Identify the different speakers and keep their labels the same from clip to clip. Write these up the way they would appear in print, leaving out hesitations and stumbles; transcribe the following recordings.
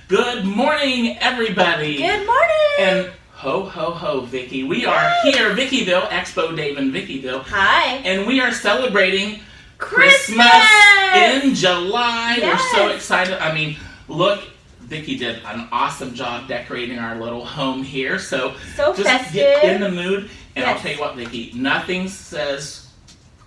Speaker 1: Good morning, everybody.
Speaker 2: Good morning.
Speaker 1: And ho, ho, ho, Vicki. We are here, Vickyville, Expo Dave in Vickyville.
Speaker 2: Hi.
Speaker 1: And we are celebrating
Speaker 2: Christmas
Speaker 1: in July.
Speaker 2: Yes.
Speaker 1: We're so excited. I mean, look, Vicki did an awesome job decorating our little home here. So just
Speaker 2: festive.
Speaker 1: Get in the mood. And
Speaker 2: Yes.
Speaker 1: I'll tell you what, Vicki, nothing says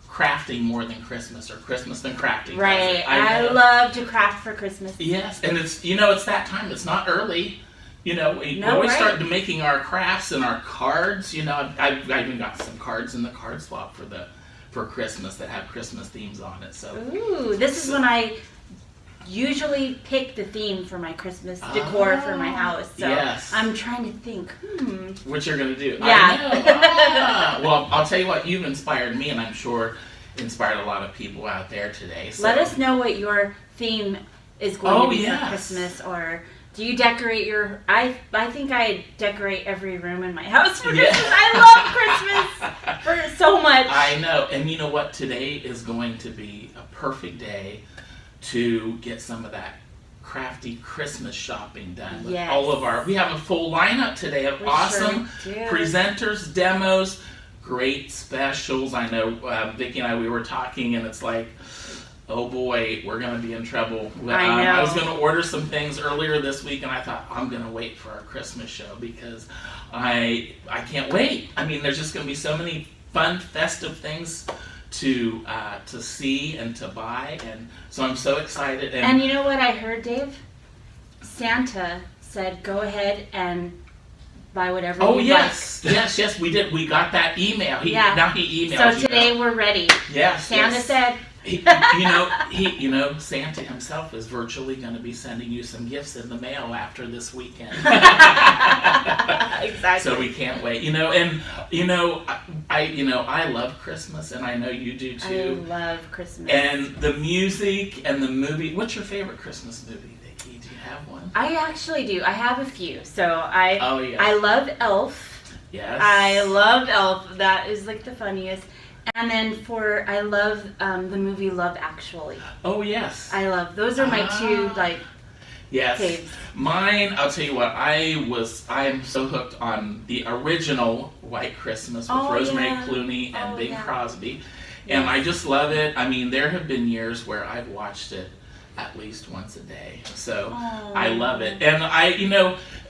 Speaker 1: crafting more than Christmas, or Christmas than crafting.
Speaker 2: Right. I love to craft for Christmas.
Speaker 1: Yes, and it's, it's that time. It's not early. We always start making our crafts and our cards. I've even got some cards in the card swap for Christmas that have Christmas themes on it. So
Speaker 2: ooh, this is when I usually pick the theme for my Christmas decor for my house. So
Speaker 1: yes.
Speaker 2: I'm trying to think,
Speaker 1: what you're going to do.
Speaker 2: Yeah.
Speaker 1: I know. Well, I'll tell you what, you've inspired me, and I'm sure inspired a lot of people out there today. So.
Speaker 2: Let us know what your theme is going to be
Speaker 1: yes.
Speaker 2: for Christmas, or do you decorate your... I think I decorate every room in my house for Christmas. I love Christmas so much.
Speaker 1: I know. And you know what? Today is going to be a perfect day to get some of that crafty Christmas shopping done. With
Speaker 2: yes.
Speaker 1: all of we have a full lineup today of awesome presenters, demos, great specials. I know Vicki and I, we were talking, and it's like, oh boy, we're going to be in trouble.
Speaker 2: I know.
Speaker 1: I was going to order some things earlier this week, and I thought, I'm going to wait for our Christmas show because I can't wait. I mean, there's just going to be so many fun, festive things to see and to buy, and so I'm so excited.
Speaker 2: And you know what I heard, Dave? Santa said, go ahead and buy whatever you
Speaker 1: yes.
Speaker 2: like.
Speaker 1: Yes, we did. We got that email. Now he emailed
Speaker 2: So today we're ready.
Speaker 1: Yes.
Speaker 2: Santa said.
Speaker 1: Santa himself is virtually going to be sending you some gifts in the mail after this weekend.
Speaker 2: Exactly.
Speaker 1: So we can't wait. I love Christmas, and I know you do too.
Speaker 2: I love Christmas.
Speaker 1: And the music and the movie. What's your favorite Christmas movie, Vicki? Do you have one?
Speaker 2: I actually do. I have a few. So I love Elf.
Speaker 1: Yes.
Speaker 2: I love Elf. That is like the funniest. And then I love the movie Love Actually.
Speaker 1: Oh, yes.
Speaker 2: I love, those are my two,
Speaker 1: yes.
Speaker 2: faves.
Speaker 1: Mine, I'll tell you what, I am so hooked on the original White Christmas with Rosemary Clooney and Bing Crosby. And I just love it. I mean, there have been years where I've watched it at least once a day. So I love it. And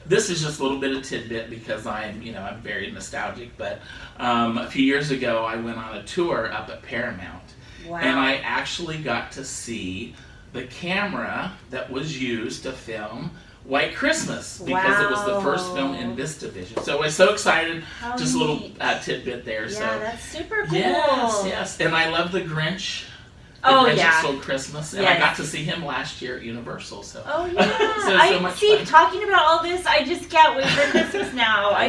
Speaker 1: this is just a little bit of tidbit because I'm very nostalgic, but a few years ago I went on a tour up at Paramount. Wow. And I actually got to see the camera that was used to film White Christmas because it was the first film in VistaVision. So I was so excited.
Speaker 2: How
Speaker 1: just
Speaker 2: neat.
Speaker 1: A little tidbit there.
Speaker 2: Yeah, that's super cool.
Speaker 1: Yes. And I love the Grinch. Grinch Stole Christmas, and I got to see him last year at Universal. So so much fun.
Speaker 2: Talking about all this, I just can't wait for Christmas now.
Speaker 1: I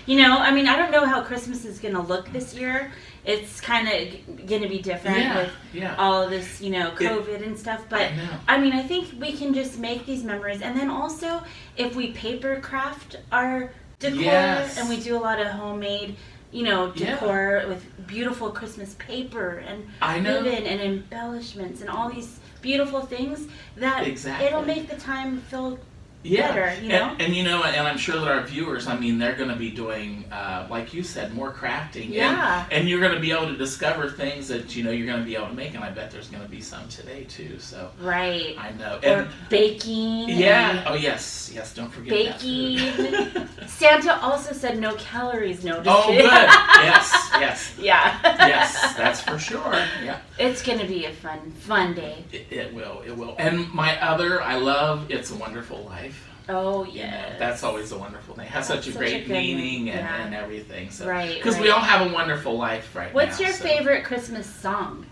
Speaker 1: know.
Speaker 2: I don't know how Christmas is going to look this year. It's kind of going to be different with all of this, COVID and stuff. But I think we can just make these memories, and then also if we paper craft our decor and we do a lot of homemade decor with beautiful Christmas paper and ribbon and embellishments and all these beautiful things that it'll make the time feel better,
Speaker 1: And I'm sure that our viewers, I mean, they're going to be doing, like you said, more crafting.
Speaker 2: Yeah.
Speaker 1: And you're going to be able to discover things that, you're going to be able to make. And I bet there's going to be some today, too. So
Speaker 2: right.
Speaker 1: I know.
Speaker 2: Or baking.
Speaker 1: Yeah. Oh, yes. Yes, don't forget
Speaker 2: baking. Santa also said no calories, no.
Speaker 1: Oh, good. Yes.
Speaker 2: Yeah.
Speaker 1: Yes, that's for sure. Yeah.
Speaker 2: It's going to be a fun day.
Speaker 1: It will. And I love It's a Wonderful Life.
Speaker 2: Oh, yeah.
Speaker 1: That's always a wonderful thing. It has such a great meaning and everything. So,
Speaker 2: right.
Speaker 1: Because we all have a wonderful life now.
Speaker 2: What's your favorite Christmas song?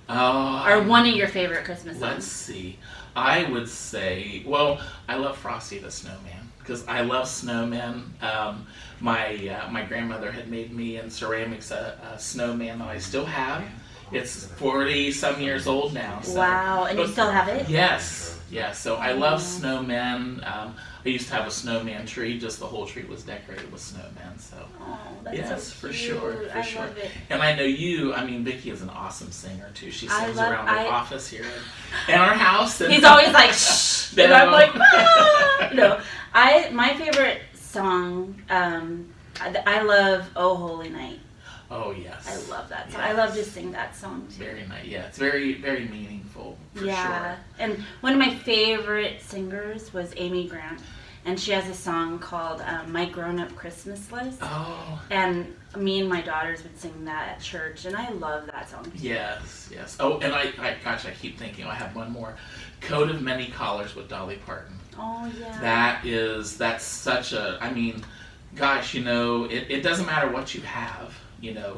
Speaker 2: Or one of your favorite Christmas songs?
Speaker 1: Let's see. I would say, I love Frosty the Snowman. Because I love snowmen. My grandmother had made me in ceramics a snowman that I still have. It's 40-some years old now. So.
Speaker 2: Wow, and you still have it?
Speaker 1: Yes. So I love snowmen. I used to have a snowman tree. Just the whole tree was decorated with snowmen. So
Speaker 2: that's so
Speaker 1: for
Speaker 2: cute.
Speaker 1: sure.
Speaker 2: Love it.
Speaker 1: And I know Vicki is an awesome singer too. She sings around the office here in our house. And
Speaker 2: he's always like, shh. And I'm like, ah. No. My favorite song, I love Oh Holy Night.
Speaker 1: Oh, yes.
Speaker 2: I love that song. Yes. I love to sing that song, too.
Speaker 1: Very nice. Yeah, it's very, very meaningful, for sure.
Speaker 2: And one of my favorite singers was Amy Grant. And she has a song called My Grown Up Christmas List.
Speaker 1: Oh.
Speaker 2: And me and my daughters would sing that at church. And I love that song, too.
Speaker 1: Yes. Oh, and I keep thinking, I have one more. Coat of Many Colors with Dolly Parton.
Speaker 2: Oh, yeah.
Speaker 1: That's such a, gosh, it doesn't matter what you have.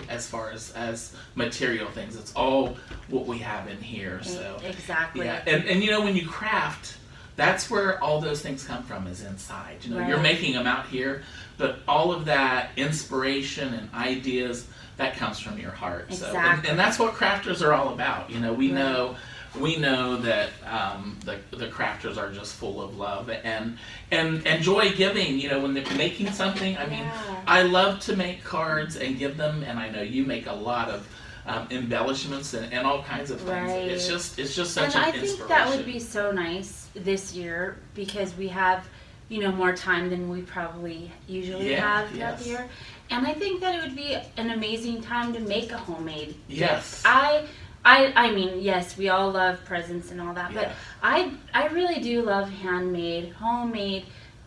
Speaker 1: As far as material things, it's all what we have in here. So
Speaker 2: exactly.
Speaker 1: Yeah, and when you craft, that's where all those things come from, is inside.
Speaker 2: Right.
Speaker 1: You're making them out here, but all of that inspiration and ideas, that comes from your heart.
Speaker 2: Exactly.
Speaker 1: So and that's what crafters are all about. We know that the crafters are just full of love and joy giving. When they're making something. I love to make cards and give them, and I know you make a lot of embellishments and all kinds of things.
Speaker 2: Right.
Speaker 1: It's just such an inspiration.
Speaker 2: I think that would be so nice this year because we have more time than we probably usually have throughout the year, and I think that it would be an amazing time to make a homemade gift. I mean, yes, we all love presents and all that, but I really do love handmade, homemade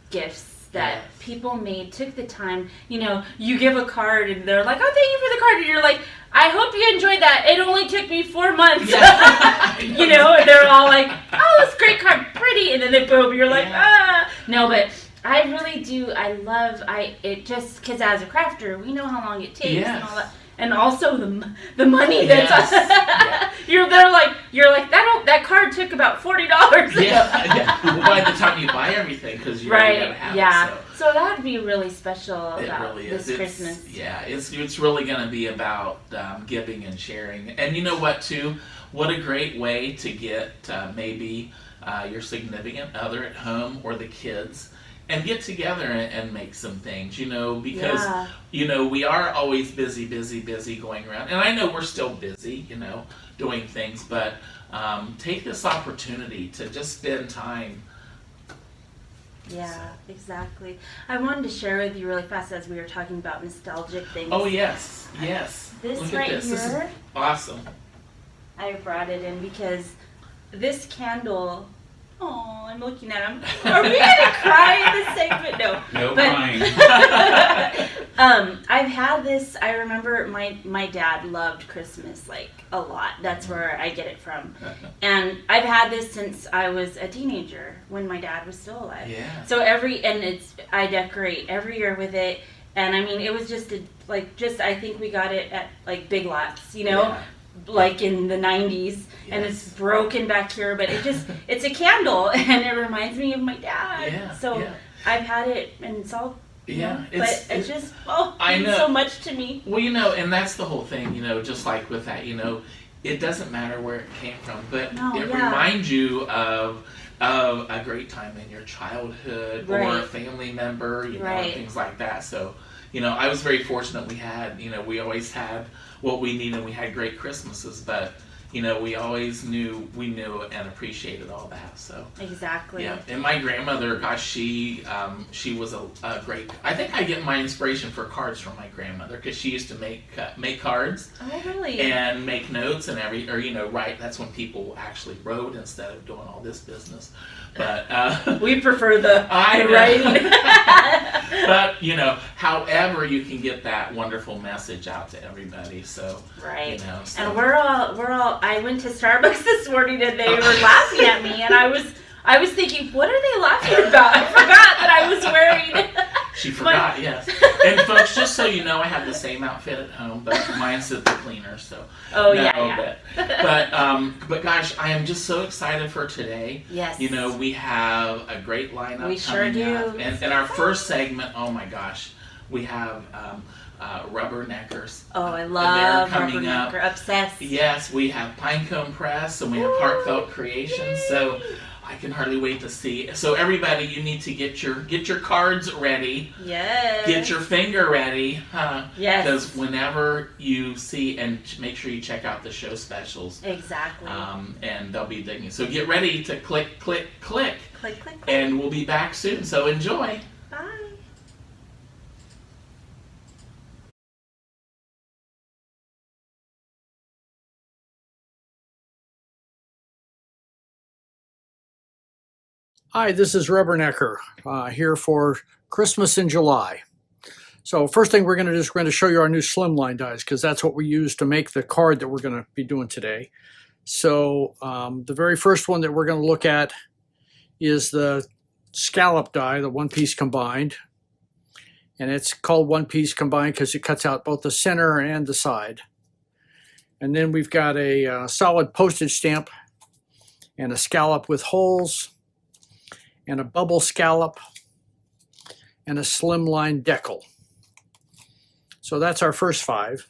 Speaker 2: gifts that people took the time. You give a card and they're like, oh, thank you for the card. And you're like, I hope you enjoyed that. It only took me 4 months. And they're all like, oh, this great card, pretty. And then they boom, you're like, ah. No, but I really do. I love it just because as a crafter, we know how long it takes and all that. And also the money that's you're like that card took about $40.
Speaker 1: Well, by the time you buy everything, because you already gotta have it.
Speaker 2: So that'd be really special about
Speaker 1: really
Speaker 2: this Christmas.
Speaker 1: It's really gonna be about giving and sharing. And you know what too? What a great way to get maybe your significant other at home or the kids. And get together and make some things, because, we are always busy going around. And I know we're still busy, doing things, but take this opportunity to just spend time.
Speaker 2: Yeah, exactly. I wanted to share with you really fast as we were talking about nostalgic things.
Speaker 1: Oh, yes.
Speaker 2: This
Speaker 1: Look
Speaker 2: right
Speaker 1: at this.
Speaker 2: here.
Speaker 1: This is awesome.
Speaker 2: I brought it in because this candle... Oh, I'm looking at him. Are we gonna cry in this segment?
Speaker 1: No crying.
Speaker 2: I've had this. I remember my dad loved Christmas a lot. That's where I get it from. And I've had this since I was a teenager when my dad was still alive.
Speaker 1: Yeah.
Speaker 2: So I decorate every year with it. And it was just I think we got it at Big Lots, like in the 90s, and it's broken back here, but it's a candle, and it reminds me of my dad. I've had it, and it's all but it just means so much to me.
Speaker 1: Well, and that's the whole thing, just like with that, it doesn't matter where it came from, but it reminds you of a great time in your childhood or a family member, things like that. So I was very fortunate. We always had what we needed. We had great Christmases, but we always knew and appreciated all that. So
Speaker 2: exactly.
Speaker 1: Yeah, and my grandmother, gosh, she was a great. I think I get my inspiration for cards from my grandmother, because she used to make cards.
Speaker 2: Oh, really?
Speaker 1: And make notes and write. That's when people actually wrote instead of doing all this business. But
Speaker 2: we prefer the writing.
Speaker 1: But however you can get that wonderful message out to everybody. So
Speaker 2: right.
Speaker 1: So.
Speaker 2: And we're all. I went to Starbucks this morning and they were laughing at me, and I was thinking, what are they laughing about? I forgot that I was wearing.
Speaker 1: She forgot, yes. And folks, just so you know, I have the same outfit at home, but mine's at the cleaner. So.
Speaker 2: Oh no, yeah.
Speaker 1: But gosh, I am just so excited for today.
Speaker 2: Yes.
Speaker 1: We have a great lineup.
Speaker 2: We sure do.
Speaker 1: And our first segment, oh my gosh, we have Rubberneckers.
Speaker 2: Oh, I love
Speaker 1: Rubbernecker.
Speaker 2: Obsessed.
Speaker 1: Yes, we have Pinecone Press, and we have Heartfelt Creations. So I can hardly wait to see. So everybody, you need to get your cards ready.
Speaker 2: Yes.
Speaker 1: Get your finger ready.
Speaker 2: Yes.
Speaker 1: Because whenever you see, and make sure you check out the show specials.
Speaker 2: Exactly.
Speaker 1: And they'll be digging. So get ready to click, click, click.
Speaker 2: Click, click, click.
Speaker 1: And we'll be back soon. So enjoy.
Speaker 2: Bye.
Speaker 3: Hi, this is Rubbernecker here for Christmas in July. So first thing we're going to do is we're going to show you our new slimline dies, because that's what we use to make the card that we're going to be doing today. So the very first one that we're going to look at is the scallop die, the one-piece combined. And it's called one-piece combined because it cuts out both the center and the side. And then we've got a solid postage stamp and a scallop with holes, and a bubble scallop, and a slimline decal. So that's our first 5.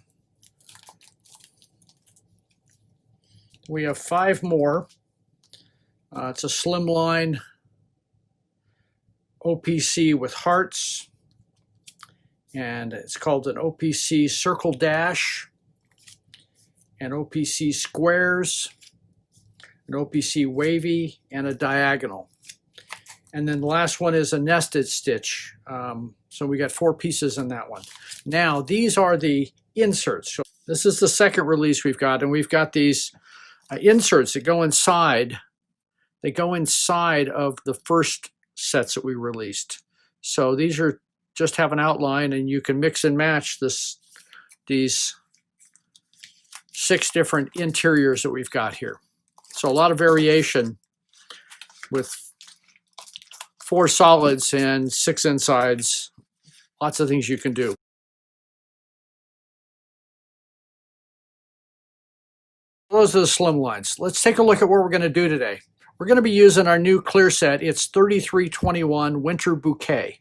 Speaker 3: We have 5 more. It's a slimline OPC with hearts, and it's called an OPC circle dash, an OPC squares, an OPC wavy, and a diagonal. And then the last one is a nested stitch. So we got 4 pieces in that one. Now, these are the inserts. So this is the second release we've got, and we've got these inserts that go inside. They go inside of the first sets that we released. So these are just have an outline, and you can mix and match these 6 different interiors that we've got here. So a lot of variation with 4 solids and 6 insides. Lots of things you can do. Those are the slimlines. Let's take a look at what we're going to do today. We're going to be using our new clear set. It's 3321 Winter Bouquet.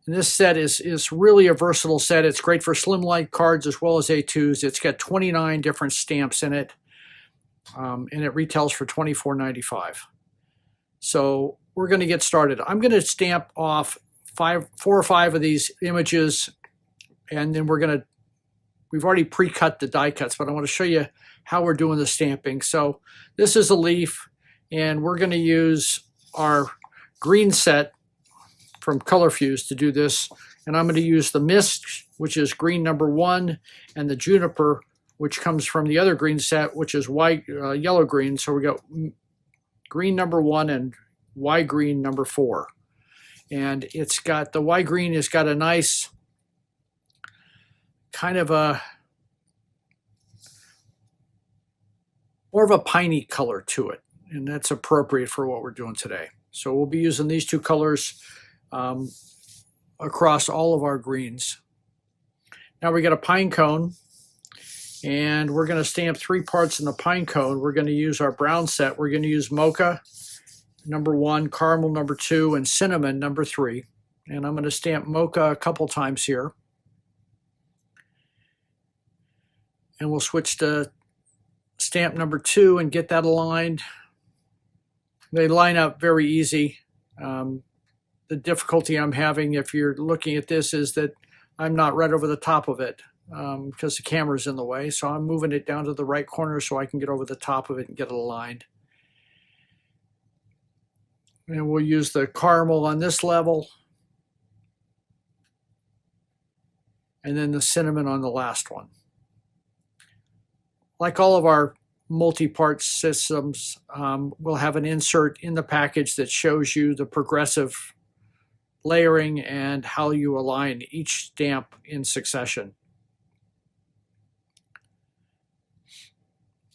Speaker 3: And this set is really a versatile set. It's great for slimline cards as well as A2s. It's got 29 different stamps in it, and it retails for $24.95. So we're going to get started. I'm going to stamp off 4 or 5 of these images, and then we've already pre-cut the die cuts, but I want to show you how we're doing the stamping. So this is a leaf, and we're going to use our green set from Color Fuse to do this. And I'm going to use the mist, which is green number 1, and the juniper, which comes from the other green set, which is white, yellow green. So we got green number 1 and Y green number 4. And it's got, the Y green has got a nice kind of a more of a piney color to it. And that's appropriate for what we're doing today. So we'll be using these 2 colors across all of our greens. Now we got a pine cone, and we're going to stamp 3 parts in the pine cone. We're going to use our brown set. We're going to use mocha number 1, caramel number 2, and cinnamon number 3. And I'm going to stamp mocha a couple times here. And we'll switch to stamp number 2 and get that aligned. They line up very easy. The difficulty I'm having, if you're looking at this, is that I'm not right over the top of it. because the camera's in the way. So I'm moving it down to the right corner so I can get over the top of it and get it aligned. And we'll use the caramel on this level, and then the cinnamon on the last one. Like all of our multi-part systems, we'll have an insert in the package that shows you the progressive layering and how you align each stamp in succession.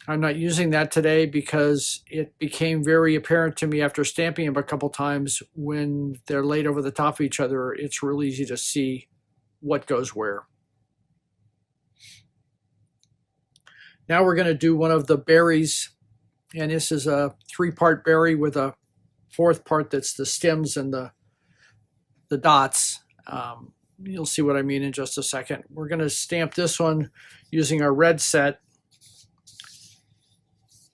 Speaker 3: I'm not using that today because it became very apparent to me after stamping them a couple times when they're laid over the top of each other, it's real easy to see what goes where. Now we're going to do one of the berries, and this is a 3-part berry with a 4th part that's the stems and the dots. You'll see what I mean in just a second. We're going to stamp this one using our red set,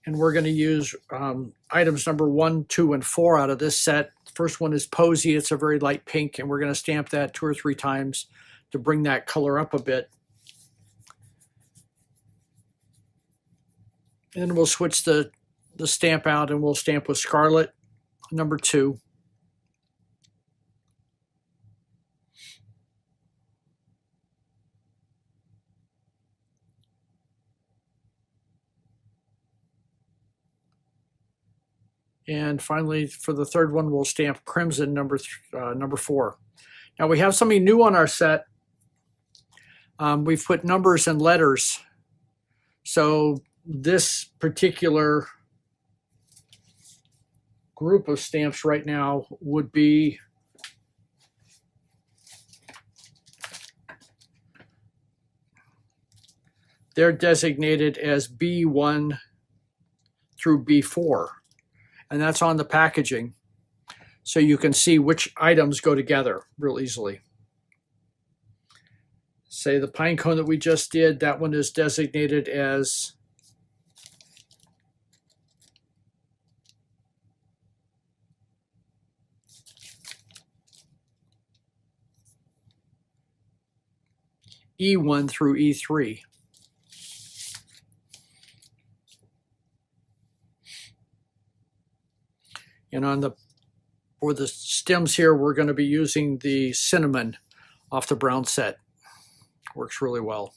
Speaker 3: and we're going to use items number 1, 2, and 4 out of this set. The first one is Posy. It's a very light pink, and we're going to stamp that 2 or 3 times to bring that color up a bit. And we'll switch the stamp out, and we'll stamp with Scarlet, number 2. And finally, for the 3rd one, we'll stamp Crimson, number 4. Now we have something new on our set. We've put numbers and letters. So this particular group of stamps right now would be they're designated as B1 through B4, and that's on the packaging, so you can see which items go together real easily. Say the Pinecone that we just did, that one is designated as E1 through E3. And for the stems here, we're going to be using the cinnamon off the brown set. Works really well.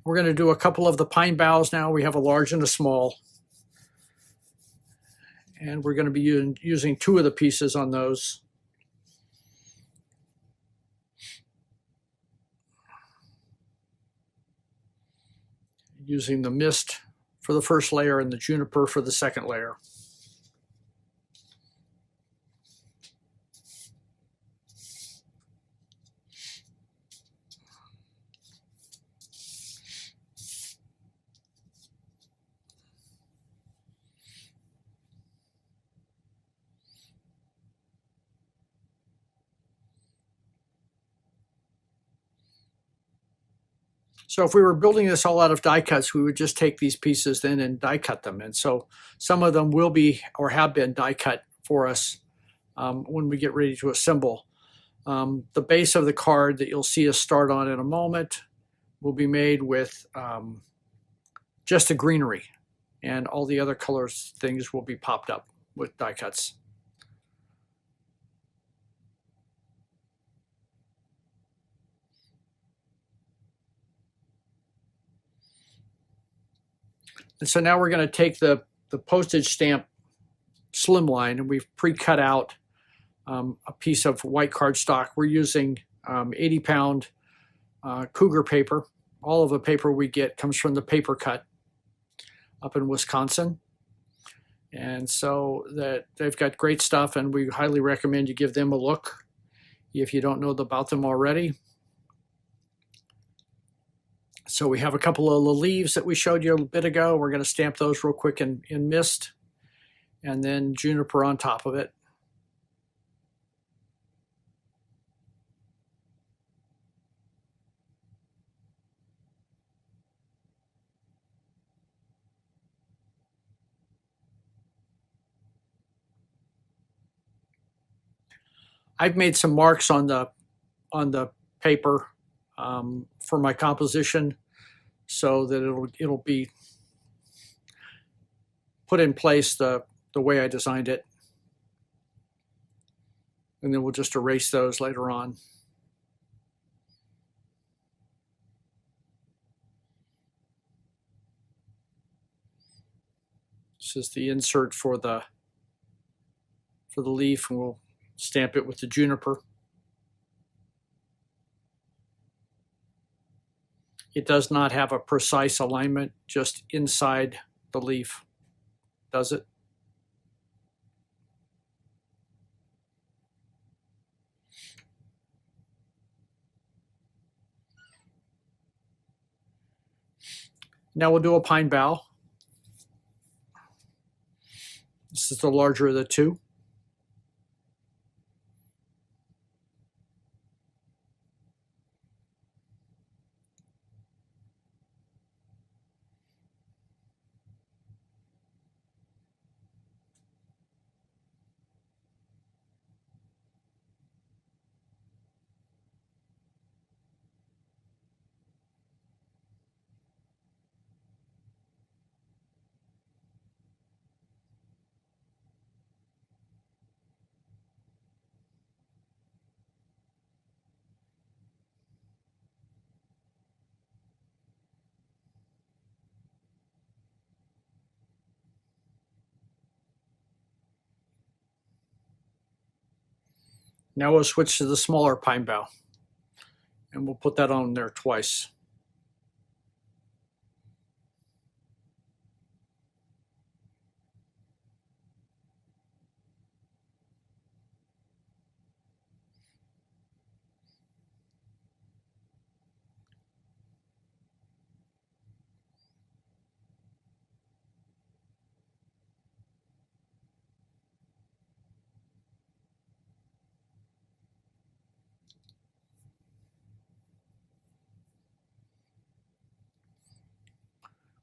Speaker 3: We're going to do a couple of the pine boughs now. We have a large and a small. And we're going to be using 2 of the pieces on those. Using the mist for the first layer and the juniper for the second layer. So if we were building this all out of die cuts, we would just take these pieces then and die cut them. And so some of them will be or have been die cut for us when we get ready to assemble. The base of the card that you'll see us start on in a moment will be made with just the greenery, and all the other colors things will be popped up with die cuts. And so now we're going to take the postage stamp slimline, and we've pre-cut out a piece of white cardstock. We're using 80-pound Cougar paper. All of the paper we get comes from the Paper Cut up in Wisconsin. And so they've got great stuff, and we highly recommend you give them a look if you don't know about them already. So we have a couple of the leaves that we showed you a bit ago. We're going to stamp those real quick in mist, and then juniper on top of it. I've made some marks on the paper for my composition so that it'll be put in place the way I designed it. And then we'll just erase those later on. This is the insert for the leaf, and we'll stamp it with the juniper. It does not have a precise alignment, just inside the leaf does it. Now we'll do a pine bough. This is the larger of the two. Now we'll switch to the smaller pine bough, and we'll put that on there twice.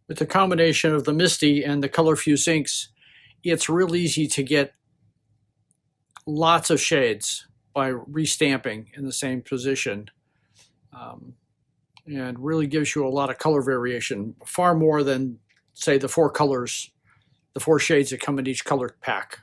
Speaker 3: With the combination of the Misty and the Color Fuse inks, it's real easy to get lots of shades by restamping in the same position, and really gives you a lot of color variation, far more than, say, the 4 colors, the 4 shades that come in each color pack.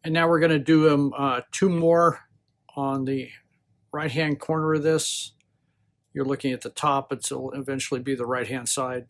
Speaker 3: And now we're going to do them 2 more on the right-hand corner of this. You're looking at the top, it will eventually be the right-hand side.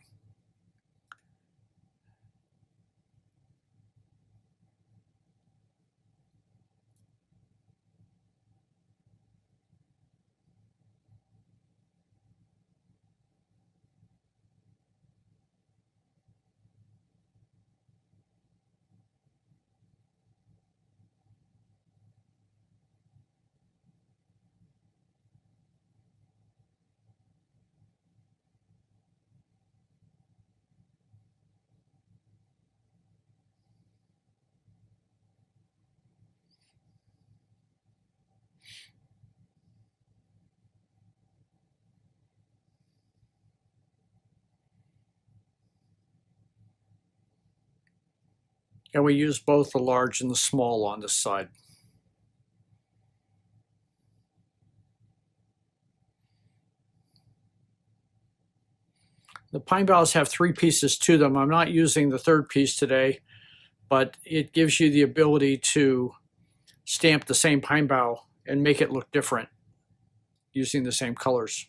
Speaker 3: And we use both the large and the small on this side. The pine boughs have 3 pieces to them. I'm not using the 3rd piece today, but it gives you the ability to stamp the same pine bough and make it look different using the same colors.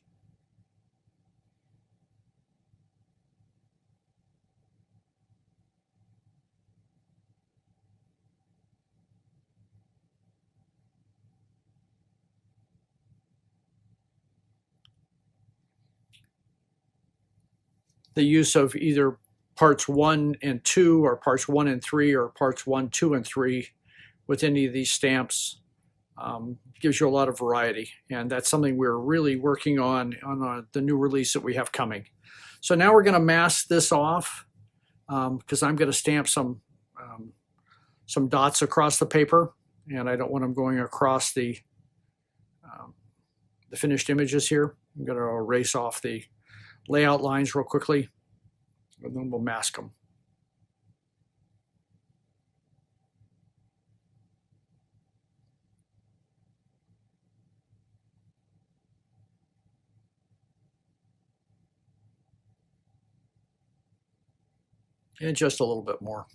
Speaker 3: The use of either parts 1 and 2 or parts 1 and 3 or parts 1, 2, and 3 with any of these stamps. Gives you a lot of variety, and that's something we're really working on the new release that we have coming. So now we're going to mask this off because I'm going to stamp some dots across the paper, and I don't want them going across the finished images here. I'm going to erase off the layout lines real quickly, and then we'll mask them. And just a little bit more.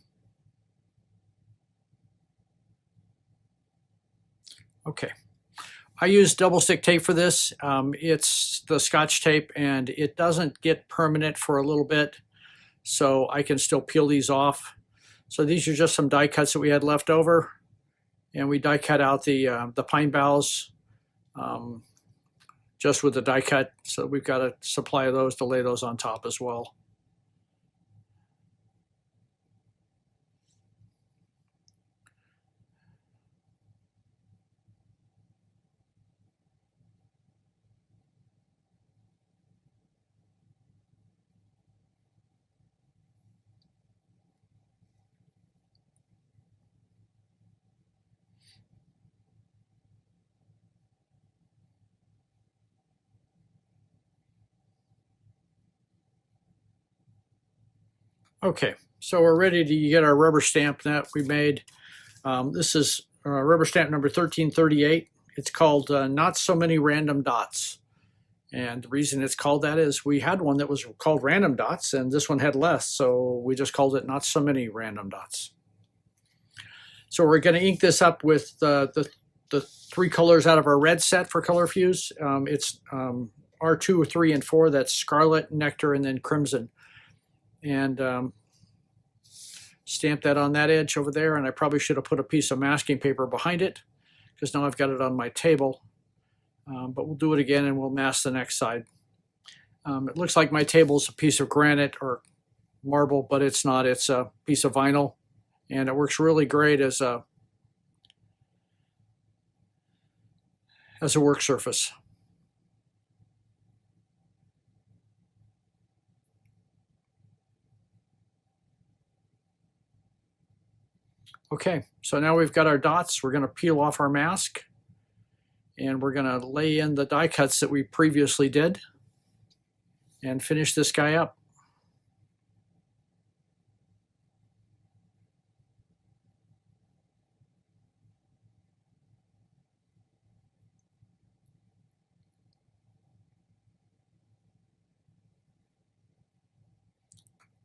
Speaker 3: Okay. I use double stick tape for this. It's the Scotch tape, and it doesn't get permanent for a little bit, so I can still peel these off. So these are just some die cuts that we had left over, and we die cut out the pine boughs just with the die cut. So we've got a supply of those to lay those on top as well. Okay, so we're ready to get our rubber stamp that we made. This is rubber stamp number 1338. It's called Not So Many Random Dots. And the reason it's called that is we had one that was called Random Dots, and this one had less, so we just called it Not So Many Random Dots. So we're going to ink this up with the 3 colors out of our red set for color fuse. It's R2, 3, and 4. That's Scarlet, Nectar, and then Crimson. And stamp that on that edge over there, and I probably should have put a piece of masking paper behind it because now I've got it on my table. But we'll do it again and we'll mask the next side. It looks like my table is a piece of granite or marble, but it's not. It's a piece of vinyl, and it works really great as a work surface. Okay, so now we've got our dots. We're going to peel off our mask, and we're going to lay in the die cuts that we previously did and finish this guy up.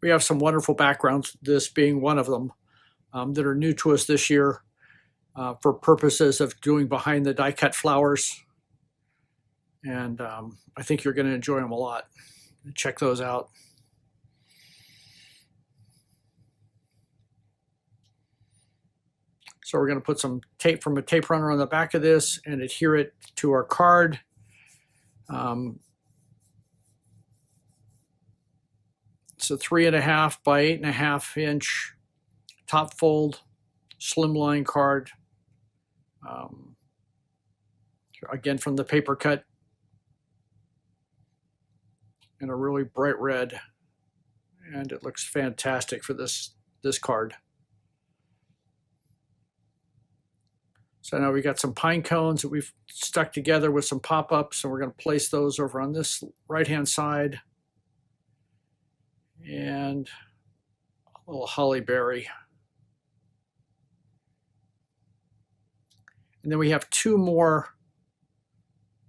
Speaker 3: We have some wonderful backgrounds, this being one of them, that are new to us this year for purposes of doing behind the die cut flowers. And I think you're going to enjoy them a lot. Check those out. So we're going to put some tape from a tape runner on the back of this and adhere it to our card. It's a 3.5 by 8.5 inch top fold slimline card. Again, from the paper cut, in a really bright red, and it looks fantastic for this card. So now we got some pine cones that we've stuck together with some pop-ups, and we're going to place those over on this right-hand side, and a little holly berry. And then we have 2 more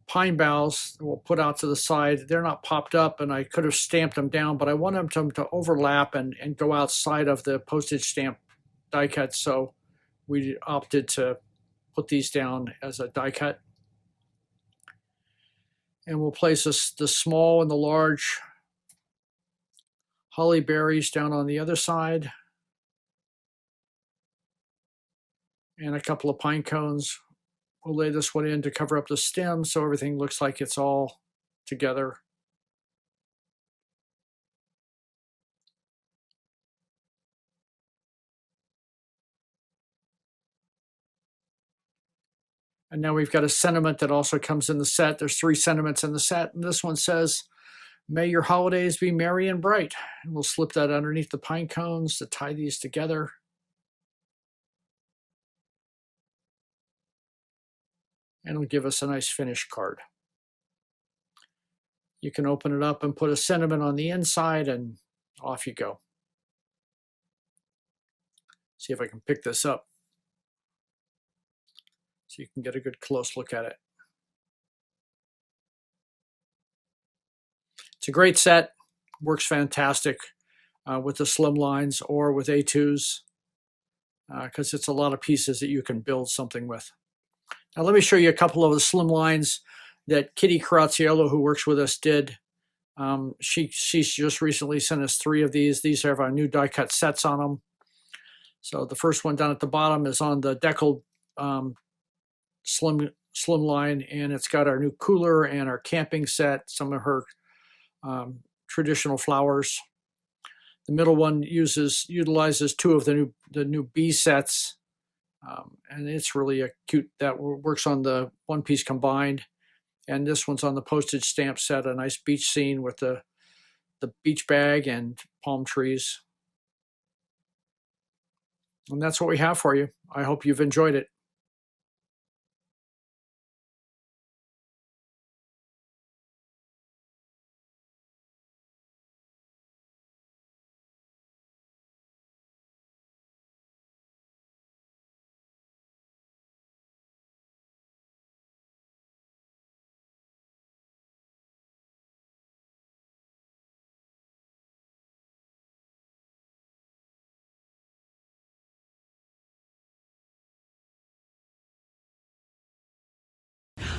Speaker 3: pine boughs that we'll put out to the side. They're not popped up, and I could have stamped them down, but I want them to overlap and go outside of the postage stamp die cut, so we opted to put these down as a die cut. And we'll place the small and the large holly berries down on the other side, and a couple of pine cones. We'll lay this one in to cover up the stem so everything looks like it's all together. And now we've got a sentiment that also comes in the set. There's 3 sentiments in the set, and this one says, "May your holidays be merry and bright." And we'll slip that underneath the pine cones to tie these together. And it'll give us a nice finished card. You can open it up and put a sentiment on the inside, and off you go. See if I can pick this up so you can get a good close look at it. It's a great set, works fantastic with the slim lines or with A2s because it's a lot of pieces that you can build something with. Now let me show you a couple of the slim lines that Kitty Carrazziello, who works with us, did. She's just recently sent us 3 of these. These have our new die cut sets on them. So the first one down at the bottom is on the deckled slim line, and it's got our new cooler and our camping set, some of her traditional flowers. The middle one utilizes 2 of the new bee sets, and it's really a cute, that works on the 1-piece combined. And this one's on the postage stamp set, a nice beach scene with the beach bag and palm trees. And that's what we have for you. I hope you've enjoyed it.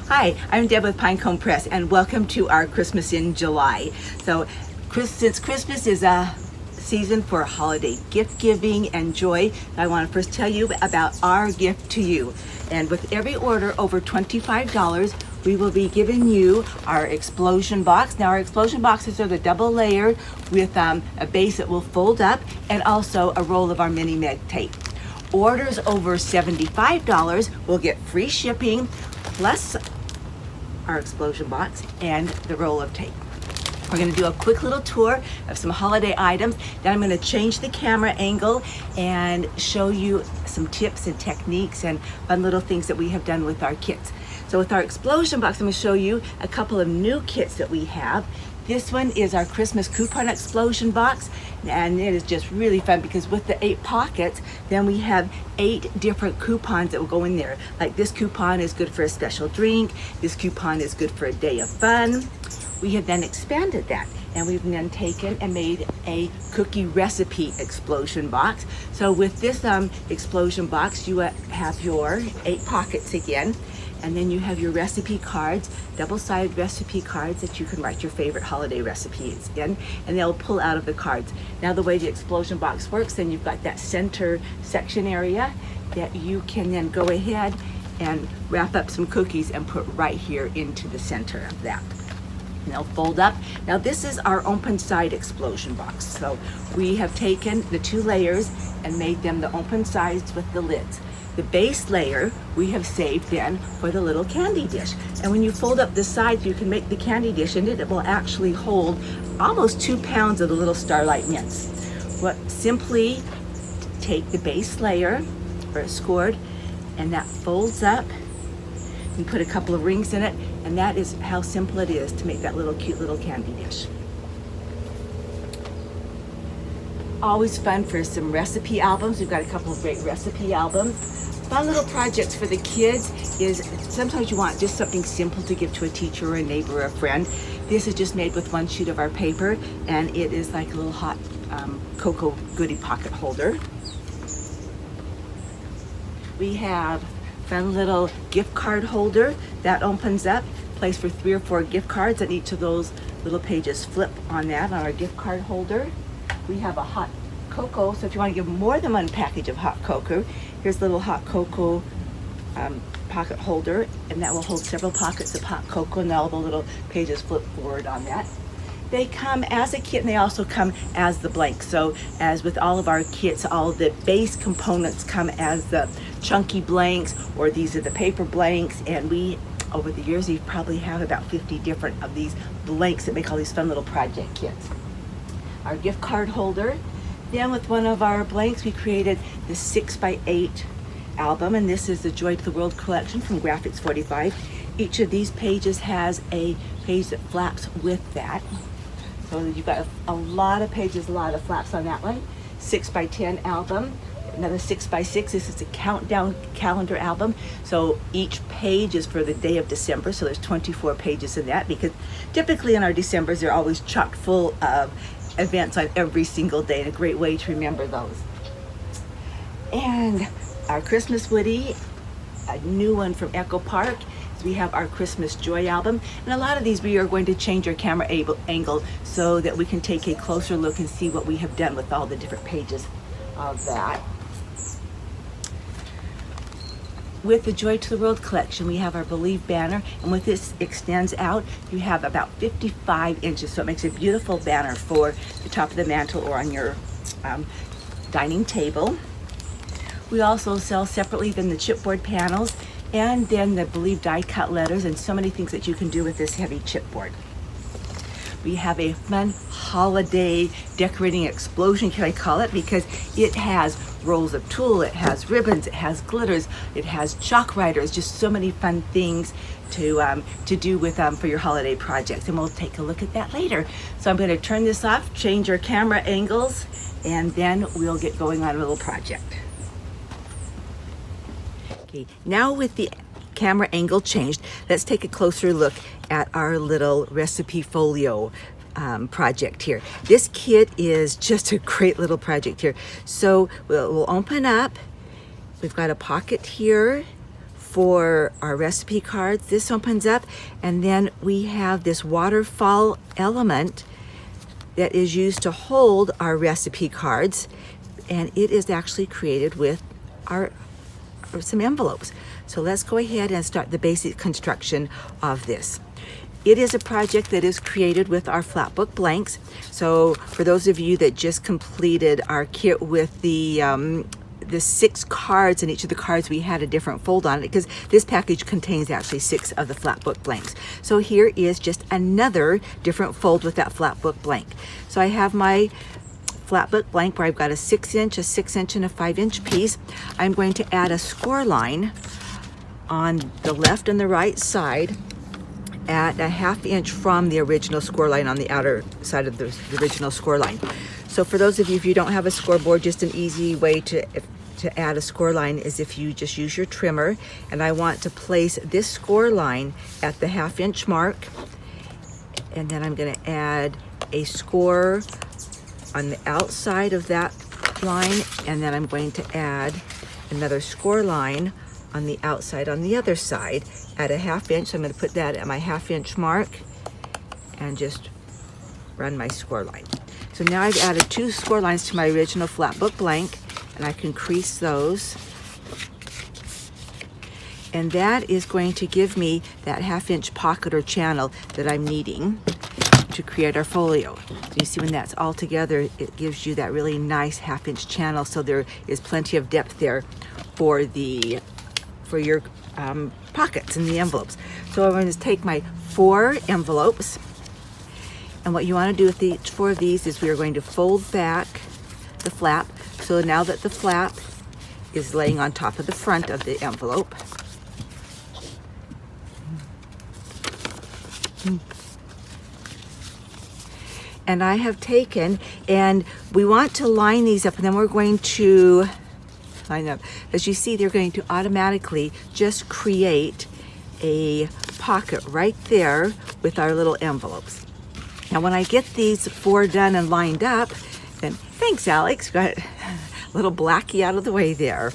Speaker 4: Hi, I'm Deb with Pinecone Press, and welcome to our Christmas in July. So, since Christmas is a season for holiday gift giving and joy, I want to first tell you about our gift to you. And with every order over $25, we will be giving you our explosion box. Now, our explosion boxes are the double layered with a base that will fold up, and also a roll of our mini meg tape. Orders over $75 will get free shipping, plus our explosion box and the roll of tape. We're going to do a quick little tour of some holiday items. Then I'm going to change the camera angle and show you some tips and techniques and fun little things that we have done with our kits. So with our explosion box, I'm going to show you a couple of new kits that we have. This one is our Christmas coupon explosion box, and it is just really fun because with the 8 pockets, then we have 8 different coupons that will go in there. Like this coupon is good for a special drink, this coupon is good for a day of fun. We have then expanded that, and we've then taken and made a cookie recipe explosion box. So with this explosion box, you have your 8 pockets again. And then you have your recipe cards, double-sided recipe cards that you can write your favorite holiday recipes in, and they'll pull out of the cards. Now the way the explosion box works, then you've got that center section area that you can then go ahead and wrap up some cookies and put right here into the center of that. And they'll fold up. Now this is our open side explosion box. So we have taken the 2 layers and made them the open sides with the lids. The base layer we have saved then for the little candy dish. And when you fold up the sides, you can make the candy dish in it. It will actually hold almost 2 pounds of the little Starlight mints. Simply take the base layer where it's scored, and that folds up. You put a couple of rings in it, and that is how simple it is to make that little cute little candy dish. Always fun for some recipe albums. We've got a couple of great recipe albums. Fun little projects for the kids is sometimes you want just something simple to give to a teacher or a neighbor or a friend. This is just made with 1 sheet of our paper, and it is like a little hot cocoa goodie pocket holder. We have fun little gift card holder that opens up, place for 3 or 4 gift cards, and each of those little pages flip on that on our gift card holder. We have a hot cocoa, so if you want to give more than 1 package of hot cocoa, here's a little hot cocoa pocket holder, and that will hold several pockets of hot cocoa, and all the little pages flip forward on that. They come as a kit and they also come as the blank. So as with all of our kits, all the base components come as the chunky blanks, or these are the paper blanks, and we, over the years, we probably have about 50 different of these blanks that make all these fun little project kits. Our gift card holder. Then with one of our blanks, we created the 6x8 album, and this is the Joy to the World collection from Graphics 45. Each of these pages has a page that flaps with that. So you've got a lot of pages, a lot of flaps on that one. 6x10 album, another 6x6. This is a countdown calendar album. So each page is for the day of December. So there's 24 pages in that, because typically in our Decembers, they're always chock full of events on every single day, and a great way to remember those. And our Christmas Woody, a new one from Echo Park. We have our Christmas Joy album, and a lot of these we are going to change our camera angle so that we can take a closer look and see what we have done with all the different pages of that. With the Joy to the World collection, we have our Believe banner, and with this extends out, you have about 55 inches, so it makes a beautiful banner for the top of the mantle or on your dining table. We also sell separately then the chipboard panels, and then the Believe die cut letters, and so many things that you can do with this heavy chipboard. We have a fun holiday decorating explosion, can I call it, because it has rolls of tulle, it has ribbons, it has glitters, it has chalk writers, just so many fun things to do with for your holiday projects, and we'll take a look at that later. So I'm going to turn this off, change our camera angles, and then we'll get going on a little project. Okay, now with the camera angle changed, let's take a closer look at our little recipe folio project here. This kit is just a great little project here. So we'll open up. We've got a pocket here for our recipe cards. This opens up, and then we have this waterfall element that is used to hold our recipe cards, and it is actually created with some envelopes. So let's go ahead and start the basic construction of this. It is a project that is created with our flatbook blanks. So for those of you that just completed our kit with the 6 cards, and each of the cards we had a different fold on it, because this package contains actually 6 of the flatbook blanks. So here is just another different fold with that flatbook blank. So I have my flatbook blank where I've got a 6-inch, a 6-inch, and a 5-inch piece. I'm going to add a score line on the left and the right side at a 1/2 inch from the original score line on the outer side of the original score line. So for those of you, if you don't have a scoreboard, just an easy way to add a score line is if you just use your trimmer, and I want to place this score line at the 1/2 inch mark, and then I'm going to add a score on the outside of that line, and then I'm going to add another score line on the outside on the other side at a 1/2 inch. So I'm going to put that at my 1/2 inch mark and just run my score line. So now I've added 2 score lines to my original flatbook blank, and I can crease those. And that is going to give me that 1/2 inch pocket or channel that I'm needing to create our folio. So you see when that's all together, it gives you that really nice 1/2 inch channel, so there is plenty of depth there for your pockets and the envelopes. So I'm going to take my 4 envelopes, and what you want to do with each 4 of these is we are going to fold back the flap. So now that the flap is laying on top of the front of the envelope, and I have taken, and we want to line these up, and then we're going to line up. As you see, they're going to automatically just create a pocket right there with our little envelopes. Now when I get these 4 done and lined up, then thanks Alex, got a little blackie out of the way there.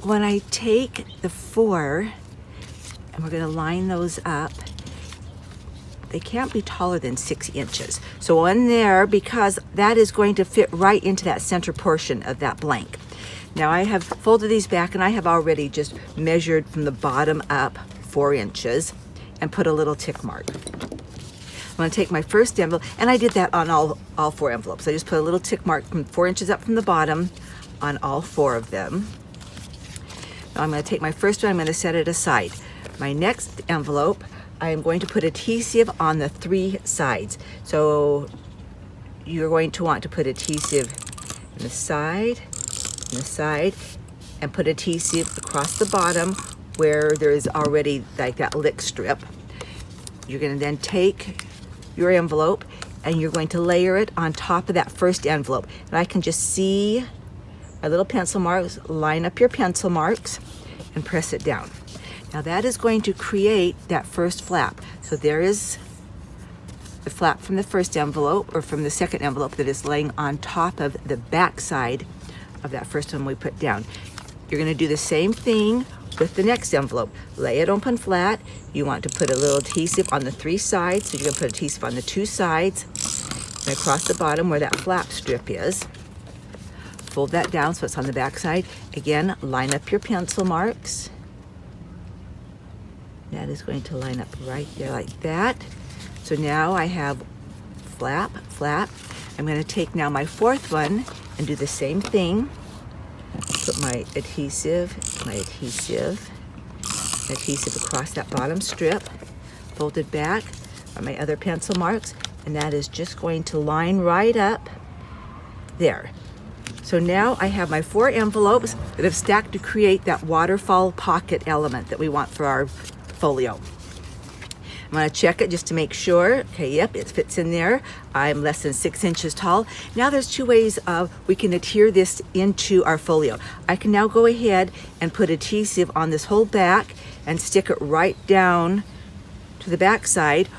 Speaker 4: When I take the 4 and we're going to line those up, they can't be taller than 6 inches. So on there, because that is going to fit right into that center portion of that blank. Now I have folded these back, and I have already just measured from the bottom up 4 inches and put a little tick mark. I'm going to take my first envelope, and I did that on all 4 envelopes. I just put a little tick mark from 4 inches up from the bottom on all 4 of them. Now I'm going to take my first one, I'm going to set it aside. My next envelope, I am going to put adhesive on the 3 sides. So you're going to want to put adhesive in the side, and put adhesive across the bottom where there is already like that lick strip. You're going to then take your envelope and you're going to layer it on top of that first envelope. And I can just see my little pencil marks. Line up your pencil marks and press it down. Now that is going to create that first flap. So there is the flap from the first envelope, or from the second envelope, that is laying on top of the back side of that first one we put down. You're going to do the same thing with the next envelope. Lay it open flat. You want to put a little adhesive on the 3 sides, so you're going to put adhesive on the 2 sides and across the bottom where that flap strip is. Fold that down so it's on the back side. Again, line up your pencil marks. That is going to line up right there like that. So now I have flap, flap. I'm going to take now my 4th one and do the same thing. Put my adhesive across that bottom strip, folded back on my other pencil marks, and that is just going to line right up there. So now I have my 4 envelopes that have stacked to create that waterfall pocket element that we want for our folio. I'm going to check it just to make sure. Okay, yep, it fits in there. I'm less than 6 inches tall. Now there's 2 ways we can adhere this into our folio. I can now go ahead and put adhesive on this whole back and stick it right down to the back side,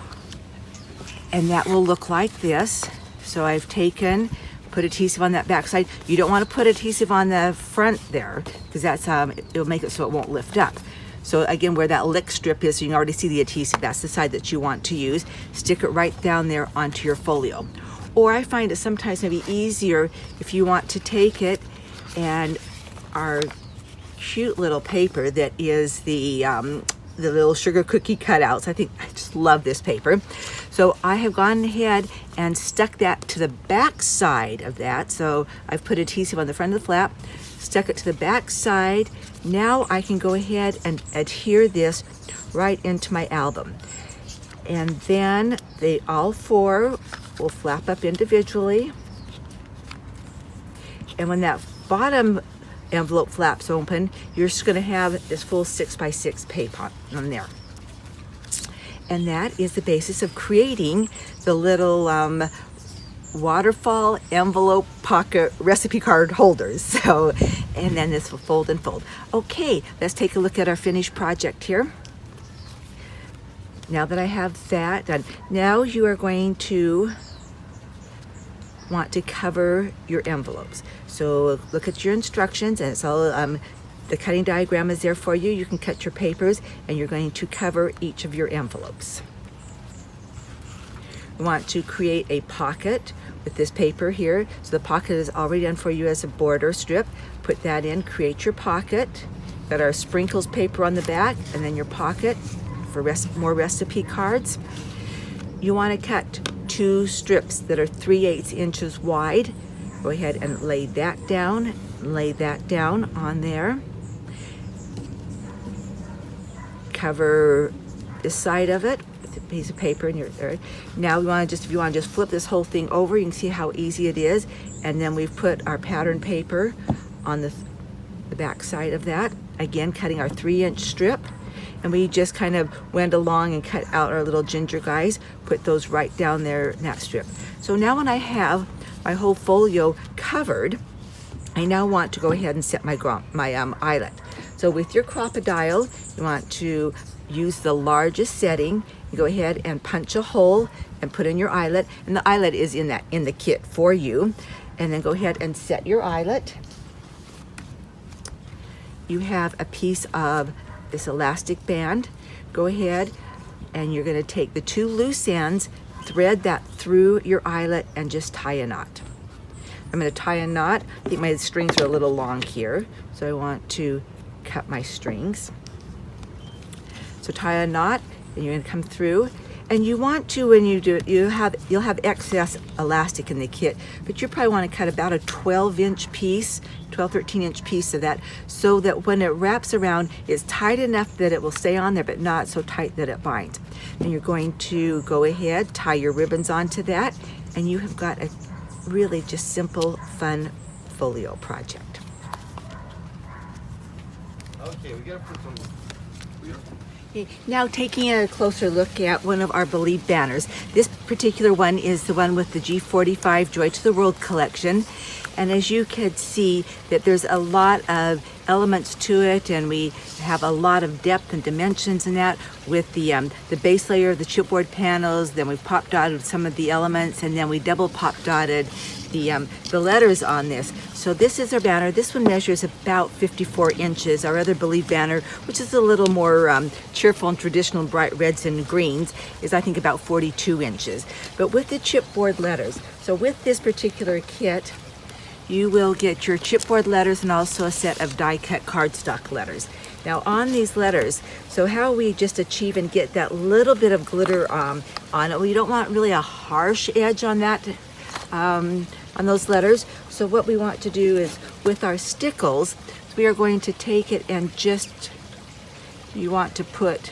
Speaker 4: and that will look like this. So I've put adhesive on that back side. You don't want to put adhesive on the front there, because that's it'll make it so it won't lift up. So again, where that lick strip is, you can already see the adhesive. That's the side that you want to use. Stick it right down there onto your folio. Or I find it sometimes maybe easier if you want to take it and our cute little paper that is the little sugar cookie cutouts. I just love this paper. So I have gone ahead and stuck that to the back side of that. So I've put adhesive on the front of the flap, stuck it to the back side. Now I can go ahead and adhere this right into my album. And then all 4 will flap up individually. And when that bottom envelope flaps open, you're just going to have this full 6x6 paper on there. And that is the basis of creating the little waterfall envelope pocket recipe card holders. So, and then this will fold and fold. Okay, let's take a look at our finished project here. Now that I have that done, now you are going to want to cover your envelopes. So look at your instructions, and it's all the cutting diagram is there for you. You can cut your papers, and you're going to cover each of your envelopes. You want to create a pocket with this paper here. So the pocket is already done for you as a border strip. Put that in, create your pocket. Got our sprinkles paper on the back, and then your pocket for more recipe cards. You want to cut 2 strips that are 3/8 inches wide. Go ahead and lay that down on there. Cover this side of it with a piece of paper in your third. Now if you want to just flip this whole thing over, you can see how easy it is. And then we've put our pattern paper on the back side of that. Again, cutting our 3-inch strip. And we just kind of went along and cut out our little ginger guys, put those right down there in that strip. So now when I have my whole folio covered, I now want to go ahead and set my eyelet. So with your Crocodile, you want to use the largest setting. You go ahead and punch a hole and put in your eyelet, and the eyelet is in the kit for you. And then go ahead and set your eyelet. You have a piece of this elastic band. Go ahead and you're going to take the 2 loose ends, thread that through your eyelet, and just tie a knot. I'm going to tie a knot. I think my strings are a little long here, so I want to cut my strings. So tie a knot, and you're going to come through, And you want to, when you do it, you'll have excess elastic in the kit, but you probably want to cut about a 12-inch piece, 13-inch piece of that, so that when it wraps around, it's tight enough that it will stay on there, but not so tight that it binds. And you're going to go ahead, tie your ribbons onto that, and you have got a really just simple, fun folio project.
Speaker 5: Okay, we gotta put some.
Speaker 4: Okay, now taking a closer look at one of our Believe banners. This particular one is the one with the G45 Joy to the World collection. And as you can see, that there's a lot of elements to it, and we have a lot of depth and dimensions in that with the base layer of the chipboard panels. Then we pop dotted some of the elements, and then we double pop dotted the letters on this. So this is our banner. This one measures about 54 inches. Our other Believe banner, which is a little more cheerful and traditional, bright reds and greens, is I think about 42 inches. But with the chipboard letters, so with this particular kit, you will get your chipboard letters and also a set of die-cut cardstock letters. Now on these letters, so how we just achieve and get that little bit of glitter on it, we don't want really a harsh edge on that, on those letters. So what we want to do is with our stickles, we are going to take it and just, you want to put,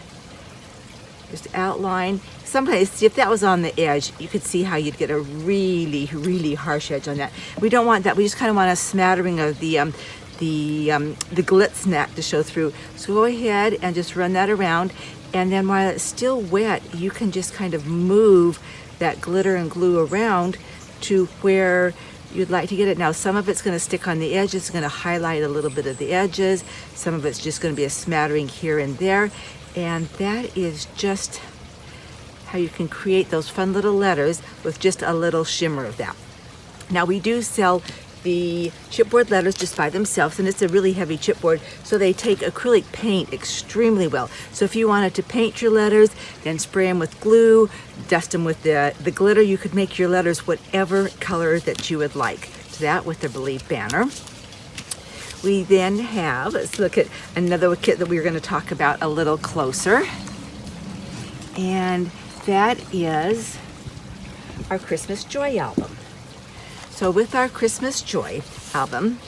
Speaker 4: just outline. Sometimes if that was on the edge, you could see how you'd get a really, really harsh edge on that. We don't want that. We just kind of want a smattering of the glitz mat to show through. So go ahead and just run that around, and then while it's still wet, you can just kind of move that glitter and glue around to where you'd like to get it. Now some of it's going to stick on the edges, it's going to highlight a little bit of the edges. Some of it's just going to be a smattering here and there, and that is just how you can create those fun little letters with just a little shimmer of that. Now we do sell the chipboard letters just by themselves, and it's a really heavy chipboard, so they take acrylic paint extremely well. So if you wanted to paint your letters, then spray them with glue, dust them with the glitter, you could make your letters whatever color that you would like. So that with the Believe banner. We then have, let's look at another kit that we're going to talk about a little closer, and that is our Christmas Joy album. So with our Christmas Joy album,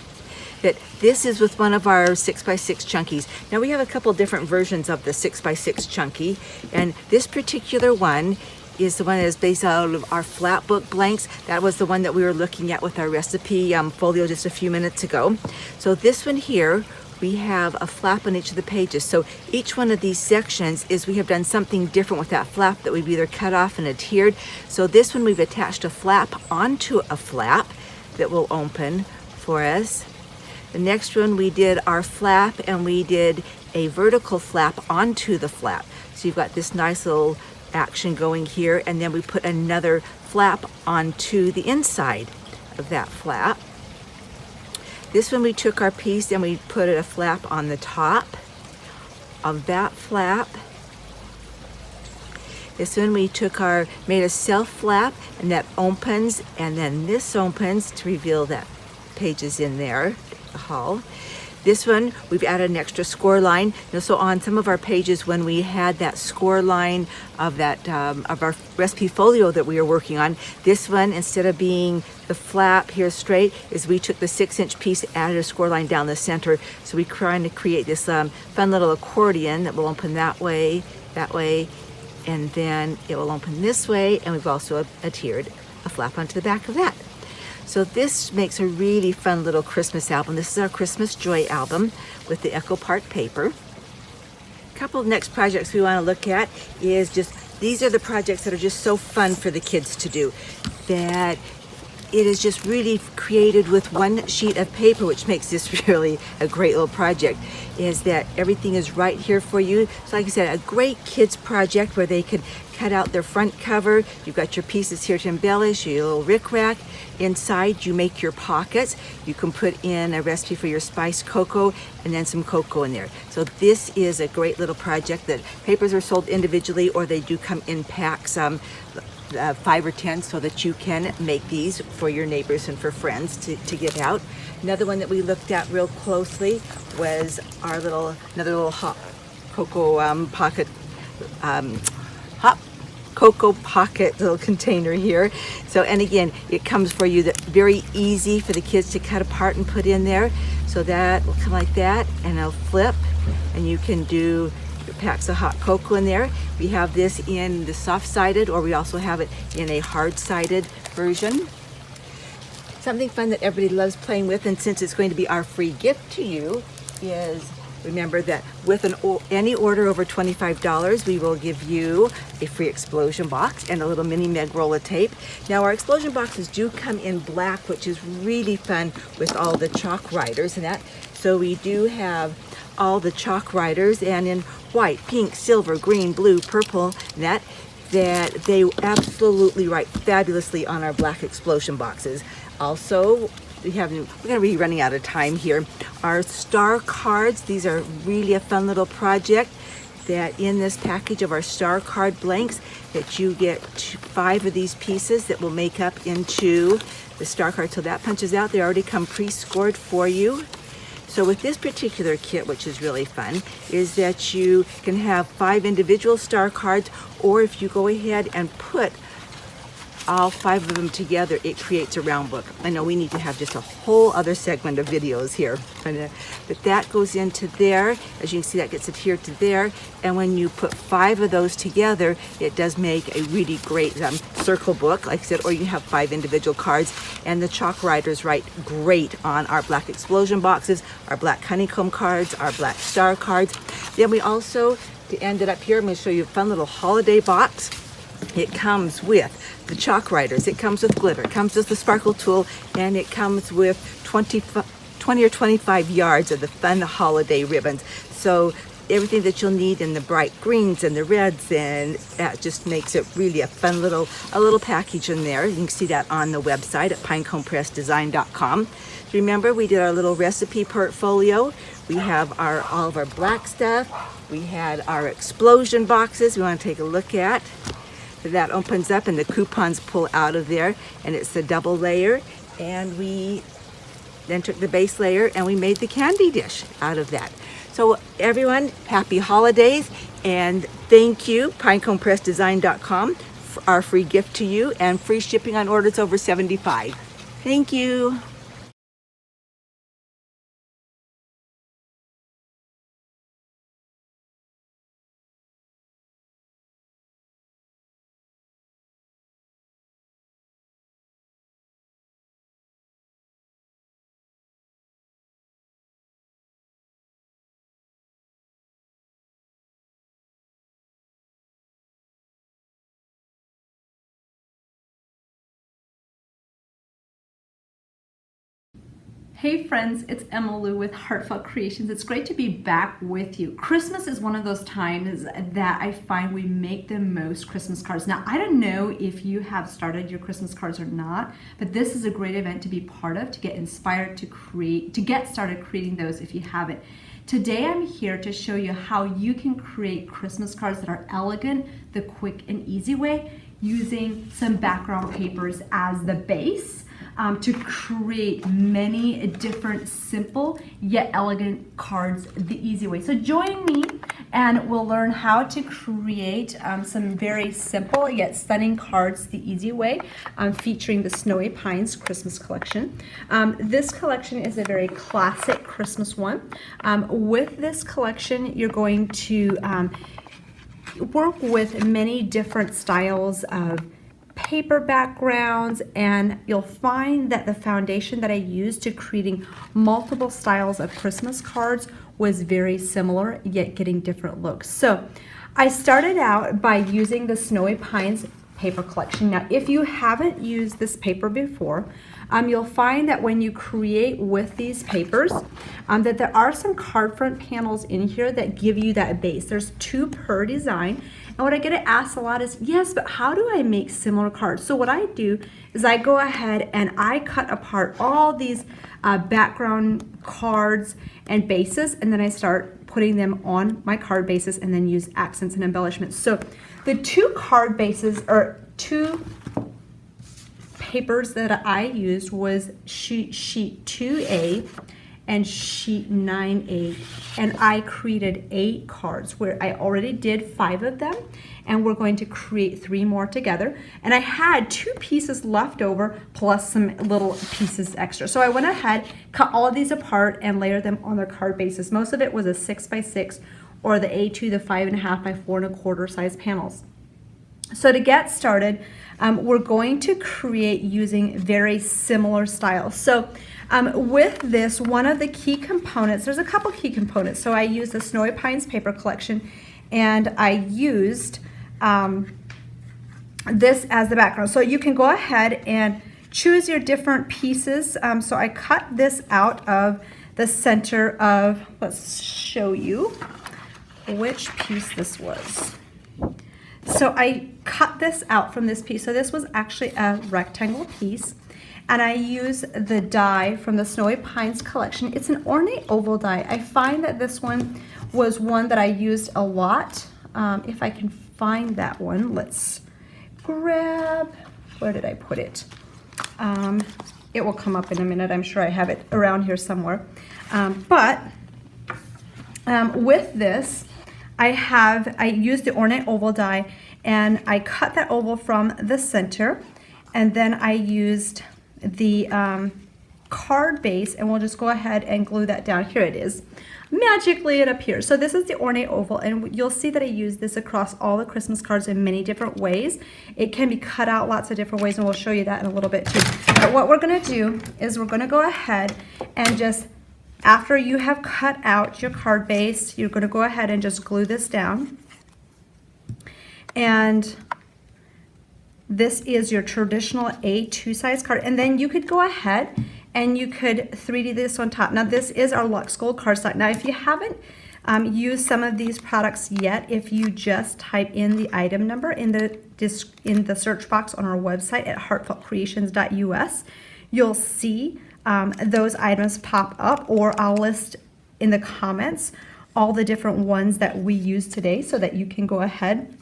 Speaker 4: that this is with one of our 6x6 chunkies. Now we have a couple different versions of the 6x6 chunky, and this particular one is the one that is based out of our flat book blanks. That was the one that we were looking at with our recipe folio just a few minutes ago. So this one here, we have a flap on each of the pages. So each one of these sections is we have done something different with that flap that we've either cut off and adhered. So this one we've attached a flap onto a flap that will open for us. The next one we did our flap, and we did a vertical flap onto the flap. So you've got this nice little action going here, and then we put another flap onto the inside of that flap. This one we took our piece and we put a flap on the top of that flap. This one we took made a self flap, and that opens, and then this opens to reveal that page is in there, the hull. This one, we've added an extra score line. So on some of our pages, when we had that score line of that of our recipe folio that we were working on, this one, instead of being the flap here straight, is we took the 6-inch piece, added a score line down the center. So we're trying to create this fun little accordion that will open that way, and then it will open this way, and we've also adhered a flap onto the back of that. So this makes a really fun little Christmas album. This is our Christmas Joy album with the Echo Park paper. A couple of next projects we want to look at is just, these are the projects that are just so fun for the kids to do, that it is just really created with one sheet of paper, which makes this really a great little project, is that everything is right here for you. So like I said, a great kids project where they could cut out their front cover. You've got your pieces here to embellish, your little rickrack. Inside you make your pockets. You can put in a recipe for your spiced cocoa and then some cocoa in there. So this is a great little project that papers are sold individually, or they do come in packs, 5 or 10, so that you can make these for your neighbors and for friends to give out. Another one that we looked at real closely was our another little hot cocoa pocket, hot cocoa pocket little container here. So, and again, it comes for you that very easy for the kids to cut apart and put in there. So that will come like that, and it'll flip, and you can do packs of hot cocoa in there. We have this in the soft-sided, or we also have it in a hard-sided version. Something fun that everybody loves playing with, and since it's going to be our free gift to you, is remember that with any order over $25, we will give you a free explosion box and a little mini meg roll of tape. Now, our explosion boxes do come in black, which is really fun with all the chalk writers and that. So we do have all the chalk writers, and in white, pink, silver, green, blue, purple, that they absolutely write fabulously on our black explosion boxes. Also, we're going to be running out of time here. Our star cards, these are really a fun little project that in this package of our star card blanks that you get 5 of these pieces that will make up into the star card. So that punches out. They already come pre-scored for you. So with this particular kit, which is really fun, is that you can have 5 individual star cards, or if you go ahead and put all 5 of them together, it creates a round book. I know we need to have just a whole other segment of videos here, but that goes into there. As you can see, that gets adhered to there, and when you put 5 of those together, it does make a really great circle book, like I said, or you have 5 individual cards. And the chalk writers write great on our black explosion boxes, our black honeycomb cards, our black star cards. Then we also, to end it up here, I'm going to show you a fun little holiday box. It comes with the chalk writers, it comes with glitter, it comes with the sparkle tool, and it comes with 20 or 25 yards of the fun holiday ribbons. So everything that you'll need in the bright greens and the reds, and that just makes it really a fun little package in there. You can see that on the website at pineconepressdesign.com. Remember, we did our little recipe portfolio. We have all of our black stuff. We had our explosion boxes we want to take a look at. That opens up and the coupons pull out of there, and it's the double layer, and we then took the base layer and we made the candy dish out of that. So everyone, happy holidays, and thank you, pineconepressdesign.com, for our free gift to you, and free shipping on orders over $75. Thank you.
Speaker 6: Hey friends, it's Emma Lou with Heartfelt Creations. It's great to be back with you. Christmas is one of those times that I find we make the most Christmas cards. Now, I don't know if you have started your Christmas cards or not, but this is a great event to be part of, to get inspired to create, to get started creating those if you haven't. Today I'm here to show you how you can create Christmas cards that are elegant, the quick and easy way, using some background papers as the base. To create many different simple yet elegant cards the easy way. So join me and we'll learn how to create some very simple yet stunning cards the easy way, featuring the Snowy Pines Christmas collection. This collection is a very classic Christmas one. With this collection, you're going to work with many different styles of paper backgrounds, and you'll find that the foundation that I used to creating multiple styles of Christmas cards was very similar, yet getting different looks. So I started out by using the Snowy Pines paper collection. Now, if you haven't used this paper before, you'll find that when you create with these papers, that there are some card front panels in here that give you that base. There's 2 per design. And what I get asked a lot is, yes, but how do I make similar cards? So what I do is I go ahead and I cut apart all these background cards and bases, and then I start putting them on my card bases and then use accents and embellishments. So the 2 card bases, or 2 papers that I used, was sheet 2A and sheet 9A, and I created 8 cards where I already did 5 of them, and we're going to create 3 more together. And I had 2 pieces left over plus some little pieces extra. So I went ahead, cut all of these apart and layered them on their card bases. Most of it was a 6x6 or the A2, the 5.5 by 4.25 size panels. So to get started, we're going to create using very similar styles. So with this, one of the key components, there's a couple key components. So I used the Snowy Pines paper collection, and I used this as the background. So you can go ahead and choose your different pieces. So I cut this out of the center of, let's show you which piece this was. So I cut this out from this piece. So this was actually a rectangle piece, and I use the die from the Snowy Pines collection. It's an ornate oval die. I find that this one was one that I used a lot. If I can find that one, let's grab, where did I put it? It will come up in a minute. I'm sure I have it around here somewhere. With this, I used the ornate oval die, and I cut that oval from the center, and then I used the card base, and we'll just go ahead and glue that down. Here it is. Magically it appears. So this is the ornate oval, and you'll see that I use this across all the Christmas cards in many different ways. It can be cut out lots of different ways, and we'll show you that in a little bit too. But what we're going to do is we're going to go ahead and just, after you have cut out your card base, you're going to go ahead and just glue this down. And this is your traditional A2 size card. And then you could go ahead and you could 3D this on top. Now this is our Luxe Gold cardstock. Now if you haven't used some of these products yet, if you just type in the item number in the search box on our website at heartfeltcreations.us, you'll see those items pop up, or I'll list in the comments all the different ones that we use today so that you can go ahead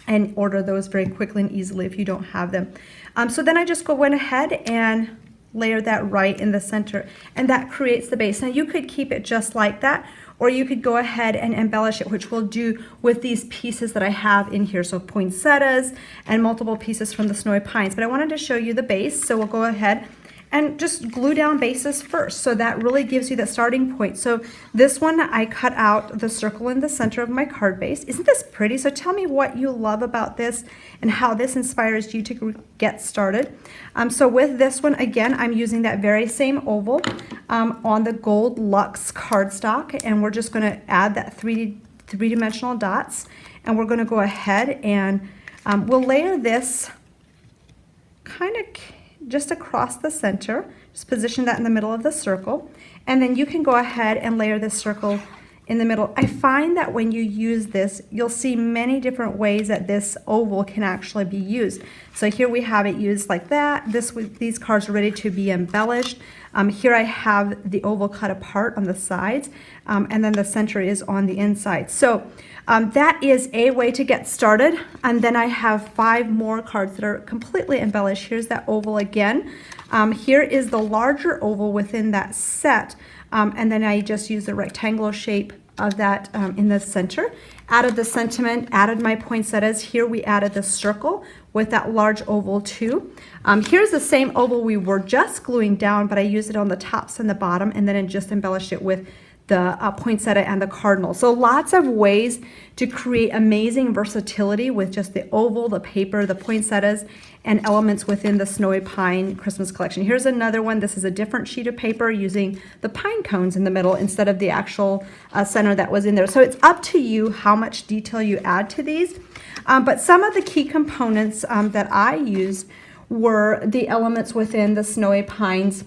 Speaker 6: and order those very quickly and easily if you don't have them. So then I just went ahead and layer that right in the center, and that creates the base. Now you could keep it just like that, or you could go ahead and embellish it, which we'll do with these pieces that I have in here. So poinsettias and multiple pieces from the Snowy Pines. But I wanted to show you the base, so we'll go ahead and just glue down bases first. So that really gives you that starting point. So this one, I cut out the circle in the center of my card base. Isn't this pretty? So tell me what you love about this and how this inspires you to get started. So with this one, again, I'm using that very same oval on the Gold Luxe cardstock, and we're just gonna add that three-dimensional dots, and we're gonna go ahead and we'll layer this kind of just across the center. Just position that in the middle of the circle, and then you can go ahead and layer this circle in the middle. I find that when you use this, you'll see many different ways that this oval can actually be used. So here we have it used like that. These cards are ready to be embellished. Here I have the oval cut apart on the sides, and then the center is on the inside. So that is a way to get started. And then I have 5 more cards that are completely embellished. Here's that oval again. Here is the larger oval within that set. And then I just use the rectangular shape of that in the center. Added the sentiment, added my poinsettias. Here we added the circle with that large oval too. Here's the same oval we were just gluing down, but I used it on the tops and the bottom, and then I just embellished it with the poinsettia and the cardinal. So lots of ways to create amazing versatility with just the oval, the paper, the poinsettias, and elements within the Snowy Pine Christmas collection. Here's another one. This is a different sheet of paper using the pine cones in the middle instead of the actual center that was in there. So it's up to you how much detail you add to these. But some of the key components that I used were the elements within the Snowy Pines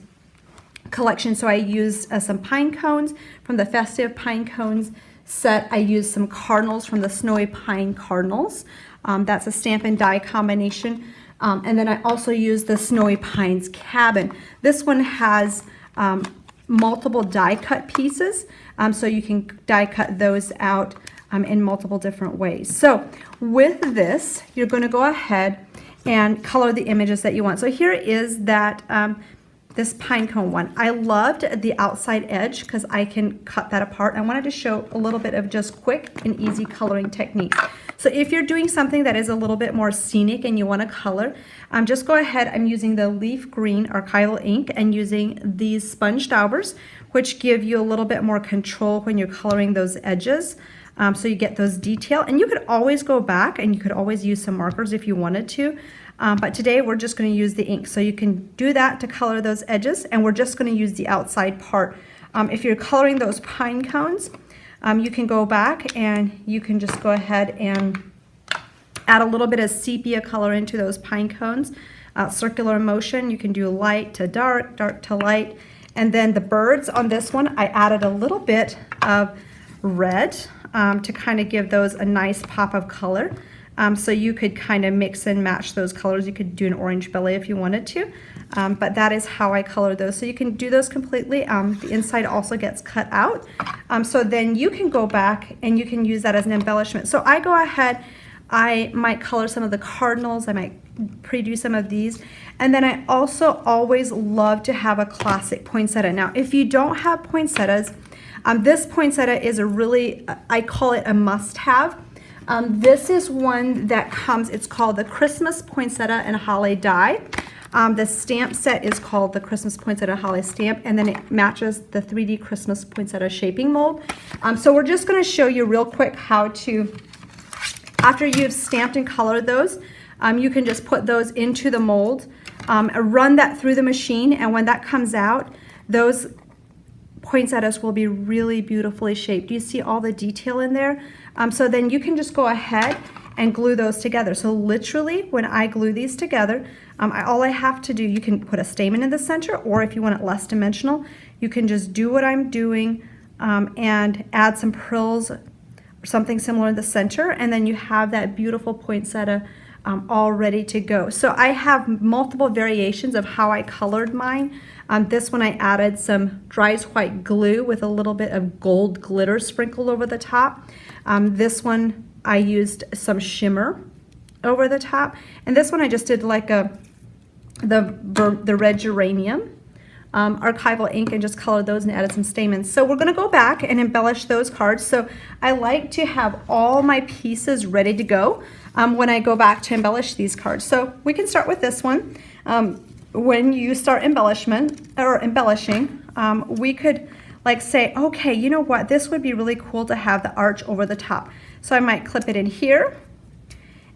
Speaker 6: collection. So I used some pine cones from the Festive Pine Cones set. I used some cardinals from the Snowy Pine Cardinals. That's a stamp and die combination. And then I also used the Snowy Pines Cabin. This one has multiple die cut pieces, so you can die cut those out in multiple different ways. So with this, you're going to go ahead and color the images that you want. So here is that this Pinecone one. I loved the outside edge because I can cut that apart. I wanted to show a little bit of just quick and easy coloring techniques. So if you're doing something that is a little bit more scenic and you want to color, just go ahead. I'm using the leaf green archival ink and using these sponge daubers, which give you a little bit more control when you're coloring those edges. So you get those detail, and you could always go back and you could always use some markers if you wanted to. But today we're just going to use the ink. So you can do that to color those edges, and we're just going to use the outside part. If you're coloring those pine cones, you can go back and you can just go ahead and add a little bit of sepia color into those pine cones. Circular motion, you can do light to dark, dark to light. And then the birds on this one, I added a little bit of red to kind of give those a nice pop of color. So you could kind of mix and match those colors. You could do an orange belly if you wanted to, but that is how I color those. So you can do those completely. The inside also gets cut out. So then you can go back and you can use that as an embellishment. So I go ahead, I might color some of the cardinals, I might pre-do some of these, and then I also always love to have a classic poinsettia. Now, if you don't have poinsettias, this poinsettia is a really, I call it a must-have. This is one that comes, it's called the Christmas Poinsettia and Holly Die. The stamp set is called the Christmas Poinsettia Holly Stamp, and then it matches the 3D Christmas Poinsettia shaping mold. So we're just going to show you real quick how to, after you've stamped and colored those, you can just put those into the mold, run that through the machine, and when that comes out, those poinsettias will be really beautifully shaped. Do you see all the detail in there? So then you can just go ahead and glue those together. So literally, when I glue these together, all I have to do, you can put a stamen in the center, or if you want it less dimensional, you can just do what I'm doing and add some prills or something similar in the center, and then you have that beautiful poinsettia all ready to go. So I have multiple variations of how I colored mine. This one I added some dries white glue with a little bit of gold glitter sprinkled over the top. This one I used some shimmer over the top, and this one I just did like the red geranium archival ink and just colored those and added some stamens. So we're going to go back and embellish those cards. So I like to have all my pieces ready to go when I go back to embellish these cards. So we can start with this one. When you start embellishing, we could like say, okay, you know what, this would be really cool to have the arch over the top. So I might clip it in here,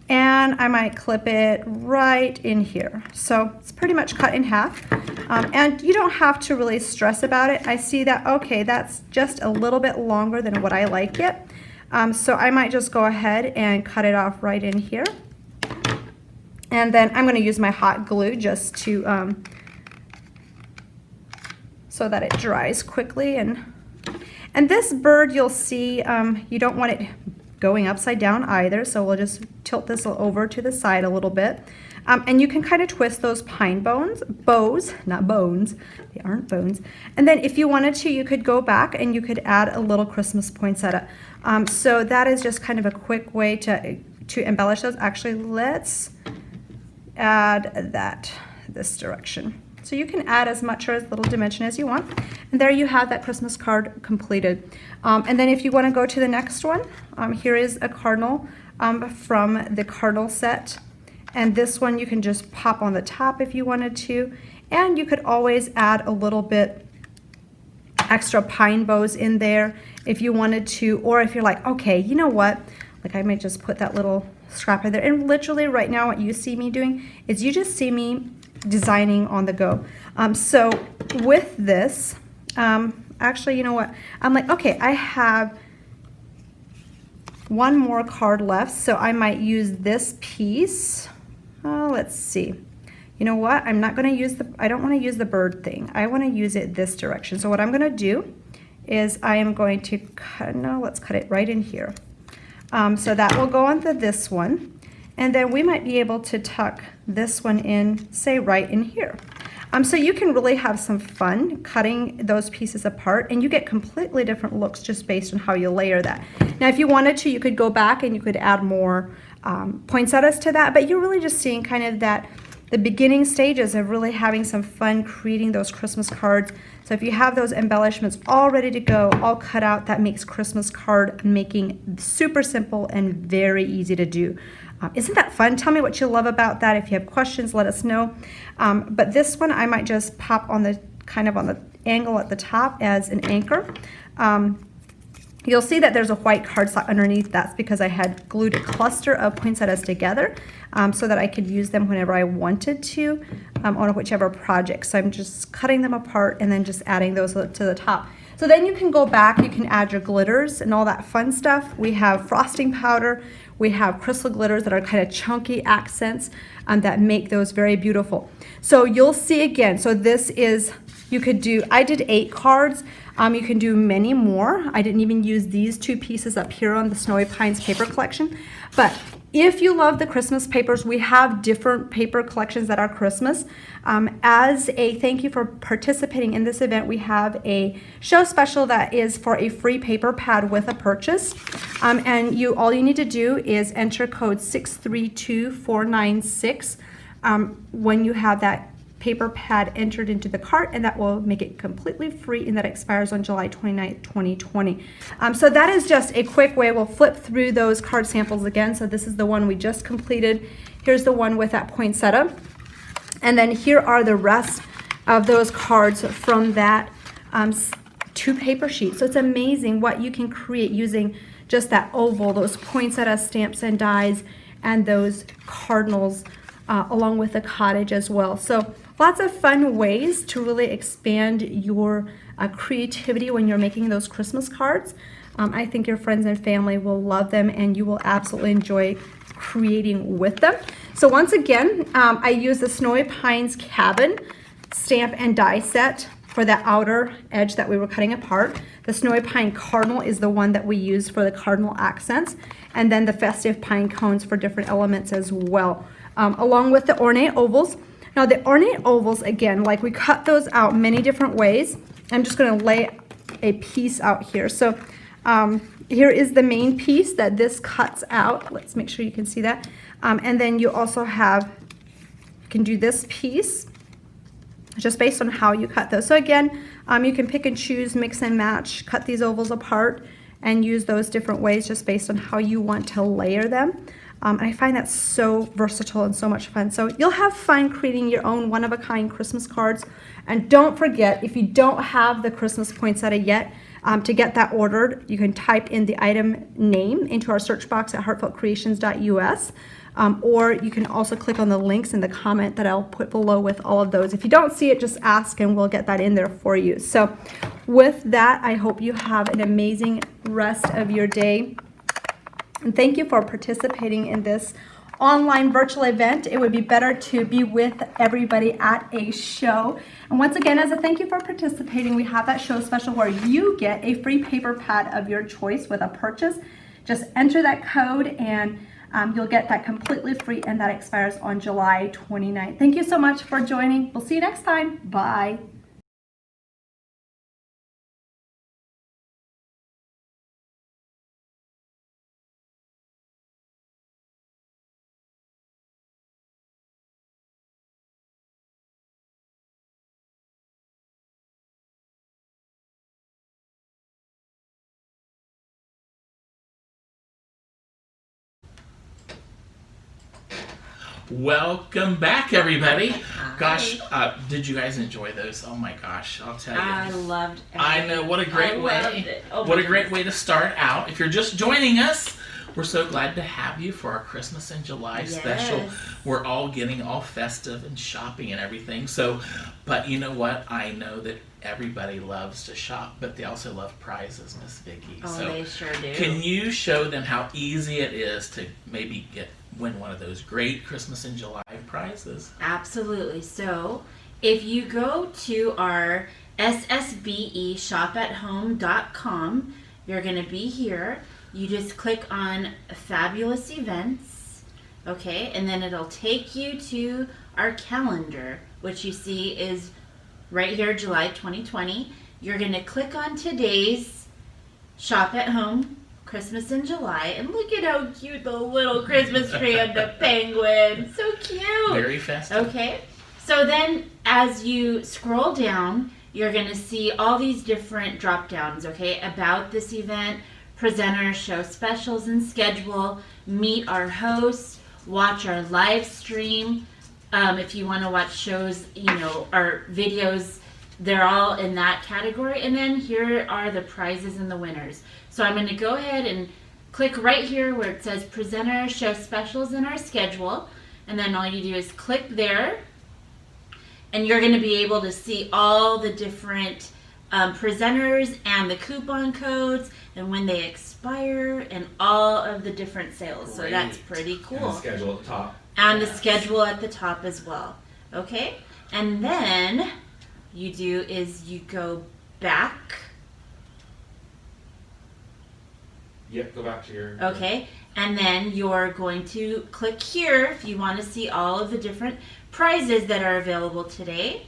Speaker 6: and I might clip it right in here. So it's pretty much cut in half. And you don't have to really stress about it. I see that, okay, that's just a little bit longer than what I like it. So I might just go ahead and cut it off right in here. And then I'm going to use my hot glue just to, so that it dries quickly. And this bird, you'll see, you don't want it going upside down either, so we'll just tilt this over to the side a little bit. And you can kind of twist those pine bows, not bones, they aren't bones. And then if you wanted to, you could go back and you could add a little Christmas poinsettia. So that is just kind of a quick way to embellish those. Actually, let's add that this direction. So you can add as much or as little dimension as you want. And there you have that Christmas card completed. And then if you want to go to the next one, here is a cardinal from the cardinal set. And this one you can just pop on the top if you wanted to. And you could always add a little bit extra pine bows in there if you wanted to. Or if you're like, okay, you know what? Like I might just put that little scrap right there. And literally right now what you see me doing is you just see me designing on the go. So with this, actually, you know what? I'm like, okay, I have one more card left, so I might use this piece. Let's see. You know what? I'm not going to use I don't want to use the bird thing. I want to use it this direction. So what I'm going to do is I am going to cut, no, let's cut it right in here. So that will go onto this one. And then we might be able to tuck this one in, say, right in here. So you can really have some fun cutting those pieces apart, and you get completely different looks just based on how you layer that. Now, if you wanted to, you could go back and you could add more poinsettias to that, but you're really just seeing kind of that the beginning stages of really having some fun creating those Christmas cards. So if you have those embellishments all ready to go, all cut out, that makes Christmas card making super simple and very easy to do. Isn't that fun? Tell me what you love about that. If you have questions, let us know. But this one I might just pop on the kind of on the angle at the top as an anchor. You'll see that there's a white cardstock underneath. That's because I had glued a cluster of poinsettias together so that I could use them whenever I wanted to on whichever project. So I'm just cutting them apart and then just adding those to the top. So then you can go back, you can add your glitters and all that fun stuff. We have frosting powder, we have crystal glitters that are kind of chunky accents that make those very beautiful. So you'll see again, so this is, you could do, I did 8 cards. You can do many more. I didn't even use these 2 pieces up here on the Snowy Pines paper collection. But if you love the Christmas papers, we have different paper collections that are Christmas. As a thank you for participating in this event, we have a show special that is for a free paper pad with a purchase. And all you need to do is enter code 632496 when you have that paper pad entered into the cart, and that will make it completely free, and that expires on July 29th, 2020. So that is just a quick way. We'll flip through those card samples again. So this is the one we just completed. Here's the one with that poinsettia. And then here are the rest of those cards from that 2 paper sheets. So it's amazing what you can create using just that oval, those poinsettia stamps and dies, and those cardinals along with the cottage as well. So lots of fun ways to really expand your creativity when you're making those Christmas cards. I think your friends and family will love them, and you will absolutely enjoy creating with them. So once again, I use the Snowy Pines Cabin stamp and die set for the outer edge that we were cutting apart. The Snowy Pine Cardinal is the one that we use for the cardinal accents, and then the festive pine cones for different elements as well, along with the ornate ovals. Now the ornate ovals, again, like we cut those out many different ways. I'm just going to lay a piece out here. So here is the main piece that this cuts out. Let's make sure you can see that. And then you also have, you can do this piece just based on how you cut those. So again, you can pick and choose, mix and match, cut these ovals apart and use those different ways just based on how you want to layer them. And I find that so versatile and so much fun. So you'll have fun creating your own one-of-a-kind Christmas cards. And don't forget, if you don't have the Christmas poinsettia yet, to get that ordered, you can type in the item name into our search box at heartfeltcreations.us. Or you can also click on the links in the comment that I'll put below with all of those. If you don't see it, just ask and we'll get that in there for you. So with that, I hope you have an amazing rest of your day. And thank you for participating in this online virtual event. It would be better to be with everybody at a show. And once again, as a thank you for participating, we have that show special where you get a free paper pad of your choice with a purchase. Just enter that code and you'll get that completely free, and that expires on July 29th. Thank you so much for joining. We'll see you next time. Bye.
Speaker 1: Welcome back, everybody. Gosh, did you guys enjoy those? Oh my gosh, I'll tell you.
Speaker 2: I loved it.
Speaker 1: I know, what a great way. What a great way to start out. If you're just joining us, we're so glad to have you for our Christmas in July special. We're all getting all festive and shopping and everything. So, but you know what? I know that everybody loves to shop, but they also love prizes, Miss Vicki.
Speaker 2: Oh,
Speaker 1: so
Speaker 2: they sure do.
Speaker 1: Can you show them how easy it is to maybe win one of those great Christmas in July prizes?
Speaker 2: Absolutely. So if you go to our ssbeshopathome.com, you're going to be here. You just click on Fabulous Events, okay, and then it'll take you to our calendar, which you see is right here, July 2020. You're going to click on today's Shop at Home Christmas in July, and look at how cute the little Christmas tree and the penguin. So cute.
Speaker 1: Very festive.
Speaker 2: Okay. So then as you scroll down, you're going to see all these different drop downs, okay? About this event, presenters, show specials and schedule, meet our hosts, watch our live stream. If you want to watch shows, our videos, they're all in that category. And then here are the prizes and the winners. So I'm going to go ahead and click right here where it says presenter, show specials in our schedule. And then all you do is click there. And you're going to be able to see all the different presenters and the coupon codes and when they expire and all of the different sales.
Speaker 1: Great.
Speaker 2: So that's pretty cool.
Speaker 5: And the schedule at the top.
Speaker 2: And the schedule at the top as well. Okay? And then you do is you go back.
Speaker 5: Yep, go back to your...
Speaker 2: Okay? And then you're going to click here if you want to see all of the different prizes that are available today.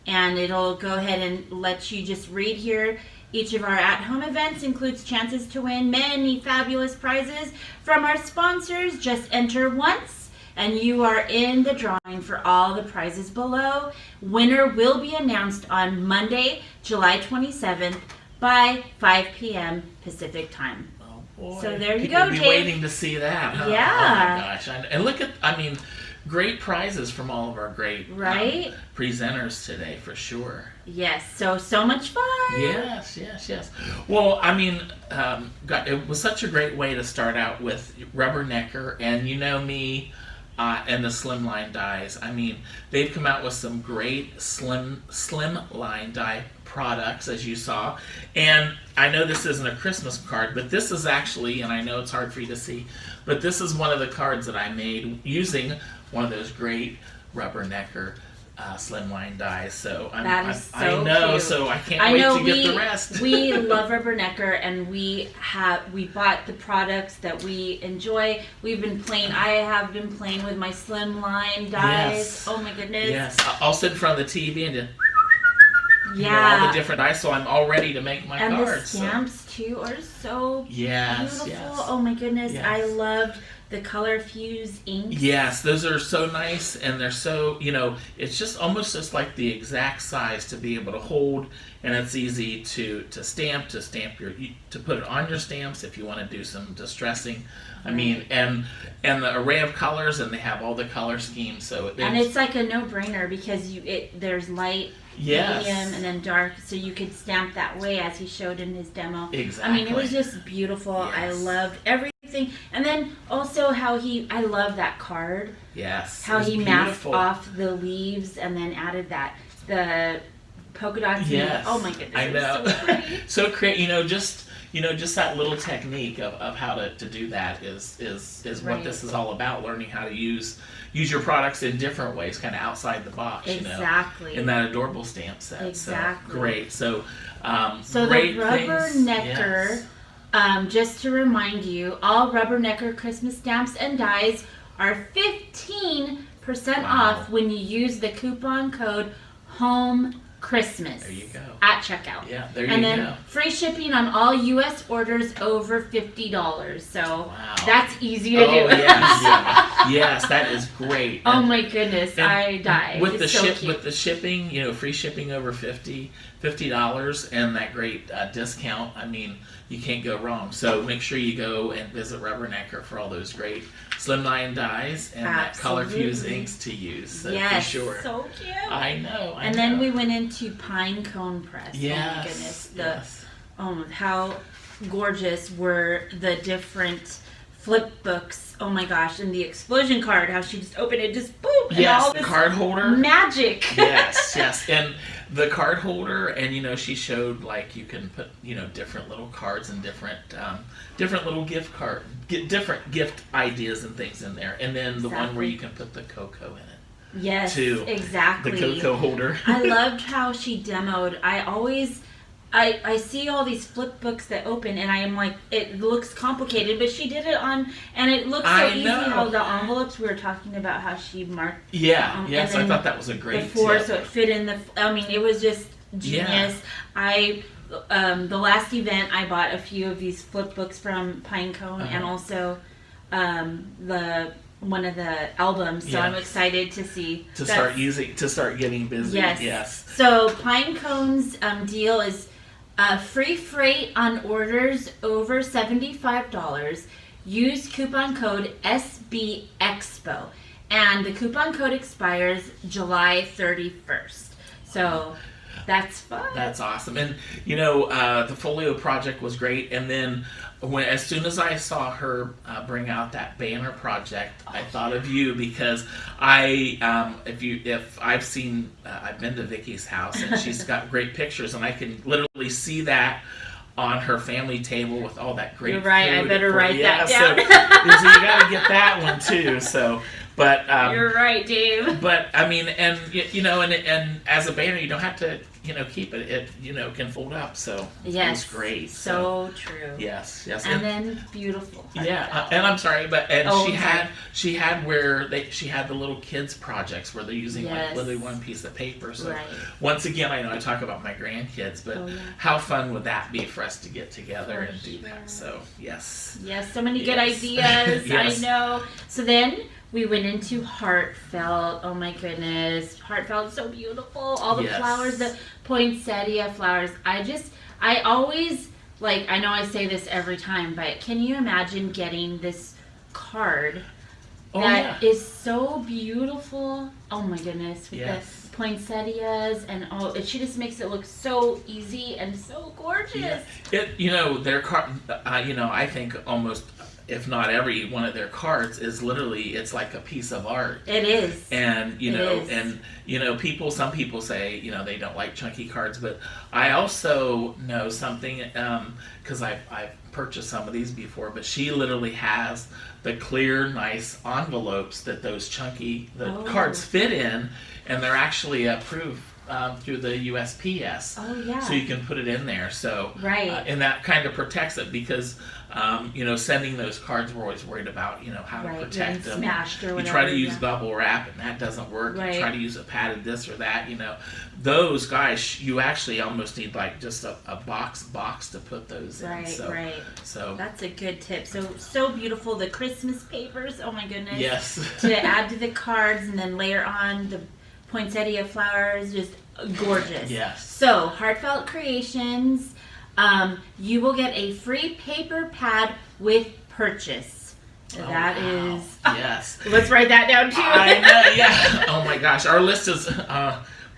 Speaker 2: And it'll go ahead and let you just read here. Each of our at-home events includes chances to win many fabulous prizes from our sponsors. Just enter once and you are in the drawing for all the prizes below. Winner will be announced on Monday, July 27th by 5 p.m. Pacific time.
Speaker 1: Oh boy.
Speaker 2: So there you
Speaker 1: People
Speaker 2: go,
Speaker 1: will be
Speaker 2: Dave.
Speaker 1: waiting to see that. Huh?
Speaker 2: Yeah.
Speaker 1: Oh my gosh. And look at, great prizes from all of our great presenters today, for sure.
Speaker 2: Yes, so much fun.
Speaker 1: Yes. Well, it was such a great way to start out with Rubbernecker, and me, and the slimline dies. They've come out with some great slimline die products, as you saw. And I know this isn't a Christmas card, but this is actually, and I know it's hard for you to see, but this is one of the cards that I made using one of those great Rubbernecker slimline dies. So I know,
Speaker 2: cute.
Speaker 1: so I can't wait to get the rest.
Speaker 2: We love Rubbernecker, and we bought the products that we enjoy. We've been playing. I have been playing with my slimline dies.
Speaker 1: Yes.
Speaker 2: Oh my goodness.
Speaker 1: Yes, I'll sit in front of the TV and just
Speaker 2: yeah,
Speaker 1: all the different dice. So I'm all ready to make my
Speaker 2: and
Speaker 1: cards.
Speaker 2: the stamps too are so
Speaker 1: yes,
Speaker 2: beautiful.
Speaker 1: yes.
Speaker 2: Oh my goodness,
Speaker 1: yes.
Speaker 2: I loved the color fuse inks.
Speaker 1: Yes, those are so nice, and they're so, it's just almost just like the exact size to be able to hold, and it's easy to stamp to put it on your stamps if you want to do some distressing. And the array of colors, and they have all the color schemes. So
Speaker 2: it's like a no-brainer because there's light,
Speaker 1: yes,
Speaker 2: medium, and then dark, so you could stamp that way as he showed in his demo.
Speaker 1: Exactly.
Speaker 2: It was just beautiful.
Speaker 1: Yes.
Speaker 2: I loved everything, and then also I love that card.
Speaker 1: Yes.
Speaker 2: How he masked
Speaker 1: beautiful.
Speaker 2: off the leaves and then added the polka dots.
Speaker 1: Yes.
Speaker 2: Oh my goodness.
Speaker 1: I know.
Speaker 2: So pretty.
Speaker 1: So create, just that little technique of how to do that is
Speaker 2: Right.
Speaker 1: what this is all about. Learning how to use your products in different ways, kind of outside the box.
Speaker 2: Exactly.
Speaker 1: In that adorable stamp set.
Speaker 2: Exactly.
Speaker 1: So great. So
Speaker 2: the
Speaker 1: great
Speaker 2: Rubbernecker.
Speaker 1: Yes.
Speaker 2: Just to remind you, all Rubbernecker Christmas stamps and dies are 15% off when you use the coupon code HOME Christmas.
Speaker 1: There you go.
Speaker 2: At checkout.
Speaker 1: Yeah, there you
Speaker 2: and
Speaker 1: go.
Speaker 2: then free shipping on all U.S. orders over $50. So
Speaker 1: wow.
Speaker 2: that's easy to do.
Speaker 1: Yes, that is great.
Speaker 2: Oh my goodness, I died.
Speaker 1: With
Speaker 2: It's
Speaker 1: with the shipping, free shipping over $50 and that great discount. You can't go wrong. So make sure you go and visit Rubbernecker for all those great slimline dies and that color fuse inks to use. So
Speaker 2: yes,
Speaker 1: for sure.
Speaker 2: So cute.
Speaker 1: I know.
Speaker 2: And then we went into Pinecone Press.
Speaker 1: Yes.
Speaker 2: Oh my goodness.
Speaker 1: Yes.
Speaker 2: How gorgeous were the different flip books. Oh my gosh. And the explosion card, how she just opened it, just boom. And all
Speaker 1: the
Speaker 2: this
Speaker 1: card holder.
Speaker 2: Magic.
Speaker 1: Yes. And the card holder, and she showed you can put different little cards and different little different gift ideas and things in there, and then the one where you can put the cocoa in it.
Speaker 2: Yes,
Speaker 1: too.
Speaker 2: Exactly.
Speaker 1: The cocoa holder.
Speaker 2: I loved how she demoed. I see all these flip books that open, and I am like, it looks complicated, but she did it on, and it looks so easy. How the envelopes, we were talking about how she marked.
Speaker 1: Yes, I thought that was a great
Speaker 2: before,
Speaker 1: tip.
Speaker 2: so it fit in the. It was just genius.
Speaker 1: Yeah.
Speaker 2: the last event I bought a few of these flip books from Pinecone and also one of the albums. So I'm excited to see
Speaker 1: to start getting busy. Yes.
Speaker 2: So Pinecone's deal is free freight on orders over $75. Use coupon code SBEXPO, and the coupon code expires July 31st. So that's fun.
Speaker 1: That's awesome. And the folio project was great. And then as soon as I saw her bring out that banner project, I thought of you, because I've been to Vicky's house, and she's got great pictures, and I can literally see that on her family table with all that great.
Speaker 2: You're right.
Speaker 1: Food
Speaker 2: I better write that down.
Speaker 1: So you got to get that one too. So. But
Speaker 2: you're right, Dave.
Speaker 1: But I mean, and and as a banner, you don't have to keep it. It can fold up. So it was great.
Speaker 2: So true.
Speaker 1: Yes.
Speaker 2: And then beautiful.
Speaker 1: Yeah, and I'm sorry, but she had she had the little kids projects where they're using like literally one piece of paper. So once again, I know I talk about my grandkids, but how fun would that be for us to get together and do that? So yes.
Speaker 2: Yes, so many good ideas. I know. So then we went into Heartfelt. Oh my goodness. Heartfelt is so beautiful. All the flowers, the poinsettia flowers. I always, I know I say this every time, but can you imagine getting this card that is so beautiful? Oh my goodness. With the poinsettias and she just makes it look so easy and so gorgeous.
Speaker 1: Their card, I think almost, if not every one of their cards is literally, it's like a piece of art.
Speaker 2: It is.
Speaker 1: And some people say they don't like chunky cards, but I also know something, because I've purchased some of these before, but she literally has the clear, nice envelopes that those chunky cards fit in, and they're actually approved through the USPS.
Speaker 2: Oh yeah.
Speaker 1: So you can put it in there. So and that kind of protects it, because sending those cards, we're always worried about how to protect them.
Speaker 2: Smashed or whatever.
Speaker 1: You try to use bubble wrap, and that doesn't work. You try to use a padded this or that. Those guys, you actually almost need like just a box to put those in. So
Speaker 2: that's a good tip. So beautiful. The Christmas papers. Oh my goodness.
Speaker 1: Yes.
Speaker 2: To add to the cards and then layer on the poinsettia flowers, just gorgeous.
Speaker 1: Yes.
Speaker 2: So Heartfelt Creations, you will get a free paper pad with purchase. That is.
Speaker 1: Yes.
Speaker 2: Let's write that down too.
Speaker 1: I know. Yeah. Oh my gosh, our list is.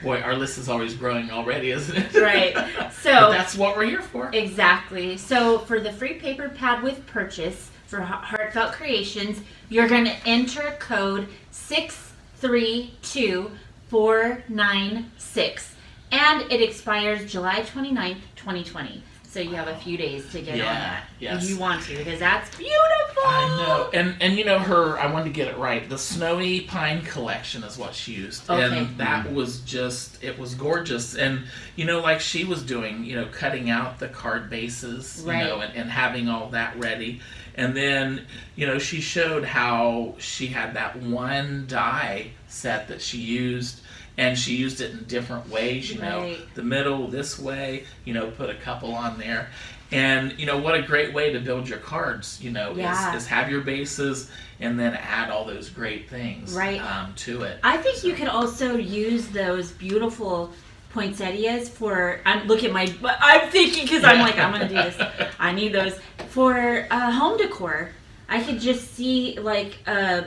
Speaker 1: Our list is always growing already, isn't it?
Speaker 2: Right. So
Speaker 1: but that's what we're here for.
Speaker 2: Exactly. So for the free paper pad with purchase for Heartfelt Creations, you're going to enter code 632496, and it expires July 29th, 2020. So you have a few days to get on that.
Speaker 1: Yes.
Speaker 2: If you want to, because that's beautiful.
Speaker 1: I know. And I wanted to get it right. The Snowy Pine collection is what she used.
Speaker 2: Okay.
Speaker 1: And that was it was gorgeous. And, like she was doing, cutting out the card bases, and having all that ready. And then, she showed how she had that one die set that she used. And she used it in different ways, the middle this way, put a couple on there. And, what a great way to build your cards, is have your bases and then add all those great things to it.
Speaker 2: I think you could also use those beautiful poinsettias I'm thinking, because I'm like, I'm going to do this. I need those for home decor. I could just see like a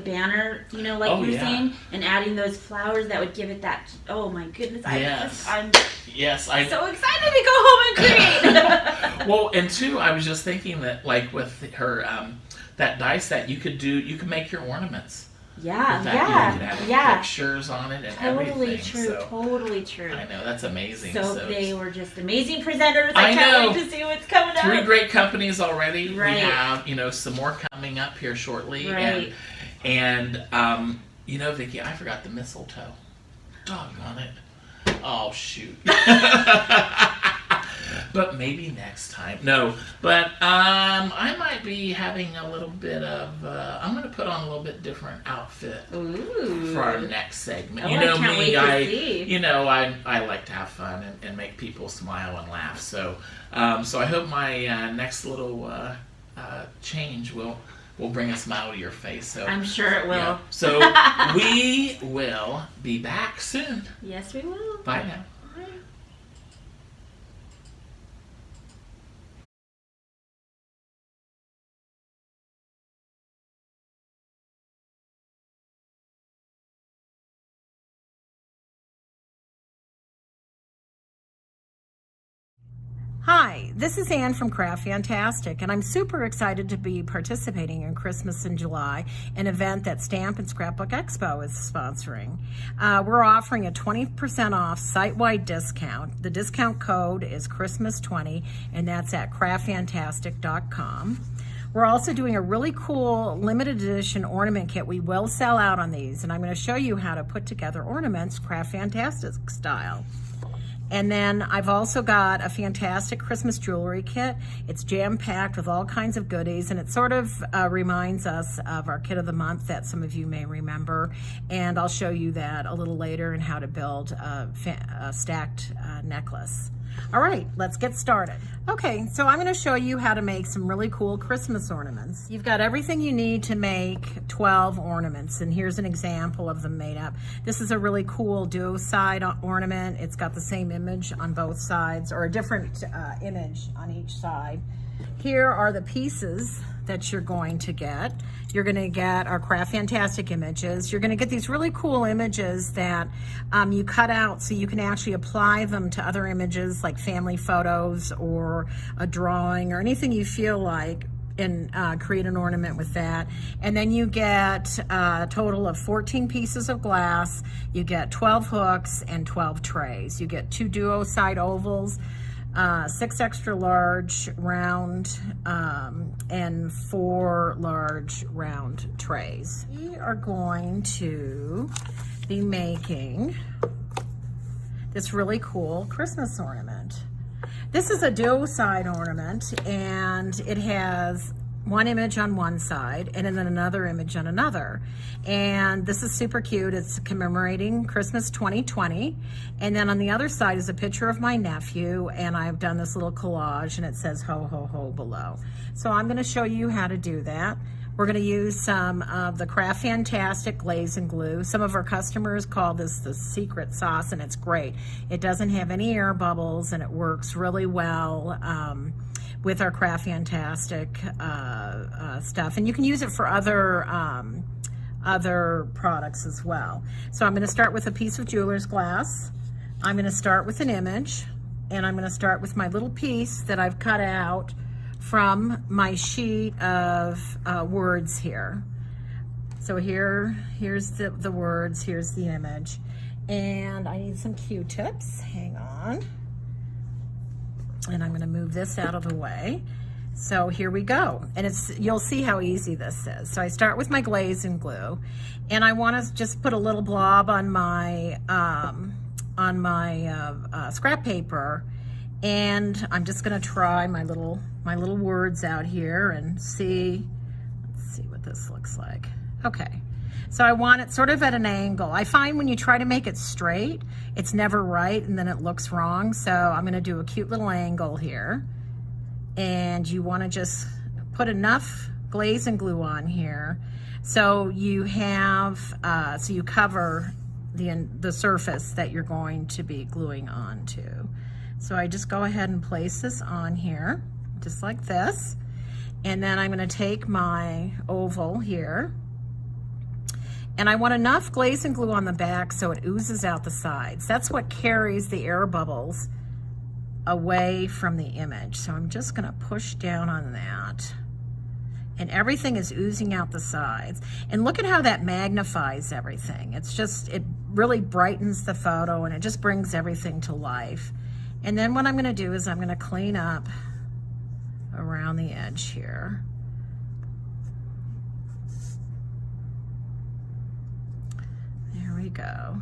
Speaker 2: banner, you were saying, and adding those flowers that would give it that. Oh my goodness! I'm so excited to go home and create.
Speaker 1: Well, and two, I was just thinking that with her that die set, you could make your ornaments.
Speaker 2: Yeah,
Speaker 1: you could have pictures on it and everything.
Speaker 2: Totally true.
Speaker 1: I know, that's amazing.
Speaker 2: So they were just amazing presenters. I can't wait to see what's coming up.
Speaker 1: 3 great companies already.
Speaker 2: Right.
Speaker 1: We have, some more coming up here shortly.
Speaker 2: Right.
Speaker 1: And Vicki, I forgot the mistletoe. Doggone it. Oh, shoot. but maybe next time. No, but I might be having a little bit of. I'm going to put on a little bit different outfit for our next segment. You know me, I like to have fun and make people smile and laugh. So I hope my next little change will bring a smile to your face. So
Speaker 2: I'm sure it will.
Speaker 1: Yeah. So we will be back soon.
Speaker 2: Yes, we will.
Speaker 1: Bye now.
Speaker 7: Hi, this is Ann from Craft Fantastic, and I'm super excited to be participating in Christmas in July, an event that Stamp and Scrapbook Expo is sponsoring. We're offering a 20% off site-wide discount. The discount code is Christmas20, and that's at craftfantastic.com. We're also doing a really cool limited edition ornament kit. We will sell out on these, and I'm going to show you how to put together ornaments Craft Fantastic style. And then I've also got a fantastic Christmas jewelry kit. It's jam-packed with all kinds of goodies, and it sort of reminds us of our kit of the month that some of you may remember. And I'll show you that a little later and how to build a stacked necklace. All right, let's get started. Okay, so I'm going to show you how to make some really cool Christmas ornaments. You've got everything you need to make 12 ornaments, and here's an example of them made up. This is a really cool duo side ornament. It's got the same image on both sides, or a different image on each side. Here are the pieces that you're going to get. You're going to get our Craft Fantastic images. You're going to get these really cool images that you cut out so you can actually apply them to other images like family photos or a drawing or anything you feel like, and create an ornament with that. And then you get a total of 14 pieces of glass. You get 12 hooks and 12 trays. You get 2 duo side ovals, 6 extra large round, and 4 large round trays. We are going to be making this really cool Christmas ornament. This is a duo side ornament, and it has one image on one side and then another image on another. And this is super cute. It's commemorating Christmas 2020. And then on the other side is a picture of my nephew, and I've done this little collage, and it says ho ho ho below. So I'm going to show you how to do that. We're going to use some of the Craft Fantastic glaze and glue. Some of our customers call this the secret sauce, and it's great. It doesn't have any air bubbles, and it works really well with our Craft Fantastic stuff. And you can use it for other products as well. So I'm going to start with a piece of jeweler's glass. I'm going to start with an image, and I'm going to start with my little piece that I've cut out from my sheet of words here. So here's the words, here's the image. And I need some Q-tips, hang on. And I'm gonna move this out of the way. So here we go. And you'll see how easy this is. So I start with my glaze and glue, and I wanna just put a little blob on my scrap paper. And I'm just gonna try my little words out here and see, let's see what this looks like. Okay, so I want it sort of at an angle. I find when you try to make it straight, it's never right, and then it looks wrong. So I'm gonna do a cute little angle here. And you wanna just put enough glaze and glue on here so you have, so you cover the surface that you're going to be gluing onto. So I just go ahead and place this on here, just like this. And then I'm gonna take my oval here, and I want enough glaze and glue on the back so it oozes out the sides. That's what carries the air bubbles away from the image. So I'm just gonna push down on that. And everything is oozing out the sides. And look at how that magnifies everything. It really brightens the photo, and it just brings everything to life. And then what I'm gonna do is I'm gonna clean up around the edge here. There we go.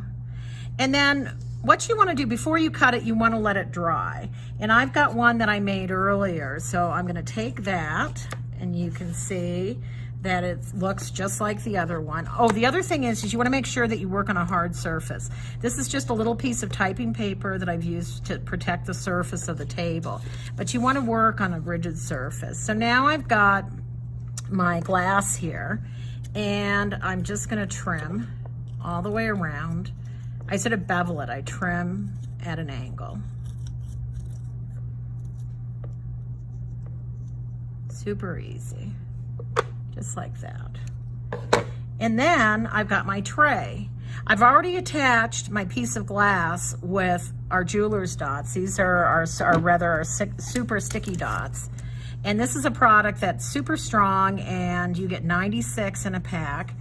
Speaker 7: And then what you want to do before you cut it, you want to let it dry. And I've got one that I made earlier, so I'm going to take that, and you can see that it looks just like the other one. Oh, the other thing is you want to make sure that you work on a hard surface. This is just a little piece of typing paper that I've used to protect the surface of the table, but you want to work on a rigid surface. So now I've got my glass here, and I'm just going to trim all the way around. I sort of bevel it. I trim at an angle. Super easy. Just like that. And then I've got my tray. I've already attached my piece of glass with our jeweler's dots. These are our super sticky dots. And this is a product that's super strong, and you get 96 in a pack.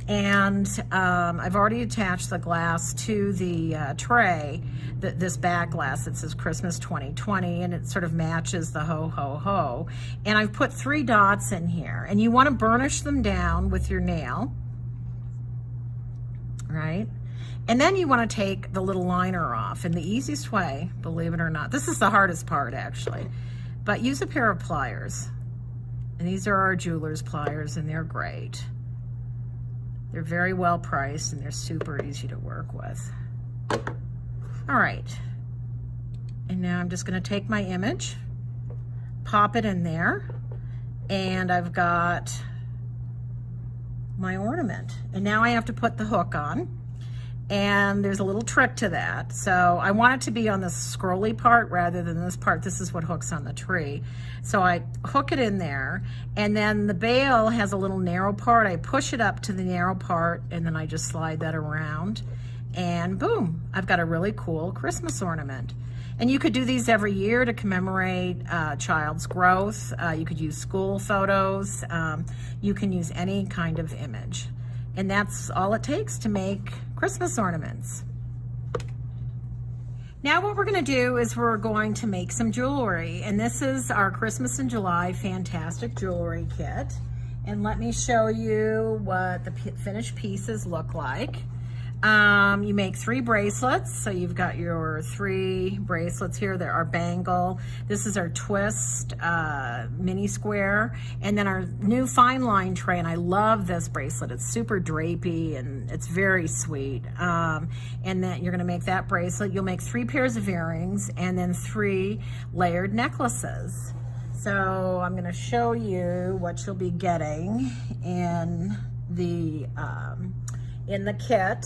Speaker 7: And I've already attached the glass to the tray, this back glass that says Christmas 2020, and it sort of matches the ho ho ho. And I've put 3 dots in here, and you want to burnish them down with your nail, right? And then you want to take the little liner off, and the easiest way, believe it or not, this is the hardest part actually, but use a pair of pliers. And these are our jeweler's pliers, and they're great. They're very well priced, and they're super easy to work with. All right, and now I'm just going to take my image, pop it in there, and I've got my ornament. And now I have to put the hook on, and there's a little trick to that. So I want it to be on the scrolly part rather than this part. This is what hooks on the tree. So I hook it in there, and then the bail has a little narrow part. I push it up to the narrow part, and then I just slide that around, and boom, I've got a really cool Christmas ornament. And you could do these every year to commemorate child's growth. You could use school photos. You can use any kind of image. And that's all it takes to make Christmas ornaments. Now what we're going to do is we're going to make some jewelry. And this is our Christmas in July Fantastic Jewelry Kit. And let me show you what the finished pieces look like. You make 3 bracelets, so you've got your 3 bracelets here. There are bangle. This is our twist mini square, and then our new fine line tray. And I love this bracelet. It's super drapey and it's very sweet. And then you're going to make that bracelet. You'll make 3 pairs of earrings and then 3 layered necklaces. So I'm going to show you what you'll be getting in the kit.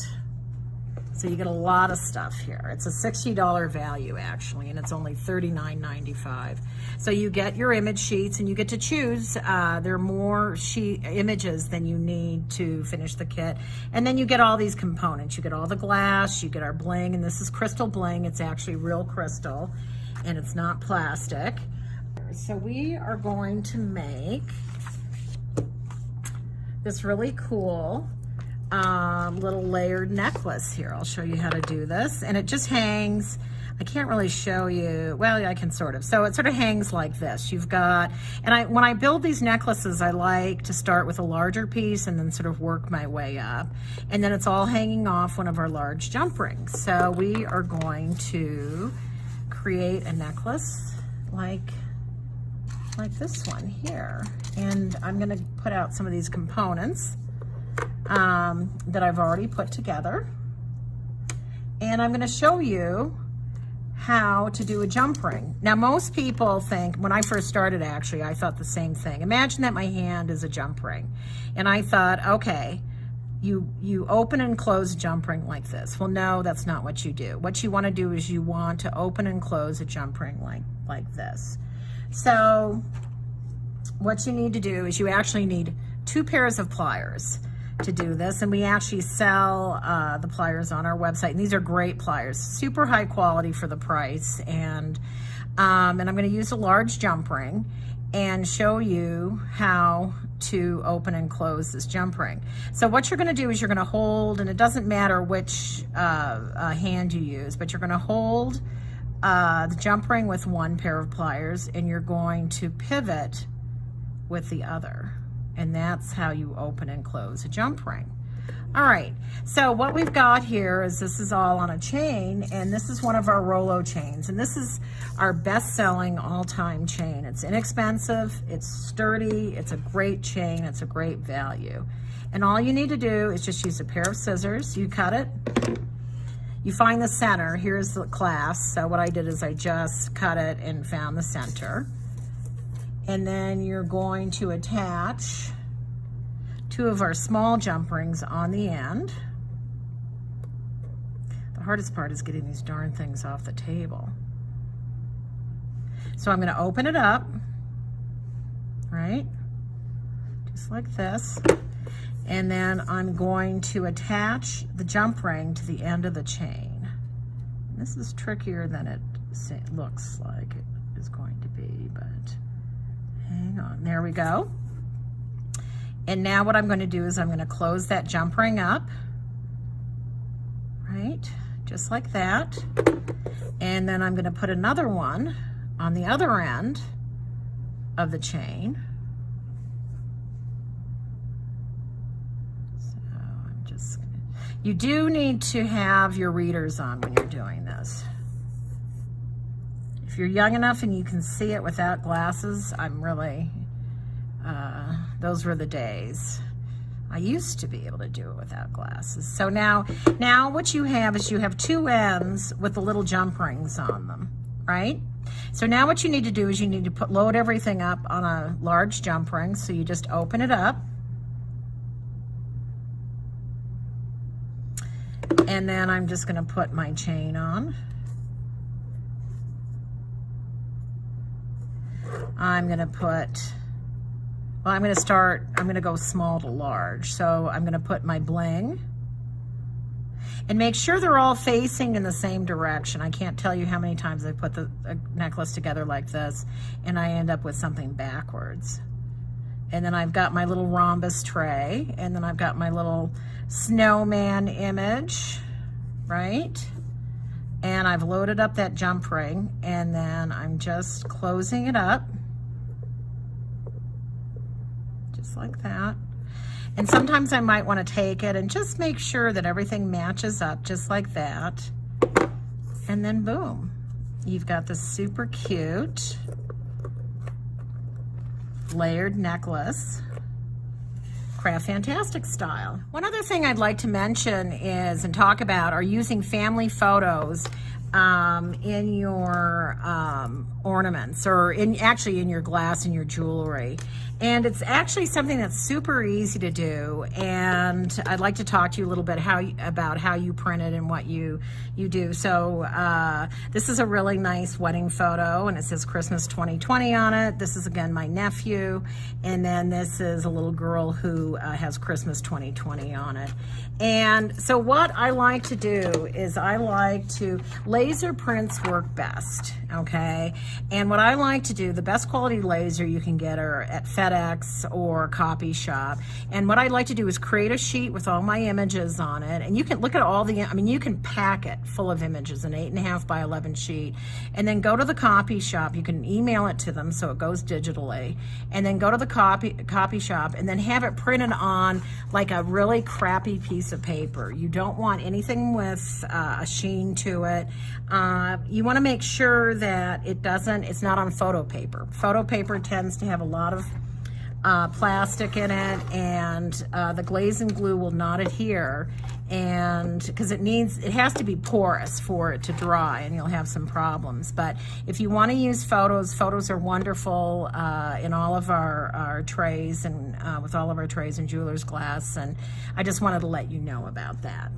Speaker 7: So you get a lot of stuff here. It's a $60 value actually, and it's only $39.95. So you get your image sheets, and you get to choose. There are more images than you need to finish the kit. And then you get all these components. You get all the glass, you get our bling, and this is crystal bling. It's actually real crystal, and it's not plastic. So we are going to make this really cool little layered necklace here. I'll show you how to do this, and it just hangs. I can't really show you, well, I can sort of. So it sort of hangs like this. You've got, and when I build these necklaces, I like to start with a larger piece and then sort of work my way up, and then it's all hanging off one of our large jump rings. So we are going to create a necklace like this one here, and I'm going to put out some of these components that I've already put together, and I'm going to show you how to do a jump ring. Now most people think, when I first started actually, I thought the same thing. Imagine that my hand is a jump ring, and I thought, okay, you open and close a jump ring like this. Well, no, that's not what you do. What you want to do is you want to open and close a jump ring like this. So what you need to do is you actually need 2 pairs of pliers to do this, and we actually sell the pliers on our website, and these are great pliers, super high quality for the price. And I'm going to use a large jump ring and show you how to open and close this jump ring. So what you're going to do is you're going to hold, and it doesn't matter which hand you use, but you're going to hold the jump ring with 1 pair of pliers, and you're going to pivot with the other. And that's how you open and close a jump ring. All right, so what we've got here is this is all on a chain, and this is one of our Rolo chains, and this is our best-selling all-time chain. It's inexpensive, it's sturdy, it's a great chain, it's a great value. And all you need to do is just use a pair of scissors. You cut it, you find the center. Here's the clasp. So what I did is I just cut it and found the center. And then you're going to attach 2 of our small jump rings on the end. The hardest part is getting these darn things off the table. So I'm going to open it up, right? Just like this. And then I'm going to attach the jump ring to the end of the chain. This is trickier than it looks like it is going to be, but hang on. There we go. And now what I'm going to do is I'm going to close that jump ring up, right? Just like that. And then I'm going to put another one on the other end of the chain. So I'm just gonna, you do need to have your readers on when you're doing this. If you're young enough and you can see it without glasses, I'm really, those were the days. I used to be able to do it without glasses. So now what you have is you have 2 ends with the little jump rings on them, right? So now what you need to do is you need to load everything up on a large jump ring. So you just open it up. And then I'm just gonna put my chain on. I'm gonna go small to large. So I'm gonna put my bling. And make sure they're all facing in the same direction. I can't tell you how many times I put the necklace together like this and I end up with something backwards. And then I've got my little rhombus tray, and then I've got my little snowman image, right? And I've loaded up that jump ring, and then I'm just closing it up, just like that. And sometimes I might want to take it and just make sure that everything matches up just like that. And then boom, you've got this super cute layered necklace, Craft Fantastic style. One other thing I'd like to mention is, and talk about, are using family photos in your ornaments, or actually in your glass and your jewelry. And it's actually something that's super easy to do, and I'd like to talk to you a little bit about how you print it and what you do. So this is a really nice wedding photo, and it says Christmas 2020 on it. This is again my nephew, and then this is a little girl who has Christmas 2020 on it. And so what I like to do is I like to, laser prints work best, okay? And what I like to do, the best quality laser you can get are at FedEx or Copy Shop. And what I like to do is create a sheet with all my images on it. And you can look at all the, I mean, you can pack it full of images, an 8.5 by 11 sheet. And then go to the Copy Shop. You can email it to them so it goes digitally. And then go to the Copy Shop and then have it printed on like a really crappy piece of paper. You don't want anything with a sheen to it. You want to make sure that it's not on photo paper. Photo paper tends to have a lot of plastic in it, and the glaze and glue will not adhere, and because it has to be porous for it to dry, and you'll have some problems. But if you want to use photos are wonderful in all of our trays, and with all of our trays and jeweler's glass, and I just wanted to let you know about that.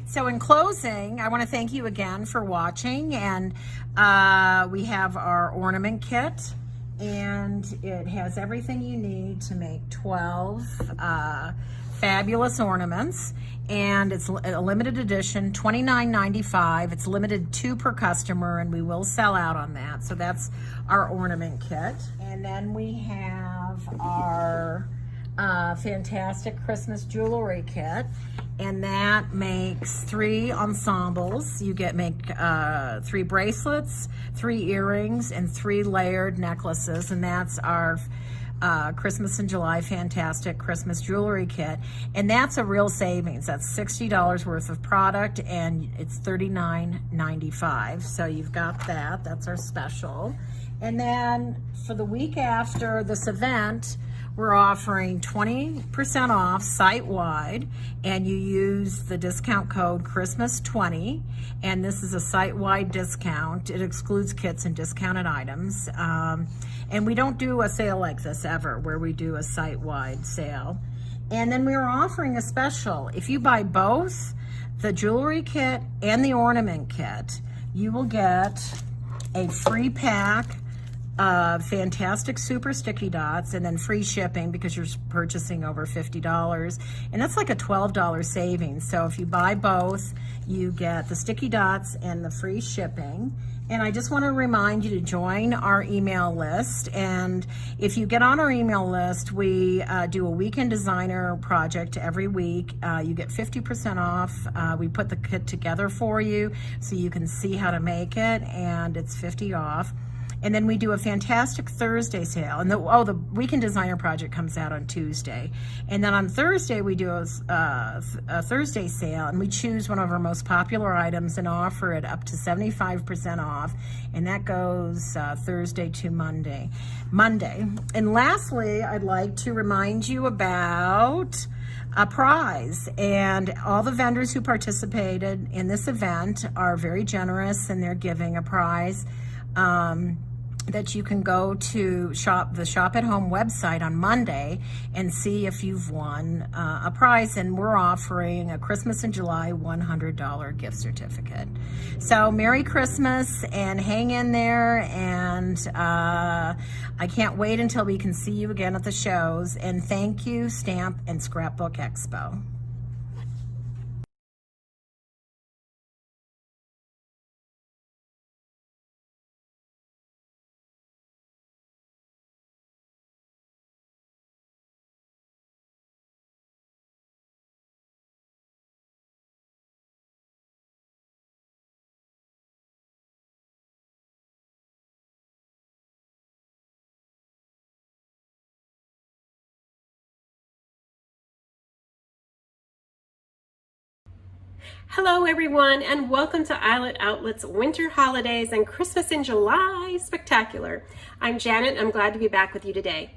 Speaker 7: So in closing, I want to thank you again for watching, and we have our ornament kit, and it has everything you need to make 12 fabulous ornaments, and it's a limited edition, $29.95. It's limited 2 per customer, and we will sell out on that. So that's our ornament kit. And then we have our fantastic Christmas jewelry kit, and that makes 3 ensembles. You make 3 bracelets, 3 earrings, and 3 layered necklaces, and that's our Christmas in July Fantastic Christmas Jewelry Kit, and that's a real savings. That's $60 worth of product, and it's $39.95. So you've got that. That's our special. And then for the week after this event, we're offering 20% off site-wide, and you use the discount code Christmas20, and this is a site-wide discount. It excludes kits and discounted items. And we don't do a sale like this ever, where we do a site-wide sale. And then we are offering a special. If you buy both the jewelry kit and the ornament kit, you will get a free pack fantastic super sticky dots, and then free shipping because you're purchasing over $50, and that's like a $12 savings. So if you buy both, you get the sticky dots and the free shipping. And I just want to remind you to join our email list, and if you get on our email list, we do a weekend designer project every week. You get 50% off. We put the kit together for you so you can see how to make it, and it's 50 off. And then we do a fantastic Thursday sale. And the Weekend Designer Project comes out on Tuesday. And then on Thursday, we do a Thursday sale, and we choose one of our most popular items and offer it up to 75% off. And that goes Thursday to Monday. And lastly, I'd like to remind you about a prize. And all the vendors who participated in this event are very generous, and they're giving a prize that you can go to the Shop at Home website on Monday and see if you've won a prize. And we're offering a Christmas in July $100 gift certificate. So Merry Christmas, and hang in there, and I can't wait until we can see you again at the shows. And thank you, Stamp and Scrapbook Expo.
Speaker 8: Hello everyone, and welcome to Eyelet Outlet's Winter Holidays and Christmas in July Spectacular. I'm Janet. I'm glad to be back with you today.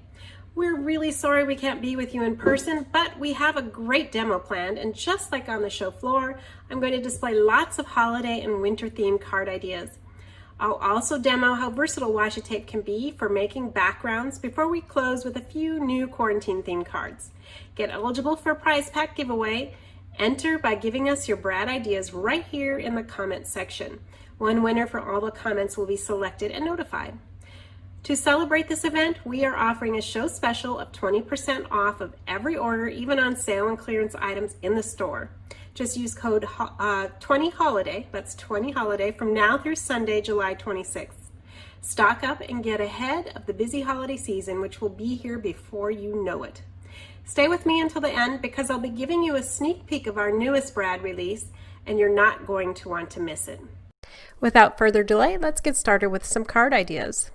Speaker 8: We're really sorry we can't be with you in person, but we have a great demo planned, and just like on the show floor, I'm going to display lots of holiday and winter themed card ideas. I'll also demo how versatile washi tape can be for making backgrounds before we close with a few new quarantine themed cards. Get eligible for a prize pack giveaway. Enter by giving us your Brad ideas right here in the comments section. One winner for all the comments will be selected and notified. To celebrate this event, we are offering a show special of 20% off of every order, even on sale and clearance items in the store. Just use code 20HOLIDAY, that's 20HOLIDAY, from now through Sunday, July 26th. Stock up and get ahead of the busy holiday season, which will be here before you know it. Stay with me until the end, because I'll be giving you a sneak peek of our newest Brad release, and you're not going to want to miss it. Without further delay, let's get started with some card ideas.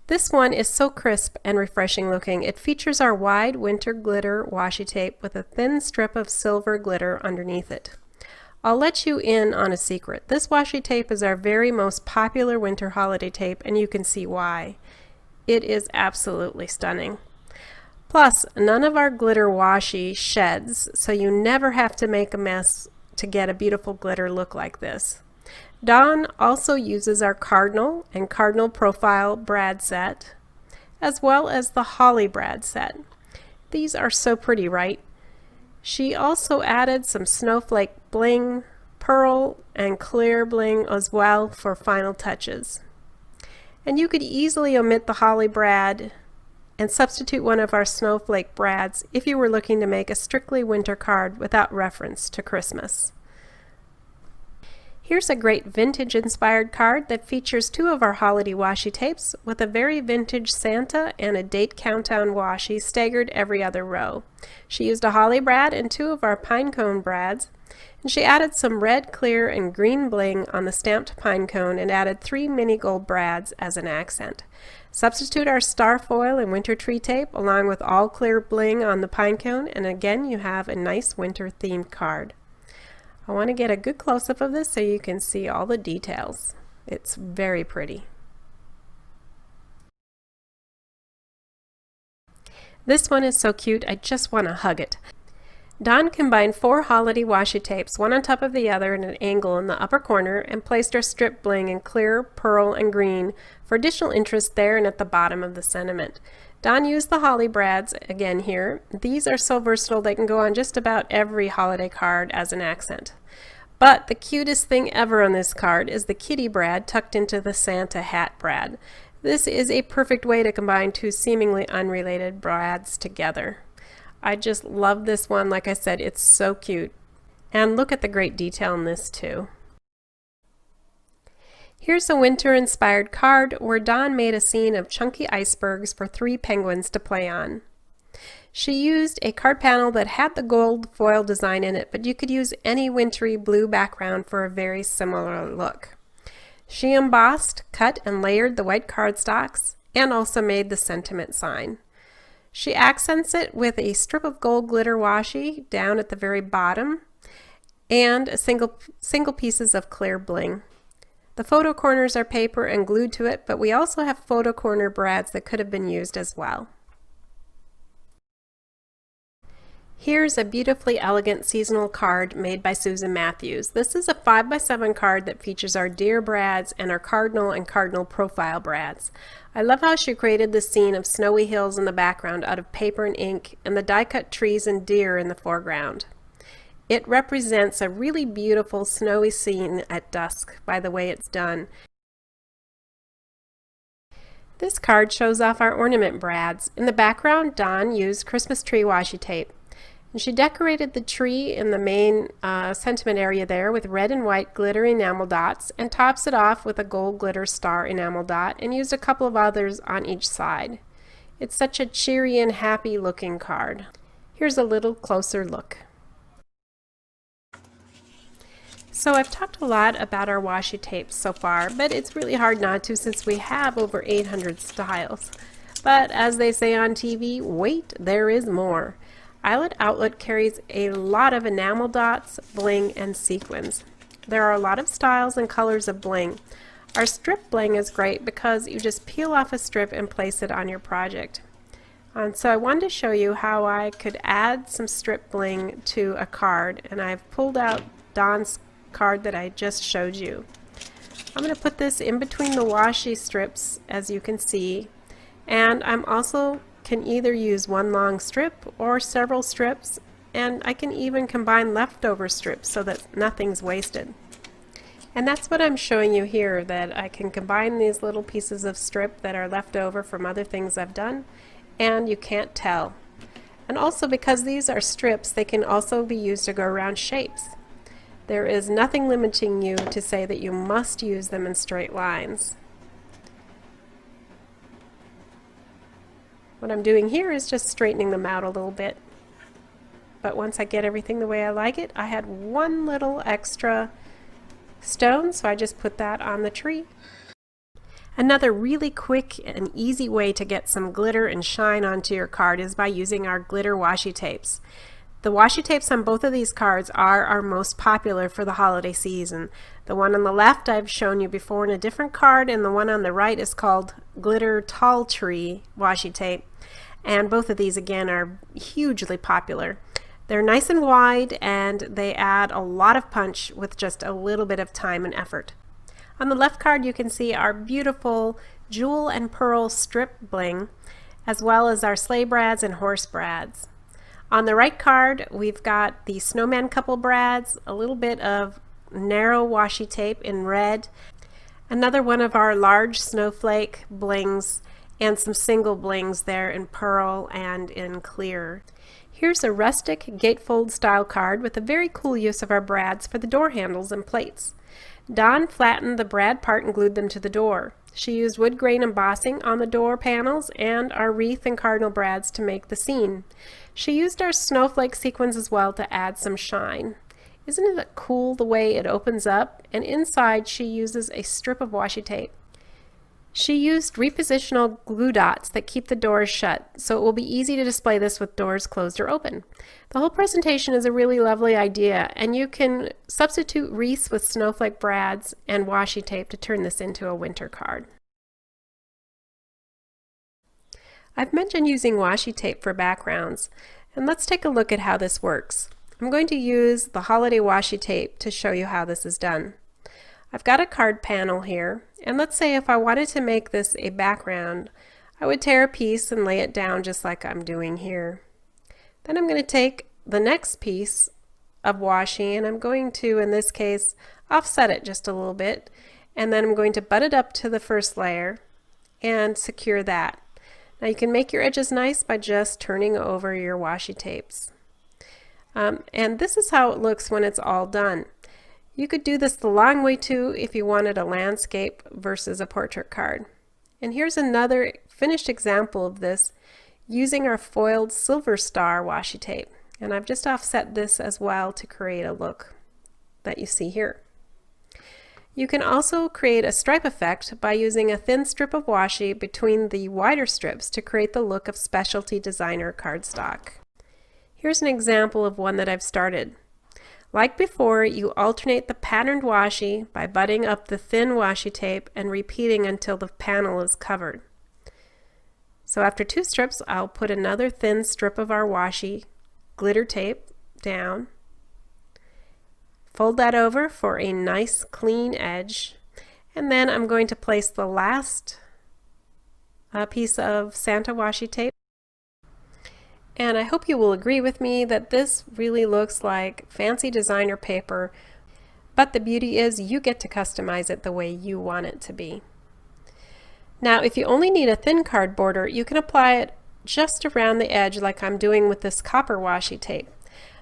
Speaker 8: This one is so crisp and refreshing looking. It features our wide winter glitter washi tape with a thin strip of silver glitter underneath it. I'll let you in on a secret. This washi tape is our very most popular winter holiday tape, and you can see why. It is absolutely stunning. Plus, none of our glitter washi sheds, so you never have to make a mess to get a beautiful glitter look like this. Dawn also uses our Cardinal and Cardinal Profile Brad set, as well as the Holly Brad set. These are so pretty, right? She also added some snowflake bling, pearl, and clear bling as well for final touches. And you could easily omit the Holly Brad and substitute one of our snowflake brads if you were looking to make a strictly winter card without reference to Christmas. Here's a great vintage inspired card that features 2 of our holiday washi tapes with a very vintage Santa and a date countdown washi staggered every other row. She used a holly brad and 2 of our Pinecone brads, and she added some red, clear, and green bling on the stamped Pinecone and added 3 mini gold brads as an accent. Substitute our star foil and winter tree tape along with all clear bling on the Pinecone, and again you have a nice winter themed card. I want to get a good close-up of this so you can see all the details. It's very pretty. This one is so cute, I just want to hug it. Dawn combined 4 holiday washi tapes, one on top of the other at an angle in the upper corner, and placed our strip bling in clear, pearl, and green for additional interest there and at the bottom of the sentiment. Dawn used the holly brads again here. These are so versatile they can go on just about every holiday card as an accent. But the cutest thing ever on this card is the kitty brad tucked into the Santa hat brad. This is a perfect way to combine 2 seemingly unrelated brads together. I just love this one. Like I said, it's so cute. And look at the great detail in this too. Here's a winter-inspired card where Dawn made a scene of chunky icebergs for 3 penguins to play on. She used a card panel that had the gold foil design in it, but you could use any wintry blue background for a very similar look. She embossed, cut, and layered the white cardstocks and also made the sentiment sign. She accents it with a strip of gold glitter washi down at the very bottom and single pieces of clear bling. The photo corners are paper and glued to it, but we also have photo corner brads that could have been used as well. Here's a beautifully elegant seasonal card made by Susan Matthews. This is a 5x7 card that features our deer brads and our cardinal and cardinal profile brads. I love how she created the scene of snowy hills in the background out of paper and ink and the die-cut trees and deer in the foreground. It represents a really beautiful snowy scene at dusk by the way it's done. This card shows off our ornament brads. In the background, Dawn used Christmas tree washi tape. And she decorated the tree in the main sentiment area there with red and white glitter enamel dots and tops it off with a gold glitter star enamel dot and used a couple of others on each side. It's such a cheery and happy looking card. Here's a little closer look. So I've talked a lot about our washi tapes so far, but it's really hard not to since we have over 800 styles. But as they say on TV, wait, there is more. Eyelet Outlet carries a lot of enamel dots, bling, and sequins. There are a lot of styles and colors of bling. Our strip bling is great because you just peel off a strip and place it on your project. So I wanted to show you how I could add some strip bling to a card, and I've pulled out Dawn's card that I just showed you. I'm going to put this in between the washi strips, as you can see, and I'm also can either use one long strip or several strips, and I can even combine leftover strips so that nothing's wasted. And that's what I'm showing you here, that I can combine these little pieces of strip that are left over from other things I've done, and you can't tell. And also because these are strips, they can also be used to go around shapes. There is nothing limiting you to say that you must use them in straight lines. What I'm doing here is just straightening them out a little bit. But once I get everything the way I like it, I had one little extra stone, so I just put that on the tree. Another really quick and easy way to get some glitter and shine onto your card is by using our glitter washi tapes. The washi tapes on both of these cards are our most popular for the holiday season. The one on the left I've shown you before in a different card, and the one on the right is called Glitter Tall Tree washi tape. And both of these again are hugely popular. They're nice and wide and they add a lot of punch with just a little bit of time and effort. On the left card you can see our beautiful jewel and pearl strip bling, as well as our sleigh brads and horse brads. On the right card we've got the snowman couple brads, a little bit of narrow washi tape in red, another one of our large snowflake blings, and some single blings there in pearl and in clear. Here's a rustic gatefold style card with a very cool use of our brads for the door handles and plates. Dawn flattened the brad part and glued them to the door. She used wood grain embossing on the door panels and our wreath and cardinal brads to make the scene. She used our snowflake sequins as well to add some shine. Isn't it cool the way it opens up? And inside she uses a strip of washi tape. She used repositional glue dots that keep the doors shut, so it will be easy to display this with doors closed or open. The whole presentation is a really lovely idea, and you can substitute wreaths with snowflake brads and washi tape to turn this into a winter card. I've mentioned using washi tape for backgrounds, and let's take a look at how this works. I'm going to use the holiday washi tape to show you how this is done. I've got a card panel here, and let's say if I wanted to make this a background, I would tear a piece and lay it down just like I'm doing here. Then I'm going to take the next piece of washi and I'm going to, in this case, offset it just a little bit, and then I'm going to butt it up to the first layer and secure that. Now you can make your edges nice by just turning over your washi tapes. And this is how it looks when it's all done. You could do this the long way too if you wanted a landscape versus a portrait card. And here's another finished example of this using our foiled silver star washi tape. And I've just offset this as well to create a look that you see here. You can also create a stripe effect by using a thin strip of washi between the wider strips to create the look of specialty designer cardstock. Here's an example of one that I've started. Like before, you alternate the patterned washi by butting up the thin washi tape and repeating until the panel is covered. So after 2 strips, I'll put another thin strip of our washi glitter tape down, fold that over for a nice clean edge, and then I'm going to place the last piece of Santa washi tape. And I hope you will agree with me that this really looks like fancy designer paper, but the beauty is you get to customize it the way you want it to be. Now, if you only need a thin card border, you can apply it just around the edge like I'm doing with this copper washi tape.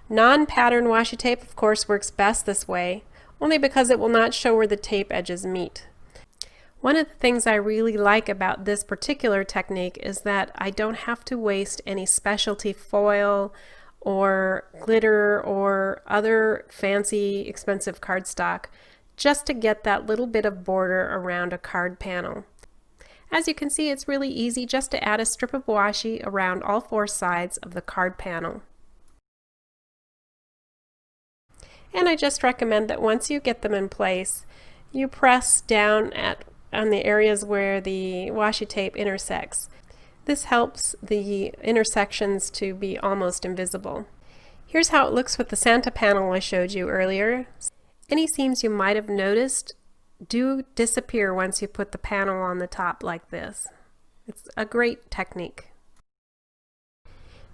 Speaker 8: Non-pattern washi tape, of course, works best this way, only because it will not show where the tape edges meet. One of the things I really like about this particular technique is that I don't have to waste any specialty foil or glitter or other fancy expensive cardstock just to get that little bit of border around a card panel. As you can see, it's really easy just to add a strip of washi around all 4 sides of the card panel. And I just recommend that once you get them in place, you press down on the areas where the washi tape intersects. This helps the intersections to be almost invisible. Here's how it looks with the Santa panel I showed you earlier. Any seams you might have noticed do disappear once you put the panel on the top like this. It's a great technique.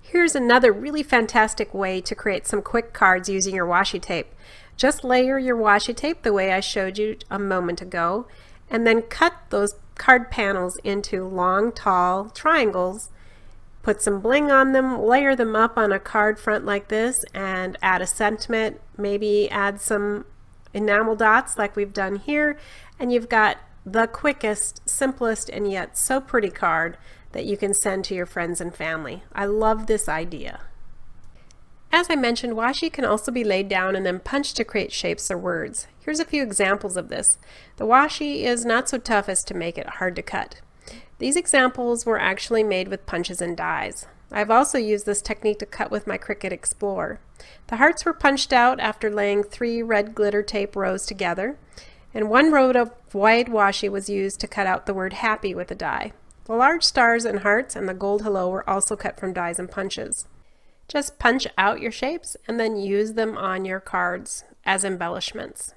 Speaker 8: Here's another really fantastic way to create some quick cards using your washi tape. Just layer your washi tape the way I showed you a moment ago, and then cut those card panels into long, tall triangles. Put some bling on them, layer them up on a card front like this, and add a sentiment, maybe add some enamel dots like we've done here, and you've got the quickest, simplest, and yet so pretty card that you can send to your friends and family. I love this idea. As I mentioned, washi can also be laid down and then punched to create shapes or words. Here's a few examples of this. The washi is not so tough as to make it hard to cut. These examples were actually made with punches and dies. I've also used this technique to cut with my Cricut Explorer. The hearts were punched out after laying 3 red glitter tape rows together, and 1 row of white washi was used to cut out the word happy with a die. The large stars and hearts and the gold hello were also cut from dies and punches. Just punch out your shapes and then use them on your cards as embellishments.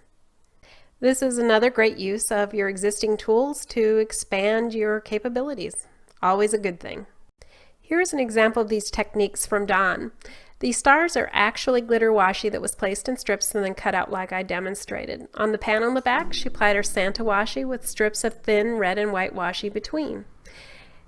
Speaker 8: This is another great use of your existing tools to expand your capabilities. Always a good thing. Here's an example of these techniques from Dawn. These stars are actually glitter washi that was placed in strips and then cut out like I demonstrated. On the panel in the back, she applied her Santa washi with strips of thin red and white washi between.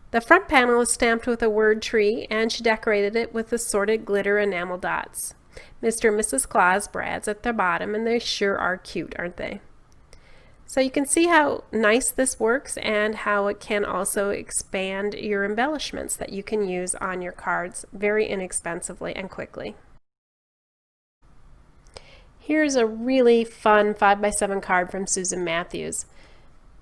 Speaker 8: The front panel is stamped with a word tree, and she decorated it with assorted glitter enamel dots. Mr. and Mrs. Claus brads at the bottom, and they sure are cute, aren't they? So you can see how nice this works and how it can also expand your embellishments that you can use on your cards very inexpensively and quickly. Here's a really fun 5x7 card from Susan Matthews.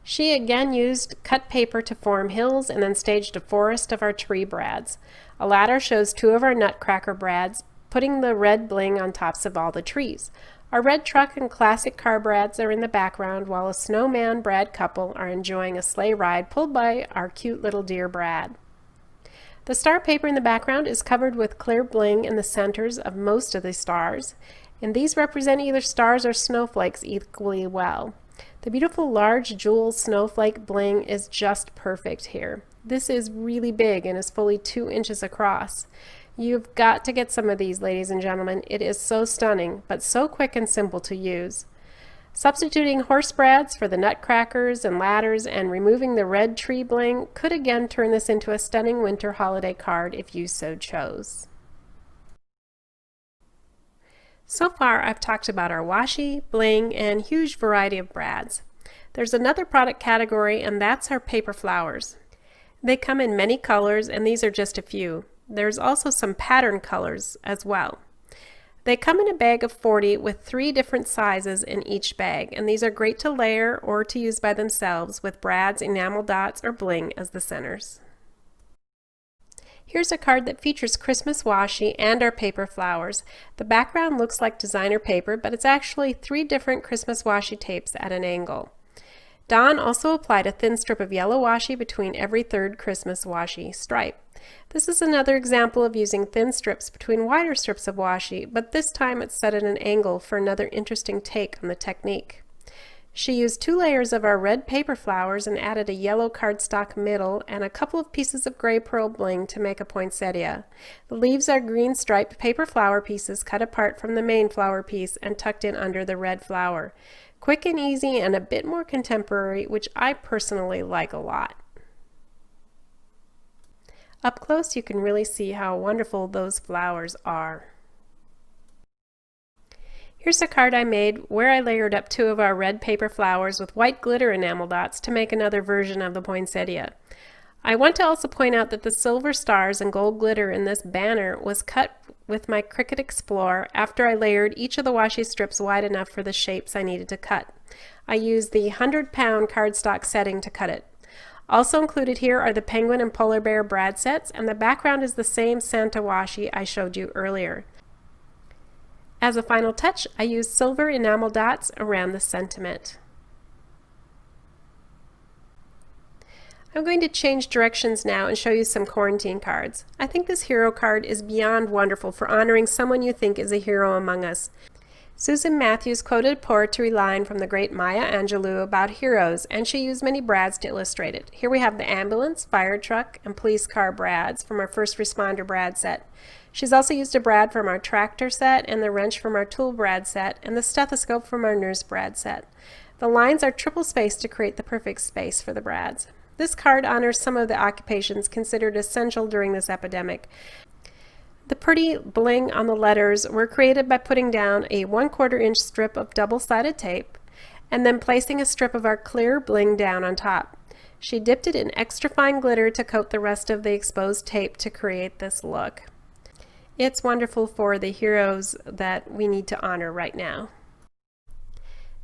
Speaker 8: She again used cut paper to form hills and then staged a forest of our tree brads. A ladder shows 2 of our nutcracker brads, putting the red bling on tops of all the trees. Our red truck and classic car brads are in the background while a snowman brad couple are enjoying a sleigh ride pulled by our cute little deer brad. The star paper in the background is covered with clear bling in the centers of most of the stars, and these represent either stars or snowflakes equally well. The beautiful large jewel snowflake bling is just perfect here. This is really big and is fully 2 inches across. You've got to get some of these, ladies and gentlemen. It is so stunning, but so quick and simple to use. Substituting horse brads for the nutcrackers and ladders and removing the red tree bling could again turn this into a stunning winter holiday card if you so chose. So far, I've talked about our washi, bling, and huge variety of brads. There's another product category, and that's our paper flowers. They come in many colors, and these are just a few. There's also some pattern colors as well. They come in a bag of 40 with 3 different sizes in each bag, and these are great to layer or to use by themselves with brads, enamel dots, or bling as the centers. Here's a card that features Christmas washi and our paper flowers. The background looks like designer paper, but it's actually 3 different Christmas washi tapes at an angle. Don also applied a thin strip of yellow washi between every 3rd Christmas washi stripe. This is another example of using thin strips between wider strips of washi, but this time it's set at an angle for another interesting take on the technique. She used 2 layers of our red paper flowers and added a yellow cardstock middle and a couple of pieces of gray pearl bling to make a poinsettia. The leaves are green striped paper flower pieces cut apart from the main flower piece and tucked in under the red flower. Quick and easy and a bit more contemporary, which I personally like a lot. Up close you can really see how wonderful those flowers are. Here's a card I made where I layered up 2 of our red paper flowers with white glitter enamel dots to make another version of the poinsettia. I want to also point out that the silver stars and gold glitter in this banner was cut with my Cricut Explorer after I layered each of the washi strips wide enough for the shapes I needed to cut. I used the 100-pound cardstock setting to cut it. Also included here are the penguin and polar bear brad sets, and the background is the same Santa washi I showed you earlier. As a final touch, I used silver enamel dots around the sentiment. I'm going to change directions now and show you some quarantine cards. I think this hero card is beyond wonderful for honoring someone you think is a hero among us. Susan Matthews quoted a poetry line from the great Maya Angelou about heroes, and she used many brads to illustrate it. Here we have the ambulance, fire truck, and police car brads from our first responder brad set. She's also used a brad from our tractor set, and the wrench from our tool brad set, and the stethoscope from our nurse brad set. The lines are triple spaced to create the perfect space for the brads. This card honors some of the occupations considered essential during this epidemic. The pretty bling on the letters were created by putting down a 1/4 inch strip of double-sided tape and then placing a strip of our clear bling down on top. She dipped it in extra fine glitter to coat the rest of the exposed tape to create this look. It's wonderful for the heroes that we need to honor right now.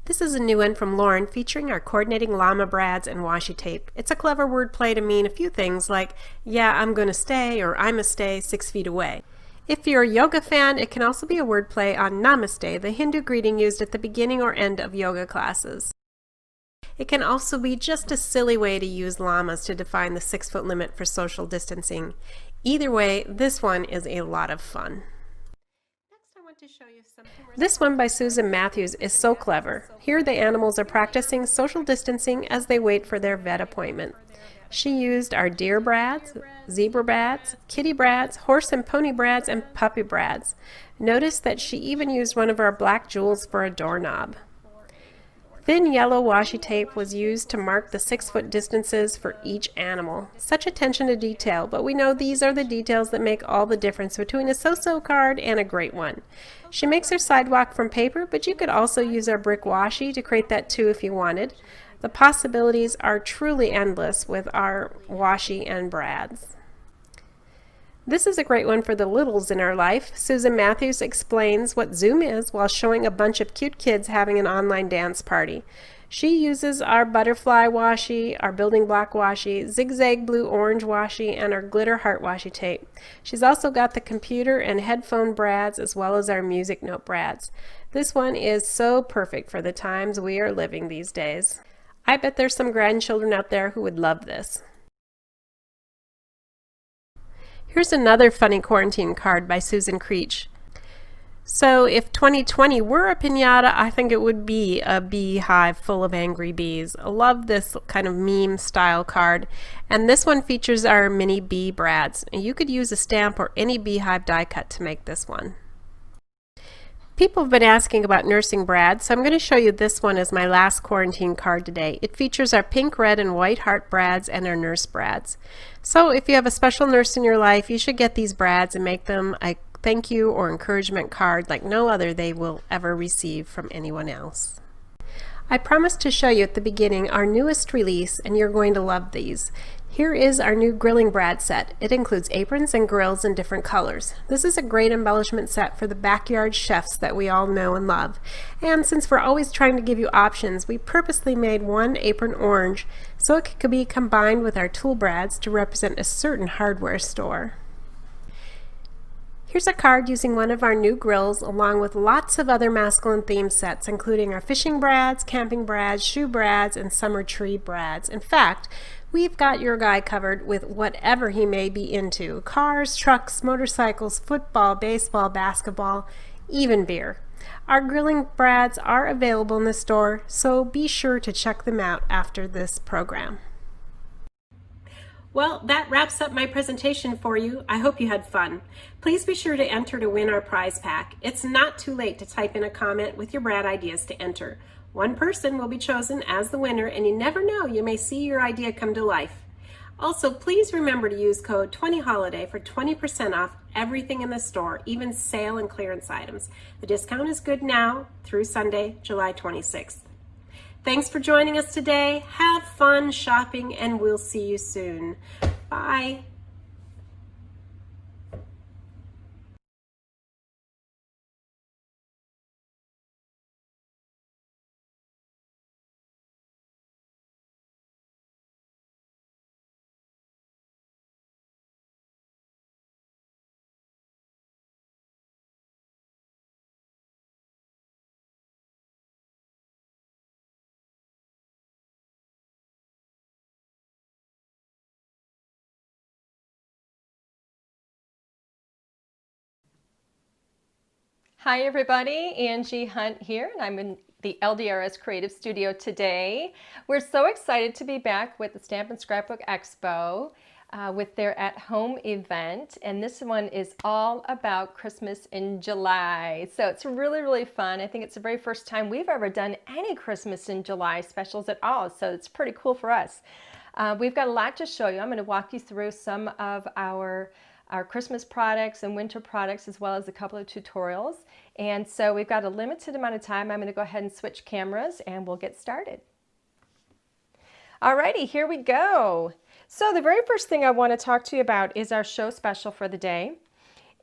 Speaker 8: This is a new one from Lauren featuring our coordinating llama brads and washi tape. It's a clever wordplay to mean a few things like, yeah, I'm gonna stay, or I'm a stay 6 feet away. If you're a yoga fan, it can also be a wordplay on Namaste, the Hindu greeting used at the beginning or end of yoga classes. It can also be just a silly way to use llamas to define the 6-foot limit for social distancing. Either way, this one is a lot of fun. This one by Susan Matthews is so clever. Here the animals are practicing social distancing as they wait for their vet appointment. She used our deer brads, zebra brads, kitty brads, horse and pony brads, and puppy brads. Notice that she even used one of our black jewels for a doorknob. Thin yellow washi tape was used to mark the 6-foot distances for each animal. Such attention to detail, but we know these are the details that make all the difference between a so-so card and a great one. She makes her sidewalk from paper, but you could also use our brick washi to create that too if you wanted. The possibilities are truly endless with our washi and brads. This is a great one for the littles in our life. Susan Matthews explains what Zoom is while showing a bunch of cute kids having an online dance party. She uses our butterfly washi, our building block washi, zigzag blue orange washi, and our glitter heart washi tape. She's also got the computer and headphone brads as well as our music note brads. This one is so perfect for the times we are living these days. I bet there's some grandchildren out there who would love this. Here's another funny quarantine card by Susan Creech. So if 2020 were a piñata, I think it would be a beehive full of angry bees. I love this kind of meme style card. And this one features our mini bee brads. You could use a stamp or any beehive die cut to make this one. People have been asking about nursing brads, so I'm going to show you this one as my last quarantine card today. It features our pink, red, and white heart brads and our nurse brads. So if you have a special nurse in your life, you should get these brads and make them a thank you or encouragement card like no other they will ever receive from anyone else. I promised to show you at the beginning our newest release, and you're going to love these. Here is our new grilling brad set. It includes aprons and grills in different colors. This is a great embellishment set for the backyard chefs that we all know and love. And since we're always trying to give you options, we purposely made one apron orange so it could be combined with our tool brads to represent a certain hardware store. Here's a card using one of our new grills along with lots of other masculine theme sets, including our fishing brads, camping brads, shoe brads, and summer tree brads. In fact, we've got your guy covered with whatever he may be into: cars, trucks, motorcycles, football, baseball, basketball, even beer. Our grilling brads are available in the store, so be sure to check them out after this program. Well, that wraps up my presentation for you. I hope you had fun. Please be sure to enter to win our prize pack. It's not too late to type in a comment with your brad ideas to enter. One person will be chosen as the winner, and you never know, you may see your idea come to life. Also, please remember to use code 20HOLIDAY for 20% off everything in the store, even sale and clearance items. The discount is good now through Sunday, July 26th. Thanks for joining us today. Have fun shopping, and we'll see you soon. Bye.
Speaker 9: Hi everybody, Angie Hunt here, and I'm in the LDRS Creative Studio today. We're so excited to be back with the Stamp and Scrapbook Expo with their at-home event, and this one is all about Christmas in July. So it's really fun. I think it's the very first time we've ever done any Christmas in July specials at all, so it's pretty cool for us. We've got a lot to show you. I'm going to walk you through some of our Christmas products and winter products, as well as a couple of tutorials. And so we've got a limited amount of time. I'm going to go ahead and switch cameras and we'll get started. Alrighty, here we go. So the very first thing I want to talk to you about is our show special for the day.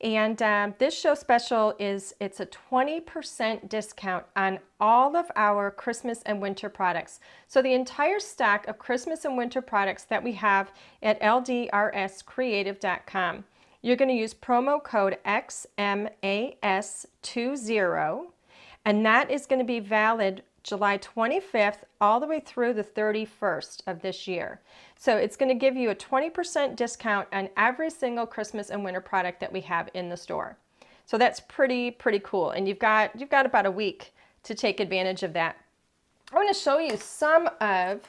Speaker 9: And this show special it's a 20% discount on all of our Christmas and winter products. So the entire stack of Christmas and winter products that we have at LDRScreative.com. You're going to use promo code XMAS20, and that is going to be valid July 25th all the way through the 31st of this year. So it's going to give you a 20% discount on every single Christmas and winter product that we have in the store. So that's pretty cool, and you've got about a week to take advantage of that. I want to show you some of,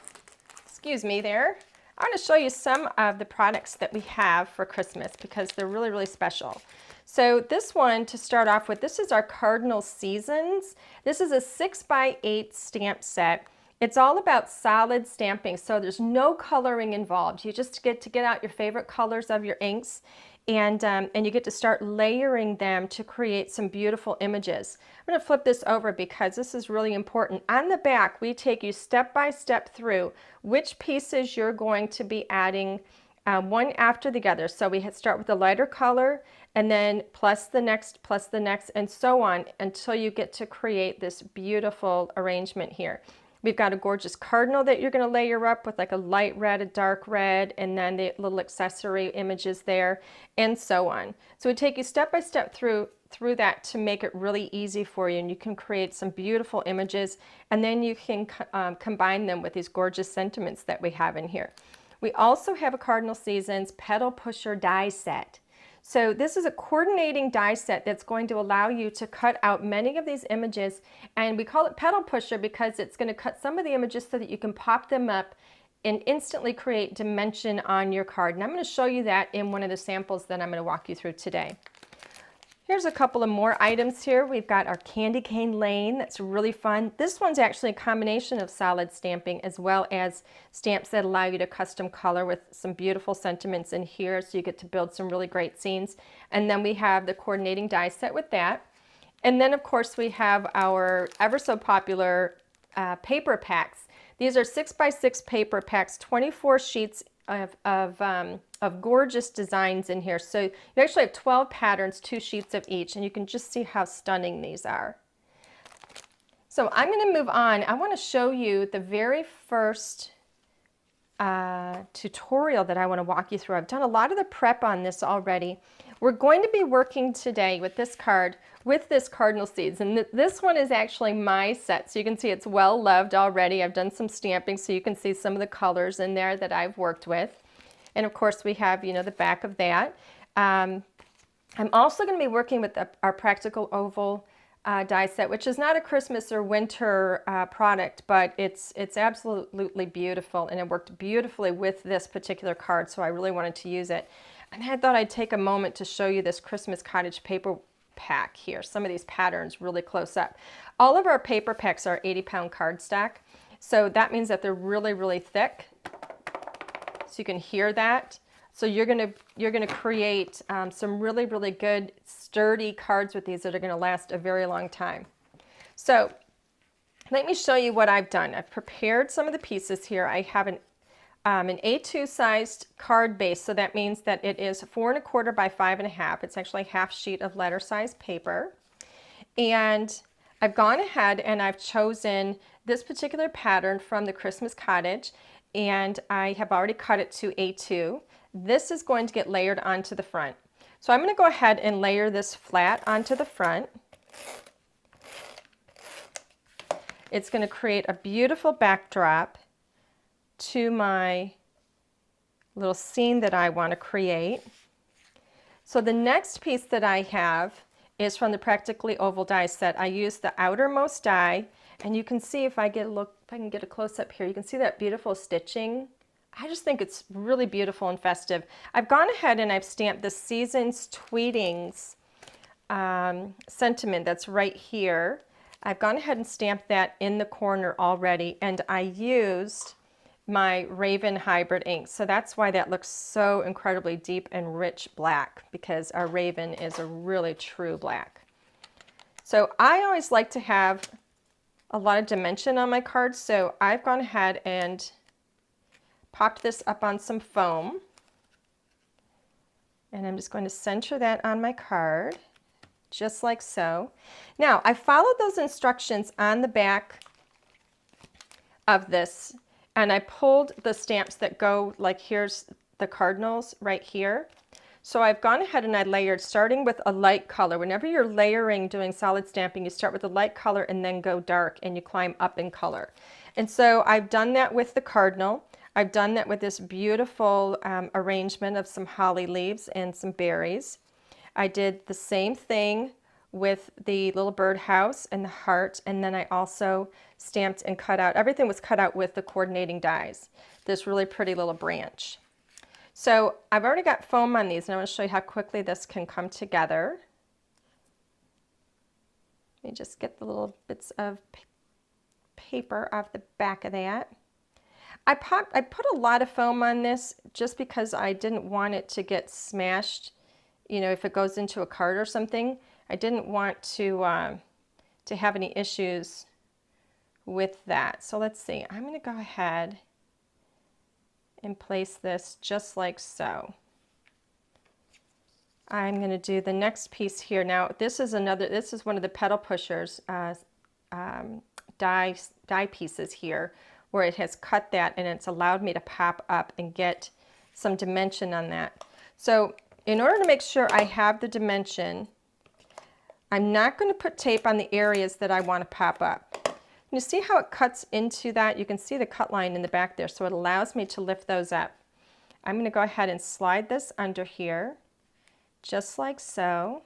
Speaker 9: excuse me there, I want to show you some of the products that we have for Christmas because they're really special. So this one, to start off with, this is our Cardinal Seasons. This is a 6x8 stamp set. It's all about solid stamping, so there's no coloring involved. You just get to get out your favorite colors of your inks, and you get to start layering them to create some beautiful images. I'm going to flip this over because this is really important. On the back, we take you step by step through which pieces you're going to be adding one after the other. So we start with the lighter color, and then plus the next, and so on until you get to create this beautiful arrangement here. We've got a gorgeous cardinal that you're going to layer up with like a light red, a dark red, and then the little accessory images there, and so on. So we take you step by step through that to make it really easy for you, and you can create some beautiful images, and then you can combine them with these gorgeous sentiments that we have in here. We also have a Cardinal Seasons Petal Pusher die set. So this is a coordinating die set that's going to allow you to cut out many of these images, and we call it Petal Pusher because it's going to cut some of the images so that you can pop them up and instantly create dimension on your card. And I'm going to show you that in one of the samples that I'm going to walk you through today. Here's a couple of more items here. We've got our Candy Cane Lane. That's really fun. This one's actually a combination of solid stamping as well as stamps that allow you to custom color with some beautiful sentiments in here, so you get to build some really great scenes. And then we have the coordinating die set with that. And then of course we have our ever so popular paper packs. These are 6x6 paper packs, 24 sheets of gorgeous designs in here. So you actually have 12 patterns, 2 sheets of each, and you can just see how stunning these are. So I'm going to move on. I want to show you the very first tutorial that I want to walk you through. I've done a lot of the prep on this already. We're going to be working today with this card, with this Cardinal Seeds, and this one is actually my set, so you can see it's well loved already. I've done some stamping so you can see some of the colors in there that I've worked with. And of course we have, you know, the back of that. I'm also going to be working with our Practical Oval die set, which is not a Christmas or winter product, but it's absolutely beautiful, and it worked beautifully with this particular card, so I really wanted to use it. And I thought I'd take a moment to show you this Christmas cottage paper pack here, some of these patterns really close up. All of our paper packs are 80-pound cardstock, so that means that they're really, really thick. So you can hear that. So you're gonna create some really, really good sturdy cards with these that are gonna last a very long time. So let me show you what I've done. I've prepared some of the pieces here. I have an A2 sized card base, so that means that it is 4 1/4 by 5 1/2. It's actually a half sheet of letter size paper. And I've gone ahead and I've chosen this particular pattern from the Christmas Cottage, and I have already cut it to A2. This is going to get layered onto the front. So I'm going to go ahead and layer this flat onto the front. It's going to create a beautiful backdrop to my little scene that I want to create. So the next piece that I have is from the Practically Oval die set. I used the outermost die, and you can see if I get a look, if I can get a close up here, you can see that beautiful stitching. I just think it's really beautiful and festive. I've gone ahead and I've stamped the Seasons Tweetings sentiment that's right here. I've gone ahead and stamped that in the corner already, and I used my Raven Hybrid ink. So that's why that looks so incredibly deep and rich black, because our Raven is a really true black. So I always like to have a lot of dimension on my cards, so I've gone ahead and popped this up on some foam, and I'm just going to center that on my card, just like so. Now, I followed those instructions on the back of this, and I pulled the stamps that go, like here's the cardinals right here. So I've gone ahead and I layered, starting with a light color. Whenever you're layering, doing solid stamping, you start with a light color and then go dark, and you climb up in color. And so I've done that with the cardinal. I've done that with this beautiful arrangement of some holly leaves and some berries. I did the same thing with the little birdhouse and the heart, and then I also stamped and cut out, everything was cut out with the coordinating dies, this really pretty little branch. So I've already got foam on these, and I'm going to show you how quickly this can come together. Let me just get the little bits of paper off the back of that. I put a lot of foam on this just because I didn't want it to get smashed, you know, if it goes into a card or something. I didn't want to have any issues with that. So let's see, I'm going to go ahead and place this just like so. I'm going to do the next piece here. Now this is one of the pedal pushers die pieces here, where it has cut that and it's allowed me to pop up and get some dimension on that. So in order to make sure I have the dimension, I'm not going to put tape on the areas that I want to pop up. You see how it cuts into that? You can see the cut line in the back there, so it allows me to lift those up. I'm going to go ahead and slide this under here, just like so.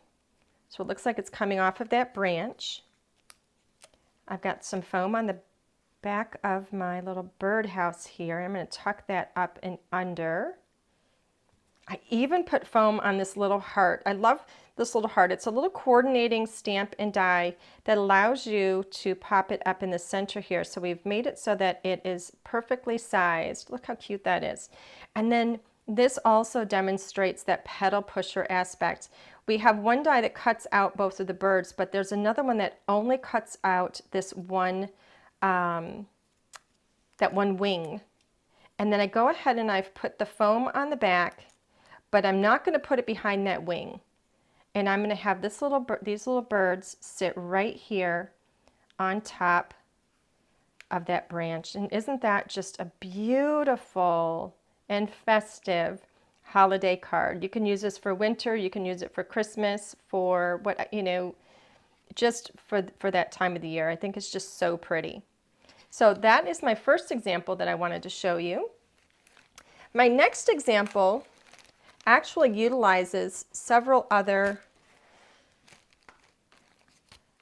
Speaker 9: So it looks like it's coming off of that branch. I've got some foam on the back of my little birdhouse here. I'm going to tuck that up and under. I even put foam on this little heart. I love this little heart. It's a little coordinating stamp and die that allows you to pop it up in the center here. So we've made it so that it is perfectly sized. Look how cute that is. And then this also demonstrates that pedal pusher aspect. We have one die that cuts out both of the birds, but there's another one that only cuts out this one that one wing. And then I go ahead and I've put the foam on the back, but I'm not going to put it behind that wing. And I'm going to have these little birds sit right here on top of that branch. And isn't that just a beautiful and festive holiday card? You can use this for winter, you can use it for Christmas, for what, you know, just for that time of the year. I think it's just so pretty. So that is my first example that I wanted to show you. My next example actually utilizes several other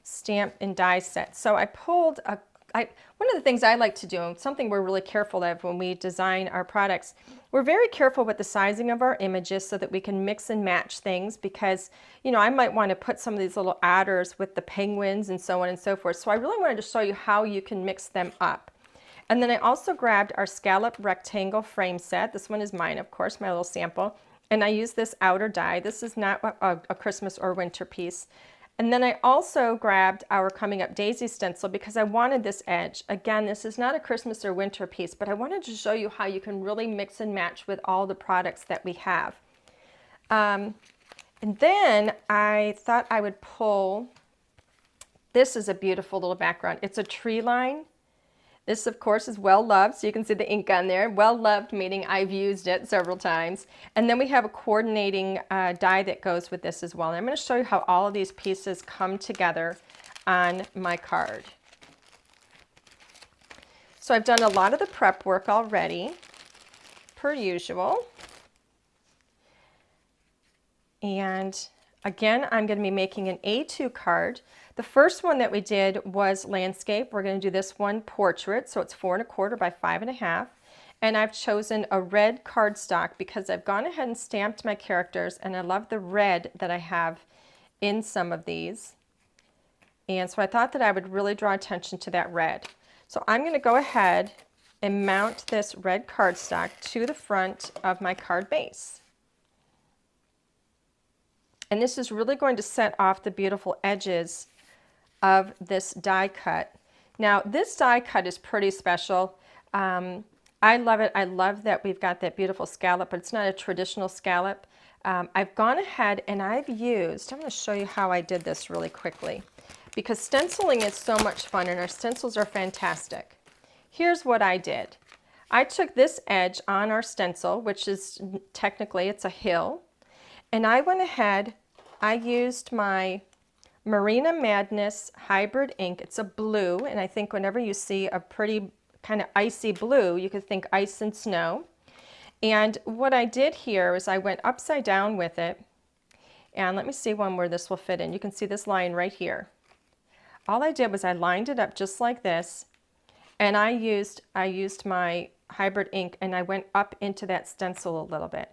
Speaker 9: stamp and die sets. So I pulled one of the things I like to do, and something we're really careful of when we design our products, we're very careful with the sizing of our images so that we can mix and match things, because, you know, I might want to put some of these little otters with the penguins and so on and so forth. So I really wanted to show you how you can mix them up. And then I also grabbed our scallop rectangle frame set. This one is mine, of course, my little sample. And I use this outer die. This is not a Christmas or winter piece. And then I also grabbed our Coming Up Daisy stencil because I wanted this edge. Again, this is not a Christmas or winter piece, but I wanted to show you how you can really mix and match with all the products that we have. And then I thought I would pull, this is a beautiful little background. It's a tree line. This, of course, is well loved, so you can see the ink on there. Well loved, meaning I've used it several times. And then we have a coordinating die that goes with this as well. And I'm going to show you how all of these pieces come together on my card. So I've done a lot of the prep work already, per usual. And again, I'm going to be making an A2 card. The first one that we did was landscape. We're going to do this one portrait, so it's 4 1/4 by 5 1/2. And I've chosen a red cardstock because I've gone ahead and stamped my characters, and I love the red that I have in some of these. And so I thought that I would really draw attention to that red. So I'm going to go ahead and mount this red cardstock to the front of my card base. And this is really going to set off the beautiful edges of this die cut. Now, this die cut is pretty special. I love it. I love that we've got that beautiful scallop, but it's not a traditional scallop. I've gone ahead and I've used, I'm going to show you how I did this really quickly, because stenciling is so much fun and our stencils are fantastic. Here's what I did. I took this edge on our stencil, which is technically, it's a hill, and I went ahead, I used my Marina Madness hybrid ink. It's a blue, and I think whenever you see a pretty kind of icy blue, you could think ice and snow. And what I did here is I went upside down with it, and let me see one where this will fit in. You can see this line right here. All I did was I lined it up just like this, and I used my hybrid ink, and I went up into that stencil a little bit.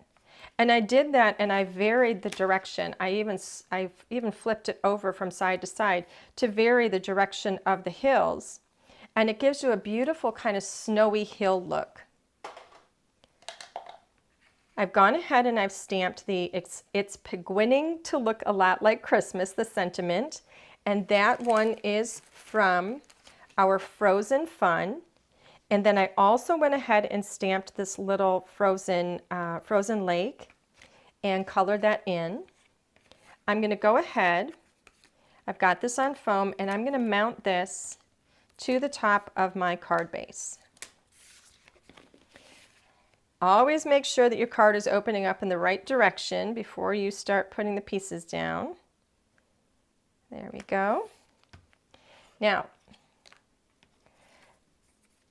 Speaker 9: And I did that, and I varied the direction. I've even flipped it over from side to side to vary the direction of the hills. And it gives you a beautiful kind of snowy hill look. I've gone ahead and I've stamped the It's Beginning to Look a Lot Like Christmas, the sentiment. And that one is from our Frozen Fun. And then I also went ahead and stamped this little frozen lake and colored that in. I'm going to go ahead, I've got this on foam, and I'm going to mount this to the top of my card base. Always make sure that your card is opening up in the right direction before you start putting the pieces down. There we go. Now,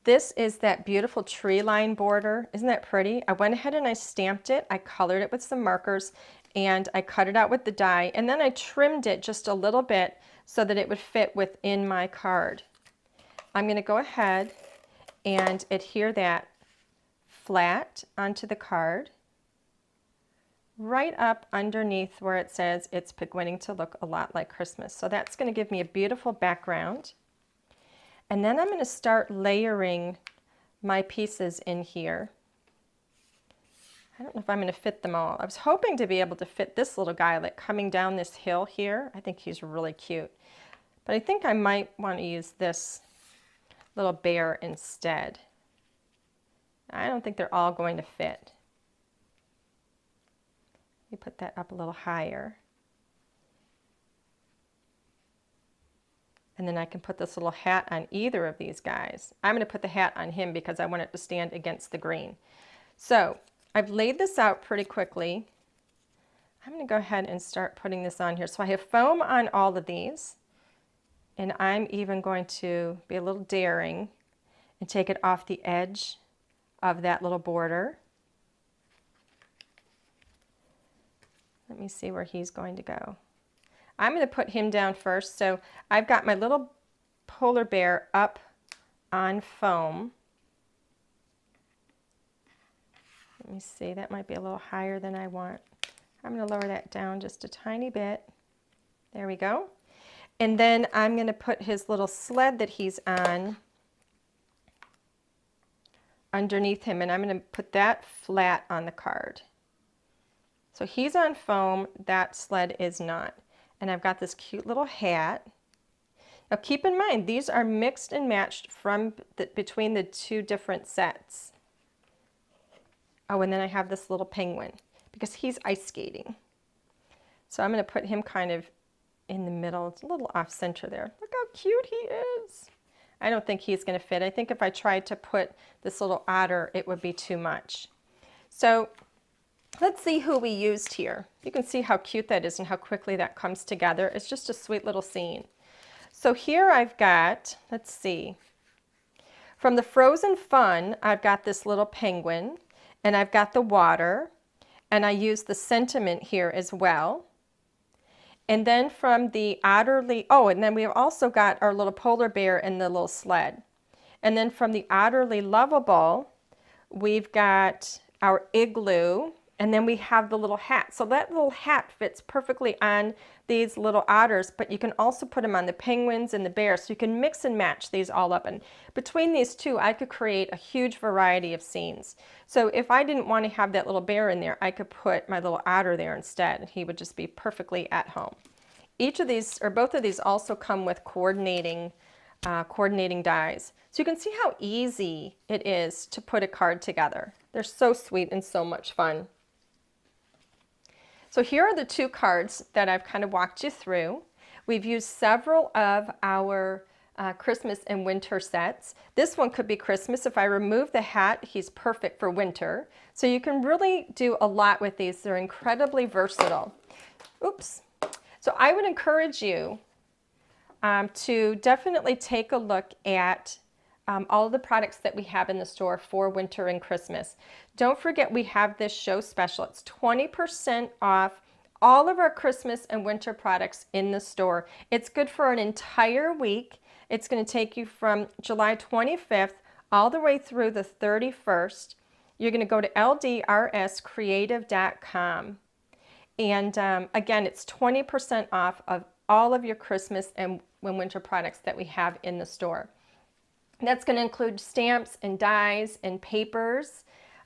Speaker 9: this is that beautiful tree line border. Isn't that pretty? I went ahead and I stamped it. I colored it with some markers and I cut it out with the die, and then I trimmed it just a little bit so that it would fit within my card. I'm going to go ahead and adhere that flat onto the card, right up underneath where it says It's Beginning to Look a Lot Like Christmas. So that's going to give me a beautiful background. And then I'm going to start layering my pieces in here. I don't know if I'm going to fit them all. I was hoping to be able to fit this little guy like coming down this hill here. I think he's really cute. But I think I might want to use this little bear instead. I don't think they're all going to fit. Let me put that up a little higher. And then I can put this little hat on either of these guys. I'm going to put the hat on him because I want it to stand against the green. So I've laid this out pretty quickly. I'm going to go ahead and start putting this on here. So I have foam on all of these. And I'm even going to be a little daring and take it off the edge of that little border. Let me see where he's going to go. I'm going to put him down first. So I've got my little polar bear up on foam. Let me see, that might be a little higher than I want. I'm going to lower that down just a tiny bit. There we go. And then I'm going to put his little sled that he's on underneath him, and I'm going to put that flat on the card. So he's on foam, that sled is not. And I've got this cute little hat. Now keep in mind, these are mixed and matched between the two different sets. Oh, and then I have this little penguin because he's ice skating. So I'm going to put him kind of in the middle. It's a little off center there. Look how cute he is. I don't think he's going to fit. I think if I tried to put this little otter, it would be too much. So let's see who we used here. You can see how cute that is and how quickly that comes together. It's just a sweet little scene. So here I've got, let's see, from the Frozen Fun, I've got this little penguin, and I've got the water, and I used the sentiment here as well. And then from the Otterly, oh, and then we've also got our little polar bear and the little sled. And then from the Otterly Lovable, we've got our igloo, and then we have the little hat. So that little hat fits perfectly on these little otters, but you can also put them on the penguins and the bears. So you can mix and match these all up. And between these two, I could create a huge variety of scenes. So if I didn't want to have that little bear in there, I could put my little otter there instead, and he would just be perfectly at home. Each of these, or both of these, also come with coordinating dies. So you can see how easy it is to put a card together. They're so sweet and so much fun. So here are the two cards that I've kind of walked you through. We've used several of our Christmas and winter sets. This one could be Christmas. If I remove the hat, he's perfect for winter. So you can really do a lot with these. They're incredibly versatile. Oops. So I would encourage you to definitely take a look at all of the products that we have in the store for winter and Christmas. Don't forget we have this show special. It's 20% off all of our Christmas and winter products in the store. It's good for an entire week. It's going to take you from July 25th all the way through the 31st. you're going to go to LDRScreative.com. And again, it's 20% off of all of your Christmas and winter products that we have in the store. That's going to include stamps and dies and papers.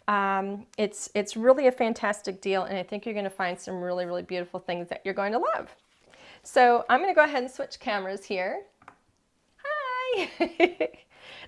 Speaker 9: It's really a fantastic deal, and I think you're going to find some really, really beautiful things that you're going to love. So I'm going to go ahead and switch cameras here. Hi!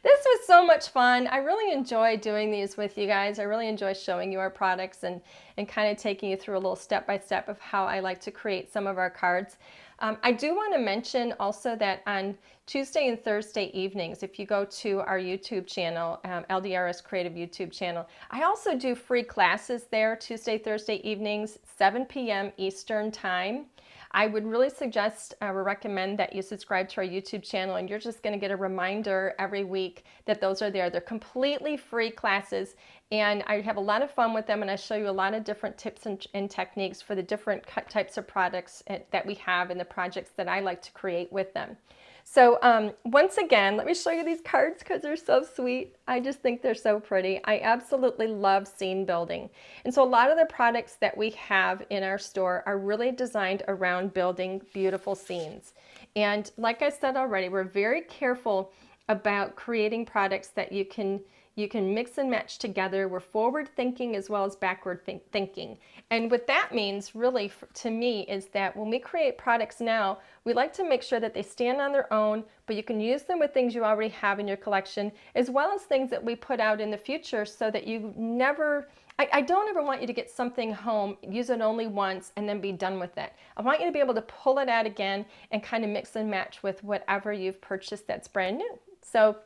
Speaker 9: This was so much fun. I really enjoy doing these with you guys. I really enjoy showing you our products and kind of taking you through a little step-by-step of how I like to create some of our cards. I do want to mention also that on Tuesday and Thursday evenings, if you go to our YouTube channel, LDRS Creative YouTube channel, I also do free classes there Tuesday, Thursday evenings, 7 p.m. Eastern Time. I would really suggest or recommend that you subscribe to our YouTube channel, and you're just going to get a reminder every week that those are there. They're completely free classes, and I have a lot of fun with them, and I show you a lot of different tips and techniques for the different types of products that we have and the projects that I like to create with them. So once again, let me show you these cards because they're so sweet. I just think they're so pretty. I absolutely love scene building. And so a lot of the products that we have in our store are really designed around building beautiful scenes. And like I said already, we're very careful about creating products that you can mix and match together. We're forward thinking as well as backward thinking. And what that means really to me is that when we create products now, we like to make sure that they stand on their own, but you can use them with things you already have in your collection, as well as things that we put out in the future so that you never, I don't ever want you to get something home, use it only once, and then be done with it. I want you to be able to pull it out again and kind of mix and match with whatever you've purchased that's brand new. So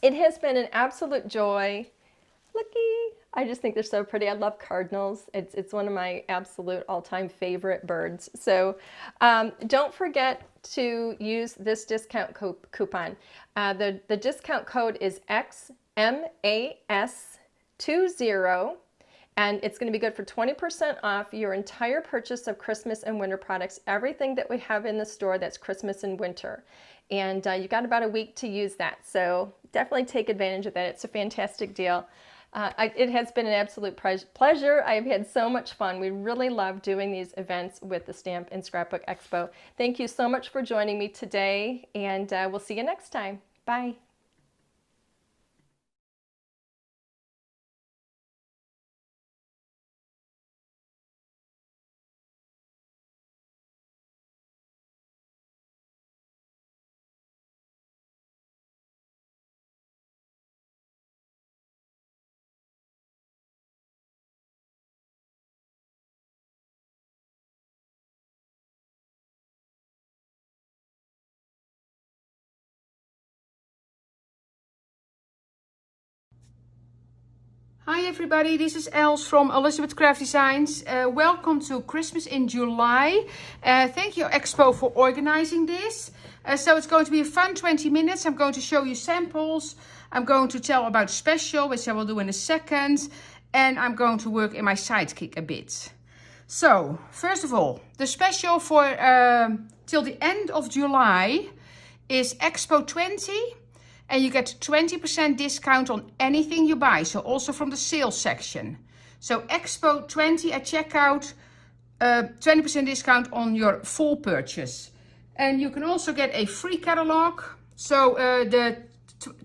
Speaker 9: it has been an absolute joy. Looky, I just think they're so pretty. I love cardinals. It's one of my absolute all-time favorite birds. So don't forget to use this discount coupon. The discount code is XMAS20, and it's going to be good for 20% off your entire purchase of Christmas and winter products, everything that we have in the store that's Christmas and winter. And you've got about a week to use that. So definitely take advantage of that. It's a fantastic deal. It has been an absolute pleasure. I've had so much fun. We really love doing these events with the Stamp and Scrapbook Expo. Thank you so much for joining me today, and we'll see you next time. Bye.
Speaker 10: Hi everybody, this is Els from Elizabeth Craft Designs. Welcome to Christmas in July. Thank you Expo for organizing this. So it's going to be a fun 20 minutes. I'm going to show you samples. I'm going to tell about special, which I will do in a second. And I'm going to work in my sidekick a bit. So, first of all, the special for till the end of July is Expo 20. And you get 20% discount on anything you buy. So also from the sales section. So Expo 20 at checkout, 20% discount on your full purchase. And you can also get a free catalog. So the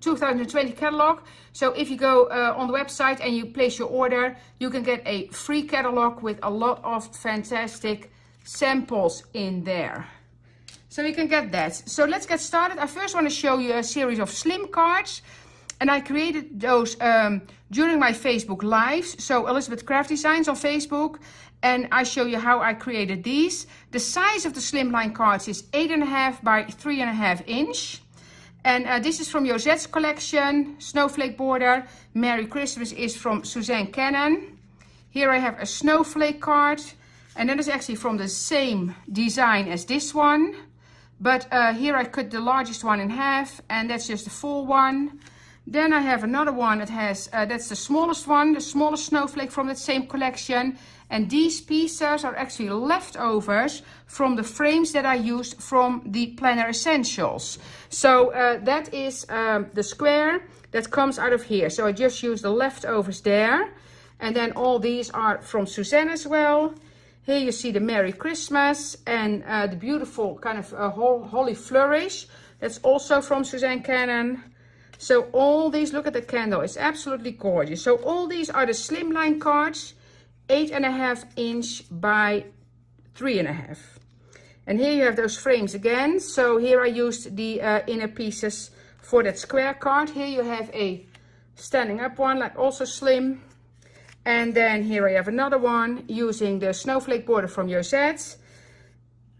Speaker 10: 2020 catalog. So if you go on the website and you place your order, you can get a free catalog with a lot of fantastic samples in there. So you can get that. So let's get started. I first want to show you a series of slim cards. And I created those during my Facebook lives. So Elizabeth Craft Designs on Facebook. And I show you how I created these. The size of the slimline cards is 8.5 by 3.5 inch. And this is from Josette's collection, Snowflake border. Merry Christmas is from Suzanne Cannon. Here I have a snowflake card. And that is actually from the same design as this one. But here I cut the largest one in half, and that's just the full one. Then I have another one that has, that's the smallest one, the smallest snowflake from that same collection. And these pieces are actually leftovers from the frames that I used from the Planner Essentials. So that is the square that comes out of here. So I just used the leftovers there. And then all these are from Suzanne as well. Here you see the Merry Christmas and the beautiful kind of Holly Flourish. That's also from Suzanne Cannon. So all these, look at the candle, it's absolutely gorgeous. So all these are the slimline cards, 8.5 inch by 3.5. And here you have those frames again. So here I used the inner pieces for that square card. Here you have a standing up one, like also slim. And then here I have another one using the snowflake border from Josette.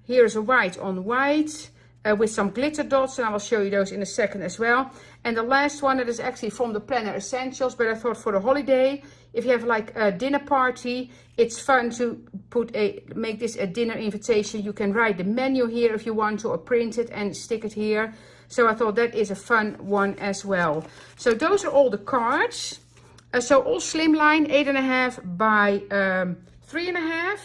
Speaker 10: Here's a white on white with some glitter dots, and I will show you those in a second as well. And the last one that is actually from the Planner Essentials, but I thought for the holiday, if you have like a dinner party, it's fun to make this a dinner invitation. You can write the menu here if you want to, or print it and stick it here. So I thought that is a fun one as well. So those are all the cards. So all slimline, 8.5 by 3.5.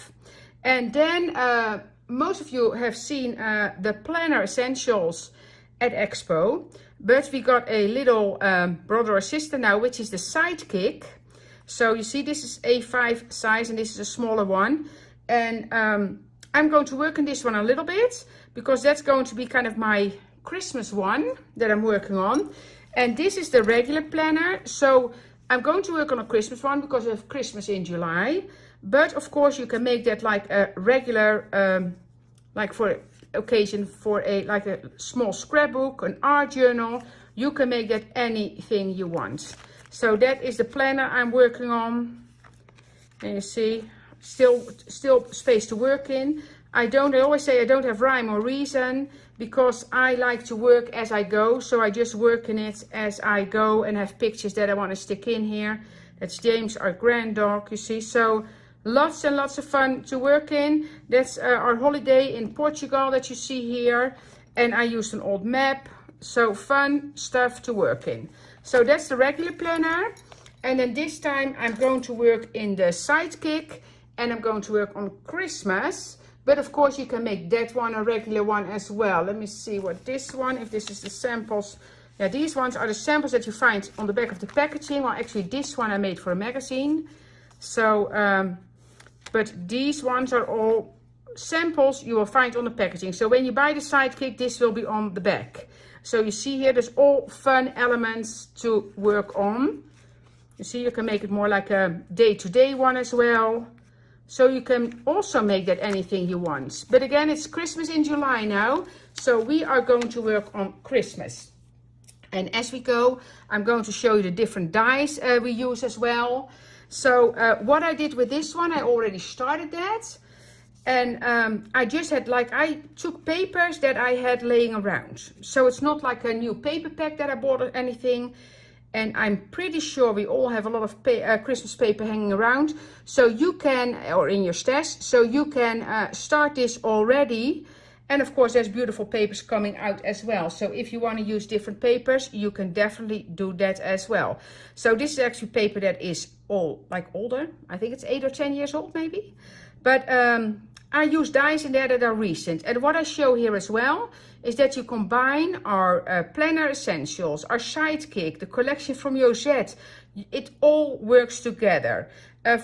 Speaker 10: And then most of you have seen the Planner Essentials at Expo. But we got a little brother or sister now, which is the Sidekick. So you see this is A5 size and this is a smaller one. And I'm going to work on this one a little bit, because that's going to be kind of my Christmas one that I'm working on. And this is the regular planner. So I'm going to work on a Christmas one because we have Christmas in July. But of course you can make that like a regular, like for occasion for a small scrapbook, an art journal. You can make that anything you want. So that is the planner I'm working on. And you see, still space to work in. I always say I don't have rhyme or reason, because I like to work as I go. So I just work in it as I go and have pictures that I want to stick in here. That's James, our grand dog, you see. So lots and lots of fun to work in. That's our holiday in Portugal that you see here. And I used an old map. So fun stuff to work in. So that's the regular planner. And then this time I'm going to work in the Sidekick. And I'm going to work on Christmas. But of course you can make that one a regular one as well. Let me see what this one, if this is the samples. Yeah, these ones are the samples that you find on the back of the packaging. Well, actually this one I made for a magazine. So, but these ones are all samples you will find on the packaging. So when you buy the Sidekick, this will be on the back. So you see here, there's all fun elements to work on. You see, you can make it more like a day-to-day one as well. So you can also make that anything you want. But again, it's Christmas in July now. So we are going to work on Christmas. And as we go, I'm going to show you the different dies we use as well. So what I did with this one, I already started that. And I just had I took papers that I had laying around. So it's not like a new paper pack that I bought or anything. And I'm pretty sure we all have a lot of Christmas paper hanging around. So you can, or in your stash, so you can start this already. And of course, there's beautiful papers coming out as well. So if you want to use different papers, you can definitely do that as well. So this is actually paper that is older. I think it's 8 or 10 years old maybe. But I use dies in there that are recent. And what I show here as well is that you combine our Planner Essentials, our Sidekick, the collection from Josette. It all works together.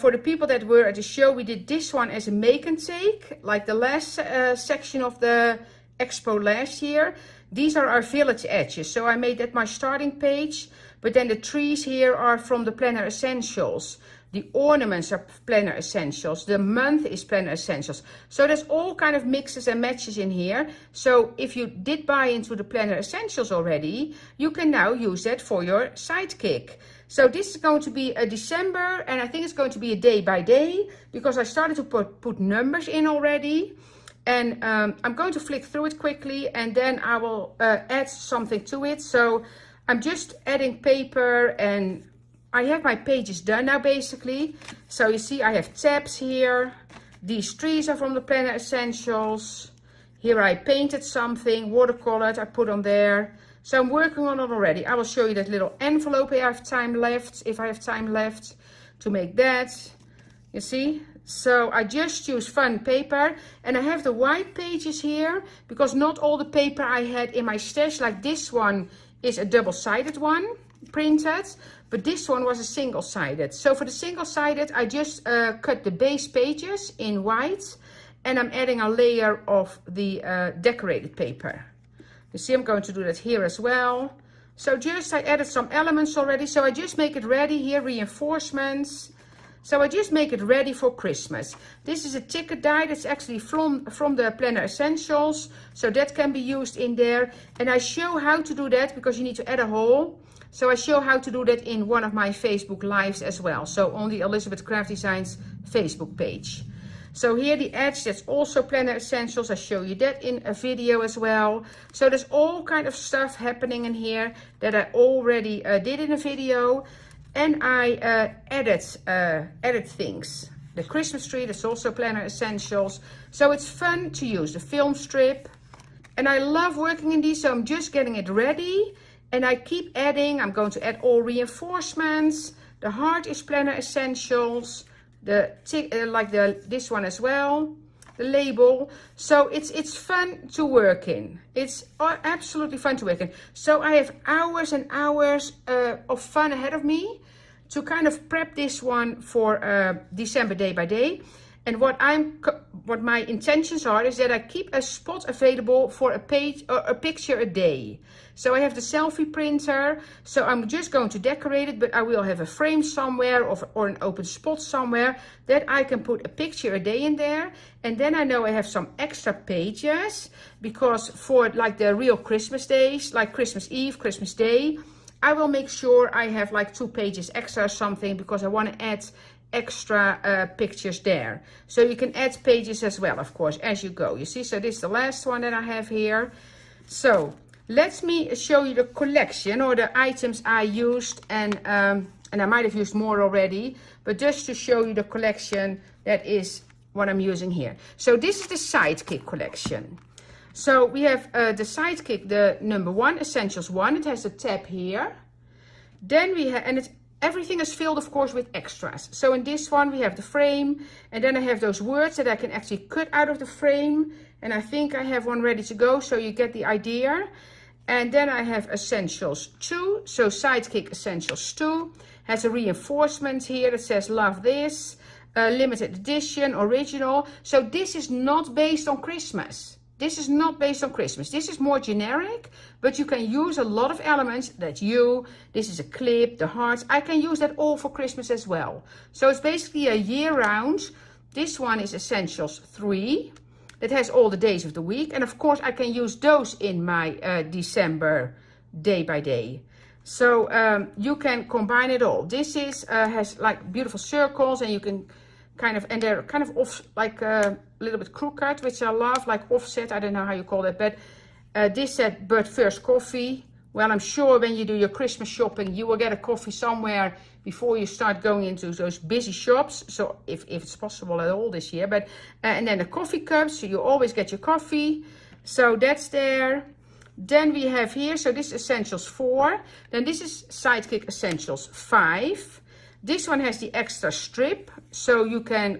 Speaker 10: For the people that were at the show, we did this one as a make and take, like the last section of the expo last year. These are our village edges. So I made that my starting page, but then the trees here are from the Planner Essentials. The ornaments are Planner Essentials. The month is Planner Essentials. So there's all kind of mixes and matches in here. So if you did buy into the Planner Essentials already, you can now use that for your Sidekick. So this is going to be a December, and I think it's going to be a day by day, because I started to put numbers in already. And I'm going to flick through it quickly, and then I will add something to it. So I'm just adding paper, and I have my pages done now basically. So you see I have tabs here. These trees are from the Planner Essentials. Here I painted something, watercolored, I put on there. So I'm working on it already. I will show you that little envelope if I have time left to make that. You see? So I just use fun paper, and I have the white pages here because not all the paper I had in my stash, like this one is a double-sided one printed, but this one was a single-sided. So for the single-sided, I just cut the base pages in white, and I'm adding a layer of the decorated paper. You see, I'm going to do that here as well. So just, I added some elements already, so I just make it ready here, reinforcements. So I just make it ready for Christmas. This is a ticket die that's actually from the Planner Essentials, so that can be used in there. And I show how to do that because you need to add a hole. So I show how to do that in one of my Facebook Lives as well. So on the Elizabeth Craft Designs Facebook page. So here the edge, that's also Planner Essentials. I show you that in a video as well. So there's all kind of stuff happening in here that I already did in a video. And I added things. The Christmas tree, that's also Planner Essentials. So it's fun to use. The film strip. And I love working in these, so I'm just getting it ready. And I keep adding. I'm going to add all reinforcements. The heart is Planner Essentials. This one as well, the label. So it's fun to work in. It's absolutely fun to work in. So I have hours and hours of fun ahead of me to kind of prep this one for December day by day. And what my intentions are is that I keep a spot available for a page or a picture a day. So I have the selfie printer, so I'm just going to decorate it, but I will have a frame somewhere or an open spot somewhere that I can put a picture a day in there. And then I know I have some extra pages because for like the real Christmas days, like Christmas Eve, Christmas Day, I will make sure I have like 2 pages extra or something because I want to add extra pictures there. So you can add pages as well, of course, as you go. You see, so this is the last one that I have here. So let me show you the collection or the items I used, and I might have used more already, but just to show you the collection, that is what I'm using here. So this is the Sidekick collection. So we have the Sidekick, the number 1, Essentials 1. It has a tab here. Then we have, and everything is filled, of course, with extras. So in this one, we have the frame, and then I have those words that I can actually cut out of the frame. And I think I have one ready to go, so you get the idea. And then I have Essentials 2, so Sidekick Essentials 2. Has a reinforcement here that says, love this, limited edition, original. So this is not based on Christmas. This is not based on Christmas. This is more generic, but you can use a lot of elements that this is a clip, the hearts. I can use that all for Christmas as well. So it's basically a year round. This one is Essentials 3. That has all the days of the week. And of course, I can use those in my December day by day. So you can combine it all. This is has like beautiful circles, and you can and they're kind of off, like a little bit crooked, which I love, like offset. I don't know how you call it, but this said, but first coffee. Well, I'm sure when you do your Christmas shopping, you will get a coffee somewhere before you start going into those busy shops. So if it's possible at all this year, but and then the coffee cups, so you always get your coffee. So that's there. Then we have here, so this is Essentials 4. Then this is Sidekick Essentials 5. This one has the extra strip, so you can,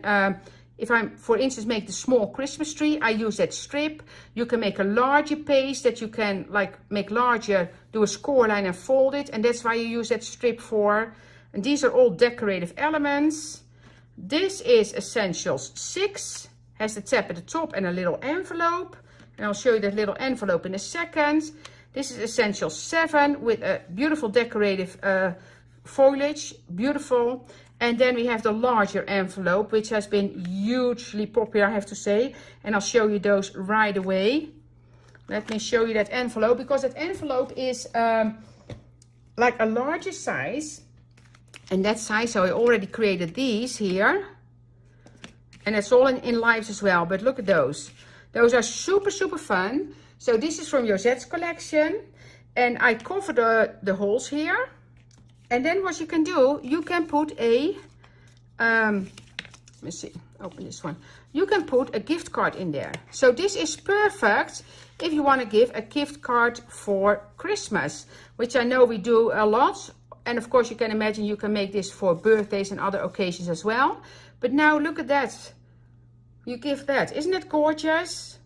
Speaker 10: if I'm, for instance, make the small Christmas tree, I use that strip. You can make a larger page that you can like make larger, do a score line and fold it, and that's why you use that strip for. And these are all decorative elements. This is Essentials 6, has the tab at the top and a little envelope. And I'll show you that little envelope in a second. This is Essentials 7 with a beautiful decorative foliage, beautiful. And then we have the larger envelope, which has been hugely popular, I have to say. And I'll show you those right away. Let me show you that envelope, because that envelope is like a larger size. And that size, so I already created these here. And it's all in lives as well, but look at those. Those are super, super fun. So this is from Josette's collection. And I cover the holes here. And then what you can do, you can put a, let me see, open this one. You can put a gift card in there. So this is perfect if you want to give a gift card for Christmas, which I know we do a lot. And of course you can imagine you can make this for birthdays and other occasions as well. But now look at that. You give that. Isn't it gorgeous?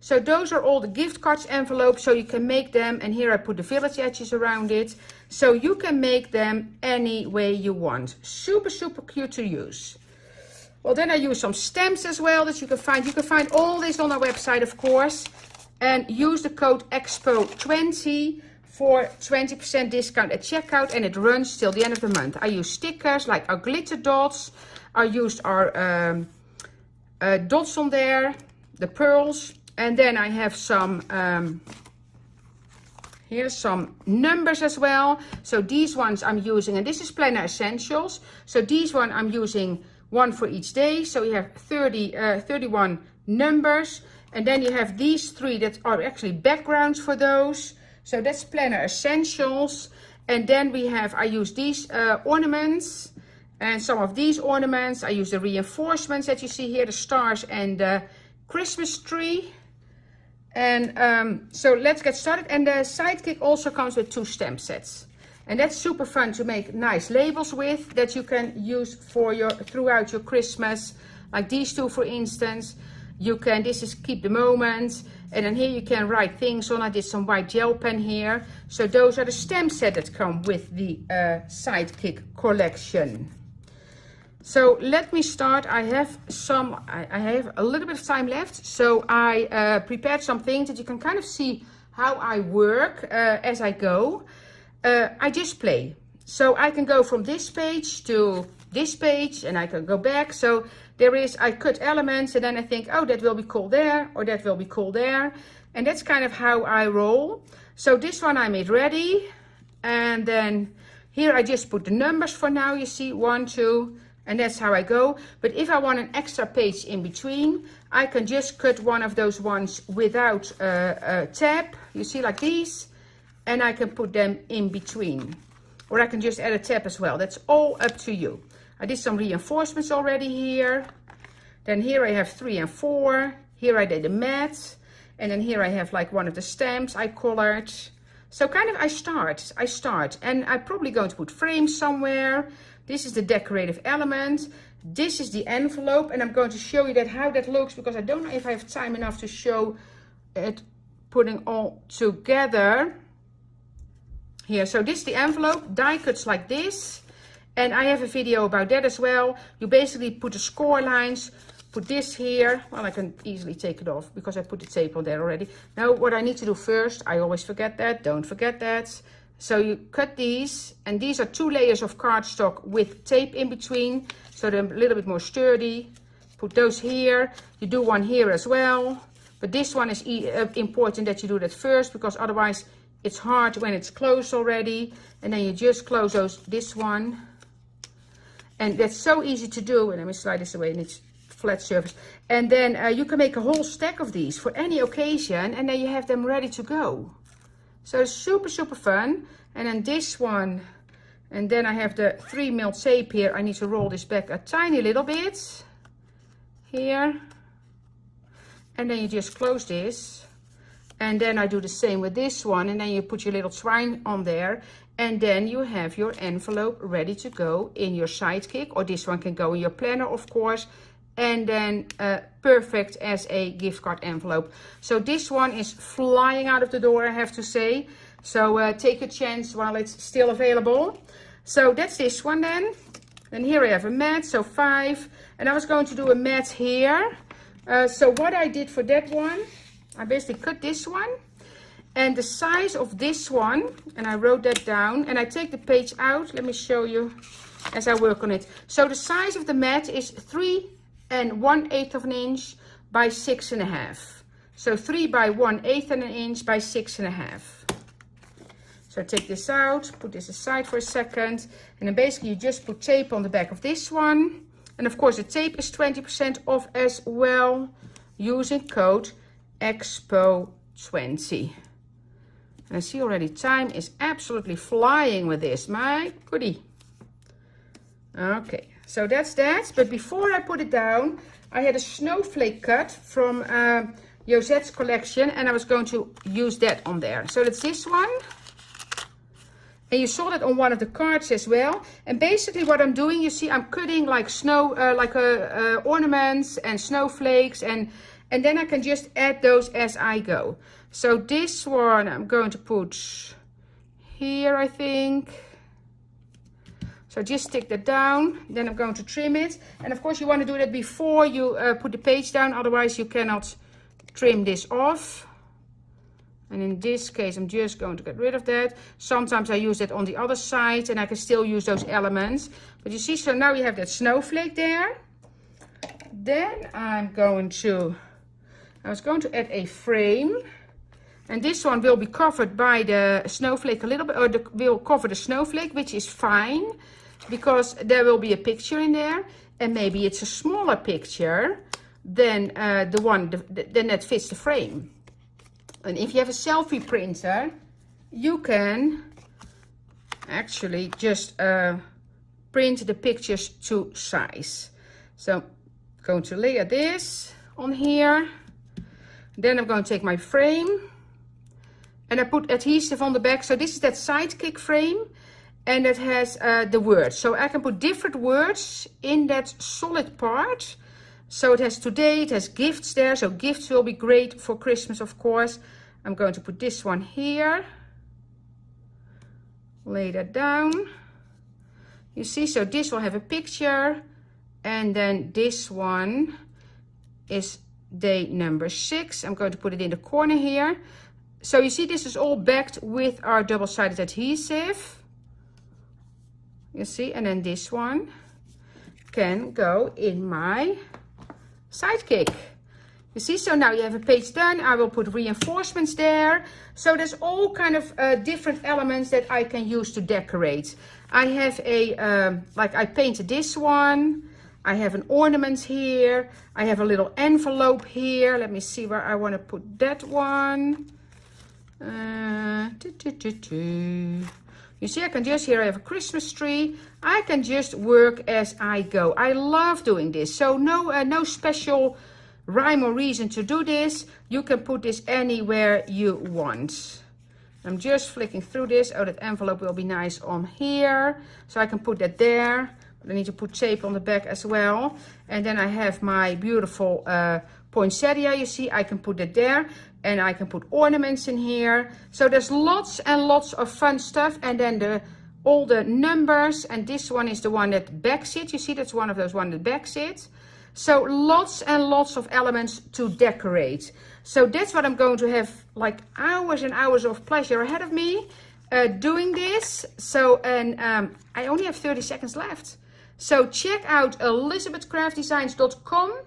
Speaker 10: So those are all the gift cards envelopes, so you can make them, and here I put the village edges around it. So you can make them any way you want. Super, super cute to use. Well, then I use some stamps as well that you can find. You can find all this on our website, of course. And use the code EXPO20 for 20% discount at checkout, and it runs till the end of the month. I use stickers like our glitter dots. I used our dots on there, the pearls. And then I have some, here's some numbers as well. So these ones I'm using, and this is Planner Essentials. So these one I'm using one for each day. So you have 31 numbers. And then you have these three that are actually backgrounds for those. So that's Planner Essentials. And then we have, I use these ornaments. And some of these ornaments, I use the reinforcements that you see here, the stars and the Christmas tree. And so let's get started. And the Sidekick also comes with 2 stamp sets, and that's super fun to make nice labels with that you can use for your throughout your Christmas, like these 2 for instance. You can, this is keep the moment, and then here you can write things on. I did some white gel pen here. So those are the stamp sets that come with the Sidekick collection. So let me start. I have a little bit of time left. So I prepared some things that you can kind of see how I work as I go. I just play. So I can go from this page to this page, and I can go back. So there is, I cut elements, and then I think, oh, that will be cool there, or that will be cool there. And that's kind of how I roll. So this one I made ready. And then here I just put the numbers for now. You see 1, 2. And that's how I go. But if I want an extra page in between, I can just cut one of those ones without a tab. You see, like these. And I can put them in between. Or I can just add a tab as well. That's all up to you. I did some reinforcements already here. Then here I have 3 and 4. Here I did a mat. And then here I have like one of the stamps I colored. So kind of I start. And I'm probably going to put frames somewhere. This is the decorative element. This is the envelope, and I'm going to show you how that looks, because I don't know if I have time enough to show it putting all together. Here, so this is the envelope, die cuts like this. And I have a video about that as well. You basically put the score lines, put this here. Well, I can easily take it off because I put the tape on there already. Now, what I need to do first, I always forget that, don't forget that. So you cut these, and these are 2 layers of cardstock with tape in between, so they're a little bit more sturdy. Put those here. You do one here as well, but this one is important that you do that first, because otherwise it's hard when it's closed already. And then you just close this one, and that's so easy to do. And let me slide this away, and it's flat surface. And then you can make a whole stack of these for any occasion, and then you have them ready to go. So it's super, super fun. And then this one, and then I have the 3 mil tape here. I need to roll this back a tiny little bit here. And then you just close this. And then I do the same with this one. And then you put your little twine on there. And then you have your envelope ready to go in your Sidekick. Or this one can go in your planner, of course. And then perfect as a gift card envelope. So this one is flying out of the door, I have to say. So take a chance while it's still available. So that's this one then. And here I have a mat, so 5. And I was going to do a mat here. So what I did for that one, I basically cut this one. And the size of this one, and I wrote that down. And I take the page out. Let me show you as I work on it. So the size of the mat is 3 1/8 of an inch by 6.5. So 3 by 1/8 of an inch by 6.5. So take this out, put this aside for a second, and then basically you just put tape on the back of this one. And of course the tape is 20% off as well, using code EXPO20. And I see already time is absolutely flying with this, my goodie. Okay, So that's that. But before I put it down, I had a snowflake cut from Josette's collection, and I was going to use that on there. So that's this one. And you saw that on one of the cards as well. And basically what I'm doing, you see, I'm cutting like snow, ornaments and snowflakes, and then I can just add those as I go. So this one I'm going to put here, I think. So just stick that down, then I'm going to trim it. And of course you want to do that before you put the page down, otherwise you cannot trim this off. And in this case, I'm just going to get rid of that. Sometimes I use it on the other side and I can still use those elements. But you see, so now you have that snowflake there. Then I was going to add a frame. And this one will be covered by the snowflake a little bit, or will cover the snowflake, which is fine, because there will be a picture in there. And maybe it's a smaller picture than the one that fits the frame. And if you have a selfie printer, you can actually just print the pictures to size. So I'm going to layer this on here. Then I'm going to take my frame and I put adhesive on the back. So this is that sidekick frame, and it has the words. So I can put different words in that solid part. So it has today, it has gifts there. So gifts will be great for Christmas, of course. I'm going to put this one here. Lay that down. You see, so this will have a picture. And then this one is day number 6. I'm going to put it in the corner here. So you see, this is all backed with our double-sided adhesive. You see, and then this one can go in my sidekick. You see, so now you have a page done. I will put reinforcements there. So there's all kind of different elements that I can use to decorate. I have a, like I painted this one. I have an ornament here. I have a little envelope here. Let me see where I want to put that one. You see, I can just, here I have a Christmas tree. I can just work as I go. I love doing this. So no special rhyme or reason to do this. You can put this anywhere you want. I'm just flicking through this. Oh, that envelope will be nice on here. So I can put that there. But I need to put tape on the back as well. And then I have my beautiful poinsettia. You see, I can put that there. And I can put ornaments in here. So there's lots and lots of fun stuff. And then all the numbers. And this one is the one that backs it. You see, that's one of those one that backs it. So lots and lots of elements to decorate. So that's what I'm going to have, like hours and hours of pleasure ahead of me doing this. So, and I only have 30 seconds left. So check out elizabethcraftdesigns.com.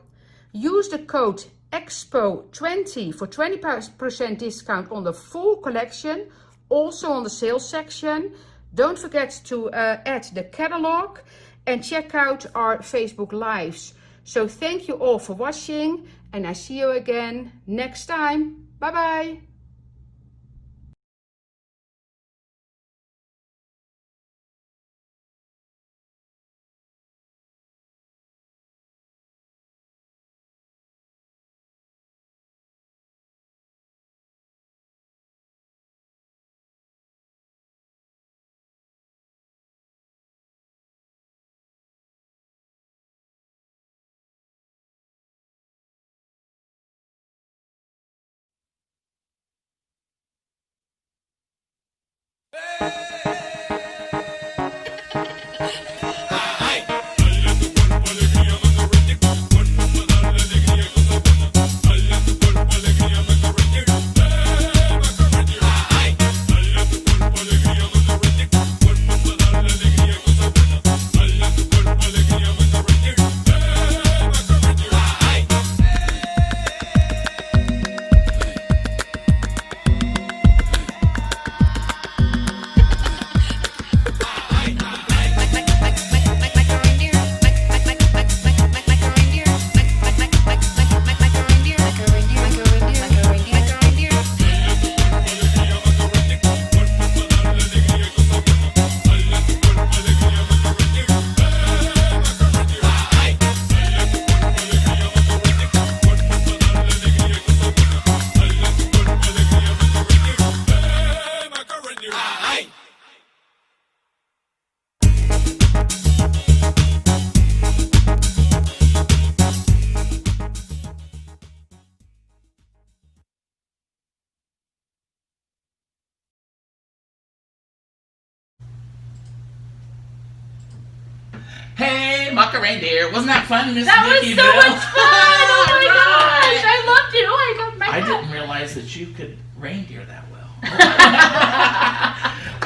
Speaker 10: Use the code EXPO20 for 20% discount on the full collection. Also on the sales section. Don't forget to add the catalog and check out our Facebook Lives. So thank you all for watching, and I see you again next time. Bye bye.
Speaker 1: Hey, Muck a Reindeer. Wasn't that fun, Miss
Speaker 2: That was
Speaker 1: Vicky
Speaker 2: so
Speaker 1: Bill?
Speaker 2: much fun! Oh my gosh! I loved it! Oh my god,
Speaker 1: I didn't realize that you could reindeer that well.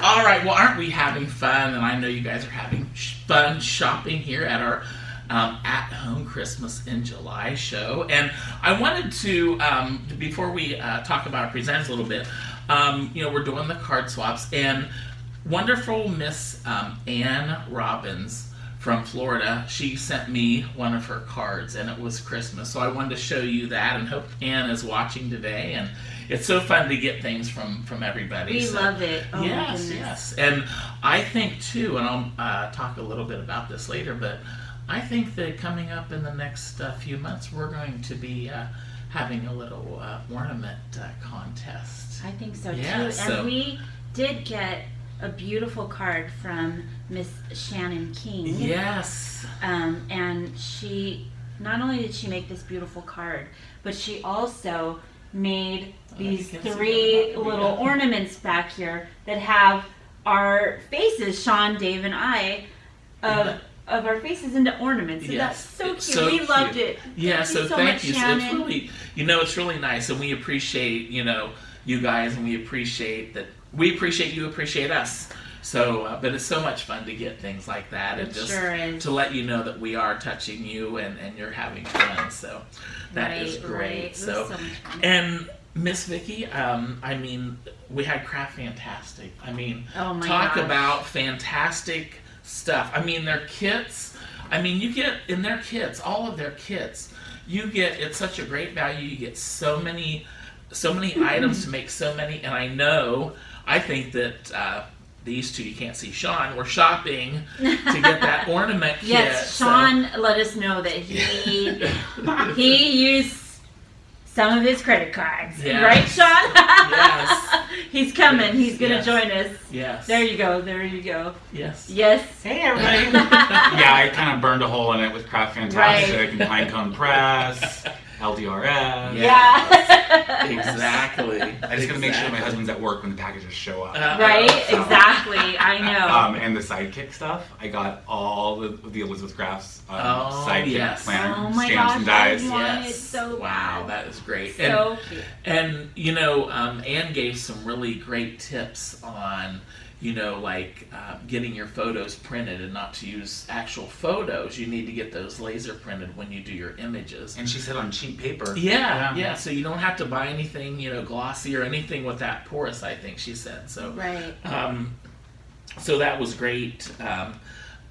Speaker 1: All right, well, aren't we having fun? And I know you guys are having fun shopping here at our at-home Christmas in July show. And I wanted to, before we talk about our presents a little bit, we're doing the card swaps, and wonderful Miss Ann Robbins from Florida, she sent me one of her cards, and it was Christmas. So I wanted to show you that, and hope Ann is watching today. And it's so fun to get things from everybody.
Speaker 2: We love it. Oh
Speaker 1: yes, yes. And I think too, and I'll talk a little bit about this later, but I think that coming up in the next few months, we're going to be having a little ornament contest.
Speaker 2: I think so
Speaker 1: Yeah,
Speaker 2: too. And we did get a beautiful card from Miss Shannon King.
Speaker 1: Yes.
Speaker 2: And she, not only did she make this beautiful card, but she also made these 3 little ornaments back here that have our faces, Sean, Dave, and I, of our faces into ornaments. So
Speaker 1: Yes,
Speaker 2: that's so
Speaker 1: it's
Speaker 2: cute.
Speaker 1: so
Speaker 2: We
Speaker 1: cute.
Speaker 2: loved it.
Speaker 1: Yeah,
Speaker 2: Thank you
Speaker 1: so
Speaker 2: so
Speaker 1: thank
Speaker 2: much,
Speaker 1: you. So
Speaker 2: Shannon.
Speaker 1: it's really, it's really nice, and we appreciate, you guys, and we appreciate that. We appreciate you, appreciate us. So, but it's so much fun to get things like that, and just
Speaker 2: sure is.
Speaker 1: to let you know that we are touching you and you're having fun. So that is great.
Speaker 2: Right. It was
Speaker 1: So,
Speaker 2: so much fun.
Speaker 1: and Miss Vicky, we had Craft Fantastic.
Speaker 2: Oh my
Speaker 1: talk
Speaker 2: gosh.
Speaker 1: about fantastic stuff. Their kits. You get in their kits, all of their kits. You get, it's such a great value. You get so many items to make so many, and I think that these two, you can't see Sean, we're shopping to get that ornament kit.
Speaker 2: Yes, Sean let us know that he used some of his credit cards.
Speaker 1: Yes.
Speaker 2: Right, Sean?
Speaker 1: Yes.
Speaker 2: He's coming.
Speaker 1: Yes.
Speaker 2: He's going to
Speaker 1: Yes.
Speaker 2: join us.
Speaker 1: Yes.
Speaker 2: There you go. There you go.
Speaker 1: Yes.
Speaker 2: Yes.
Speaker 5: Hey everybody! Yeah, I kind of burned a hole in it with Craft Fantastic and Pinecone Press, LDRS.
Speaker 2: Yeah.
Speaker 1: Exactly.
Speaker 5: I just gotta make sure my husband's at work when the packages show up.
Speaker 2: Right?
Speaker 5: So,
Speaker 2: Exactly. I know.
Speaker 5: and the sidekick stuff, I got all the Elizabeth Crafts sidekick
Speaker 1: yes.
Speaker 5: planner,
Speaker 2: Oh my
Speaker 5: stamps
Speaker 2: gosh,
Speaker 5: and dies.
Speaker 2: I want
Speaker 1: Yes.
Speaker 2: it so
Speaker 1: Wow,
Speaker 2: bad.
Speaker 1: that is great.
Speaker 2: So cute.
Speaker 1: And Anne gave some really great tips on, getting your photos printed, and not to use actual photos. You need to get those laser printed when you do your images.
Speaker 5: And she said on cheap paper.
Speaker 1: Yeah. So you don't have to buy anything, glossy or anything with that porous, I think she said. So,
Speaker 2: Right.
Speaker 1: So that was great.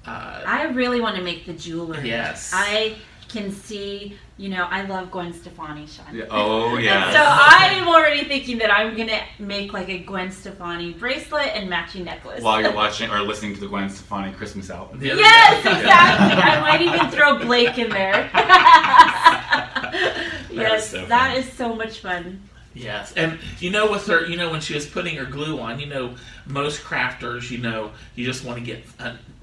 Speaker 2: I really want to make the jewelry.
Speaker 1: Yes.
Speaker 2: I can see, I love Gwen Stefani, Sean.
Speaker 5: Yeah. Oh yeah.
Speaker 2: So I'm already thinking that I'm going to make like a Gwen Stefani bracelet and matching necklace.
Speaker 5: While you're watching or listening to the Gwen Stefani Christmas album.
Speaker 2: Yes, exactly. I might even throw Blake in there. Yes,
Speaker 1: so
Speaker 2: that
Speaker 1: funny.
Speaker 2: is so much fun.
Speaker 1: Yes, and with her, when she was putting her glue on, most crafters, you just want to get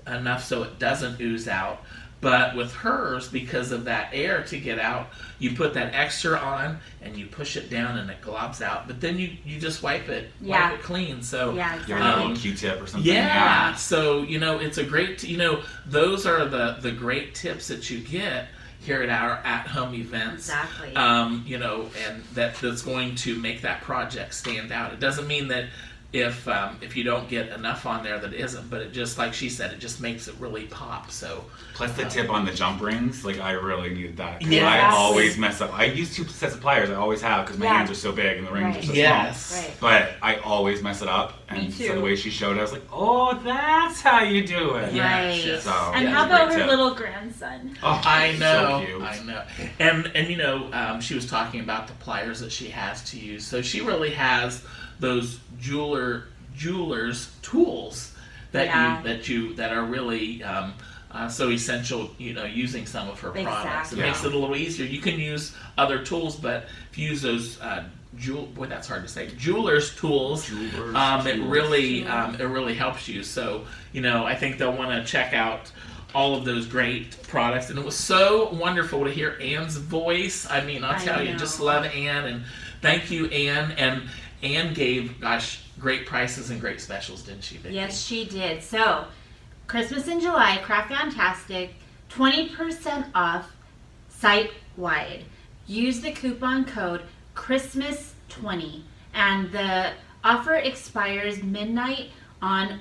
Speaker 1: enough so it doesn't ooze out. But with hers, because of that air to get out, you put that extra on and you push it down and it globs out. But then you just wipe it clean. So
Speaker 2: yeah,
Speaker 5: Give her a little Q-tip or something.
Speaker 1: yeah. So it's a great. Those are the great tips that you get here at our at-home events.
Speaker 2: Exactly.
Speaker 1: And that's going to make that project stand out. It doesn't mean that if you don't get enough on there that isn't, but it just, like she said, it just makes it really pop. So
Speaker 5: plus the tip on the jump rings, I really needed that. 'Cause
Speaker 1: Yes.
Speaker 5: I always mess up. I use 2 sets of pliers. I always have because my hands are so big and the rings are so
Speaker 1: yes.
Speaker 5: small.
Speaker 2: Right.
Speaker 5: But I always mess it up. And
Speaker 2: Me
Speaker 5: so
Speaker 2: too.
Speaker 5: the way she showed it, I was like, oh, that's how you do it.
Speaker 2: Right.
Speaker 1: Yes.
Speaker 5: So,
Speaker 2: And
Speaker 5: yeah,
Speaker 2: how
Speaker 5: it's a great
Speaker 2: about her
Speaker 5: tip.
Speaker 2: little grandson?
Speaker 5: Oh,
Speaker 1: I know,
Speaker 5: So cute.
Speaker 1: I know, and she was talking about the pliers that she has to use. So she really has those jeweler's tools that are really so essential. Using some of her products, it
Speaker 2: Exactly.
Speaker 1: makes it a little easier. You can use other tools, but if you use those that's hard to say. Jeweler's tools. It really helps you. So I think they'll want to check out all of those great products, and it was so wonderful to hear Anne's voice. I'll tell you, just love Anne, and thank you, Anne. And Anne gave, great prices and great specials, didn't she, Vicki?
Speaker 2: Yes, she did. So Christmas in July, Craft Fantastic, 20% off site-wide. Use the coupon code Christmas20, and the offer expires midnight on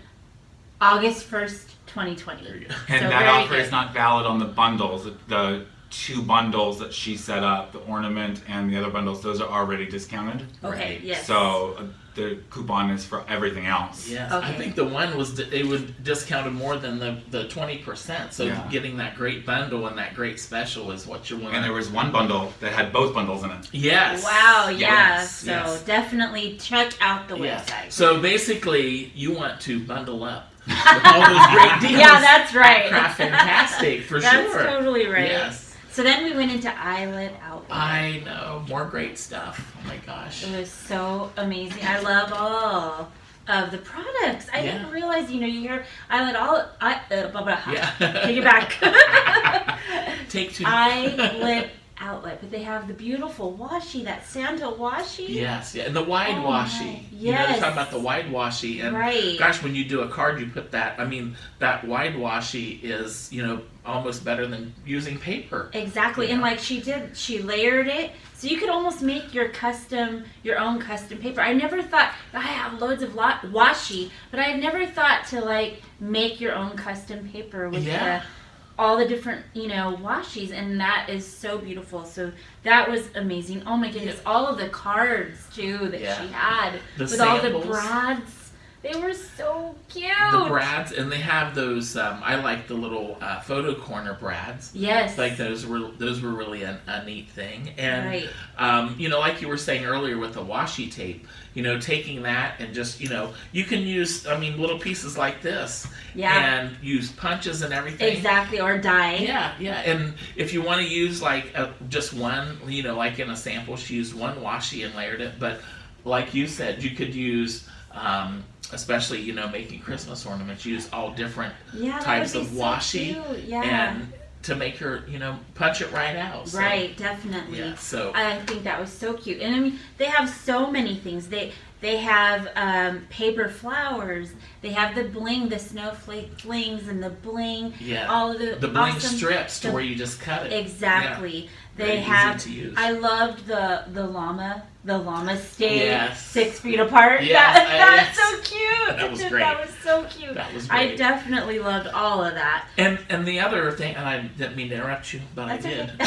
Speaker 2: August 1st, 2020.
Speaker 5: And
Speaker 2: so
Speaker 5: that offer is not valid on the bundles. The 2 bundles that she set up, the ornament and the other bundles, those are already discounted.
Speaker 2: Okay, yes.
Speaker 5: So the coupon is for everything else.
Speaker 1: Yes,
Speaker 2: okay.
Speaker 1: I think the one was it would discounted more than the 20%. So getting that great bundle and that great special is what you want.
Speaker 5: And there was one bundle that had both bundles in it.
Speaker 1: Yes.
Speaker 2: Wow. Yeah.
Speaker 1: Yes,
Speaker 2: so
Speaker 1: yes.
Speaker 2: definitely check out the website.
Speaker 1: So basically, you want to bundle up with all those great deals.
Speaker 2: Yeah, that's right.
Speaker 1: At Craft Fantastic for
Speaker 2: That's
Speaker 1: sure.
Speaker 2: That's totally right.
Speaker 1: Yes.
Speaker 2: So then we went into Eyelet Outlet.
Speaker 1: I know, more great stuff. Oh my gosh.
Speaker 2: It was so amazing. I love all of the products. I didn't realize, you hear Eyelet take it back.
Speaker 1: Take 2.
Speaker 2: Eyelet Outlet, but they have the beautiful washi, that Santa washi.
Speaker 1: Yes, and the wide washi.
Speaker 2: Yes.
Speaker 1: They're talking about the wide washi, and gosh, when you do a card, you put that. I mean, that wide washi is, almost better than using paper.
Speaker 2: Exactly, and like she layered it, so you could almost make your own custom paper. I never thought, I have loads of washi, but I had never thought to make your own custom paper with all the different, washis, and that is so beautiful. So that was amazing. Oh my goodness, all of the cards too that she had with samples. All the brads. They were so cute.
Speaker 1: The brads, and they have those. I like the little photo corner brads.
Speaker 2: Yes.
Speaker 1: Like those were really a neat thing. And like you were saying earlier with the washi tape, taking that and just you can use little pieces like this.
Speaker 2: Yeah.
Speaker 1: And use punches and everything.
Speaker 2: Exactly, or dye.
Speaker 1: Yeah. And if you want to use just one, like in a sample, she used one washi and layered it. But like you said, you could use. Especially, making Christmas ornaments, use all different types of washi and to make her, punch it right out. So.
Speaker 2: Right, definitely.
Speaker 1: Yeah, so
Speaker 2: I think that was so cute. And they have so many things. They have paper flowers. They have the bling, the snowflake flings and the bling.
Speaker 1: Yeah.
Speaker 2: All of the
Speaker 1: bling
Speaker 2: awesome
Speaker 1: strips to where you just cut it.
Speaker 2: Exactly.
Speaker 1: Yeah.
Speaker 2: They have. I loved the llama. The llamas stayed 6 feet apart.
Speaker 1: Yes,
Speaker 2: that's so cute.
Speaker 1: That was great.
Speaker 2: That was so cute.
Speaker 1: That was great.
Speaker 2: I definitely loved all of that.
Speaker 1: And the other thing, and I didn't mean to interrupt you, but
Speaker 2: that's
Speaker 1: I did.
Speaker 2: Okay.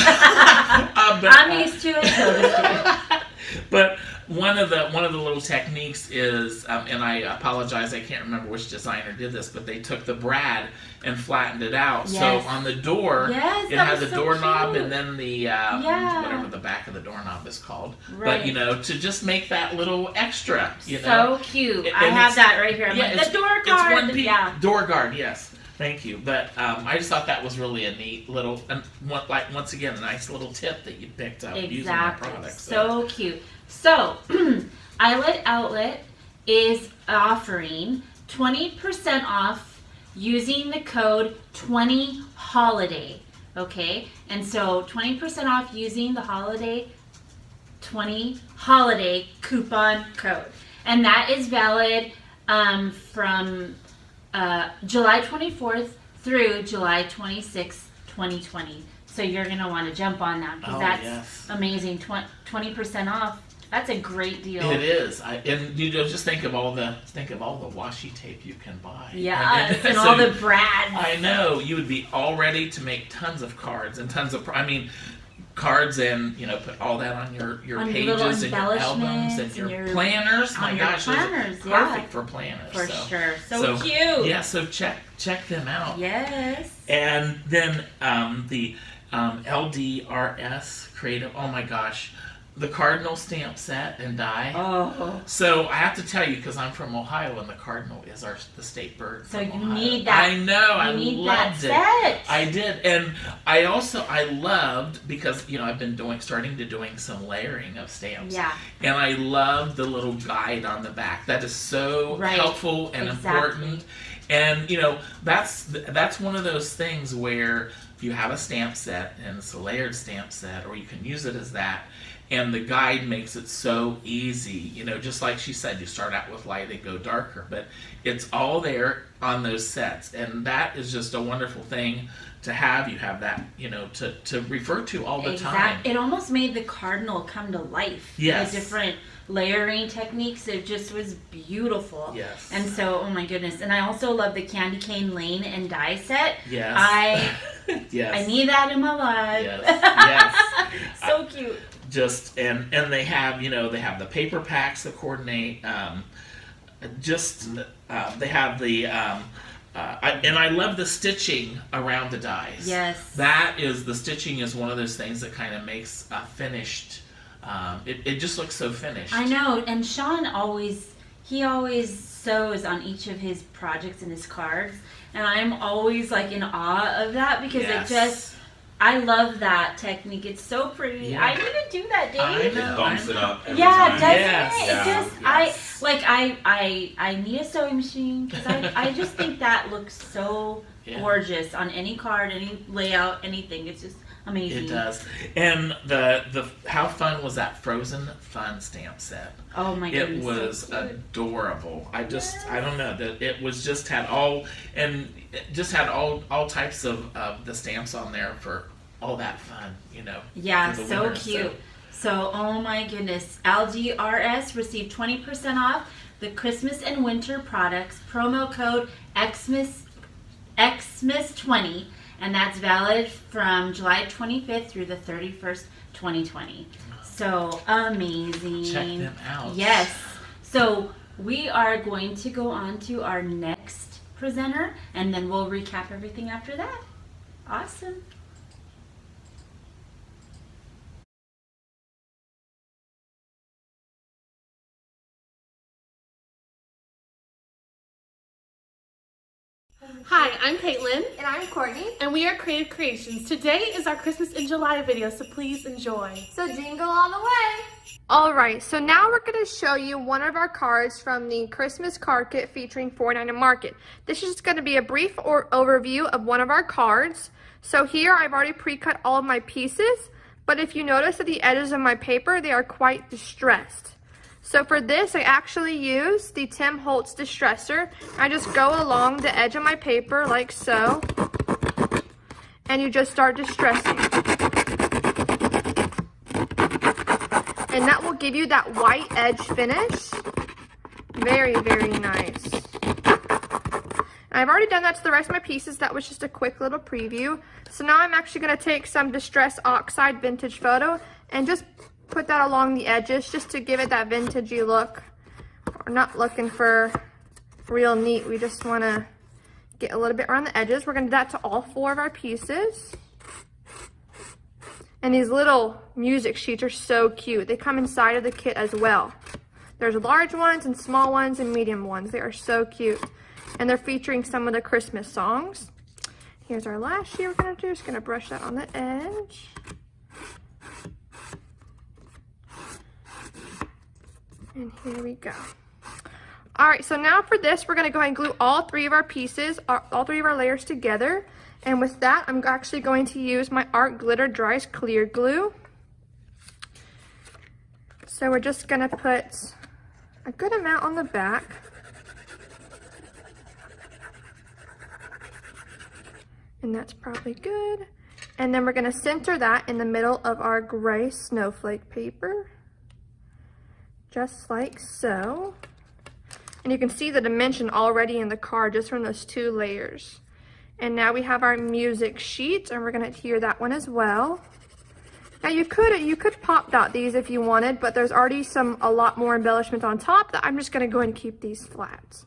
Speaker 2: I'm used to it, so to speak.
Speaker 1: But one of the little techniques is, and I apologize, I can't remember which designer did this, but they took the brad and flattened it out.
Speaker 2: Yes.
Speaker 1: So on the door, it had the doorknob and then the whatever the back of the doorknob is called.
Speaker 2: Right.
Speaker 1: But to just make that little extra,
Speaker 2: So cute. I have that right here. The door guard.
Speaker 1: It's one piece. Door guard, yes. Thank you. But I just thought that was really a neat little, once again, a nice little tip that you picked up using the product.
Speaker 2: So cute. So, Eyelet Outlet is offering 20% off using the code 20HOLIDAY. Okay? And so, 20% off using the holiday 20HOLIDAY coupon code. And that is valid from July 24th through July 26th, 2020. So you're going to want to jump on that because that's amazing. 20% off. That's a great deal.
Speaker 1: It is. And just think of all the washi tape you can buy.
Speaker 2: Yeah, and all the brads.
Speaker 1: I know. You would be all ready to make tons of cards and tons of cards and put all that on your pages and your albums and your planners. My gosh, planners, perfect for planners.
Speaker 2: For sure. So cute.
Speaker 1: Yeah, so check them out.
Speaker 2: Yes.
Speaker 1: And then the LDRS Creative. Oh my gosh. The Cardinal stamp set and die.
Speaker 2: Oh.
Speaker 1: So I have to tell you, because I'm from Ohio, and the Cardinal is the state bird.
Speaker 2: So you
Speaker 1: Ohio.
Speaker 2: need that.
Speaker 1: I know. I loved it.
Speaker 2: Set.
Speaker 1: I did, and I loved because I've been starting to do some layering of stamps.
Speaker 2: Yeah.
Speaker 1: And I love the little guide on the back. That is so helpful and important. And that's one of those things where if you have a stamp set and it's a layered stamp set, or you can use it as that. And the guide makes it so easy, you know, just like she said, you start out with light and go darker, but it's all there on those sets. And that is just a wonderful thing to have. You have that, you know, to refer to all the time.
Speaker 2: It almost made the cardinal come to life.
Speaker 1: Yes.
Speaker 2: The different layering techniques, it just was beautiful.
Speaker 1: Yes.
Speaker 2: And so, oh my goodness. And I also love the candy cane lane and die set.
Speaker 1: Yes. Yes.
Speaker 2: I need that in my life.
Speaker 1: Yes. Yes.
Speaker 2: So cute.
Speaker 1: Just and they have, you know, they have the paper packs that coordinate. They have the and I love the stitching around the dies.
Speaker 2: Yes.
Speaker 1: The stitching is one of those things that kind of makes a finished. It just looks so finished.
Speaker 2: I know, and Sean always sews on each of his projects and his cards, and I'm always like in awe of that because I love that technique. It's so pretty. Yeah. I need to do that, Dave.
Speaker 5: It bumps it up every
Speaker 2: time.
Speaker 5: Doesn't
Speaker 2: it? It just I need a sewing machine because I just think that looks so gorgeous on any card, any layout, anything. It's just amazing.
Speaker 1: It does. And the how fun was that Frozen Fun stamp set?
Speaker 2: Oh my goodness.
Speaker 1: It was so adorable. I don't know, that it was just had all types of the stamps on there for all that fun, you know.
Speaker 2: Yeah, so cute. So, oh my goodness. LDRS received 20% off the Christmas and winter products, promo code Xmas20, and that's valid from July 25th through the 31st, 2020. So amazing.
Speaker 1: Check them out.
Speaker 2: Yes. So we are going to go on to our next presenter, and then we'll recap everything after that. Awesome.
Speaker 11: Hi, I'm Caitlin.
Speaker 12: And I'm Courtney.
Speaker 11: And we are Creative Creations. Today is our Christmas in July video, so please enjoy.
Speaker 12: So jingle all the way.
Speaker 13: Alright, so now we're going to show you one of our cards from the Christmas card kit featuring 4.9 Market. This is just going to be a brief overview of one of our cards. So here I've already pre-cut all of my pieces, but if you notice at the edges of my paper, they are quite distressed. So for this, I actually use the Tim Holtz Distressor. I just go along the edge of my paper like so, and you just start distressing. And that will give you that white edge finish. Very, very nice. And I've already done that to the rest of my pieces. That was just a quick little preview. So now I'm actually going to take some Distress Oxide Vintage Photo and just put that along the edges just to give it that vintagey look. We're not looking for real neat. We just want to get a little bit around the edges. We're going to do that to all 4 of our pieces. And these little music sheets are so cute. They come inside of the kit as well. There's large ones and small ones and medium ones. They are so cute. And they're featuring some of the Christmas songs. Here's our last sheet we're going to do. Just going to brush that on the edge. And here we go. All right, so now for this, we're going to go ahead and glue all 3 of our pieces, all 3 of our layers together. And with that, I'm actually going to use my Art Glitter Dries Clear Glue. So we're just going to put a good amount on the back. And that's probably good. And then we're going to center that in the middle of our gray snowflake paper. Just like so. And you can see the dimension already in the card just from those 2 layers. And now we have our music sheet, and we're going to adhere that one as well. Now you could pop dot these if you wanted, but there's already a lot more embellishment on top that I'm just going to go ahead and keep these flat.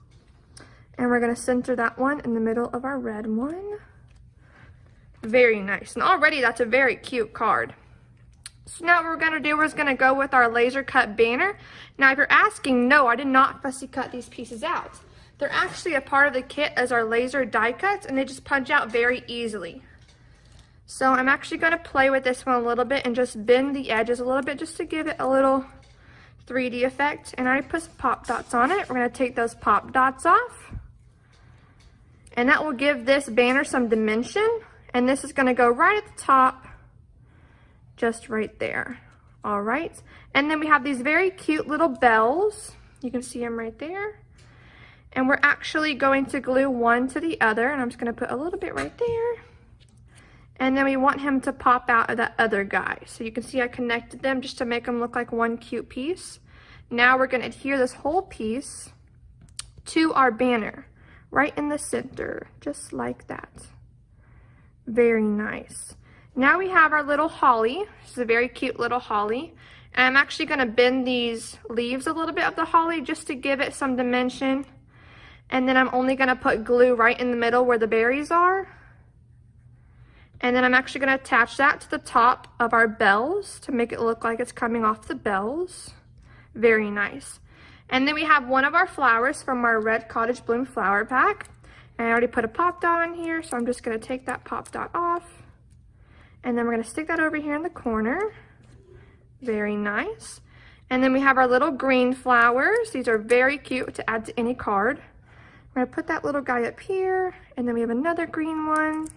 Speaker 13: And we're going to center that one in the middle of our red one. Very nice. And already that's a very cute card. So now what we're going to do, we're just going to go with our laser cut banner. Now if you're asking, no, I did not fussy cut these pieces out. They're actually a part of the kit as our laser die cuts, and they just punch out very easily. So I'm actually going to play with this one a little bit and just bend the edges a little bit just to give it a little 3D effect. And I already put some pop dots on it. We're going to take those pop dots off. And that will give this banner some dimension. And this is gonna go right at the top, just right there. All right, and then we have these very cute little bells. You can see them right there. And we're actually going to glue one to the other, and I'm just gonna put a little bit right there. And then we want him to pop out of that other guy. So you can see I connected them just to make them look like one cute piece. Now we're gonna adhere this whole piece to our banner, right in the center, just like that. Very nice. Now we have our little holly. This is a very cute little holly. And I'm actually gonna bend these leaves a little bit of the holly just to give it some dimension. And then I'm only gonna put glue right in the middle where the berries are. And then I'm actually gonna attach that to the top of our bells to make it look like it's coming off the bells. Very nice. And then we have one of our flowers from our Red Cottage Bloom flower pack. And I already put a pop dot on here, so I'm just gonna take that pop dot off. And then we're gonna stick that over here in the corner. Very nice. And then we have our little green flowers. These are very cute to add to any card. We're gonna put that little guy up here, and then we have another green one.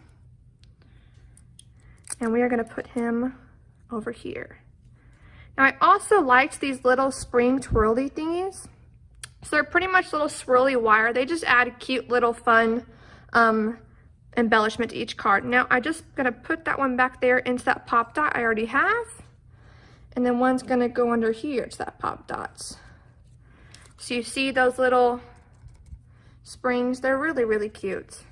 Speaker 13: And we are gonna put him over here. Now I also liked these little spring twirly thingies. So they're pretty much little swirly wire. They just add a cute little fun embellishment to each card. Now I'm just gonna put that one back there into that pop dot I already have. And then one's gonna go under here to that pop dots. So you see those little springs, they're really, really cute.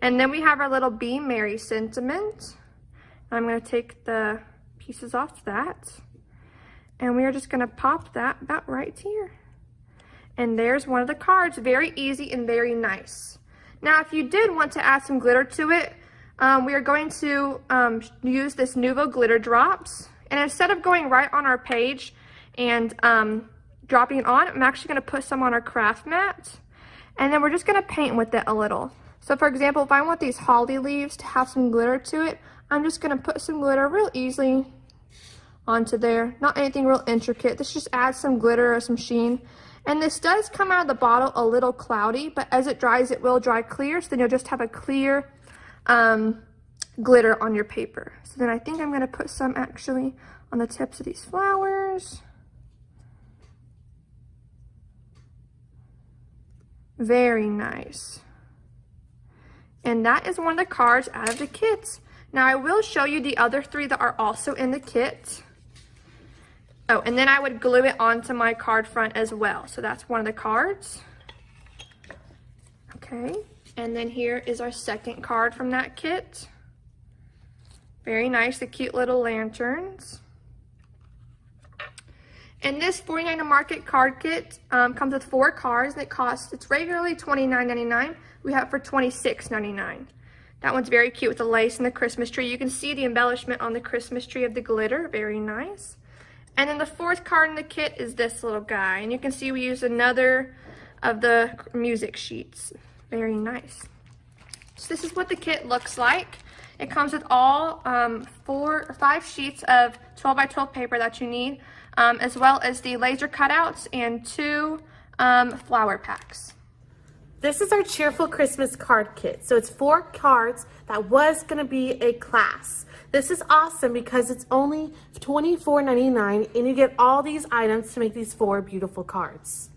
Speaker 13: And then we have our little Be Merry sentiment. I'm gonna take the pieces off that. And we are just gonna pop that about right here. And there's one of the cards, very easy and very nice. Now, if you did want to add some glitter to it, we are going to use this Nuvo glitter drops. And instead of going right on our page and dropping it on, I'm actually gonna put some on our craft mat. And then we're just gonna paint with it a little. So for example, if I want these holly leaves to have some glitter to it, I'm just gonna put some glitter real easily onto there. Not anything real intricate. This just adds some glitter or some sheen. And this does come out of the bottle a little cloudy, but as it dries, it will dry clear. So then you'll just have a clear glitter on your paper. So then I think I'm gonna put some actually on the tips of these flowers. Very nice. And that is one of the cards out of the kit. Now I will show you the other three that are also in the kit. Oh, and then I would glue it onto my card front as well. So that's one of the cards. Okay, and then here is our second card from that kit. Very nice, the cute little lanterns. And this 49 Market card kit comes with 4 cards, and it's regularly $29.99. We have it for $26.99. That one's very cute with the lace and the Christmas tree. You can see the embellishment on the Christmas tree of the glitter, very nice. And then the 4th card in the kit is this little guy, and you can see we used another of the music sheets. Very nice. So this is what the kit looks like. It comes with all 4 or 5 sheets of 12 by 12 paper that you need, as well as the laser cutouts and 2 flower packs.
Speaker 11: This is our Cheerful Christmas card kit. So it's 4 cards that was gonna be a class. This is awesome because it's only $24.99 and you get all these items to make these 4 beautiful cards.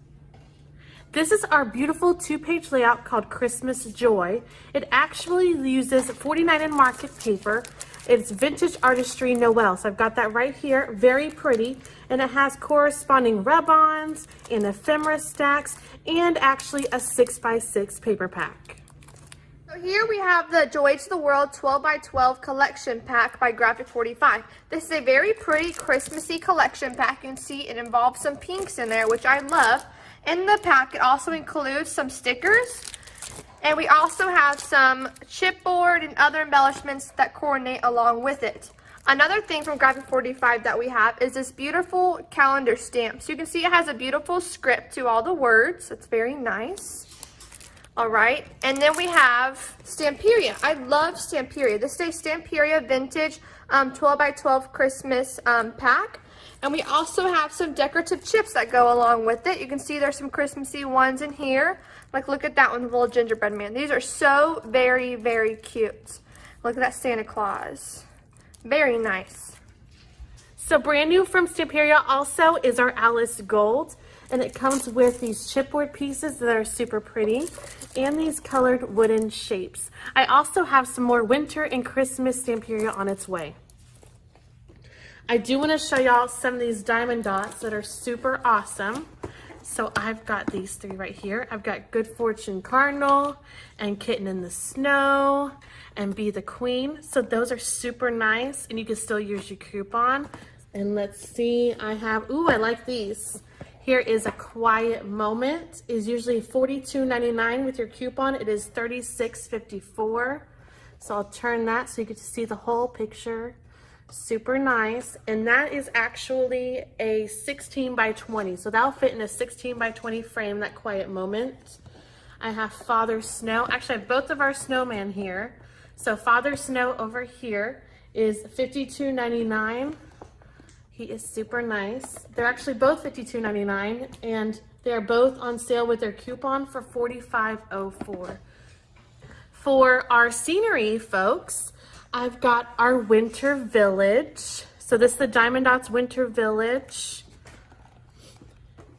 Speaker 11: This is our beautiful 2-page layout called Christmas Joy. It actually uses 49 Market paper. It's vintage artistry Noel. So I've got that right here, very pretty. And it has corresponding rub-ons and ephemera stacks and actually a 6x6 paper pack.
Speaker 13: So here we have the Joy to the World 12 by 12 collection pack by Graphic 45. This is a very pretty Christmassy collection pack. You can see it involves some pinks in there, which I love. In the pack, it also includes some stickers. And we also have some chipboard and other embellishments that coordinate along with it. Another thing from Graphic 45 that we have is this beautiful calendar stamp. So you can see it has a beautiful script to all the words. It's very nice. All right, and then we have Stamperia. I love Stamperia. This is a Stamperia vintage 12 by 12 Christmas pack. And we also have some decorative chips that go along with it. You can see there's some Christmassy ones in here. Like, look at that one, the little gingerbread man. These are so very, very cute.
Speaker 11: Look at that Santa Claus. Very nice. So brand new from Stamperia also is our Alice Gold. And it comes with these chipboard pieces that are super pretty and these colored wooden shapes. I also have some more winter and Christmas Stamperia on its way. I do want to show y'all some of these diamond dots that are super awesome. So I've got these three right here. I've got Good Fortune Cardinal and Kitten in the Snow and Be the Queen. So those are super nice and you can still use your coupon. And let's see, I have, ooh, I like these. Here is A Quiet Moment. Is usually $42.99 with your coupon. It is $36.54. So I'll turn that so you get to see the whole picture. Super nice. And that is actually a 16 by 20. So that'll fit in a 16 by 20 frame, that Quiet Moment. I have Father Snow. Actually, I have both of our snowman here. So Father Snow over here is $52.99. He is super nice. They're actually both $52.99 and they're both on sale with their coupon for $45.04. For our scenery, folks, I've got our Winter Village. So this is the Diamond Dots Winter Village.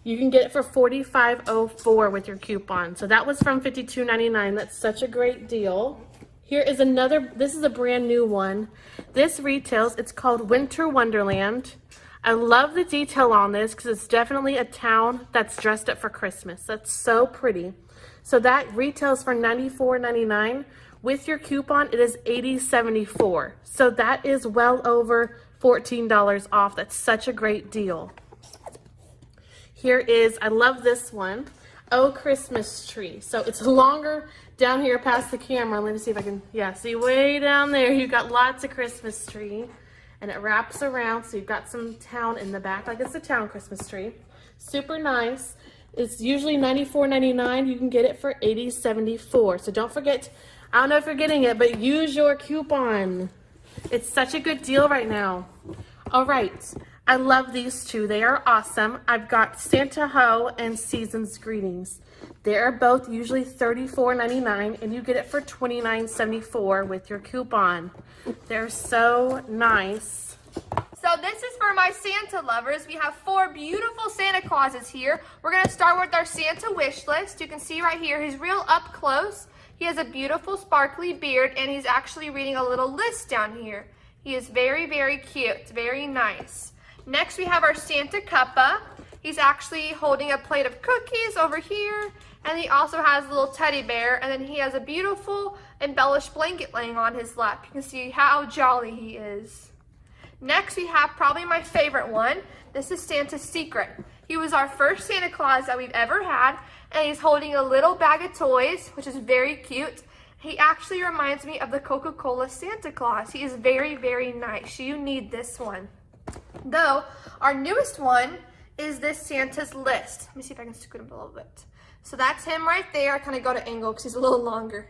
Speaker 11: You can get it for $45.04 with your coupon. So that was from $52.99. That's such a great deal. Here is another, this is a brand new one. This retails, it's called Winter Wonderland. I love the detail on this because it's definitely a town that's dressed up for Christmas. That's so pretty. So that retails for $94.99. With your coupon, it is $80.74. So that is well over $14 off. That's such a great deal. Here is, I love this one, Oh Christmas Tree. So it's longer down here past the camera. Let me see if I can, yeah, see way down there, you've got lots of Christmas tree. And it wraps around, so you've got some town in the back, like it's a town Christmas tree. Super nice. It's usually $94.99. You can get it for $80.74. So don't forget, I don't know if you're getting it, but use your coupon. It's such a good deal right now. All right, I love these two. They are awesome. I've got Santa Ho and Season's Greetings. They are both usually $34.99 and you get it for $29.74 with your coupon. They're so nice.
Speaker 12: So this is for my Santa lovers. We have 4 beautiful Santa Clauses here. We're going to start with our Santa wish list. You can see right here, he's real up close. He has a beautiful sparkly beard and he's actually reading a little list down here. He is very, very cute, very nice. Next we have our Santa Cuppa. He's actually holding a plate of cookies over here, and he also has a little teddy bear, and then he has a beautiful embellished blanket laying on his lap. You can see how jolly he is. Next we have probably my favorite one. This is Santa's Secret. He was our first Santa Claus that we've ever had, and he's holding a little bag of toys, which is very cute. He actually reminds me of the Coca-Cola Santa Claus. He is very, very nice. You need this one. Though, our newest one is this Santa's List. Let me see if I can scoot him a little bit. So that's him right there. I kind of go to angle because he's a little longer.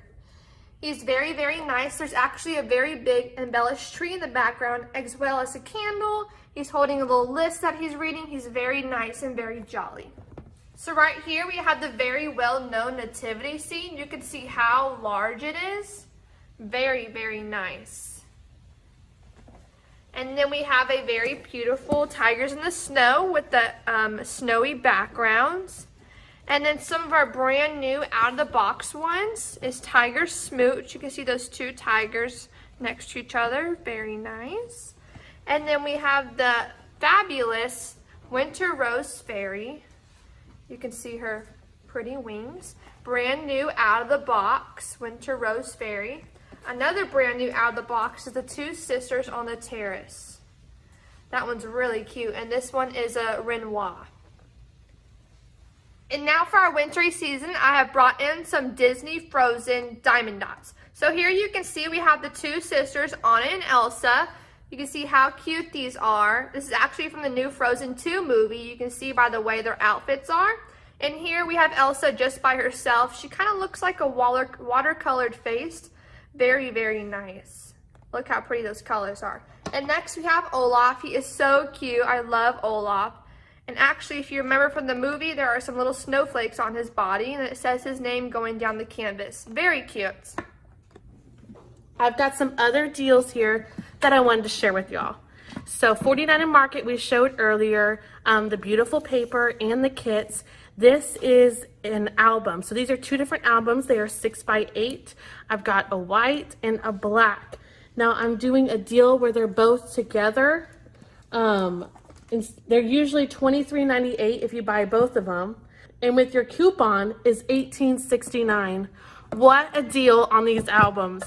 Speaker 12: He's very, very nice. There's actually a very big embellished tree in the background as well as a candle. He's holding a little list that he's reading. He's very nice and very jolly. So right here we have the very well-known nativity scene. You can see how large it is. Very, very nice. And then we have a very beautiful Tigers in the Snow with the snowy backgrounds. And then some of our brand new out-of-the-box ones is Tiger Smooch. You can see those 2 tigers next to each other. Very nice. And then we have the fabulous Winter Rose Fairy. You can see her pretty wings. Brand new out-of-the-box Winter Rose Fairy. Another brand new out of the box is the 2 Sisters on the Terrace. That one's really cute, and this one is a Renoir. And now for our wintry season, I have brought in some Disney Frozen Diamond Dots. So here you can see we have the 2 sisters, Anna and Elsa. You can see how cute these are. This is actually from the new Frozen 2 movie. You can see by the way their outfits are. And here we have Elsa just by herself. She kind of looks like a watercolored face. Very, very nice. Look how pretty those colors are. And next we have Olaf. He is so cute. I love Olaf. And actually, if you remember from the movie, there are some little snowflakes on his body, and it says his name going down the canvas. Very cute.
Speaker 11: I've got some other deals here that I wanted to share with y'all. So 49 and Market we showed earlier, the beautiful paper and the kits. This is an album. So these are two different albums. They are 6x8. I've got a white and a black. Now I'm doing a deal where they're both together. They're usually $23.98 if you buy both of them. And with your coupon is $18.69. What a deal on these albums.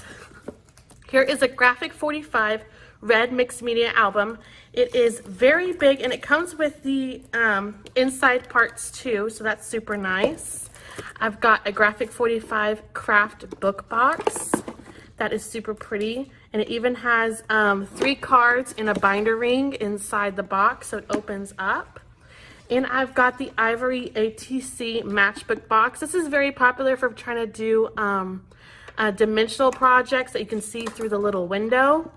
Speaker 11: Here is a Graphic 45 red mixed media album. It is very big and it comes with the inside parts too, so that's super nice. I've got a Graphic 45 craft book box that is super pretty, and it even has 3 cards in a binder ring inside the box, so it opens up. And I've got the Ivory ATC matchbook box. This is very popular for trying to do dimensional projects that you can see through the little window.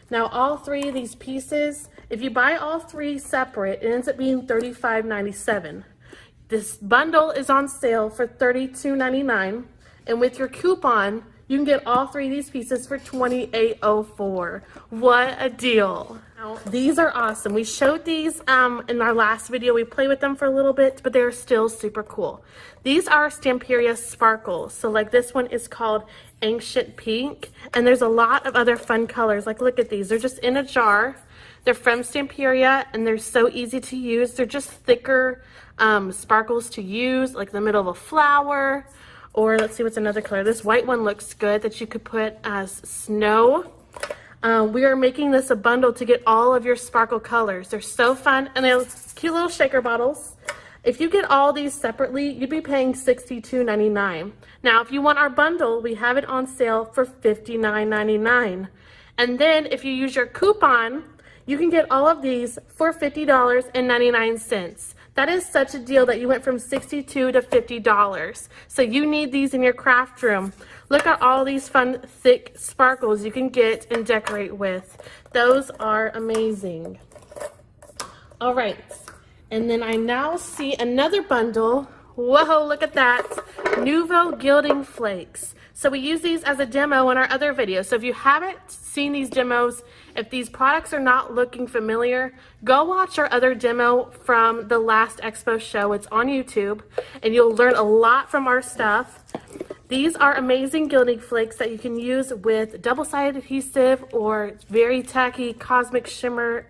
Speaker 11: Now all 3 of these pieces, if you buy all 3 separate, it ends up being $35.97. This bundle is on sale for $32.99, and with your coupon, you can get all 3 of these pieces for $28.04. What a deal. Now, these are awesome. We showed these in our last video. We played with them for a little bit, but they're still super cool. These are Stamperia sparkles. So like this one is called Ancient Pink, and there's a lot of other fun colors. Like look at these. They're just in a jar. They're from Stamperia, and they're so easy to use. They're just thicker sparkles to use, like the middle of a flower. Or let's see what's another color. This white one looks good that you could put as snow. We are making this a bundle to get all of your sparkle colors. They're so fun, and they're cute little shaker bottles. If you get all these separately, you'd be paying $62.99. Now, if you want our bundle, we have it on sale for $59.99. And then if you use your coupon, you can get all of these for $50.99. That is such a deal that you went from $62 to $50. So you need these in your craft room. Look at all these fun, thick sparkles you can get and decorate with. Those are amazing. All right, and then I now see another bundle. Whoa, look at that. Nouveau Gilding Flakes. So we use these as a demo in our other videos. So if you haven't seen these demos, if these products are not looking familiar, go watch our other demo from the last expo show. It's on YouTube, and you'll learn a lot from our stuff. These are amazing gilding flakes that you can use with double-sided adhesive or very tacky cosmic shimmer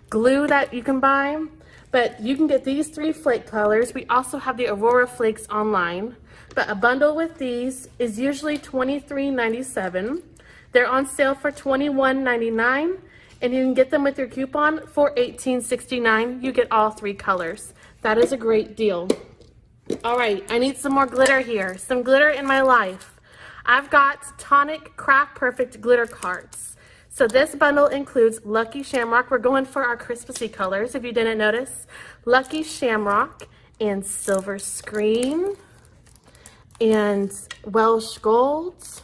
Speaker 11: glue that you can buy. But you can get these 3 flake colors. We also have the Aurora Flakes online. But a bundle with these is usually $23.97. They're on sale for $21.99, and you can get them with your coupon for $18.69. You get all 3 colors. That is a great deal. All right, I need some more glitter here. Some glitter in my life. I've got Tonic Craft Perfect glitter cards. So this bundle includes Lucky Shamrock. We're going for our Christmassy colors, if you didn't notice. Lucky Shamrock and Silver Screen and Welsh Gold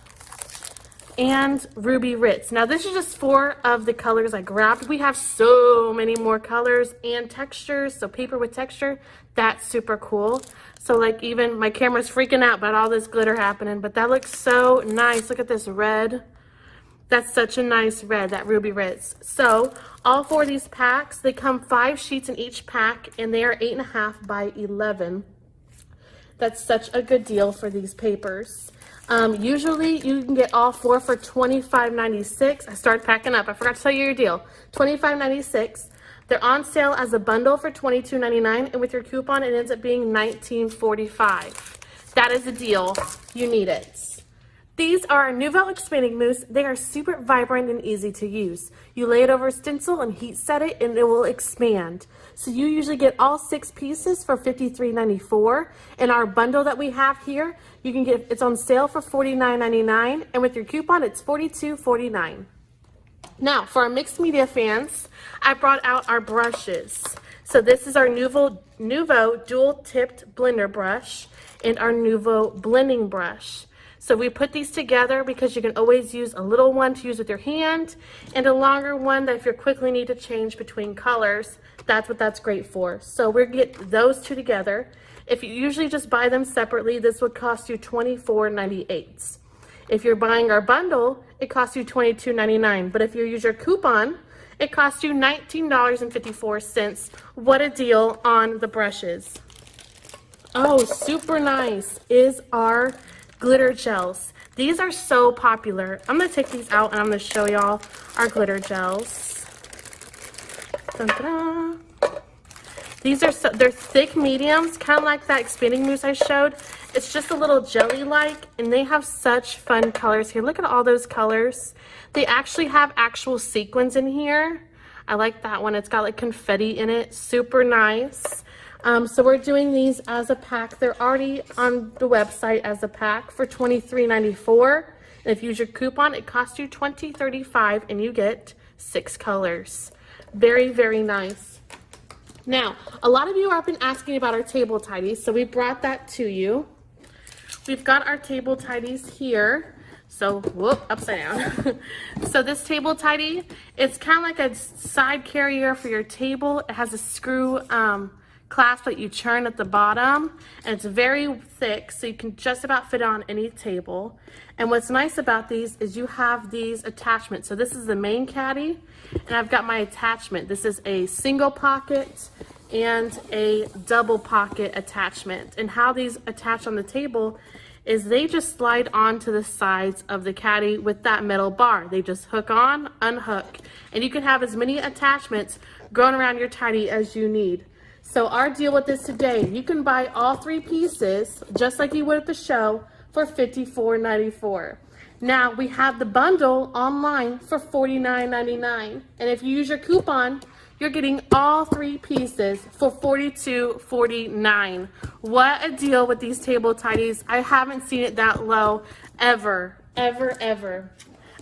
Speaker 11: and Ruby Ritz. Now this is just 4 of the colors I grabbed. We have so many more colors and textures, so paper with texture. That's super cool. So like even my camera's freaking out about all this glitter happening, but that looks so nice. Look at this red. That's such a nice red, that Ruby Ritz. So all 4 of these packs, they come 5 sheets in each pack, and they are 8.5 by 11. That's such a good deal for these papers. Usually you can get all 4 for $25.96. I started packing up. I forgot to tell you your deal. $25.96. They're on sale as a bundle for $22.99, and with your coupon, it ends up being $19.45. That is a deal. You need it. These are Nouveau Expanding Mousse. They are super vibrant and easy to use. You lay it over a stencil and heat set it, and it will expand. So you usually get all 6 pieces for $53.94. In our bundle that we have here, you can get, it's on sale for $49.99, and with your coupon, it's $42.49. Now, for our mixed media fans, I brought out our brushes. So this is our Nouveau dual-tipped blender brush and our Nouveau blending brush. So we put these together because you can always use a little one to use with your hand and a longer one that if you quickly need to change between colors, that's what that's great for. So we'll get those 2 together. If you usually just buy them separately, this would cost you $24.98. If you're buying our bundle, it costs you $22.99. But if you use your coupon, it costs you $19.54. What a deal on the brushes. Oh, super nice is our glitter gels. These are so popular. I'm going to take these out and I'm going to show y'all our glitter gels. Dun-dun-dun. These are they're thick mediums, kind of like that expanding mousse I showed. It's just a little jelly-like, and they have such fun colors here. Look at all those colors. They actually have actual sequins in here. I like that one. It's got like confetti in it. Super nice. So we're doing these as a pack. They're already on the website as a pack for $23.94. And if you use your coupon, it costs you $20.35, and you get 6 colors. Very, very nice. Now, a lot of you have been asking about our table tidies, so we brought that to you. We've got our table tidies here. So, whoop, upside down. So this table tidy, it's kind of like a side carrier for your table. It has a screw clasp that you turn at the bottom, and it's very thick, so you can just about fit it on any table. And what's nice about these is you have these attachments. So this is the main caddy, and I've got my attachment. This is a single pocket and a double pocket attachment. And how these attach on the table is they just slide onto the sides of the caddy with that metal bar. They just hook on, unhook, and you can have as many attachments going around your tidy as you need. So our deal with this today, you can buy all 3 pieces, just like you would at the show, for $54.94. Now, we have the bundle online for $49.99. And if you use your coupon, you're getting all 3 pieces for $42.49. What a deal with these table tidies. I haven't seen it that low ever, ever, ever.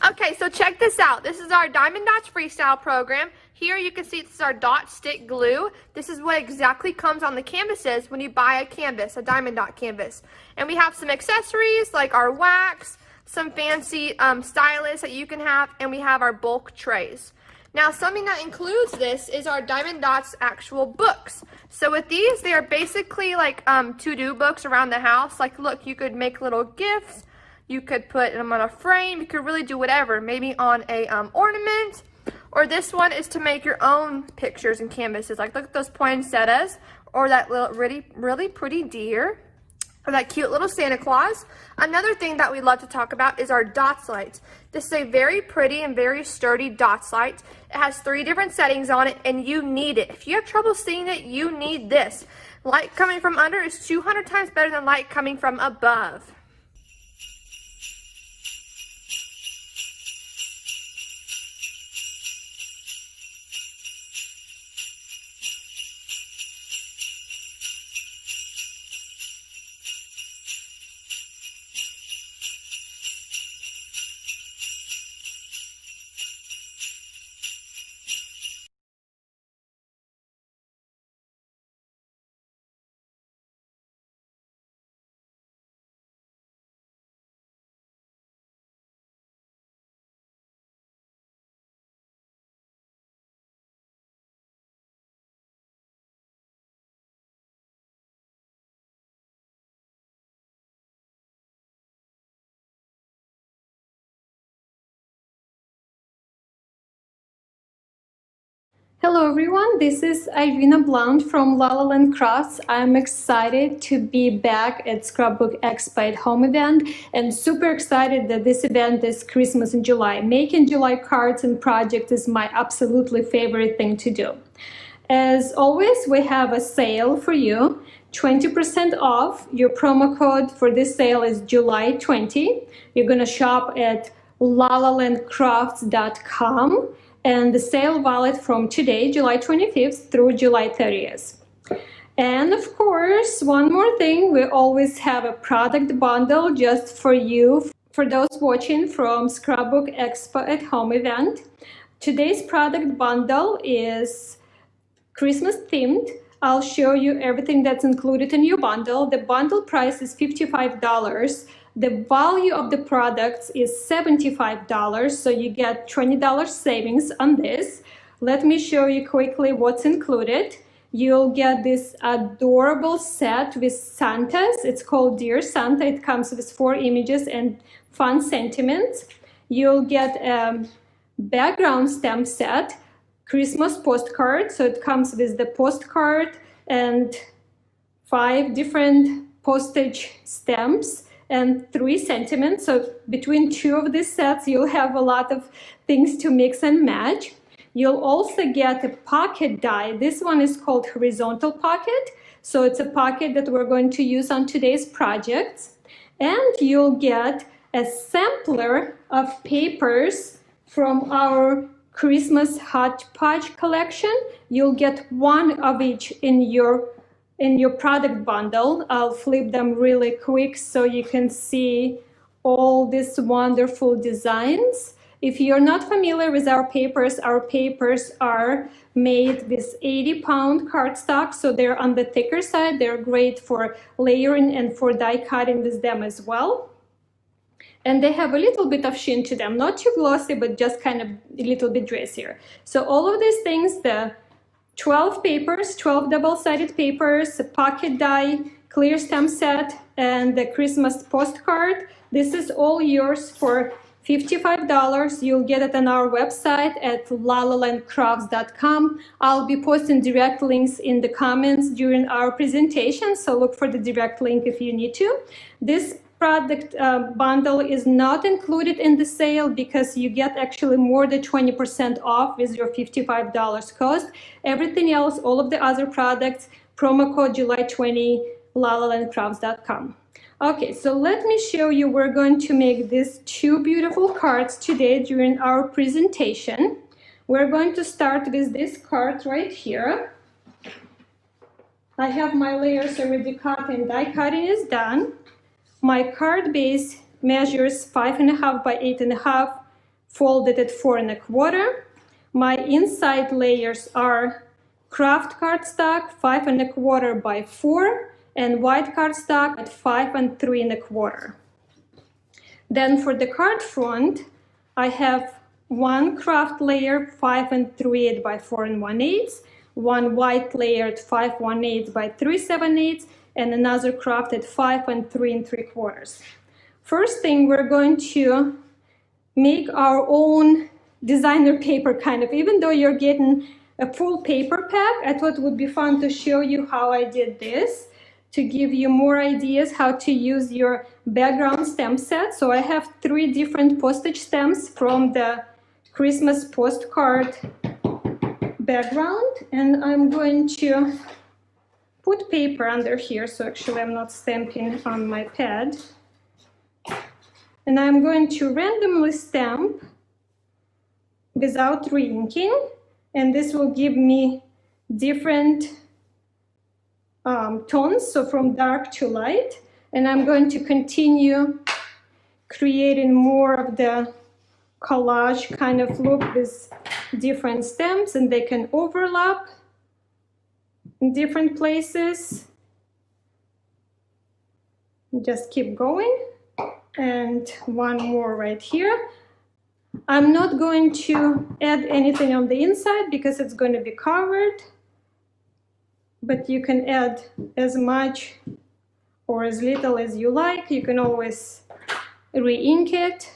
Speaker 12: Okay, so check this out. This is our Diamond Dots Freestyle program. Here you can see this is our dot stick glue. This is what exactly comes on the canvases when you buy a canvas, a diamond dot canvas. And we have some accessories like our wax, some fancy stylus that you can have, and we have our bulk trays. Now, something that includes this is our Diamond Dots actual books. So with these, they are basically like to-do books around the house. Like, look, you could make little gifts. You could put them on a frame. You could really do whatever, maybe on a ornament. Or this one is to make your own pictures and canvases. Like, look at those poinsettias, or that little really pretty deer, or that cute little Santa Claus. Another thing that we love to talk about is our dots lights. This is a very pretty and very sturdy dots light. It has 3 different settings on it, and you need it. If you have trouble seeing it, you need this. Light coming from under is 200 times better than light coming from above.
Speaker 6: Hello everyone, this is Irina Blount from La La Land Crafts. I'm excited to be back at Scrapbook Expo at Home event, and super excited that this event is Christmas in July. Making July cards and projects is my absolutely favorite thing to do. As always, we have a sale for you, 20% off. Your promo code for this sale is July 20. You're gonna shop at lalalandcrafts.com. and the sale valid from today, July 25th through July 30th. And of course, one more thing, we always have a product bundle just for you, for those watching from Scrapbook Expo at Home event. Today's product bundle is Christmas themed. I'll show you everything that's included in your bundle. The bundle price is $55. The value of the products is $75, so you get $20 savings on this. Let me show you quickly what's included. You'll get this adorable set with Santas. It's called Dear Santa. It comes with 4 images and fun sentiments. You'll get a background stamp set, Christmas postcard. So it comes with the postcard and 5 different postage stamps and 3 sentiments. So between 2 of these sets, you'll have a lot of things to mix and match. You'll also get a pocket die. This one is called horizontal pocket. So it's a pocket that we're going to use on today's projects. And you'll get a sampler of papers from our Christmas hodgepodge collection. You'll get 1 of each in your product bundle. I'll flip them really quick so you can see all these wonderful designs. If you're not familiar with our papers are made with 80-pound cardstock, so they're on the thicker side. They're great for layering and for die cutting with them as well. And they have a little bit of sheen to them, not too glossy, but just kind of a little bit dressier. So all of these things, the 12 papers, 12 double-sided papers, a pocket die, clear stamp set, and the Christmas postcard. This is all yours for $55. You'll get it on our website at lalalandcrafts.com. I'll be posting direct links in the comments during our presentation, so look for the direct link if you need to. This product bundle is not included in the sale because you get actually more than 20% off with your $55 cost. Everything else, all of the other products, promo code July 20, lalalandcrafts.com. Okay, so let me show you. We're going to make these 2 beautiful cards today during our presentation. We're going to start with this card right here. I have my layers already cut and die cutting is done. My card base measures 5.5 by 8.5, folded at 4 1/4. My inside layers are craft cardstock 5 1/4 by 4 and white cardstock at 5 3 1/4. Then for the card front, I have 1 craft layer 5 3/8 by 4 1/8, 1 white layer at 5 1/8 by 3 7/8, and another craft at 5 3 3/4. First thing, we're going to make our own designer paper kind of. Even though you're getting a full paper pack, I thought it would be fun to show you how I did this, to give you more ideas how to use your background stamp set. So I have 3 different postage stamps from the Christmas postcard background, and I'm going to put paper under here, so actually I'm not stamping on my pad. And I'm going to randomly stamp without re-inking, and this will give me different tones, so from dark to light. And I'm going to continue creating more of the collage kind of look with different stamps, and they can overlap in different places. Just keep going. And 1 more right here. I'm not going to add anything on the inside because it's going to be covered, but you can add as much or as little as you like. You can always re-ink it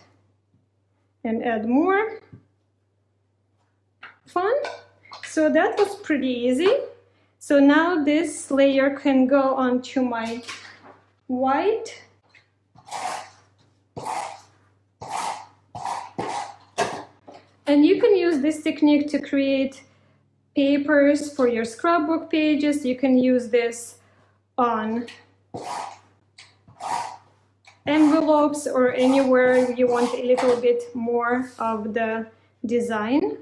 Speaker 6: and add more. Fun. So that was pretty easy. So now this layer can go onto my white. And you can use this technique to create papers for your scrapbook pages. You can use this on envelopes or anywhere you want a little bit more of the design.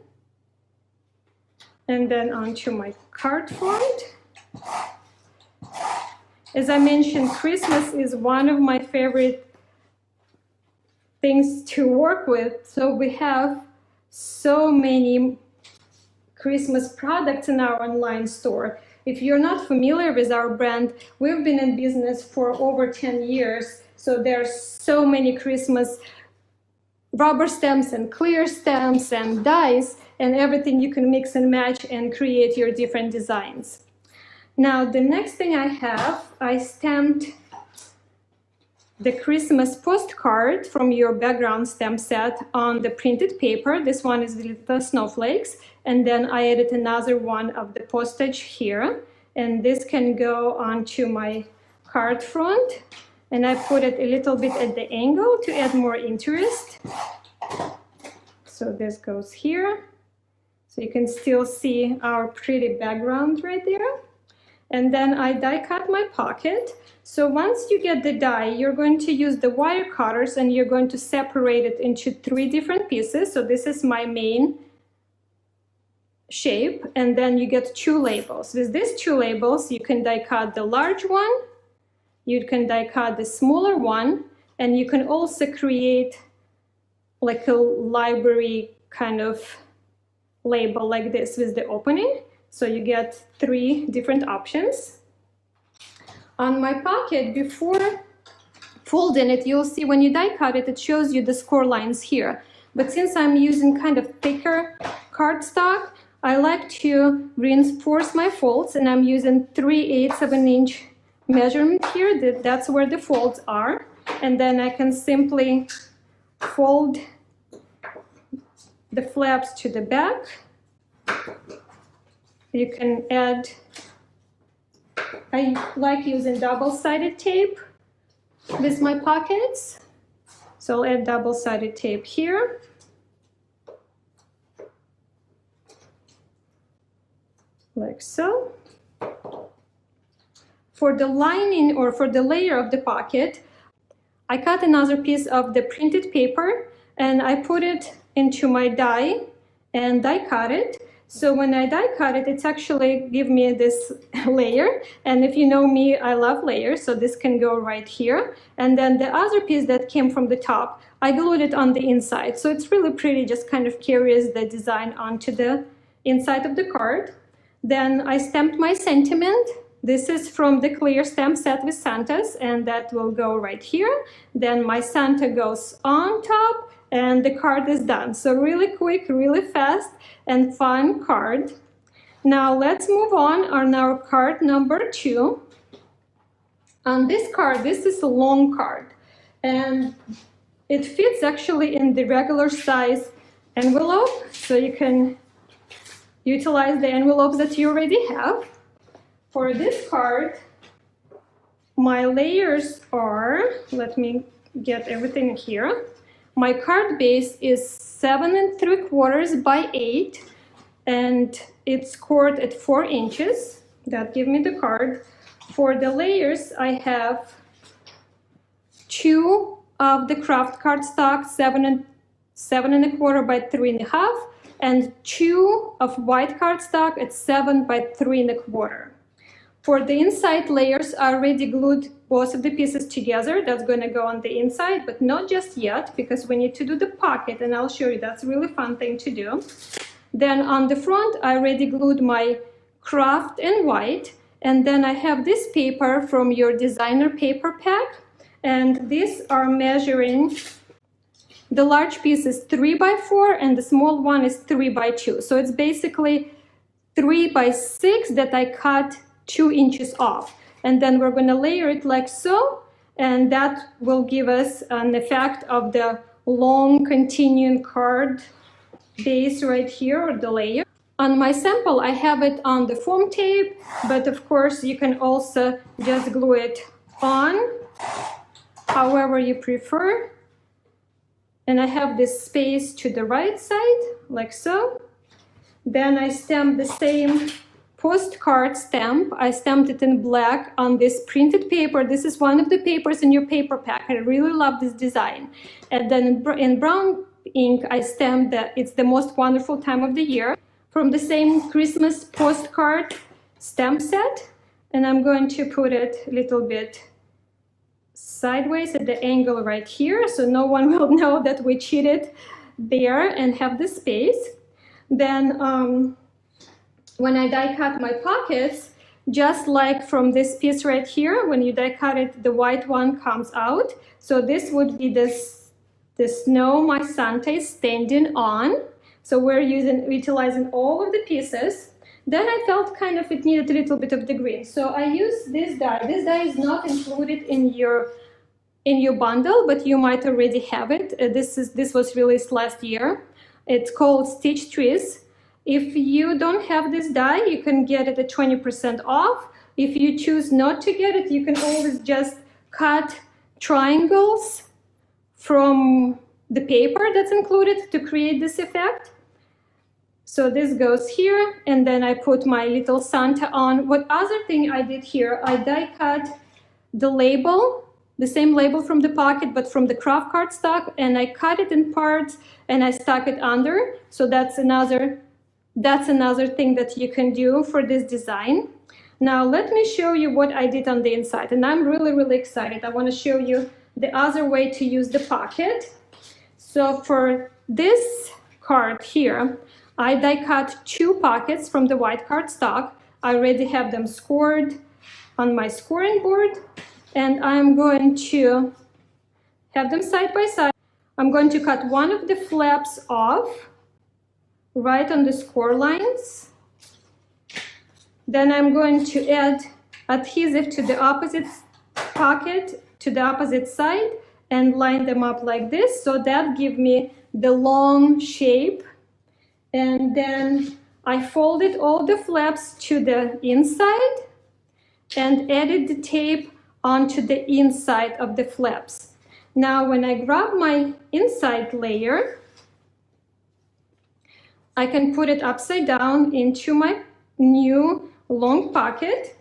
Speaker 6: And then onto my card front. As I mentioned, Christmas is one of my favorite things to work with. So we have so many Christmas products in our online store. If you're not familiar with our brand, we've been in business for over 10 years. So there's so many Christmas rubber stamps and clear stamps and dies and everything you can mix and match and create your different designs. Now, the next thing I have, I stamped the Christmas postcard from your background stamp set on the printed paper. This one is with the snowflakes. And then I added another one of the postage here. And this can go onto my card front. And I put it a little bit at the angle to add more interest. So this goes here. So you can still see our pretty background right there. And then I die cut my pocket. So once you get the die, you're going to use the wire cutters and you're going to separate it into 3 different pieces. So this is my main shape, and then you get 2 labels. With these 2 labels, you can die cut the large one, you can die cut the smaller one, and you can also create like a library kind of label like this with the opening. So you get 3 different options. On my pocket, before folding it, you'll see when you die cut it, it shows you the score lines here. But since I'm using kind of thicker cardstock, I like to reinforce my folds, and I'm using 3/8 of an inch measurement here. That's where the folds are. And then I can simply fold the flaps to the back. You can add, I like using double-sided tape with my pockets. So I'll add double-sided tape here. Like so. For the lining or for the layer of the pocket, I cut another piece of the printed paper and I put it into my die and die cut it. So when I die cut it, it's actually give me this layer. And if you know me, I love layers, so this can go right here. And then the other piece that came from the top, I glued it on the inside. So it's really pretty, just kind of carries the design onto the inside of the card. Then I stamped my sentiment. This is from the clear stamp set with Santas, and that will go right here. Then my Santa goes on top, and the card is done. So really quick, really fast, and fun card. Now let's move on our card number 2. On this card, this is a long card, and it fits actually in the regular size envelope, so you can utilize the envelopes that you already have. For this card, my layers are, let me get everything here. My card base is 7 3/4 by 8, and it's scored at 4 inches. That gives me the card. For the layers, I have 2 of the craft cardstock, 7 1/4 by 3 1/2, and 2 of white cardstock at 7 by 3 1/4. For the inside layers, I already glued both of the pieces together. That's going to go on the inside, but not just yet, because we need to do the pocket, and I'll show you. That's a really fun thing to do. Then on the front, I already glued my craft and white, and then I have this paper from your designer paper pack, and these are measuring. The large piece is 3 by 4, and the small one is 3 by 2. So it's basically 3 by 6 that I cut 2 inches off. And then we're going to layer it like so, and that will give us an effect of the long continuing card base right here, or the layer. On my sample, I have it on the foam tape, but of course you can also just glue it on, however you prefer. And I have this space to the right side, like so. Then I stamp the same postcard stamp. I stamped it in black on this printed paper. This is one of the papers in your paper pack. I really love this design. And then in brown ink, I stamped that it's the most wonderful time of the year from the same Christmas postcard stamp set. And I'm going to put it a little bit sideways at the angle right here, so no one will know that we cheated there and have the space. Then when I die cut my pockets, just like from this piece right here, when you die cut it, the white one comes out. So this would be the snow my Santa is standing on. So we're utilizing all of the pieces. Then I felt kind of it needed a little bit of the green. So I used this die. This die is not included in your
Speaker 14: in your bundle, but you might already have it. This was released last year. It's called Stitch Trees. If you don't have this die, you can get it at 20% off. If you choose not to get it, you can always just cut triangles from the paper that's included to create this effect. So this goes here, and then I put my little Santa on. What other thing I did here, I die cut the label, the same label from the pocket, but from the craft cardstock, and I cut it in parts and I stuck it under. So that's another thing that you can do for this design. Now let me show you what I did on the inside, and I'm really excited. I want to show you the other way to use the pocket. So for this card here, I die cut 2 pockets from the white cardstock. I already have them scored on my scoring board, and I'm going to have them side by side. I'm going to cut one of the flaps off right on the score lines. Then I'm going to add adhesive to the opposite pocket, to the opposite side, and line them up like this. So that gives me the long shape. And then I folded all the flaps to the inside and added the tape onto the inside of the flaps. Now when I grab my inside layer, I can put it upside down into my new long pocket.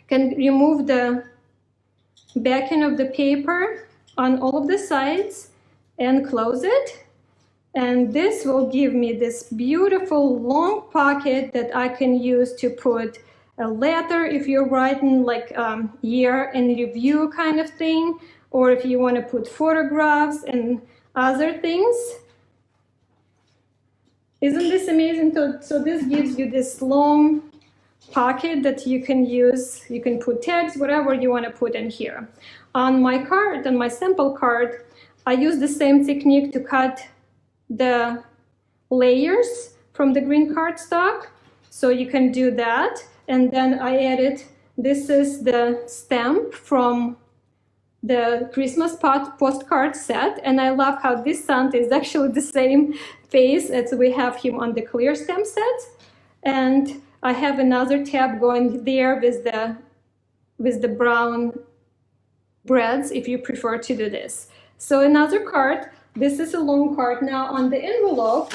Speaker 14: Can remove the backing of the paper on all of the sides and close it. And this will give me this beautiful long pocket that I can use to put a letter if you're writing like year in review kind of thing, or if you want to put photographs and other things. Isn't this amazing? So this gives you this long pocket that you can use. You can put tags, whatever you want to put in here. On my card, on my sample card, I use the same technique to cut the layers from the green cardstock. So you can do that. And then I added, this is the stamp from the Christmas postcard set. And I love how this Santa is actually the same face as we have him on the clear stamp set. And I have another tab going there with the brown breads if you prefer to do this. So another card. This is a long card. Now on the envelope,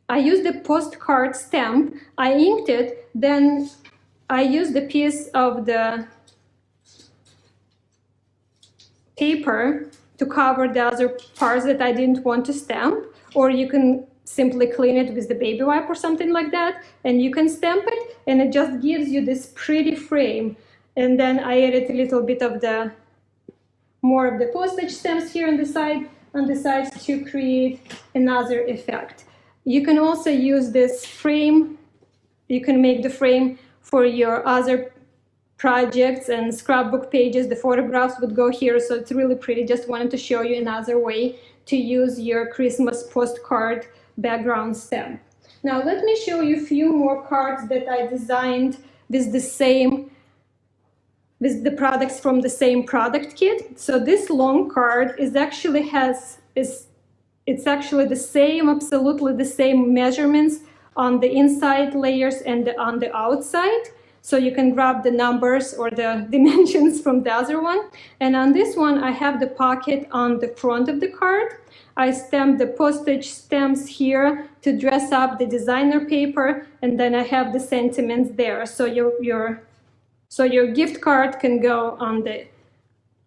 Speaker 14: I used the postcard stamp. I inked it, then I used a piece of the paper to cover the other parts that I didn't want to stamp, or you can simply clean it with the baby wipe or something like that, and you can stamp it, and it just gives you this pretty frame. And then I added a little bit of the more of the postage stamps here on the sides to create another effect. You can also use this frame. You can make the frame for your other projects and scrapbook pages. The photographs would go here, so it's really pretty. Just wanted to show you another way to use your Christmas postcard background stamp. Now let me show you a few more cards that I designed with the products from the same product kit. So this long card is actually it's actually the same, absolutely the same measurements on the inside layers and on the outside. So you can grab the numbers or the dimensions from the other one. And on this one, I have the pocket on the front of the card. I stamped the postage stamps here to dress up the designer paper, and then I have the sentiments there. So your gift card can go on the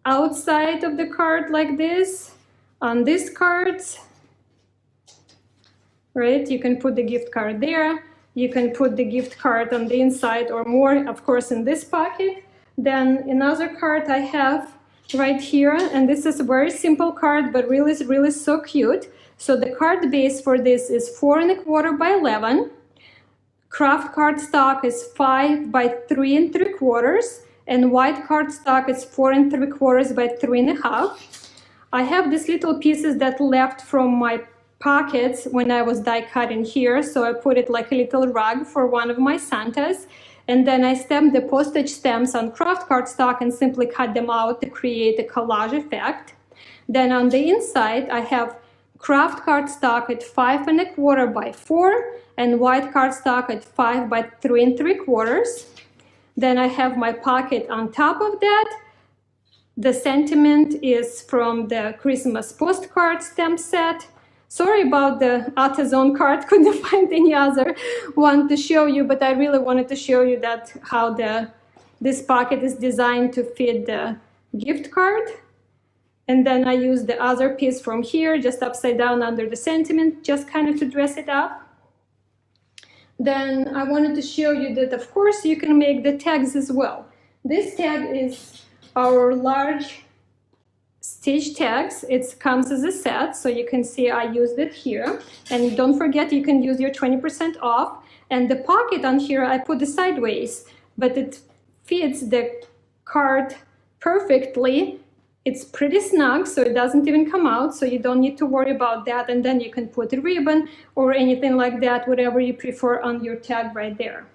Speaker 14: outside of the card like this. On these cards, right, you can put the gift card there. You can put the gift card on the inside or more, of course, in this pocket. Then another card I have right here, and this is a very simple card, but really so cute. So the card base for this is 4 1/4 by 11. Craft cardstock is 5 by 3 3/4, and white cardstock is 4 3/4 by 3 1/2. I have these little pieces that left from my pockets when I was die cutting here, so I put it like a little rug for one of my Santas. And then I stamped the postage stamps on craft cardstock and simply cut them out to create a collage effect. Then on the inside, I have craft cardstock at 5 1/4 by 4 and white cardstock at 5 by 3 3/4. Then I have my pocket on top of that. The sentiment is from the Christmas postcard stamp set. Sorry about the AutoZone card, couldn't find any other one to show you, but I really wanted to show you that how this pocket is designed to fit the gift card. And then I use the other piece from here, just upside down under the sentiment, just kind of to dress it up. Then I wanted to show you that, of course, you can make the tags as well. This tag is our large stitch tags. It comes as a set, so you can see I used it here. And don't forget, you can use your 20% off. And the pocket on here, I put it sideways, but it fits the card perfectly. It's pretty snug, so it doesn't even come out, so you don't need to worry about that. And then you can put a ribbon or anything like that, whatever you prefer on your tag right there.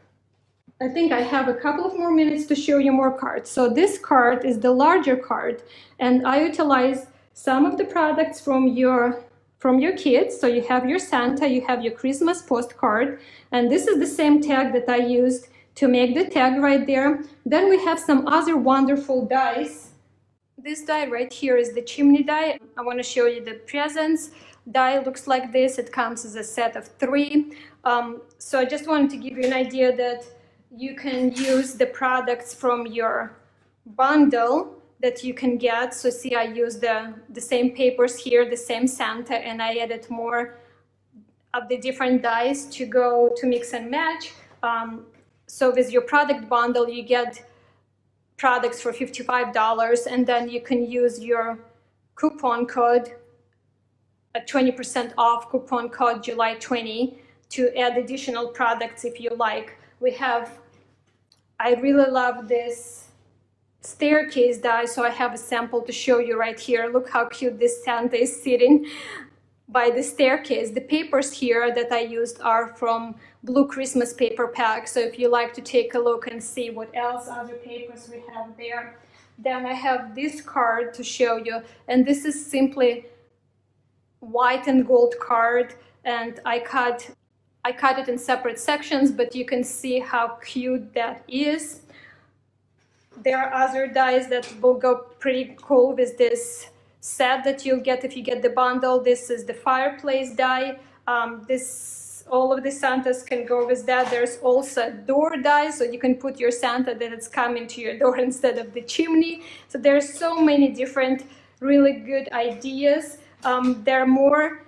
Speaker 14: I think I have a couple of more minutes to show you more cards. So this card is the larger card, and I utilize some of the products from your kids. So you have your Santa, you have your Christmas postcard, and this is the same tag that I used to make the tag right there. Then we have some other wonderful dies. This die right here is the chimney die. I want to show you the presents. Die looks like this. It comes as a set of 3. So I just wanted to give you an idea that you can use the products from your bundle that you can get. So see, I use the same papers here, the same Santa, and I added more of the different dies to go to mix and match. So with your product bundle, you get products for $55, and then you can use your coupon code, a 20% off coupon code July 20, to add additional products if you like. I really love this staircase die, so I have a sample to show you right here. Look how cute this Santa is sitting by the staircase. The papers here that I used are from Blue Christmas paper pack, so if you like to take a look and see what else other papers we have there. Then I have this card to show you, and this is simply white and gold card, and I cut it in separate sections, but you can see how cute that is. There are other dies that will go pretty cool with this set that you'll get if you get the bundle. This is the fireplace die. All of the Santas can go with that. There's also door die, so you can put your Santa that it's coming to your door instead of the chimney. So there's so many different really good ideas. There are more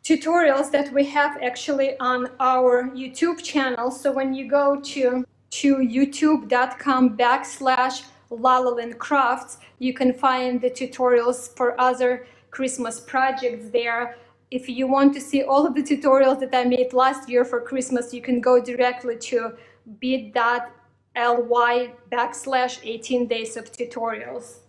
Speaker 14: tutorials that we have actually on our YouTube channel. So when you go to youtube.com/LalalandCrafts, you can find the tutorials for other Christmas projects there. If you want to see all of the tutorials that I made last year for Christmas, you can go directly to bit.ly/18 days of tutorials.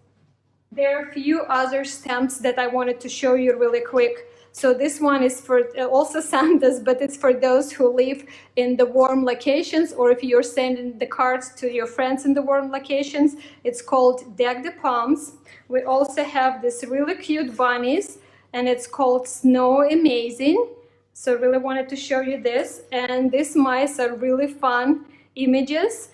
Speaker 14: There are a few other stamps that I wanted to show you really quick. So this one is for also Santas, but it's for those who live in the warm locations, or if you're sending the cards to your friends in the warm locations. It's called Deck the Palms. We also have this really cute bunnies, and it's called Snow Amazing. So really wanted to show you this. And these mice are really fun images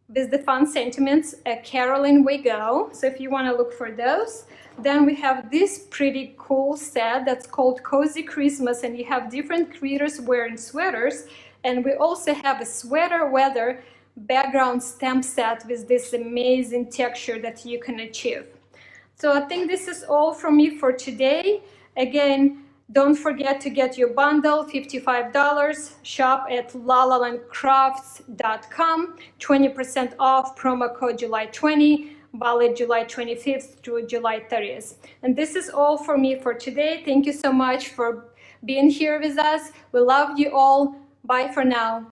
Speaker 14: with the fun sentiments. Caroline we go. So if you want to look for those. Then we have this pretty cool set that's called Cozy Christmas, and you have different creators wearing sweaters. And we also have a sweater weather background stamp set with this amazing texture that you can achieve. So I think this is all from me for today. Again, don't forget to get your bundle, $55. Shop at lalalandcrafts.com, 20% off, promo code July 20. Valid July 25th through July 30th. And this is all for me for today. Thank you so much for being here with us. We love you all. Bye for now.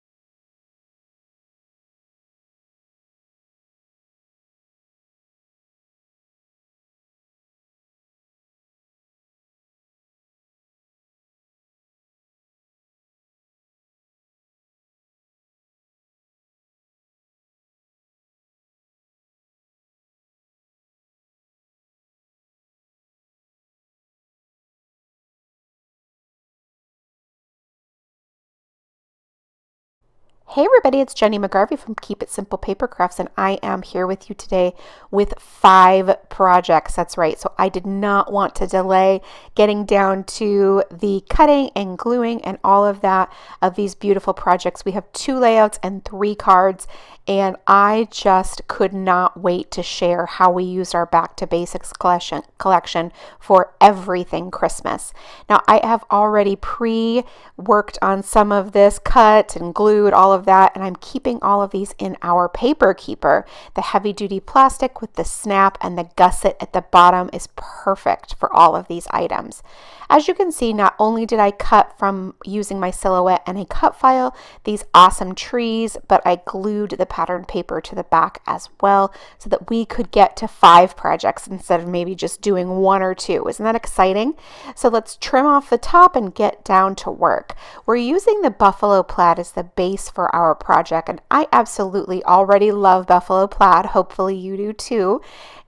Speaker 15: Hey everybody, it's Jenny McGarvey from Keep It Simple Paper Crafts, and I am here with you today with 5 projects. That's right. So I did not want to delay getting down to the cutting and gluing and all of that of these beautiful projects. We have 2 layouts and 3 cards, and I just could not wait to share how we used our Back to Basics collection for everything Christmas. Now I have already pre-worked on some of this, cut and glued all of that, and I'm keeping all of these in our paper keeper. The heavy duty plastic with the snap and the gusset at the bottom is perfect for all of these items. As you can see, not only did I cut from using my Silhouette and a cut file these awesome trees, but I glued the pattern paper to the back as well so that we could get to 5 projects instead of maybe just doing 1 or 2. Isn't that exciting? So let's trim off the top and get down to work. We're using the buffalo plaid as the base for our project, and I absolutely already love buffalo plaid. Hopefully you do too.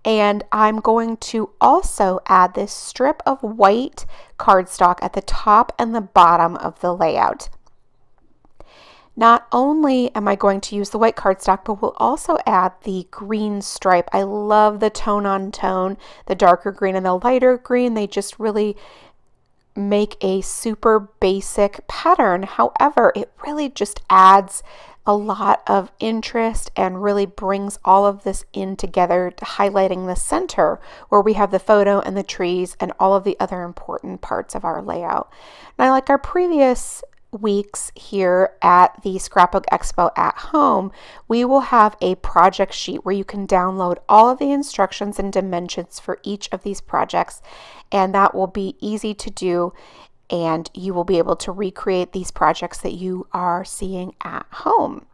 Speaker 15: And I'm going to also add this strip of white cardstock at the top and the bottom of the layout. Not only am I going to use the white cardstock, but we'll also add the green stripe. I love the tone on tone, the darker green and the lighter green. They just really make a super basic pattern. However, it really just adds a lot of interest and really brings all of this in together, highlighting the center where we have the photo and the trees and all of the other important parts of our layout. Now, like our previous weeks here at the Scrapbook Expo at home, we will have a project sheet where you can download all of the instructions and dimensions for each of these projects, and that will be easy to do, and you will be able to recreate these projects that you are seeing at home.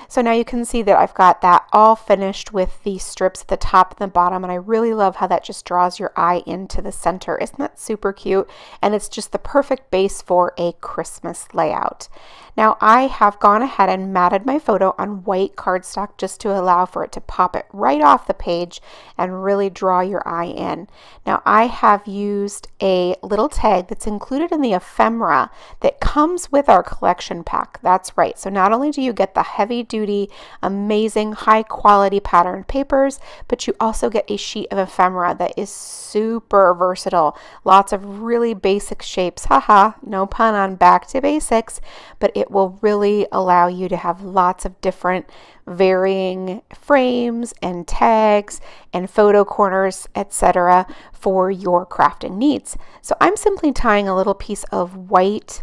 Speaker 15: So now you can see that I've got that all finished with the strips at the top and the bottom, and I really love how that just draws your eye into the center. Isn't that super cute? And it's just the perfect base for a Christmas layout. Now I have gone ahead and matted my photo on white cardstock just to allow for it to pop it right off the page and really draw your eye in. Now I have used a little tag that's included in the ephemera that comes with our collection pack. That's right. So not only do you get the heavy duty, amazing, high quality pattern papers, but you also get a sheet of ephemera that is super versatile. Lots of really basic shapes. Haha, no pun on Back to Basics, but it will really allow you to have lots of different varying frames and tags and photo corners, etc. for your crafting needs. So I'm simply tying a little piece of white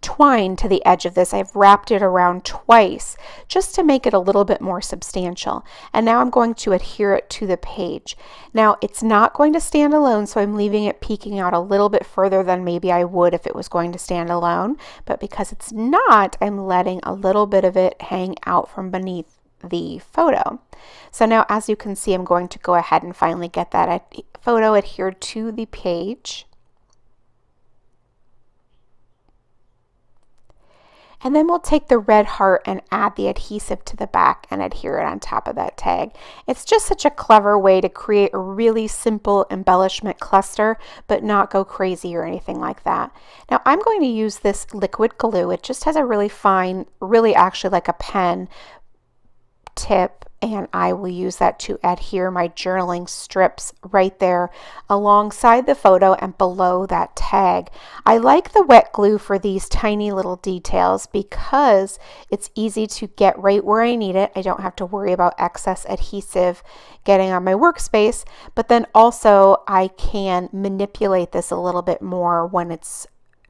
Speaker 15: twine to the edge of this. I've wrapped it around twice just to make it a little bit more substantial. And now I'm going to adhere it to the page. Now it's not going to stand alone, so I'm leaving it peeking out a little bit further than maybe I would if it was going to stand alone. But because it's not, I'm letting a little bit of it hang out from beneath the photo. So now, as you can see, I'm going to go ahead and finally get that photo adhered to the page. And then we'll take the red heart and add the adhesive to the back and adhere it on top of that tag. It's just such a clever way to create a really simple embellishment cluster, but not go crazy or anything like that. Now I'm going to use this liquid glue. It just has a really fine, really actually like a pen tip, and I will use that to adhere my journaling strips right there alongside the photo and below that tag. I like the wet glue for these tiny little details because it's easy to get right where I need it. I don't have to worry about excess adhesive getting on my workspace, but then also I can manipulate this a little bit more when it's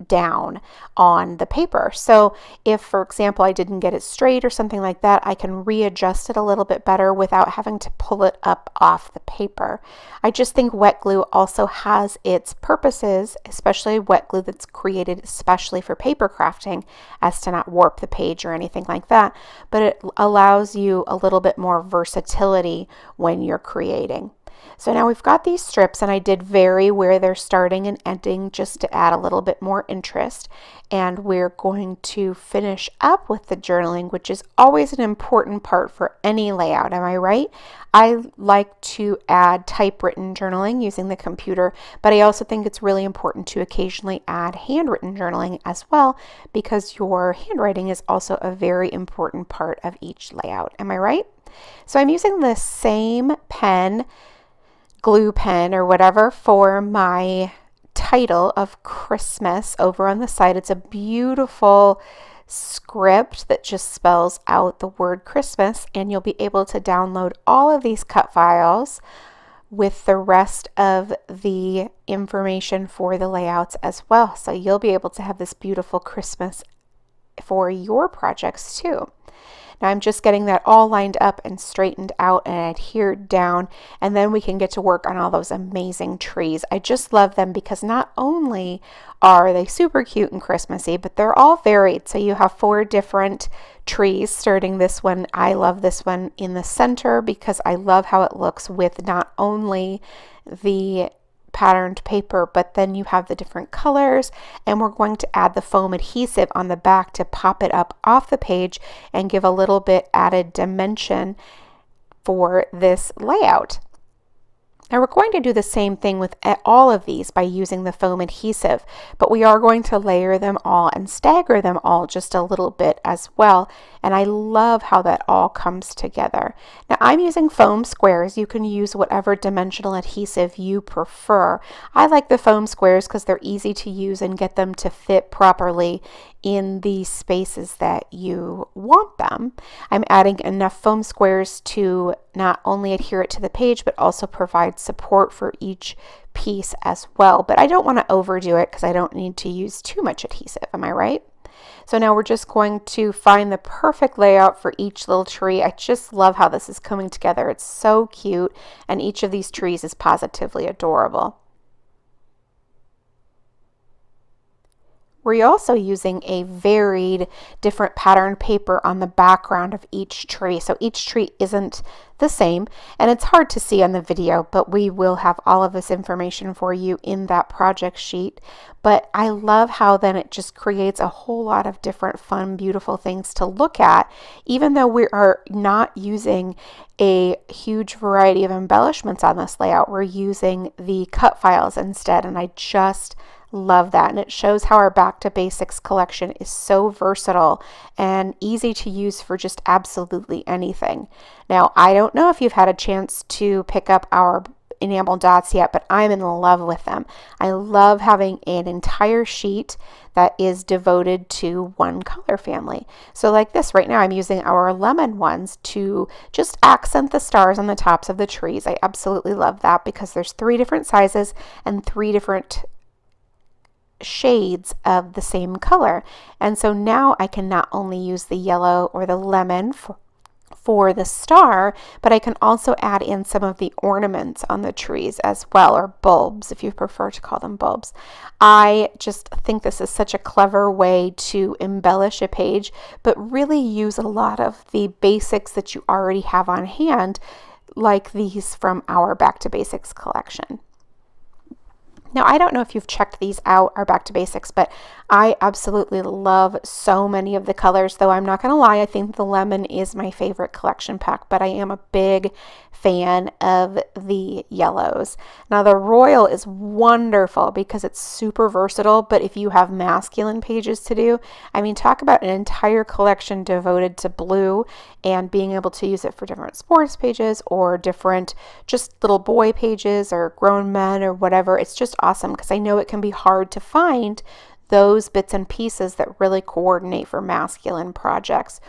Speaker 15: down on the paper. So if, for example, I didn't get it straight or something like that, I can readjust it a little bit better without having to pull it up off the paper. I just think wet glue also has its purposes, especially wet glue that's created especially for paper crafting, as to not warp the page or anything like that, but it allows you a little bit more versatility when you're creating. So now we've got these strips, and I did vary where they're starting and ending just to add a little bit more interest. And we're going to finish up with the journaling, which is always an important part for any layout. Am I right? I like to add typewritten journaling using the computer, but I also think it's really important to occasionally add handwritten journaling as well, because your handwriting is also a very important part of each layout. Am I right? So I'm using the same pen, glue pen or whatever, for my title of Christmas over on the side. It's a beautiful script that just spells out the word Christmas, and you'll be able to download all of these cut files with the rest of the information for the layouts as well. So you'll be able to have this beautiful Christmas for your projects too. Now I'm just getting that all lined up and straightened out and adhered down, and then we can get to work on all those amazing trees. I just love them because not only are they super cute and Christmassy, but they're all varied. So you have 4 different trees, starting this one. I love this one in the center because I love how it looks with not only the patterned paper, but then you have the different colors, and we're going to add the foam adhesive on the back to pop it up off the page and give a little bit added dimension for this layout. Now we're going to do the same thing with all of these by using the foam adhesive, but we are going to layer them all and stagger them all just a little bit as well. And I love how that all comes together. Now I'm using foam squares. You can use whatever dimensional adhesive you prefer. I like the foam squares because they're easy to use and get them to fit properly in the spaces that you want them. I'm adding enough foam squares to not only adhere it to the page, but also provide support for each piece as well. But I don't want to overdo it because I don't need to use too much adhesive. Am I right? So now we're just going to find the perfect layout for each little tree. I just love how this is coming together. It's so cute, and each of these trees is positively adorable. We're also using a varied different pattern paper on the background of each tree. So each tree isn't the same, and it's hard to see on the video, but we will have all of this information for you in that project sheet. But I love how then it just creates a whole lot of different fun, beautiful things to look at, even though we are not using a huge variety of embellishments on this layout. We're using the cut files instead, and I just love that. And it shows how our Back to Basics collection is so versatile and easy to use for just absolutely anything. Now, I don't know if you've had a chance to pick up our enamel dots yet, but I'm in love with them. I love having an entire sheet that is devoted to one color family. So like this right now, I'm using our lemon ones to just accent the stars on the tops of the trees. I absolutely love that because there's 3 different sizes and 3 different shades of the same color. And so now I can not only use the yellow or the lemon for the star, but I can also add in some of the ornaments on the trees as well, or bulbs if you prefer to call them bulbs. I just think this is such a clever way to embellish a page, but really use a lot of the basics that you already have on hand, like these from our Back to Basics collection. Now, I don't know if you've checked these out, our Back to Basics, but I absolutely love so many of the colors, though I'm not going to lie, I think the lemon is my favorite collection pack, but I am a big fan of the yellows. Now, the royal is wonderful because it's super versatile, but if you have masculine pages to do, I mean, talk about an entire collection devoted to blue and being able to use it for different sports pages or different just little boy pages or grown men or whatever. It's just awesome because I know it can be hard to find those bits and pieces that really coordinate for masculine projects.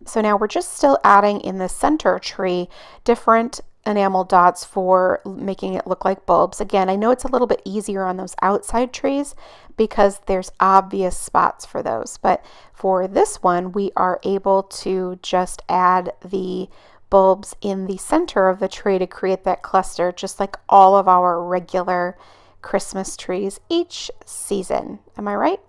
Speaker 15: So now we're just still adding in the center tree different enamel dots for making it look like bulbs. Again, I know it's a little bit easier on those outside trees because there's obvious spots for those, but for this one we are able to just add the bulbs in the center of the tree to create that cluster, just like all of our regular Christmas trees each season. Am I right?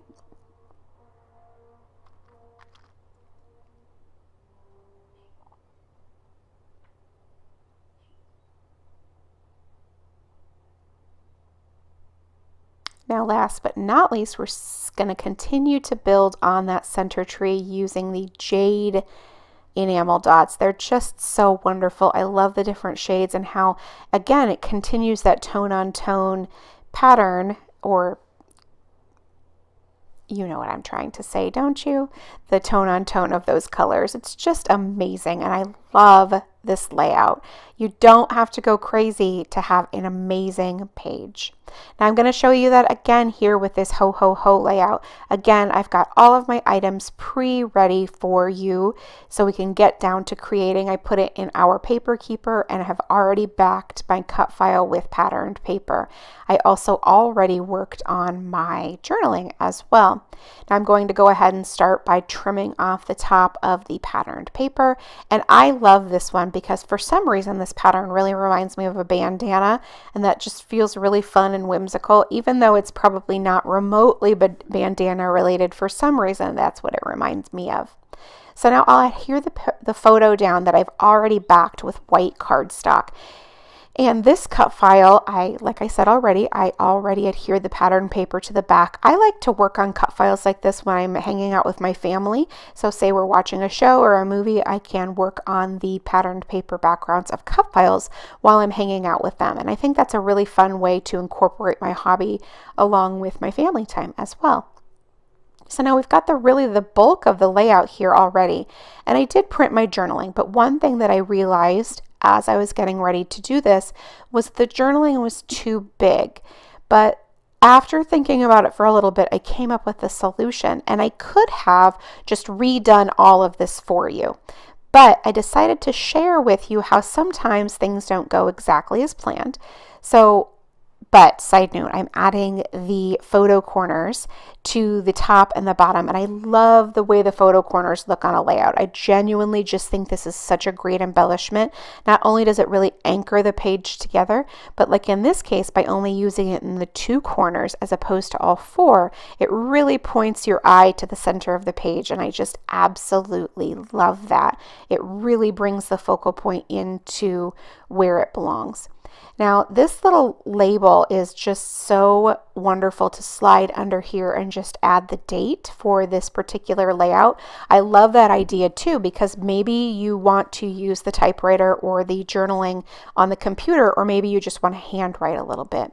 Speaker 15: Now, last but not least, we're going to continue to build on that center tree using the jade enamel dots. They're just so wonderful. I love the different shades and how, again, it continues that tone on tone pattern, or you know what I'm trying to say, don't you? The tone on tone of those colors. It's just amazing, and I love this layout. You don't have to go crazy to have an amazing page. Now I'm going to show you that again here with this ho ho ho layout. Again, I've got all of my items pre-ready for you so we can get down to creating. I put it in our paper keeper and have already backed my cut file with patterned paper. I also already worked on my journaling as well. Now I'm going to go ahead and start by trimming off the top of the patterned paper, and I love this one because for some reason this pattern really reminds me of a bandana, and that just feels really fun and whimsical, even though it's probably not remotely bandana related. For some reason that's what it reminds me of. So now I'll adhere the photo down that I've already backed with white cardstock. And this cut file, like I said already, I already adhered the pattern paper to the back. I like to work on cut files like this when I'm hanging out with my family. So say we're watching a show or a movie, I can work on the patterned paper backgrounds of cut files while I'm hanging out with them. And I think that's a really fun way to incorporate my hobby along with my family time as well. So now we've got the bulk of the layout here already. And I did print my journaling, but one thing that I realized as I was getting ready to do this was the journaling was too big. But after thinking about it for a little bit, I came up with a solution, and I could have just redone all of this for you. But I decided to share with you how sometimes things don't go exactly as planned. But side note, I'm adding the photo corners to the top and the bottom, and I love the way the photo corners look on a layout. I genuinely just think this is such a great embellishment. Not only does it really anchor the page together, but like in this case, by only using it in the 2 corners as opposed to all 4, it really points your eye to the center of the page, and I just absolutely love that. It really brings the focal point into where it belongs. Now, this little label is just so wonderful to slide under here and just add the date for this particular layout. I love that idea too, because maybe you want to use the typewriter or the journaling on the computer, or maybe you just want to handwrite a little bit.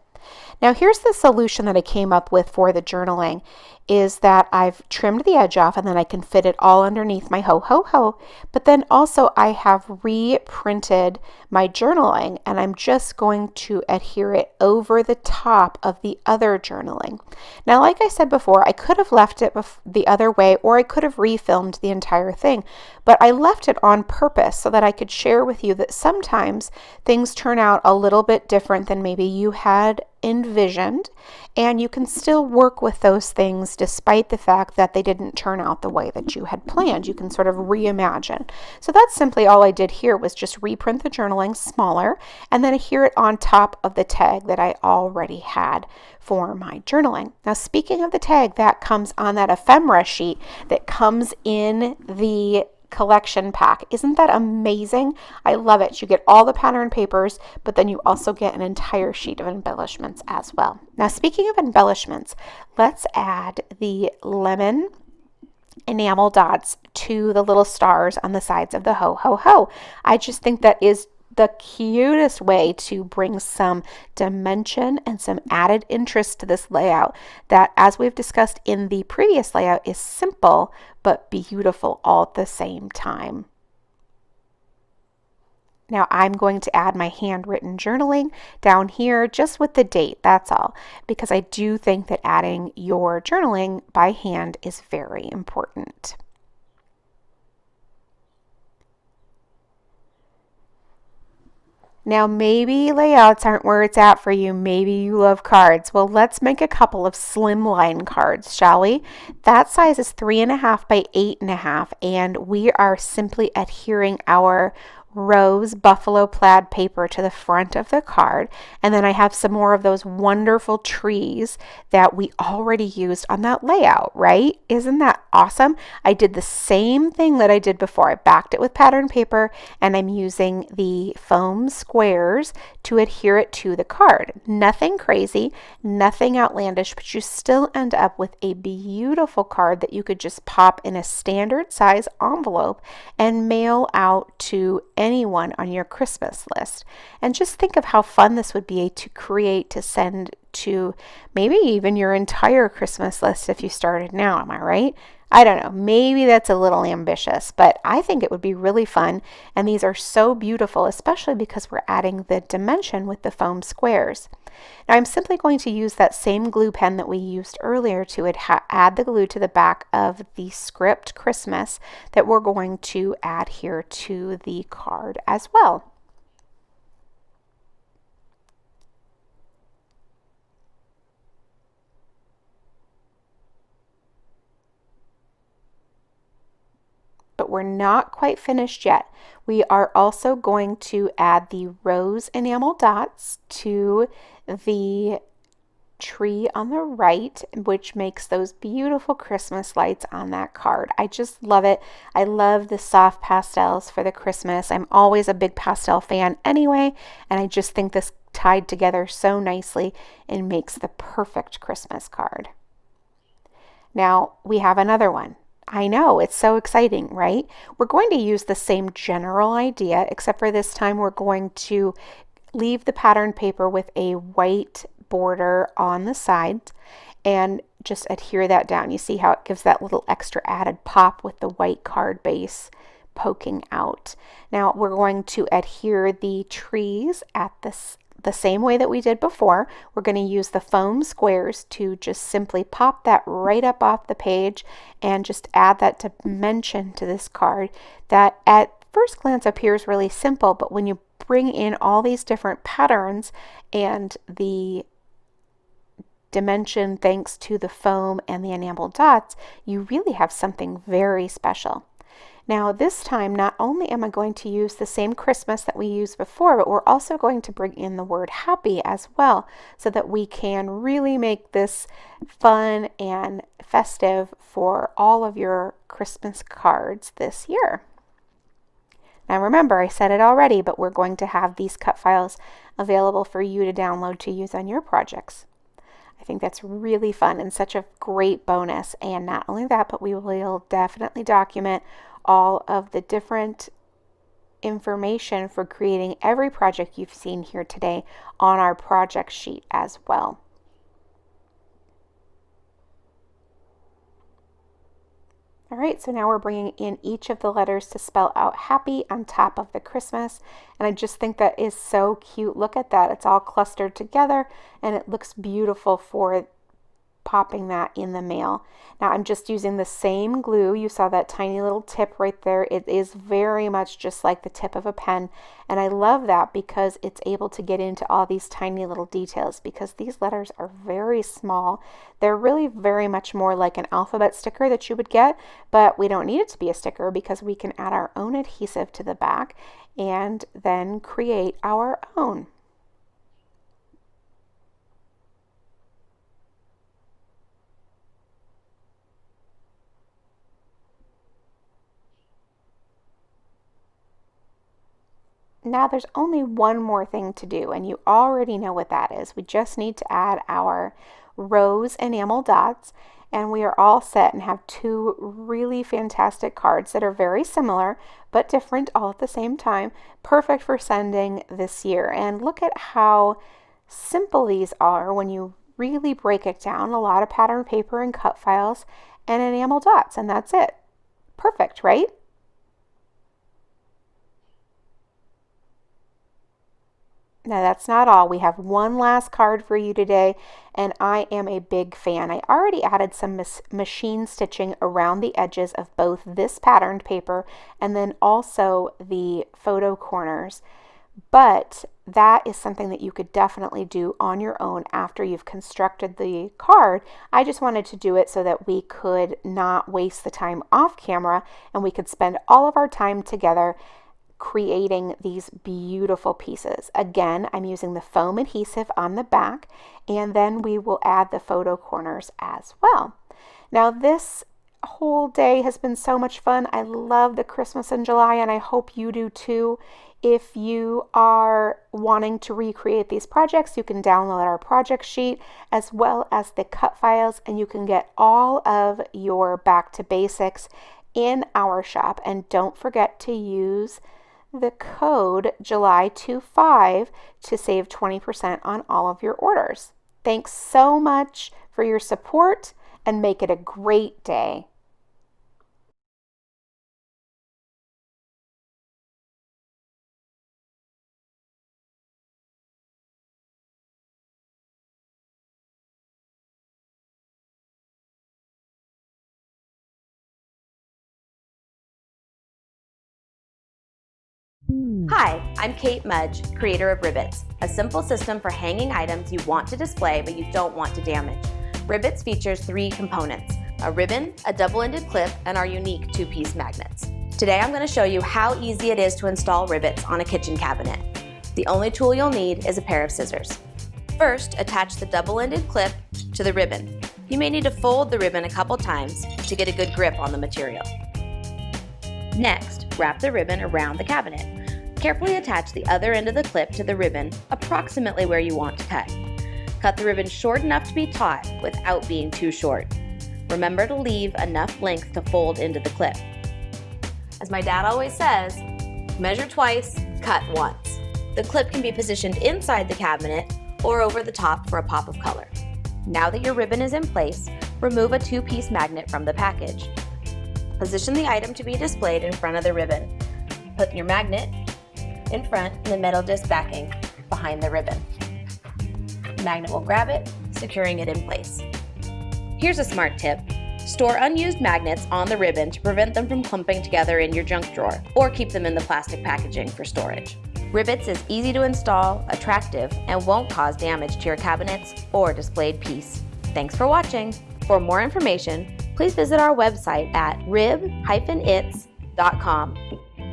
Speaker 15: Now here's the solution that I came up with for the journaling, is that I've trimmed the edge off and then I can fit it all underneath my ho ho ho, but then also I have reprinted my journaling and I'm just going to adhere it over the top of the other journaling. Now like I said before, I could have left it the other way, or I could have refilmed the entire thing, but I left it on purpose so that I could share with you that sometimes things turn out a little bit different than maybe you had envisioned, and you can still work with those things despite the fact that they didn't turn out the way that you had planned. You can sort of reimagine. So that's simply all I did here, was just reprint the journaling smaller and then adhere it on top of the tag that I already had for my journaling. Now speaking of the tag, that comes on that ephemera sheet that comes in the collection pack. Isn't that amazing? I love it. You get all the pattern papers, but then you also get an entire sheet of embellishments as well. Now speaking of embellishments, let's add the lemon enamel dots to the little stars on the sides of the ho ho ho. I just think that is the cutest way to bring some dimension and some added interest to this layout that, as we've discussed in the previous layout, is simple but beautiful all at the same time. Now I'm going to add my handwritten journaling down here just with the date, that's all, because I do think that adding your journaling by hand is very important. Now maybe layouts aren't where it's at for you. Maybe you love cards. Well, let's make a couple of slimline cards, shall we? That size is 3.5 by 8.5, and we are simply adhering our rose buffalo plaid paper to the front of the card. And then I have some more of those wonderful trees that we already used on that layout, right? Isn't that awesome? I did the same thing that I did before. I backed it with pattern paper, and I'm using the foam squares to adhere it to the card. Nothing crazy, nothing outlandish, but you still end up with a beautiful card that you could just pop in a standard size envelope and mail out to anyone on your Christmas list. And just think of how fun this would be to create, to send to maybe even your entire Christmas list if you started now. Am I right? I don't know, maybe that's a little ambitious, but I think it would be really fun. And these are so beautiful, especially because we're adding the dimension with the foam squares. Now I'm simply going to use that same glue pen that we used earlier to add the glue to the back of the script Christmas that we're going to add here to the card as well. But we're not quite finished yet. We are also going to add the rose enamel dots to the tree on the right, which makes those beautiful Christmas lights on that card. I just love it. I love the soft pastels for the Christmas. I'm always a big pastel fan anyway, and I just think this tied together so nicely and makes the perfect Christmas card. Now we have another one. I know, it's so exciting, right? We're going to use the same general idea, except for this time we're going to leave the pattern paper with a white border on the side and just adhere that down. You see how it gives that little extra added pop with the white card base poking out. Now we're going to adhere the trees at the same way that we did before. We're going to use the foam squares to just simply pop that right up off the page and just add that dimension to this card that at first glance appears really simple, but when you bring in all these different patterns and the dimension thanks to the foam and the enamel dots, you really have something very special. Now this time, not only am I going to use the same Christmas that we used before, but we're also going to bring in the word happy as well, so that we can really make this fun and festive for all of your Christmas cards this year. Now remember, I said it already, but we're going to have these cut files available for you to download to use on your projects. I think that's really fun and such a great bonus. And not only that, but we will definitely document all of the different information for creating every project you've seen here today on our project sheet as well. All right, so now we're bringing in each of the letters to spell out happy on top of the Christmas. And I just think that is so cute. Look at that. It's all clustered together and it looks beautiful for popping that in the mail. Now I'm just using the same glue. You saw that tiny little tip right there. It is very much just like the tip of a pen, and I love that because it's able to get into all these tiny little details because these letters are very small. They're really very much more like an alphabet sticker that you would get, but we don't need it to be a sticker because we can add our own adhesive to the back and then create our own. Now there's only one more thing to do, and you already know what that is. We just need to add our rose enamel dots, and we are all set and have two really fantastic cards that are very similar but different all at the same time, perfect for sending this year. And look at how simple these are when you really break it down. A lot of pattern paper and cut files and enamel dots, and that's it. Perfect, right? Now that's not all. We have one last card for you today, and I am a big fan. I already added some machine stitching around the edges of both this patterned paper and then also the photo corners, but that is something that you could definitely do on your own after you've constructed the card. I just wanted to do it so that we could not waste the time off camera and we could spend all of our time together creating these beautiful pieces. Again, I'm using the foam adhesive on the back, and then we will add the photo corners as well. Now this whole day has been so much fun. I love the Christmas in July, and I hope you do too. If you are wanting to recreate these projects, you can download our project sheet as well as the cut files, and you can get all of your back to basics in our shop. And don't forget to use the code July25 to save 20% on all of your orders. Thanks so much for your support, and make it a great day.
Speaker 16: Hi, I'm Kate Mudge, creator of Rivets, a simple system for hanging items you want to display but you don't want to damage. Rivets features 3 components: a ribbon, a double-ended clip, and our unique 2-piece magnets. Today I'm going to show you how easy it is to install rivets on a kitchen cabinet. The only tool you'll need is a pair of scissors. First, attach the double-ended clip to the ribbon. You may need to fold the ribbon a couple times to get a good grip on the material. Next, wrap the ribbon around the cabinet. Carefully attach the other end of the clip to the ribbon approximately where you want to cut. Cut the ribbon short enough to be taut without being too short. Remember to leave enough length to fold into the clip. As my dad always says, measure twice, cut once. The clip can be positioned inside the cabinet or over the top for a pop of color. Now that your ribbon is in place, remove a 2-piece magnet from the package. Position the item to be displayed in front of the ribbon. Put your magnet in front and the metal disc backing behind the ribbon. The magnet will grab it, securing it in place. Here's a smart tip. Store unused magnets on the ribbon to prevent them from clumping together in your junk drawer, or keep them in the plastic packaging for storage. Rivets is easy to install, attractive, and won't cause damage to your cabinets or displayed piece. Thanks for watching. For more information, please visit our website at rib-its.com.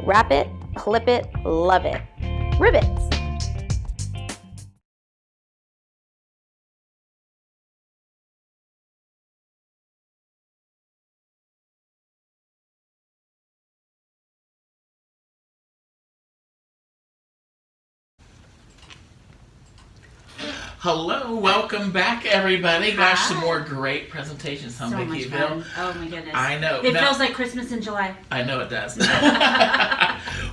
Speaker 16: Wrap it, clip it, love it. Rivets.
Speaker 1: Hello, welcome back, everybody. Gosh, some more great presentations, huh,
Speaker 2: so
Speaker 1: Vicki?
Speaker 2: much fun. Oh my goodness.
Speaker 1: I know.
Speaker 2: It feels like Christmas in July.
Speaker 1: I know it does.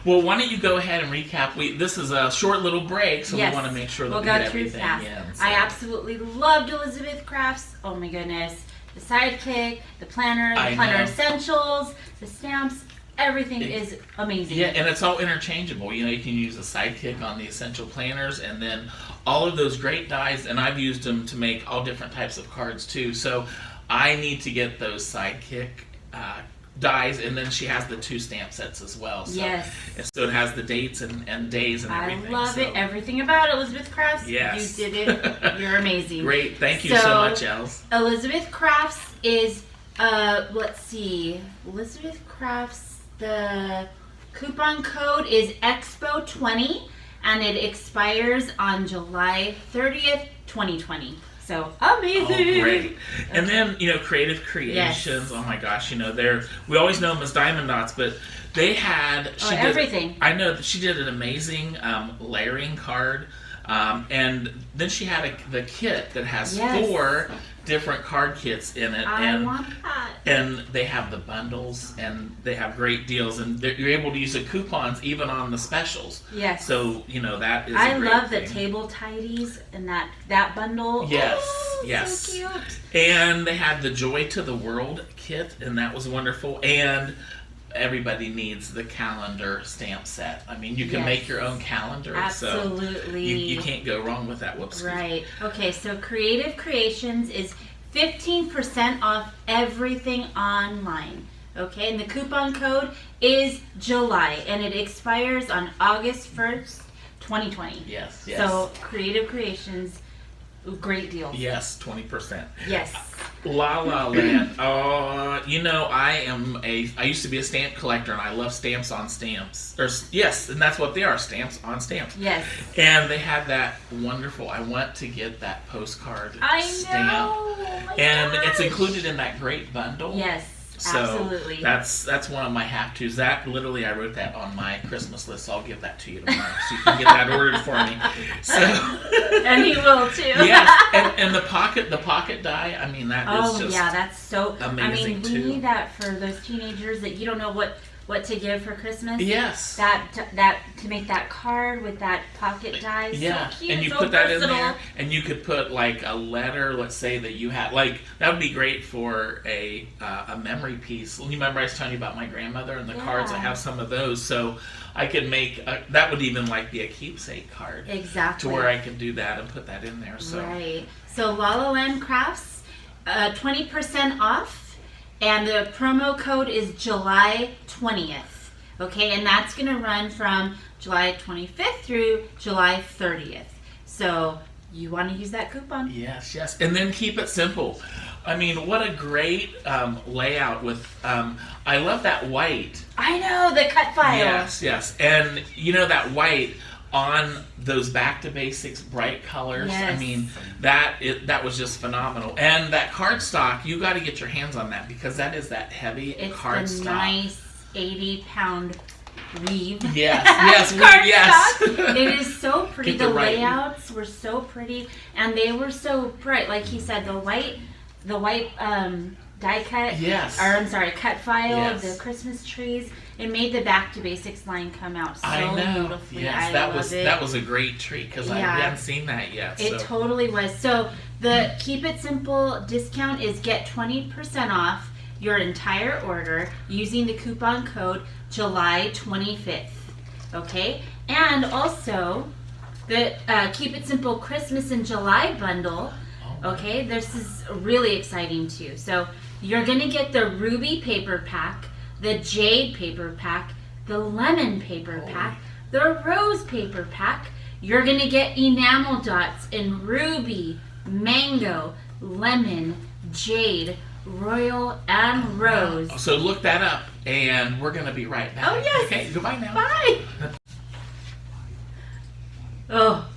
Speaker 1: Well, why don't you go ahead and recap? This is a short little break, so we want to make sure that we get everything in. So.
Speaker 2: I absolutely loved Elizabeth Crafts. Oh my goodness. The Sidekick, the planner, the planner essentials, the stamps. Everything is amazing.
Speaker 1: Yeah, and it's all interchangeable. You know, you can use a Sidekick on the essential planners, and then all of those great dies, and I've used them to make all different types of cards too. So I need to get those Sidekick dies, and then she has the 2 stamp sets as well. So,
Speaker 2: yes.
Speaker 1: So it has the dates and days and everything.
Speaker 2: I love it. Everything about Elizabeth Crafts.
Speaker 1: Yes.
Speaker 2: You did it. You're amazing.
Speaker 1: Great. Thank you so much, Els.
Speaker 2: Elizabeth Crafts is, let's see. Elizabeth Crafts, the coupon code is EXPO20, and it expires on July 30th, 2020. So amazing!
Speaker 1: Oh, great! And then Creative Creations. Yes. Oh my gosh! We always know them as Diamond Dots, but they had
Speaker 2: everything.
Speaker 1: I know that she did an amazing layering card, and then she had the kit that has 4 different card kits in it.
Speaker 2: I want that.
Speaker 1: And they have the bundles, and they have great deals, and you're able to use the coupons even on the specials.
Speaker 2: Yes.
Speaker 1: So that is.
Speaker 2: I love the table tidies and that bundle.
Speaker 1: Yes.
Speaker 2: Oh,
Speaker 1: yes.
Speaker 2: So cute.
Speaker 1: And they had the Joy to the World kit, and that was wonderful. And everybody needs the calendar stamp set. I mean, you can make your own calendar.
Speaker 2: Absolutely.
Speaker 1: So you can't go wrong with that. Whoops.
Speaker 2: Right. Okay, so Creative Creations is 15% off everything online. Okay, and the coupon code is July, and it expires on August 1st, 2020.
Speaker 1: Yes.
Speaker 2: So Creative Creations, great deals.
Speaker 1: Yes, 20%.
Speaker 2: Yes.
Speaker 1: La La Land. You know, I used to be a stamp collector, and I love stamps on stamps. Yes, and that's what they are, stamps on stamps.
Speaker 2: Yes.
Speaker 1: And they had that wonderful, I want to get that postcard stamp.
Speaker 2: Oh my
Speaker 1: and
Speaker 2: gosh.
Speaker 1: it's included in that great bundle.
Speaker 2: Yes.
Speaker 1: So
Speaker 2: absolutely.
Speaker 1: That's one of my have-tos. That literally, I wrote that on my Christmas list. So I'll give that to you tomorrow, so you can get that ordered for me. So,
Speaker 2: and he will too.
Speaker 1: Yes, and the pocket die. I mean, that is just
Speaker 2: that's so
Speaker 1: amazing
Speaker 2: we
Speaker 1: too.
Speaker 2: need that for those teenagers that you don't know what to give for Christmas.
Speaker 1: Yes.
Speaker 2: That to make that card with that pocket die.
Speaker 1: Yeah,
Speaker 2: so cute,
Speaker 1: and you
Speaker 2: so
Speaker 1: put that
Speaker 2: versatile.
Speaker 1: in there, and you could put like a letter. Let's say that you had that would be great for a memory piece. You remember I was telling you about my grandmother and the cards. I have some of those, so I could make that would even be a keepsake card.
Speaker 2: Exactly.
Speaker 1: To where I could do that and put that in there. So
Speaker 2: right. So La La Land Crafts, 20% off. And the promo code is July 20th, okay? And that's going to run from July 25th through July 30th. So you want to use that coupon.
Speaker 1: Yes. And then keep it simple. I mean, what a great layout with, I love that white.
Speaker 2: I know, the cut file.
Speaker 1: Yes. And you know that white on those back to basics bright colors.
Speaker 2: Yes.
Speaker 1: I mean, that was just phenomenal. And that cardstock, you got to get your hands on that because that is that heavy cardstock.
Speaker 2: It's the nice 80-pound weave.
Speaker 1: Yes.
Speaker 2: It is so pretty.
Speaker 1: Get
Speaker 2: the
Speaker 1: right
Speaker 2: layouts were so pretty, and they were so bright. Like he said, the white die cut.
Speaker 1: Yes.
Speaker 2: Or I'm sorry, cut file of
Speaker 1: Yes.
Speaker 2: the Christmas trees. It made the back to basics line come out so beautifully.
Speaker 1: Yes, that was a great treat because I hadn't seen that yet.
Speaker 2: It totally was. So the Keep It Simple discount is get 20% off your entire order using the coupon code July 25th. Okay, and also the Keep It Simple Christmas in July bundle. Okay, this is really exciting too. So you're gonna get the Ruby paper pack, the Jade paper pack, the Lemon paper pack, the Rose paper pack. You're gonna get enamel dots in Ruby, Mango, Lemon, Jade, Royal, and Rose.
Speaker 1: So look that up, and we're gonna be right back.
Speaker 2: Oh yes.
Speaker 1: Okay, goodbye now.
Speaker 2: Bye. Oh.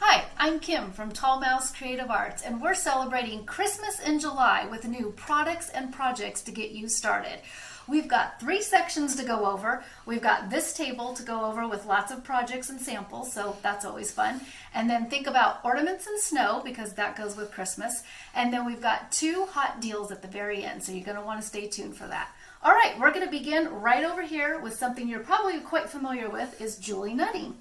Speaker 17: Hi, I'm Kim from Tall Mouse Creative Arts, and we're celebrating Christmas in July with new products and projects to get you started. We've got 3 sections to go over. We've got this table to go over with lots of projects and samples, so that's always fun. And then think about ornaments and snow, because that goes with Christmas. And then we've got 2 hot deals at the very end, so you're going to want to stay tuned for that. All right, we're going to begin right over here with something you're probably quite familiar with, is Julie Nutting.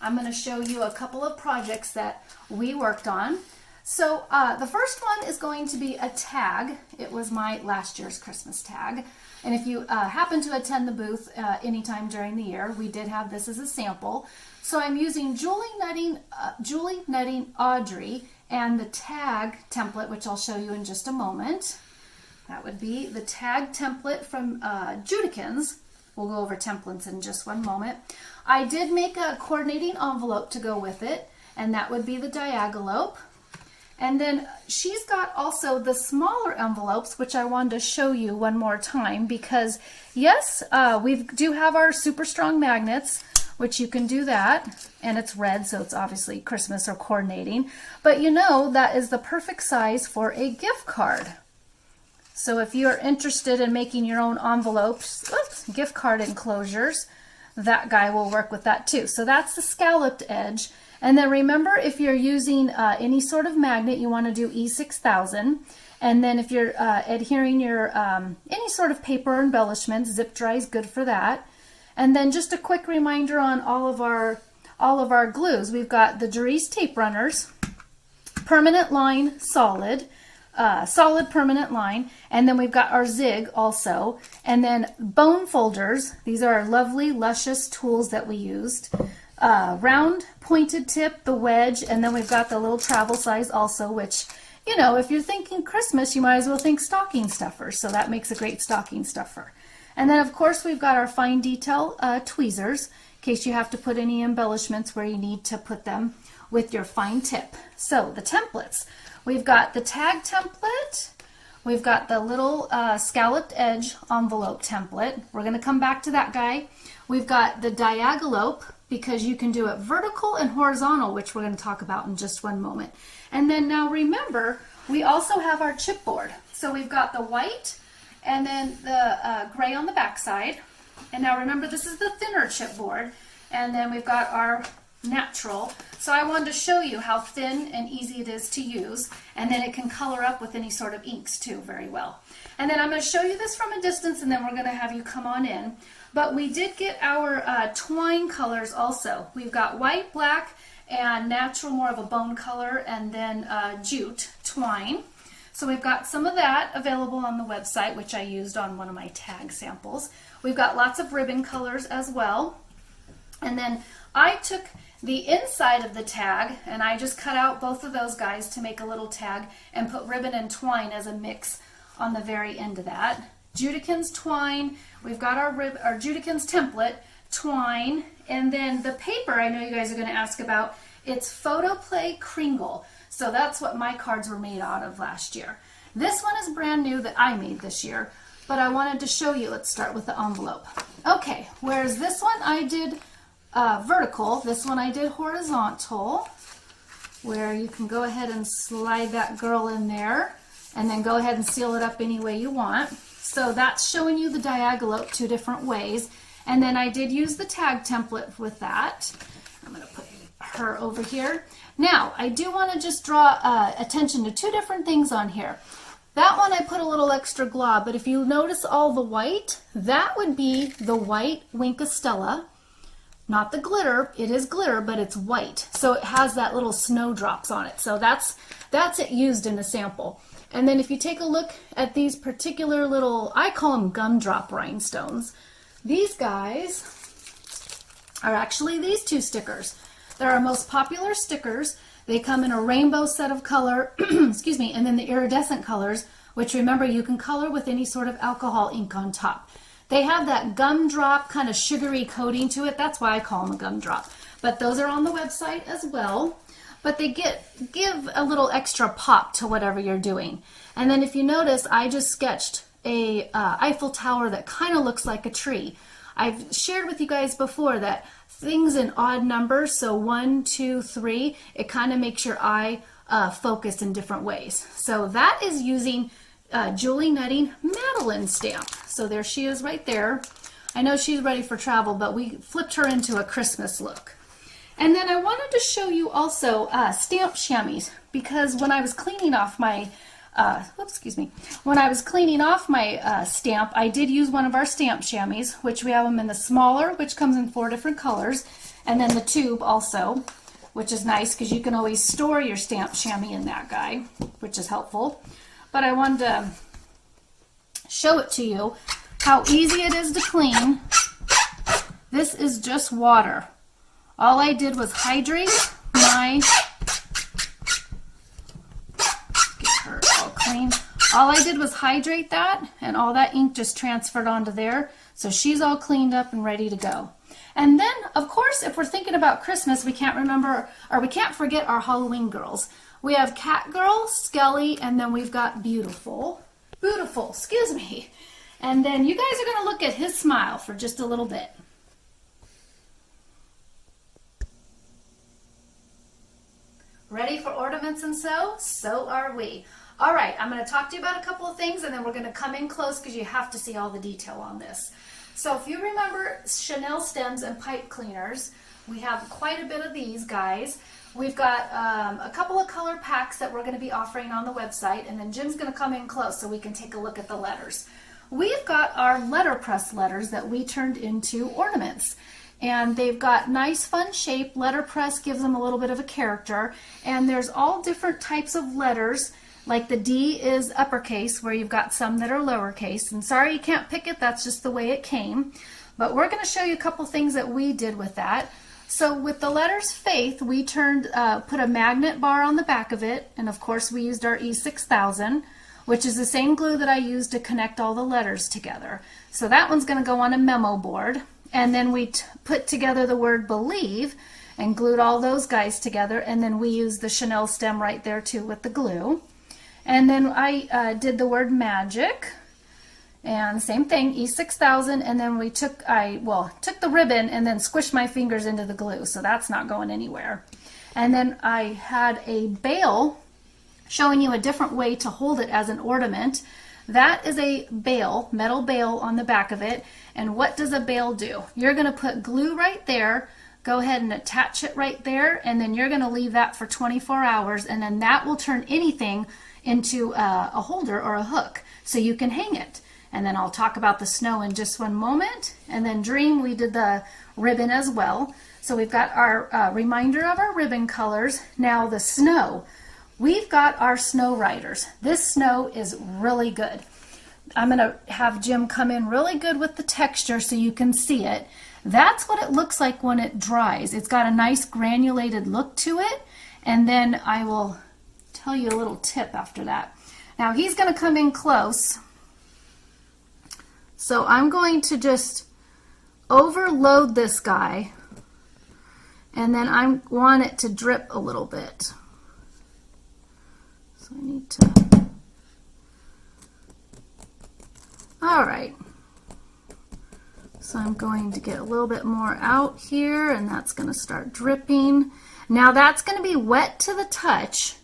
Speaker 17: I'm going to show you a couple of projects that we worked on. So the first one is going to be a tag. It was my last year's Christmas tag. And if you happen to attend the booth anytime during the year, we did have this as a sample. So I'm using Julie Nutting Audrey and the tag template, which I'll show you in just a moment. That would be the tag template from Judikins. We'll go over templates in just one moment. I did make a coordinating envelope to go with it, and that would be the diagalope. And then she's got also the smaller envelopes, which I wanted to show you one more time because, yes, we do have our super strong magnets, which you can do that, and it's red, so it's obviously Christmas or coordinating. But you know that is the perfect size for a gift card. So if you're interested in making your own envelopes, gift card enclosures, that guy will work with that too. So that's the scalloped edge. And then remember, if you're using any sort of magnet, you want to do E6000. And then if you're adhering your any sort of paper embellishment, zip dry is good for that. And then just a quick reminder on all of our glues. We've got the Dries tape runners, permanent line solid, solid permanent line, and then we've got our zig also, and then bone folders. These are our lovely luscious tools that we used. Round pointed tip, the wedge, and then we've got the little travel size also, which you know, if you're thinking Christmas, you might as well think stocking stuffer. So that makes a great stocking stuffer. And then of course we've got our fine detail tweezers in case you have to put any embellishments where you need to put them with your fine tip. So the templates, we've got the tag template, we've got the little scalloped edge envelope template. We're going to come back to that guy. We've got the diagalope because you can do it vertical and horizontal, which we're going to talk about in just one moment. And then now remember, we also have our chipboard. So we've got the white and then the gray on the back side. And now remember, this is the thinner chipboard. And then we've got our natural. So I wanted to show you how thin and easy it is to use. And then it can color up with any sort of inks too very well. And then I'm going to show you this from a distance, and then we're going to have you come on in. But we did get our twine colors also. We've got white, black, and natural, more of a bone color, and then jute twine. So we've got some of that available on the website, which I used on one of my tag samples. We've got lots of ribbon colors as well. And then I took the inside of the tag and I just cut out both of those guys to make a little tag and put ribbon and twine as a mix on the very end of that. Judikins twine, we've got our Judikins template, twine, and then the paper I know you guys are going to ask about, it's Photoplay Kringle. So that's what my cards were made out of last year. This one is brand new that I made this year, but I wanted to show you. Let's start with the envelope. Okay, whereas this one I did vertical, this one I did horizontal, where you can go ahead and slide that girl in there and then go ahead and seal it up any way you want. So that's showing you the diagalope two different ways. And then I did use the tag template with that. I'm going to put her over here. Now, I do want to just draw attention to two different things on here. That one I put a little extra glob, but if you notice all the white, that would be the white Wink of Stella. Not the glitter, it is glitter, but it's white. So it has that little snowdrops on it. So that's it used in the sample. And then if you take a look at these particular little, I call them gumdrop rhinestones. These guys are actually these two stickers. They're our most popular stickers. They come in a rainbow set of color, excuse me, and then the iridescent colors, which remember you can color with any sort of alcohol ink on top. They have that gumdrop kind of sugary coating to it. That's why I call them a gumdrop. But those are on the website as well. But they give a little extra pop to whatever you're doing. And then if you notice, I just sketched a Eiffel Tower that kind of looks like a tree. I've shared with you guys before that things in odd numbers, so 1, 2, 3, it kind of makes your eye focus in different ways. So that is using Julie Nutting Madeline stamp. So there she is right there. I know she's ready for travel, but we flipped her into a Christmas look. And then I wanted to show you also stamp chamois, because when I was cleaning off my when I was cleaning off my stamp, I did use one of our stamp chamois, which we have them in the smaller, which comes in 4 different colors, and then the tube also, which is nice because you can always store your stamp chamois in that guy, which is helpful. But I wanted to show it to you how easy it is to clean. This is just water. All I did was hydrate my, get her all clean. All I did was hydrate that, and all that ink just transferred onto there. So she's all cleaned up and ready to go. And then, of course, if we're thinking about Christmas, we can't forget our Halloween girls. We have Cat Girl, Skelly, and then we've got Beautiful, excuse me. And then you guys are going to look at his smile for just a little bit. Ready for ornaments and sew? So are we. All right, I'm going to talk to you about a couple of things, and then we're going to come in close because you have to see all the detail on this. So if you remember Chanel stems and pipe cleaners, we have quite a bit of these guys. We've got a couple of color packs that we're going to be offering on the website, and then Jim's going to come in close so we can take a look at the letters. We've got our letterpress letters that we turned into ornaments. And they've got nice fun shape. Letterpress gives them a little bit of a character. And there's all different types of letters. Like the D is uppercase, where you've got some that are lowercase. And sorry you can't pick it, that's just the way it came. But we're going to show you a couple things that we did with that. So with the letters Faith, we put a magnet bar on the back of it, and of course we used our E6000, which is the same glue that I used to connect all the letters together. So that one's going to go on a memo board, and then we put together the word Believe and glued all those guys together, and then we used the Chanel stem right there too with the glue. And then I did the word Magic, and same thing, E6000, and then we took the ribbon and then squished my fingers into the glue, so that's not going anywhere. And then I had a bail showing you a different way to hold it as an ornament. That is a bail, metal bail on the back of it. And what does a bail do? You're going to put glue right there, go ahead and attach it right there, and then you're going to leave that for 24 hours, and then that will turn anything into a holder or a hook, so you can hang it. And then I'll talk about the snow in just one moment. And then Dream, we did the ribbon as well. So we've got our reminder of our ribbon colors. Now the snow. We've got our snow riders. This snow is really good. I'm going to have Jim come in really good with the texture so you can see it. That's what it looks like when it dries. It's got a nice granulated look to it. And then I will tell you a little tip after that. Now he's going to come in close. So I'm going to just overload this guy, and then I want it to drip a little bit. So I need to, all right. So I'm going to get a little bit more out here, and that's going to start dripping. Now that's going to be wet to the touch,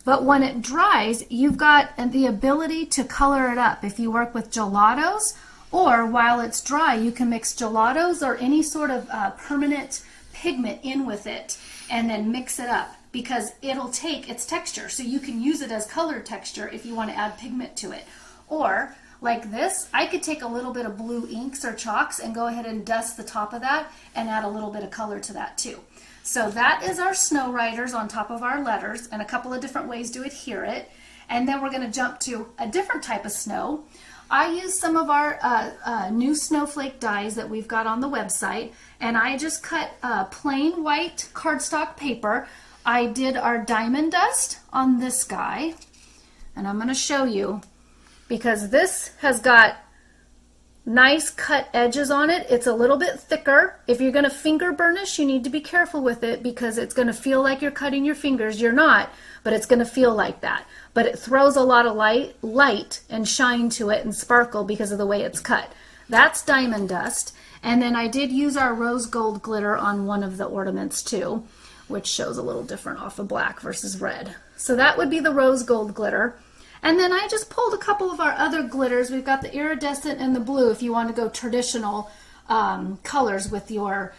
Speaker 17: but when it dries, you've got the ability to color it up. If you work with gelatos, or while it's dry, you can mix gelatos or any sort of permanent pigment in with it and then mix it up, because it'll take its texture. So you can use it as color texture if you want to add pigment to it. Or like this, I could take a little bit of blue inks or chalks and go ahead and dust the top of that and add a little bit of color to that too. So that is our snow riders on top of our letters, and a couple of different ways to adhere it. And then we're going to jump to a different type of snow. I use some of our new snowflake dies that we've got on the website, and I just cut plain white cardstock paper. I did our diamond dust on this guy, and I'm going to show you, because this has got nice cut edges on it. It's a little bit thicker. If you're going to finger burnish, you need to be careful with it, because it's going to feel like you're cutting your fingers. You're not, but it's going to feel like that. But it throws a lot of light and shine to it and sparkle because of the way it's cut. That's diamond dust. And then I did use our rose gold glitter on one of the ornaments too, which shows a little different off of black versus red. So that would be the rose gold glitter. And then I just pulled a couple of our other glitters. We've got the iridescent and the blue if you want to go traditional colors with your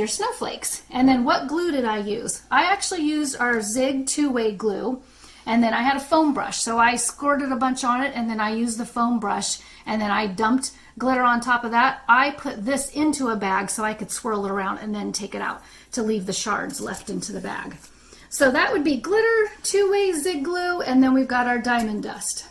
Speaker 17: snowflakes. And then what glue did I use? I actually used our Zig 2-way glue, and then I had a foam brush. So I squirted a bunch on it, and then I used the foam brush, and then I dumped glitter on top of that. I put this into a bag so I could swirl it around and then take it out to leave the shards left into the bag. So that would be glitter, 2-way Zig glue, and then we've got our diamond dust.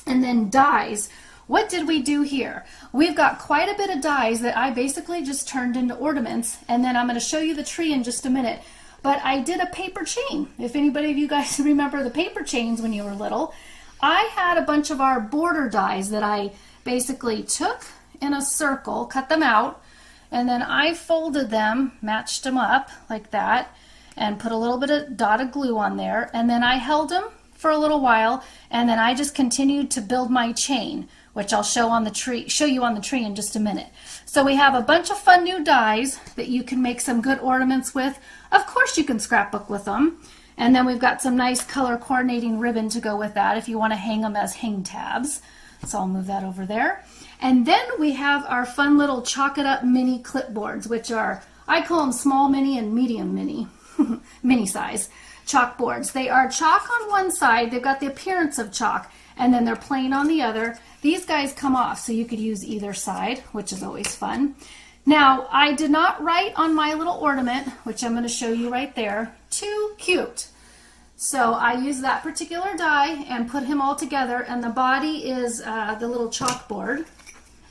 Speaker 17: And then dies. What did we do here? We've got quite a bit of dies that I basically just turned into ornaments, and then I'm going to show you the tree in just a minute. But I did a paper chain. If anybody of you guys remember the paper chains when you were little, I had a bunch of our border dies that I basically took in a circle, cut them out, and then I folded them, matched them up like that, and put a little bit of dotted glue on there, and then I held them for a little while, and then I just continued to build my chain, which I'll show you on the tree in just a minute. So we have a bunch of fun new dies that you can make some good ornaments with. Of course you can scrapbook with them. And then we've got some nice color coordinating ribbon to go with that if you want to hang them as hang tabs. So I'll move that over there. And then we have our fun little chalk it up mini clipboards, which are, I call them small mini and medium mini, mini size chalkboards. They are chalk on one side, they've got the appearance of chalk, and then they're plain on the other. These guys come off, so you could use either side, which is always fun. Now, I did not write on my little ornament, which I'm going to show you right there, too cute. So I used that particular die and put him all together, and the body is the little chalkboard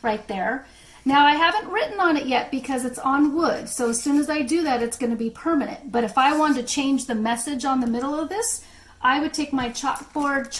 Speaker 17: right there. Now I haven't written on it yet because it's on wood, so as soon as I do that it's going to be permanent. But if I wanted to change the message on the middle of this, I would take my chalkboard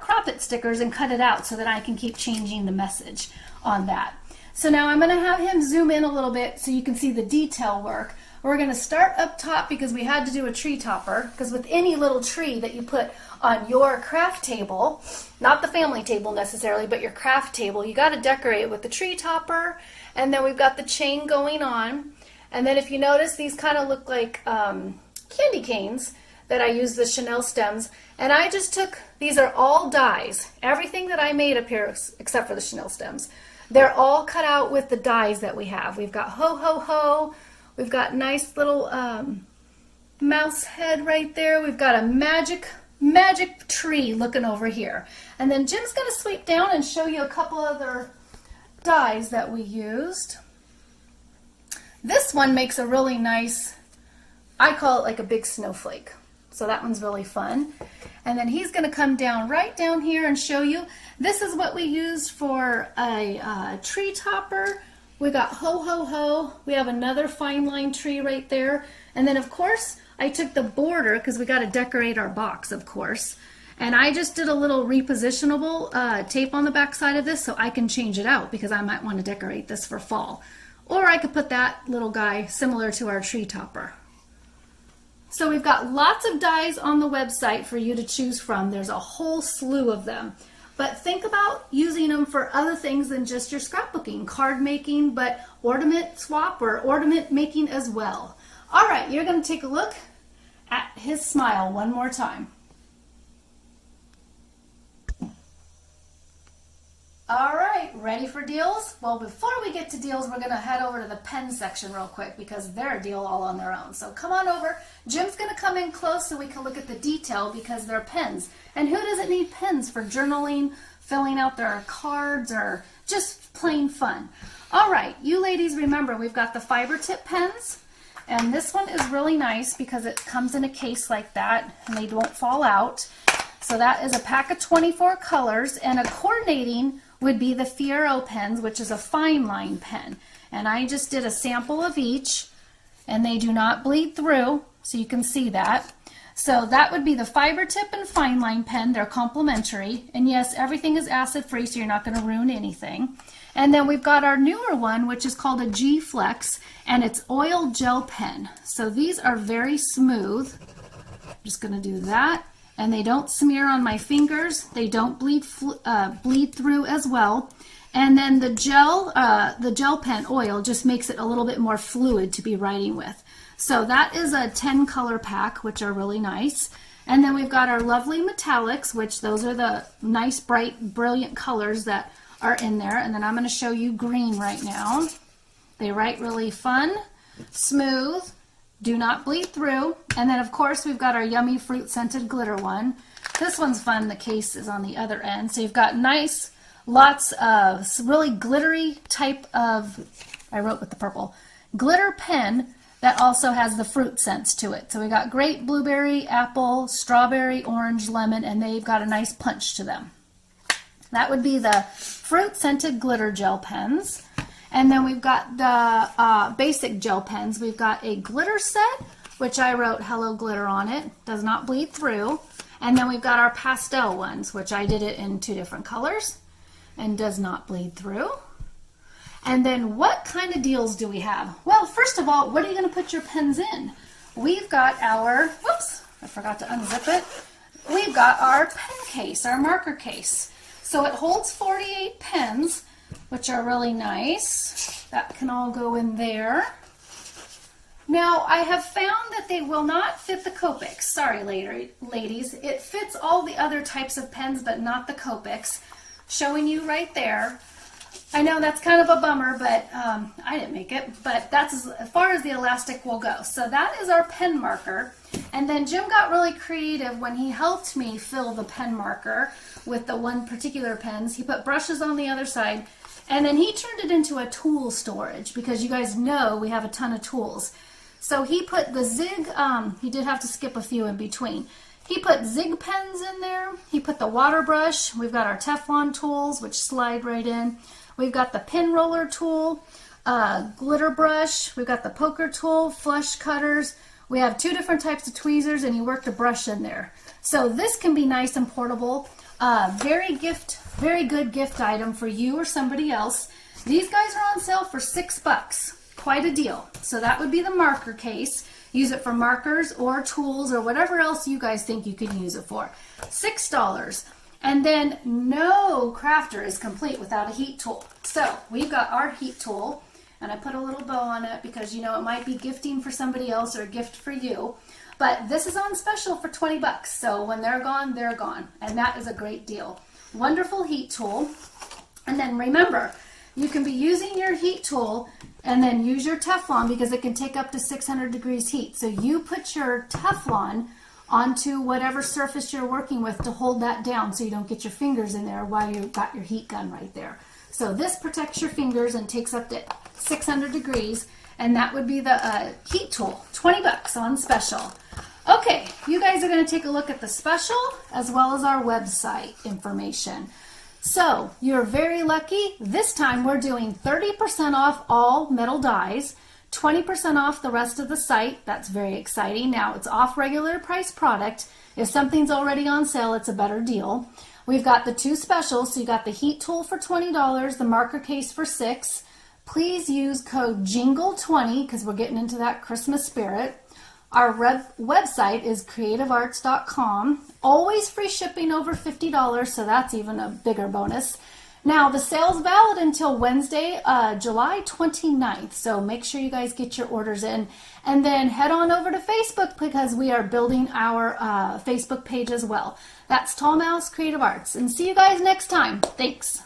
Speaker 17: crop it stickers and cut it out so that I can keep changing the message on that. So now I'm going to have him zoom in a little bit so you can see the detail work. We're going to start up top because we had to do a tree topper, because with any little tree that you put on your craft table, not the family table necessarily, but your craft table, you got to decorate it with the tree topper. And then we've got the chain going on. And then if you notice, these kind of look like candy canes that I use the Chanel stems. And I just took, these are all dies. Everything that I made up here, except for the Chanel stems, they're all cut out with the dies that we have. We've got ho, ho, ho. We've got nice little mouse head right there. We've got a magic tree looking over here. And then Jim's going to sweep down and show you a couple other dies that we used. This one makes a really nice, I call it like a big snowflake. So that one's really fun. And then he's going to come down right down here and show you. This is what we used for a tree topper. We got ho, ho, ho. We have another fine line tree right there. And then, of course, I took the border because we got to decorate our box, of course. And I just did a little repositionable tape on the back side of this so I can change it out because I might want to decorate this for fall. Or I could put that little guy similar to our tree topper. So we've got lots of dies on the website for you to choose from. There's a whole slew of them. But think about using them for other things than just your scrapbooking, card making, but ornament swap or ornament making as well. All right, you're going to take a look at his smile one more time. All right, ready for deals? Well, before we get to deals, we're going to head over to the pen section real quick because they're a deal all on their own. So come on over. Jim's going to come in close so we can look at the detail because they're pens. And who doesn't need pens for journaling, filling out their cards, or just plain fun? All right, you ladies remember we've got the fiber tip pens. And this one is really nice because it comes in a case like that and they won't fall out. So that is a pack of 24 colors, and a coordinating would be the Fiero pens, which is a fine line pen. And I just did a sample of each, and they do not bleed through, so you can see that. So that would be the fiber tip and fine line pen. They're complementary. And yes, everything is acid free, so you're not going to ruin anything. And then we've got our newer one, which is called a G Flex, and it's oil gel pen. So these are very smooth. I'm just going to do that. And they don't smear on my fingers. They don't bleed through as well. And then the gel pen oil just makes it a little bit more fluid to be writing with. So that is a 10 color pack, which are really nice. And then we've got our lovely metallics, which those are the nice, bright, brilliant colors that are in there. And then I'm going to show you green right now. They write really fun, smooth, do not bleed through. And then of course we've got our yummy fruit scented glitter one. This one's fun. The case is on the other end. So you've got nice, lots of really glittery type of, I wrote with the purple, glitter pen that also has the fruit scents to it. So we got grape, blueberry, apple, strawberry, orange, lemon, and they've got a nice punch to them. That would be the fruit scented glitter gel pens. And then we've got the basic gel pens. We've got a glitter set, which I wrote Hello Glitter on it. Does not bleed through. And then we've got our pastel ones, which I did it in 2 different colors and does not bleed through. And then what kind of deals do we have? Well, first of all, what are you going to put your pens in? We've got our, whoops, I forgot to unzip it. We've got our pen case, our marker case. So it holds 48 pens, which are really nice. That can all go in there. Now, I have found that they will not fit the Copics. Sorry, ladies. It fits all the other types of pens, but not the Copics. Showing you right there. I know that's kind of a bummer, but I didn't make it. But that's as far as the elastic will go. So that is our pen marker. And then Jim got really creative when he helped me fill the pen marker with the one particular pens. He put brushes on the other side. And then he turned it into a tool storage because you guys know we have a ton of tools. So he put the zig, he did have to skip a few in between. He put zig pens in there. He put the water brush. We've got our Teflon tools, which slide right in. We've got the pin roller tool, glitter brush. We've got the poker tool, flush cutters. We have 2 different types of tweezers, and you work the brush in there. So this can be nice and portable. Very good gift item for you or somebody else. These guys are on sale for $6. Quite a deal. So that would be the marker case. Use it for markers or tools or whatever else you guys think you can use it for. $6. And then no crafter is complete without a heat tool. So we've got our heat tool, and I put a little bow on it because, you know, it might be gifting for somebody else or a gift for you. But this is on special for $20. So when they're gone, they're gone. And that is a great deal. Wonderful heat tool. And then remember, you can be using your heat tool and then use your Teflon because it can take up to 600 degrees heat. So you put your Teflon onto whatever surface you're working with to hold that down so you don't get your fingers in there while you've got your heat gun right there. So this protects your fingers and takes up to 600 degrees, and that would be the heat tool, $20 on special. Okay, you guys are going to take a look at the special as well as our website information. So you're very lucky. This time we're doing 30% off all metal dies, 20% off the rest of the site. That's very exciting. Now it's off regular price product. If something's already on sale, it's a better deal. We've got the 2 specials. So you got the heat tool for $20, the marker case for $6. Please use code JINGLE20 because we're getting into that Christmas spirit. Our website is creativearts.com. Always free shipping over $50, so that's even a bigger bonus. Now, the sale's valid until Wednesday, July 29th, so make sure you guys get your orders in. And then head on over to Facebook because we are building our Facebook page as well. That's Tall Mouse Creative Arts. And see you guys next time. Thanks.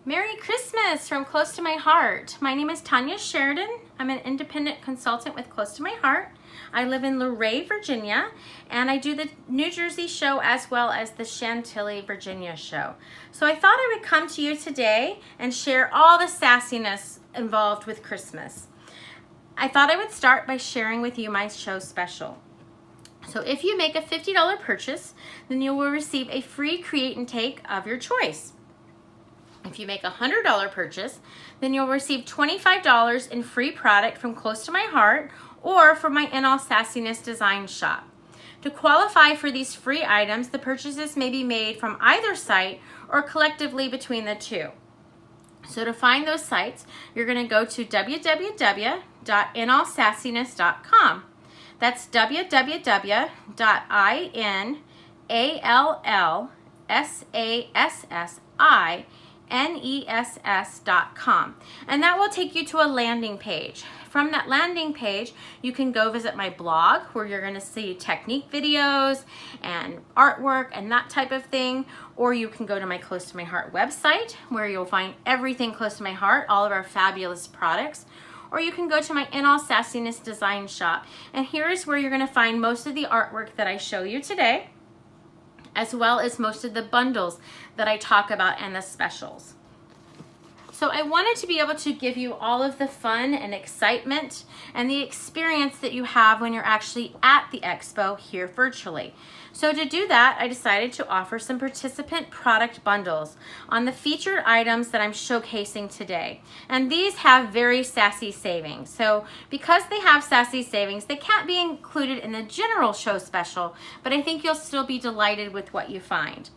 Speaker 2: Merry Christmas from Close to My Heart. My name is Tanya Sheridan. I'm an independent consultant with Close to My Heart. I live in Luray, Virginia, and I do the New Jersey show as well as the Chantilly, Virginia show. So I thought I would come to you today and share all the sassiness involved with Christmas. I thought I would start by sharing with you my show special. So if you make a $50 purchase, then you will receive a free create and take of your choice. If you make a $100 purchase, then you'll receive $25 in free product from Close to My Heart or from my In All Sassiness design shop. To qualify for these free items, the purchases may be made from either site or collectively between the two. So to find those sites, you're going to go to www.inallsassiness.com. That's www.inallsassiness.com, and that will take you to a landing page. From that landing page, you can go visit my blog where you're going to see technique videos and artwork and that type of thing, or you can go to my Close to My Heart website where you'll find everything close to my heart, all of our fabulous products, or you can go to my In All Sassiness design shop, and here is where you're going to find most of the artwork that I show you today, as well as most of the bundles that I talk about and the specials. So I wanted to be able to give you all of the fun and excitement and the experience that you have when you're actually at the expo here virtually. So to do that, I decided to offer some participant product bundles on the featured items that I'm showcasing today. And these have very sassy savings. So because they have sassy savings, they can't be included in the general show special, but I think you'll still be delighted with what you find.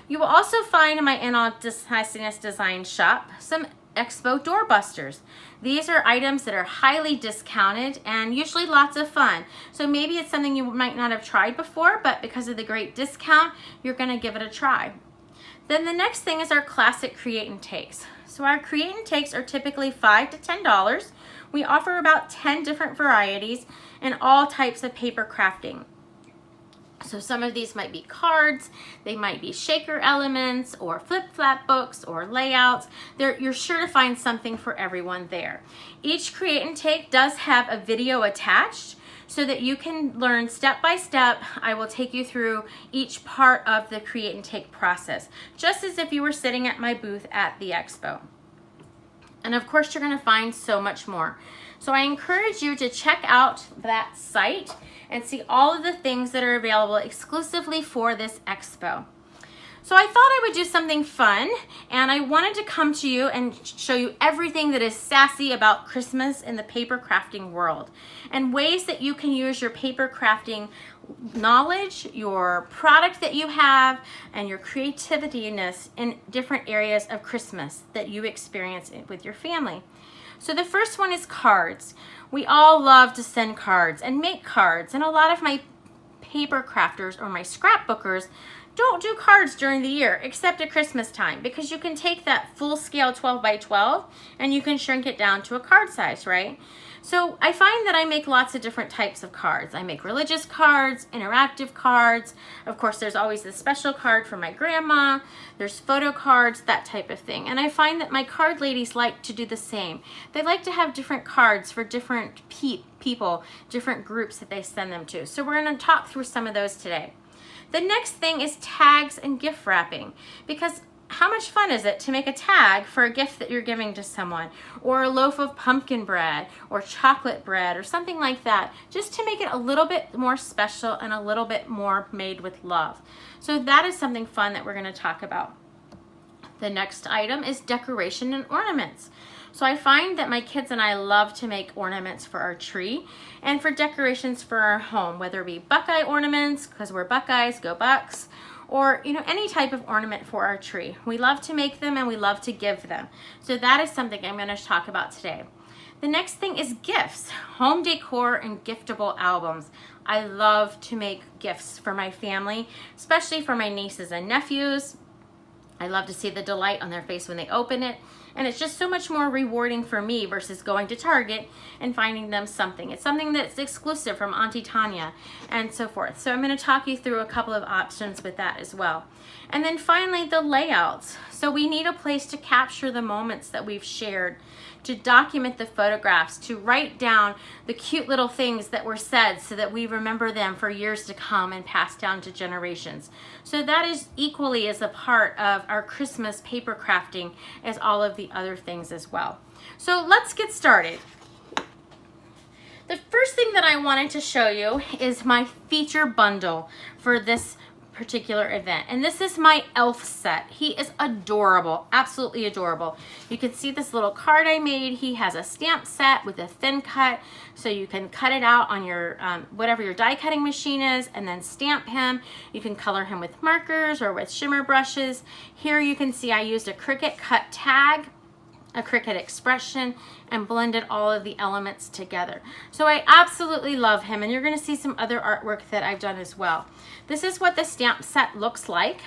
Speaker 2: You will also find in my In All Sassiness design shop some expo doorbusters. These are items that are highly discounted and usually lots of fun. So maybe it's something you might not have tried before, but because of the great discount, you're going to give it a try. Then the next thing is our classic create and takes. So our create and takes are typically $5 to $10. We offer about 10 different varieties and all types of paper crafting.
Speaker 18: So some of these might be cards, they might be shaker elements or flip-flap books or layouts. You're sure to find something for everyone there. Each Create and Take does have a video attached so that you can learn step by step. I will take you through each part of the Create and Take process, just as if you were sitting at my booth at the expo. And of course, you're going to find so much more. So I encourage you to check out that site and see all of the things that are available exclusively for this expo. So I thought I would do something fun, and I wanted to come to you and show you everything that is sassy about Christmas in the paper crafting world, and ways that you can use your paper crafting knowledge, your product that you have, and your creativeness in different areas of Christmas that you experience with your family. So the first one is cards. We all love to send cards and make cards, and a lot of my paper crafters or my scrapbookers don't do cards during the year except at Christmas time, because you can take that full scale 12 by 12 and you can shrink it down to a card size, right? So I find that I make lots of different types of cards. I make religious cards, interactive cards. Of course, there's always the special card for my grandma. There's photo cards, that type of thing. And I find that my card ladies like to do the same. They like to have different cards for different people, different groups that they send them to. So we're going to talk through some of those today. The next thing is tags and gift wrapping, because how much fun is it to make a tag for a gift that you're giving to someone, or a loaf of pumpkin bread or chocolate bread or something like that, just to make it a little bit more special and a little bit more made with love. So that is something fun that we're going to talk about. The next item is decoration and ornaments. So I find that my kids and I love to make ornaments for our tree and for decorations for our home, whether it be Buckeye ornaments, because we're Buckeyes, go Bucks, or any type of ornament for our tree. We love to make them and we love to give them. So that is something I'm going to talk about today. The next thing is gifts, home decor and giftable albums. I love to make gifts for my family, especially for my nieces and nephews. I love to see the delight on their face when they open it. And it's just so much more rewarding for me versus going to Target and finding them something. It's something that's exclusive from Auntie Tanya and so forth. So I'm going to talk you through a couple of options with that as well. And then finally, the layouts. So we need a place to capture the moments that we've shared, to document the photographs, to write down the cute little things that were said so that we remember them for years to come and pass down to generations. So that is equally as a part of our Christmas paper crafting as all of the other things as well. So let's get started. The first thing that I wanted to show you is my feature bundle for this particular event, and this is my elf set. He is adorable, absolutely adorable. You can see this little card I made. He has a stamp set with a thin cut, so you can cut it out on your whatever your die cutting machine is and then stamp him. You can color him with markers or with shimmer brushes. Here you can see I used a Cricut cut tag, a Cricut expression, and blended all of the elements together. So I absolutely love him, and you're going to see some other artwork that I've done as well. This is what the stamp set looks like.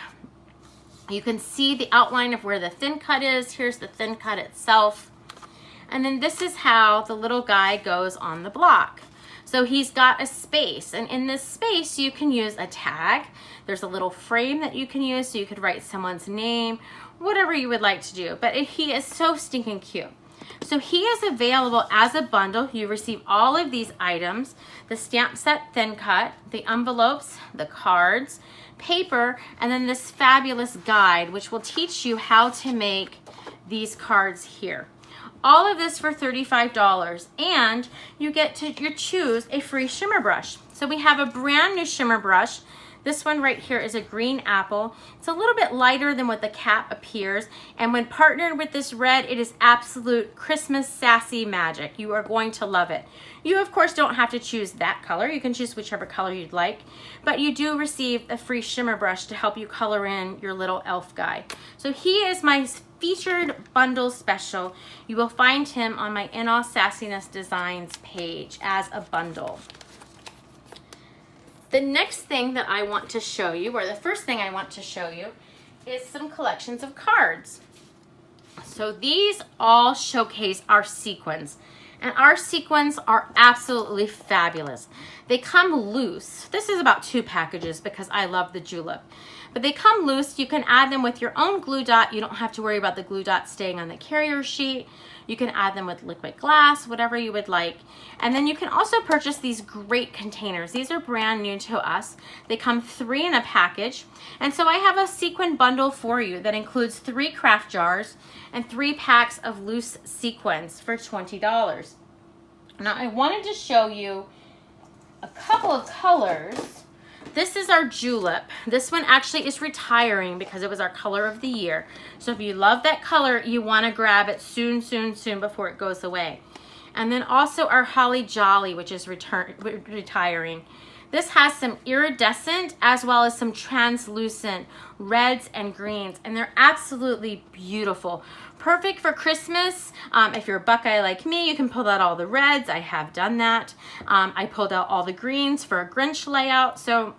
Speaker 18: You can see the outline of where the thin cut is. Here's the thin cut itself. And then this is how the little guy goes on the block. So he's got a space, and in this space you can use a tag. There's a little frame that you can use, so you could write someone's name, whatever you would like to do. But he is so stinking cute. So he is available as a bundle. You receive all of these items: the stamp set thin cut, the envelopes, the cards, paper, and then this fabulous guide which will teach you how to make these cards here. All of this for $35, and you get to choose a free shimmer brush. So we have a brand new shimmer brush. This one right here is a green apple. It's a little bit lighter than what the cap appears, and when partnered with this red, it is absolute Christmas sassy magic. You are going to love it. You of course don't have to choose that color. You can choose whichever color you'd like, but you do receive a free shimmer brush to help you color in your little elf guy. So he is my featured bundle special. You will find him on my In All Sassiness Designs page as a bundle. The next thing that I want to show you, or the first thing I want to show you, is some collections of cards. So these all showcase our sequins. And our sequins are absolutely fabulous. They come loose. This is about 2 packages because I love the julep. But they come loose. You can add them with your own glue dot. You don't have to worry about the glue dot staying on the carrier sheet. You can add them with liquid glass, whatever you would like. And then you can also purchase these great containers. These are brand new to us. They come 3 in a package. And so I have a sequin bundle for you that includes 3 craft jars and 3 packs of loose sequins for $20. Now I wanted to show you a couple of colors. This is our julep. This one actually is retiring because it was our color of the year. So if you love that color, you want to grab it soon before it goes away. And then also our holly jolly, which is retiring. This has some iridescent as well as some translucent reds and greens, and they're absolutely beautiful. Perfect for Christmas. If you're a Buckeye like me, you can pull out all the reds. I have done that. I pulled out all the greens for a Grinch layout. So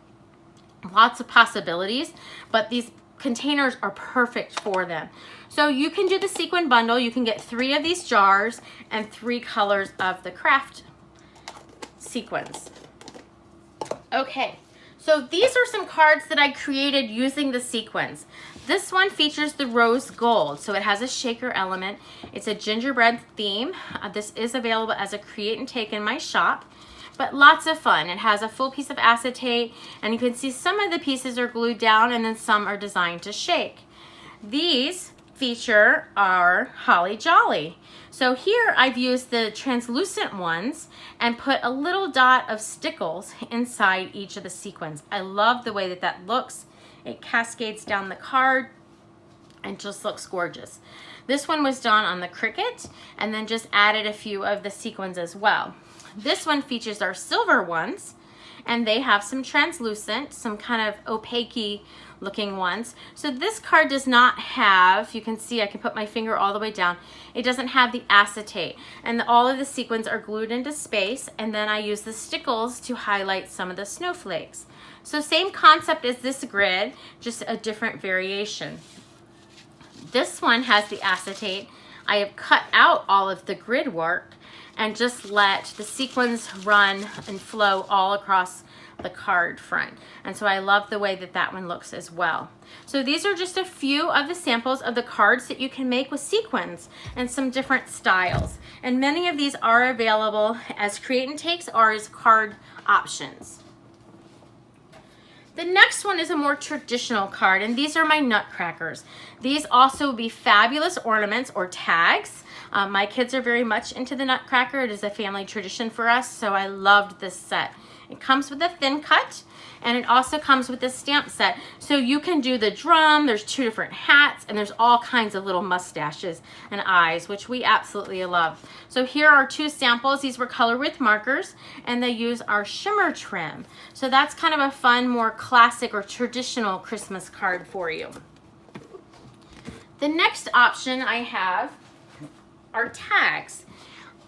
Speaker 18: lots of possibilities, but these containers are perfect for them. So you can do the sequin bundle. You can get 3 of these jars and 3 colors of the craft sequins. Okay, so these are some cards that I created using the sequins. This one features the rose gold, so it has a shaker element. It's a gingerbread theme. This is available as a create and take in my shop, but lots of fun. It has a full piece of acetate, and you can see some of the pieces are glued down and then some are designed to shake. These feature our holly jolly. So here I've used the translucent ones and put a little dot of stickles inside each of the sequins. I love the way that that looks. It cascades down the card and just looks gorgeous. This one was done on the Cricut and then just added a few of the sequins as well. This one features our silver ones, and they have some translucent, some kind of opaque looking ones. So this card does not have, you can see I can put my finger all the way down, it doesn't have the acetate, and all of the sequins are glued into space, and then I use the stickles to highlight some of the snowflakes. So same concept as this grid, just a different variation. This one has the acetate. I have cut out all of the grid work and just let the sequins run and flow all across the card front. And so I love the way that that one looks as well. So these are just a few of the samples of the cards that you can make with sequins and some different styles. And many of these are available as create and takes or as card options. The next one is a more traditional card, and these are my nutcrackers. These also would be fabulous ornaments or tags. My kids are very much into the nutcracker. It is a family tradition for us, so I loved this set. It comes with a thin cut, and it also comes with this stamp set. So you can do the drum, there's 2 different hats, and there's all kinds of little mustaches and eyes, which we absolutely love. So here are 2 samples. These were colored with markers, and they use our shimmer trim. So that's kind of a fun, more classic or traditional Christmas card for you. The next option I have are tags.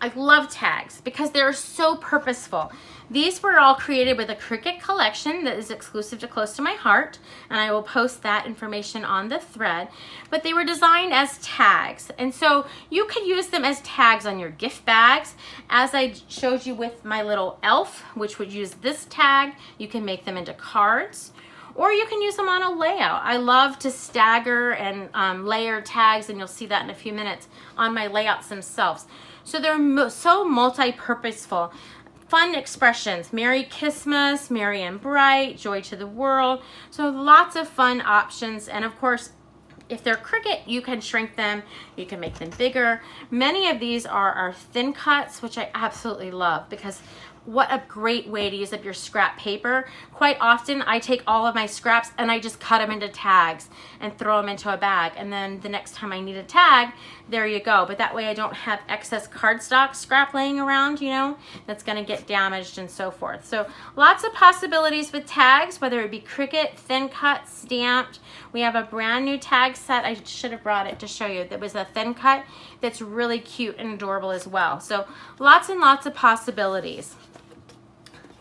Speaker 18: I love tags because they're so purposeful. These were all created with a Cricut collection that is exclusive to Close to My Heart, and I will post that information on the thread. But they were designed as tags, and so you could use them as tags on your gift bags. As I showed you with my little elf, which would use this tag, you can make them into cards, or you can use them on a layout. I love to stagger and layer tags, and you'll see that in a few minutes on my layouts themselves. So they're so multi-purposeful. Fun expressions, Merry Christmas, Merry and Bright, Joy to the World. So lots of fun options. And of course, if they're Cricut, you can shrink them, you can make them bigger. Many of these are our thin cuts, which I absolutely love because what a great way to use up your scrap paper. Quite often I take all of my scraps and I just cut them into tags and throw them into a bag, and then the next time I need a tag, there you go. But that way I don't have excess cardstock scrap laying around, you know, that's gonna get damaged and so forth. So lots of possibilities with tags, whether it be Cricut, thin cut, stamped. We have a brand new tag set. I should have brought it to show you. That was a thin cut that's really cute and adorable as well. So lots and lots of possibilities.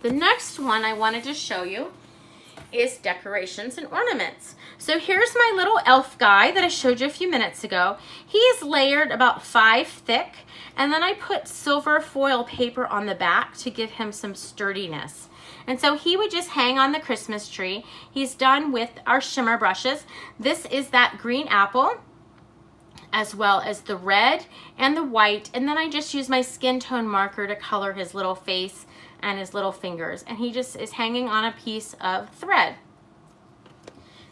Speaker 18: The next one I wanted to show you is decorations and ornaments. So here's my little elf guy that I showed you a few minutes ago. He is layered about 5 thick, and then I put silver foil paper on the back to give him some sturdiness. And so he would just hang on the Christmas tree. He's done with our shimmer brushes. This is that green apple, as well as the red and the white, and then I just use my skin tone marker to color his little face and his little fingers, and he just is hanging on a piece of thread.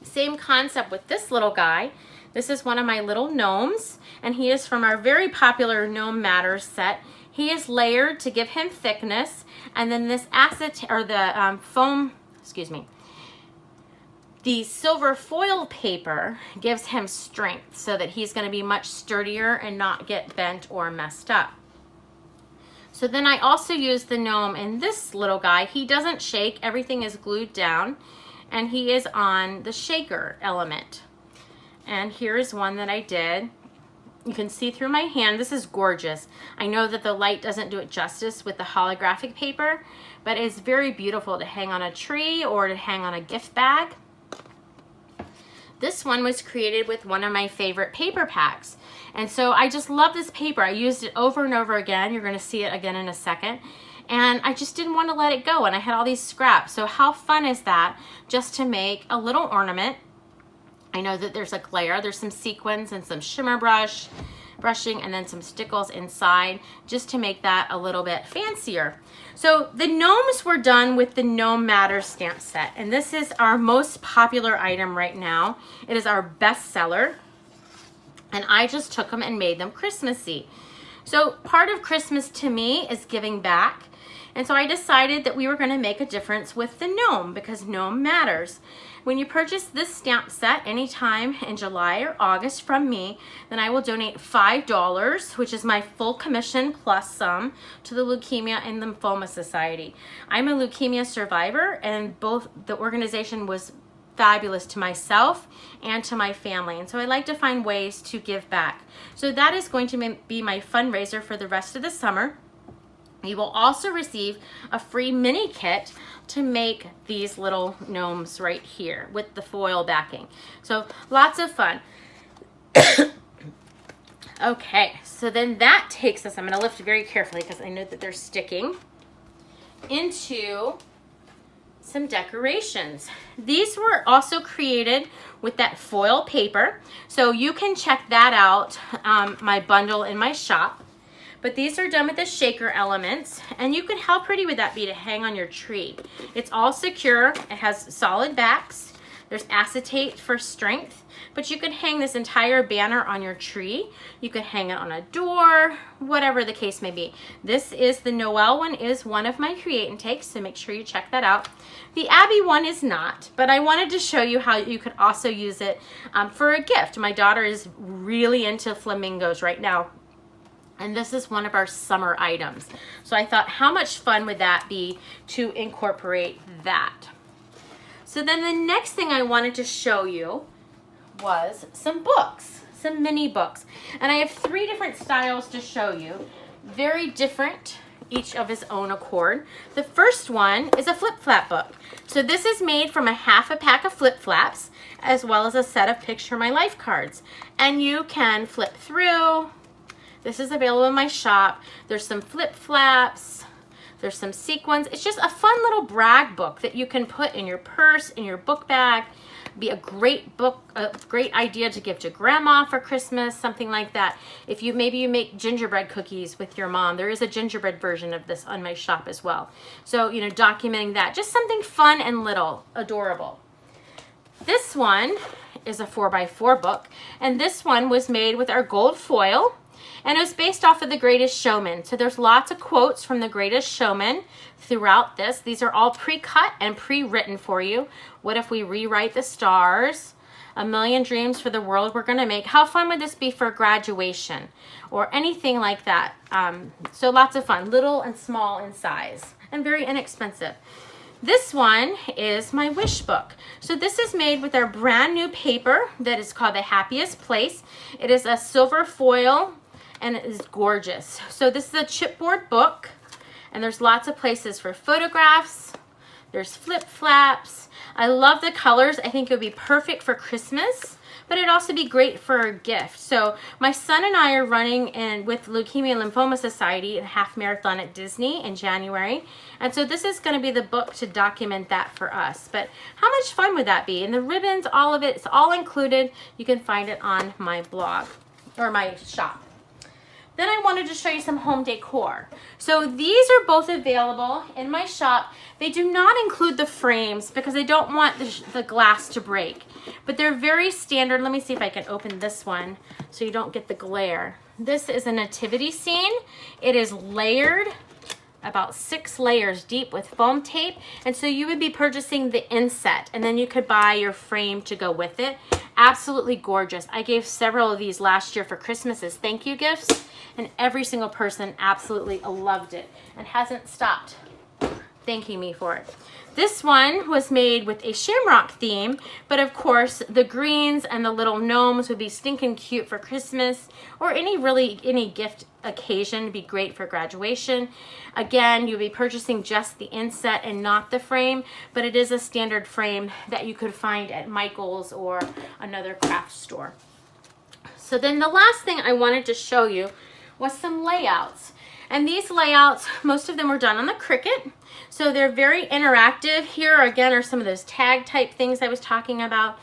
Speaker 18: Same concept with this little guy. This is one of my little gnomes, and he is from our very popular Gnome Matters set. He is layered to give him thickness, and then this acetate, or the foam, excuse me, the silver foil paper gives him strength so that he's going to be much sturdier and not get bent or messed up. So then I also use the gnome in this little guy. He doesn't shake, everything is glued down, and he is on the shaker element. And here is one that I did. You can see through my hand. This is gorgeous. I know that the light doesn't do it justice with the holographic paper, but it's very beautiful to hang on a tree or to hang on a gift bag. This one was created with one of my favorite paper packs. And so I just love this paper. I used it over and over again. You're going to see it again in a second. And I just didn't want to let it go. And I had all these scraps. So how fun is that just to make a little ornament? I know that there's a glare. There's some sequins and some shimmer brushing, and then some stickles inside just to make that a little bit fancier. So the gnomes were done with the Gnome Matters stamp set, and this is our most popular item right now. It is our best seller, and I just took them and made them Christmassy. So part of Christmas to me is giving back, and so I decided that we were going to make a difference with the gnome because gnome matters. When you purchase this stamp set anytime in July or August from me, then I will donate $5, which is my full commission plus some, to the Leukemia and Lymphoma Society. I'm a leukemia survivor, and both the organization was fabulous to myself and to my family, and so I like to find ways to give back. So that is going to be my fundraiser for the rest of the summer. You will also receive a free mini kit to make these little gnomes right here with the foil backing. So lots of fun. Okay, so then that takes us, I'm going to lift very carefully because I know that they're sticking, into some decorations. These were also created with that foil paper, so you can check that out, my bundle in my shop. But these are done with the shaker elements, and you can, how pretty would that be to hang on your tree? It's all secure, it has solid backs, there's acetate for strength, but you can hang this entire banner on your tree. You could hang it on a door, whatever the case may be. This is the Noel one, is one of my create and takes, so make sure you check that out. The Abby one is not, but I wanted to show you how you could also use it for a gift. My daughter is really into flamingos right now, and this is one of our summer items. So I thought, how much fun would that be to incorporate that? So then the next thing I wanted to show you was some books, some mini books. And I have 3 different styles to show you, very different, each of his own accord. The first one is a flip-flap book. So this is made from a half a pack of flip-flaps, as well as a set of Picture My Life cards. And you can flip through. This is available in my shop. There's some flip-flaps, there's some sequins. It's just a fun little brag book that you can put in your purse, in your book bag. Be a great book, a great idea to give to grandma for Christmas, something like that. If you, maybe you make gingerbread cookies with your mom, there is a gingerbread version of this on my shop as well. So, you know, documenting that, just something fun and little, adorable. This one is a 4x4 book, and this one was made with our gold foil. And it was based off of The Greatest Showman. So there's lots of quotes from The Greatest Showman throughout this. These are all pre-cut and pre-written for you. What if we rewrite the stars? A million dreams for the world we're going to make. How fun would this be for graduation? Or anything like that. So lots of fun. Little and small in size. And very inexpensive. This one is my wish book. So this is made with our brand new paper that is called The Happiest Place. It is a silver foil, and it is gorgeous. So this is a chipboard book, and there's lots of places for photographs. There's flip-flaps. I love the colors. I think it would be perfect for Christmas, but it'd also be great for a gift. So my son and I are running with Leukemia and Lymphoma Society a half marathon at Disney in January. And so this is going to be the book to document that for us. But how much fun would that be? And the ribbons, all of it, it's all included. You can find it on my blog or my shop. Then I wanted to show you some home decor. So these are both available in my shop. They do not include the frames because I don't want the glass to break. But they're very standard. Let me see if I can open this one so you don't get the glare. This is a nativity scene. It is layered, about 6 layers deep with foam tape. And so you would be purchasing the inset and then you could buy your frame to go with it. Absolutely gorgeous. I gave several of these last year for Christmas as thank you gifts, and every single person absolutely loved it and hasn't stopped thanking me for it. This one was made with a shamrock theme, but of course the greens and the little gnomes would be stinking cute for Christmas or any gift occasion. It'd be great for graduation. Again, you'll be purchasing just the inset and not the frame, but it is a standard frame that you could find at Michael's or another craft store. So then the last thing I wanted to show you was some layouts. And these layouts, most of them were done on the Cricut. So they're very interactive. Here again are some of those tag type things I was talking about.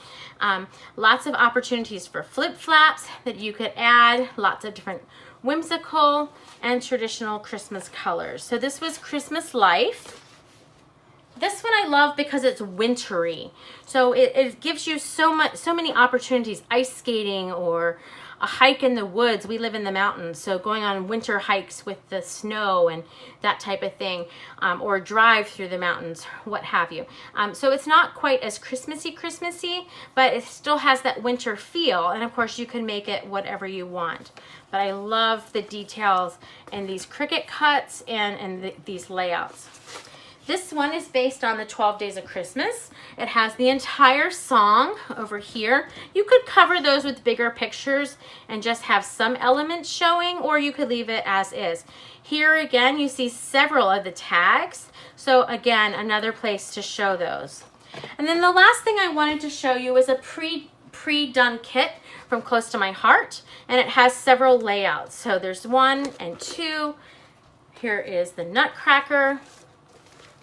Speaker 18: Lots of opportunities for flip flaps that you could add. Lots of different whimsical and traditional Christmas colors. So this was Christmas Life. This one I love because it's wintry. So it gives you so many opportunities, ice skating or a hike in the woods. We live in the mountains, so going on winter hikes with the snow and that type of thing, or drive through the mountains, what have you. So it's not quite as Christmassy, but it still has that winter feel, and of course you can make it whatever you want. But I love the details in these Cricut cuts and these layouts. This one is based on the 12 Days of Christmas. It has the entire song over here. You could cover those with bigger pictures and just have some elements showing, or you could leave it as is. Here again, you see several of the tags. So again, another place to show those. And then the last thing I wanted to show you is a pre-done kit from Close to My Heart, and it has several layouts. So there's 1 and 2. Here is the Nutcracker.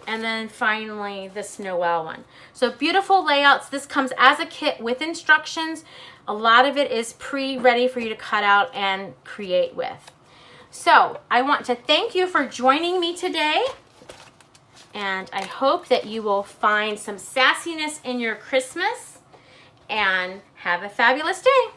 Speaker 18: And then finally this Noel one. So beautiful layouts. This comes as a kit with instructions. A lot of it is ready for you to cut out and create with. So I want to thank you for joining me today. And I hope that you will find some sassiness in your Christmas and have a fabulous day.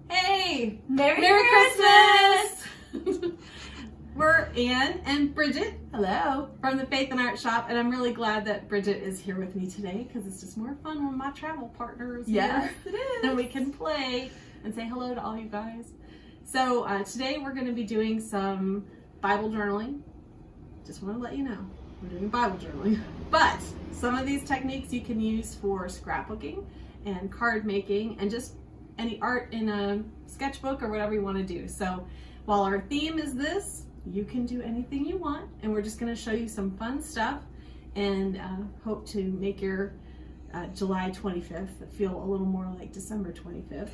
Speaker 19: Hey! Merry Christmas! We're Ann and Bridget, hello, from the Faith and Art Shop, and I'm really glad that Bridget is here with me today because it's just more fun when my travel partner is here. It is. And we can play and say hello to all you guys. So today we're going to be doing some Bible journaling. Just want to let you know, we're doing Bible journaling. But some of these techniques you can use for scrapbooking and card making and just any art in a sketchbook or whatever you want to do. So while our theme is this, you can do anything you want, and we're just going to show you some fun stuff and hope to make your July 25th feel a little more like December 25th.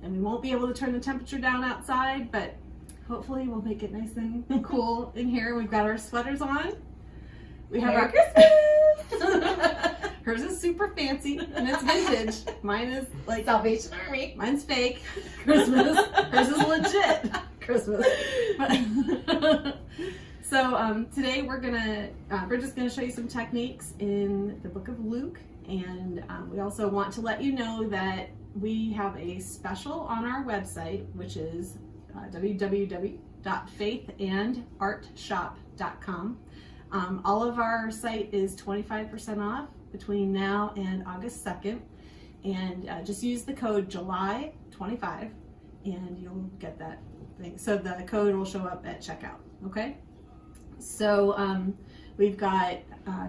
Speaker 19: And we won't be able to turn the temperature down outside, but hopefully we'll make it nice and cool in here. We've got our sweaters on. We have our Christmas! Hers is super fancy and it's vintage. Mine is like Salvation Army. Mine's fake Christmas. Hers is legit Christmas. So today we're just gonna show you some techniques in the book of Luke, and we also want to let you know that we have a special on our website, which is www.faithandartshop.com. All of our site is 25% off between now and August 2nd. And just use the code July25 and you'll get that thing. So the code will show up at checkout, okay? So we've got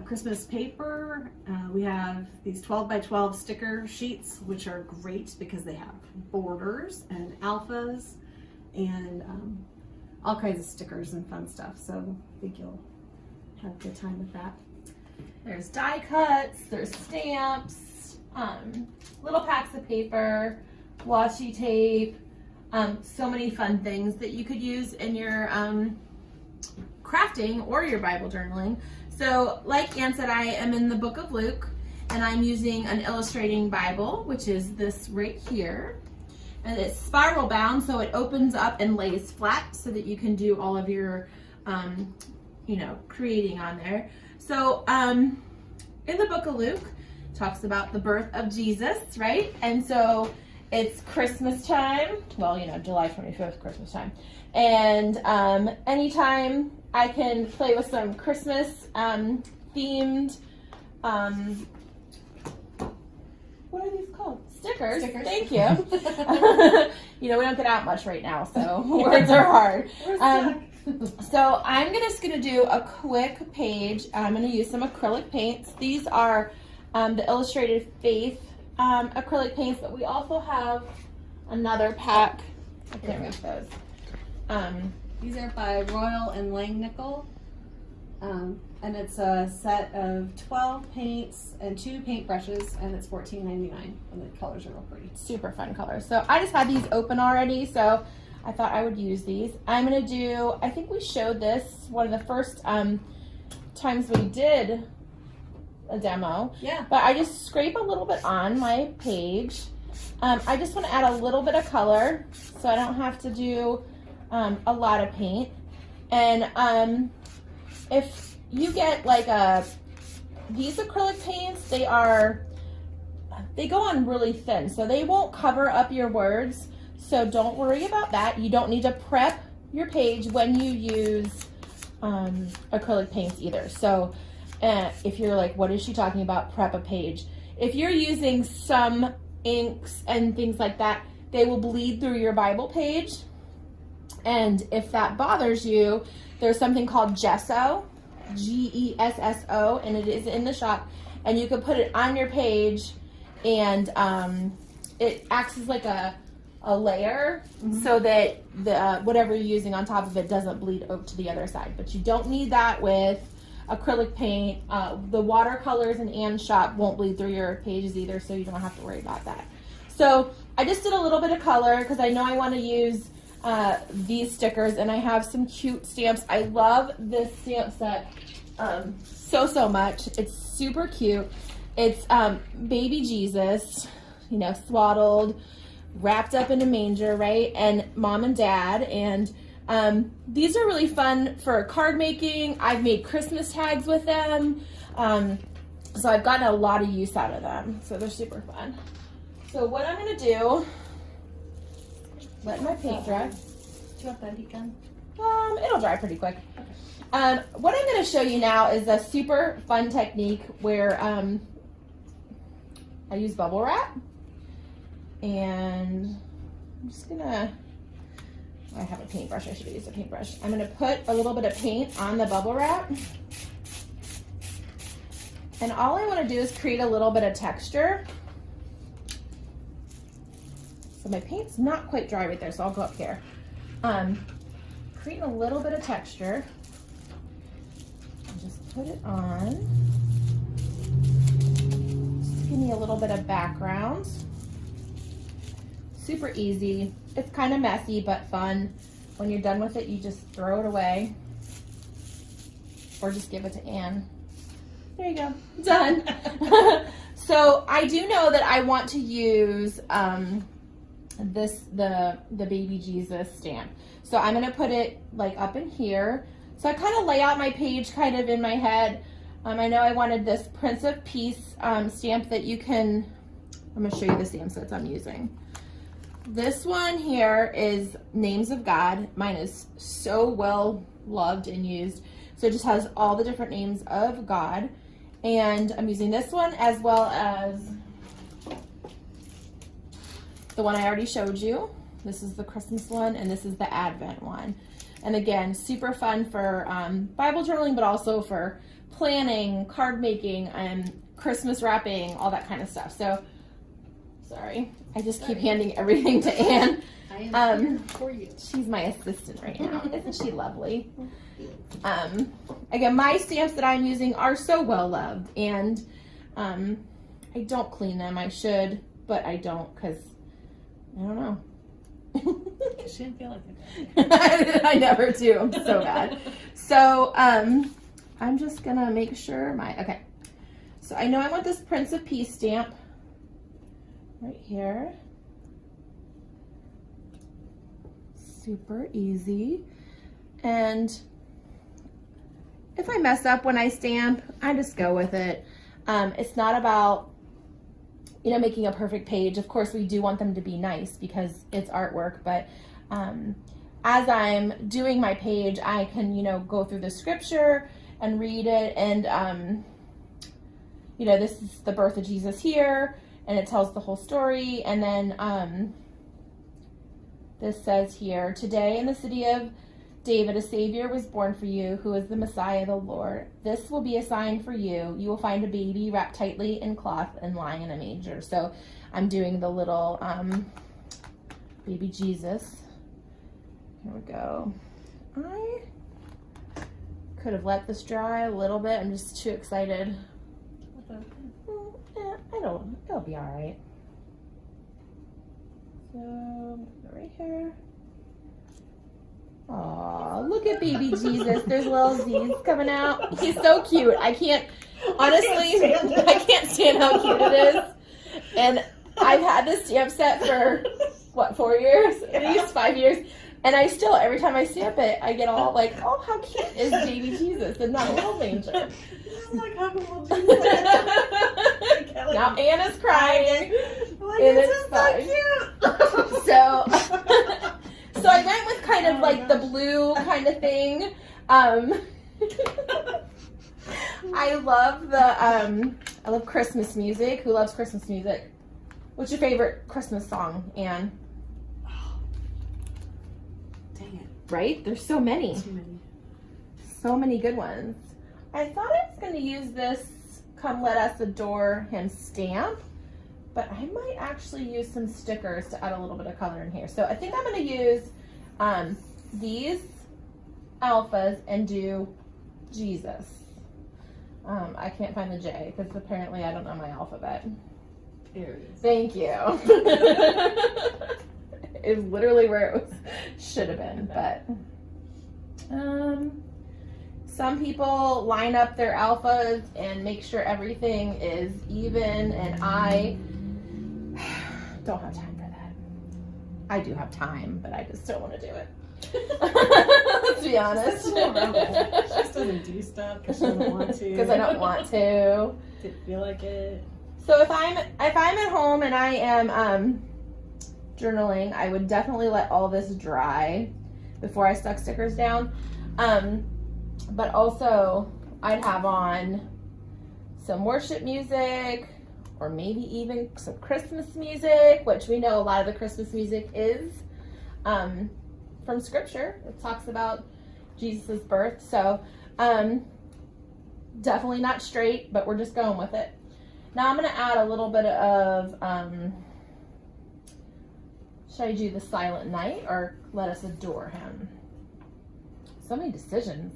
Speaker 19: Christmas paper. We have these 12 by 12 sticker sheets, which are great because they have borders and alphas and all kinds of stickers and fun stuff. So I think you'll have a good time with that. There's die cuts, there's stamps, little packs of paper, washi tape, so many fun things that you could use in your crafting or your Bible journaling. So like Ann said, I am in the book of Luke and I'm using an illustrating Bible, which is this right here. And it's spiral bound, so it opens up and lays flat so that you can do all of your, you know, creating on there. So in the book of Luke, it talks about the birth of Jesus, right? And so it's Christmas time. Well, you know, July 25th, Christmas time. And anytime I can play with some Christmas themed, what are these called? Stickers. Thank you. You know, we don't get out much right now, so words are hard. So I'm just going to do a quick page. I'm going to use some acrylic paints. These are the Illustrated Faith acrylic paints, but we also have another pack. I can't reach those. These are by Royal and Langnickel. And it's a set of 12 paints and 2 paintbrushes, and it's $14.99, and the colors are real pretty.
Speaker 16: Super fun colors. So I just had these open already, so I thought I would use these. I'm gonna do, I think we showed this one of the first times we did a demo.
Speaker 19: Yeah.
Speaker 16: But I just scrape a little bit on my page. I just want to add a little bit of color, so I don't have to do a lot of paint. And if you get like these acrylic paints, they go on really thin, so they won't cover up your words. So don't worry about that. You don't need to prep your page when you use acrylic paints either. So if you're like, what is she talking about, prep a page? If you're using some inks and things like that, they will bleed through your Bible page. And if that bothers you, there's something called gesso, Gesso, and it is in the shop. And you can put it on your page, and it acts as like a layer, so that the whatever you're using on top of it doesn't bleed over to the other side. But you don't need that with acrylic paint. The watercolors in Ann's shop won't bleed through your pages either, so you don't have to worry about that. So I just did a little bit of color because I know I want to use these stickers, and I have some cute stamps. I love this stamp set so much. It's super cute. It's baby Jesus, you know, swaddled, wrapped up in a manger, right? And mom and dad. And these are really fun for card making. I've made Christmas tags with them. So I've gotten a lot of use out of them. So they're super fun. So what I'm gonna do, let my paint dry.
Speaker 19: Do you want that heat gun?
Speaker 16: It'll dry pretty quick. Okay. What I'm gonna show you now is a super fun technique where I use bubble wrap. And I'm just gonna, I have a paintbrush, I should have used a paintbrush. I'm gonna put a little bit of paint on the bubble wrap. And all I wanna do is create a little bit of texture. So my paint's not quite dry right there, so I'll go up here. Creating a little bit of texture. And just put it on. Just give me a little bit of background. Super easy. It's kind of messy, but fun. When you're done with it, you just throw it away. Or just give it to Ann. There you go, done. So I do know that I want to use the baby Jesus stamp. So I'm gonna put it like up in here. So I kind of lay out my page kind of in my head. I know I wanted this Prince of Peace stamp that you can, I'm gonna show you the stamp sets I'm using. This one here is Names of God. Mine is so well loved and used.
Speaker 20: So it just has all the different names of God. And I'm using this one as well as the one I already showed you. This is the Christmas one, and this is the Advent one. And again, super fun for Bible journaling, but also for planning, card making, and Christmas wrapping, all that kind of stuff. So, sorry, I just keep handing everything to Anne.
Speaker 19: I am here for you.
Speaker 20: She's my assistant right now. Isn't she lovely? Again, my stamps that I'm using are so well loved, and I don't clean them. I should, but I don't because I don't know.
Speaker 19: She didn't feel like it.
Speaker 20: I never do. I'm so bad. So I'm just gonna make sure okay. So I know I want this Prince of Peace stamp right here. Super easy. And if I mess up when I stamp, I just go with it. It's not about, you know, making a perfect page. Of course, we do want them to be nice because it's artwork, but as I'm doing my page, I can, you know, go through the scripture and read it, and you know, this is the birth of Jesus here, and it tells the whole story. And then this says here, today in the city of David, a Savior was born for you, who is the Messiah, the Lord. This will be a sign for you. You will find a baby wrapped tightly in cloth and lying in a manger. So I'm doing the little baby Jesus. Here we go. I could have let this dry a little bit. I'm just too excited. It'll be all right. So right here. Aw, look at baby Jesus. There's little Z's coming out. He's so cute. I can't, honestly, I can't stand how cute it is. And I've had this stamp set for, what, 4 years? At least 5 years. And I still, every time I stamp it, I get all like, oh, how cute is baby Jesus and not a little manger.
Speaker 19: I'm like, how can little Jesus?
Speaker 20: Now Anna's crying.
Speaker 19: Like,
Speaker 20: And
Speaker 19: it's
Speaker 20: it's
Speaker 19: so
Speaker 20: cute. So I went with kind of like the blue kind of thing. I love Christmas music. Who loves Christmas music? What's your favorite Christmas song, Anne?
Speaker 19: Dang it.
Speaker 20: Right? There's so many.
Speaker 19: Too many.
Speaker 20: So many good ones. I thought I was going to use this Come Let Us Adore Him stamp, but I might actually use some stickers to add a little bit of color in here. So I think I'm going to use these alphas and do Jesus. I can't find the J because apparently I don't know my alphabet.
Speaker 19: There it is.
Speaker 20: Thank you. It's literally where it should have been, but some people line up their alphas and make sure everything is even, and I don't have time for that. I do have time, but I just don't want to do it. Let's be honest.
Speaker 19: She just doesn't do stuff because she doesn't want to.
Speaker 20: Because I don't want to.
Speaker 19: Didn't feel like it.
Speaker 20: So if I'm at home and I am journaling, I would definitely let all this dry before I stuck stickers down. But also I'd have on some worship music, or maybe even some Christmas music, which we know a lot of the Christmas music is from scripture. It talks about Jesus' birth. So definitely not straight, but we're just going with it. Now I'm going to add a little bit of, should I do the Silent Night or Let Us Adore Him? So many decisions.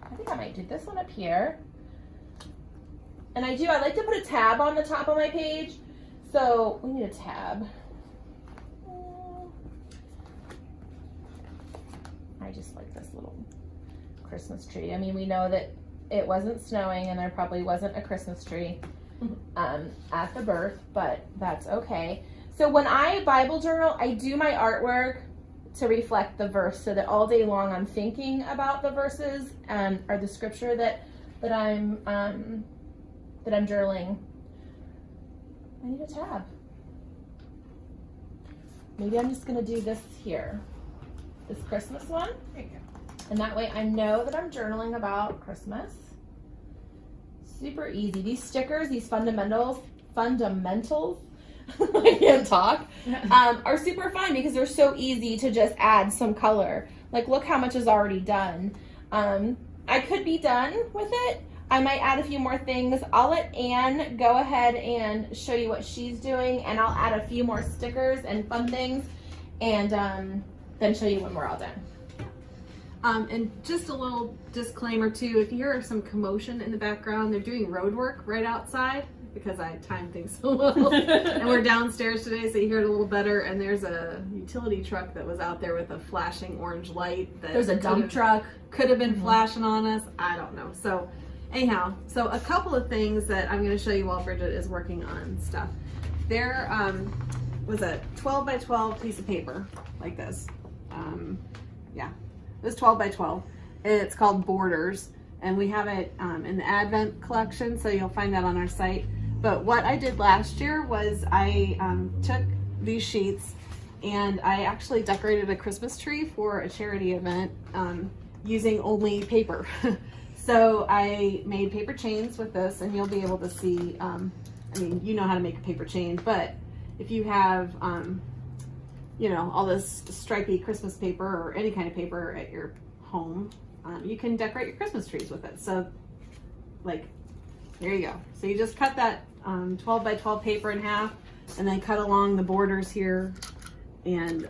Speaker 20: I think I might do this one up here. And I like to put a tab on the top of my page. So we need a tab. I just like this little Christmas tree. I mean, we know that it wasn't snowing and there probably wasn't a Christmas tree at the birth, but that's okay. So when I Bible journal, I do my artwork to reflect the verse, so that all day long I'm thinking about the verses or the scripture that I'm journaling. I need a tab. Maybe I'm just gonna do this here. This Christmas one.
Speaker 19: There you go.
Speaker 20: And that way I know that I'm journaling about Christmas. Super easy. These stickers, these fundamentals, I can't talk, are super fun because they're so easy to just add some color. Like, look how much is already done. I could be done with it. I might add a few more things. I'll let Anne go ahead and show you what she's doing, and I'll add a few more stickers and fun things, and then show you when we're all done.
Speaker 19: And just a little disclaimer too, if you hear some commotion in the background, they're doing road work right outside because I timed things so well. And we're downstairs today, so you hear it a little better. And there's a utility truck that was out there with a flashing orange light.
Speaker 20: There's a dump truck.
Speaker 19: Could have been flashing on us. I don't know. So anyhow, so a couple of things that I'm going to show you while Bridget is working on stuff. There was a 12 by 12 piece of paper like this. Yeah. It was 12 by 12. It's called Borders, and we have it in the Advent collection, so you'll find that on our site. But what I did last year was I took these sheets and I actually decorated a Christmas tree for a charity event using only paper. So I made paper chains with this, and you'll be able to see, I mean, you know how to make a paper chain, but if you have you know, all this stripy Christmas paper or any kind of paper at your home, you can decorate your Christmas trees with it. So, like, there you go. So you just cut that 12 by 12 paper in half, and then cut along the borders here, and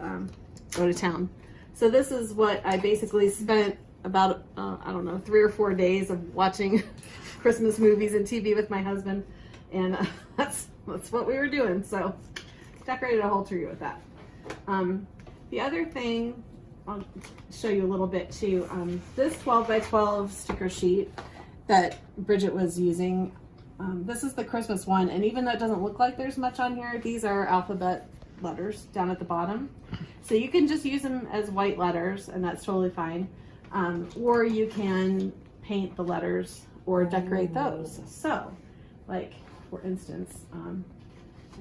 Speaker 19: go to town. So this is what I basically spent about, I don't know, 3 or 4 days of watching Christmas movies and TV with my husband, and that's what we were doing. So decorated a whole tree with that. The other thing, I'll show you a little bit too. This 12 by 12 sticker sheet that Bridget was using, this is the Christmas one, and even though it doesn't look like there's much on here, these are alphabet letters down at the bottom. So you can just use them as white letters, and that's totally fine. Or you can paint the letters or decorate those. So, like, for instance, I'm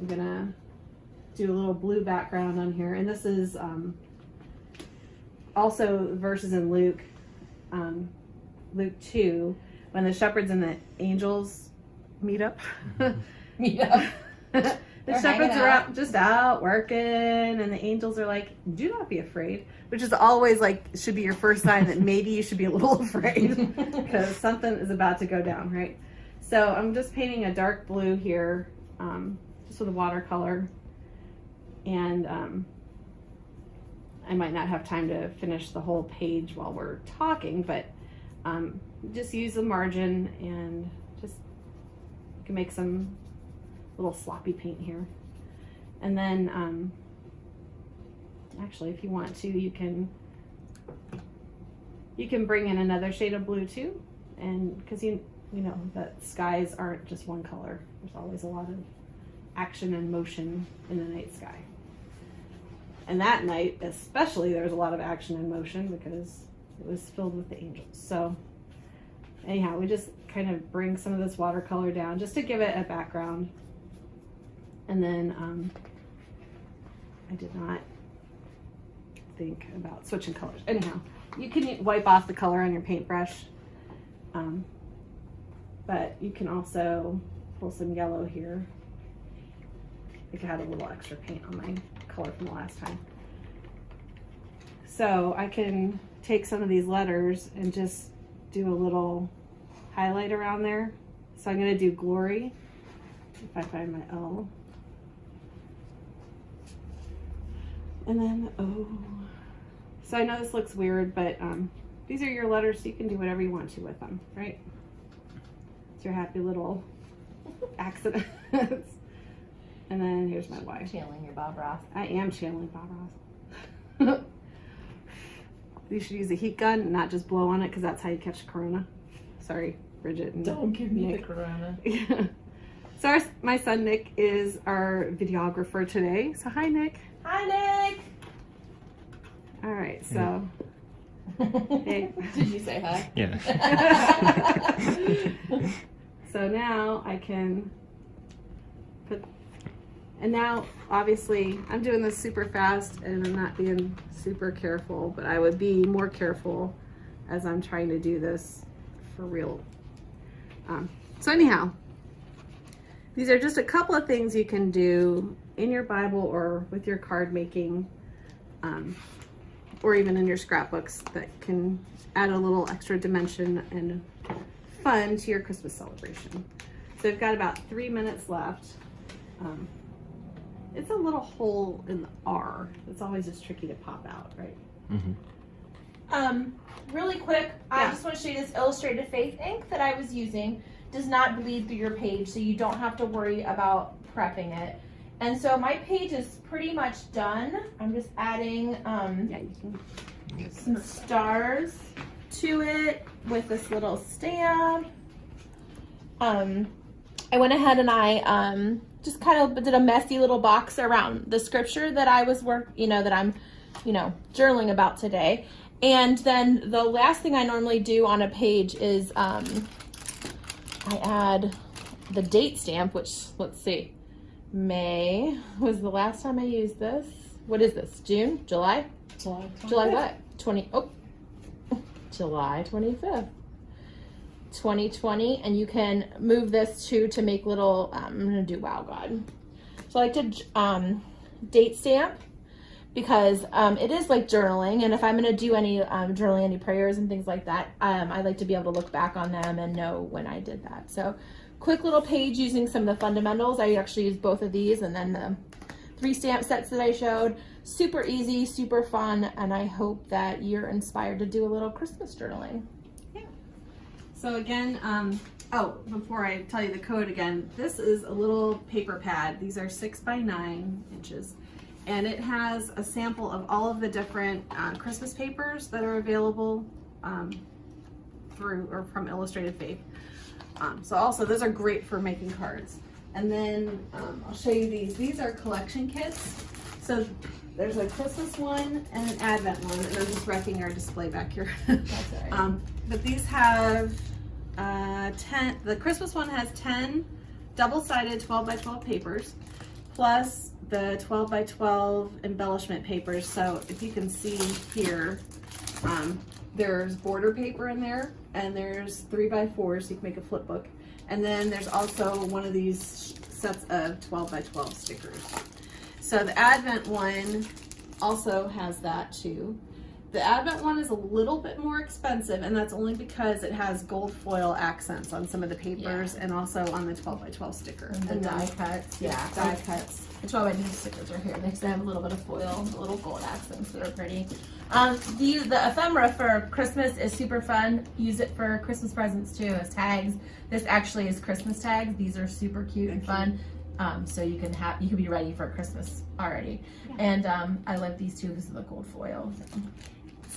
Speaker 19: gonna do a little blue background on here, and this is also verses in Luke 2, when the shepherds and the angels meet up. The shepherds are out, just out working, and the angels are like, do not be afraid, which is always like, should be your first sign that maybe you should be a little afraid because something is about to go down, right? So I'm just painting a dark blue here, just with a watercolor. And I might not have time to finish the whole page while we're talking, but just use the margin, and just, you can make some little sloppy paint here. And then actually, if you want to, you can bring in another shade of blue too, and because you know that skies aren't just one color. There's always a lot of action and motion in the night sky. And that night, especially, there was a lot of action and motion because it was filled with the angels. So anyhow, we just kind of bring some of this watercolor down just to give it a background. And then I did not think about switching colors. Anyhow, you can wipe off the color on your paintbrush, but you can also pull some yellow here. I think I had a little extra paint on my color from the last time. So I can take some of these letters and just do a little highlight around there. So I'm going to do glory, if I find my O. And then O. So I know this looks weird, but these are your letters, so you can do whatever you want to with them, right? It's your happy little accidents. And then here's my Y.
Speaker 16: Channeling your Bob Ross.
Speaker 20: I am channeling Bob Ross. You should use a heat gun, not just blow on it, because that's how you catch corona. Sorry, Bridget. And
Speaker 16: Don't give me
Speaker 20: Nick.
Speaker 16: the corona.
Speaker 20: So my son Nick is our videographer today. So hi, Nick.
Speaker 16: Hi, Nick.
Speaker 20: All right, so. Hey.
Speaker 16: Did you say hi?
Speaker 21: Yeah.
Speaker 20: So now I can put, and now obviously I'm doing this super fast and I'm not being super careful, but I would be more careful
Speaker 19: as I'm trying to do this for real. So anyhow, these are just a couple of things you can do in your Bible or with your card making, or even in your scrapbooks that can add a little extra dimension and fun to your Christmas celebration. So we've got about 3 minutes left. It's a little hole in the R. It's always just tricky to pop out, right?
Speaker 20: Really quick, I just want to show you this Illustrated Faith ink that I was using. Does not bleed through your page, so you don't have to worry about prepping it. And so my page is pretty much done. I'm just adding some stars to it with this little stamp. I went ahead and I just kind of did a messy little box around the scripture that I was that I'm journaling about today. And then the last thing I normally do on a page is I add the date stamp, which, let's see, May was the last time I used this. What is this? June? July? July what? July 25th. 2020, and you can move this to make little, I'm gonna do Wow God. So I like to date stamp because it is like journaling, and if I'm gonna do any journaling, any prayers and things like that, I like to be able to look back on them and know when I did that. So quick little page using some of the fundamentals. I actually use both of these, and then the 3 stamp sets that I showed. Super easy, super fun, and I hope that you're inspired to do a little Christmas journaling. So again, before I tell you the code again, this is a little paper pad. These are 6 by 9 inches, and it has a sample of all of the different Christmas papers that are available from Illustrated Faith. So also those are great for making cards. And then I'll show you these. These are collection kits. So there's a Christmas one and an Advent one, and I'm just wrecking our display back here. That's all right. But these have 10, the Christmas one has 10 double-sided 12 by 12 papers, plus the 12 by 12 embellishment papers. So if you can see here, there's border paper in there, and there's 3 by 4s, so you can make a flip book. And then there's also one of these sets of 12 by 12 stickers. So the Advent one also has that too. The Advent one is a little bit more expensive, and that's only because it has gold foil accents on some of the papers and also on the 12 by 12 sticker. And the die cuts.
Speaker 19: Die cuts.
Speaker 20: The 12 by 12 stickers are here. They have a little bit of foil, little gold accents that are pretty. The ephemera for Christmas is super fun. Use it for Christmas presents too as tags. This actually is Christmas tags. These are super cute and fun. So you can be ready for Christmas already. Yeah. And I love these too because of the gold foil.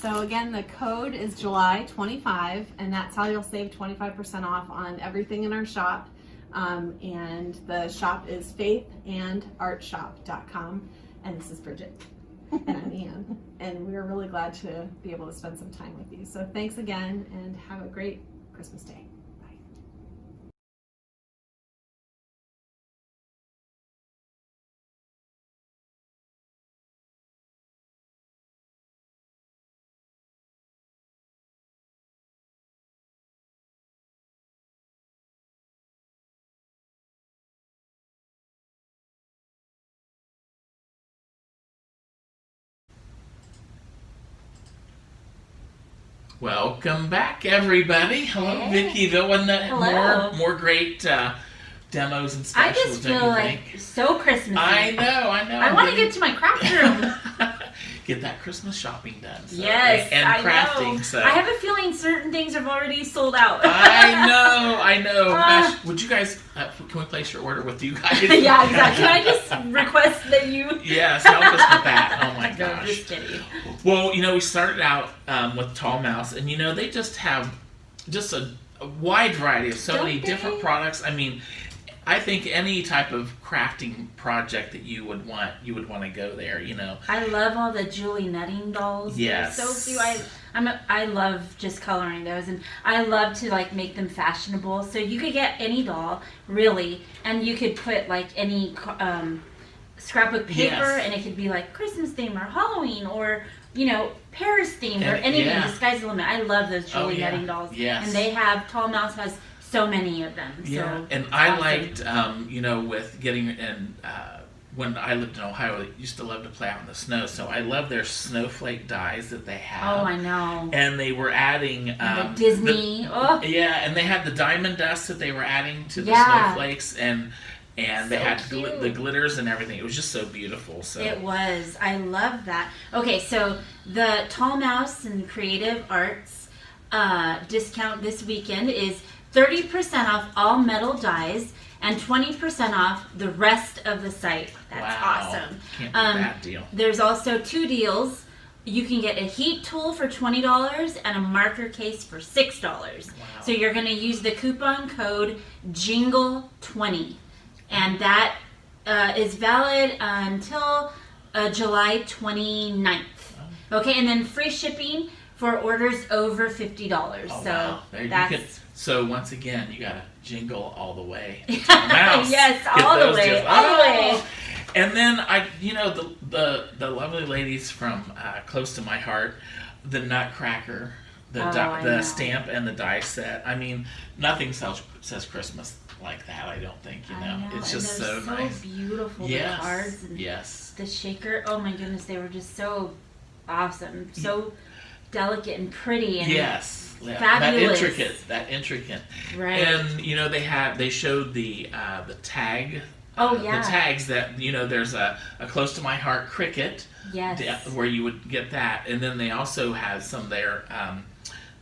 Speaker 20: So again, the code is July 25, and that's how you'll save 25% off on everything in our shop. And the shop is faithandartshop.com. And this is Bridget. And I'm Ann. And we're really glad to be able to spend some time with you. So thanks again, and have a great Christmas day.
Speaker 1: Welcome back, everybody. Hello, Vicki. Wasn't that more great demos and specials?
Speaker 2: I just feel like so Christmassy.
Speaker 1: I know.
Speaker 2: I want to get to my craft room.
Speaker 1: Get that Christmas shopping done. So,
Speaker 2: yes,
Speaker 1: and crafting.
Speaker 2: Know.
Speaker 1: So
Speaker 2: I have a feeling certain things have already sold out.
Speaker 1: I know. Gosh, would you guys? Can we place your order with you guys?
Speaker 2: Yeah, exactly. Can I just request that you?
Speaker 1: Yes, help us with that. Oh my gosh.
Speaker 2: No, just kidding.
Speaker 1: Well, we started out with Tall Mouse, and they just have just a wide variety of many different products. I mean, I think any type of crafting project that you would want to go there,
Speaker 2: I love all the Julie Nutting dolls.
Speaker 1: Yes.
Speaker 2: They're so cute. I love just coloring those, and I love to make them fashionable. So you could get any doll, really, and you could put any scrapbook paper, and it could be Christmas theme or Halloween or Paris themed or anything. The sky's the limit. I love those Julie netting dolls.
Speaker 1: Yes.
Speaker 2: And they have, Tall Mouse has so many of them.
Speaker 1: Yeah,
Speaker 2: so
Speaker 1: and I liked, you know, with getting in, when I lived in Ohio, I used to love to play out in the snow. So I love their snowflake dies that they have.
Speaker 2: Oh, I know.
Speaker 1: And they were adding
Speaker 2: the Disney.
Speaker 1: Yeah, and they had the diamond dust that they were adding to the snowflakes, and they had the glitters and everything. It was just so beautiful. So
Speaker 2: it was. I love that. Okay, so the Tall Mouse and Creative Arts discount this weekend is 30% off all metal dies and 20% off the rest of the site. That's awesome.
Speaker 1: Can't beat that deal.
Speaker 2: There's also 2 deals. You can get a heat tool for $20 and a marker case for $6. Wow. So you're going to use the coupon code JINGLE20. And that is valid until July 29th. Okay, and then free shipping for orders over $50.
Speaker 1: Oh,
Speaker 2: so
Speaker 1: wow.
Speaker 2: that's...
Speaker 1: So once again, you gotta jingle all the way. Mouse.
Speaker 2: Yes, all the way, all the way.
Speaker 1: And then the lovely ladies from close to my heart, the Nutcracker, the stamp and the die set. I mean, nothing says Christmas like that. I don't think it's just so nice,
Speaker 2: beautiful. The cards and the shaker. Oh my goodness, they were just so awesome, so delicate and pretty and fabulous.
Speaker 1: That intricate.
Speaker 2: Right.
Speaker 1: And they showed the tag.
Speaker 2: Oh yeah.
Speaker 1: The tags that there's a close to my heart cricket.
Speaker 2: Yes.
Speaker 1: Where you would get that, and then they also had some of their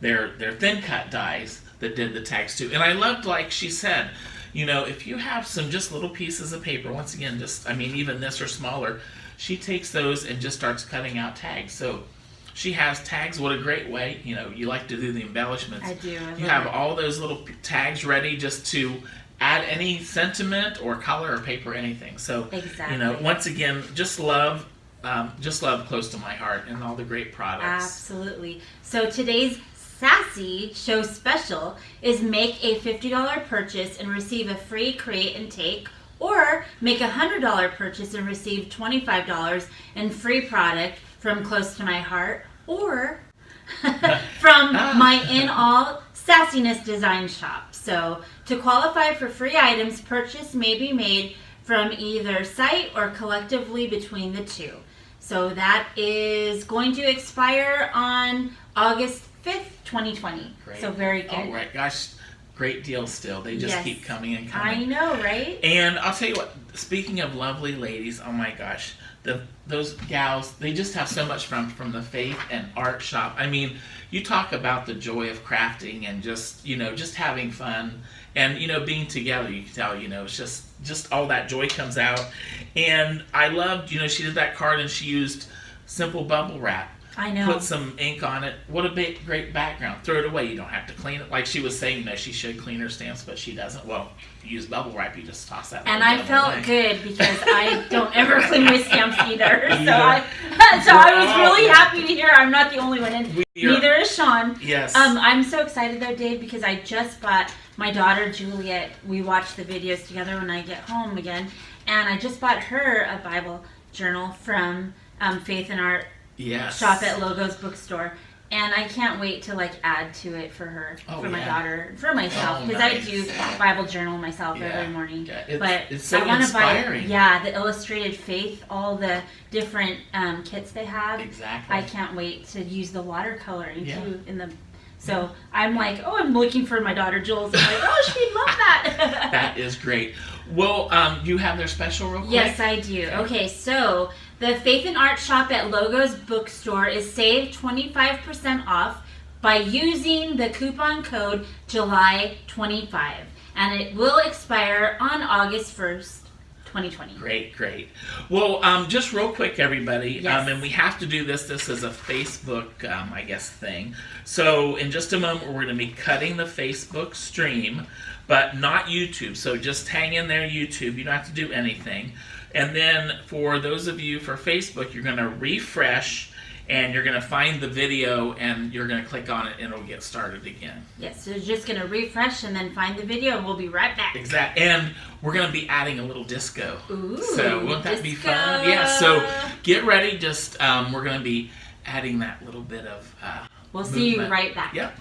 Speaker 1: thin cut dies that did the tags too. And I loved, like she said, if you have some just little pieces of paper, once again, even this or smaller, she takes those and just starts cutting out tags. So she has tags. What a great way. You like to do the embellishments.
Speaker 2: I do.
Speaker 1: You have all those little tags ready just to add any sentiment or color or paper, anything. So, once again, just love Close to My Heart and all the great products.
Speaker 2: Absolutely. So today's Sassy Show Special is make a $50 purchase and receive a free create and take, or make a $100 purchase and receive $25 in free product from Close to My Heart, or from my In All Sassiness Design Shop. So to qualify for free items, purchase may be made from either site or collectively between the two. So that is going to expire on August 5th, 2020.
Speaker 1: Great.
Speaker 2: So very good.
Speaker 1: Oh, right. Gosh, great deals still. They just keep coming and coming.
Speaker 2: I know, right?
Speaker 1: And I'll tell you what, speaking of lovely ladies, oh my gosh, those gals, they just have so much from the Faith and Art Shop. I mean, you talk about the joy of crafting and just having fun and, being together. You can tell, it's just all that joy comes out. And I loved, she did that card and she used simple bubble wrap.
Speaker 2: I know.
Speaker 1: Put some ink on it. What a great background. Throw it away. You don't have to clean it. Like she was saying, she should clean her stamps, but she doesn't. Well, if you use bubble wrap, you just toss that.
Speaker 2: And I felt good because I don't ever clean my stamps either. So I was really happy to hear I'm not the only one. And neither is Sean.
Speaker 1: Yes.
Speaker 2: I'm so excited though, Dave, because I just bought my daughter Juliet. We watch the videos together when I get home again, and I just bought her a Bible journal from Faith and Art.
Speaker 1: Yes.
Speaker 2: Shop at Logos Bookstore, and I can't wait to add to it for her, for my daughter, for myself, because I do Bible journal myself every morning.
Speaker 1: Yeah.
Speaker 2: But
Speaker 1: it's so
Speaker 2: I want to
Speaker 1: inspiring.
Speaker 2: buy the Illustrated Faith, all the different kits they have.
Speaker 1: Exactly.
Speaker 2: I can't wait to use the watercoloring too in the. So I'm like, I'm looking for my daughter Jules. I'm like, she'd love that.
Speaker 1: That is great. Well, you have their special real quick?
Speaker 2: Yes, I do. Okay, so the Faith and Art Shop at Logos Bookstore is saved 25% off by using the coupon code July25, and it will expire on August 1st. 2020.
Speaker 1: Great. Well, just real quick, everybody,
Speaker 2: Yes.
Speaker 1: And we have to do this. This is a Facebook, thing. So in just a moment, we're going to be cutting the Facebook stream, but not YouTube. So just hang in there, YouTube. You don't have to do anything. And then for those of you for Facebook, you're going to refresh, and you're going to find the video, and you're going to click on it, and it'll get started again.
Speaker 2: Yes, so you're just going to refresh and then find the video, and we'll be right back.
Speaker 1: Exactly. And we're going to be adding a little disco.
Speaker 2: Ooh,
Speaker 1: so won't that be fun? Yeah, so get ready. Just we're going to be adding that little bit of
Speaker 2: we'll see you
Speaker 1: movement.
Speaker 2: right back.
Speaker 1: Yep.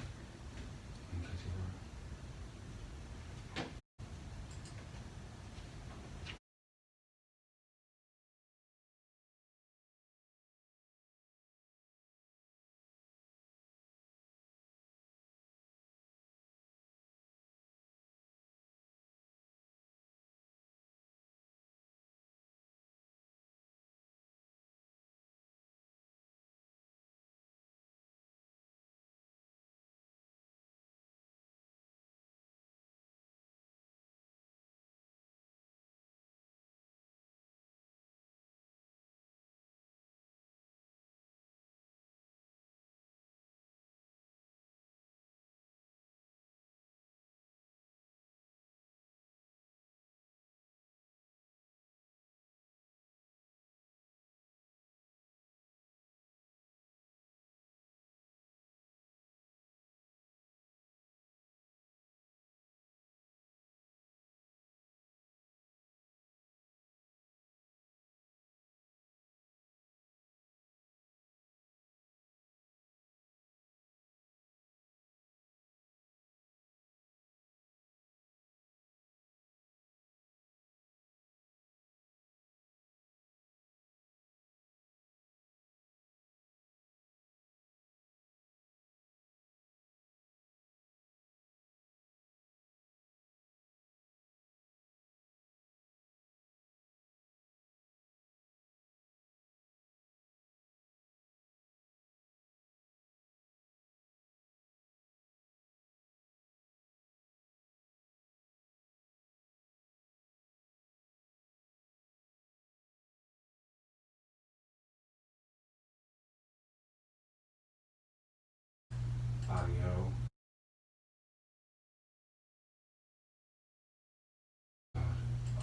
Speaker 5: Audio.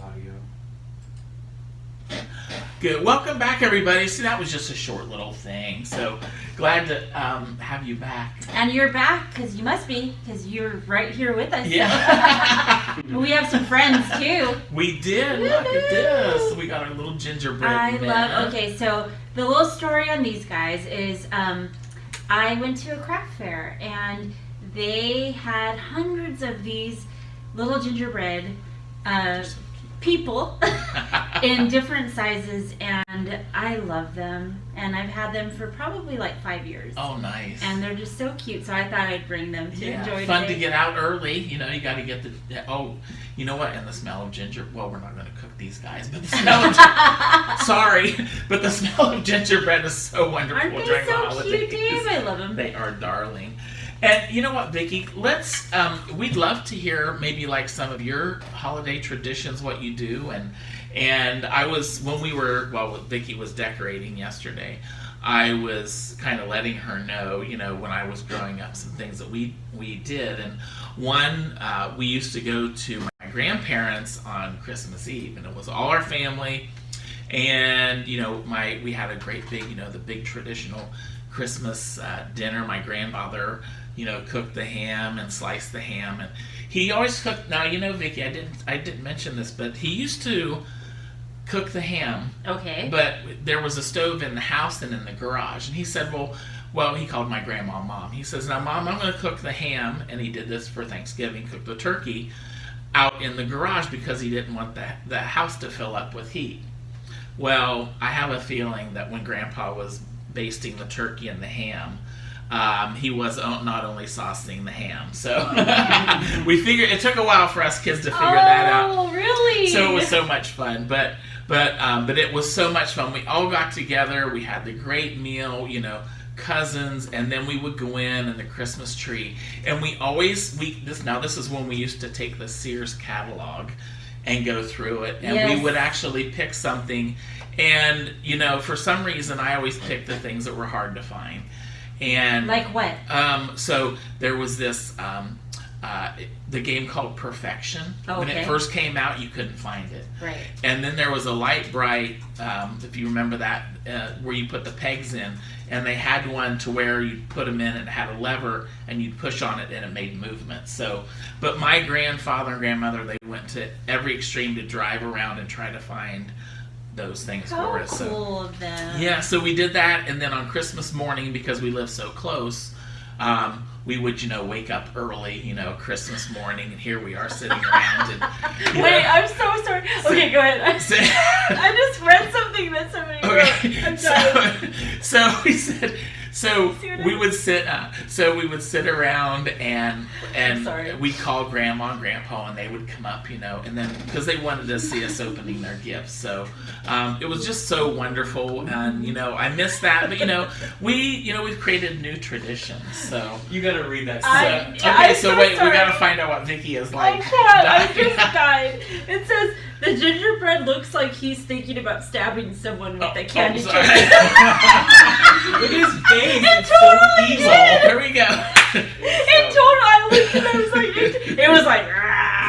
Speaker 5: Audio.
Speaker 1: Good. Welcome back, everybody. See, that was just a short little thing. So glad to have you back.
Speaker 2: And you're back because you must be, because you're right here with us.
Speaker 1: Yeah.
Speaker 2: We have some friends too.
Speaker 1: We did. Look at this. We got our little gingerbread.
Speaker 2: Okay, so the little story on these guys is I went to a craft fair and they had hundreds of these little gingerbread people in different sizes, and I love them, and I've had them for probably like 5 years.
Speaker 1: Oh, nice.
Speaker 2: And they're just so cute, so I thought I'd bring them to enjoy
Speaker 1: fun
Speaker 2: today.
Speaker 1: to get out early. You know, you got to get the you know what? And the smell of ginger. Well, we're not going to cook these guys, but the smell of sorry, but the smell of gingerbread is so wonderful.
Speaker 2: Aren't they
Speaker 1: during the
Speaker 2: so
Speaker 1: holidays.
Speaker 2: cute, Dave? I love them.
Speaker 1: They are darling. And you know what, Vicki? Let's. We'd love to hear maybe like some of your holiday traditions, what you do, and I was when we were Vicki was decorating yesterday. I was kind of letting her know, you know, when I was growing up, some things that we did, and one we used to go to my grandparents on Christmas Eve, and it was all our family, and you know, we had a great big, you know, the big traditional Christmas dinner. My grandfather, you know, cooked the ham and sliced the ham, and he always cooked. Now, you know, Vicki, I didn't mention this, but he used to cook the ham.
Speaker 2: Okay.
Speaker 1: But there was a stove in the house and in the garage, and he said, well, he called my grandma Mom. He says, now, Mom, I'm going to cook the ham, and he did this for Thanksgiving, cooked the turkey out in the garage because he didn't want the house to fill up with heat. Well, I have a feeling that when Grandpa was basting the turkey and the ham, he was not only saucing the ham. So we figured it took a while for us kids to figure that out.
Speaker 2: Oh, really?
Speaker 1: So it was so much fun. But it was so much fun. We all got together. We had the great meal, you know, cousins, and then we would go in and the Christmas tree. And this is when we used to take the Sears catalog and go through it, and we would actually pick something. And you know, for some reason, I always picked the things that were hard to find. And
Speaker 2: like what?
Speaker 1: So there was this the game called Perfection. When it first came out, you couldn't find it.
Speaker 2: Right.
Speaker 1: And then there was a Light Bright, if you remember that, where you put the pegs in, and they had one to where you'd put them in and it had a lever, and you'd push on it and it made movement. So, but my grandfather and grandmother, they went to every extreme to drive around and try to find those things
Speaker 2: How
Speaker 1: for us.
Speaker 2: cool of them.
Speaker 1: Yeah, so we did that, and then on Christmas morning, because we live so close, we would, wake up early, Christmas morning, and here we are sitting around. And,
Speaker 2: Wait, I'm so sorry. Okay, go ahead. I just read something that somebody wrote. I'm sorry.
Speaker 1: So we would sit around and we'd call Grandma and Grandpa, and they would come up, and then because they wanted to see us opening their gifts. So it was just so wonderful, and I miss that. But we've created new traditions. So
Speaker 5: you got to read that.
Speaker 1: Wait, we got to find out what Vicky is like.
Speaker 2: I just died. It says the gingerbread looks like he's thinking about stabbing someone with a candy cane.
Speaker 5: Look at his face. It's so evil.
Speaker 1: Here we go.
Speaker 2: I looked and I was like, it was like.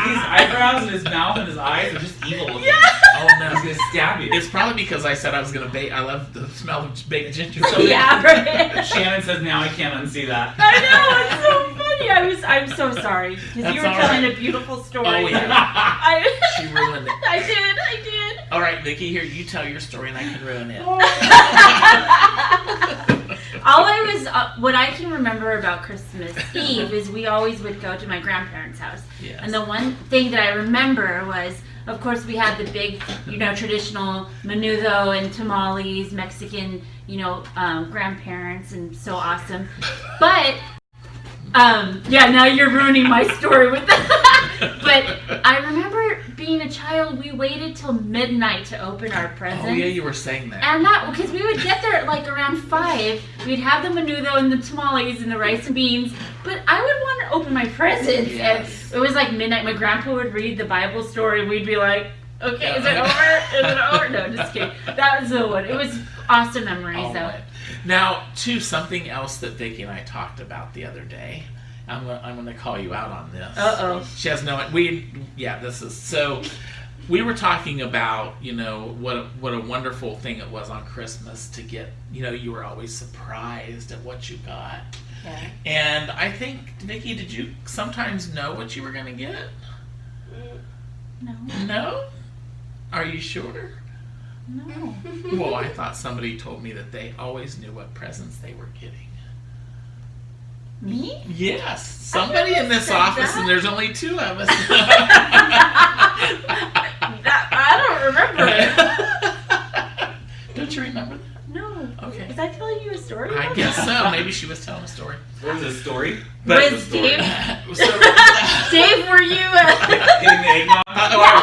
Speaker 5: His eyebrows and his mouth and his eyes are just evil looking.
Speaker 2: Yeah.
Speaker 1: Oh no,
Speaker 5: he's gonna stab you.
Speaker 1: It's probably because I said I was gonna bake. I love the smell of baked gingerbread.
Speaker 2: Right.
Speaker 5: Shannon says now I can't unsee that.
Speaker 2: I know, it's so funny. I'm so sorry because you were telling a beautiful story.
Speaker 1: Oh yeah. She ruined it.
Speaker 2: I did.
Speaker 1: All right, Vicky, here you tell your story and I can ruin it.
Speaker 2: What I can remember about Christmas Eve is we always would go to my grandparents' house.
Speaker 1: Yes.
Speaker 2: And the one thing that I remember was, of course, we had the big, traditional menudo and tamales, Mexican, grandparents, and so awesome. But, now you're ruining my story with that. But I remember being a child, we waited till midnight to open our presents.
Speaker 1: Oh yeah, you were saying that.
Speaker 2: And because we would get there at around 5, we'd have the menudo and the tamales and the rice and beans, but I would want to open my presents.
Speaker 1: Yes.
Speaker 2: And it was midnight. My grandpa would read the Bible story and we'd be like, okay, is it over? Is it over? No, just kidding. That was the one. It was awesome memories though.
Speaker 1: Right. Now, something else that Vicky and I talked about the other day. I'm going to call you out on this.
Speaker 2: Uh-oh.
Speaker 1: She has no. This is so. We were talking about what a wonderful thing it was on Christmas to get. You were always surprised at what you got.
Speaker 2: Okay.
Speaker 1: And I think, Vicky, did you sometimes know what you were going to get?
Speaker 2: No.
Speaker 1: No? Are you sure?
Speaker 2: No.
Speaker 1: Well, I thought somebody told me that they always knew what presents they were getting.
Speaker 2: Me?
Speaker 1: Yes. Somebody in this office, and there's only 2 of us.
Speaker 2: I don't remember it.
Speaker 1: Don't you remember that?
Speaker 2: No.
Speaker 1: Okay.
Speaker 2: Was I telling you a story?
Speaker 1: I guess so. Maybe she was telling a story.
Speaker 5: What was the story?
Speaker 2: Was Dave? Dave, were you?
Speaker 5: Getting the eggnog?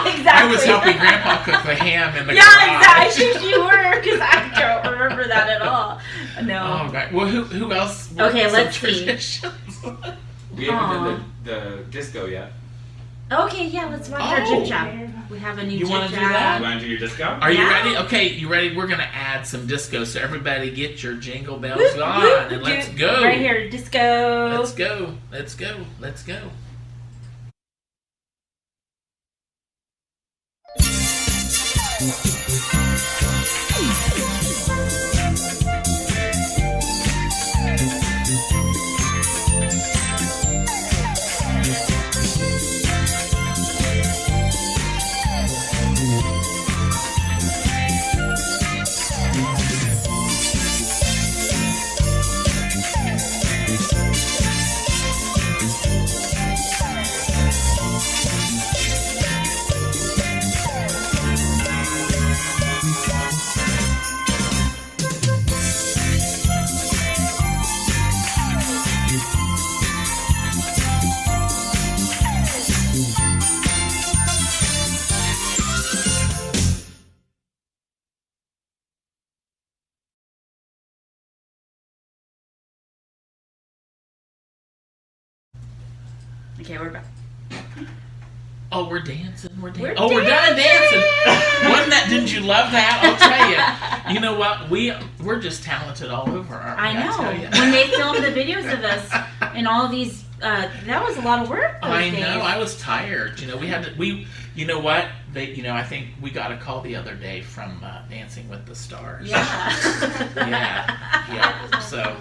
Speaker 2: Exactly.
Speaker 1: I was helping Grandpa cook the ham in the garage.
Speaker 2: Exactly. I think you were, because I don't remember that at all. No.
Speaker 1: Oh, right. Well, who else?
Speaker 2: Okay, let's see.
Speaker 5: We haven't done the disco yet.
Speaker 2: Okay, yeah, let's watch our jib jab. We have a new jib jab.
Speaker 1: You want to do that?
Speaker 5: You want to do your disco?
Speaker 1: Are you ready? Okay, you ready? We're going to add some disco, so everybody get your jingle bells on, and let's go.
Speaker 2: Right here, disco.
Speaker 1: Let's go. Let's go. Let's go.
Speaker 2: Okay, we're back.
Speaker 1: Oh, we're dancing. We're done dancing. Wasn't that? Didn't you love that? I'll tell you. You know what? We're just talented all over. Aren't we?
Speaker 2: I know.
Speaker 1: tell you.
Speaker 2: When they filmed the videos of us and all of these, that was a lot of work.
Speaker 1: I know. I was tired. We had to. You know what? I think we got a call the other day from Dancing with the Stars.
Speaker 2: Yeah.
Speaker 1: yeah. So.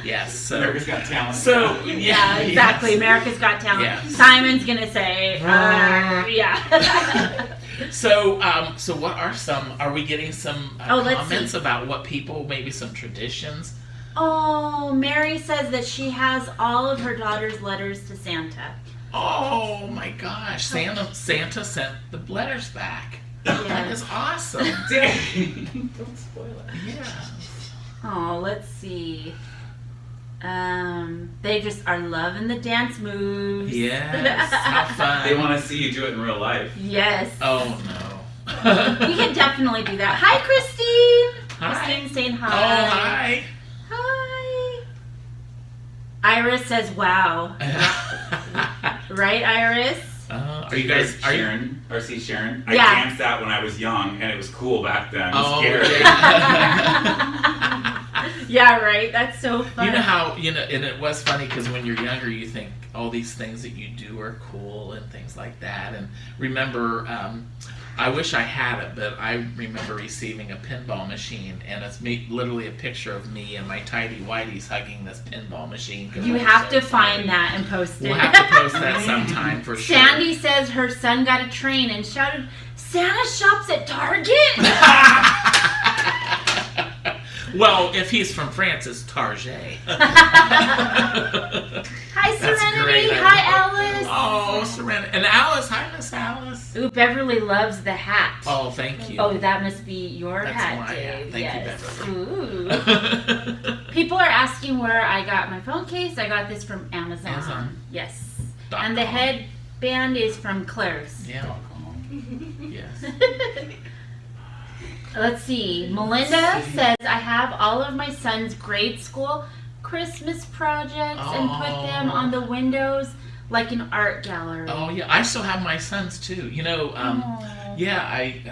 Speaker 1: Yes. So,
Speaker 5: America's Got Talent.
Speaker 1: So
Speaker 2: yeah, exactly.
Speaker 1: Yes.
Speaker 2: America's Got Talent.
Speaker 1: Yes.
Speaker 2: Simon's gonna say, yeah.
Speaker 1: So, so what are some? Are we getting some comments
Speaker 2: see.
Speaker 1: about what people, maybe some traditions?
Speaker 2: Oh, Mary says that she has all of her daughter's letters to Santa.
Speaker 1: Oh my gosh! Santa sent the letters back.
Speaker 2: Yeah.
Speaker 1: That is awesome. Don't spoil it. Yeah.
Speaker 2: Oh, let's see. They just are loving the dance moves.
Speaker 1: Yes, how fun.
Speaker 5: They want to see you do it in real life.
Speaker 2: Yes.
Speaker 1: Oh no.
Speaker 2: We can definitely do that. Hi, Christine.
Speaker 1: Hi.
Speaker 2: Christine saying hi.
Speaker 1: Oh, hi.
Speaker 2: Hi. Iris says, "Wow." Right, Iris?
Speaker 5: Are you guys Sharon? Or see Sharon? I
Speaker 2: Yeah.
Speaker 5: danced that when I was young, and it was cool back then.
Speaker 1: Oh,
Speaker 5: Scary.
Speaker 2: Yeah, right. That's so fun.
Speaker 1: You know how, and it was funny because when you're younger, you think all these things that you do are cool and things like that. And remember, I wish I had it, but I remember receiving a pinball machine, and it's literally a picture of me and my tidy whities hugging this pinball machine.
Speaker 2: You have to find that and post it.
Speaker 1: We'll have to post that sometime for sure.
Speaker 2: Sandy says her son got a train and shouted, "Santa shops at Target?"
Speaker 1: Well, if he's from France, it's Target.
Speaker 2: Hi, Serenity. Hi, Alice.
Speaker 1: Oh, Serenity. And Alice. Hi, Miss Alice.
Speaker 2: Ooh, Beverly loves the hat.
Speaker 1: Oh, thank you.
Speaker 2: Oh, that must be your
Speaker 1: That's
Speaker 2: hat,
Speaker 1: why, yeah.
Speaker 2: Dave.
Speaker 1: Thank you,
Speaker 2: Yes.
Speaker 1: Beverly.
Speaker 2: Ooh. People are asking where I got my phone case. I got this from Amazon.
Speaker 1: Amazon.
Speaker 2: Yes.
Speaker 1: .com.
Speaker 2: And the headband is from Claire's.
Speaker 1: Yeah. Yes.
Speaker 2: Let's see. Melinda says, I have all of my son's grade school Christmas projects and put them on the windows like an art gallery.
Speaker 1: Oh, yeah. I still have my sons, too. Yeah,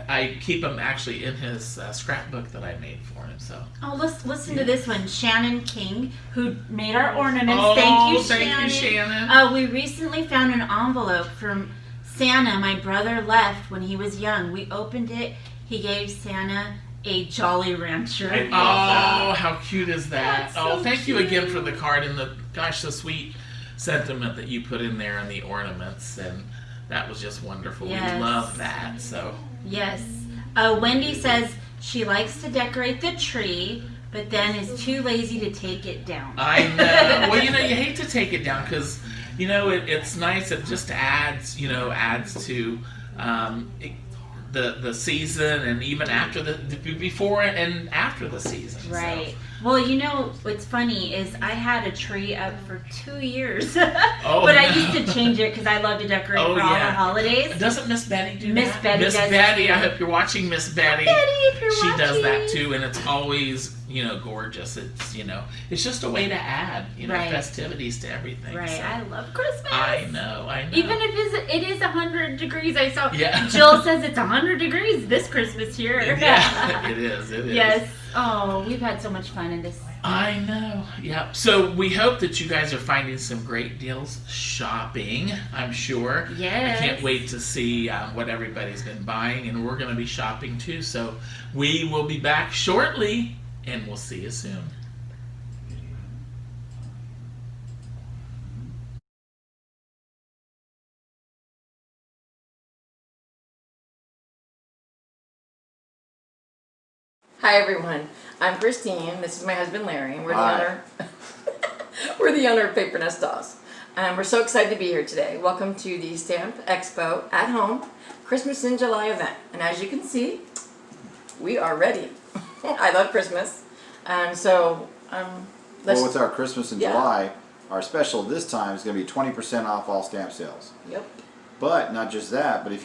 Speaker 1: I keep them actually in his scrapbook that I made for him. So.
Speaker 2: Oh, let's listen to this one. Shannon King, who made our ornaments.
Speaker 1: Oh,
Speaker 2: Thank you, Shannon. We recently found an envelope from Santa my brother left when he was young. We opened it. He gave Santa a Jolly Rancher.
Speaker 1: Oh, how cute is that?
Speaker 2: That's so
Speaker 1: thank you again
Speaker 2: cute.
Speaker 1: for the card and the sweet sentiment that you put in there and the ornaments, and that was just wonderful.
Speaker 2: Yes.
Speaker 1: We love that. So.
Speaker 2: Yes. Wendy says she likes to decorate the tree, but then is too lazy to take it down.
Speaker 1: I know. Well, you hate to take it down because, it's nice. It just adds to the season, and even after before and after the season.
Speaker 2: Right. So. Well, what's funny is I had a tree up for 2 years, but I used to change it because I love to decorate for all the holidays.
Speaker 1: Doesn't Miss Betty do
Speaker 2: Miss
Speaker 1: that?
Speaker 2: Betty
Speaker 1: Miss
Speaker 2: does
Speaker 1: Betty,
Speaker 2: too.
Speaker 1: I hope you're watching, Miss Betty.
Speaker 2: If you're
Speaker 1: she
Speaker 2: watching.
Speaker 1: does that too, and it's always gorgeous. It's it's just a way to add
Speaker 2: right.
Speaker 1: festivities to everything.
Speaker 2: Right.
Speaker 1: So.
Speaker 2: I love Christmas.
Speaker 1: I know.
Speaker 2: Even if it is 100 degrees, I saw.
Speaker 1: Yeah.
Speaker 2: Jill says it's 100 degrees this Christmas here.
Speaker 1: Yeah, it is. It is.
Speaker 2: Yes. Oh, we've had so much fun in this.
Speaker 1: I know. Yeah. So we hope that you guys are finding some great deals shopping. I'm sure.
Speaker 2: Yes.
Speaker 1: I can't wait to see what everybody's been buying, and we're going to be shopping too. So we will be back shortly, and we'll see you soon.
Speaker 21: Hi everyone, I'm Christine. This is my husband Larry, and we're the owner. We're the owner of Paper Nest Dolls. We're so excited to be here today. Welcome to the Stamp Expo at Home Christmas in July event. And as you can see, we are ready. I love Christmas,
Speaker 22: well, with our Christmas in July, our special this time is going to be 20% off all stamp sales.
Speaker 21: Yep.
Speaker 22: But not just that, but if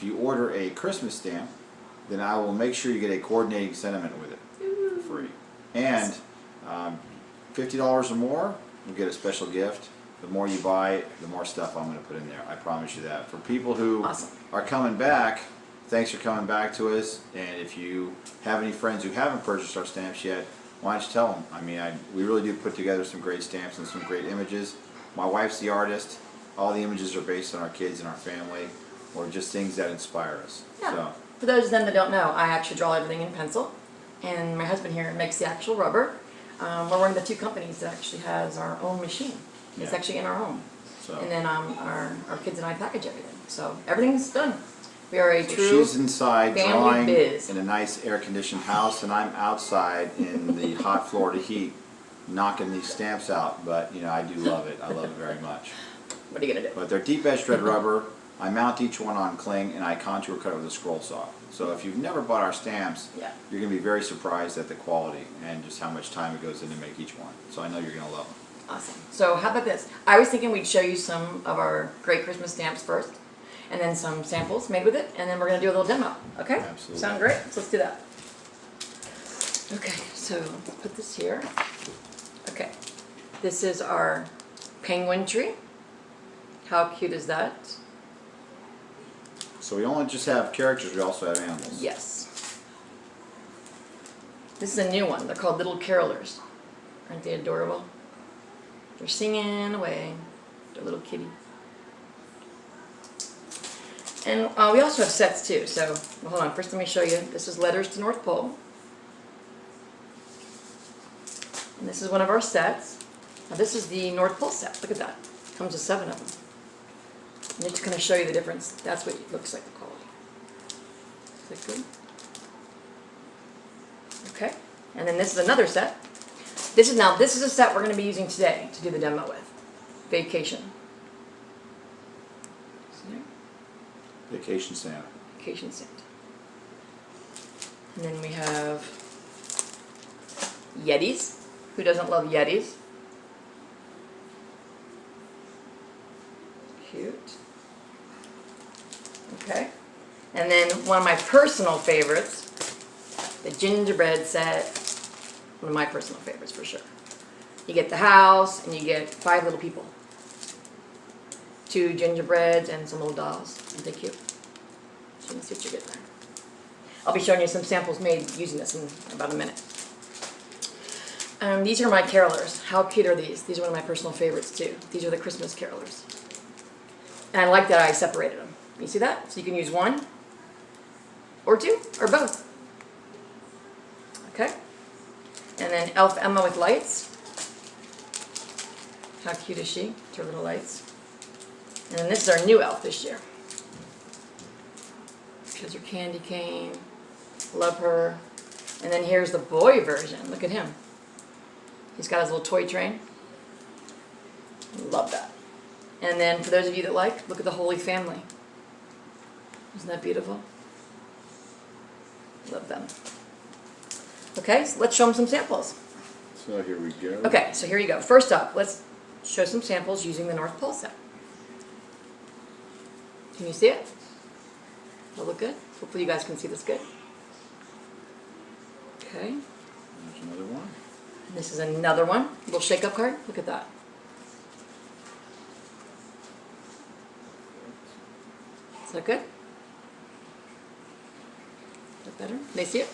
Speaker 22: you order a Christmas stamp, then I will make sure you get a coordinating sentiment with it for free. And $50 or more, you'll get a special gift. The more you buy, the more stuff I'm going to put in there. I promise you that. For people who are coming back, thanks for coming back to us. And if you have any friends who haven't purchased our stamps yet, why don't you tell them? I mean, we really do put together some great stamps and some great images. My wife's the artist. All the images are based on our kids and our family, or just things that inspire us.
Speaker 21: Yeah.
Speaker 22: So.
Speaker 21: For those of them that don't know, I actually draw everything in pencil, and my husband here makes the actual rubber. We're one of the 2 companies that actually has our own machine. It's
Speaker 22: Yeah.
Speaker 21: actually in our home.
Speaker 22: So.
Speaker 21: And then our kids and I package everything. So everything's done. We are a
Speaker 22: So
Speaker 21: true
Speaker 22: she's inside
Speaker 21: family
Speaker 22: drawing
Speaker 21: biz.
Speaker 22: in a nice air-conditioned house, and I'm outside in the hot Florida heat knocking these stamps out. But, you know, I do love it. I love it very much.
Speaker 21: What are you going to do?
Speaker 22: But they're deep edge thread rubber. I mount each one on cling, and I contour cut it with a scroll saw. So if you've never bought our stamps, you're going to be very surprised at the quality and just how much time it goes in to make each one. So I know you're going to love them.
Speaker 21: Awesome. So how about this? I was thinking we'd show you some of our great Christmas stamps first, and then some samples made with it, and then we're going to do a little demo. Okay?
Speaker 22: Absolutely.
Speaker 21: Sound great? So let's do that. Okay, so put this here. Okay. This is our penguin tree. How cute is that?
Speaker 22: So we don't just have characters, we also have animals.
Speaker 21: Yes. This is a new one. They're called Little Carolers. Aren't they adorable? They're singing away. They're little kitty. And we also have sets too. So hold on. First, let me show you. This is Letters to North Pole. And this is one of our sets. Now this is the North Pole set. Look at that. Comes with 7 of them. I'm just going to show you the difference. That's what it looks like, the quality. Is that good? Okay. And then this is another set. This is a set we're going to be using today to do the demo with. Vacation. See there?
Speaker 22: Vacation Santa.
Speaker 21: Vacation Santa. And then we have Yetis. Who doesn't love Yetis? Cute. Okay. And then one of my personal favorites, the gingerbread set. One of my personal favorites for sure. You get the house and you get 5 little people. 2 gingerbreads and some little dolls. Aren't they cute? So you can see what you get there. I'll be showing you some samples made using this in about a minute. These are my carolers. How cute are these? These are one of my personal favorites too. These are the Christmas carolers. And I like that I separated them. You see that? So you can use 1 or 2 or both. Okay? And then Elf Emma with lights. How cute is she? With her little lights. And then this is our new elf this year. She has her candy cane. Love her. And then here's the boy version. Look at him. He's got his little toy train. Love that. And then for those of you that like, look at the Holy Family. Isn't that beautiful? Love them. Okay, so let's show them some samples.
Speaker 22: So here we go.
Speaker 21: Okay, so here you go. First up, let's show some samples using the North Pole set. Can you see it? Does it look good? Hopefully you guys can see this good. Okay.
Speaker 22: There's another one.
Speaker 21: And this is another one. Little shake-up card. Look at that. Is that good? Is that better? Can they see it?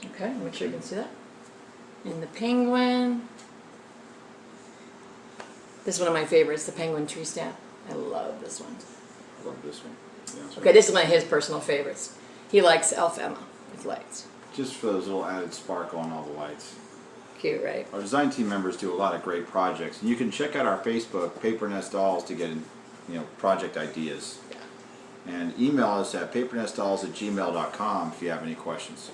Speaker 21: Okay, make sure you can see that. And the penguin. This is one of my favorites, the penguin tree stamp. I love this one.
Speaker 22: I love this one. Yeah,
Speaker 21: Okay, this is one of his personal favorites. He likes Elf Emma with lights.
Speaker 22: Just for those little added sparkle on all the lights.
Speaker 21: Cute, right?
Speaker 22: Our design team members do a lot of great projects, and you can check out our Facebook, Paper Nest Dolls, to get project ideas. Yeah. And email us at papernestdolls@gmail.com if you have any questions.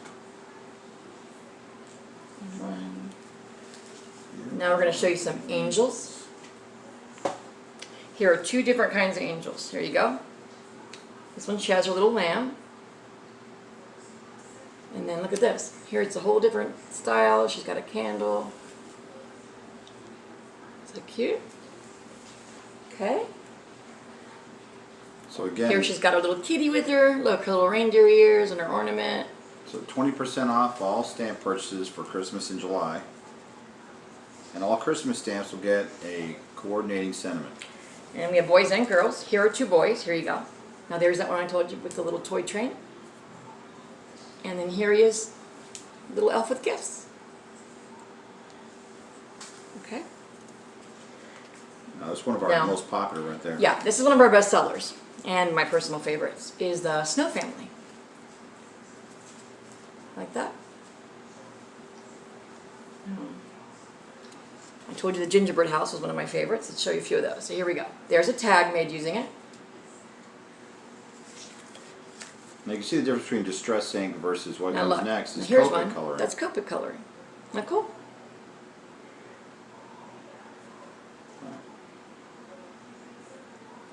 Speaker 21: Now we're going to show you some angels. Here are 2 different kinds of angels. Here you go. This one, she has her little lamb. And then look at this. Here it's a whole different style. She's got a candle. Is that cute? Okay.
Speaker 22: So again,
Speaker 21: here she's got her little kitty with her. Look, her little reindeer ears and her ornament.
Speaker 22: So 20% off all stamp purchases for Christmas in July. And all Christmas stamps will get a coordinating sentiment.
Speaker 21: And we have boys and girls. Here are 2 boys. Here you go. Now there's that one I told you with the little toy train. And then here he is, little elf with gifts. Okay.
Speaker 22: Now that's one of our most popular right there.
Speaker 21: Yeah, this is one of our best sellers. And my personal favorites is the Snow Family. Like that. I told you the gingerbread house was one of my favorites. Let's show you a few of those. So here we go. There's a tag made using it.
Speaker 22: Now you can see the difference between distress ink versus what comes
Speaker 21: look,
Speaker 22: next is
Speaker 21: here's
Speaker 22: Copic
Speaker 21: one.
Speaker 22: coloring.
Speaker 21: That's Copic coloring. Isn't that cool?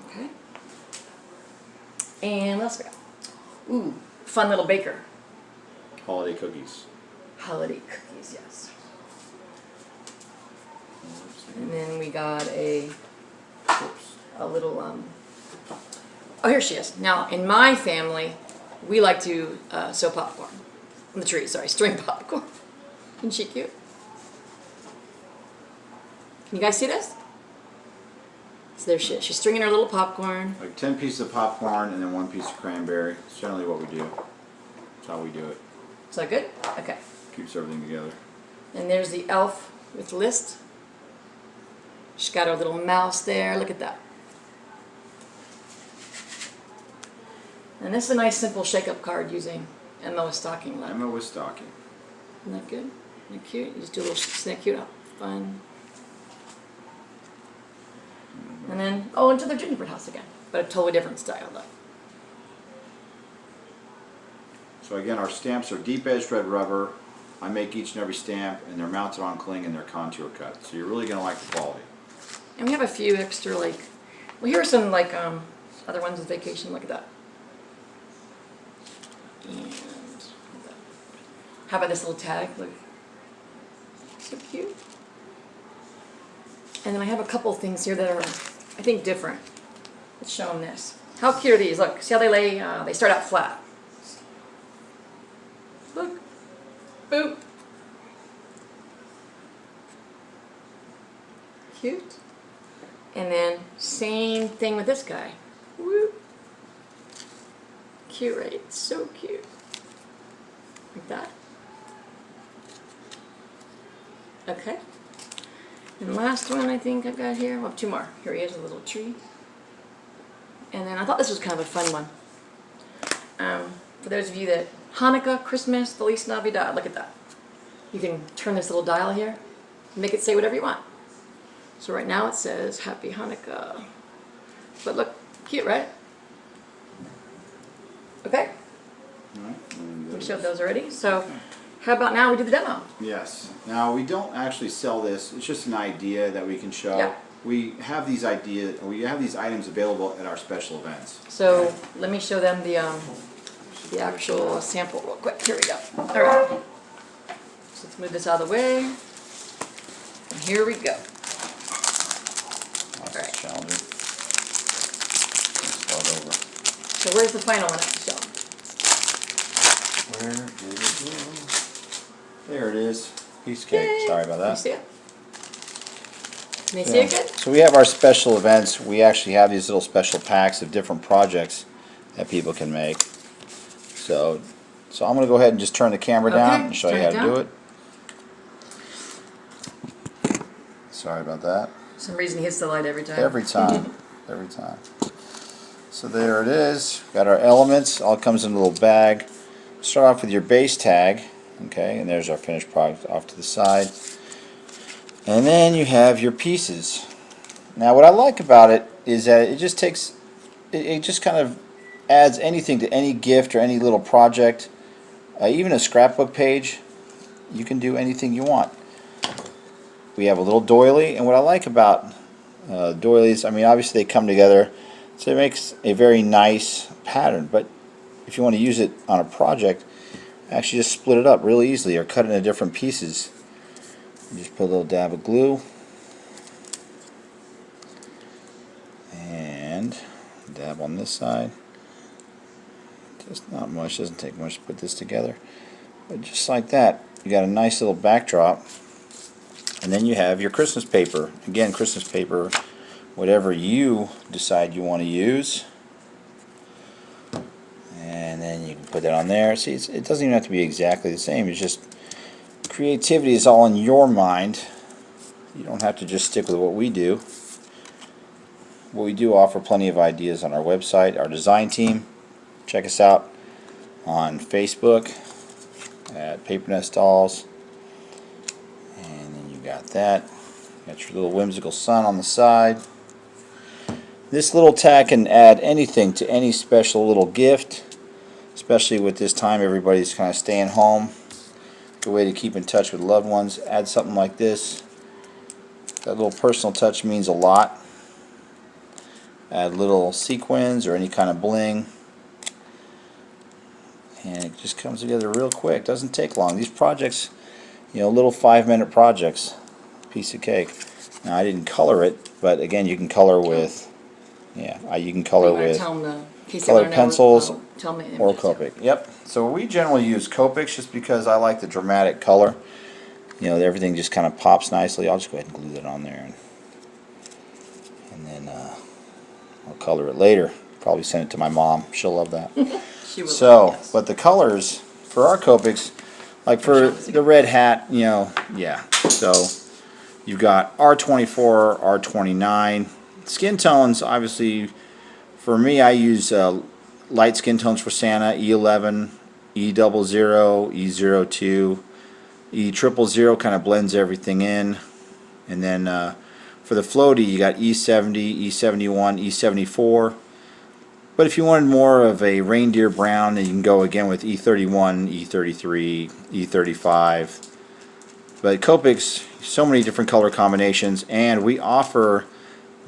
Speaker 21: Okay. And what else we got? Ooh, fun little baker.
Speaker 22: Holiday cookies.
Speaker 21: Holiday cookies, yes. And then we got a little, oh, here she is. Now, in my family, we like to sew popcorn. On the tree, sorry, string popcorn. Isn't she cute? Can you guys see this? So there she is. She's stringing her little popcorn.
Speaker 22: Like 10 pieces of popcorn and then 1 piece of cranberry. It's generally what we do. That's how we do it.
Speaker 21: Is that good? Okay.
Speaker 22: Keeps everything together.
Speaker 21: And there's the elf with list. She's got her little mouse there. Look at that. And this is a nice simple shake-up card using Emma with stocking leather.
Speaker 22: Emma with stocking.
Speaker 21: Isn't that good? Isn't that cute? You just do a little, isn't that cute? Oh, fun. And then, oh, into the gingerbread house again. But a totally different style though.
Speaker 22: So again, our stamps are deep edged red rubber. I make each and every stamp and they're mounted on cling and they're contour cut. So you're really going to like the quality.
Speaker 21: And we have a few extra, like, well, here are some, like, other ones with vacation. Look at that. And how about this little tag? Look. So cute. And then I have a couple things here that are, I think, different. Let's show them this. How cute are these? Look, see how they lay, they start out flat. Look. Boop. Cute. And then same thing with this guy. Whoop. Cute, right? So cute. Like that. Okay. And last one I think I've got here. Well, 2 more. Here he is, a little tree. And then I thought this was kind of a fun one. For those of you that Hanukkah, Christmas, Feliz Navidad. Look at that. You can turn this little dial here and make it say whatever you want. So right now it says Happy Hanukkah. But look, cute, right? Okay. We showed those already. So how about now we do the demo?
Speaker 22: Yes. Now we don't actually sell this. It's just an idea that we can show.
Speaker 21: Yeah.
Speaker 22: We have these items available at our special events.
Speaker 21: So let me show them the actual sample real quick. Here we go. All right. So let's move this out of the way. And here we go.
Speaker 22: All right. Challenging. Let's start over.
Speaker 21: So where's the final one? Show.
Speaker 22: Where did it go? There it is. Piece of cake. Yay. Sorry about that.
Speaker 21: Can you see it? Can you see it good?
Speaker 22: So we have our special events. We actually have these little special packs of different projects that people can make. So I'm going to go ahead and just turn the camera down and show you how to do it. Sorry about that.
Speaker 21: For some reason he hits the light every time.
Speaker 22: Every time. Every time. So there it is. Got our elements. All comes in a little bag. Start off with your base tag. Okay, and there's our finished product off to the side. And then you have your pieces. Now what I like about it is that it just takes, it just kind of adds anything to any gift or any little project. Even a scrapbook page, you can do anything you want. We have a little doily, and what I like about doilies, I mean obviously they come together, so it makes a very nice pattern, but if you want to use it on a project, actually just split it up really easily or cut it into different pieces. You just put a little dab of glue and dab on this side. Just not much, doesn't take much to put this together, but just like that you got a nice little backdrop. And then you have your Christmas paper. Again, Christmas paper, whatever you decide you want to use. And then you can put that on there. See, it doesn't even have to be exactly the same. It's just creativity is all in your mind. You don't have to just stick with what we do. But we do offer plenty of ideas on our website, our design team. Check us out on Facebook at Paper Nest Dolls. And then you got that. Got your little whimsical sun on the side. This little tag can add anything to any special little gift, especially with this time everybody's kind of staying home. Good way to keep in touch with loved ones. Add something like this. That little personal touch means a lot. Add little sequins or any kind of bling. And it just comes together real quick. Doesn't take long. These projects, little 5-minute projects. Piece of cake. Now I didn't color it, but again you can color with, you can color with colored pencils or Copic. Yep. So we generally use Copics just because I like the dramatic color. Everything just kind of pops nicely. I'll just go ahead and glue that on there, and then I'll color it later. Probably send it to my mom. She'll love that.
Speaker 21: She will.
Speaker 22: So,
Speaker 21: yes.
Speaker 22: But the colors for our Copics, like for the red hat, So you've got R24, R29. Skin tones, obviously, for me, I use light skin tones for Santa, E11, E00, E02. E000 kind of blends everything in. And then for the floaty, you got E70, E71, E74. But if you wanted more of a reindeer brown, then you can go again with E31, E33, E35. But Copics, so many different color combinations, and we offer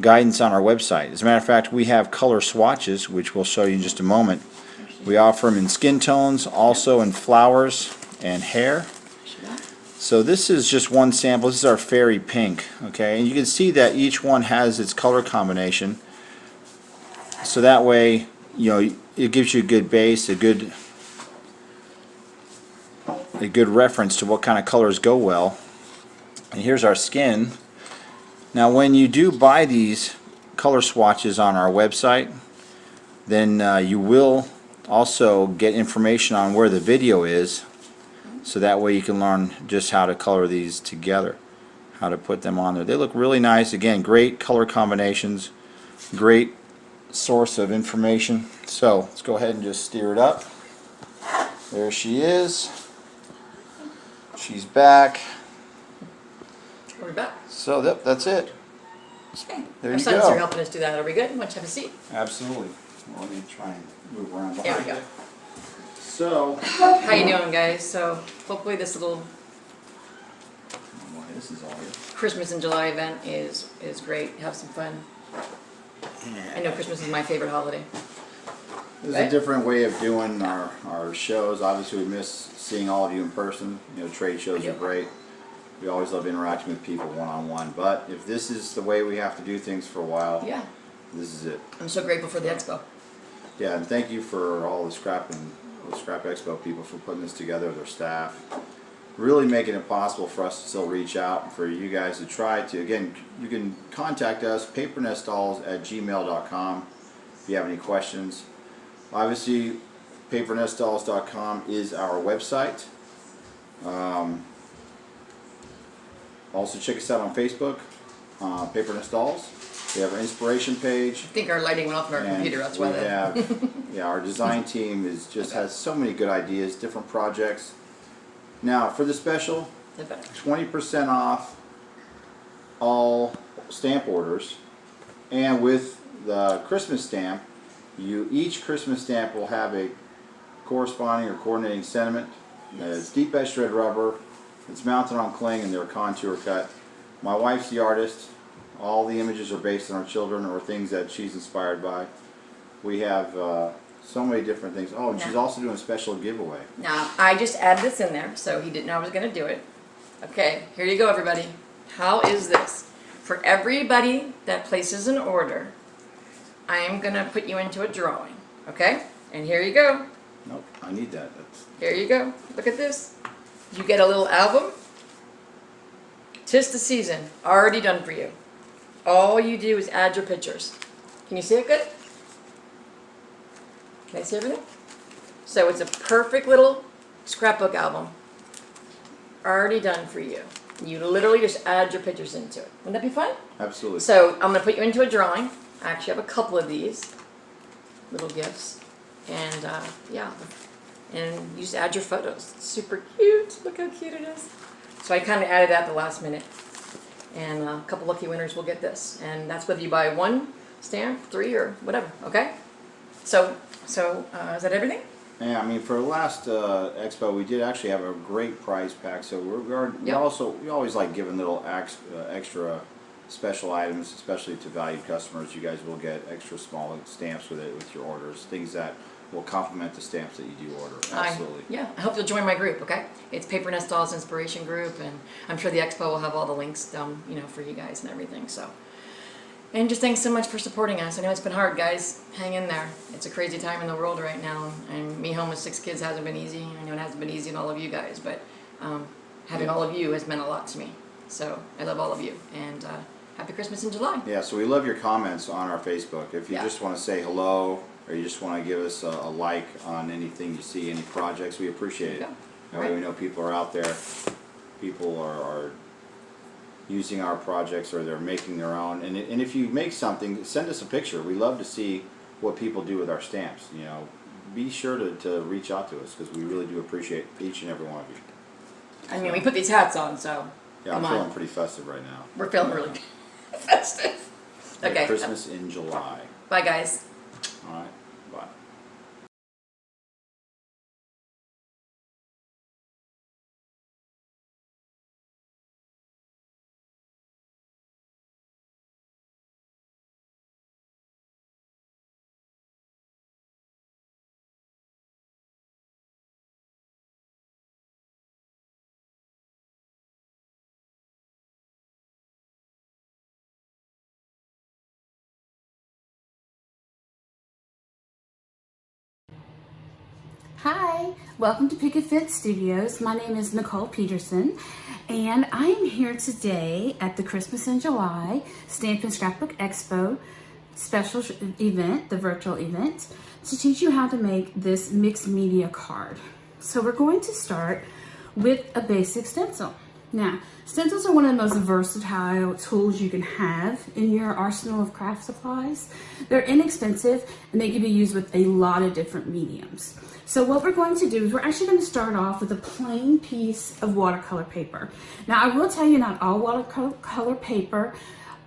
Speaker 22: guidance on our website. As a matter of fact, we have color swatches, which we'll show you in just a moment. We offer them in skin tones, also in flowers and hair. So this is just one sample. This is our fairy pink, okay? And you can see that each one has its color combination. So that way, it gives you a good base, a good reference to what kind of colors go well. And here's our skin. Now when you do buy these color swatches on our website, then you will also get information on where the video is, so that way you can learn just how to color these together, how to put them on there. They look really nice. Again, great color combinations, great source of information. So let's go ahead and just steer it up. There she is. She's back.
Speaker 21: We're back.
Speaker 22: So yep, that's it.
Speaker 21: Okay.
Speaker 22: There
Speaker 21: Our
Speaker 22: you
Speaker 21: sons
Speaker 22: go.
Speaker 21: are helping us do that. Are we good? Why don't you have a seat?
Speaker 22: Absolutely. Well, let me try and move around.
Speaker 21: There we go.
Speaker 22: So,
Speaker 21: how you doing, guys? So hopefully this little
Speaker 22: this is all here.
Speaker 21: Christmas in July event is great. Have some fun. I know Christmas is my favorite holiday.
Speaker 22: There's a different way of doing our shows. Obviously, we miss seeing all of you in person. Trade shows are great. We always love interacting with people one-on-one. But if this is the way we have to do things for a while, this is it.
Speaker 21: I'm so grateful for the expo.
Speaker 22: Yeah, and thank you for all the Scrap Expo people for putting this together, their staff. Really making it possible for us to still reach out, and for you guys to try to, again, you can contact us, papernestdolls@gmail.com if you have any questions. Obviously, papernestdolls.com is our website. Also check us out on Facebook, Paper Nest Dolls. We have our inspiration page.
Speaker 21: I think our lighting went off on our computer, that's why that.
Speaker 22: Our design team has so many good ideas, different projects. Now, for the special, 20% off all stamp orders, and with the Christmas stamp, each Christmas stamp will have a corresponding or coordinating sentiment. It's deep edge thread rubber. It's mounted on cling, and they're contour cut. My wife's the artist. All the images are based on our children or things that she's inspired by. We have so many different things. Oh, and she's also doing a special giveaway.
Speaker 21: Now, I just added this in there, so he didn't know I was going to do it. Okay, here you go, everybody. How is this? For everybody that places an order, I am going to put you into a drawing. Okay? And here you go.
Speaker 22: Nope, I need that.
Speaker 21: Here you go. Look at this. You get a little album. 'Tis the season. Already done for you. All you do is add your pictures. Can you see it good? Can I see everything? So it's a perfect little scrapbook album. Already done for you. You literally just add your pictures into it. Wouldn't that be fun?
Speaker 22: Absolutely.
Speaker 21: So I'm going to put you into a drawing. I actually have a couple of these little gifts. And and you just add your photos. It's super cute. Look how cute it is. So I kind of added that at the last minute. And a couple lucky winners will get this. And that's whether you buy 1 stamp, 3, or whatever, okay? So is that everything?
Speaker 22: Yeah, I mean, for the last expo, we did actually have a great prize pack. So we always like giving little extra special items, especially to valued customers. You guys will get extra small stamps with it with your orders, things that will complement the stamps that you do order. Absolutely.
Speaker 21: I hope you'll join my group, okay? It's Paper Nest Dolls Inspiration Group, and I'm sure the expo will have all the links down, for you guys and everything. So, and just thanks so much for supporting us. I know it's been hard, guys. Hang in there. It's a crazy time in the world right now, and me home with 6 kids hasn't been easy. I know it hasn't been easy on all of you guys, but having all of you has meant a lot to me. So I love all of you, and happy Christmas in July.
Speaker 22: Yeah, so we love your comments on our Facebook. If you just want to say hello, or you just want to give us a like on anything you see, any projects, we appreciate it. We know people are out there. People are using our projects, or they're making their own. And if you make something, send us a picture. We love to see what people do with our stamps. Be sure to reach out to us, because we really do appreciate each and every one of you.
Speaker 21: I mean, we put these hats on, so
Speaker 22: yeah, I'm feeling pretty festive right now.
Speaker 21: We're feeling really festive. Okay.
Speaker 22: Christmas in July.
Speaker 21: Bye, guys.
Speaker 22: All right. Bye.
Speaker 3: Hi, welcome to Picket Fence Studios. My name is Nicole Peterson, and I am here today at the Christmas in July Stamp and Scrapbook Expo special event, the virtual event, to teach you how to make this mixed media card. So we're going to start with a basic stencil. Now, stencils are one of the most versatile tools you can have in your arsenal of craft supplies. They're inexpensive, and they can be used with a lot of different mediums. So what we're going to do is we're actually going to start off with a plain piece of watercolor paper. Now, I will tell you, not all watercolor paper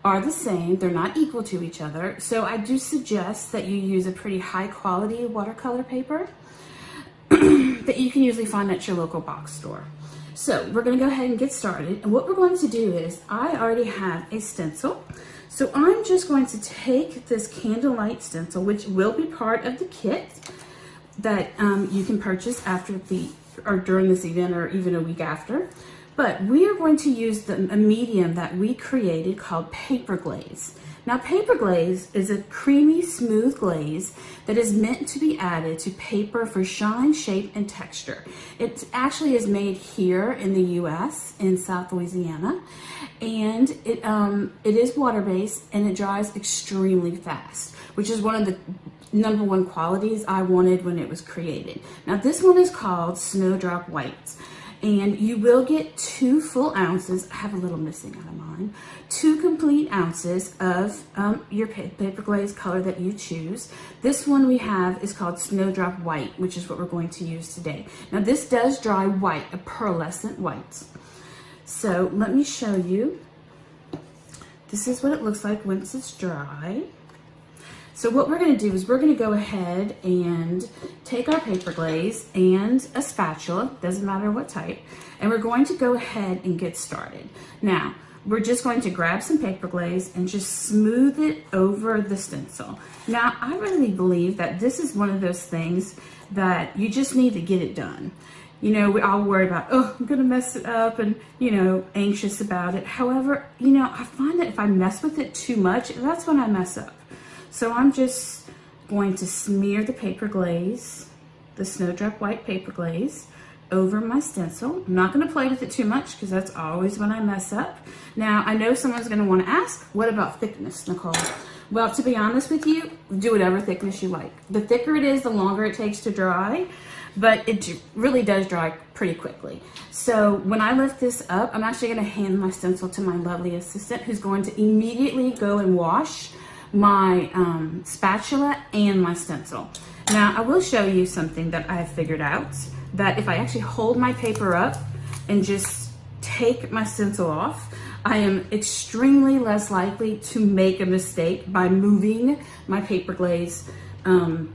Speaker 3: are the same. They're not equal to each other. So I do suggest that you use a pretty high quality watercolor paper that you can usually find at your local box store. So we're going to go ahead and get started. And what we're going to do is, I already have a stencil. So I'm just going to take this candlelight stencil, which will be part of the kit that you can purchase after or during this event, or even a week after. But we are going to use a medium that we created called paper glaze. Now, paper glaze is a creamy, smooth glaze that is meant to be added to paper for shine, shape, and texture. It actually is made here in the U.S. in South Louisiana, and it is water-based, and it dries extremely fast, which is one of the #1 qualities I wanted when it was created. Now, this one is called Snowdrop White. And you will get 2 full ounces. I have a little missing out of mine. 2 complete ounces of your paper glaze color that you choose. This one we have is called Snowdrop White, which is what we're going to use today. Now, this does dry white, a pearlescent white. So let me show you. This is what it looks like once it's dry. So what we're going to do is we're going to go ahead and take our paper glaze and a spatula, doesn't matter what type, and we're going to go ahead and get started. Now, we're just going to grab some paper glaze and just smooth it over the stencil. Now, I really believe that this is one of those things that you just need to get it done. We all worry about, oh, I'm going to mess it up, and, anxious about it. However, I find that if I mess with it too much, that's when I mess up. So I'm just going to smear the paper glaze, the Snowdrop White paper glaze, over my stencil. I'm not going to play with it too much, because that's always when I mess up. Now, I know someone's going to want to ask, what about thickness, Nicole? Well, to be honest with you, do whatever thickness you like. The thicker it is, the longer it takes to dry, but it really does dry pretty quickly. So when I lift this up, I'm actually going to hand my stencil to my lovely assistant, who's going to immediately go and wash my spatula and my stencil. Now, I will show you something that I have figured out, that if I actually hold my paper up and just take my stencil off, I am extremely less likely to make a mistake by moving my paper glaze and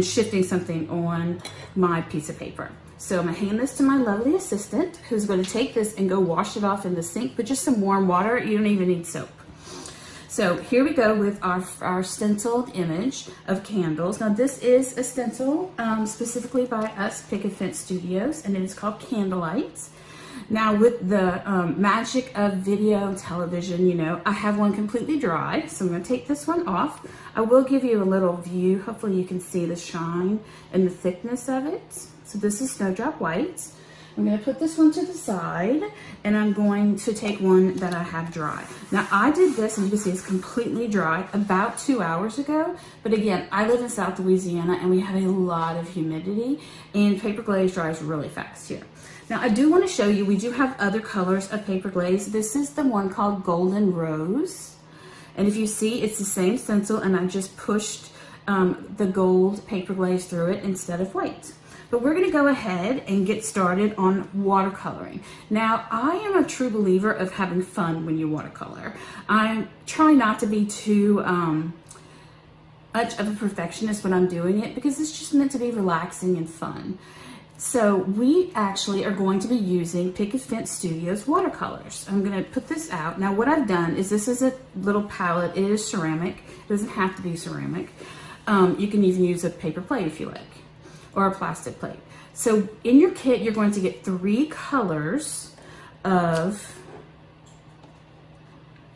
Speaker 3: shifting something on my piece of paper. So I'm gonna hand this to my lovely assistant, who's gonna take this and go wash it off in the sink with just some warm water. You don't even need soap. So here we go with our stenciled image of candles. Now this is a stencil specifically by us, Picket Fence Studios, and it is called Candlelight. Now with the magic of video and television, you know, I have one completely dry, so I'm gonna take this one off. I will give you a little view. Hopefully you can see the shine and the thickness of it. So this is Snowdrop White. I'm gonna put this one to the side, and I'm going to take one that I have dry. Now I did this, and you can see it's completely dry about 2 hours ago, but again, I live in South Louisiana and we have a lot of humidity, and paper glaze dries really fast here. Now I do want to show you, we do have other colors of paper glaze. This is the one called Golden Rose, and if you see, it's the same stencil, and I just pushed the gold paper glaze through it instead of white. But we're gonna go ahead and get started on watercoloring. Now, I am a true believer of having fun when you watercolor. I try not to be too much of a perfectionist when I'm doing it, because it's just meant to be relaxing and fun. So we actually are going to be using Picket Fence Studios watercolors. I'm gonna put this out. Now what I've done is, this is a little palette. It is ceramic. It doesn't have to be ceramic. You can even use a paper plate if you like, or a plastic plate. So in your kit, you're going to get 3 colors of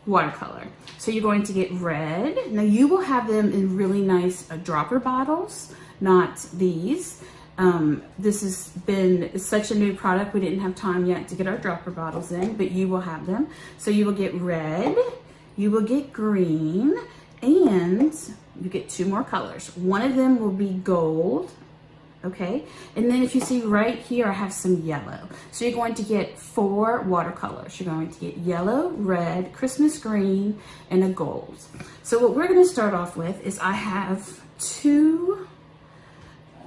Speaker 3: watercolor. So you're going to get red. Now you will have them in really nice dropper bottles, not these. This has been such a new product, we didn't have time yet to get our dropper bottles in, but you will have them. So you will get red, you will get green, and you get 2 more colors. One of them will be gold. Okay, and then if you see right here, I have some yellow. So you're going to get 4 watercolors. You're going to get yellow, red, Christmas green, and a gold. So what we're going to start off with is, I have 2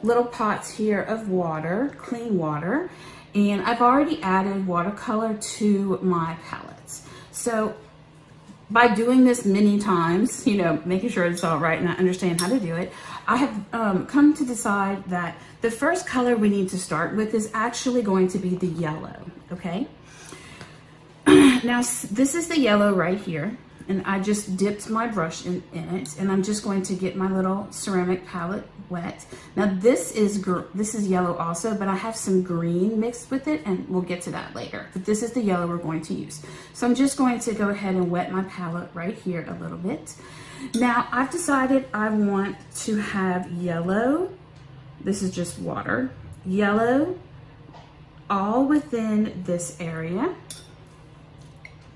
Speaker 3: little pots here of water, clean water, and I've already added watercolor to my palettes. So by doing this many times, you know, making sure it's all right and I understand how to do it, I have come to decide that the first color we need to start with is actually going to be the yellow, okay? Now, this is the yellow right here, and I just dipped my brush in it, and I'm just going to get my little ceramic palette wet. Now, this is yellow also, but I have some green mixed with it, and we'll get to that later. But this is the yellow we're going to use. So I'm just going to go ahead and wet my palette right here a little bit. Now, I've decided I want to have yellow. This is just water. Yellow all within this area.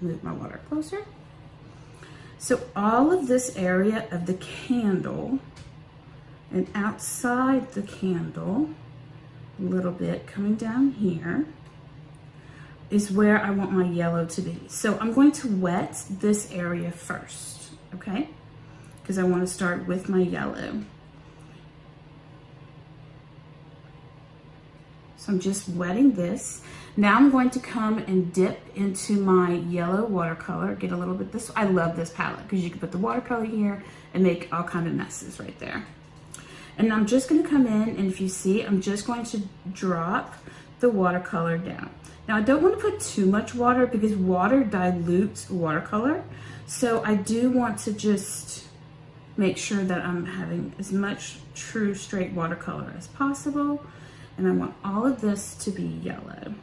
Speaker 3: Move my water closer. So all of this area of the candle, and outside the candle, a little bit coming down here, is where I want my yellow to be. So I'm going to wet this area first, okay? Because I want to start with my yellow. So I'm just wetting this. Now I'm going to come and dip into my yellow watercolor, get a little bit this. I love this palette because you can put the watercolor here and make all kind of messes right there. And I'm just going to come in, and if you see, I'm just going to drop the watercolor down. Now I don't want to put too much water because water dilutes watercolor. So I do want to just make sure that I'm having as much true straight watercolor as possible. And I want all of this to be yellow.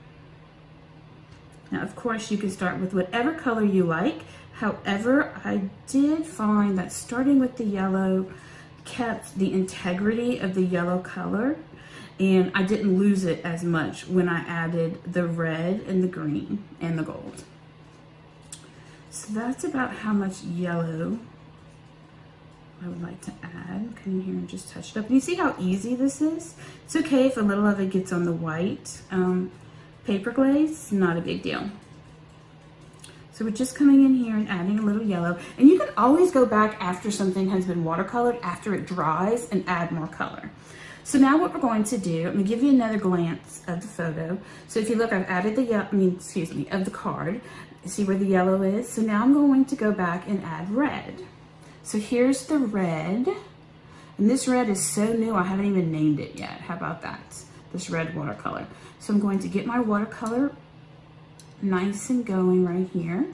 Speaker 3: Now, of course, you can start with whatever color you like. However, I did find that starting with the yellow kept the integrity of the yellow color, and I didn't lose it as much when I added the red and the green and the gold. So that's about how much yellow I would like to add. Come in here and just touch it up. And you see how easy this is? It's okay if a little of it gets on the white paper glaze, not a big deal. So we're just coming in here and adding a little yellow. And you can always go back after something has been watercolored, after it dries, and add more color. So now what we're going to do, I'm going to give you another glance of the photo. So if you look, I've added the of the card. See where the yellow is? So now I'm going to go back and add red. So here's the red. And this red is so new, I haven't even named it yet. How about that? This red watercolor. So I'm going to get my watercolor nice and going right here.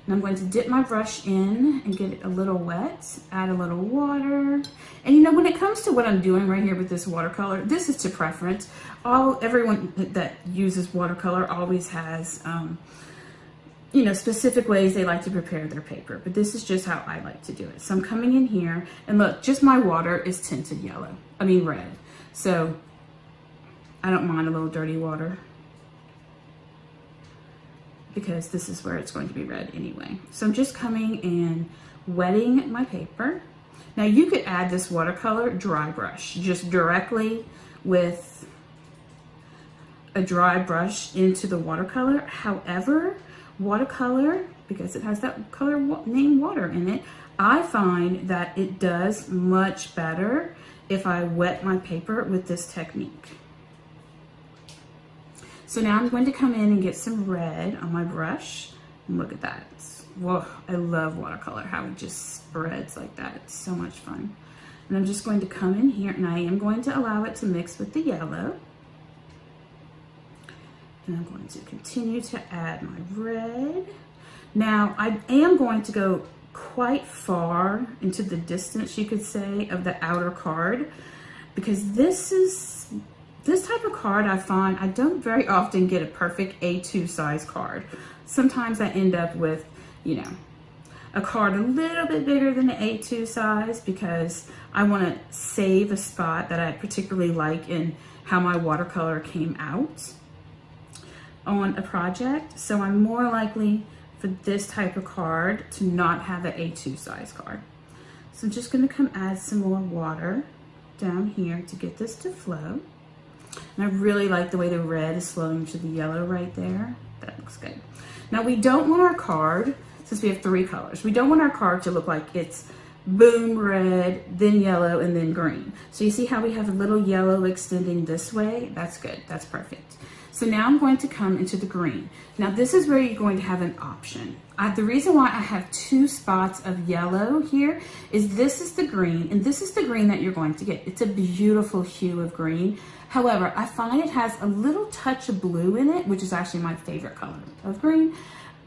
Speaker 3: And I'm going to dip my brush in and get it a little wet, add a little water. And you know, when it comes to what I'm doing right here with this watercolor, this is to preference. Everyone that uses watercolor always has, you know, specific ways they like to prepare their paper, but this is just how I like to do it. So I'm coming in here and look, just my water is tinted red. So I don't mind a little dirty water, because this is where it's going to be red anyway. So I'm just coming and wetting my paper. Now you could add this watercolor dry brush, just directly with a dry brush into the watercolor. However, watercolor, because it has that color name water in it, I find that it does much better if I wet my paper with this technique. So now I'm going to come in and get some red on my brush. And look at that. Whoa, I love watercolor, how it just spreads like that. It's so much fun. And I'm just going to come in here, and I am going to allow it to mix with the yellow. And I'm going to continue to add my red. Now I am going to go quite far into the distance, you could say, of the outer card, because this type of card I find I don't very often get a perfect A2 size card. Sometimes I end up with, you know, a card a little bit bigger than the A2 size, because I want to save a spot that I particularly like in how my watercolor came out on a project. So I'm more likely for this type of card to not have an A2 size card. So I'm just going to come add some more water down here to get this to flow. And I really like the way the red is flowing to the yellow right there. That looks good. Now we don't want our card, since we have 3 colors, we don't want our card to look like it's boom red, then yellow, and then green. So you see how we have a little yellow extending this way? That's good, that's perfect. So now I'm going to come into the green. Now this is where you're going to have an option. The reason why I have 2 spots of yellow here is this is the green, and this is the green that you're going to get. It's a beautiful hue of green. However, I find it has a little touch of blue in it, which is actually my favorite color of green.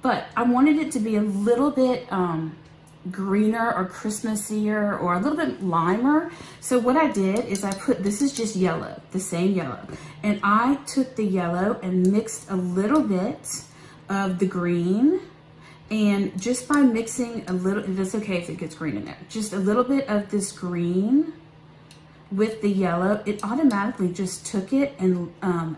Speaker 3: But I wanted it to be a little bit greener or Christmassier or a little bit limer. So what I did is I put, this is just yellow, the same yellow. And I took the yellow and mixed a little bit of the green. And just by mixing a little, it's okay if it gets green in there, just a little bit of this green with the yellow, it automatically just took it and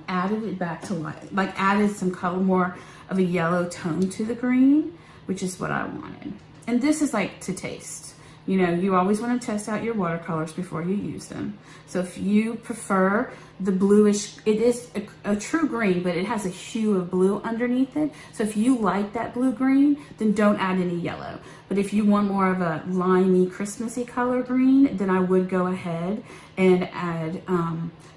Speaker 3: added it back to life, like added some color, more of a yellow tone to the green, which is what I wanted. And this is like to taste. You know, you always want to test out your watercolors before you use them. So if you prefer the bluish, it is a true green, but it has a hue of blue underneath it. So if you like that blue-green, then don't add any yellow. But if you want more of a limey, Christmassy color green, then I would go ahead and add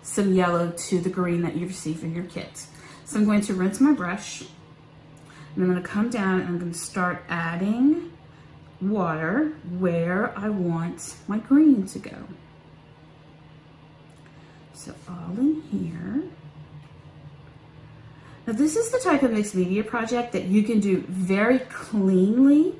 Speaker 3: some yellow to the green that you receive in your kit. So I'm going to rinse my brush, and I'm going to come down and I'm going to start adding water where I want my green to go. So all in here. Now this is the type of mixed media project that you can do very cleanly,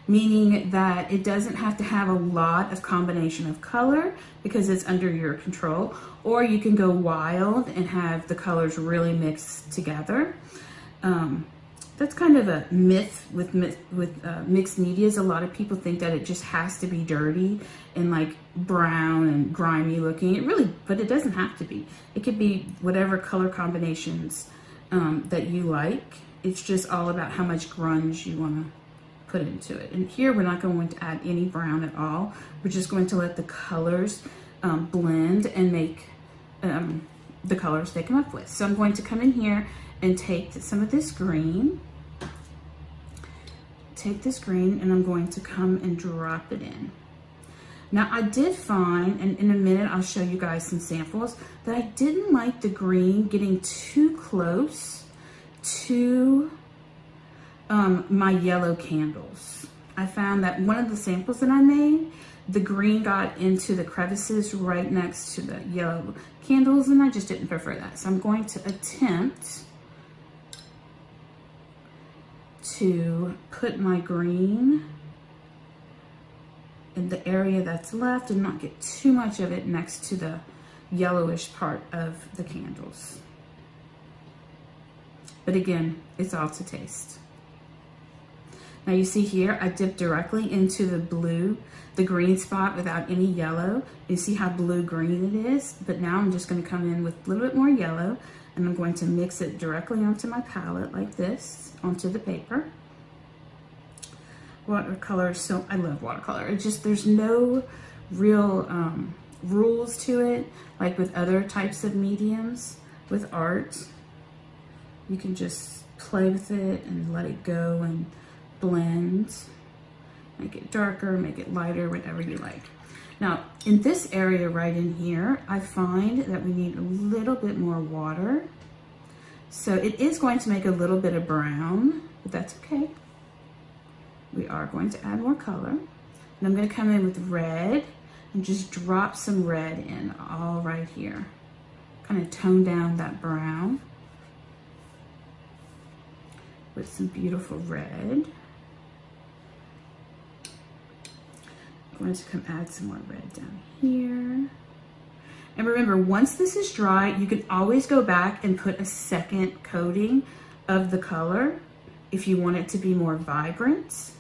Speaker 3: meaning that it doesn't have to have a lot of combination of color because it's under your control, or you can go wild and have the colors really mixed together. That's kind of a myth with mixed medias. A lot of people think that it just has to be dirty and like brown and grimy looking. But it doesn't have to be. It could be whatever color combinations that you like. It's just all about how much grunge you want to put into it. And here we're not going to add any brown at all. We're just going to let the colors blend and make the colors they come up with. So I'm going to come in here and take some of this green. Take this green and I'm going to come and drop it in. Now I did find, and in a minute I'll show you guys some samples, that I didn't like the green getting too close to my yellow candles. I found that one of the samples that I made, the green got into the crevices right next to the yellow candles, and I just didn't prefer that. So I'm going to attempt to put my green in the area that's left and not get too much of it next to the yellowish part of the candles. But again, it's all to taste. Now you see here, I dipped directly into the blue, the green spot without any yellow. You see how blue-green it is? But now I'm just going to come in with a little bit more yellow, and I'm going to mix it directly onto my palette like this, onto the paper. Watercolor, so I love watercolor. It's just, there's no real rules to it, like with other types of mediums. With art, you can just play with it and let it go and blend. Make it darker, make it lighter, whatever you like. Now, in this area right in here, I find that we need a little bit more water. So it is going to make a little bit of brown, but that's okay. We are going to add more color. And I'm going to come in with red and just drop some red in all right here. Kind of tone down that brown with some beautiful red. I'm going to come add some more red down here. And remember, once this is dry, you can always go back and put a second coating of the color if you want it to be more vibrant.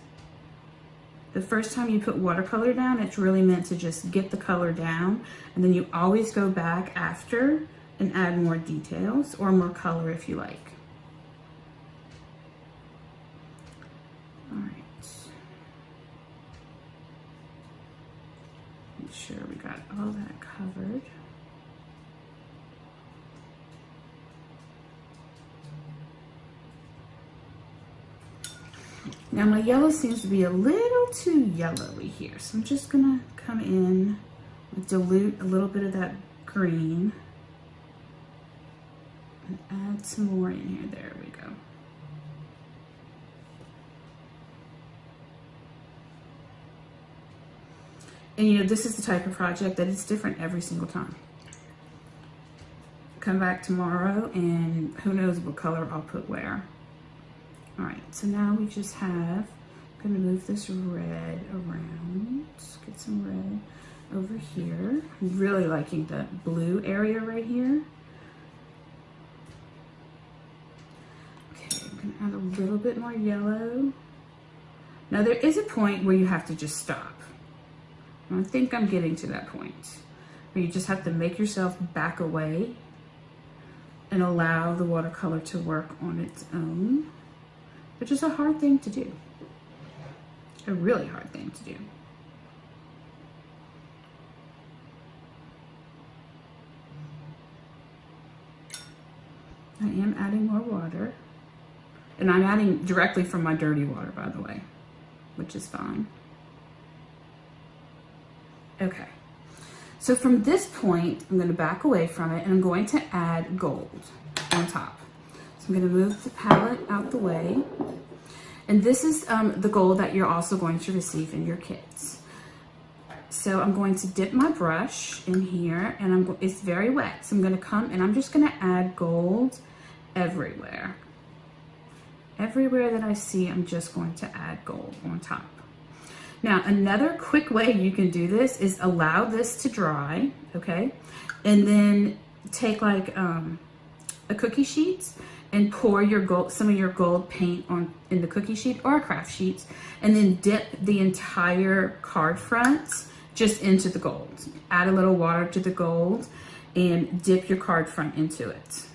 Speaker 3: The first time you put watercolor down, it's really meant to just get the color down, and then you always go back after and add more details or more color if you like. All right. Make sure we got all that covered. Now my yellow seems to be a little too yellowy here, so I'm just gonna come in and dilute a little bit of that green and add some more in here. There we go. And you know, this is the type of project that is different every single time. Come back tomorrow and who knows what color I'll put where. All right, so now we just have, I'm gonna move this red around. Just get some red over here. I'm really liking the blue area right here. Okay, I'm gonna add a little bit more yellow. Now there is a point where you have to just stop. I think I'm getting to that point where you just have to make yourself back away and allow the watercolor to work on its own, which is a hard thing to do. A really hard thing to do. I am adding more water, and I'm adding directly from my dirty water, by the way, which is fine. Okay, so from this point, I'm going to back away from it and I'm going to add gold on top. So I'm going to move the palette out the way. And this is the gold that you're also going to receive in your kits. So I'm going to dip my brush in here, and it's very wet. So I'm going to come and I'm just going to add gold everywhere. Everywhere that I see, I'm just going to add gold on top. Now, another quick way you can do this is allow this to dry, okay? And then take like a cookie sheet and pour your gold, some of your gold paint on in the cookie sheet or a craft sheet, and then dip the entire card front just into the gold. Add a little water to the gold and dip your card front into it.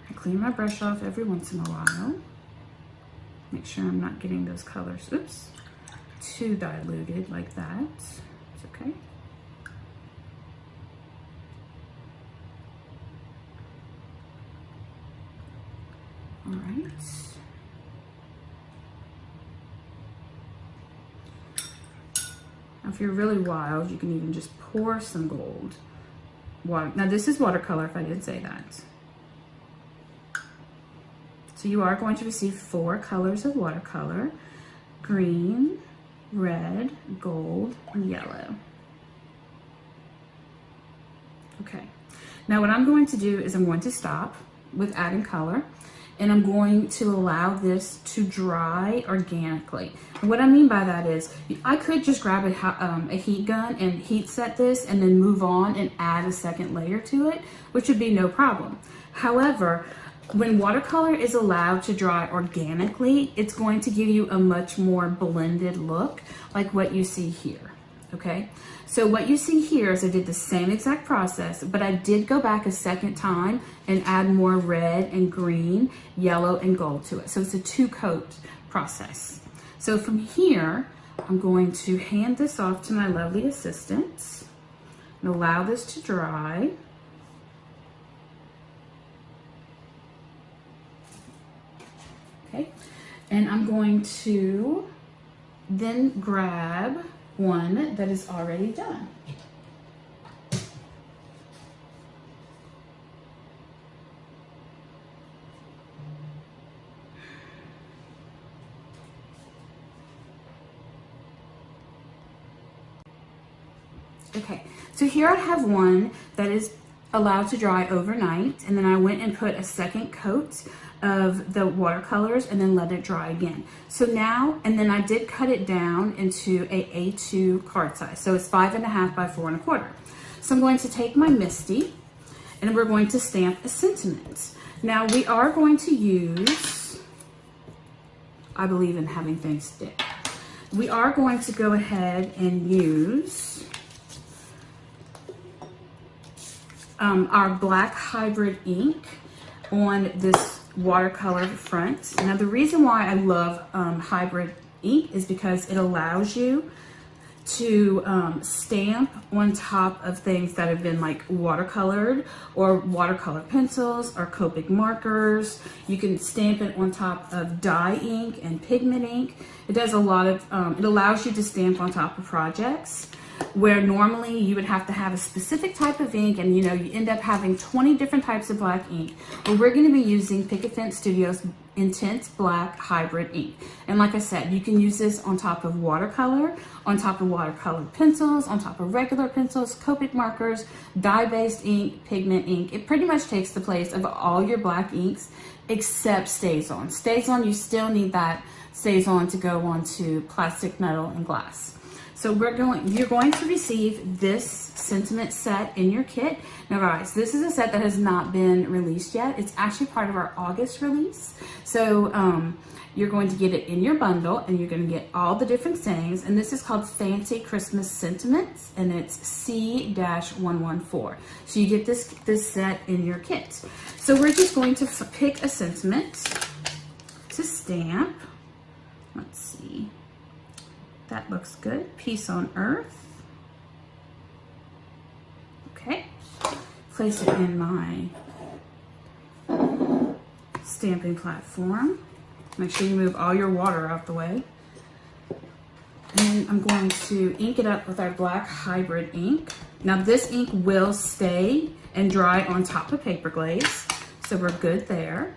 Speaker 3: I clean my brush off every once in a while. Make sure I'm not getting those colors, oops, too diluted like that. It's okay. All right. if you're really wild, you can even just pour some gold. Now this is watercolor, if I didn't say that. So you are going to receive 4 colors of watercolor: green, red, gold, and yellow. Okay, now what I'm going to do is I'm going to stop with adding color, and I'm going to allow this to dry organically. And what I mean by that is I could just grab a heat gun and heat set this and then move on and add a second layer to it, which would be no problem. However, when watercolor is allowed to dry organically, it's going to give you a much more blended look like what you see here, okay? So what you see here is I did the same exact process, but I did go back a second time and add more red and green, yellow and gold to it. So it's a 2-coat process. So from here, I'm going to hand this off to my lovely assistant and allow this to dry. Okay, and I'm going to then grab one that is already done. Okay, so here I have one that is allowed to dry overnight, and then I went and put a second coat of the watercolors and then let it dry again. So now, and then I did cut it down into a A2 card size. So it's 5.5 by 4.25. So I'm going to take my Misty and we're going to stamp a sentiment. Now we are going to use, I believe in having things stick. We are going to go ahead and use our black hybrid ink on this watercolor front. Now the reason why I love hybrid ink is because it allows you to stamp on top of things that have been like watercolored or watercolor pencils or Copic markers. You can stamp it on top of dye ink and pigment ink. It does a lot of, it allows you to stamp on top of projects where normally you would have to have a specific type of ink, and you know, you end up having 20 different types of black ink. But we're going to be using Picket Fence Studios Intense Black Hybrid ink. And like I said, you can use this on top of watercolor, on top of watercolor pencils, on top of regular pencils, Copic markers, dye-based ink, pigment ink. It pretty much takes the place of all your black inks except StazOn. StazOn, you still need that StazOn to go onto plastic, metal, and glass. So you're going to receive this sentiment set in your kit. Now guys, this is a set that has not been released yet. It's actually part of our August release. So you're going to get it in your bundle and you're going to get all the different sayings. And this is called Fancy Christmas Sentiments, and it's C-114. So you get this set in your kit. So we're just going to pick a sentiment to stamp. Let's see. That looks good. Peace on Earth. Okay. Place it in my stamping platform. Make sure you move all your water out the way. And I'm going to ink it up with our black hybrid ink. Now this ink will stay and dry on top of paper glaze, so we're good there.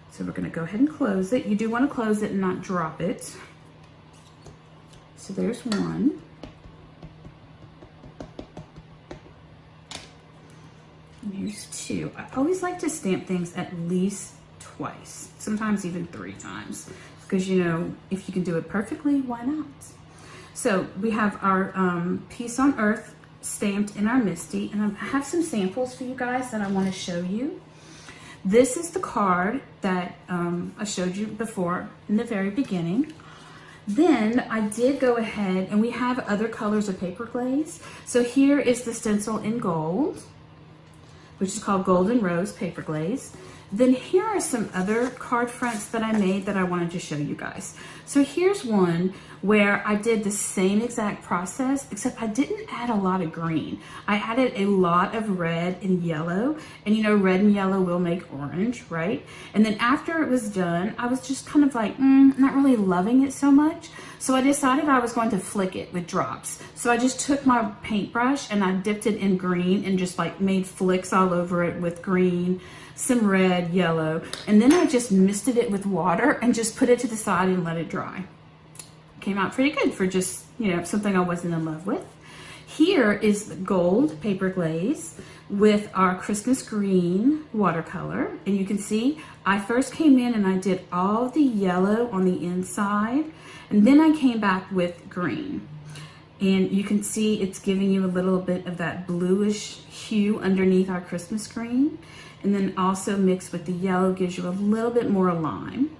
Speaker 3: So we're going to go ahead and close it. You do want to close it and not drop it. So there's one. And here's two. I always like to stamp things at least twice, sometimes even 3 times, because you know, if you can do it perfectly, why not? So we have our Peace on Earth stamped in our Misty, and I have some samples for you guys that I want to show you. This is the card that I showed you before in the very beginning. Then I did go ahead, and we have other colors of paper glaze. So here is the stencil in gold, which is called Golden Rose Paper Glaze. Then here are some other card fronts that I made that I wanted to show you guys. So here's one where I did the same exact process, except I didn't add a lot of green. I added a lot of red and yellow, and you know, red and yellow will make orange, right? And then after it was done, I was just kind of like, not really loving it so much. So I decided I was going to flick it with drops. So I just took my paintbrush and I dipped it in green and just like made flicks all over it with green, some red, yellow, and then I just misted it with water and just put it to the side and let it dry. Came out pretty good for just, you know, something I wasn't in love with. Here is the gold paper glaze with our Christmas green watercolor. And you can see I first came in and I did all the yellow on the inside, and then I came back with green. And you can see it's giving you a little bit of that bluish hue underneath our Christmas green. And then also mixed with the yellow gives you a little bit more lime.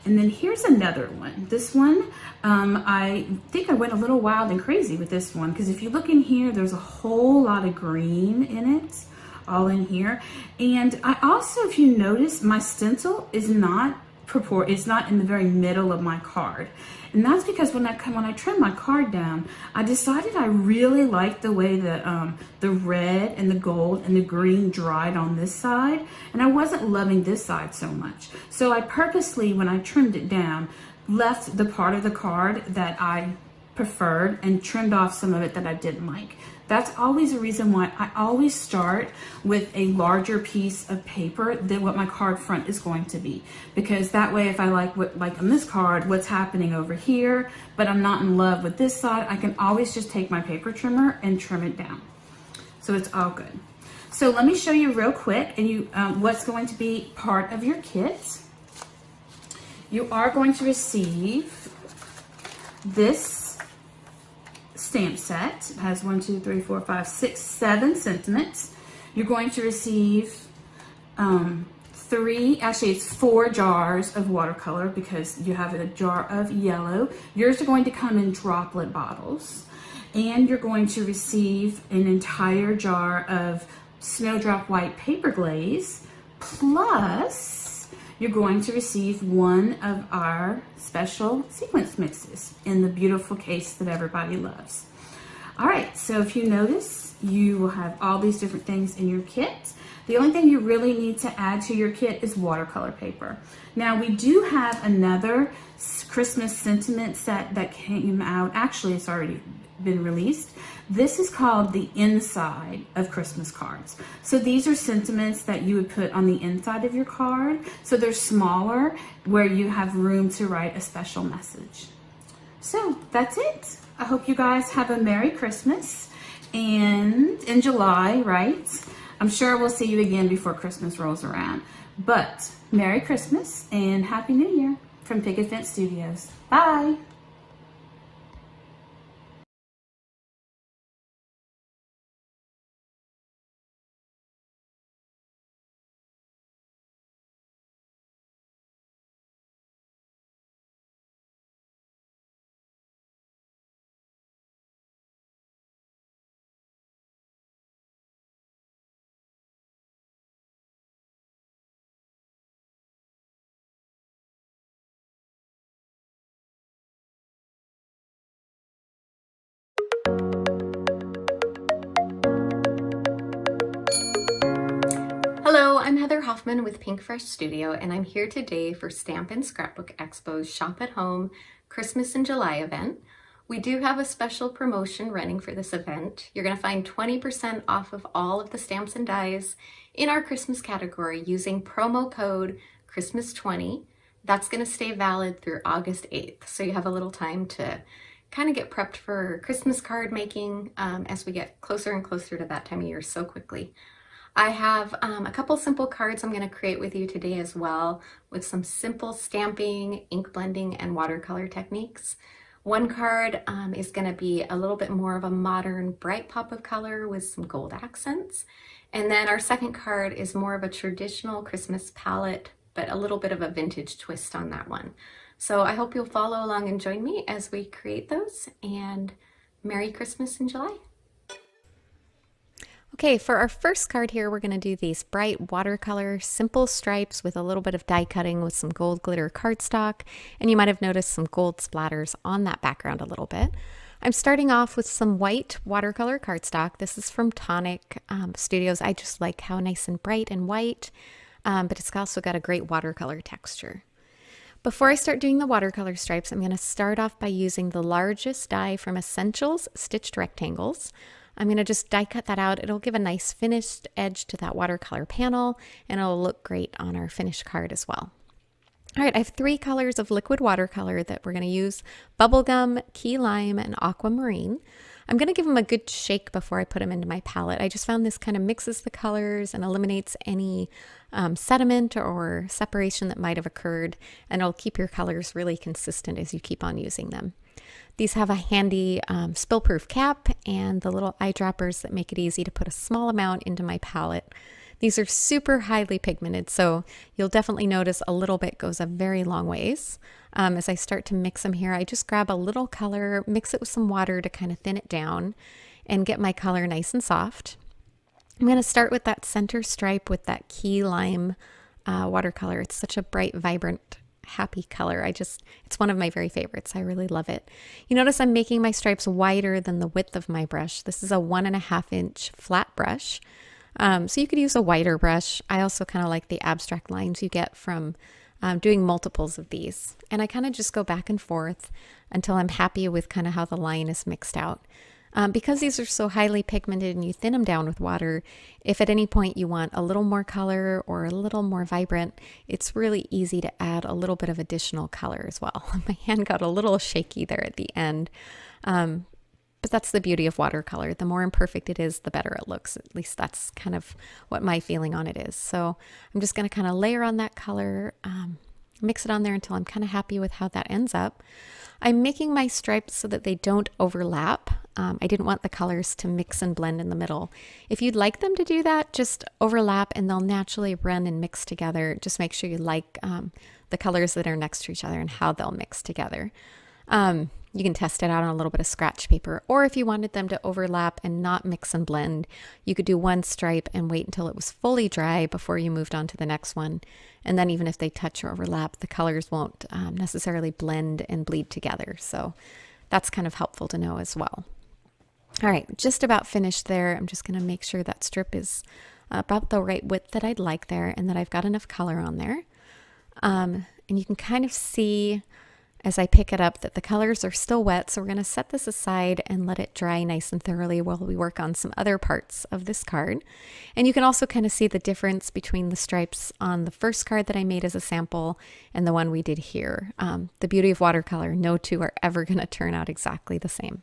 Speaker 3: And then here's another one. This one, I think I went a little wild and crazy with this one, because if you look in here, there's a whole lot of green in it, all in here. And I also, if you notice, my stencil is not in the very middle of my card. And that's because when I trimmed my card down, I decided I really liked the way that the red and the gold and the green dried on this side, and I wasn't loving this side so much. So I purposely, when I trimmed it down, left the part of the card that I preferred and trimmed off some of it that I didn't like. That's always a reason why I always start with a larger piece of paper than what my card front is going to be. Because that way, if I like on this card, what's happening over here, but I'm not in love with this side, I can always just take my paper trimmer and trim it down. So it's all good. So let me show you real quick and what's going to be part of your kit. You are going to receive this stamp set. It has 1, 2, 3, 4, 5, 6, 7 sentiments. You're going to receive 4 jars of watercolor, because you have a jar of yellow. Yours are going to come in droplet bottles. And you're going to receive an entire jar of Snowdrop White paper glaze, plus you're going to receive one of our special sequence mixes in the beautiful case that everybody loves. All right, so if you notice, you will have all these different things in your kit. The only thing you really need to add to your kit is watercolor paper. Now, we do have another Christmas sentiment set that came out. Actually, it's already been released. This is called the inside of Christmas cards. So these are sentiments that you would put on the inside of your card. So they're smaller, where you have room to write a special message. So that's it. I hope you guys have a Merry Christmas. And in July, right? I'm sure we'll see you again before Christmas rolls around. But Merry Christmas and Happy New Year from Picket Fence Studios. Bye.
Speaker 4: Hello, I'm Heather Hoffman with Pink Fresh Studio, and I'm here today for Stamp and Scrapbook Expo's Shop at Home Christmas in July event. We do have a special promotion running for this event. You're going to find 20% off of all of the stamps and dies in our Christmas category using promo code Christmas20. That's going to stay valid through August 8th, so you have a little time to kind of get prepped for Christmas card making as we get closer and closer to that time of year so quickly. I have a couple simple cards I'm going to create with you today as well, with some simple stamping, ink blending, and watercolor techniques. One card is going to be a little bit more of a modern bright pop of color with some gold accents. And then our second card is more of a traditional Christmas palette, but a little bit of a vintage twist on that one. So I hope you'll follow along and join me as we create those, and Merry Christmas in July. Okay, for our first card here, we're going to do these bright watercolor simple stripes with a little bit of die cutting with some gold glitter cardstock, and you might have noticed some gold splatters on that background a little bit. I'm starting off with some white watercolor cardstock. This is from Tonic Studios. I just like how nice and bright and white, but it's also got a great watercolor texture. Before I start doing the watercolor stripes, I'm going to start off by using the largest die from Essentials Stitched Rectangles. I'm going to just die cut that out. It'll give a nice finished edge to that watercolor panel, and it'll look great on our finished card as well. All right, I have 3 colors of liquid watercolor that we're going to use: Bubblegum, Key Lime, and Aquamarine. I'm going to give them a good shake before I put them into my palette. I just found this kind of mixes the colors and eliminates any sediment or separation that might have occurred, and it'll keep your colors really consistent as you keep on using them. These have a handy spill-proof cap and the little eyedroppers that make it easy to put a small amount into my palette. These are super highly pigmented, so you'll definitely notice a little bit goes a very long ways. As I start to mix them here, I just grab a little color, mix it with some water to kind of thin it down and get my color nice and soft. I'm going to start with that center stripe with that Key Lime watercolor. It's such a bright, vibrant, happy color. It's one of my very favorites. I really love it. You notice I'm making my stripes wider than the width of my brush. This is a 1.5 inch flat brush. So you could use a wider brush. I also kind of like the abstract lines you get from doing multiples of these. And I kind of just go back and forth until I'm happy with kind of how the line is mixed out. Because these are so highly pigmented and you thin them down with water, if at any point you want a little more color or a little more vibrant, it's really easy to add a little bit of additional color as well. My hand got a little shaky there at the end. But that's the beauty of watercolor. The more imperfect it is, the better it looks. At least that's kind of what my feeling on it is. So I'm just going to kind of layer on that color, mix it on there until I'm kind of happy with how that ends up. I'm making my stripes so that they don't overlap. I didn't want the colors to mix and blend in the middle. If you'd like them to do that, just overlap and they'll naturally run and mix together. Just make sure you like the colors that are next to each other and how they'll mix together. You can test it out on a little bit of scratch paper, or if you wanted them to overlap and not mix and blend, you could do one stripe and wait until it was fully dry before you moved on to the next one. And then even if they touch or overlap, the colors won't necessarily blend and bleed together. So that's kind of helpful to know as well. All right, just about finished there. I'm just going to make sure that strip is about the right width that I'd like there and that I've got enough color on there. And you can kind of see as I pick it up that the colors are still wet, so we're going to set this aside and let it dry nice and thoroughly while we work on some other parts of this card. And you can also kind of see the difference between the stripes on the first card that I made as a sample and the one we did here. The beauty of watercolor, no two are ever going to turn out exactly the same.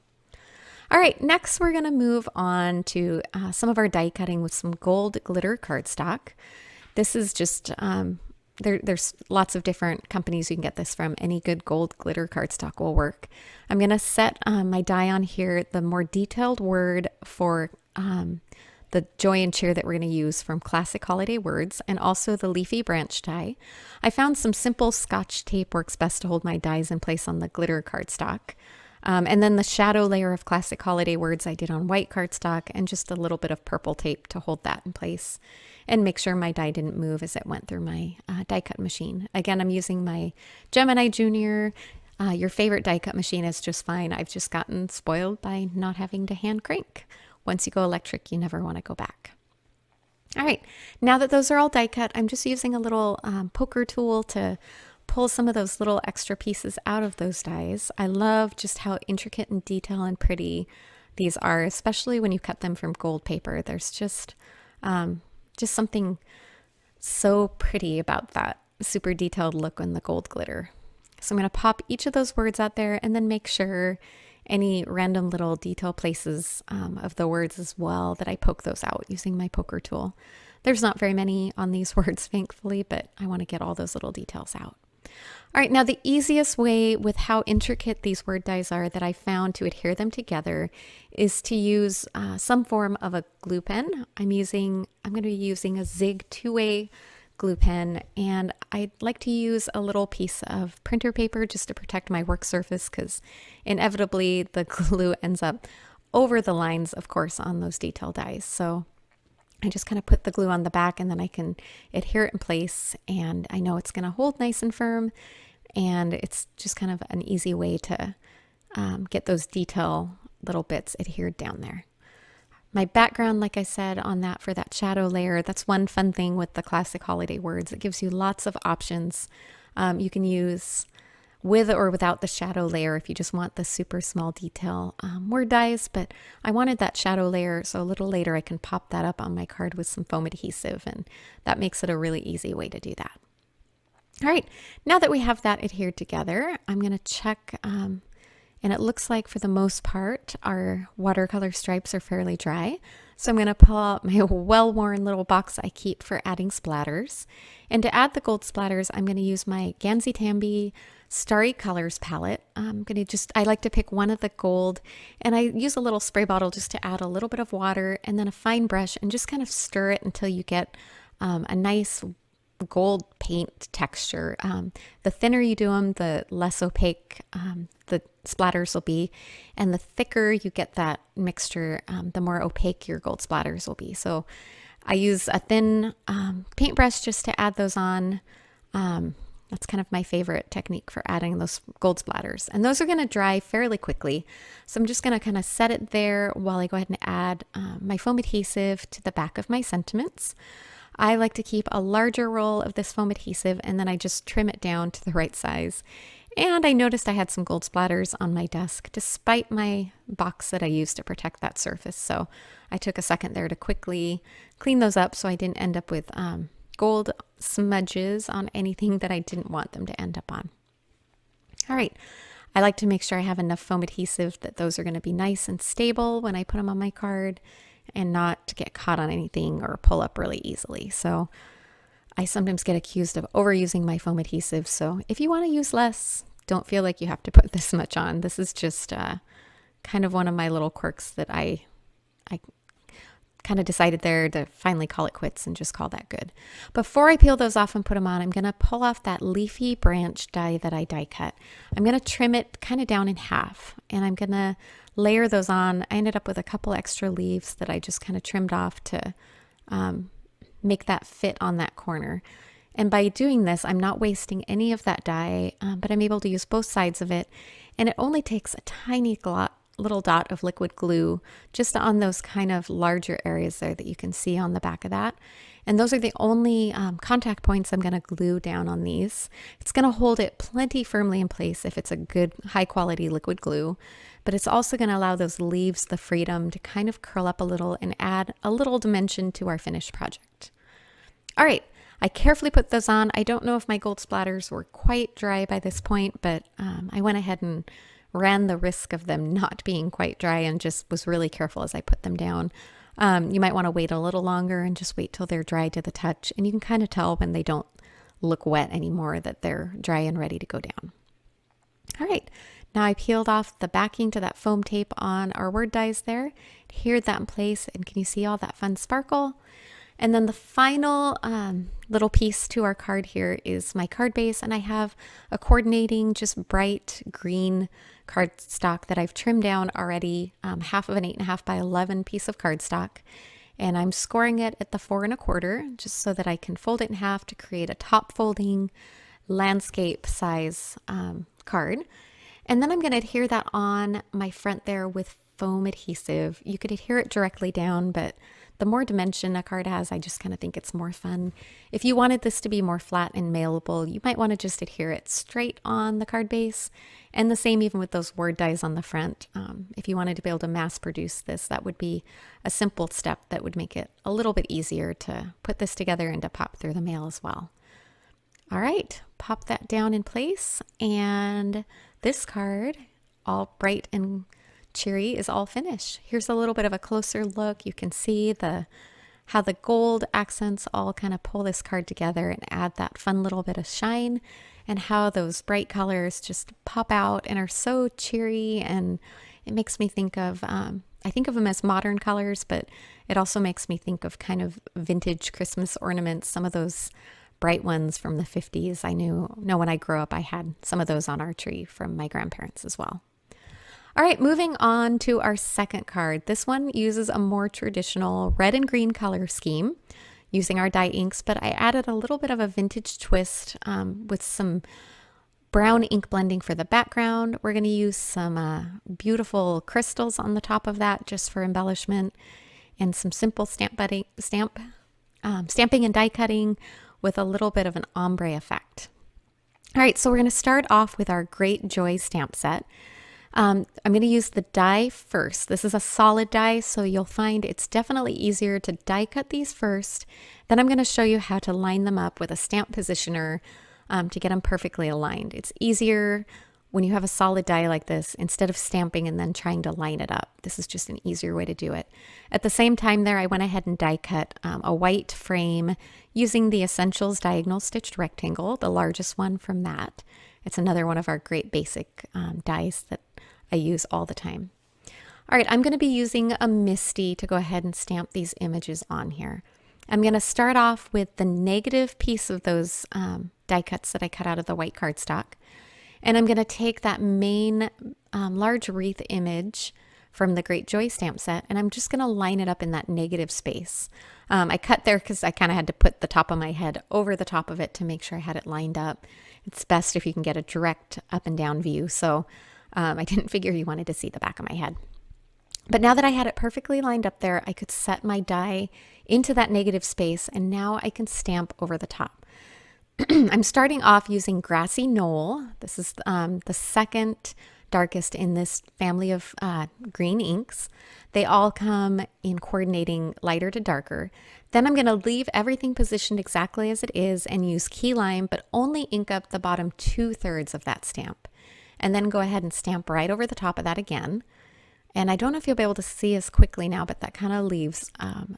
Speaker 4: All right, next we're going to move on to some of our die cutting with some gold glitter cardstock. This is just there's lots of different companies you can get this from. Any good gold glitter cardstock will work. I'm going to set my die on here the more detailed word for the joy and cheer that we're going to use from Classic Holiday Words, and also the leafy branch die. I found some simple Scotch tape works best to hold my dies in place on the glitter cardstock. And then the shadow layer of Classic Holiday Words I did on white cardstock, and just a little bit of purple tape to hold that in place and make sure my die didn't move as it went through my die cut machine. Again, I'm using my Gemini Junior. Your favorite die cut machine is just fine. I've just gotten spoiled by not having to hand crank. Once you go electric, you never want to go back. All right, now that those are all die cut, I'm just using a little poker tool to pull some of those little extra pieces out of those dies. I love just how intricate and detailed and pretty these are, especially when you cut them from gold paper. There's just something so pretty about that super detailed look in the gold glitter. So I'm going to pop each of those words out there and then make sure any random little detail places of the words as well that I poke those out using my poker tool. There's not very many on these words, thankfully, but I want to get all those little details out. All right, now the easiest way with how intricate these word dies are that I found to adhere them together is to use some form of a glue pen. I'm going to be using a Zig 2-way glue pen, and I'd like to use a little piece of printer paper just to protect my work surface, because inevitably the glue ends up over the lines, of course, on those detail dies. So I just kind of put the glue on the back and then I can adhere it in place, and I know it's going to hold nice and firm, and it's just kind of an easy way to get those detail little bits adhered down there. My background, like I said, on that for that shadow layer, that's one fun thing with the classic holiday words. It gives you lots of options. You can use with or without the shadow layer if you just want the super small detail word dies, but I wanted that shadow layer so a little later I can pop that up on my card with some foam adhesive, and that makes it a really easy way to do that. All right, now that we have that adhered together, I'm going to check, and it looks like for the most part our watercolor stripes are fairly dry. So I'm going to pull out my well-worn little box I keep for adding splatters. And to add the gold splatters, I'm going to use my Gansey Tambi Starry Colors palette. I like to pick one of the gold, and I use a little spray bottle just to add a little bit of water and then a fine brush and just kind of stir it until you get a nice gold paint texture. The thinner you do them, the less opaque the splatters will be, and the thicker you get that mixture, the more opaque your gold splatters will be. So I use a thin paintbrush just to add those on. That's kind of my favorite technique for adding those gold splatters. And those are going to dry fairly quickly. So I'm just going to kind of set it there while I go ahead and add my foam adhesive to the back of my sentiments. I like to keep a larger roll of this foam adhesive, and then I just trim it down to the right size. And I noticed I had some gold splatters on my desk despite my box that I used to protect that surface. So I took a second there to quickly clean those up so I didn't end up with gold smudges on anything that I didn't want them to end up on. All right, I like to make sure I have enough foam adhesive that those are going to be nice and stable when I put them on my card and not to get caught on anything or pull up really easily. So I sometimes get accused of overusing my foam adhesive. So if you want to use less, don't feel like you have to put this much on. This is just kind of one of my little quirks that I kind of decided there to finally call it quits and just call that good. Before I peel those off and put them on, I'm going to pull off that leafy branch die that I die cut. I'm going to trim it kind of down in half, and I'm going to layer those on. I ended up with a couple extra leaves that I just kind of trimmed off to make that fit on that corner. And by doing this, I'm not wasting any of that dye, but I'm able to use both sides of it. And it only takes a tiny little dot of liquid glue just on those kind of larger areas there that you can see on the back of that. And those are the only contact points I'm going to glue down on these. It's going to hold it plenty firmly in place if it's a good high quality liquid glue, but it's also going to allow those leaves the freedom to kind of curl up a little and add a little dimension to our finished project. All right, I carefully put those on. I don't know if my gold splatters were quite dry by this point, but I went ahead and ran the risk of them not being quite dry and just was really careful as I put them down. You might want to wait a little longer and just wait till they're dry to the touch. And you can kind of tell when they don't look wet anymore that they're dry and ready to go down. All right, now I peeled off the backing to that foam tape on our word dies there, adhered that in place, and can you see all that fun sparkle? And then the final little piece to our card here is my card base, and I have a coordinating just bright green cardstock that I've trimmed down already, half of an 8.5 by 11 piece of cardstock, and I'm scoring it at the 4 1/4 just so that I can fold it in half to create a top folding landscape size card. And then I'm going to adhere that on my front there with foam adhesive. You could adhere it directly down, but the more dimension a card has, I just kind of think it's more fun. If you wanted this to be more flat and mailable, you might want to just adhere it straight on the card base. And the same even with those word dies on the front. If you wanted to be able to mass produce this, that would be a simple step that would make it a little bit easier to put this together and to pop through the mail as well. All right, pop that down in place, and this card, all bright and cheery, is all finished. Here's a little bit of a closer look. You can see how the gold accents all kind of pull this card together and add that fun little bit of shine, and how those bright colors just pop out and are so cheery. And it makes me think of, I think of them as modern colors, but it also makes me think of kind of vintage Christmas ornaments, some of those bright ones from the 50s. I know when I grew up, I had some of those on our tree from my grandparents as well.
Speaker 7: All right, moving on to our second card. This one uses a more traditional red and green color scheme using our dye inks, but I added a little bit of a vintage twist with some brown ink blending for the background. We're going to use some beautiful crystals on the top of that just for embellishment, and some simple stamping and die cutting with a little bit of an ombre effect. All right, so we're going to start off with our Great Joy stamp set. I'm going to use the die first. This is a solid die, so you'll find it's definitely easier to die cut these first. Then I'm going to show you how to line them up with a stamp positioner to get them perfectly aligned. It's easier when you have a solid die like this, instead of stamping and then trying to line it up. This is just an easier way to do it. At the same time there, I went ahead and die cut a white frame using the Essentials Diagonal Stitched Rectangle, the largest one from that. It's another one of our great basic dies that I use all the time. All right, I'm going to be using a Misty to go ahead and stamp these images on here. I'm going to start off with the negative piece of those die cuts that I cut out of the white cardstock. And I'm going to take that main large wreath image from the Great Joy stamp set, and I'm just going to line it up in that negative space. I cut there because I kind of had to put the top of my head over the top of it to make sure I had it lined up. It's best if you can get a direct up and down view, so I didn't figure you wanted to see the back of my head. But now that I had it perfectly lined up there, I could set my die into that negative space, and now I can stamp over the top. I'm starting off using Grassy Knoll. This is the second darkest in this family of green inks. They all come in coordinating lighter to darker. Then I'm going to leave everything positioned exactly as it is and use key lime, but only ink up the bottom 2/3 of that stamp. And then go ahead and stamp right over the top of that again. And I don't know if you'll be able to see as quickly now, but that kind of leaves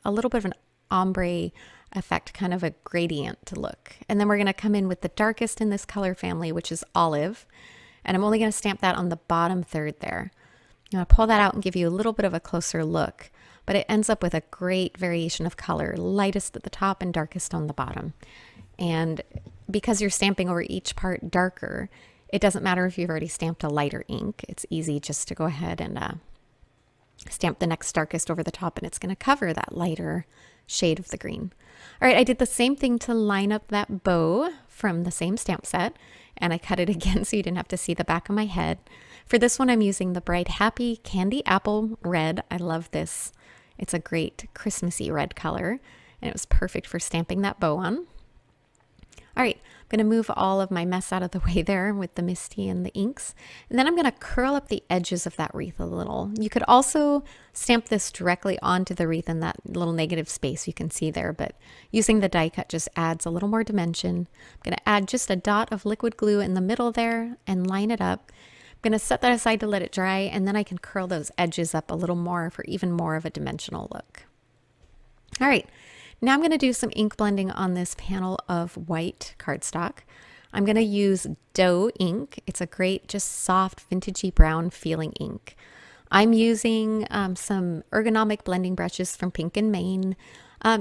Speaker 7: a little bit of an ombre effect, kind of a gradient to look. And then we're going to come in with the darkest in this color family, which is olive. And I'm only going to stamp that on the bottom third there. I'm going to pull that out and give you a little bit of a closer look, but it ends up with a great variation of color, lightest at the top and darkest on the bottom. And because you're stamping over each part darker, it doesn't matter if you've already stamped a lighter ink. It's easy just to go ahead and stamp the next darkest over the top, and it's going to cover that lighter shade of the green. All right, I did the same thing to line up that bow from the same stamp set, and I cut it again so you didn't have to see the back of my head. For this one, I'm using the Bright Happy Candy Apple Red. I love this. It's a great Christmassy red color, and it was perfect for stamping that bow on. All right, I'm going to move all of my mess out of the way there with the Misty and the inks. And then I'm going to curl up the edges of that wreath a little. You could also stamp this directly onto the wreath in that little negative space you can see there, but using the die cut just adds a little more dimension. I'm going to add just a dot of liquid glue in the middle there and line it up. I'm going to set that aside to let it dry, and then I can curl those edges up a little more for even more of a dimensional look. All right. Now I'm going to do some ink blending on this panel of white cardstock. I'm going to use Doe ink. It's a great, just soft, vintagey brown feeling ink. I'm using some ergonomic blending brushes from Pinecone.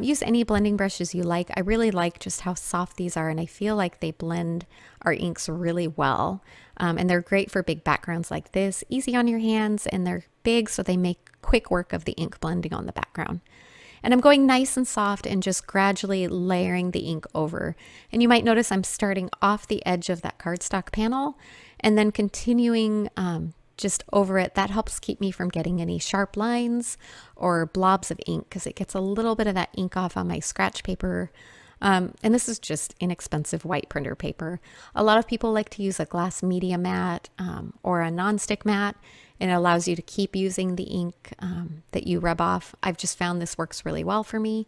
Speaker 7: Use any blending brushes you like. I really like just how soft these are, and I feel like they blend our inks really well. And they're great for big backgrounds like this, easy on your hands, and they're big, so they make quick work of the ink blending on the background. And I'm going nice and soft and just gradually layering the ink over. And you might notice I'm starting off the edge of that cardstock panel and then continuing just over it. That helps keep me from getting any sharp lines or blobs of ink because it gets a little bit of that ink off on my scratch paper. And this is just inexpensive white printer paper. A lot of people like to use a glass media mat or a nonstick mat. And it allows you to keep using the ink that you rub off. I've just found this works really well for me.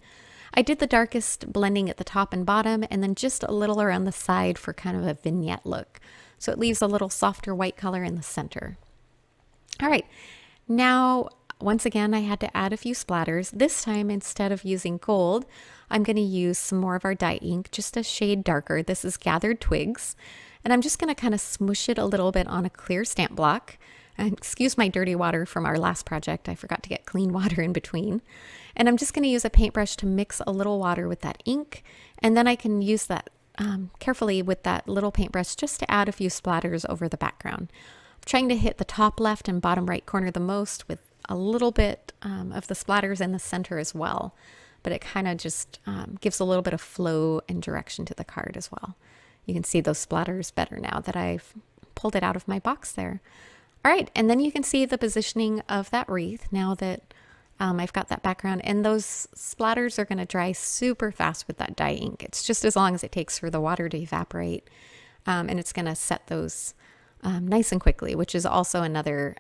Speaker 7: I did the darkest blending at the top and bottom, and then just a little around the side for kind of a vignette look. So it leaves a little softer white color in the center. All right, now once again I had to add a few splatters. This time, instead of using gold, I'm going to use some more of our dye ink, just a shade darker. This is Gathered Twigs, and I'm just going to kind of smoosh it a little bit on a clear stamp block. Excuse my dirty water from our last project. I forgot to get clean water in between. And I'm just going to use a paintbrush to mix a little water with that ink. And then I can use that carefully with that little paintbrush just to add a few splatters over the background. trying to hit the top left and bottom right corner the most, with a little bit of the splatters in the center as well. But it kind of just gives a little bit of flow and direction to the card as well. You can see those splatters better now that I've pulled it out of my box there. All right, and then you can see the positioning of that wreath now that I've got that background. And those splatters are going to dry super fast with that dye ink. It's just as long as it takes for the water to evaporate. And it's going to set those nice and quickly, which is also another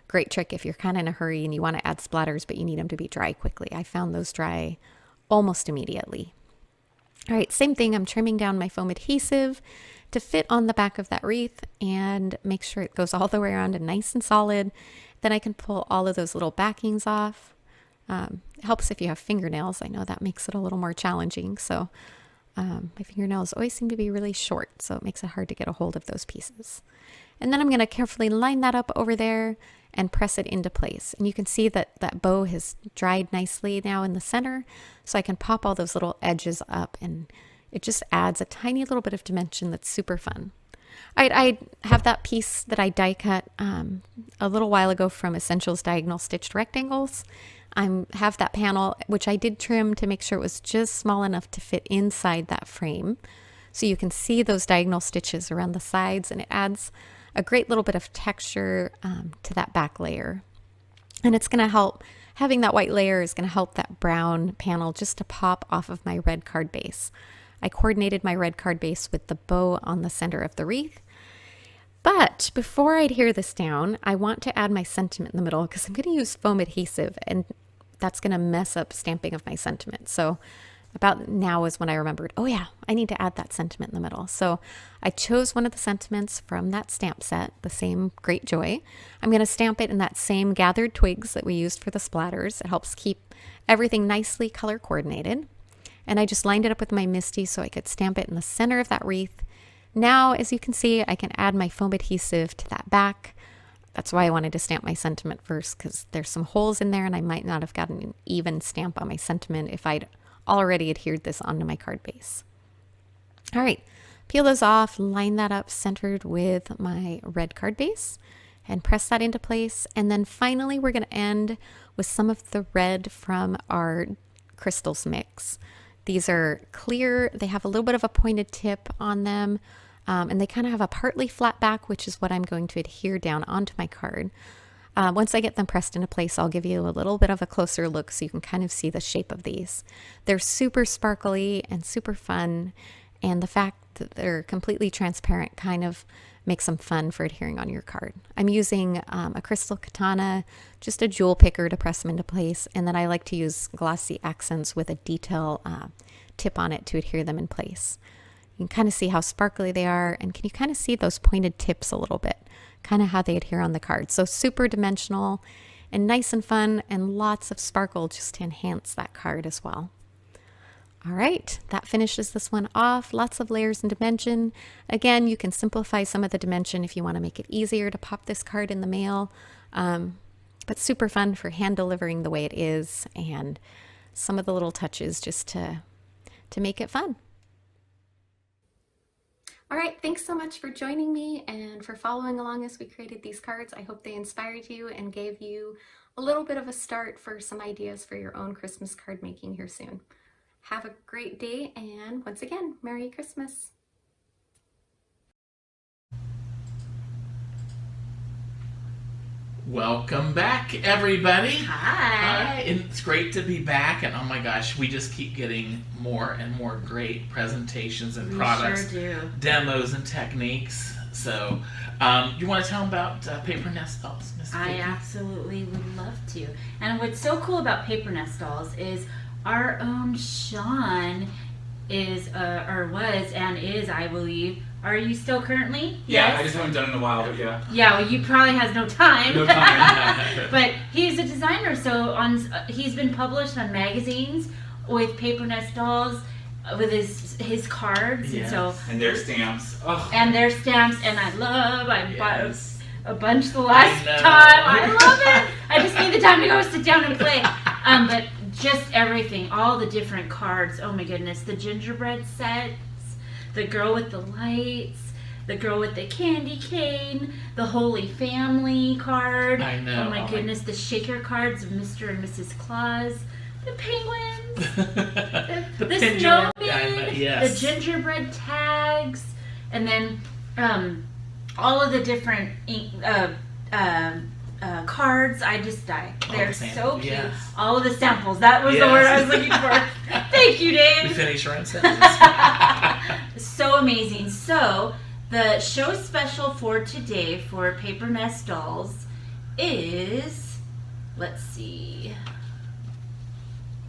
Speaker 7: great trick if you're kind of in a hurry and you want to add splatters, but you need them to be dry quickly. I found those dry almost immediately. All right, same thing. I'm trimming down my foam adhesive to fit on the back of that wreath and make sure it goes all the way around and nice and solid. Then I can pull all of those little backings off. It helps if you have fingernails. I know that makes it a little more challenging. So my fingernails always seem to be really short, so it makes it hard to get a hold of those pieces. And then I'm going to carefully line that up over there and press it into place. And you can see that that bow has dried nicely now in the center, so I can pop all those little edges up, and it just adds a tiny little bit of dimension that's super fun. I have that piece that I die cut a little while ago from Essentials Diagonal Stitched Rectangles. I have that panel, which I did trim to make sure it was just small enough to fit inside that frame. So you can see those diagonal stitches around the sides, and it adds a great little bit of texture to that back layer. And it's going to help, having that white layer is going to help that brown panel just to pop off of my red card base. I coordinated my red card base with the bow on the center of the wreath. But before I adhere this down, I want to add my sentiment in the middle because I'm going to use foam adhesive, and that's going to mess up stamping of my sentiment. So about now is when I remembered, oh yeah, I need to add that sentiment in the middle. So I chose one of the sentiments from that stamp set, the same Great Joy. I'm going to stamp it in that same gathered twigs that we used for the splatters. It helps keep everything nicely color coordinated. And I just lined it up with my MISTI so I could stamp it in the center of that wreath. Now, as you can see, I can add my foam adhesive to that back. That's why I wanted to stamp my sentiment first, because there's some holes in there and I might not have gotten an even stamp on my sentiment if I'd already adhered this onto my card base. All right, peel those off, line that up centered with my red card base and press that into place. And then finally, we're going to end with some of the red from our crystals mix. These are clear, they have a little bit of a pointed tip on them, and they kind of have a partly flat back, which is what I'm going to adhere down onto my card. Once I get them pressed into place, I'll give you a little bit of a closer look so you can kind of see the shape of these. They're super sparkly and super fun, and the fact that they're completely transparent kind of makes them fun for adhering on your card. I'm using a crystal katana, just a jewel picker to press them into place, and then I like to use glossy accents with a detail tip on it to adhere them in place. You can kind of see how sparkly they are, and can you kind of see those pointed tips a little bit, kind of how they adhere on the card. So super dimensional and nice and fun, and lots of sparkle just to enhance that card as well. All right, that finishes this one off. Lots of layers and dimension. Again, you can simplify some of the dimension if you want to make it easier to pop this card in the mail, but super fun for hand delivering the way it is, and some of the little touches just to make it fun.
Speaker 4: All right, thanks so much for joining me and for following along as we created these cards. I hope they inspired you and gave you a little bit of a start for some ideas for your own Christmas card making here soon. Have a great day, and once again, Merry Christmas.
Speaker 1: Welcome back, everybody.
Speaker 2: Hi.
Speaker 1: It's great to be back, and oh my gosh, we just keep getting more and more great presentations and products,
Speaker 2: sure do.
Speaker 1: Demos and techniques. So, you want to tell them about paper nest dolls, Miss
Speaker 2: I
Speaker 1: Vicky?
Speaker 2: absolutely would love to. And what's so cool about paper nest dolls is our own Sean is, or was and is, I believe. Are you still currently?
Speaker 5: Yeah,
Speaker 2: yes?
Speaker 5: I just haven't done it in a while, but yeah.
Speaker 2: Yeah, well, you probably has no time.
Speaker 5: No time.
Speaker 2: But he's a designer, so he's been published on magazines with paper nest dolls, with his cards,
Speaker 5: and their stamps. Oh.
Speaker 2: And their stamps, and I bought a bunch the last time. I love it. I just need the time to go sit down and play. But just everything, all the different cards. Oh my goodness, the gingerbread sets, the girl with the lights, the girl with the candy cane, the Holy Family card.
Speaker 1: I know.
Speaker 2: Oh my goodness, the shaker cards of Mr. and Mrs. Claus, the penguins, the snowman,
Speaker 1: yes.
Speaker 2: the gingerbread tags, and then all of the different cards. I just die. They're so cute.
Speaker 1: Yes.
Speaker 2: All of the samples. That was the word I was looking for. Thank you, Dave.
Speaker 1: We finish our own sentences.
Speaker 2: So amazing. So the show special for today for Paper Nest Dolls is, let's see.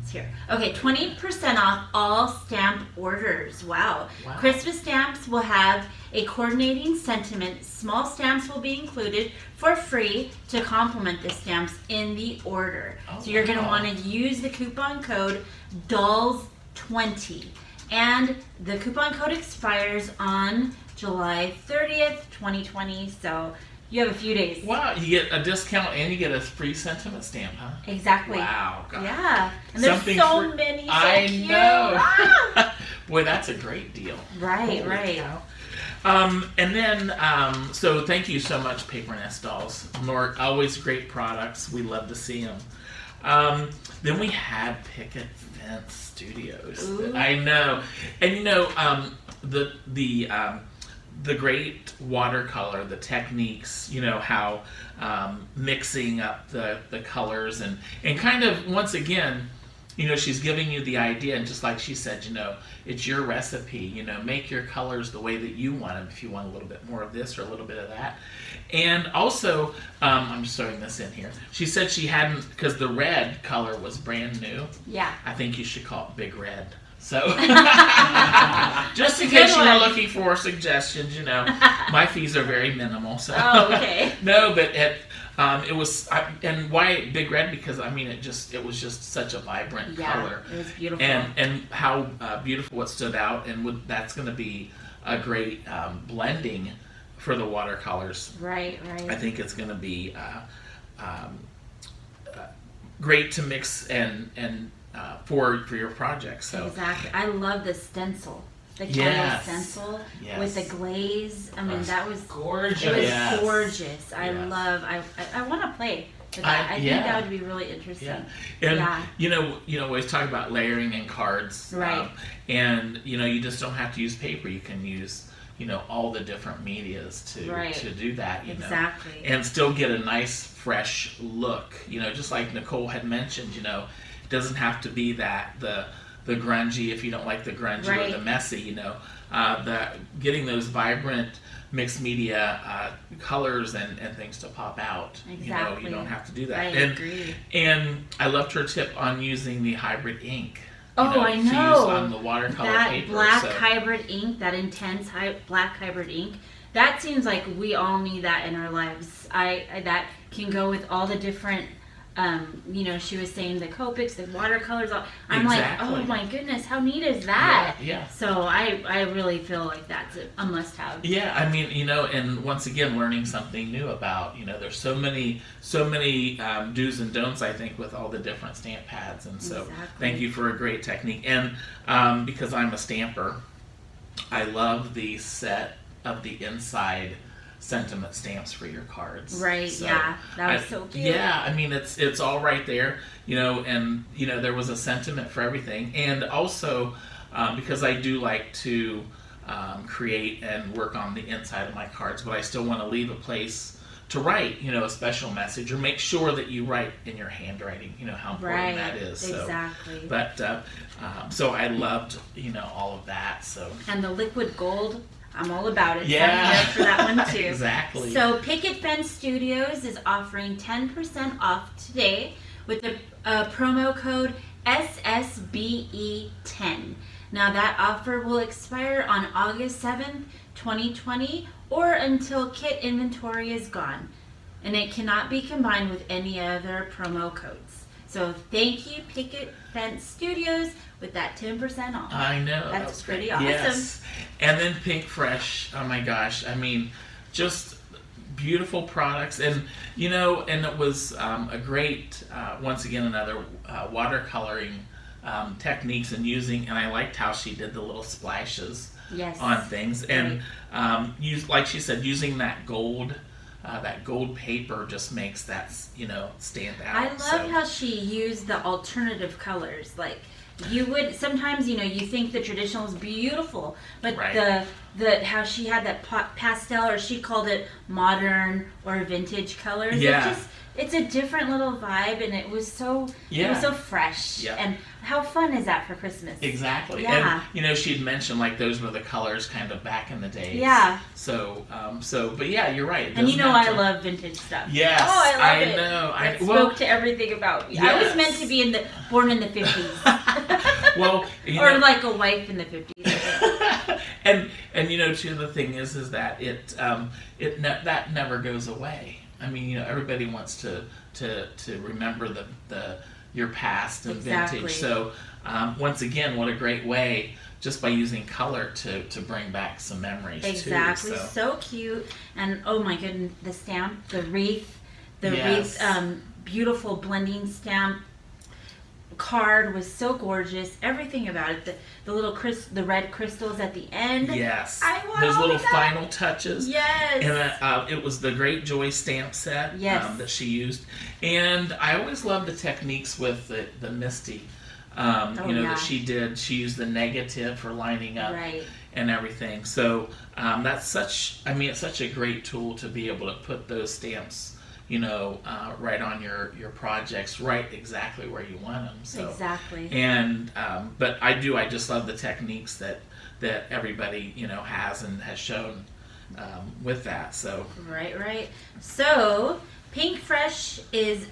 Speaker 2: It's here. Okay, 20% off all stamp orders. Wow. Christmas stamps will have a coordinating sentiment. Small stamps will be included for free to complement the stamps in the order. So you're going to want to use the coupon code DOLLS20. And the coupon code expires on July 30th, 2020. So you have a few days.
Speaker 1: Wow, you get a discount and you get a free sentiment stamp, huh?
Speaker 2: Exactly.
Speaker 1: Wow. God.
Speaker 2: Yeah. And there's so many. So
Speaker 1: I
Speaker 2: cute.
Speaker 1: know. Boy, that's a great deal.
Speaker 2: Right,
Speaker 1: Holy
Speaker 2: right.
Speaker 1: cow. And then, so thank you so much, Paper Nest Dolls. More always great products. We love to see them. Then we had Picket Fence Studios.
Speaker 2: Ooh.
Speaker 1: I know, and you know, the great watercolor, the techniques, you know, how mixing up the colors and kind of, once again, you know, she's giving you the idea, and just like she said, you know, it's your recipe, you know, make your colors the way that you want them, if you want a little bit more of this or a little bit of that. And also, I'm just throwing this in here, she said she hadn't, because the red color was brand new.
Speaker 2: Yeah.
Speaker 1: I think you should call it Big Red. So, just in case you were looking for suggestions, you know, my fees are very minimal. So,
Speaker 2: okay.
Speaker 1: No, but it was, and why Big Red? Because I mean, it was just such a vibrant color.
Speaker 2: It was beautiful.
Speaker 1: And how beautiful what stood out, and that's going to be a great blending for the watercolors.
Speaker 2: Right, right.
Speaker 1: I think it's going to be great to mix and for your project. So
Speaker 2: exactly, I love the stencil, the
Speaker 1: yes.
Speaker 2: stencil
Speaker 1: yes.
Speaker 2: with the glaze. I mean, that was
Speaker 1: gorgeous.
Speaker 2: It was
Speaker 1: yes.
Speaker 2: gorgeous. I
Speaker 1: yes.
Speaker 2: love. I want to play with that. I think that would be really interesting.
Speaker 1: Yeah. And you know, we always talk about layering in cards,
Speaker 2: right?
Speaker 1: And you know, you just don't have to use paper. You can use, you know, all the different medias to do that. You know, and still get a nice fresh look. You know, just like Nicole had mentioned. You know. Doesn't have to be that the grungy, if you don't like the grungy or the messy, you know, getting those vibrant mixed media colors and things to pop out.
Speaker 2: Exactly.
Speaker 1: You know, you don't have to do that.
Speaker 2: I agree.
Speaker 1: And I loved her tip on using the hybrid ink.
Speaker 2: I know.
Speaker 1: To use on the watercolor
Speaker 2: that
Speaker 1: paper.
Speaker 2: Black hybrid ink, that intense black hybrid ink. That seems like we all need that in our lives. That can go with all the different. You know, she was saying the Copics, the watercolors. I'm like, oh my goodness, how neat is that?
Speaker 1: Yeah. So
Speaker 2: I really feel like that's a must-have.
Speaker 1: Yeah, I mean, you know, and once again, learning something new about, you know, there's so many do's and don'ts, I think, with all the different stamp pads. And so thank you for a great technique. And because I'm a stamper, I love the set of the inside sentiment stamps for your cards.
Speaker 2: Right, so that was so cute.
Speaker 1: Yeah, I mean, it's all right there, you know, and, you know, there was a sentiment for everything. And also, because I do like to create and work on the inside of my cards, but I still want to leave a place to write, you know, a special message, or make sure that you write in your handwriting, you know, how important that is. So,
Speaker 2: exactly.
Speaker 1: But, so I loved, you know, all of that, so.
Speaker 2: And the liquid gold, I'm all about it.
Speaker 1: Yeah.
Speaker 2: Sign me up for that one too.
Speaker 1: Exactly.
Speaker 2: So Picket Fence Studios is offering 10% off today with the promo code SSBE10. Now that offer will expire on August 7th, 2020, or until kit inventory is gone. And it cannot be combined with any other promo codes. So thank you, Picket Fence Studios, with that 10% off.
Speaker 1: I know.
Speaker 2: That's pretty awesome.
Speaker 1: Yes. And then Pink Fresh, oh my gosh, I mean, just beautiful products. And, you know, and it was a great, once again, another watercoloring techniques and using, and I liked how she did the little splashes
Speaker 2: yes.
Speaker 1: on things, and use, like she said, using that gold paper just makes that, you know, stand out.
Speaker 2: I love how she used the alternative colors. Like, you would sometimes, you know, you think the traditional is beautiful, but
Speaker 1: right.
Speaker 2: the how she had that pastel, or she called it modern or vintage colors.
Speaker 1: Yeah.
Speaker 2: It's a different little vibe, and it was so fresh.
Speaker 1: Yeah.
Speaker 2: And how fun is that for Christmas?
Speaker 1: Exactly.
Speaker 2: Yeah.
Speaker 1: And you know, she'd mentioned like those were the colors kind of back in the days.
Speaker 2: Yeah.
Speaker 1: So but yeah, you're right.
Speaker 2: And you know I love vintage stuff.
Speaker 1: Yes.
Speaker 2: Oh, I love it.
Speaker 1: Know.
Speaker 2: It spoke to everything about me.
Speaker 1: Yes.
Speaker 2: I was meant to be born in the 50s.
Speaker 1: Well,
Speaker 2: or like a wife in the 50s.
Speaker 1: and you know, too, the thing is that that never goes away. I mean, you know, everybody wants to remember your past and vintage. So once again, what a great way, just by using color, to bring back some memories too.
Speaker 2: Exactly, so cute. And oh my goodness, the stamp, the wreath, beautiful blending stamp card was so gorgeous. Everything about it, the little the red crystals at the end.
Speaker 1: Yes,
Speaker 2: I want
Speaker 1: those
Speaker 2: all
Speaker 1: little
Speaker 2: of that.
Speaker 1: final touches.
Speaker 2: Yes,
Speaker 1: and it was the Great Joy stamp set that she used, and I always love the techniques with the Misty. That she did. She used the negative for lining up and everything. So that's such a great tool to be able to put those stamps, you know, right on your projects, right exactly where you want them. So
Speaker 2: exactly.
Speaker 1: And but I just love the techniques that everybody, you know, has shown with that. So
Speaker 2: right. So Pink Fresh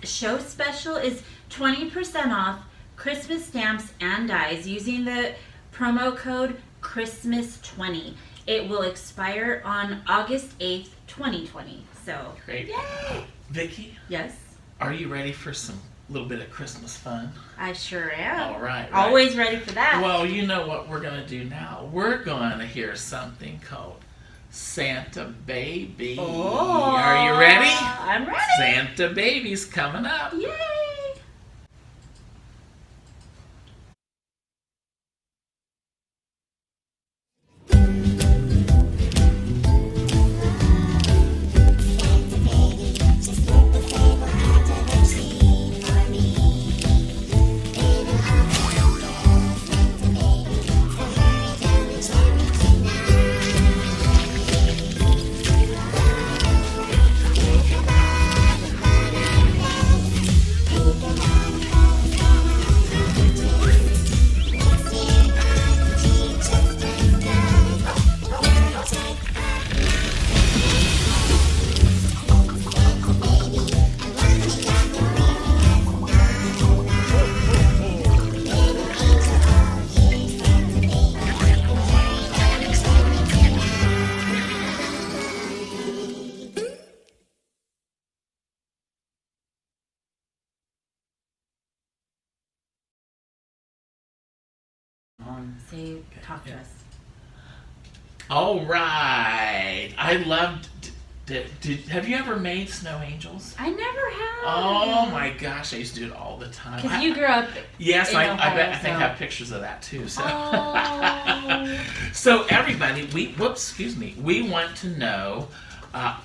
Speaker 2: show special is 20% off Christmas stamps and dies using the promo code Christmas20. It will expire on August 8th, 2020. So
Speaker 1: great.
Speaker 2: Yay!
Speaker 1: Vicki?
Speaker 2: Yes?
Speaker 1: Are you ready for some little bit of Christmas fun?
Speaker 2: I sure am.
Speaker 1: All right.
Speaker 2: Always ready for that.
Speaker 1: Well, you know what we're going to do now? We're going to hear something called Santa Baby.
Speaker 2: Oh,
Speaker 1: are you ready?
Speaker 2: I'm ready.
Speaker 1: Santa Baby's coming up.
Speaker 2: Yay! Say, talk to us.
Speaker 1: All right. I loved. Have you ever made snow angels?
Speaker 2: I never have.
Speaker 1: Oh my gosh, I used to do it all the time.
Speaker 2: Because you grew up.
Speaker 1: Yes,
Speaker 2: in
Speaker 1: I
Speaker 2: Ohio,
Speaker 1: think I have pictures of that too. So,
Speaker 2: so
Speaker 1: everybody, we want to know.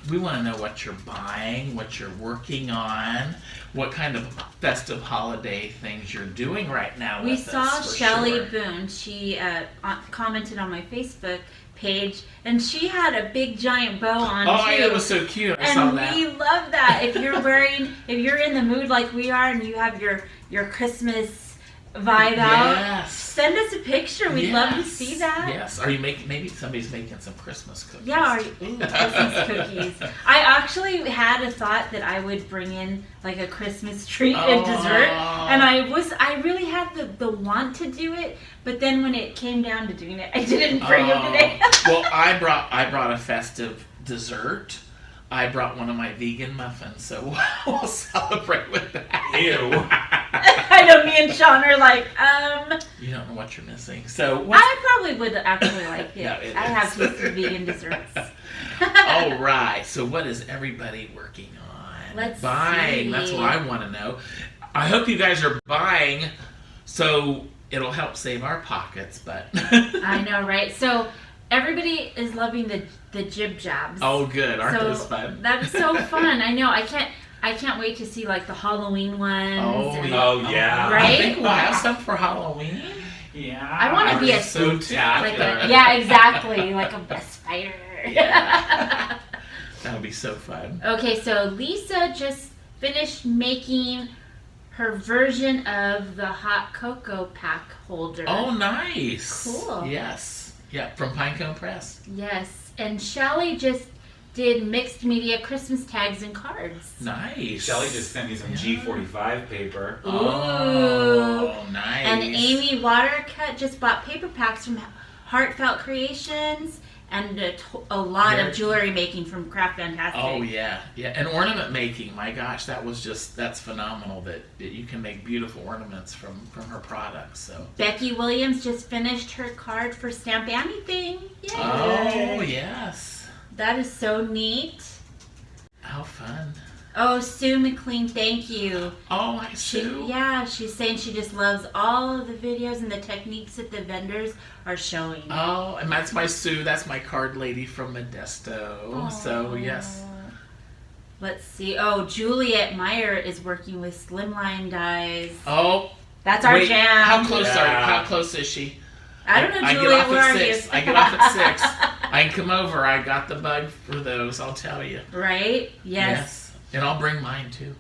Speaker 1: We want to know what you're buying, what you're working on, what kind of festive holiday things you're doing right now.
Speaker 2: We saw Shelly
Speaker 1: sure.
Speaker 2: Boone. She commented on my Facebook page, and she had a big giant bow on too.
Speaker 1: Oh, yeah, it was so cute. I saw that.
Speaker 2: And we love that. If you're in the mood like we are, and you have your Christmas vibe out, send us a picture. We'd love to see that.
Speaker 1: Yes. Are you maybe somebody's making some Christmas cookies?
Speaker 2: Yeah, Christmas cookies. I actually had a thought that I would bring in like a Christmas treat and dessert, and I really had the want to do it, but then when it came down to doing it, I didn't bring them today.
Speaker 1: Well, I brought a festive dessert. I brought one of my vegan muffins, so we'll celebrate with that. Ew.
Speaker 2: I know, me and Sean are like,
Speaker 1: You don't know what you're missing. So
Speaker 2: I probably would actually like it.
Speaker 1: No,
Speaker 2: I have some vegan desserts.
Speaker 1: All right. So what is everybody working on?
Speaker 2: Let's
Speaker 1: buying.
Speaker 2: see.
Speaker 1: That's what I want to know. I hope you guys are buying. So it'll help save our pockets, but.
Speaker 2: I know, right? So everybody is loving the jib jabs.
Speaker 1: Oh, good. Aren't those fun?
Speaker 2: That's so fun. I know. I can't wait to see like the Halloween ones.
Speaker 1: Oh, yeah.
Speaker 2: Right?
Speaker 1: I think we'll have some for Halloween.
Speaker 5: Yeah.
Speaker 2: I want to be a
Speaker 1: spectacular.
Speaker 2: yeah, exactly. Like a spider.
Speaker 1: Yeah. That would be so fun.
Speaker 2: Okay, so Lisa just finished making her version of the hot cocoa pack holder.
Speaker 1: Oh, nice.
Speaker 2: Cool.
Speaker 1: Yes. Yeah, from Pinecone Press.
Speaker 2: Yes, and Shelly just did mixed media Christmas tags and cards.
Speaker 1: Nice.
Speaker 5: Shelly just sent me some G45 paper.
Speaker 2: Ooh.
Speaker 1: Oh, nice.
Speaker 2: And Amy Watercut just bought paper packs from Heartfelt Creations and a lot of jewelry making from Craft Fantastic.
Speaker 1: Oh, yeah. Yeah, and ornament making. My gosh, that's phenomenal that you can make beautiful ornaments from her products. So
Speaker 2: Becky Williams just finished her card for Stamp Anything. Yay.
Speaker 1: Oh, yes.
Speaker 2: That is so neat.
Speaker 1: How fun.
Speaker 2: Oh, Sue McLean, thank you.
Speaker 1: Oh, hi, Sue.
Speaker 2: She's saying she just loves all of the videos and the techniques that the vendors are showing.
Speaker 1: Oh, and that's my Sue. That's my card lady from Modesto.
Speaker 2: Oh.
Speaker 1: So, yes.
Speaker 2: Let's see. Oh, Juliet Meyer is working with slimline dies.
Speaker 1: Oh.
Speaker 2: That's our jam.
Speaker 1: How close are you? How close is she?
Speaker 2: I don't know, Juliet. Where are you?
Speaker 1: I get off at 6. I can come over. I got the bug for those, I'll tell you.
Speaker 2: Right? Yes.
Speaker 1: And I'll bring mine too.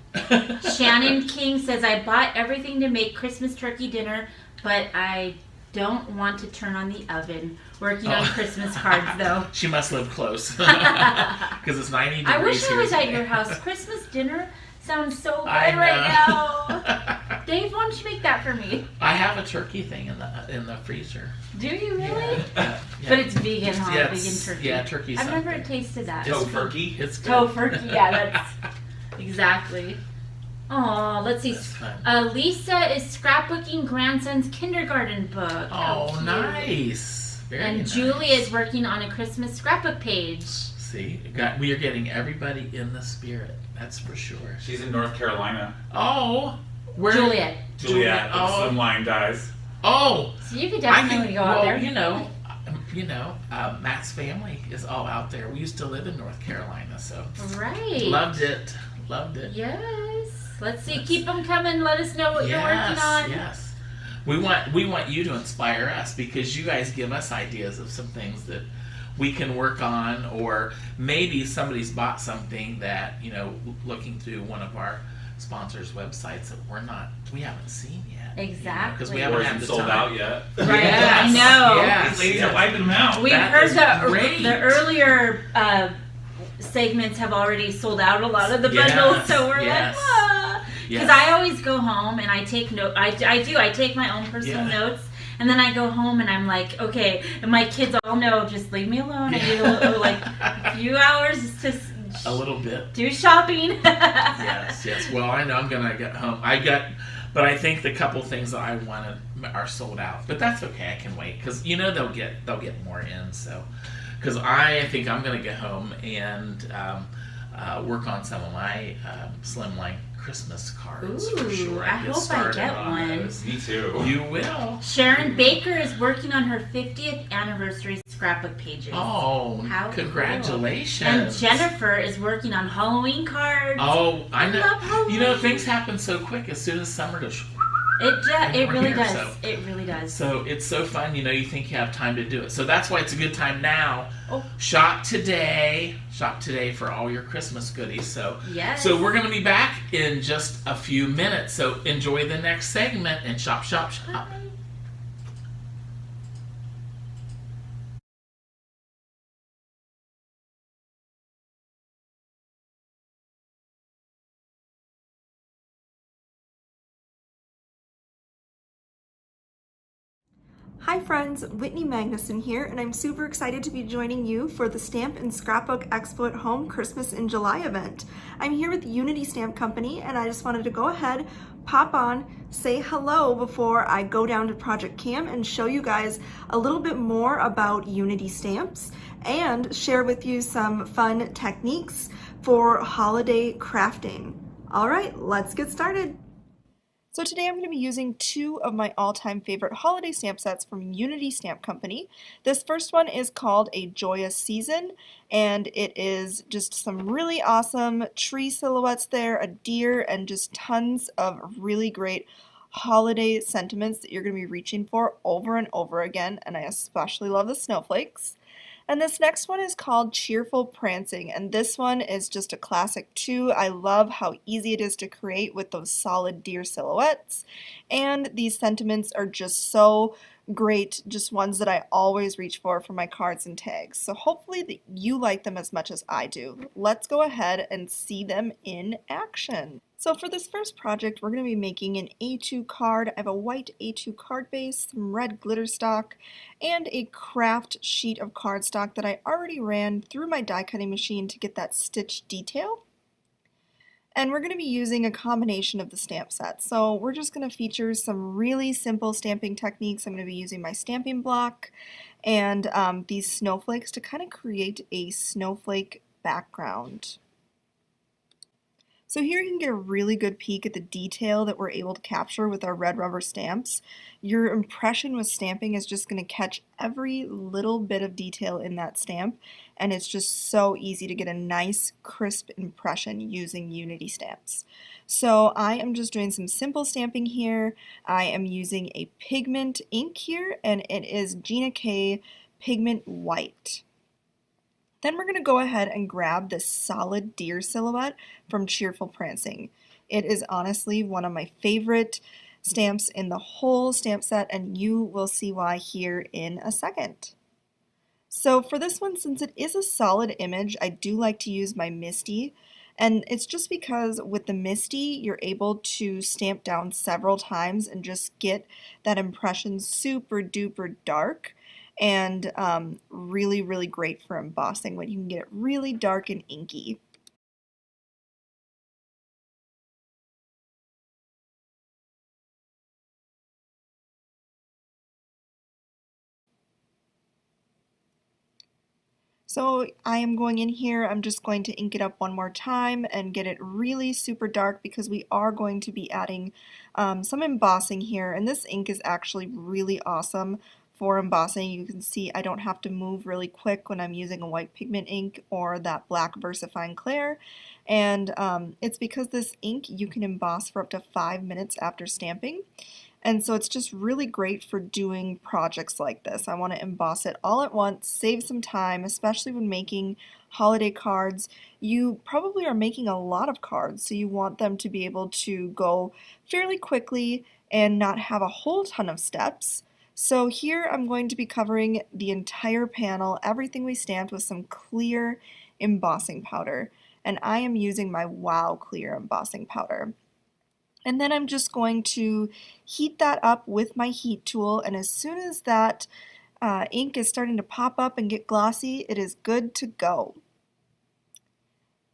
Speaker 2: Shannon King says, I bought everything to make Christmas turkey dinner, but I don't want to turn on the oven. Working on Christmas cards, though.
Speaker 1: She must live close. Because it's 90 degrees
Speaker 2: I wish I was
Speaker 1: today.
Speaker 2: at your house. Christmas dinner sounds so good right now. Dave, why don't you make that for me?
Speaker 1: I have a turkey thing in the freezer.
Speaker 2: Do you really?
Speaker 1: Yeah.
Speaker 2: But it's vegan, huh?
Speaker 1: Yeah,
Speaker 2: Vegan turkey.
Speaker 1: Yeah, turkey's
Speaker 2: I've
Speaker 1: something.
Speaker 2: never tasted that.
Speaker 5: Tofurkey?
Speaker 1: It's good.
Speaker 2: Tofurkey, yeah, that's exactly. Oh, let's see. Lisa is scrapbooking grandson's kindergarten book.
Speaker 1: Oh, nice. Very
Speaker 2: and
Speaker 1: nice.
Speaker 2: Julie is working on a Christmas scrapbook page.
Speaker 1: See, we are getting everybody in the spirit. That's for sure.
Speaker 5: She's in North Carolina.
Speaker 1: Oh, where?
Speaker 2: Juliet.
Speaker 5: Juliet, with slimline dies.
Speaker 1: Oh,
Speaker 2: so you could definitely go out there.
Speaker 1: Matt's family is all out there. We used to live in North Carolina, so
Speaker 2: right.
Speaker 1: Loved it.
Speaker 2: Yes. Let's see. Keep them coming. Let us know what you're working on.
Speaker 1: Yes. We want you to inspire us because you guys give us ideas of some things that we can work on, or maybe somebody's bought something that, looking through one of our sponsors' websites that we haven't seen yet.
Speaker 2: Exactly.
Speaker 1: Because we haven't had the
Speaker 5: sold
Speaker 1: time.
Speaker 5: out yet.
Speaker 2: Right.
Speaker 1: Yes.
Speaker 2: I know.
Speaker 1: Yes.
Speaker 5: These ladies are wiping them out.
Speaker 2: We've heard the earlier segments have already sold out a lot of the bundles, so we're like, because I always go home and I take note. I take my own personal notes, and then I go home and I'm like, okay, and my kids all know, just leave me alone. I need a few hours to
Speaker 1: a little bit
Speaker 2: do shopping.
Speaker 1: Yes. Well, I know I'm gonna get home. But I think the couple things that I wanted are sold out. But that's okay. I can wait because they'll get more in. So, because I think I'm gonna get home and work on some of my slimline Christmas cards for sure.
Speaker 2: I hope I get one.
Speaker 5: Me too.
Speaker 1: You will.
Speaker 2: Sharon Baker is working on her 50th anniversary scrapbook pages.
Speaker 1: Oh, congratulations.
Speaker 2: Cool. And Jennifer is working on Halloween cards.
Speaker 1: Oh, I know.
Speaker 2: love Halloween.
Speaker 1: Things happen so quick as soon as summer goes.
Speaker 2: It really does. It really does.
Speaker 1: So it's so fun, you think you have time to do it. So that's why it's a good time now.
Speaker 2: Oh.
Speaker 1: Shop today for all your Christmas goodies. So
Speaker 2: yes.
Speaker 1: So we're going to be back in just a few minutes. So enjoy the next segment and shop. Bye.
Speaker 8: Hi friends, Whitney Magnuson here, and I'm super excited to be joining you for the Stamp and Scrapbook Expo at Home Christmas in July event. I'm here with Unity Stamp Company, and I just wanted to go ahead, pop on, say hello before I go down to Project Cam and show you guys a little bit more about Unity stamps and share with you some fun techniques for holiday crafting. All right, let's get started. So today I'm going to be using two of my all-time favorite holiday stamp sets from Unity Stamp Company. This first one is called A Joyous Season, and it is just some really awesome tree silhouettes there, a deer, and just tons of really great holiday sentiments that you're going to be reaching for over and over again, and I especially love the snowflakes. And this next one is called Cheerful Prancing, and this one is just a classic too. I love how easy it is to create with those solid deer silhouettes, and these sentiments are just so great, just ones that I always reach for my cards and tags. So hopefully that you like them as much as I do. Let's go ahead and see them in action. So for this first project, we're going to be making an A2 card. I have a white A2 card base, some red glitter stock, and a craft sheet of cardstock that I already ran through my die cutting machine to get that stitch detail. And we're going to be using a combination of the stamp set. So we're just going to feature some really simple stamping techniques. I'm going to be using my stamping block and these snowflakes to kind of create a snowflake background. So here you can get a really good peek at the detail that we're able to capture with our red rubber stamps. Your impression with stamping is just going to catch every little bit of detail in that stamp, and it's just so easy to get a nice crisp impression using Unity stamps. So I am just doing some simple stamping here. I am using a pigment ink here, and it is Gina K Pigment White. Then we're going to go ahead and grab this solid deer silhouette from Cheerful Prancing. It is honestly one of my favorite stamps in the whole stamp set, and you will see why here in a second. So for this one, since it is a solid image, I do like to use my Misty, and it's just because with the Misty you're able to stamp down several times and just get that impression super duper dark. And really, really great for embossing when you can get it really dark and inky. So I am going in here, I'm just going to ink it up one more time and get it really super dark because we are going to be adding some embossing here, and this ink is actually really awesome for embossing. You can see I don't have to move really quick when I'm using a white pigment ink or that black VersaFine Clair, and it's because this ink you can emboss for up to 5 minutes after stamping. And so it's just really great for doing projects like this. I want to emboss it all at once, save some time, especially when making holiday cards. You probably are making a lot of cards, so you want them to be able to go fairly quickly and not have a whole ton of steps. So here I'm going to be covering the entire panel, everything we stamped, with some clear embossing powder. And I am using my Wow Clear embossing powder. And then I'm just going to heat that up with my heat tool, and as soon as that ink is starting to pop up and get glossy, it is good to go.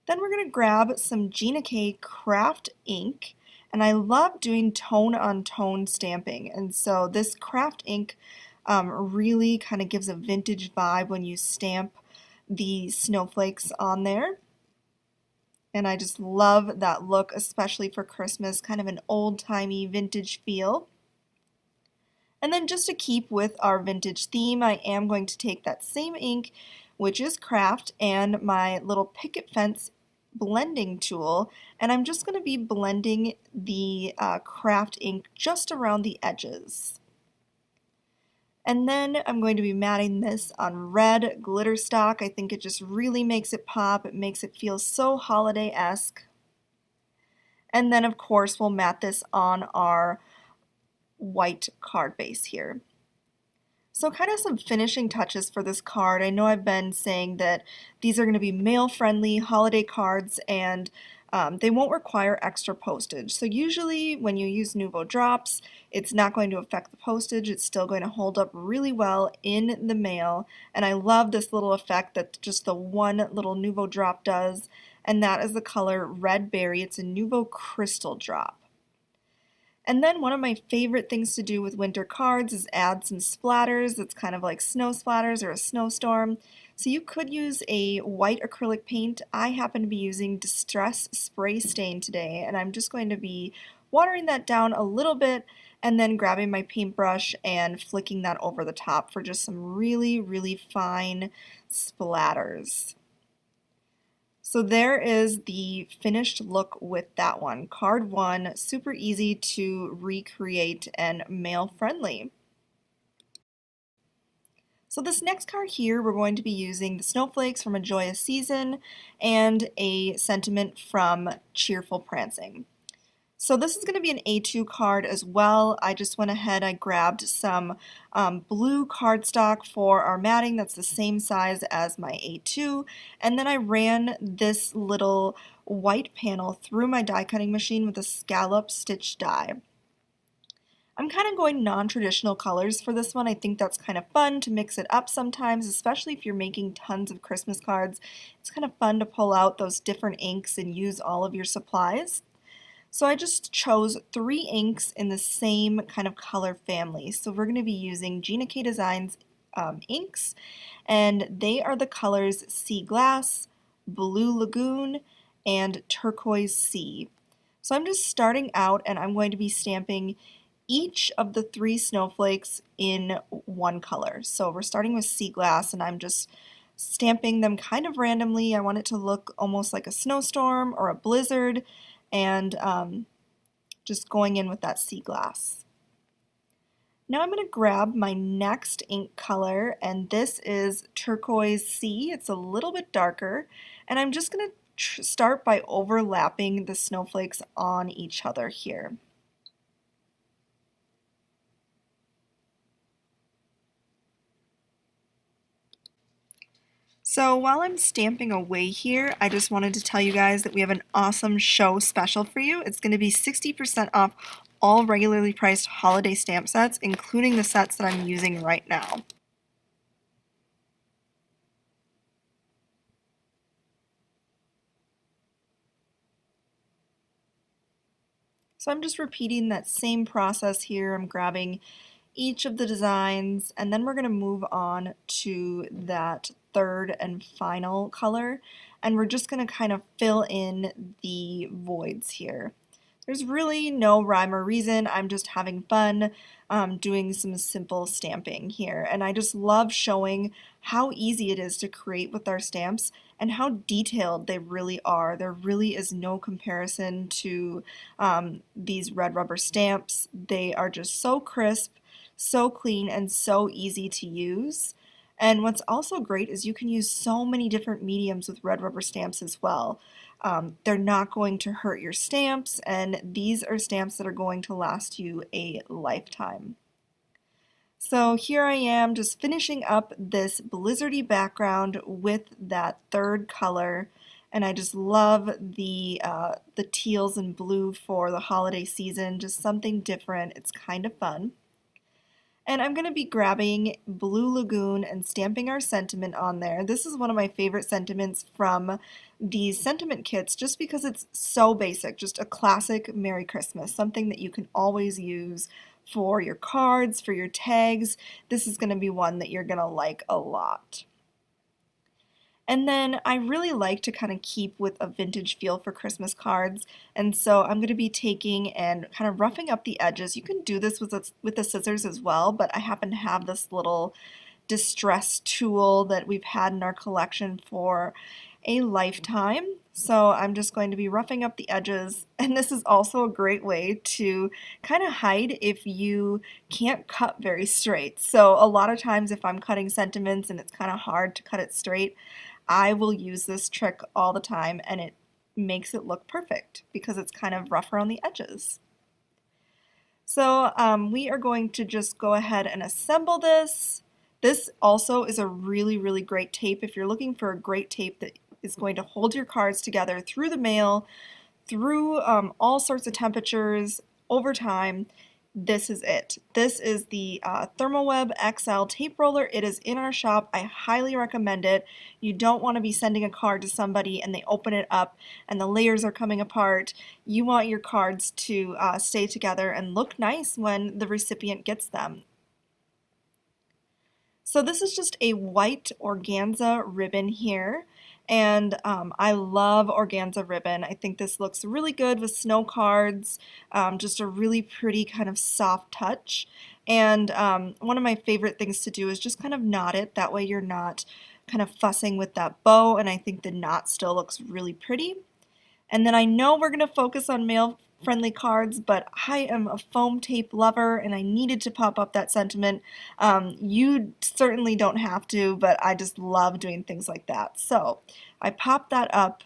Speaker 8: Then we're going to grab some Gina K Craft ink, and I love doing tone on tone stamping, and so this craft ink really kind of gives a vintage vibe when you stamp the snowflakes on there. And I just love that look, especially for Christmas, kind of an old-timey vintage feel. And then just to keep with our vintage theme, I am going to take that same ink, which is craft, and my little Picket Fence blending tool, and I'm just going to be blending the craft ink just around the edges. And then I'm going to be matting this on red glitter stock. I think it just really makes it pop. It makes it feel so holiday-esque. And then of course we'll mat this on our white card base here. So kind of some finishing touches for this card. I know I've been saying that these are going to be mail-friendly holiday cards, and they won't require extra postage. So usually when you use Nuvo drops, it's not going to affect the postage. It's still going to hold up really well in the mail. And I love this little effect that just the one little Nuvo drop does, and that is the color Red Berry. It's a Nuvo Crystal drop. And then one of my favorite things to do with winter cards is add some splatters. It's kind of like snow splatters or a snowstorm. So you could use a white acrylic paint. I happen to be using Distress Spray Stain today, and I'm just going to be watering that down a little bit and then grabbing my paintbrush and flicking that over the top for just some really, really fine splatters. So there is the finished look with that one. Card 1, super easy to recreate and mail friendly. So this next card here, we're going to be using the snowflakes from A Joyous Season and a sentiment from Cheerful Prancing. So this is going to be an A2 card as well. I just went ahead, I grabbed some blue cardstock for our matting that's the same size as my A2, and then I ran this little white panel through my die cutting machine with a scallop stitch die. I'm kind of going non-traditional colors for this one. I think that's kind of fun to mix it up sometimes, especially if you're making tons of Christmas cards. It's kind of fun to pull out those different inks and use all of your supplies. So I just chose 3 inks in the same kind of color family. So we're going to be using Gina K Designs inks, and they are the colors Sea Glass, Blue Lagoon, and Turquoise Sea. So I'm just starting out and I'm going to be stamping each of the 3 snowflakes in one color. So we're starting with Sea Glass and I'm just stamping them kind of randomly. I want it to look almost like a snowstorm or a blizzard, and just going in with that sea glass. Now I'm going to grab my next ink color, and this is Turquoise Sea. It's a little bit darker, and I'm just going to start by overlapping the snowflakes on each other here. So while I'm stamping away here, I just wanted to tell you guys that we have an awesome show special for you. It's going to be 60% off all regularly priced holiday stamp sets, including the sets that I'm using right now. So I'm just repeating that same process here. I'm grabbing each of the designs, and then we're going to move on to that third and final color, and we're just going to kind of fill in the voids here. There's really no rhyme or reason. I'm just having fun doing some simple stamping here, and I just love showing how easy it is to create with our stamps and how detailed they really are. There really is no comparison to these red rubber stamps. They are just so crisp, so clean, and so easy to use. And what's also great is you can use so many different mediums with red rubber stamps as well. They're not going to hurt your stamps, and these are stamps that are going to last you a lifetime. So here I am just finishing up this blizzardy background with that third color, and I just love the teals and blue for the holiday season, just something different. It's kind of fun. And I'm going to be grabbing Blue Lagoon and stamping our sentiment on there. This is one of my favorite sentiments from these sentiment kits just because it's so basic, just a classic Merry Christmas, something that you can always use for your cards, for your tags. This is going to be one that you're going to like a lot. And then I really like to kind of keep with a vintage feel for Christmas cards, and so I'm going to be taking and kind of roughing up the edges. You can do this with the scissors as well, but I happen to have this little distress tool that we've had in our collection for a lifetime. So I'm just going to be roughing up the edges, and this is also a great way to kind of hide if you can't cut very straight. So a lot of times if I'm cutting sentiments and it's kind of hard to cut it straight, I will use this trick all the time, and it makes it look perfect because it's kind of rough around the edges. So we are going to just go ahead and assemble this. This also is a really, really great tape. If you're looking for a great tape that is going to hold your cards together through the mail, through all sorts of temperatures, over time, this is it. This is the Thermoweb XL tape roller. It is in our shop. I highly recommend it. You don't want to be sending a card to somebody and they open it up and the layers are coming apart. You want your cards to stay together and look nice when the recipient gets them. So this is just a white organza ribbon here, And I love organza ribbon. I think this looks really good with snow cards, just a really pretty kind of soft touch. And one of my favorite things to do is just kind of knot it. That way you're not kind of fussing with that bow, and I think the knot still looks really pretty. And then I know we're going to focus on male-friendly cards, but I am a foam tape lover, and I needed to pop up that sentiment. You certainly don't have to, but I just love doing things like that. So I popped that up,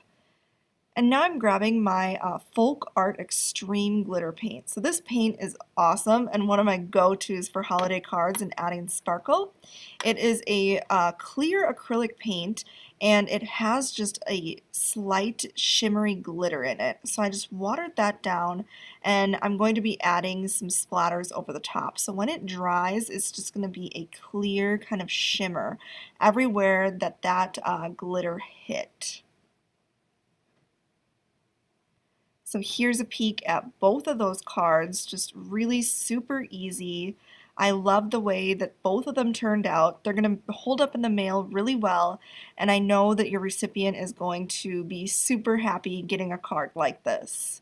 Speaker 8: and now I'm grabbing my Folk Art Extreme Glitter Paint. So this paint is awesome and one of my go-tos for holiday cards and adding sparkle. It is a clear acrylic paint, and it has just a slight shimmery glitter in it. So I just watered that down, and I'm going to be adding some splatters over the top. So when it dries, it's just going to be a clear kind of shimmer everywhere that glitter hit. So here's a peek at both of those cards, just really super easy. I love the way that both of them turned out. They're going to hold up in the mail really well, and I know that your recipient is going to be super happy getting a card like this.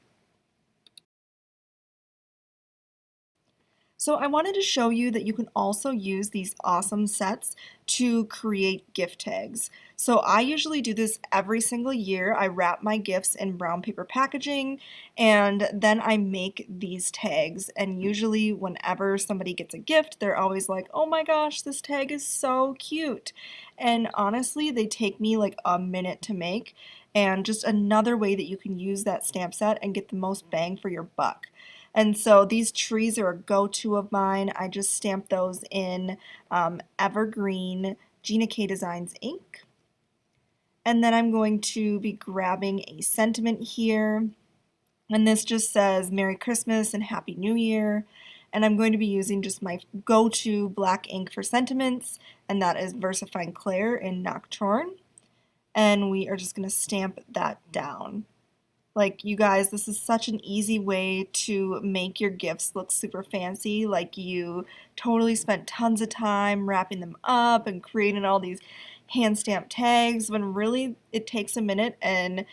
Speaker 8: So I wanted to show you that you can also use these awesome sets to create gift tags. So I usually do this every single year. I wrap my gifts in brown paper packaging, and then I make these tags. And usually whenever somebody gets a gift, they're always like, oh my gosh, this tag is so cute. And honestly, they take me like a minute to make, and just another way that you can use that stamp set and get the most bang for your buck. And so these trees are a go-to of mine. I just stamped those in Evergreen Gina K Designs ink. And then I'm going to be grabbing a sentiment here. And this just says Merry Christmas and Happy New Year. And I'm going to be using just my go-to black ink for sentiments, and that is VersaFine Clair in Nocturne. And we are just going to stamp that down. Like, you guys, this is such an easy way to make your gifts look super fancy. Like, you totally spent tons of time wrapping them up and creating all these hand stamped tags, when really it takes a minute, and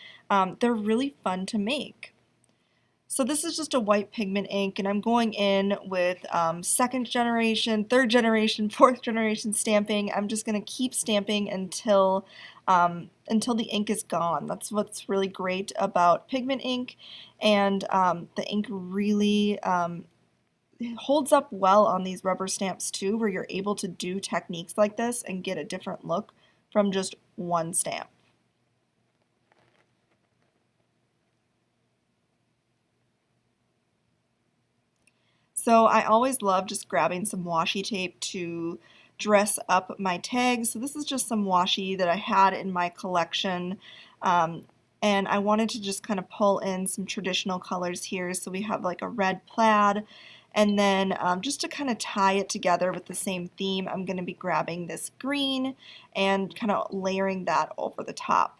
Speaker 8: they're really fun to make. So this is just a white pigment ink, and I'm going in with second generation, third generation, fourth generation stamping. I'm just going to keep stamping until the ink is gone. That's what's really great about pigment ink, and the ink really holds up well on these rubber stamps too, where you're able to do techniques like this and get a different look from just one stamp. So I always love just grabbing some washi tape to dress up my tags. So this is just some washi that I had in my collection, and I wanted to just kind of pull in some traditional colors here. So we have like a red plaid, and then just to kind of tie it together with the same theme, I'm going to be grabbing this green and kind of layering that over the top.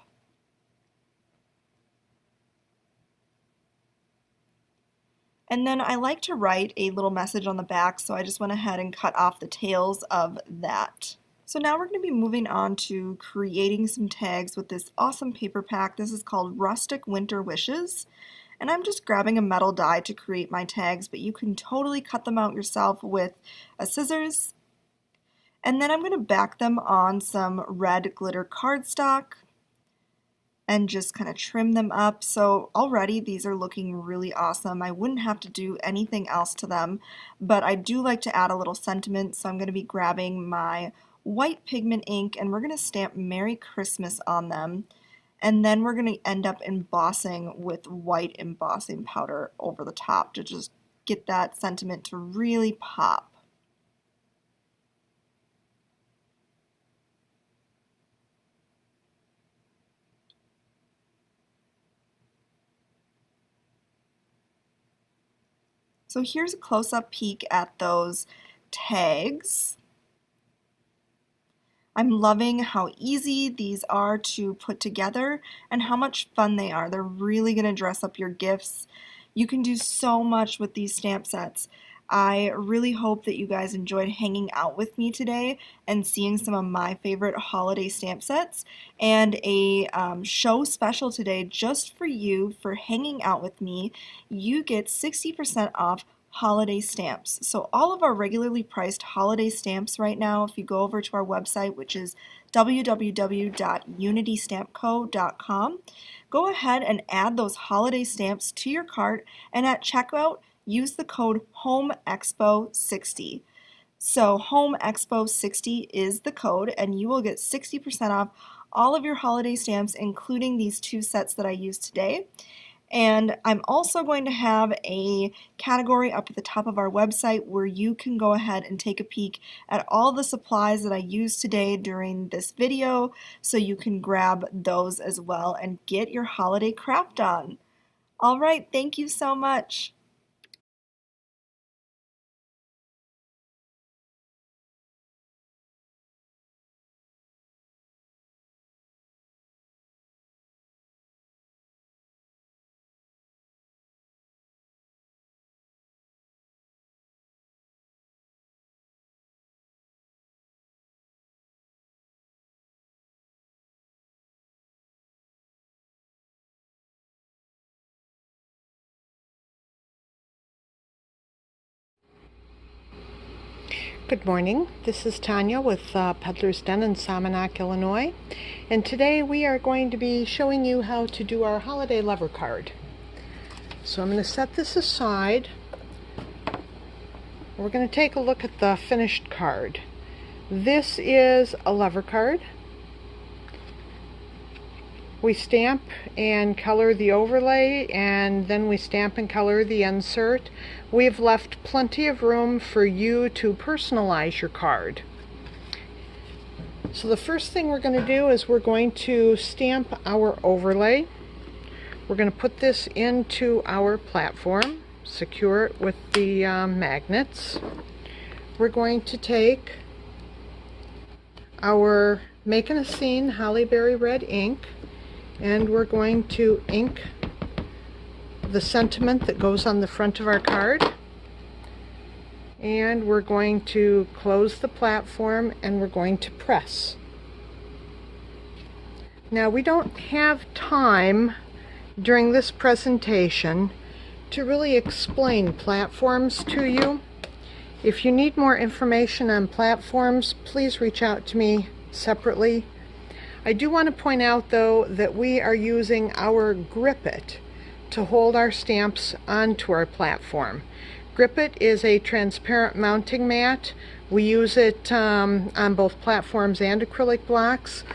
Speaker 8: And then I like to write a little message on the back, so I just went ahead and cut off the tails of that. So now we're going to be moving on to creating some tags with this awesome paper pack. This is called Rustic Winter Wishes. And I'm just grabbing a metal die to create my tags, but you can totally cut them out yourself with a scissors. And then I'm going to back them on some red glitter cardstock and just kind of trim them up. So already these are looking really awesome. I wouldn't have to do anything else to them, but I do like to add a little sentiment, so I'm going to be grabbing my white pigment ink, and we're going to stamp Merry Christmas on them, and then we're going to end up embossing with white embossing powder over the top to just get that sentiment to really pop. So here's a close-up peek at those tags. I'm loving how easy these are to put together and how much fun they are. They're really going to dress up your gifts. You can do so much with these stamp sets. I really hope that you guys enjoyed hanging out with me today and seeing some of my favorite holiday stamp sets, and a show special today just for you for hanging out with me. You get 60% off holiday stamps. So all of our regularly priced holiday stamps right now, if you go over to our website, which is www.unitystampco.com, go ahead and add those holiday stamps to your cart, and at checkout, use the code HOMEEXPO60. So HOMEEXPO60 is the code, and you will get 60% off all of your holiday stamps, including these 2 sets that I used today. And I'm also going to have a category up at the top of our website where you can go ahead and take a peek at all the supplies that I used today during this video, so you can grab those as well and get your holiday craft on. All right, thank you so much.
Speaker 9: Good morning, this is Tanya with Puddler's Den in Salmonac, Illinois, and today we are going to be showing you how to do our holiday lever card. So I'm going to set this aside. We're going to take a look at the finished card. This is a lever card. We stamp and color the overlay, and then we stamp and color the insert. We've left plenty of room for you to personalize your card. So the first thing we're going to do is we're going to stamp our overlay. We're going to put this into our platform, secure it with the magnets. We're going to take our Making a Scene Holly Berry Red ink, and we're going to ink the sentiment that goes on the front of our card, and we're going to close the platform and we're going to press. Now we don't have time during this presentation to really explain platforms to you. If you need more information on platforms, please reach out to me separately. I do want to point out though that we are using our Grip It to hold our stamps onto our platform. Grip It is a transparent mounting mat. We use it on both platforms and acrylic blocks.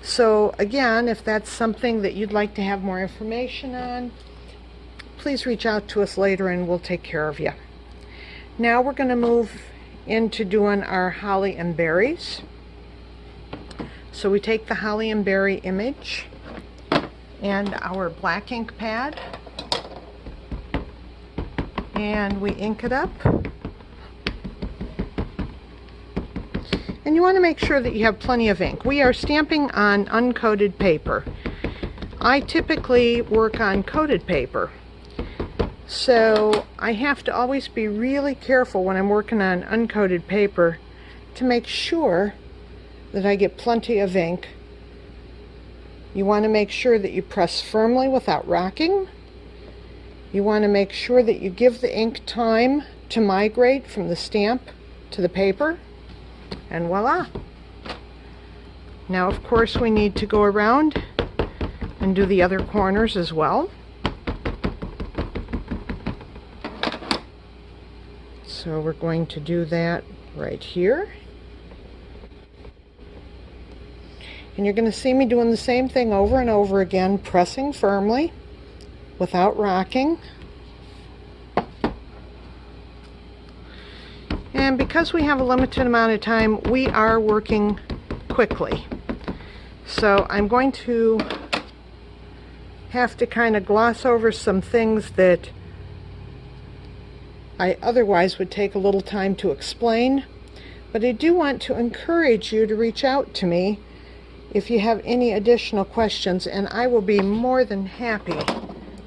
Speaker 9: So again, if that's something that you'd like to have more information on, please reach out to us later and we'll take care of you. Now we're going to move into doing our holly and berries. So we take the holly and berry image and our black ink pad, and we ink it up. And you want to make sure that you have plenty of ink. We are stamping on uncoated paper. I typically work on coated paper, so I have to always be really careful when I'm working on uncoated paper to make sure that I get plenty of ink. You want to make sure that you press firmly without rocking. You want to make sure that you give the ink time to migrate from the stamp to the paper, and voila. Now of course we need to go around and do the other corners as well. So we're going to do that right here. And you're going to see me doing the same thing over and over again, pressing firmly without rocking. And because we have a limited amount of time, we are working quickly. So I'm going to have to kind of gloss over some things that I otherwise would take a little time to explain. But I do want to encourage you to reach out to me if you have any additional questions, and I will be more than happy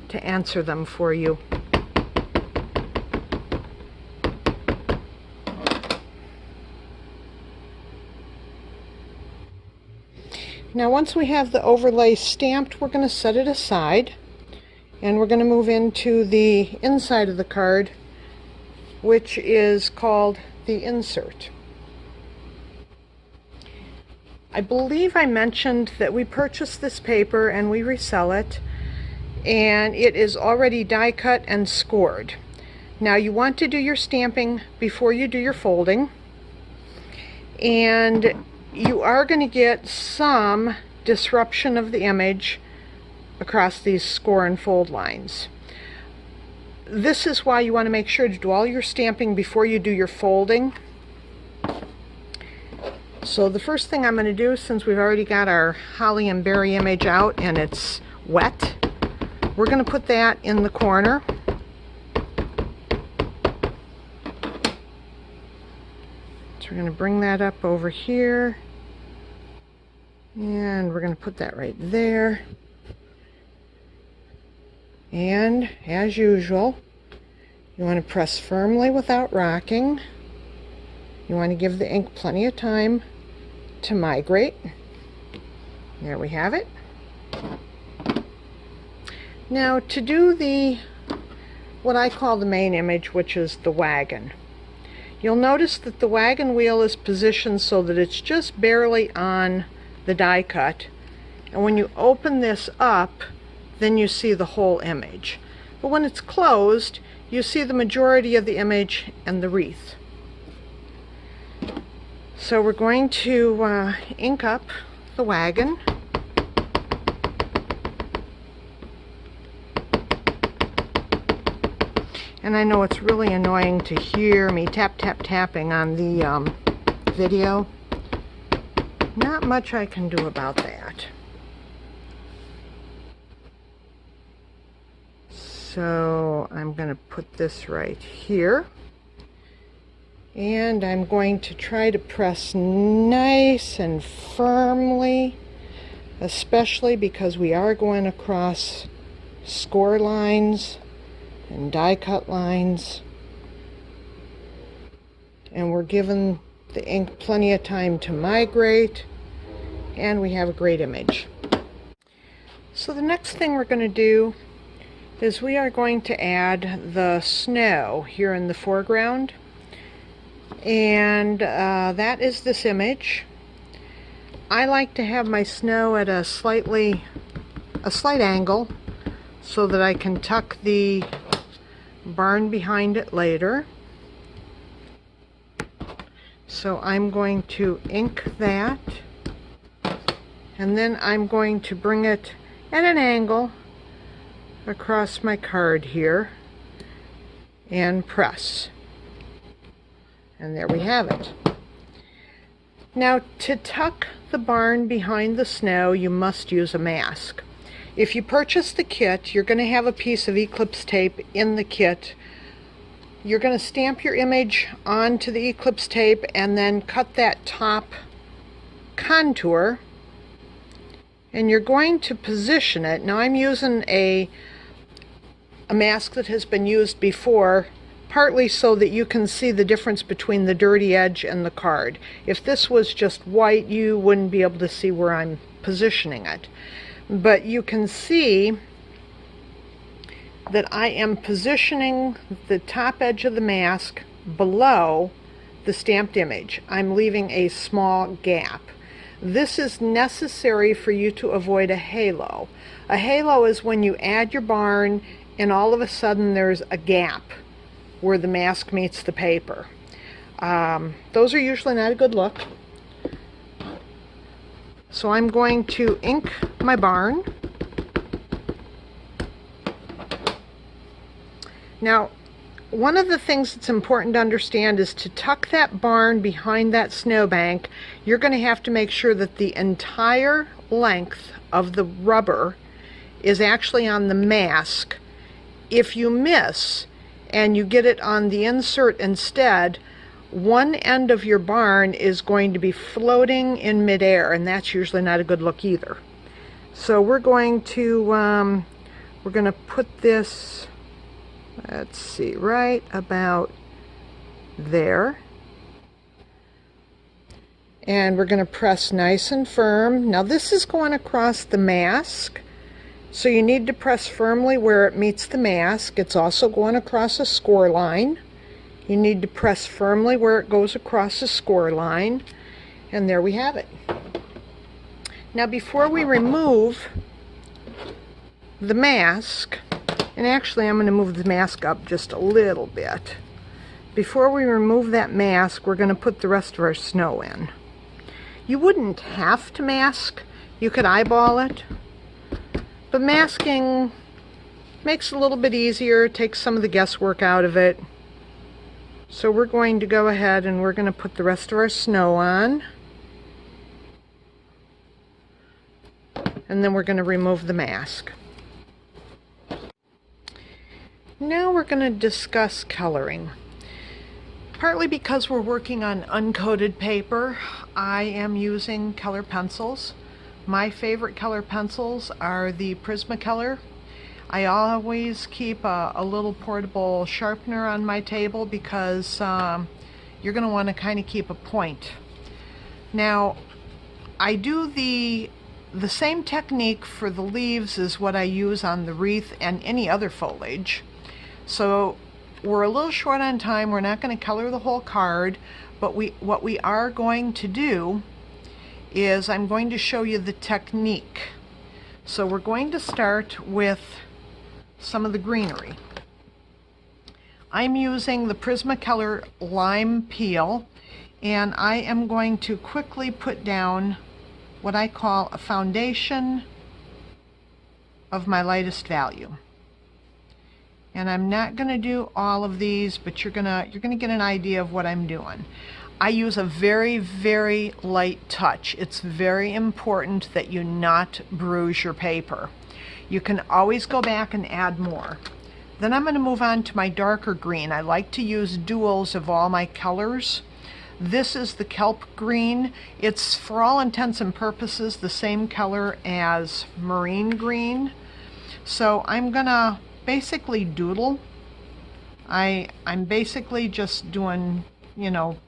Speaker 9: to answer them for you. Now once we have the overlay stamped, we're going to set it aside, and we're going to move into the inside of the card, which is called the insert. I believe I mentioned that we purchased this paper and we resell it, and it is already die cut and scored. Now you want to do your stamping before you do your folding, and you are going to get some disruption of the image across these score and fold lines. This is why you want to make sure to do all your stamping before you do your folding. So the first thing I'm going to do, since we've already got our holly and berry image out and it's wet, we're going to put that in the corner. So we're going to bring that up over here, and we're going to put that right there. And as usual, you want to press firmly without rocking. You want to give the ink plenty of time to migrate. There we have it. Now to do what I call the main image, which is the wagon, you'll notice that the wagon wheel is positioned so that it's just barely on the die cut, and when you open this up, then you see the whole image. But when it's closed, you see the majority of the image and the wreath. So we're going to ink up the wagon. And I know it's really annoying to hear me tapping on the video. Not much I can do about that. So I'm going to put this right here. And I'm going to try to press nice and firmly, especially because we are going across score lines and die cut lines, and we're giving the ink plenty of time to migrate, and we have a great image. So the next thing we're going to do is we are going to add the snow here in the foreground, and that is this image. I like to have my snow at a slight angle so that I can tuck the barn behind it later. So I'm going to ink that, and then I'm going to bring it at an angle across my card here and press. And there we have it. Now to tuck the barn behind the snow, you must use a mask. If you purchase the kit, you're going to have a piece of Eclipse tape in the kit. You're going to stamp your image onto the Eclipse tape and then cut that top contour, and you're going to position it. Now I'm using a mask that has been used before, partly so that you can see the difference between the dirty edge and the card. If this was just white, you wouldn't be able to see where I'm positioning it. But you can see that I am positioning the top edge of the mask below the stamped image. I'm leaving a small gap. This is necessary for you to avoid a halo. A halo is when you add your barn and all of a sudden there's a gap where the mask meets the paper. Those are usually not a good look. So I'm going to ink my barn. Now, one of the things that's important to understand is to tuck that barn behind that snowbank. You're going to have to make sure that the entire length of the rubber is actually on the mask. If you miss and you get it on the insert instead, one end of your barn is going to be floating in midair, and that's usually not a good look either. So we're going to put this, let's see, right about there. And we're going to press nice and firm. Now this is going across the mask, so you need to press firmly where it meets the mask. It's also going across a score line. You need to press firmly where it goes across the score line. And there we have it. Now before we remove the mask, and actually I'm going to move the mask up just a little bit. Before we remove that mask, we're going to put the rest of our snow in. You wouldn't have to mask, you could eyeball it, but masking makes it a little bit easier, takes some of the guesswork out of it. So we're going to go ahead and we're going to put the rest of our snow on. And then we're going to remove the mask. Now we're going to discuss coloring. Partly because we're working on uncoated paper, I am using color pencils. My favorite color pencils are the Prismacolor. I always keep a little portable sharpener on my table because you're going to want to kind of keep a point. Now, I do the same technique for the leaves as what I use on the wreath and any other foliage. So we're a little short on time. We're not going to color the whole card, but what we are going to do is I'm going to show you the technique. So we're going to start with some of the greenery. I'm using the Prismacolor Lime Peel, and I am going to quickly put down what I call a foundation of my lightest value. And I'm not going to do all of these, but you're gonna get an idea of what I'm doing. I use a very, very light touch. It's very important that you not bruise your paper. You can always go back and add more. Then I'm going to move on to my darker green. I like to use duals of all my colors. This is the kelp green. It's, for all intents and purposes, the same color as marine green. So I'm going to basically doodle. I'm basically just doing, you know,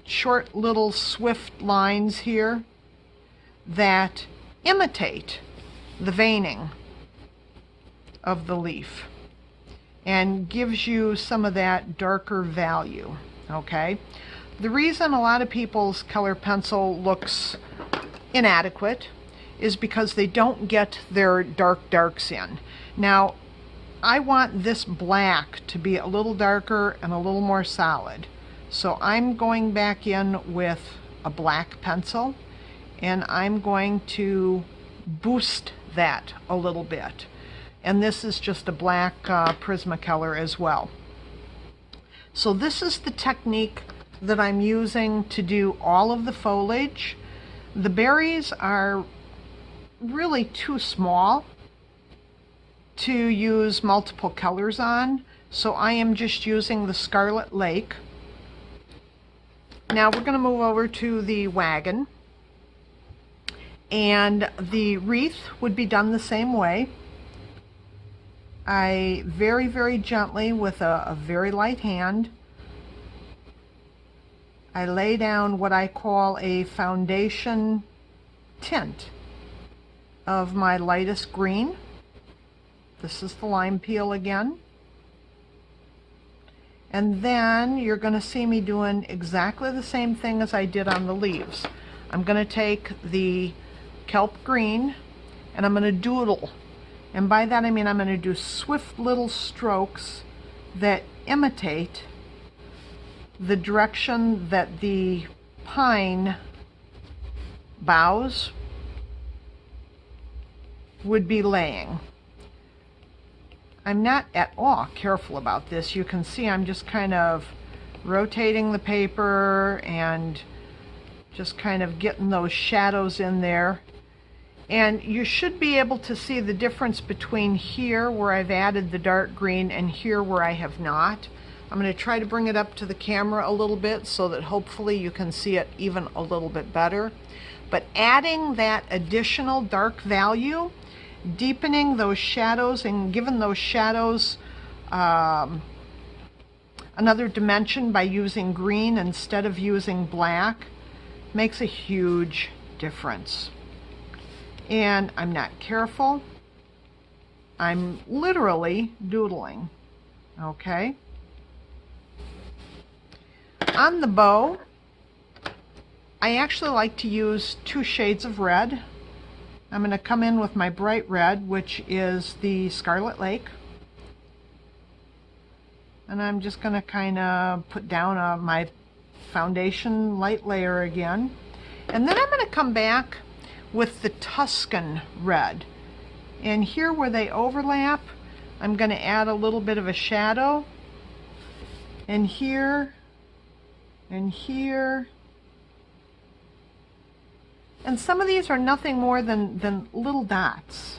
Speaker 9: short little swift lines here that imitate the veining of the leaf and gives you some of that darker value. Okay, the reason a lot of people's color pencil looks inadequate is because they don't get their darks in. Now, I want this black to be a little darker and a little more solid. So I'm going back in with a black pencil, and I'm going to boost that a little bit. And this is just a black Prismacolor as well. So this is the technique that I'm using to do all of the foliage. The berries are really too small to use multiple colors on, so I am just using the Scarlet Lake. Now we're going to move over to the wagon, and the wreath would be done the same way. I very, very gently, with a very light hand, I lay down what I call a foundation tint of my lightest green. This is the lime peel again. And then you're going to see me doing exactly the same thing as I did on the leaves. I'm going to take the kelp green and I'm going to doodle. And by that I mean I'm going to do swift little strokes that imitate the direction that the pine boughs would be laying. I'm not at all careful about this. You can see I'm just kind of rotating the paper and just kind of getting those shadows in there. And you should be able to see the difference between here where I've added the dark green and here where I have not. I'm going to try to bring it up to the camera a little bit so that hopefully you can see it even a little bit better. But adding that additional dark value, deepening those shadows and giving those shadows another dimension by using green instead of using black, makes a huge difference. And I'm not careful. I'm literally doodling, okay? On the bow, I actually like to use 2 shades of red. I'm going to come in with my bright red, which is the Scarlet Lake. And I'm just going to kind of put down my foundation light layer again. And then I'm going to come back with the Tuscan red. And here where they overlap, I'm going to add a little bit of a shadow. And here, and here. And some of these are nothing more than little dots.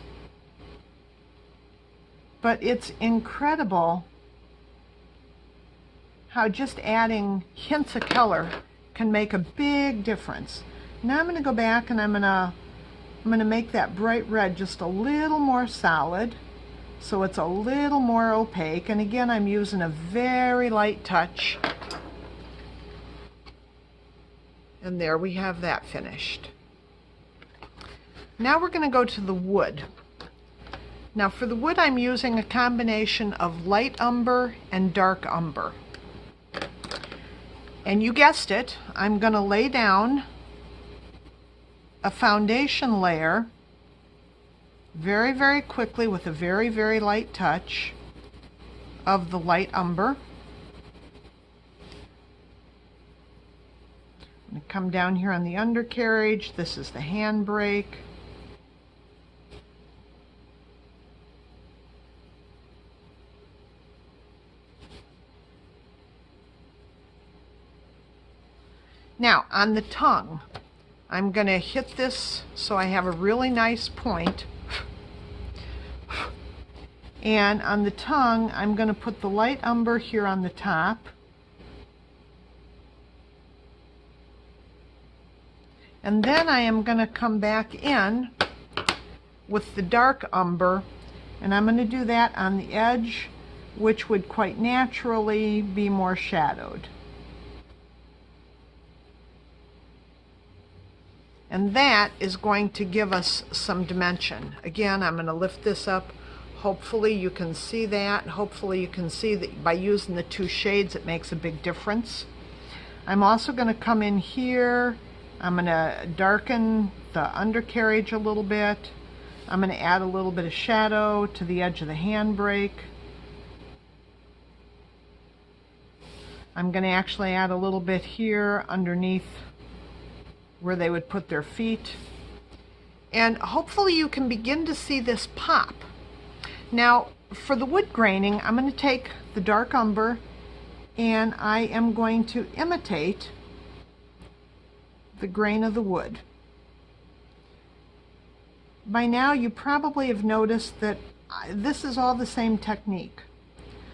Speaker 9: But it's incredible how just adding hints of color can make a big difference. Now I'm going to go back and I'm going to make that bright red just a little more solid, so it's a little more opaque. And again, I'm using a very light touch. And there we have that finished. Now we're going to go to the wood. Now for the wood, I'm using a combination of light umber and dark umber. And you guessed it, I'm going to lay down a foundation layer very, very quickly with a very, very light touch of the light umber. I'm going to come down here on the undercarriage. This is the handbrake. Now, on the tongue, I'm going to hit this so I have a really nice point. And on the tongue, I'm going to put the light umber here on the top. And then I am going to come back in with the dark umber, and I'm going to do that on the edge, which would quite naturally be more shadowed. And that is going to give us some dimension. Again, I'm going to lift this up. Hopefully you can see that. Hopefully you can see that by using the 2 shades it makes a big difference. I'm also going to come in here. I'm going to darken the undercarriage a little bit. I'm going to add a little bit of shadow to the edge of the handbrake. I'm going to actually add a little bit here underneath where they would put their feet. And hopefully you can begin to see this pop. Now for the wood graining, I'm going to take the dark umber and I am going to imitate the grain of the wood. By now you probably have noticed that this is all the same technique.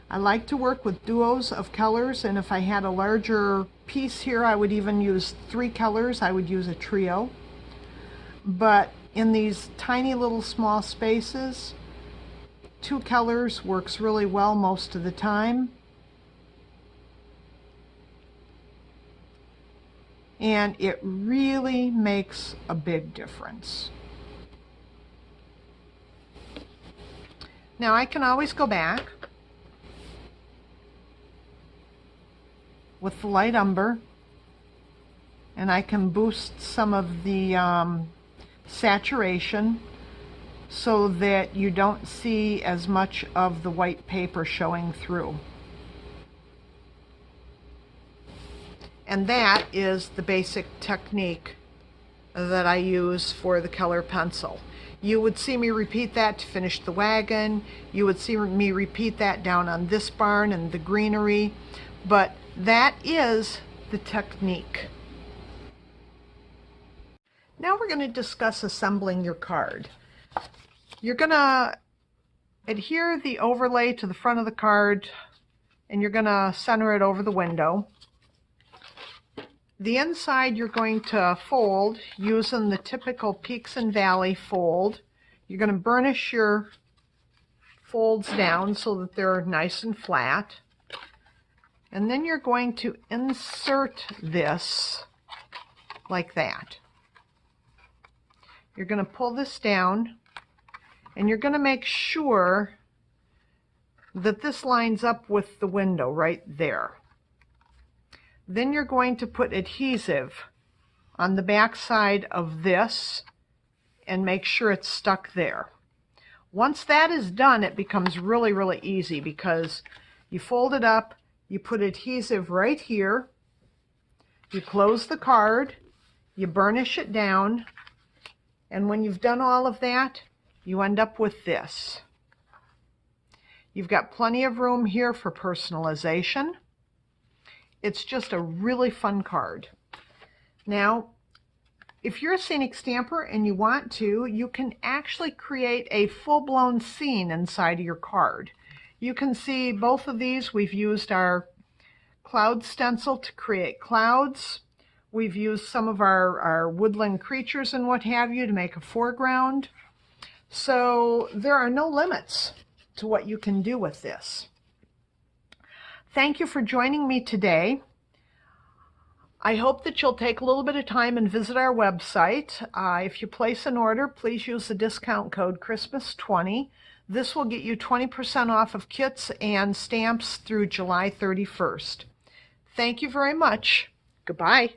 Speaker 9: I like to work with duos of colors, and if I had a larger piece here, I would even use 3 colors. I would use a trio. But in these tiny little small spaces, 2 colors works really well most of the time. And it really makes a big difference. Now I can always go back with the light umber, and I can boost some of the saturation so that you don't see as much of the white paper showing through. And that is the basic technique that I use for the color pencil. You would see me repeat that to finish the wagon. You would see me repeat that down on this barn and the greenery. But that is the technique. Now we're going to discuss assembling your card. You're going to adhere the overlay to the front of the card, and you're going to center it over the window. The inside you're going to fold using the typical Peaks and Valley fold. You're going to burnish your folds down so that they're nice and flat. And then you're going to insert this like that. You're going to pull this down, and you're going to make sure that this lines up with the window right there. Then you're going to put adhesive on the back side of this and make sure it's stuck there. Once that is done, it becomes really, really easy because you fold it up, you put adhesive right here, you close the card, you burnish it down, and when you've done all of that, you end up with this. You've got plenty of room here for personalization. It's just a really fun card. Now, if you're a scenic stamper and you want to, you can actually create a full-blown scene inside of your card. You can see both of these. We've used our cloud stencil to create clouds. We've used some of our woodland creatures and what have you to make a foreground. So there are no limits to what you can do with this. Thank you for joining me today. I hope that you'll take a little bit of time and visit our website. If you place an order, please use the discount code Christmas20. This will get you 20% off of kits and stamps through July 31st. Thank you very much. Goodbye.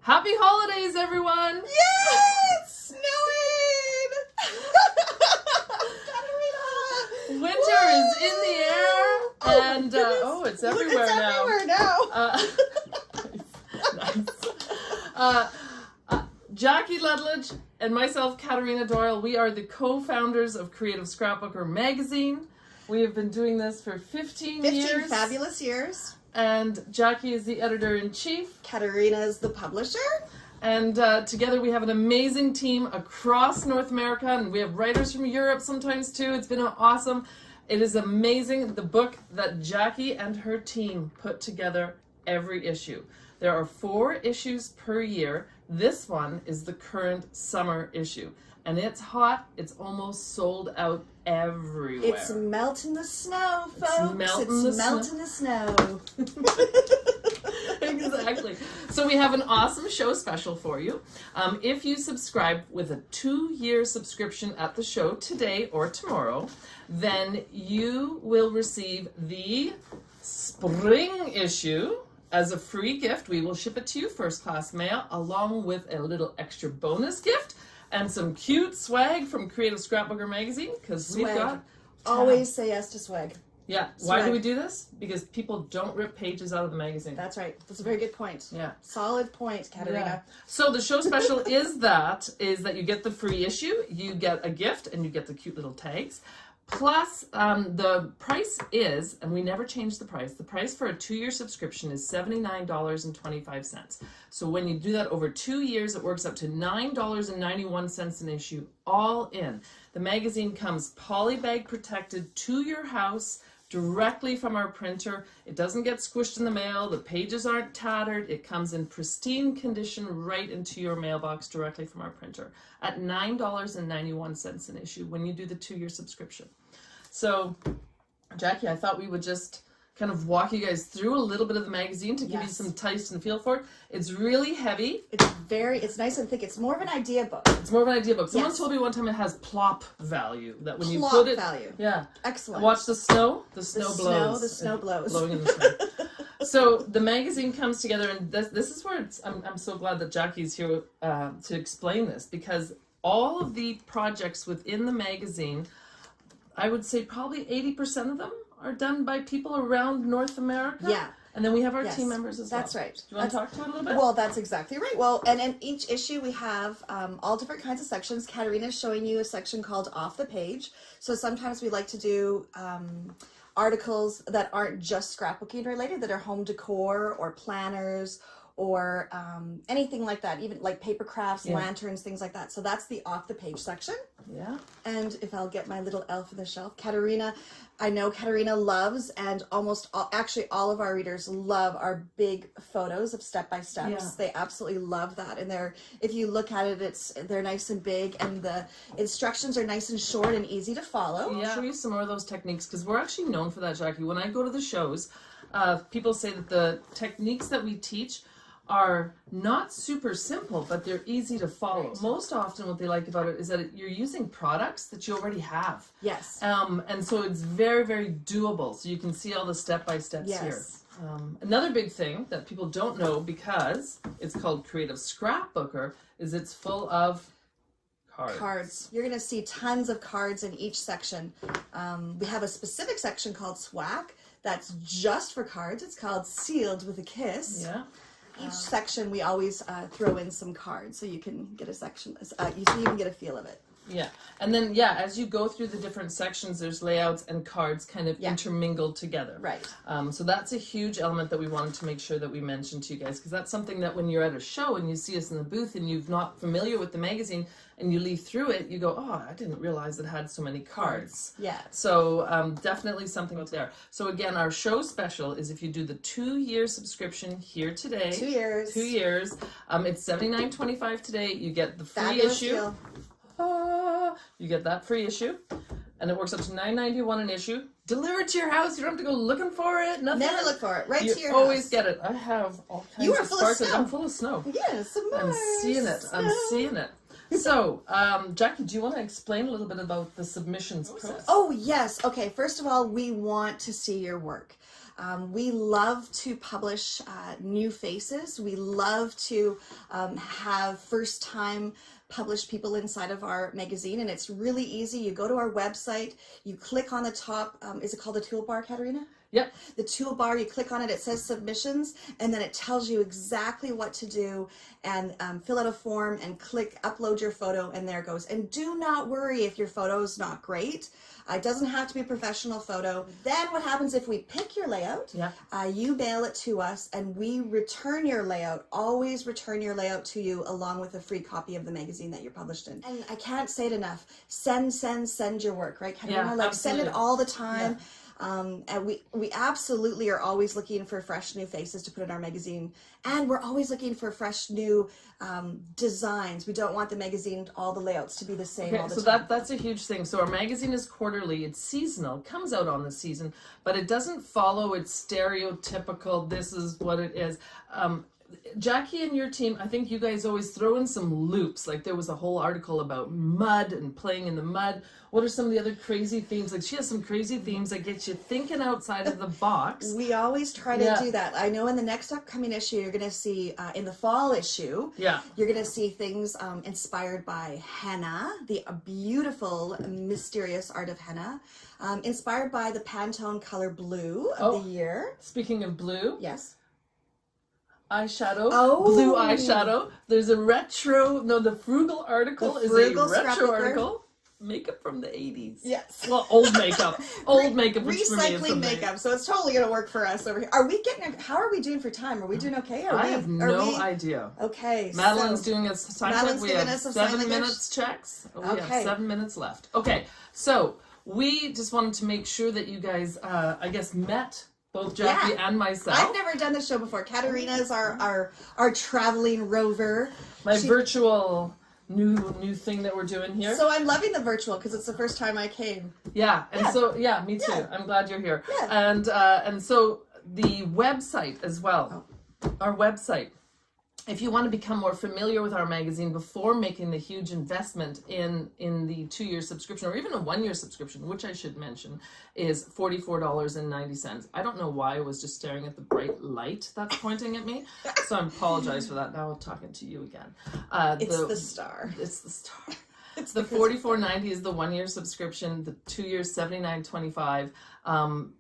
Speaker 10: Happy holidays, everyone!
Speaker 13: Yes! Snowing!
Speaker 10: Winter is in the air, and oh, it's everywhere now.
Speaker 13: It's everywhere now.
Speaker 10: Nice. Jackie Ledledge and myself, Katarina Doyle, we are the co-founders of Creative Scrapbooker magazine. We have been doing this for 15 years.
Speaker 13: 15 fabulous years.
Speaker 10: And Jackie is the editor-in-chief.
Speaker 13: Katarina is the publisher.
Speaker 10: And together we have an amazing team across North America, and we have writers from Europe sometimes too. It's been awesome. It is amazing, the book that Jackie and her team put together every issue. There are 4 issues per year. This one is the current summer issue. And it's hot. It's almost sold out everywhere.
Speaker 13: It's melting the snow, folks.
Speaker 10: It's melting
Speaker 13: the snow.
Speaker 10: Exactly. So we have an awesome show special for you. If you subscribe with a 2-year subscription at the show today or tomorrow, then you will receive the spring issue as a free gift. We will ship it to you first class mail along with a little extra bonus gift and some cute swag from Creative Scrapbooker magazine, because we've got
Speaker 13: always say yes to swag.
Speaker 10: Yeah. Why do we do this? Because people don't rip pages out of the magazine.
Speaker 13: That's right. That's a very good point.
Speaker 10: Yeah.
Speaker 13: Solid point, Katarina.
Speaker 10: Yeah. So the show special is that you get the free issue, you get a gift, and you get the cute little tags. Plus, the price is, and we never change the price for a 2-year subscription is $79.25. So when you do that over 2 years, it works up to $9.91 an issue, all in. The magazine comes polybag protected to your house directly from our printer. It doesn't get squished in the mail. The pages aren't tattered. It comes in pristine condition right into your mailbox directly from our printer at $9.91 an issue when you do the 2-year subscription. So, Jackie, I thought we would just kind of walk you guys through a little bit of the magazine to give you some taste and feel for it. It's really heavy.
Speaker 13: It's nice and thick. It's more of an idea book.
Speaker 10: It's more of an idea book. Someone told me one time it has plop value. That when you
Speaker 13: Plop
Speaker 10: put it,
Speaker 13: value.
Speaker 10: Yeah.
Speaker 13: Excellent.
Speaker 10: Watch the snow. The snow blows.
Speaker 13: The snow blows.
Speaker 10: Blowing in the snow. So the magazine comes together, and this is where I'm so glad that Jackie's here to explain this, because all of the projects within the magazine, I would say probably 80% of them are done by people around North America.
Speaker 13: Yeah.
Speaker 10: And then we have our team members as well.
Speaker 13: That's right.
Speaker 10: Do you want to talk to it a little bit?
Speaker 13: Well, that's exactly right. Well, and in each issue we have all different kinds of sections. Katarina's showing you a section called Off the Page. So sometimes we like to do articles that aren't just scrapbooking related, that are home decor or planners or anything like that, even like paper crafts, lanterns, things like that. So that's the off the page section.
Speaker 10: Yeah.
Speaker 13: And if I'll get my little elf on the shelf, Katerina, I know Katerina loves, and actually all of our readers love our big photos of step-by-steps.
Speaker 10: Yeah.
Speaker 13: They absolutely love that. And if you look at it, they're nice and big, and the instructions are nice and short and easy to follow.
Speaker 10: Yeah. I'll show you some more of those techniques, because we're actually known for that, Jackie. When I go to the shows, people say that the techniques that we teach are not super simple, but they're easy to follow. Right. Most often what they like about it is that you're using products that you already have.
Speaker 13: Yes.
Speaker 10: And so it's very, very doable. So you can see all the step-by-steps here. Another big thing that people don't know, because it's called Creative Scrapbooker, is it's full of cards.
Speaker 13: You're going to see tons of cards in each section. We have a specific section called SWAC that's just for cards. It's called Sealed with a Kiss.
Speaker 10: Yeah.
Speaker 13: Each section we always throw in some cards, so you can get a section, so you can get a feel of it.
Speaker 10: Yeah, and then as you go through the different sections, there's layouts and cards kind of intermingled together.
Speaker 13: Right.
Speaker 10: So that's a huge element that we wanted to make sure that we mentioned to you guys, because that's something that when you're at a show and you see us in the booth and you're not familiar with the magazine and you leaf through it, you go, oh, I didn't realize it had so many cards.
Speaker 13: Yeah.
Speaker 10: So definitely something out there. So again, our show special is if you do the 2-year subscription here today.
Speaker 13: 2 years.
Speaker 10: 2 years. It's $79.25 today. You get the free
Speaker 13: Fabulous
Speaker 10: issue.
Speaker 13: deal.
Speaker 10: You get that free issue, and it works up to $9.91 an issue. Delivered to your house. You don't have to go looking for it. Nothing.
Speaker 13: Never look for it. Right to your
Speaker 10: You
Speaker 13: house.
Speaker 10: always get it. I have all kinds
Speaker 13: You are
Speaker 10: of
Speaker 13: full of
Speaker 10: sparkles.
Speaker 13: snow.
Speaker 10: I'm full of snow.
Speaker 13: Yes,
Speaker 10: I'm seeing it. I'm seeing it. So, Jackie, do you want to explain a little bit about the submissions process?
Speaker 13: Oh, yes. Okay, first of all, we want to see your work. We love to publish new faces. We love to have first-time published people inside of our magazine, and it's really easy. You go to our website, you click on the top, is it called the toolbar, Katerina?
Speaker 10: Yep.
Speaker 13: The toolbar, you click on it, it says submissions, and then it tells you exactly what to do, and fill out a form and click upload your photo, and there it goes. And do not worry if your photo's not great. It doesn't have to be a professional photo. Then what happens if we pick your layout, you mail it to us, and we return your layout, always return your layout to you along with a free copy of the magazine that you're published in. And I can't say it enough. Send your work, right, Katerina?
Speaker 10: Yeah,
Speaker 13: send it all the time. Yeah. And we absolutely are always looking for fresh new faces to put in our magazine, and we're always looking for fresh new designs. We don't want the magazine, all the layouts to be the same all the time.
Speaker 10: So that's a huge thing. So our magazine is quarterly, it's seasonal, it comes out on the season, but it doesn't follow its stereotypical, this is what it is. Jackie and your team, I think you guys always throw in some loops. Like there was a whole article about mud and playing in the mud. What are some of the other crazy themes? Like she has some crazy themes that get you thinking outside of the box.
Speaker 13: We always try to do that. I know in the next upcoming issue, you're going to see, in the fall issue, you're going to see things inspired by henna, the beautiful, mysterious art of henna, inspired by the Pantone color blue of the year.
Speaker 10: Speaking of blue.
Speaker 13: Yes.
Speaker 10: Eyeshadow, blue eyeshadow. There's a the frugal article is a retro article. Makeup from the 80s.
Speaker 13: Yes.
Speaker 10: Well, old makeup. Old makeup.
Speaker 13: Recycling makeup. So it's totally going to work for us over here. How are we doing for time? Are we doing okay?
Speaker 10: I have no idea.
Speaker 13: Okay.
Speaker 10: Madeline's doing a time check. We have 7 minutes checks. We have 7 minutes left. Okay. So we just wanted to make sure that you guys, I guess, met both Jackie and myself.
Speaker 13: I've never done this show before. Katerina is our traveling rover.
Speaker 10: My virtual new thing that we're doing here.
Speaker 13: So I'm loving the virtual because it's the first time I came.
Speaker 10: Yeah, and so me too. Yeah. I'm glad you're here. Yeah. And so the website as well. Our website. If you want to become more familiar with our magazine before making the huge investment in the 2-year subscription or even a 1-year subscription, which I should mention, is $44.90. I don't know why I was just staring at the bright light that's pointing at me, so I apologize for that. Now I'm talking to you again.
Speaker 13: It's the star.
Speaker 10: It's the star. The $44.90 is the 1-year subscription. The 2 years $79.25.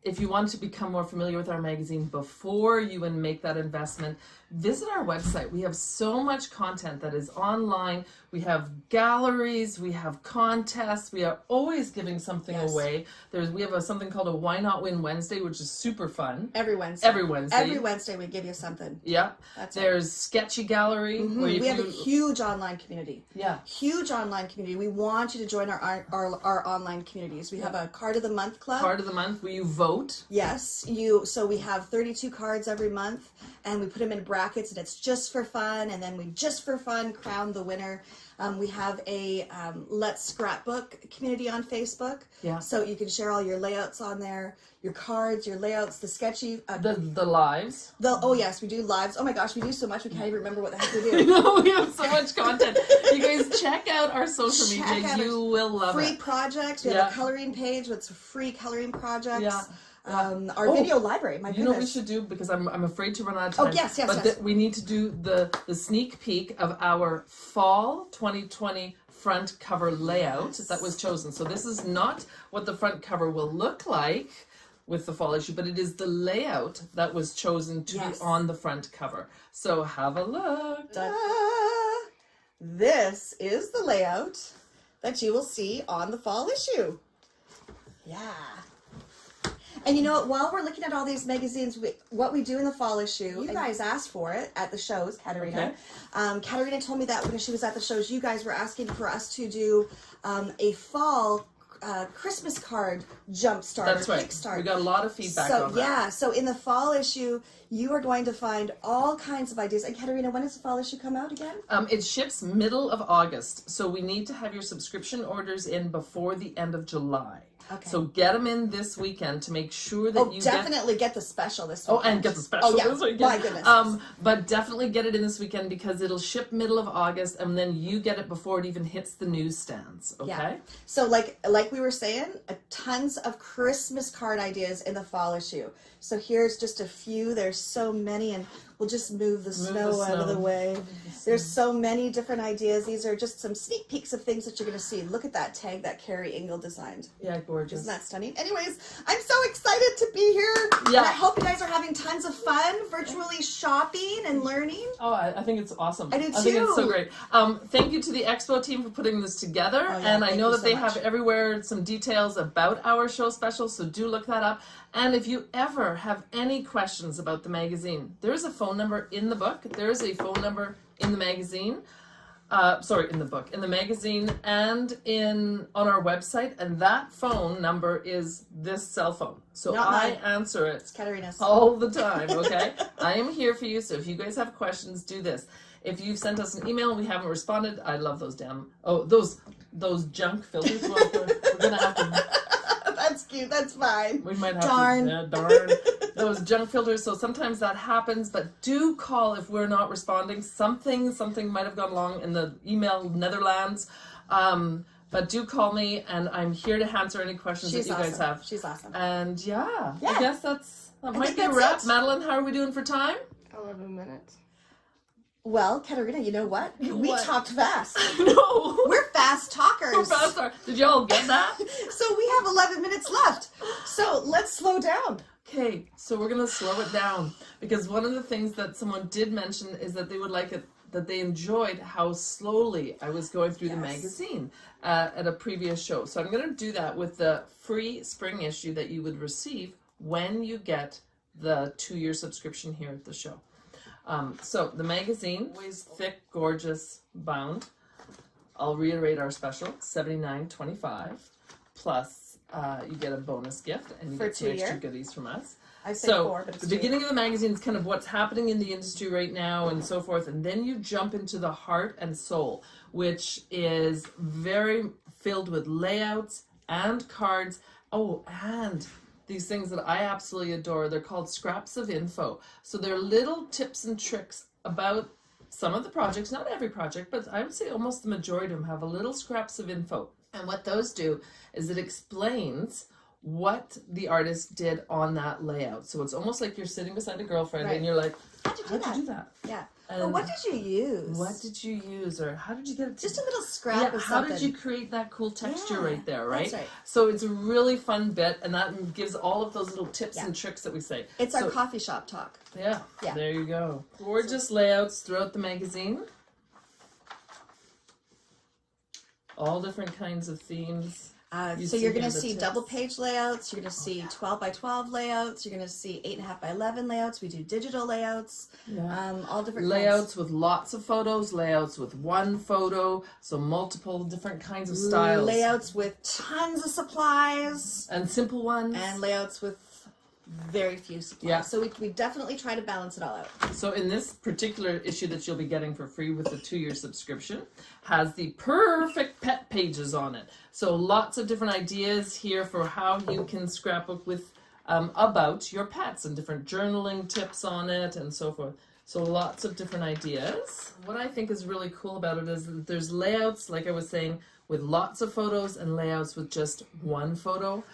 Speaker 10: If you want to become more familiar with our magazine before you make that investment, visit our website. We have so much content that is online. We have galleries, we have contests. We are always giving something away. We have something called a Why Not Win Wednesday, which is super fun.
Speaker 13: Every Wednesday.
Speaker 10: Every Wednesday.
Speaker 13: Every Wednesday we give you something.
Speaker 10: Yeah.
Speaker 13: That's
Speaker 10: There's Sketchy Gallery. Where
Speaker 13: we have a huge online community.
Speaker 10: Yeah.
Speaker 13: Huge online community. We want you to join our online communities. We have a Card of the Month club.
Speaker 10: Card of the Month where you vote.
Speaker 13: Yes. So we have 32 cards every month, and we put them in brackets, and it's just for fun, and then we just for fun crown the winner. We have a Let's Scrapbook community on Facebook.
Speaker 10: Yeah.
Speaker 13: So you can share all your layouts on there, your cards, your layouts, the sketchy.
Speaker 10: The lives.
Speaker 13: Oh yes, we do lives. Oh my gosh, we do so much we can't even remember what the heck we do.
Speaker 10: I know, we have so much content. You guys check out our social media. You will love
Speaker 13: free
Speaker 10: it.
Speaker 13: projects. We have a coloring page with free coloring projects.
Speaker 10: Yeah.
Speaker 13: Our video library. My goodness.
Speaker 10: You know what we should do, because I'm afraid to run out of time.
Speaker 13: Oh yes.
Speaker 10: But we need to do the sneak peek of our fall 2020 front cover layout that was chosen. So this is not what the front cover will look like with the fall issue, but it is the layout that was chosen to be on the front cover. So have a look.
Speaker 13: This is the layout that you will see on the fall issue. Yeah. And you know what, while we're looking at all these magazines, what we do in the fall issue, you guys asked for it at the shows, Katerina.
Speaker 10: Okay.
Speaker 13: Katerina told me that when she was at the shows, you guys were asking for us to do a fall Christmas card jumpstart.
Speaker 10: That's
Speaker 13: or
Speaker 10: right.
Speaker 13: Kickstart.
Speaker 10: We got a lot of feedback on that.
Speaker 13: Yeah, so in the fall issue, you are going to find all kinds of ideas. And Katerina, when does the fall issue come out again?
Speaker 10: It ships middle of August, so we need to have your subscription orders in before the end of July.
Speaker 13: Okay.
Speaker 10: So get them in this weekend to make sure that you
Speaker 13: definitely get the special this weekend.
Speaker 10: Oh, and get the special this weekend.
Speaker 13: My goodness.
Speaker 10: But definitely get it in this weekend, because it'll ship middle of August, and then you get it before it even hits the newsstands. Okay.
Speaker 13: Yeah. So like we were saying, tons of Christmas card ideas in the fall issue. So here's just a few. There's so many, and we'll just move the snow out of the way. There's so many different ideas. These are just some sneak peeks of things that you're going to see. Look at that tag that Carrie Engel designed.
Speaker 10: Yeah, gorgeous.
Speaker 13: Isn't that stunning? Anyways, I'm so excited to be here.
Speaker 10: Yeah.
Speaker 13: And I hope you guys are having tons of fun virtually shopping and learning.
Speaker 10: Oh, I think it's awesome.
Speaker 13: I do too.
Speaker 10: I think it's so great. Thank you to the Expo team for putting this together. And I know that they have everywhere some details about our show special, so do look that up. And if you ever have any questions about the magazine, there's a phone number in the book. There's a phone number in the magazine. In the book, in the magazine, and on our website. And that phone number is this cell phone. So I answer it all the time, okay? I am here for you. So if you guys have questions, do this. If you've sent us an email and we haven't responded, I love those those junk filters. We're gonna have to.
Speaker 13: That's cute. That's fine.
Speaker 10: We might have
Speaker 13: darn.
Speaker 10: Darn. Those junk filters. So sometimes that happens, but do call if we're not responding. Something might have gone wrong in the email Netherlands. But do call me, and I'm here to answer any questions that you guys have.
Speaker 13: She's awesome.
Speaker 10: And I guess that might be a wrap. Madeline, how are we doing for time?
Speaker 20: 11 minutes.
Speaker 13: Well, Katerina, you know what? We talked fast.
Speaker 10: No.
Speaker 13: We're fast talkers.
Speaker 10: We're fast talkers. Did y'all get that?
Speaker 13: So we have 11 minutes left. So let's slow down.
Speaker 10: Okay, so we're going to slow it down, because one of the things that someone did mention is that they would like it, that they enjoyed how slowly I was going through the magazine at a previous show. So I'm going to do that with the free spring issue that you would receive when you get the 2-year subscription here at the show. So the magazine, always thick, gorgeous bound. I'll reiterate our special, $79.25, plus you get a bonus gift, and you get some extra goodies from us.
Speaker 13: I say 4, but it's
Speaker 10: the beginning of the magazine is kind of what's happening in the industry right now and so forth, and then you jump into the heart and soul, which is very filled with layouts and cards. Oh, and these things that I absolutely adore. They're called scraps of info. So they're little tips and tricks about some of the projects, not every project, but I would say almost the majority of them have a little scraps of info. And what those do is it explains what the artist did on that layout. So it's almost like you're sitting beside a girlfriend and you're like, how'd you do that?
Speaker 13: Yeah. And what did you use?
Speaker 10: What did you use, or how did you get it?
Speaker 13: Just a little scrap of
Speaker 10: how
Speaker 13: something.
Speaker 10: did you create that cool texture right there, right?
Speaker 13: That's right.
Speaker 10: So it's a really fun bit, and that gives all of those little tips and tricks that we say.
Speaker 13: It's our coffee shop talk.
Speaker 10: Yeah, there you go. Gorgeous layouts throughout the magazine. All different kinds of themes.
Speaker 13: So you're going to see double page layouts, you're going to see 12 by 12 layouts, you're going to see 8.5 by 11 layouts. We do digital layouts, all different
Speaker 10: layouts with lots of photos, layouts with one photo, so multiple different kinds of styles.
Speaker 13: Layouts with tons of supplies.
Speaker 10: And simple ones.
Speaker 13: And layouts with very few supplies.
Speaker 10: Yeah.
Speaker 13: So we definitely try to balance it all out.
Speaker 10: So in this particular issue that you'll be getting for free with the 2-year subscription has the perfect pet pages on it. So lots of different ideas here for how you can scrapbook with about your pets and different journaling tips on it and so forth. So lots of different ideas. What I think is really cool about it is that there's layouts, like I was saying, with lots of photos and layouts with just one photo.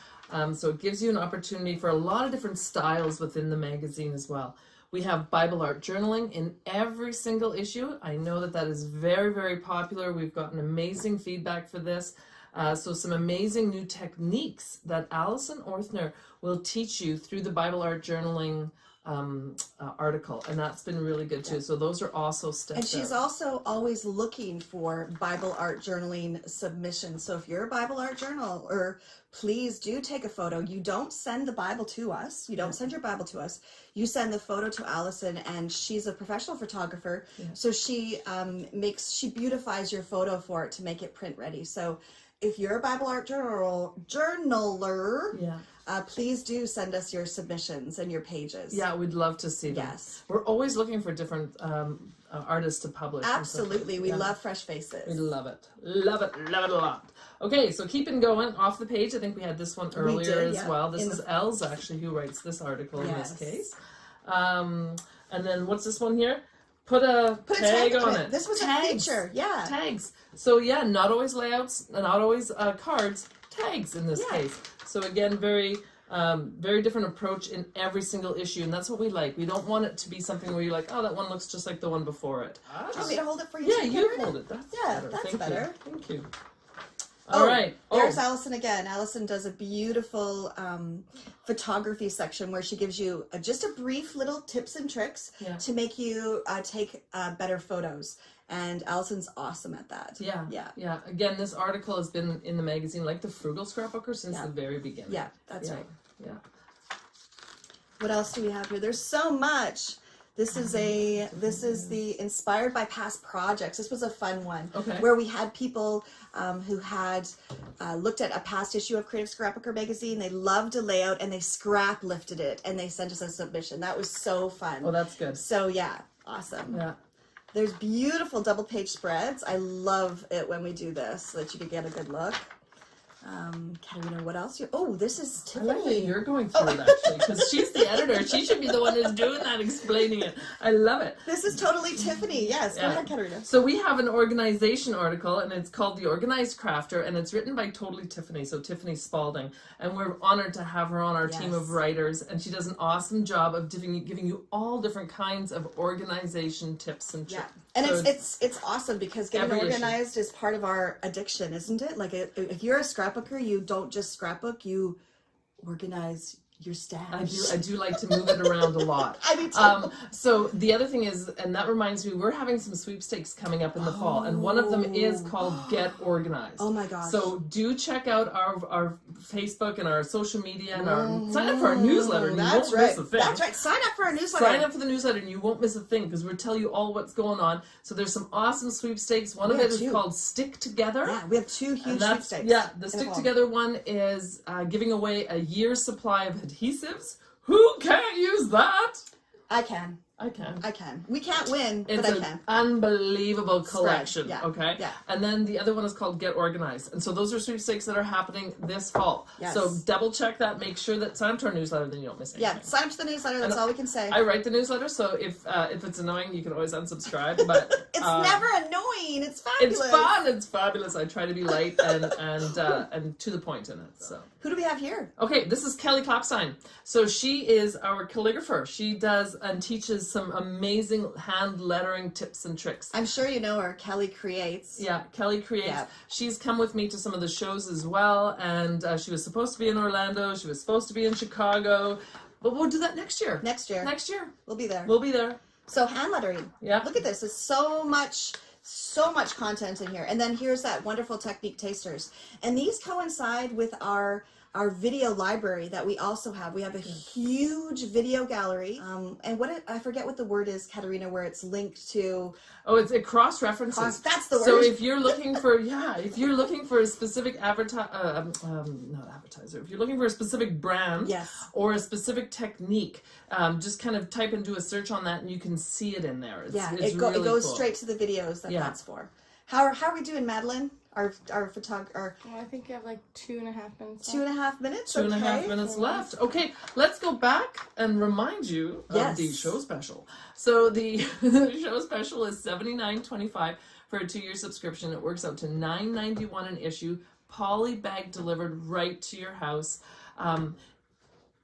Speaker 10: So it gives you an opportunity for a lot of different styles within the magazine as well. We have Bible art journaling in every single issue. I know that that is very, very popular. We've gotten amazing feedback for this. So some amazing new techniques that Alison Orthner will teach you through the Bible art journaling article, and that's been really good too. So those are also steps.
Speaker 13: And she's also always looking for Bible art journaling submissions. So if you're a Bible art journaler, please do take a photo. You don't send the Bible to us. You don't send your Bible to us. You send the photo to Alison, and she's a professional photographer. So she beautifies your photo for it to make it print ready. So if you're a Bible art journaler, please do send us your submissions and your pages.
Speaker 10: Yeah, we'd love to see them.
Speaker 13: Yes.
Speaker 10: We're always looking for different artists to publish.
Speaker 13: Absolutely. We love fresh faces.
Speaker 10: We love it. Love it. Love it a lot. Okay, so keeping going off the page. I think we had this one earlier as well. This is Els, actually, who writes this article in this case. And then what's this one here? Put a tag on it.
Speaker 13: This was a feature,
Speaker 10: Tags. So yeah, not always layouts, not always cards, tags in this case. So again, very different approach in every single issue, and that's what we like. We don't want it to be something where you're like, oh, that one looks just like the one before it.
Speaker 13: Do you want me to hold it for you?
Speaker 10: Yeah, you hold it. That's better.
Speaker 13: That's
Speaker 10: Thank
Speaker 13: better.
Speaker 10: You. Thank you. All right.
Speaker 13: There's Alison again. Alison does a beautiful photography section where she gives you just a brief little tips and tricks to make you take better photos. And Alison's awesome at that.
Speaker 10: Yeah. Again, this article has been in the magazine, like the Frugal Scrapbooker, since the very beginning.
Speaker 13: Yeah, that's right.
Speaker 10: Yeah.
Speaker 13: What else do we have here? There's so much. This is the Inspired by Past Projects. This was a fun one where we had people who had looked at a past issue of Creative Scrapbooker magazine. They loved a layout and they scrap lifted it and they sent us a submission. That was so fun.
Speaker 10: Oh, that's good.
Speaker 13: So yeah, awesome.
Speaker 10: Yeah.
Speaker 13: There's beautiful double page spreads. I love it when we do this so that you can get a good look. Katerina, what else? This is Tiffany.
Speaker 10: I like that you're going through it, actually, because she's the editor. She should be the one who's doing that, explaining it. I love it.
Speaker 13: This is totally Tiffany. Yes, go ahead, Katerina.
Speaker 10: So we have an organization article, and it's called The Organized Crafter, and it's written by Totally Tiffany, so Tiffany Spalding. And we're honored to have her on our team of writers, and she does an awesome job of giving you all different kinds of organization tips and tricks.
Speaker 13: And it's awesome because getting organized is part of our addiction, isn't it? Like if you're a scrapbooker, you don't just scrapbook, you organize your stash.
Speaker 10: I do like to move it around a lot.
Speaker 13: I do too.
Speaker 10: So the other thing is, and that reminds me, we're having some sweepstakes coming up in the fall, and one of them is called Get Organized.
Speaker 13: Oh my gosh.
Speaker 10: So do check out our Facebook and our social media and sign up for our newsletter and you won't miss a thing.
Speaker 13: That's right. Sign up for our newsletter.
Speaker 10: Sign up for the newsletter and you won't miss a thing because we'll tell you all what's going on. So there's some awesome sweepstakes. One of it is called Stick Together.
Speaker 13: Yeah, we have 2 huge sweepstakes.
Speaker 10: Yeah, the Stick Together one is giving away a year's supply of adhesives. Who can't use that?
Speaker 13: I can. We can't win, but I can.
Speaker 10: It's an unbelievable collection,
Speaker 13: Yeah.
Speaker 10: okay?
Speaker 13: Yeah.
Speaker 10: And then the other one is called Get Organized. And so those are sweepstakes that are happening this fall.
Speaker 13: Yes.
Speaker 10: So double check that. Make sure that sign up to our newsletter, then you don't miss anything.
Speaker 13: Yeah, sign up to the newsletter. That's all we can say.
Speaker 10: I write the newsletter, so if it's annoying, you can always unsubscribe. But
Speaker 13: it's never annoying. It's fabulous.
Speaker 10: It's fun. It's fabulous. I try to be light and to the point in it. So
Speaker 13: who do we have here?
Speaker 10: Okay, this is Kelly Klopstein. So she is our calligrapher. She does and teaches some amazing hand lettering tips and tricks.
Speaker 13: I'm sure you know her, Kelly Creates.
Speaker 10: Yeah, Kelly Creates.
Speaker 13: Yeah.
Speaker 10: She's come with me to some of the shows as well, and she was supposed to be in Orlando. She was supposed to be in Chicago, but we'll do that next year.
Speaker 13: Next year.
Speaker 10: Next year.
Speaker 13: We'll be there.
Speaker 10: We'll be there.
Speaker 13: So hand lettering.
Speaker 10: Yeah.
Speaker 13: Look at this. There's so much content in here. And then here's that wonderful technique tasters. And these coincide with our video library that we also have. We have a huge video gallery. And I forget what the word is, Katerina, where it's linked to.
Speaker 10: Oh, it cross references.
Speaker 13: That's the word.
Speaker 10: So if you're looking for if you're looking for a specific not advertiser, if you're looking for a specific brand,
Speaker 13: yes,
Speaker 10: or a specific technique, just kind of type and do a search on that, and you can see it in there. It
Speaker 13: goes
Speaker 10: cool.
Speaker 13: straight to the videos that's for. How are we doing, Madeline? Our photographer.
Speaker 20: Well, I think you have like 2.5 minutes.
Speaker 13: 2.5 minutes.
Speaker 10: 2.5 minutes left. Okay, let's go back and remind you of the show special. So the show special is $79.25 for a 2-year subscription. It works out to $9.91 an issue, poly bag delivered right to your house.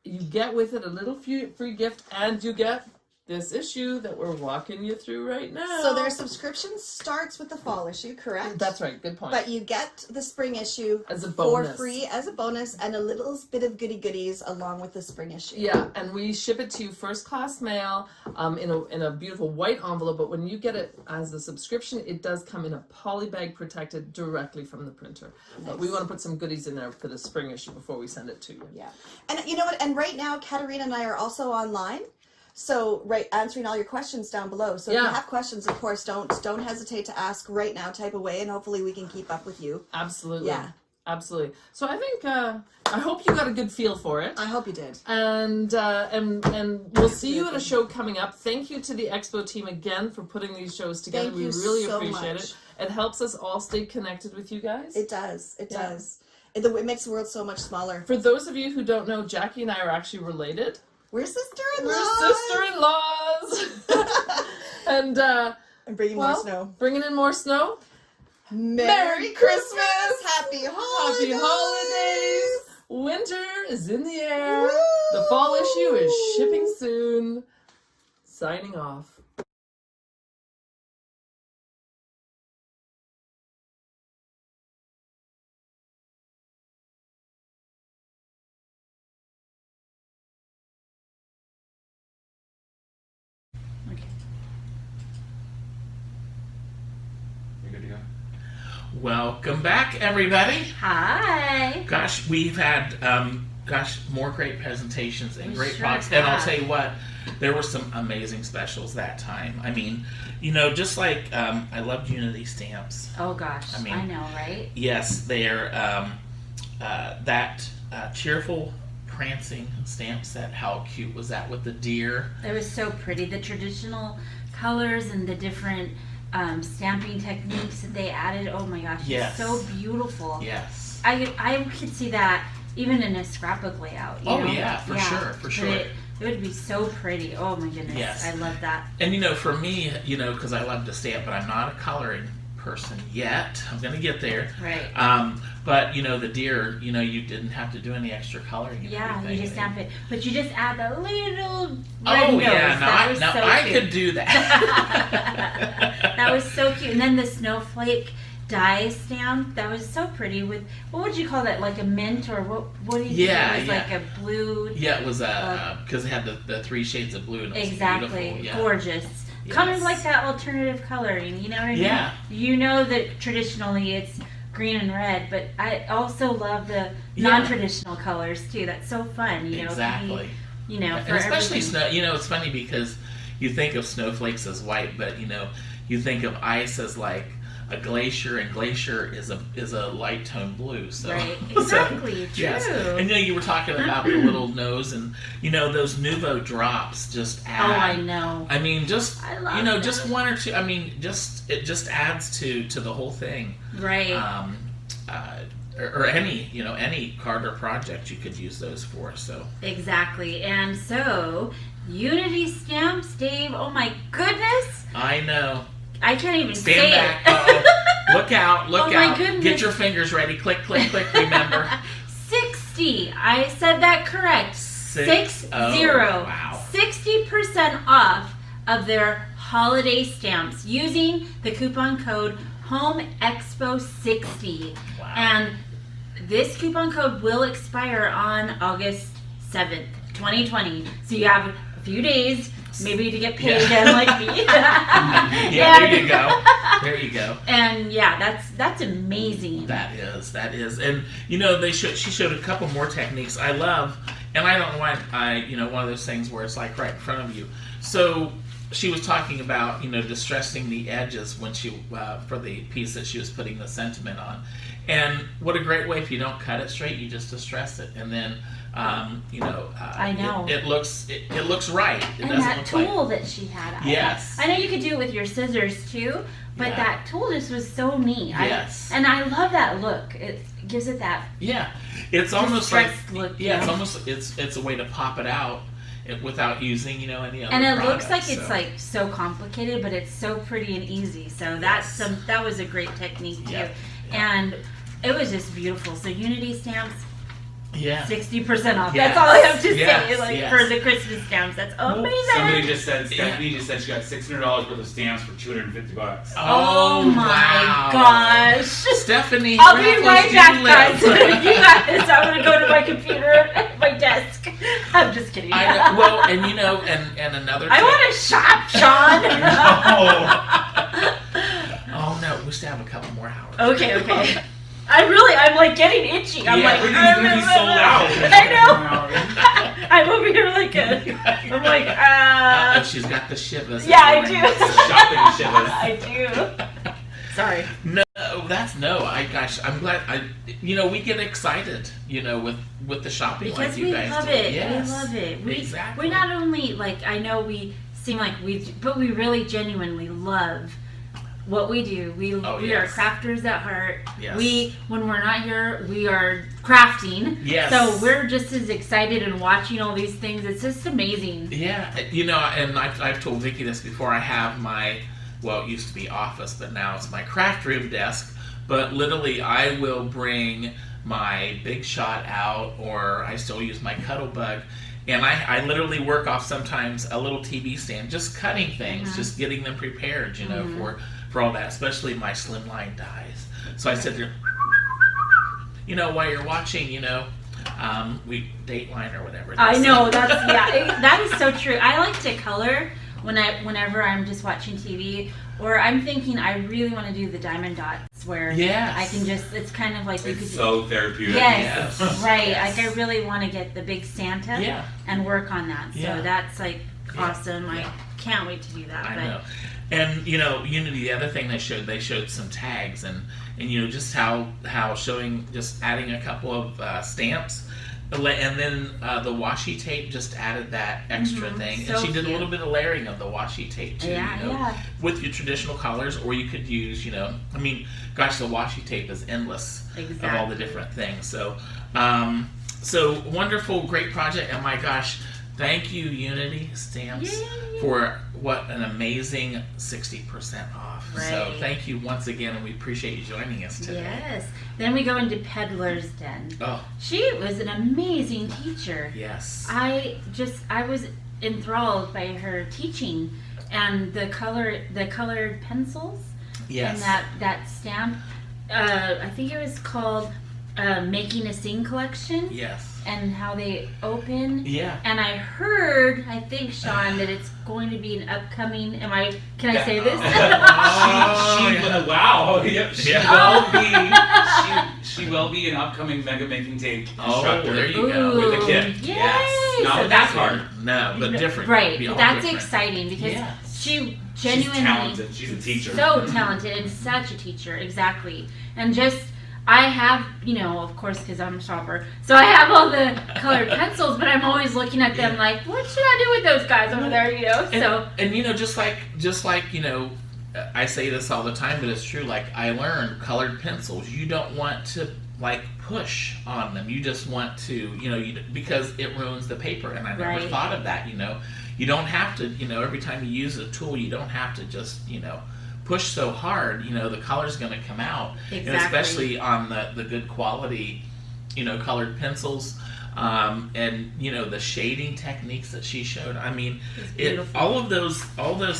Speaker 10: You get with it a little free gift, and you get this issue that we're walking you through right now.
Speaker 13: So their subscription starts with the fall issue, correct?
Speaker 10: That's right, good point.
Speaker 13: But you get the spring issue
Speaker 10: as a bonus.
Speaker 13: For free as a bonus, and a little bit of goodies along with the spring issue.
Speaker 10: Yeah, and we ship it to you first class mail in a beautiful white envelope, but when you get it as a subscription, it does come in a poly bag protected directly from the printer. Nice. But we want to put some goodies in there for the spring issue before we send it to you.
Speaker 13: Yeah. And you know what? And right now, Katerina and I are also online. So, answering all your questions down below. So if you have questions, of course, don't hesitate to ask right now. Type away, and hopefully we can keep up with you.
Speaker 10: Absolutely.
Speaker 13: Yeah.
Speaker 10: Absolutely. So I think I hope you got a good feel for it.
Speaker 13: I hope you did.
Speaker 10: And we'll see you at a show coming up. Thank you to the Expo team again for putting these shows together.
Speaker 13: Thank you
Speaker 10: we really
Speaker 13: so
Speaker 10: appreciate
Speaker 13: much.
Speaker 10: it. It helps us all stay connected with you guys.
Speaker 13: It does. It does. It makes the world so much smaller.
Speaker 10: For those of you who don't know, Jackie and I are actually related.
Speaker 13: We're sister-in-laws.
Speaker 10: We're sister-in-laws. And
Speaker 13: bringing more snow.
Speaker 10: Bringing in more snow.
Speaker 13: Merry Christmas! Happy holidays!
Speaker 10: Happy holidays! Winter is in the air. Woo! The fall issue is shipping soon. Signing off.
Speaker 1: Welcome back, everybody.
Speaker 2: Hi.
Speaker 1: Gosh, we've had more great presentations and great products. And I'll tell you what, there were some amazing specials that time. I mean, just like I loved Unity stamps.
Speaker 2: Oh gosh, I know, right?
Speaker 1: Yes, they're that cheerful prancing stamp set. How cute was that with the deer?
Speaker 2: It was so pretty. The traditional colors and the different stamping techniques that they added. Oh my gosh, it's so beautiful.
Speaker 1: Yes.
Speaker 2: I could see that even in a scrapbook layout. You know?
Speaker 1: Yeah, for sure.
Speaker 2: It would be so pretty. Oh my goodness.
Speaker 1: Yes.
Speaker 2: I love that.
Speaker 1: And for me, because I love to stamp, but I'm not a coloring person yet. I'm gonna get there.
Speaker 2: Right.
Speaker 1: But the deer, you didn't have to do any extra coloring.
Speaker 2: Yeah, you just stamp it, but you just add a little red
Speaker 1: Oh
Speaker 2: nose.
Speaker 1: yeah, now I could do that.
Speaker 2: That was so cute. And then the snowflake die stamp, that was so pretty. With what would you call that? Like a mint or what? What do you think? It was like a blue.
Speaker 1: Yeah, it was because it had the 3 shades of blue. And it was
Speaker 2: exactly,
Speaker 1: beautiful.
Speaker 2: Gorgeous.
Speaker 1: Yes.
Speaker 2: Kind of like that alternative coloring. You know what I mean?
Speaker 1: Yeah.
Speaker 2: You know that traditionally it's green and red, but I also love the non-traditional colors too. That's so fun.
Speaker 1: Exactly.
Speaker 2: For
Speaker 1: and especially
Speaker 2: everything.
Speaker 1: snow. It's funny because you think of snowflakes as white, but you think of ice as like a glacier, and glacier is a light tone blue. So
Speaker 2: right, exactly, true.
Speaker 1: Yes. And you were talking about the little nose, and those Nouveau drops just add.
Speaker 2: Oh, I know.
Speaker 1: I mean,
Speaker 2: I love
Speaker 1: just one or two. I mean, it just adds to the whole thing.
Speaker 2: Right.
Speaker 1: Or any card or project you could use those for. So
Speaker 2: exactly, and so Unity stamps, Dave. Oh my goodness!
Speaker 1: I know.
Speaker 2: I can't even
Speaker 1: Stand
Speaker 2: say
Speaker 1: back.
Speaker 2: it.
Speaker 1: Look out! Look
Speaker 2: my
Speaker 1: out!
Speaker 2: goodness.
Speaker 1: Get your fingers ready. Click, click, click. Remember.
Speaker 2: 60. I said that correct. 60.
Speaker 1: Oh, wow.
Speaker 2: 60% off of their holiday stamps using the coupon code HOMEXPO60.
Speaker 1: Wow.
Speaker 2: And this coupon code will expire on August 7th, 2020. So you have a few days maybe to get paid again like me.
Speaker 1: Yeah, there you go. There you go.
Speaker 2: And yeah, that's amazing.
Speaker 1: That is. And you know, she showed a couple more techniques I love, and I don't know why one of those things where it's like right in front of you. So she was talking about, distressing the edges when she for the piece that she was putting the sentiment on. And what a great way, if you don't cut it straight, you just distress it, and then
Speaker 2: I know
Speaker 1: it looks right. It
Speaker 2: and
Speaker 1: doesn't
Speaker 2: that
Speaker 1: look
Speaker 2: tool
Speaker 1: like,
Speaker 2: that she had.
Speaker 1: Yes.
Speaker 2: I know you could do it with your scissors too, but that tool just was so neat.
Speaker 1: Yes.
Speaker 2: I love that look. It gives it that.
Speaker 1: Yeah, it's almost like
Speaker 2: look.
Speaker 1: it's almost it's a way to pop it out without using any other.
Speaker 2: And it
Speaker 1: products,
Speaker 2: looks like it's like so complicated, but it's so pretty and easy. So that was a great technique too, and it was just beautiful. So Unity stamps.
Speaker 1: Yeah.
Speaker 2: 60% off.
Speaker 1: Yes.
Speaker 2: That's all I have to say.
Speaker 1: Yes.
Speaker 2: For the Christmas stamps, that's amazing.
Speaker 11: Stephanie just said she got $600 worth of stamps for $250.
Speaker 2: Oh my gosh,
Speaker 1: Stephanie!
Speaker 2: I'll be right back, guys. You guys, I'm gonna go to my computer at my desk. I'm just kidding.
Speaker 1: Well, and another.
Speaker 2: I want to shop, Sean.
Speaker 1: Oh no, we still have a couple more hours.
Speaker 2: Okay. I'm like getting itchy. I'm like,
Speaker 11: everything's gonna be sold out.
Speaker 2: I know. I'm over here I'm like,
Speaker 1: she's got the shivers.
Speaker 2: Yeah, I do.
Speaker 11: Shopping shivers.
Speaker 2: I do. Sorry.
Speaker 1: No, I'm glad. We get excited, with the shopping
Speaker 2: because
Speaker 1: like you guys
Speaker 2: love
Speaker 1: do.
Speaker 2: it.
Speaker 1: Yes.
Speaker 2: We love it.
Speaker 1: Exactly.
Speaker 2: We not only I know we seem like but we really genuinely love what we do. We are crafters at heart.
Speaker 1: Yes.
Speaker 2: When we're not here, we are crafting.
Speaker 1: Yes.
Speaker 2: So we're just as excited and watching all these things. It's just amazing.
Speaker 1: Yeah. And I've told Vicki this before. I have my, it used to be office, but now it's my craft room desk. But literally, I will bring my Big Shot out, or I still use my Cuttlebug. And I literally work off sometimes a little TV stand, just cutting things, just getting them prepared, for all that, especially my slimline dies. So I sit there, while you're watching, we Dateline or whatever.
Speaker 2: I know, that is so true. I like to color whenever I'm just watching TV, or I'm thinking I really want to do the diamond dots where I can it's kind of like
Speaker 11: it's so therapeutic.
Speaker 2: Yes, right. Yes. Like I really want to get the big Santa and work on that. So that's awesome. I can't wait to do that.
Speaker 1: I know. And Unity, the other thing they showed some tags and just how adding a couple of stamps, and then the washi tape just added that extra thing.
Speaker 2: So
Speaker 1: and she did
Speaker 2: cute.
Speaker 1: a little bit of layering of the washi tape too, with your traditional colors, or you could use, the washi tape is endless of all the different things. So, so wonderful, great project, and my gosh. Thank you, Unity Stamps, for what an amazing 60% off. Right. So thank you once again, and we appreciate you joining us today.
Speaker 2: Yes. Then we go into Puddler's Den.
Speaker 1: Oh.
Speaker 2: She was an amazing teacher.
Speaker 1: Yes.
Speaker 2: I was enthralled by her teaching and the colored pencils.
Speaker 1: Yes.
Speaker 2: And that stamp. I think it was called Making a Sing Collection.
Speaker 1: Yes.
Speaker 2: And how they open.
Speaker 1: Yeah.
Speaker 2: And I think, Sean, that it's going to be an upcoming. Can I say this?
Speaker 11: Wow. Yep. She will be an upcoming Mega Making Tape instructor.
Speaker 1: There you go.
Speaker 11: With a kid.
Speaker 2: Yay.
Speaker 11: Yes. Not
Speaker 2: So
Speaker 11: with that card.
Speaker 1: No, but different.
Speaker 2: Right. That's
Speaker 1: different.
Speaker 2: Exciting because she genuinely.
Speaker 11: She's talented. She's a teacher.
Speaker 2: So talented and such a teacher. Exactly. And I have, of course, because I'm a shopper, so I have all the colored pencils, but I'm always looking at them like, what should I do with those guys over there,
Speaker 1: And just like, I say this all the time, but it's true, like, I learned colored pencils, you don't want to, push on them, you just want to, because it ruins the paper, and I never thought of that, you don't have to, every time you use a tool, you don't have to just, push so hard, the color's going to come out.
Speaker 2: Exactly.
Speaker 1: And especially on the good quality, colored pencils. And the shading techniques that she showed. I mean, all those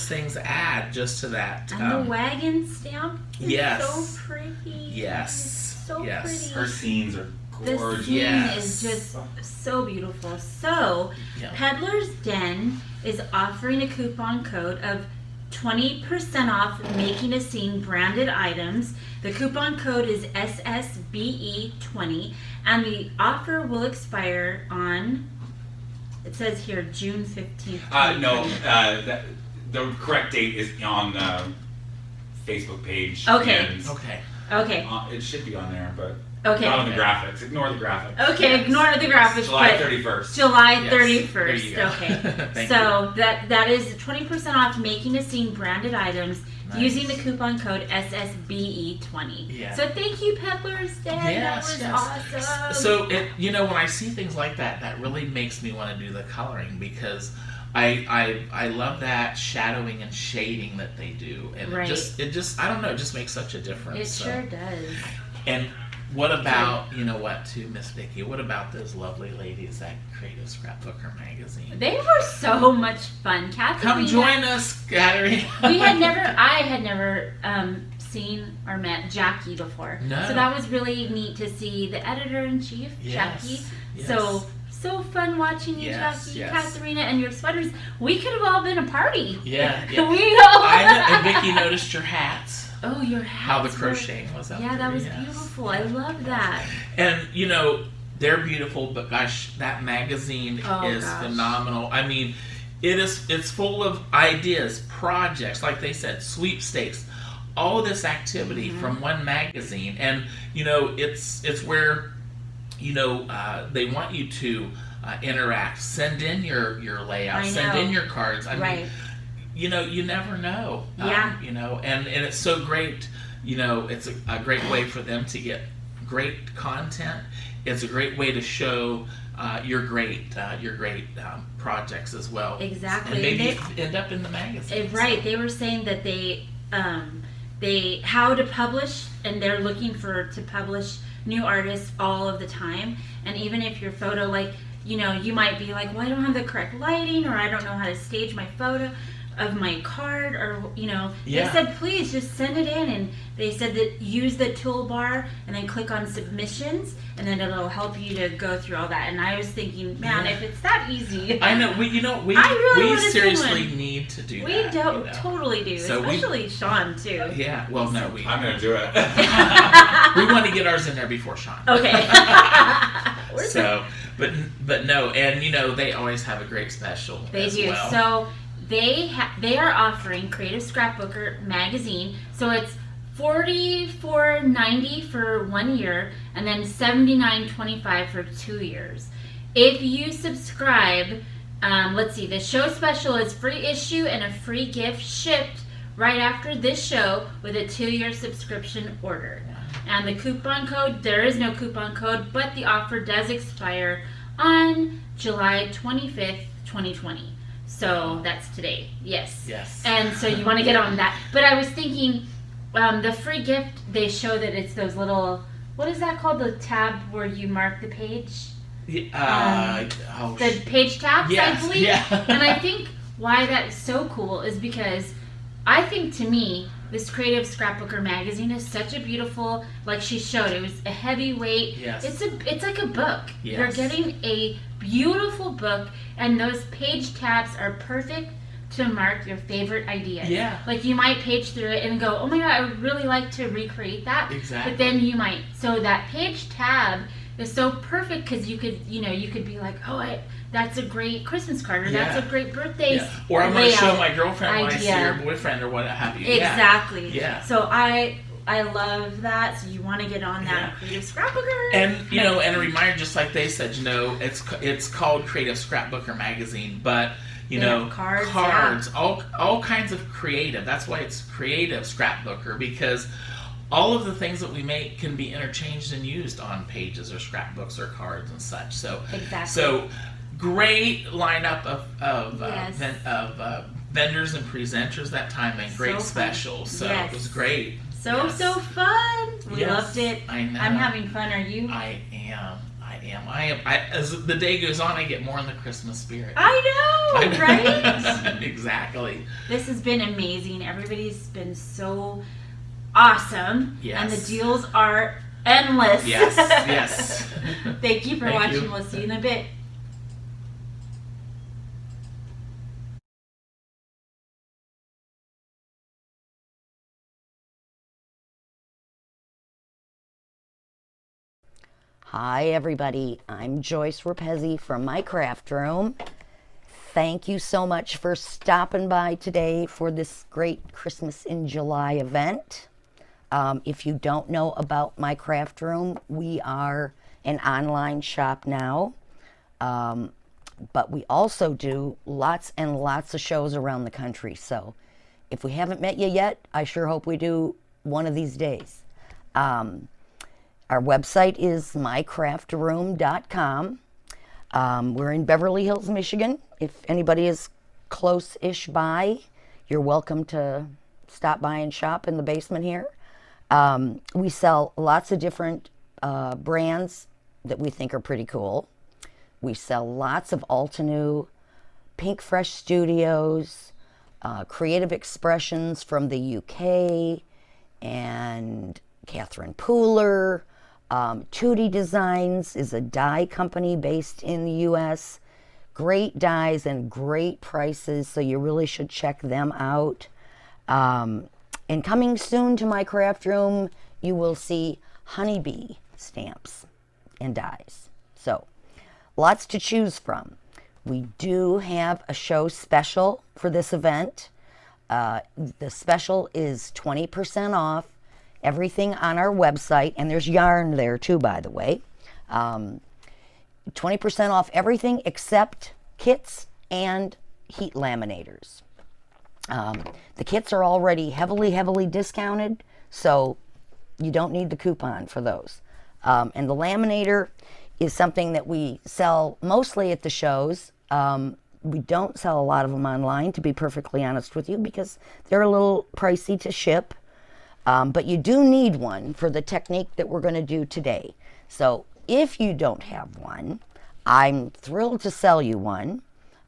Speaker 1: things add just to that.
Speaker 2: And the wagon stamp is
Speaker 1: yes.
Speaker 2: so pretty.
Speaker 1: Yes.
Speaker 2: It's so pretty.
Speaker 5: Her scenes are gorgeous.
Speaker 2: The scene is just so beautiful. So, Puddler's Den is offering a coupon code of 20% off Making a Scene branded items. The coupon code is SSBE20, and the offer will expire on, it says here, June 15th.
Speaker 5: No, the correct date is on the Facebook page.
Speaker 2: Okay.
Speaker 5: Okay. It should be on there, but
Speaker 2: okay.
Speaker 5: Not on the graphics. Ignore the graphics.
Speaker 2: Okay, ignore the graphics.
Speaker 5: July 31st.
Speaker 2: July
Speaker 5: Yes.
Speaker 2: 31st.
Speaker 5: There
Speaker 2: Okay.
Speaker 5: Thank
Speaker 2: So that is 20% off Making a Scene branded items using the coupon code SSBE20.
Speaker 1: Yeah.
Speaker 2: So thank you, Puddler's Den. That was awesome.
Speaker 1: So when I see things like that, that really makes me want to do the coloring, because I love that shadowing and shading that they do, and it just I don't know, it just makes such a difference.
Speaker 2: It sure does.
Speaker 1: And what about Miss Vicki? What about those lovely ladies at Creative Scrapbooker magazine?
Speaker 2: They were so much fun. Katharina,
Speaker 1: come join us, Katharina.
Speaker 2: I had never seen or met Jackie before,
Speaker 1: No.
Speaker 2: so that was really neat to see the editor-in-chief, Jackie.
Speaker 1: Yes.
Speaker 2: So fun watching you,
Speaker 1: Yes,
Speaker 2: Jackie,
Speaker 1: yes.
Speaker 2: Katharina, and your sweaters. We could have all been a party.
Speaker 1: Yeah.
Speaker 2: We all.
Speaker 1: And Vicki noticed your hats.
Speaker 2: Oh, your hats.
Speaker 1: How the crocheting was up
Speaker 2: Yeah,
Speaker 1: there.
Speaker 2: that was beautiful. I love that.
Speaker 1: And they're beautiful, but gosh, that magazine is phenomenal. I mean, it's full of ideas, projects, like they said, sweepstakes, all of this activity from one magazine. And it's where they want you to interact, send in your layouts, send in your cards. I mean, you never know. And it's so great. It's a great way for them to get great content. It's a great way to show your great projects as well.
Speaker 2: Exactly.
Speaker 1: And maybe end up in the magazine.
Speaker 2: Right. They were saying that they how to publish, and they're looking to publish new artists all of the time. And even if your photo, you might be like, well, I don't have the correct lighting, or I don't know how to stage my photo of my card, or they said please just send it in, and they said that use the toolbar and then click on submissions, and then it'll help you to go through all that. And I was thinking, man, if it's that easy,
Speaker 1: I know we seriously need to do
Speaker 2: we
Speaker 1: that.
Speaker 2: Totally do, so especially Sean too.
Speaker 1: Yeah, well, no,
Speaker 5: I'm gonna do it.
Speaker 1: We want to get ours in there before Sean.
Speaker 2: Okay.
Speaker 1: So, but no, and they always have a great special.
Speaker 2: They
Speaker 1: as
Speaker 2: do.
Speaker 1: Well.
Speaker 2: So they are offering Creative Scrapbooker magazine. So it's $44.90 for 1 year, and then $79.25 for 2 years. If you subscribe, let's see, the show special is free issue and a free gift shipped right after this show with a 2-year subscription order. And the coupon code, there is no coupon code, but the offer does expire on July 25th, 2020. So that's today. Yes. And so you want to get on that. But I was thinking, the free gift, they show that it's those little, what is that called? The tab where you mark the page? The page tabs, I believe. Yeah. And I think why that's so cool is because I think, to me, this Creative Scrapbooker magazine is such a beautiful, like she showed, it was a heavyweight.
Speaker 1: Yes.
Speaker 2: It's like a book.
Speaker 1: Yes.
Speaker 2: You're getting a beautiful book, and those page tabs are perfect to mark your favorite ideas.
Speaker 1: Yeah.
Speaker 2: Like you might page through it and go, oh my god, I would really like to recreate that.
Speaker 1: Exactly.
Speaker 2: But then you might, so that page tab is so perfect because you could be like, oh, that's a great Christmas card, or that's a great birthday.
Speaker 1: Yeah. Or I'm going to show my girlfriend when I see her boyfriend or what have you.
Speaker 2: Exactly.
Speaker 1: Yeah.
Speaker 2: So I love that. So you want to get on that Creative Scrapbooker.
Speaker 1: And and a reminder, just like they said, it's called Creative Scrapbooker magazine, but cards, all kinds of creative. That's why it's Creative Scrapbooker, because all of the things that we make can be interchanged and used on pages or scrapbooks or cards and such. So great lineup of vendors and presenters that time, and great specials. So it was great.
Speaker 2: So fun. We loved it.
Speaker 1: I know.
Speaker 2: I'm having fun. Are you?
Speaker 1: I am. As the day goes on, I get more in the Christmas spirit.
Speaker 2: I know, right?
Speaker 1: Exactly.
Speaker 2: This has been amazing. Everybody's been so awesome.
Speaker 1: Yes.
Speaker 2: And the deals are endless.
Speaker 1: Yes, yes.
Speaker 2: Thank you for
Speaker 1: Thank
Speaker 2: watching.
Speaker 1: you.
Speaker 2: We'll see you in a bit.
Speaker 6: Hi everybody, I'm Joyce Rapezzi from my craft room. Thank you so much for stopping by today for this great Christmas in July event. If you don't know about my craft room, we are an online shop now, but we also do lots and lots of shows around the country. So if we haven't met you yet, I sure hope we do one of these days. Our website is mycraftroom.com. We're in Beverly Hills, Michigan. If anybody is close-ish by, you're welcome to stop by and shop in the basement here. We sell lots of different brands that we think are pretty cool. We sell lots of Altenew, Pink Fresh Studios, Creative Expressions from the UK, and Catherine Puddler. Tootie Designs is a dye company based in the U.S. Great dyes and great prices, so you really should check them out. And coming soon to my craft room, you will see honeybee stamps and dyes. So, lots to choose from. We do have a show special for this event. The special is 20% off everything on our website, and there's yarn there too, by the way. 20% off everything except kits and heat laminators. The kits are already heavily discounted, so you don't need the coupon for those. And the laminator is something that we sell mostly at the shows. We don't sell a lot of them online, to be perfectly honest with you, because they're a little pricey to ship. But you do need one for the technique that we're going to do today. So if you don't have one, I'm thrilled to sell you one,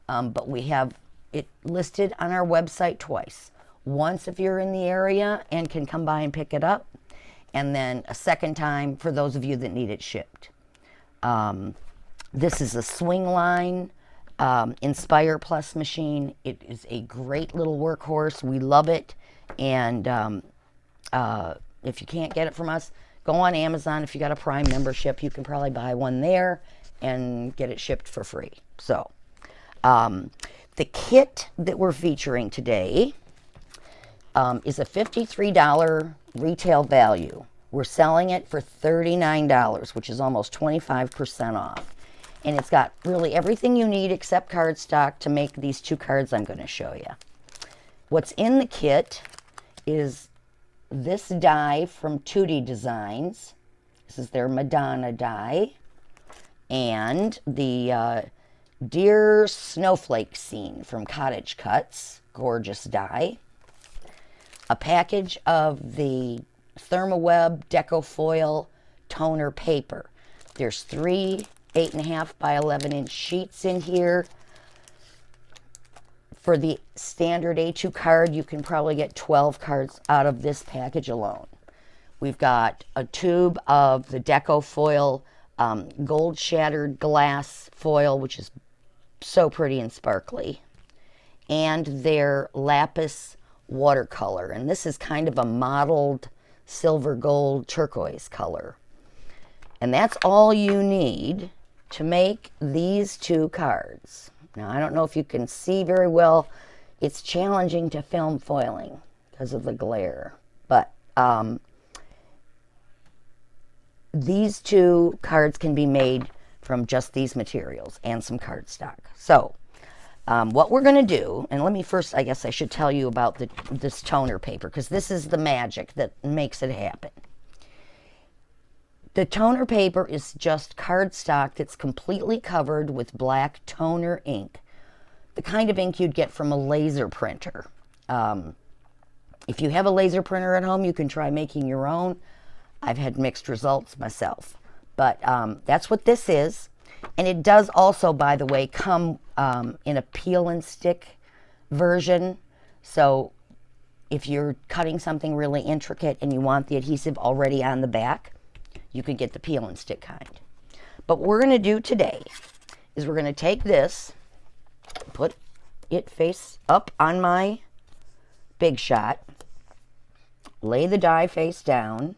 Speaker 6: but we have it listed on our website twice. Once if you're in the area and can come by and pick it up, and then a second time for those of you that need it shipped. This is a Swingline Inspire Plus machine. It is a great little workhorse. We love it, and if you can't get it from us, go on Amazon. If you got a Prime membership, you can probably buy one there and get it shipped for free. So, the kit that we're featuring today is a $53 retail value. We're selling it for $39, which is almost 25% off. And it's got really everything you need except cardstock to make these two cards I'm going to show you. What's in the kit is this die from Tootie Designs. This is their Madonna die. And the Deer Snowflake Scene from Cottage Cuts. Gorgeous die. A package of the Thermoweb Deco Foil toner paper. There's 3 8.5 by 11-inch sheets in here. For the standard A2 card, you can probably get 12 cards out of this package alone. We've got a tube of the Deco Foil gold shattered glass foil, which is so pretty and sparkly, and their lapis watercolor. And this is kind of a mottled silver gold turquoise color. And that's all you need to make these two cards. Now, I don't know if you can see very well. It's challenging to film foiling because of the glare. But these two cards can be made from just these materials and some cardstock. So, what we're going to do, and let me first, I guess I should tell you about this toner paper, because this is the magic that makes it happen. The toner paper is just cardstock that's completely covered with black toner ink, the kind of ink you'd get from a laser printer. If you have a laser printer at home, you can try making your own. I've had mixed results myself. But that's what this is. And it does also, by the way, come in a peel and stick version. So if you're cutting something really intricate and you want the adhesive already on the back, you could get the peel and stick kind. But what we're going to do today is we're going to take this, put it face up on my Big Shot, lay the die face down,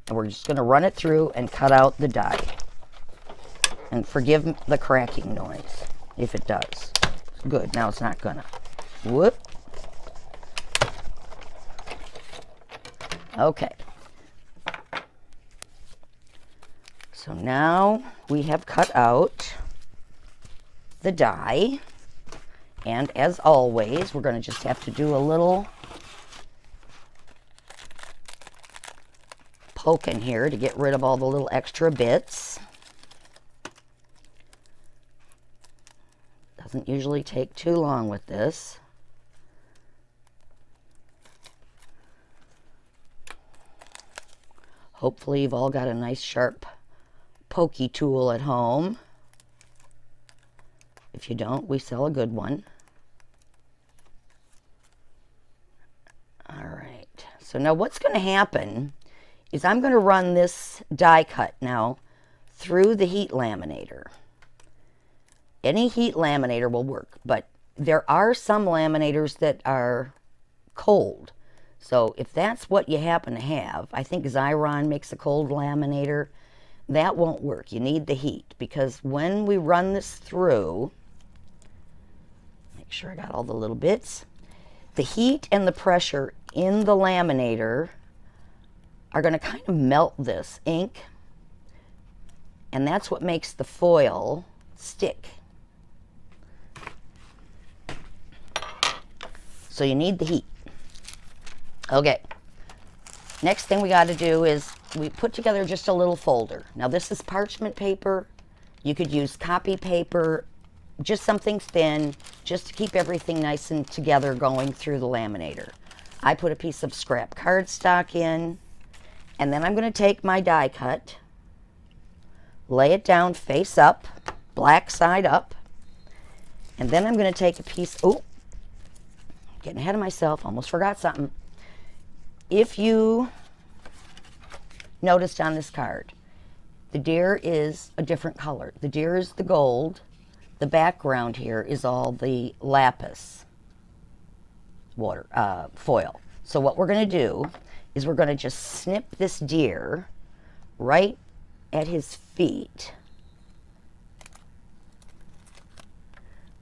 Speaker 6: and we're just going to run it through and cut out the die. And forgive the cracking noise if it does. Good, now it's not gonna. Whoop. Okay. So now we have cut out the die. And as always, we're going to just have to do a little poke in here to get rid of all the little extra bits. Doesn't usually take too long with this. Hopefully you've all got a nice sharp pokey tool at home. If you don't, we sell a good one. All right, so now what's going to happen is I'm going to run this die cut now through the heat laminator. Any heat laminator will work, but there are some laminators that are cold. So if that's what you happen to have, I think Xyron makes a cold laminator, that won't work. You need the heat, because when we run this through, make sure I got all the little bits, the heat and the pressure in the laminator are going to kind of melt this ink, and that's what makes the foil stick. So you need the heat. Okay. Next thing we got to do is we put together just a little folder. Now this is parchment paper. You could use copy paper, just something thin, just to keep everything nice and together going through the laminator. I put a piece of scrap cardstock in, and then I'm going to take my die cut, lay it down face up, black side up, and then I'm going to take a piece, oh, getting ahead of myself, almost forgot something. If you noticed on this card, the deer is a different color. The deer is the gold. The background here is all the lapis foil. So what we're going to do is we're going to just snip this deer right at his feet.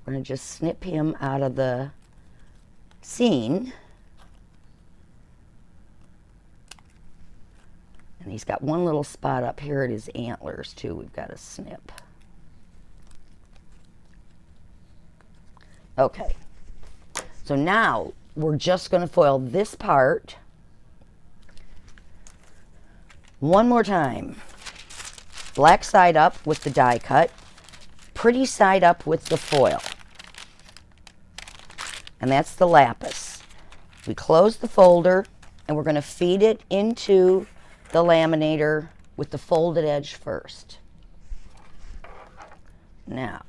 Speaker 6: We're going to just snip him out of the scene. And he's got one little spot up here at his antlers too we've got to snip. Okay, so now we're just going to foil this part one more time. Black side up with the die cut, pretty side up with the foil. And that's the lapis. We close the folder and we're going to feed it into the laminator with the folded edge first. Now,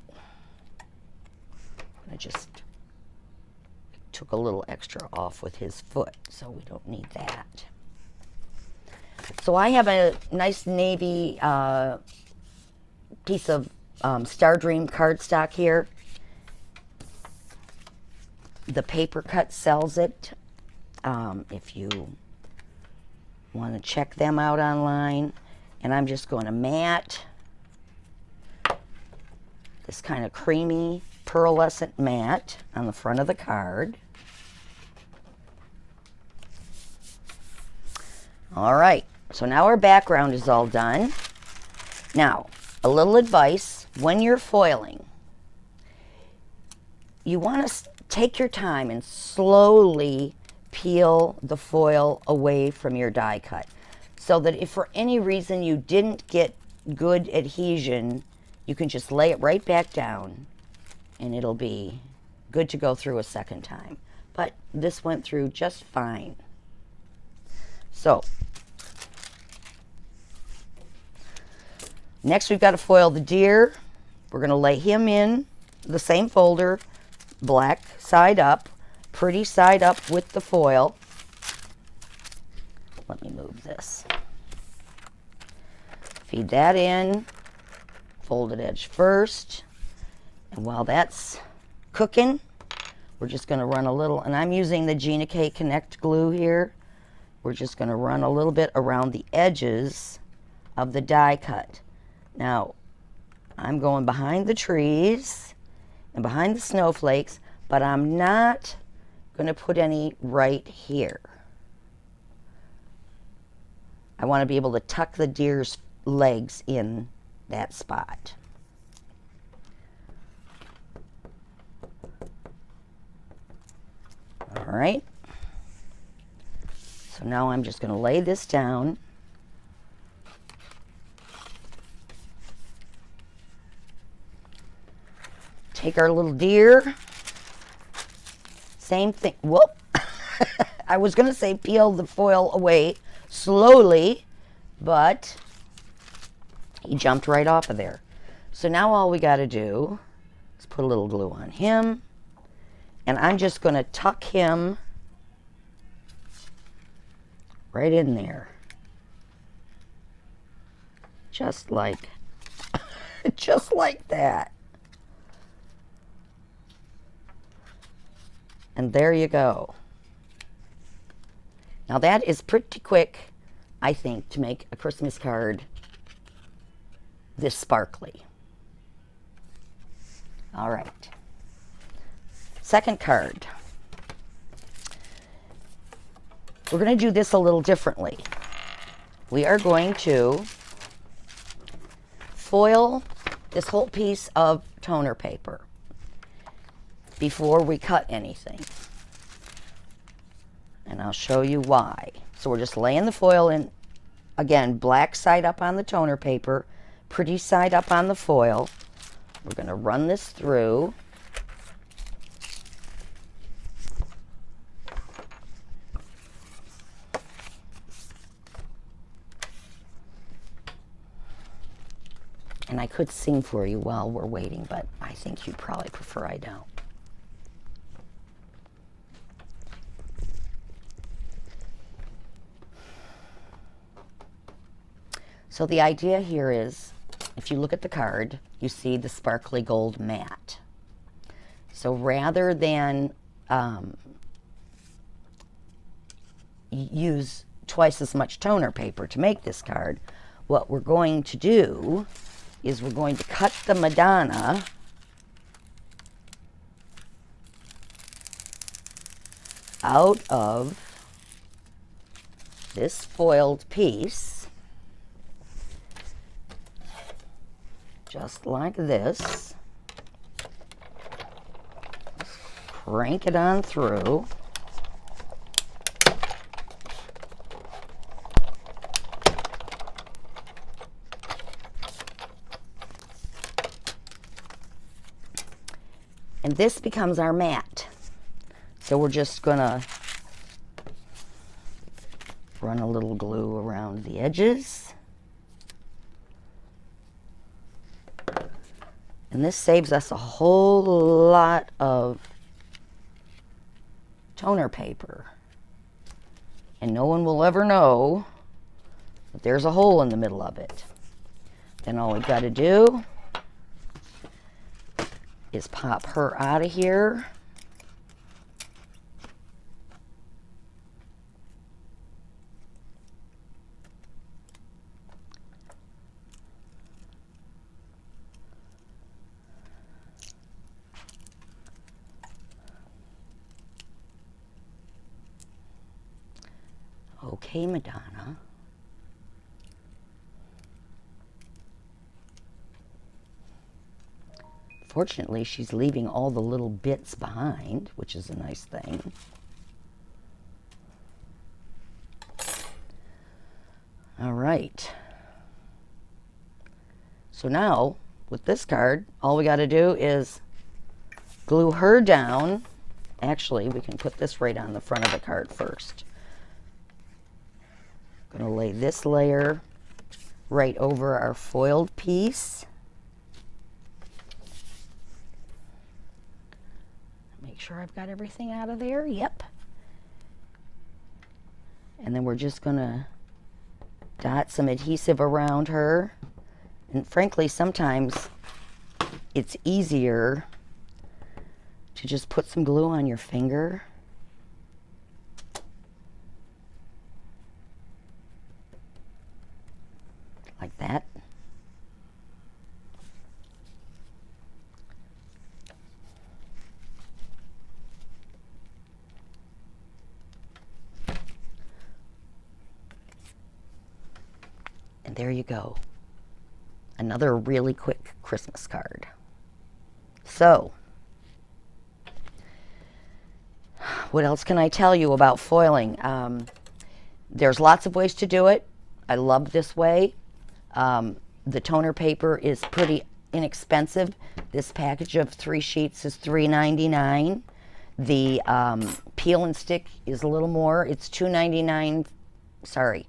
Speaker 6: I just took a little extra off with his foot, so we don't need that. So I have a nice navy piece of Star Dream cardstock here. The Paper Cut sells it. If you want to check them out online. And I'm just going to mat this kind of creamy pearlescent mat on the front of the card. All right, so now our background is all done. Now, a little advice, when you're foiling, you want to take your time and slowly peel the foil away from your die cut, so that if for any reason you didn't get good adhesion, you can just lay it right back down and it'll be good to go through a second time. But this went through just fine. So Next, we've got to foil the deer. We're going to lay him in the same folder, black side up, pretty side up with the foil. Let me move this. Feed that in, folded edge first. And while that's cooking, we're just going to run a little, and I'm using the Gina K Connect glue here. We're just going to run a little bit around the edges of the die cut. Now, I'm going behind the trees and behind the snowflakes, but I'm not going to put any right here. I want to be able to tuck the deer's legs in that spot. All right. So now I'm just going to lay this down. Take our little deer. Same thing. Whoop. I was going to say peel the foil away slowly, but he jumped right off of there. So now all we got to do is put a little glue on him, and I'm just going to tuck him right in there. Just like that. And there you go. Now that is pretty quick, I think, to make a Christmas card this sparkly. All right. Second card. We're going to do this a little differently. We are going to foil this whole piece of toner paper before we cut anything. And I'll show you why. So we're just laying the foil in, again, black side up on the toner paper, pretty side up on the foil. We're going to run this through. And I could sing for you while we're waiting, but I think you'd probably prefer I don't. So the idea here is, if you look at the card, you see the sparkly gold mat. So rather than use twice as much toner paper to make this card, what we're going to do is we're going to cut the Madonna out of this foiled piece, just like this. Just crank it on through. And this becomes our mat. So we're just gonna run a little glue around the edges. And this saves us a whole lot of toner paper. And no one will ever know that there's a hole in the middle of it. Then all we've got to do is pop her out of here. Okay, Madonna. Fortunately, she's leaving all the little bits behind, which is a nice thing. All right. So now, with this card, all we got to do is glue her down. Actually, we can put this right on the front of the card first. I'm going to lay this layer right over our foiled piece. Make sure I've got everything out of there. Yep. And then we're just going to dot some adhesive around her. And frankly, sometimes it's easier to just put some glue on your finger. Like that. And there you go. Another really quick Christmas card. So, what else can I tell you about foiling? There's lots of ways to do it. I love this way. The toner paper is pretty inexpensive. This package of 3 sheets is $3.99. The peel and stick is a little more. It's $2.99. Sorry.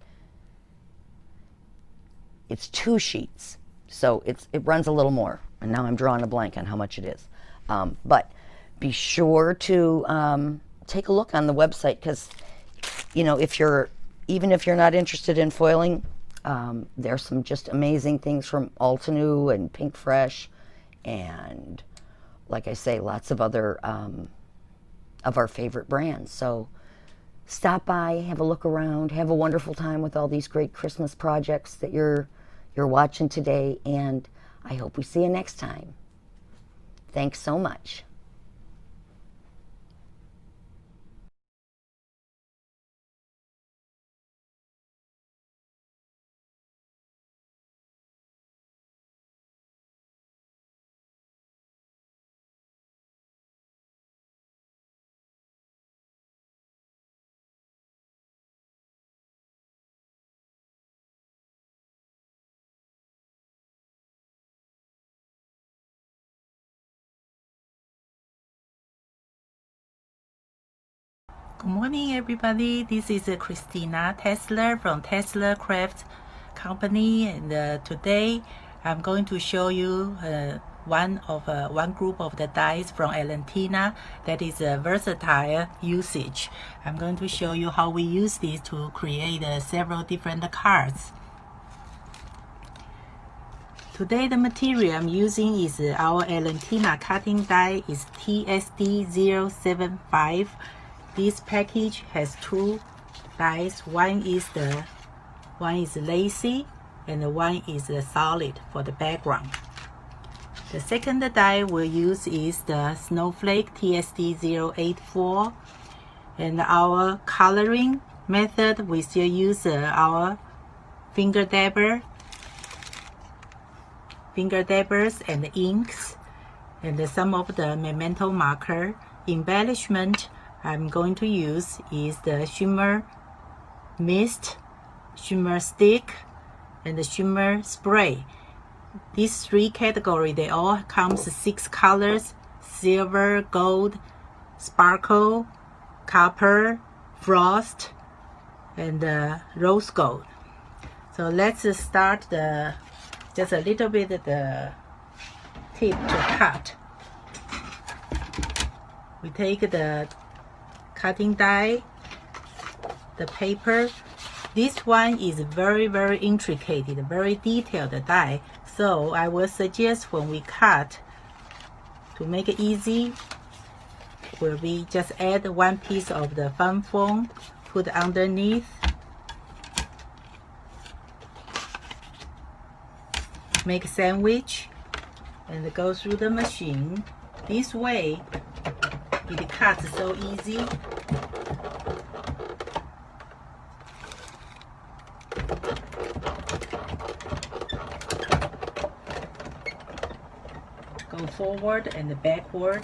Speaker 6: It's 2 sheets. So it runs a little more. And now I'm drawing a blank on how much it is. But be sure to take a look on the website, because, you know, even if you're not interested in foiling, there's some just amazing things from Altenew and Pink Fresh, and like I say, lots of other of our favorite brands. So stop by, have a look around, have a wonderful time with all these great Christmas projects that you're watching today, and I hope we see you next time. Thanks so much.
Speaker 12: Good morning, everybody. This is Christina Tesler from Tesler Craft Company, and today I'm going to show you one group of the dies from Valentina that is a versatile usage. I'm going to show you how we use these to create several different cards. Today the material I'm using is our Valentina cutting die is TSD075. This package has 2 dies. One is lacy and one is solid for the background. The second die we'll use is the snowflake TSD084, and our coloring method we still use our finger dabbers and inks, and some of the memento marker. Embellishment I'm going to use is the shimmer mist, shimmer stick, and the shimmer spray. These 3 categories, they all come 6 colors: silver, gold, sparkle, copper, frost, and rose gold. So let's start just a little bit of the tip to cut. We take the cutting die, the paper. This one is very, very intricate, very detailed die. So I will suggest when we cut, to make it easy, will be just add 1 piece of the fun foam, put underneath, make a sandwich, and go through the machine. This way it cuts so easy. Go forward and backward.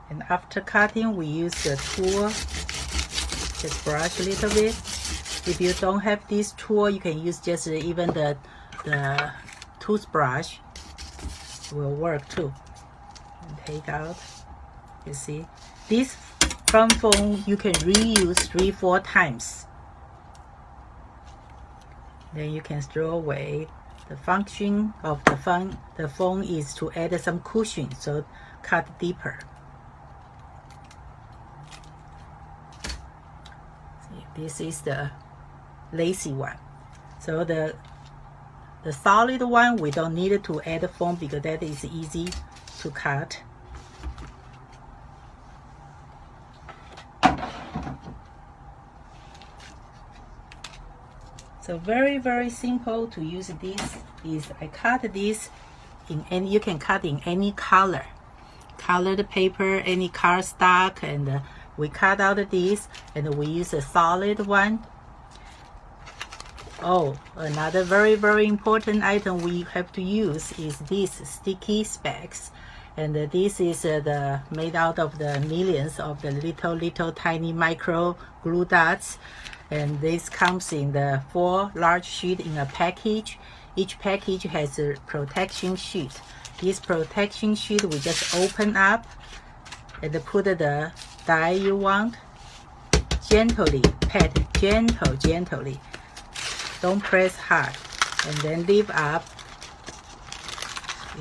Speaker 12: And after cutting, we use the tool. Just brush a little bit. If you don't have this tool, you can use just even the toothbrush will work too. And take out You see, this front phone you can reuse 3-4 times. Then you can throw away. The function of the phone is to add some cushion, so cut deeper. See, this is the lacy one. So the solid one, we don't need to add foam because that is easy to cut. So very simple to use this. Is I cut this in any, you can cut in any color, colored paper, any cardstock, and we cut out this and we use a solid one. Oh, another very important item we have to use is this sticky specs, and this is made out of the millions of the little tiny micro glue dots. And this comes in the 4 large sheets in a package. Each package has a protection sheet. This protection sheet we just open up and put the die you want. Gently, pat gently. Don't press hard. And then lift up.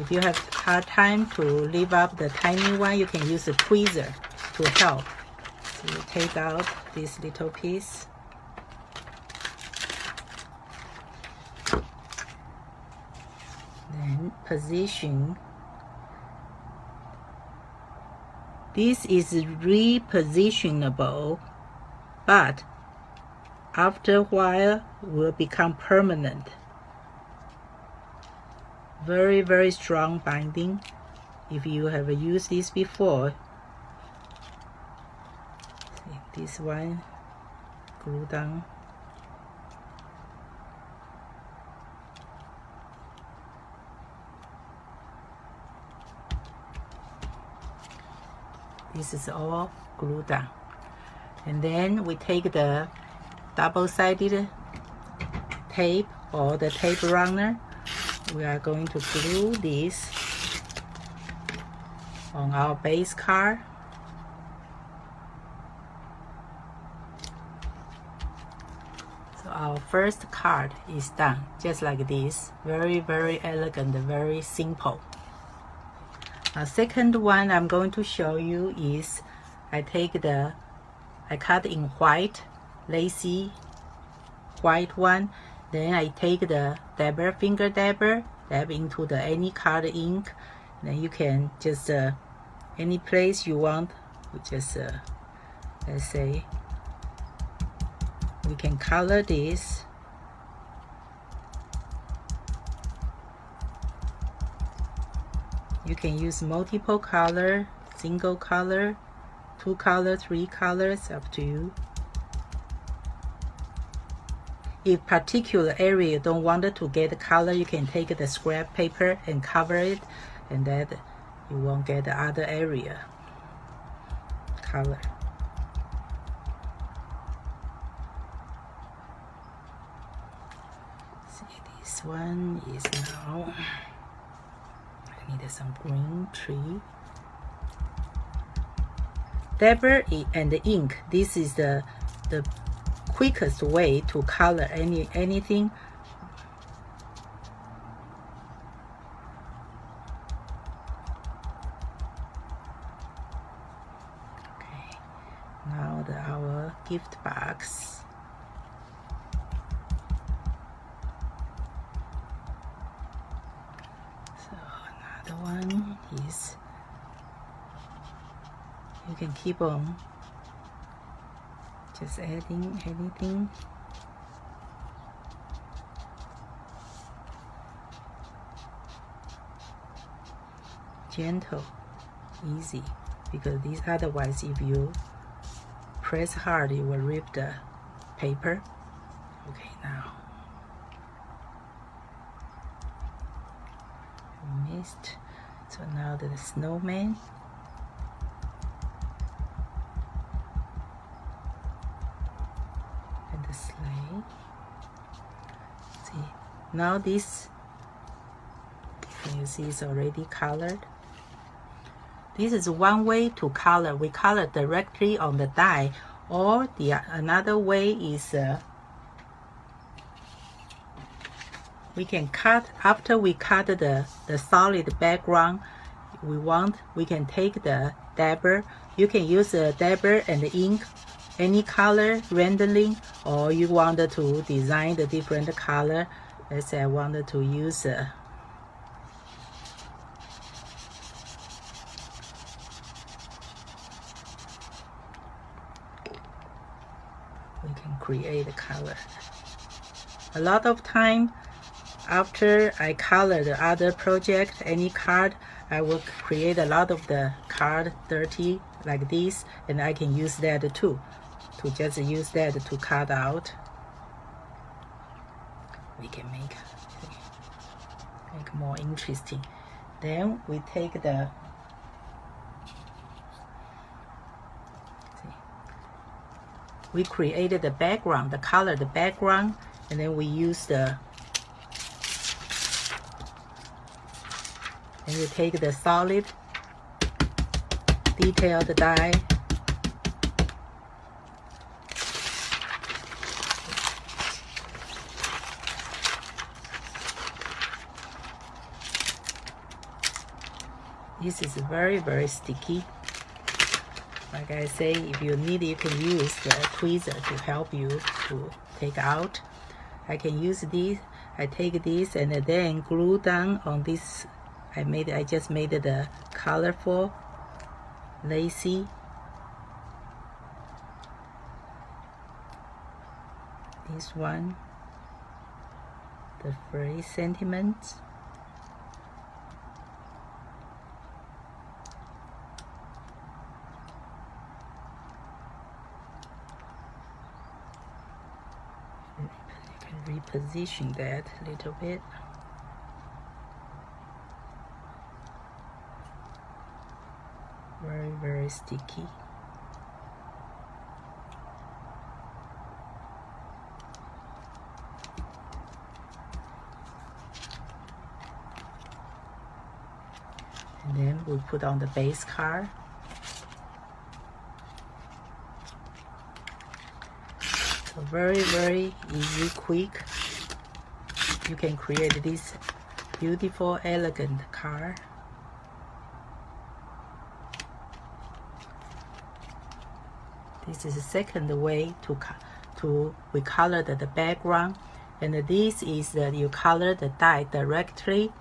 Speaker 12: If you have hard time to lift up the tiny one, you can use a tweezer to help. So you take out this little piece. Then position. This is repositionable, but after a while will become permanent. Very strong binding. If you have used this before, see, this one glue down. This is all glued down. And then we take the double-sided tape or the tape runner. We are going to glue this on our base card. So our first card is done, just like this. Very elegant, very simple. Our second one I'm going to show you is I cut in white, lacy white one. Then I take the finger dabber, dab into the any colored ink. Then you can just any place you want. We just let's say we can color this. You can use multiple color, single color, 2 colors, 3 colors, up to you. If particular area you don't want to get the color, you can take the scrap paper and cover it, and that you won't get the other area color. See, this one is now, I need some green tree. Dabber and the ink, this is the quickest way to color anything. Okay, now our gift box. So another one is, you can keep on just adding anything. Gentle, easy, because these otherwise if you press hard it will rip the paper. Okay, now missed. So now the snowman. The sleigh. See, now this, can you see it's already colored? This is one way to color. We color directly on the die, or another way is we can cut after we cut the solid background. We can take the dabber. You can use the dabber and the ink, any color randomly, or you wanted to design the different color. Let's say I wanted to use we can create a color. A lot of time after I color the other project, any card, I will create a lot of the card dirty like this, and I can use that too, to just use that to cut out. We can make more interesting. Then we take the we created the background, the color, the background, and then we use the and you take the solid detailed die. This is very, very sticky. Like I say, if you need, you can use the tweezer to help you to take out. I can use this. I take this and then glue down on this. I just made the colorful, lacy. This one, the phrase sentiment. Reposition that a little bit. Very, very sticky. And then we put on the base card. Very, very easy, quick. You can create this beautiful, elegant card. This is the second way we colored the background, and this is you color the die directly,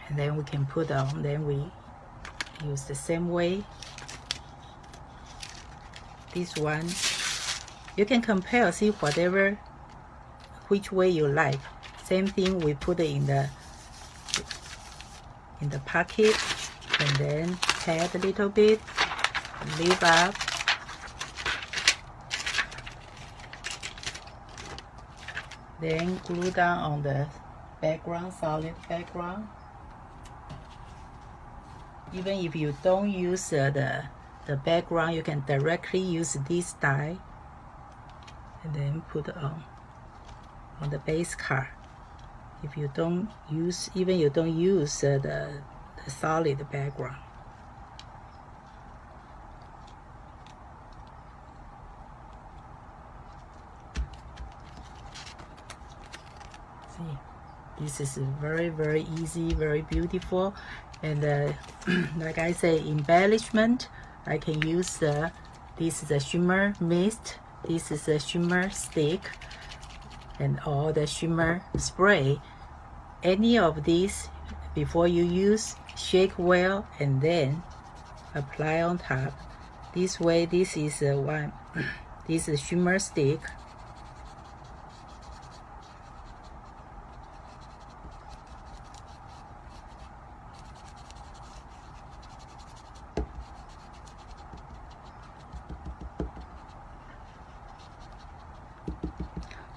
Speaker 12: and then we can put on. Then we use the same way. This one. You can compare, see which way you like. Same thing, we put it in the pocket, and then pat a little bit, lift up, then glue down on the background, solid background. Even if you don't use the background, you can directly use this die. And then put on the base card. If you don't use, the solid background. See, this is very, very easy, very beautiful, and like I say, embellishment. I can use this is a shimmer mist. This is a shimmer stick and all the shimmer spray. Any of these, before you use, shake well and then apply on top. This way, this is one. This is shimmer stick.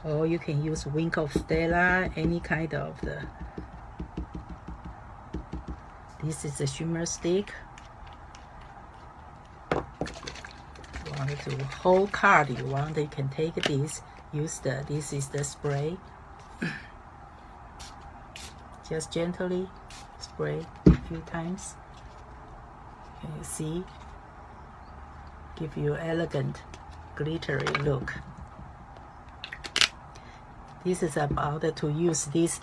Speaker 12: Or you can use Wink of Stella, any kind of this is a shimmer stick. You want it to whole card, you can take this, this is the spray. Just gently spray a few times. Can you see? Give you elegant, glittery look. This is about to use this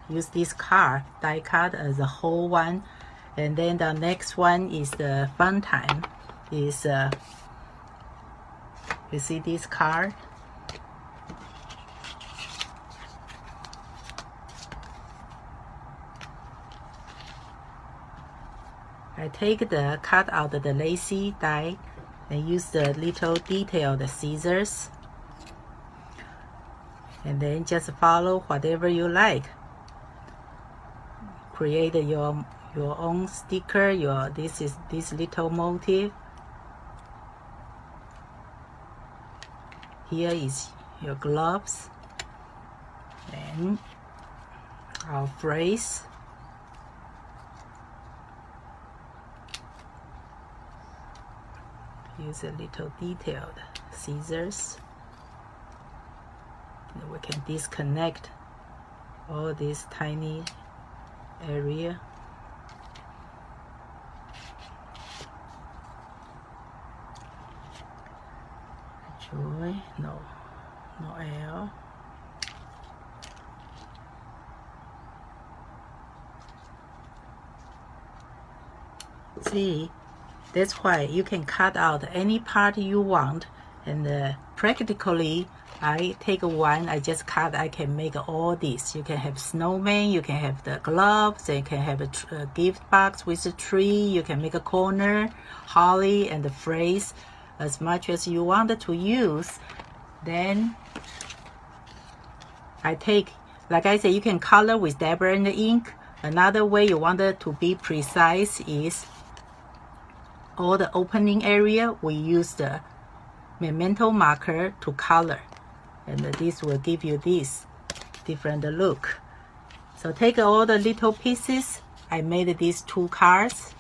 Speaker 12: use this card, die cut as a whole one, and then the next one is the fun time. Is you see this card? I take the cut out of the lacy die and use the little detailed scissors, and then just follow whatever you like. Create your own sticker. This is this little motif. Here is your gloves and our phrase. Use a little detailed scissors. And we can disconnect all this tiny area. Joy, no L. See, that's why you can cut out any part you want, and practically I take one, I just cut, I can make all this. You can have snowman, you can have the gloves, you can have a gift box with a tree, you can make a corner, holly and the phrase, as much as you want to use. Then I take, like I said, you can color with dabber and ink. Another way you want it to be precise is all the opening area, we use the memento marker to color, and this will give you this different look. So take all the little pieces. I made these 2 cards.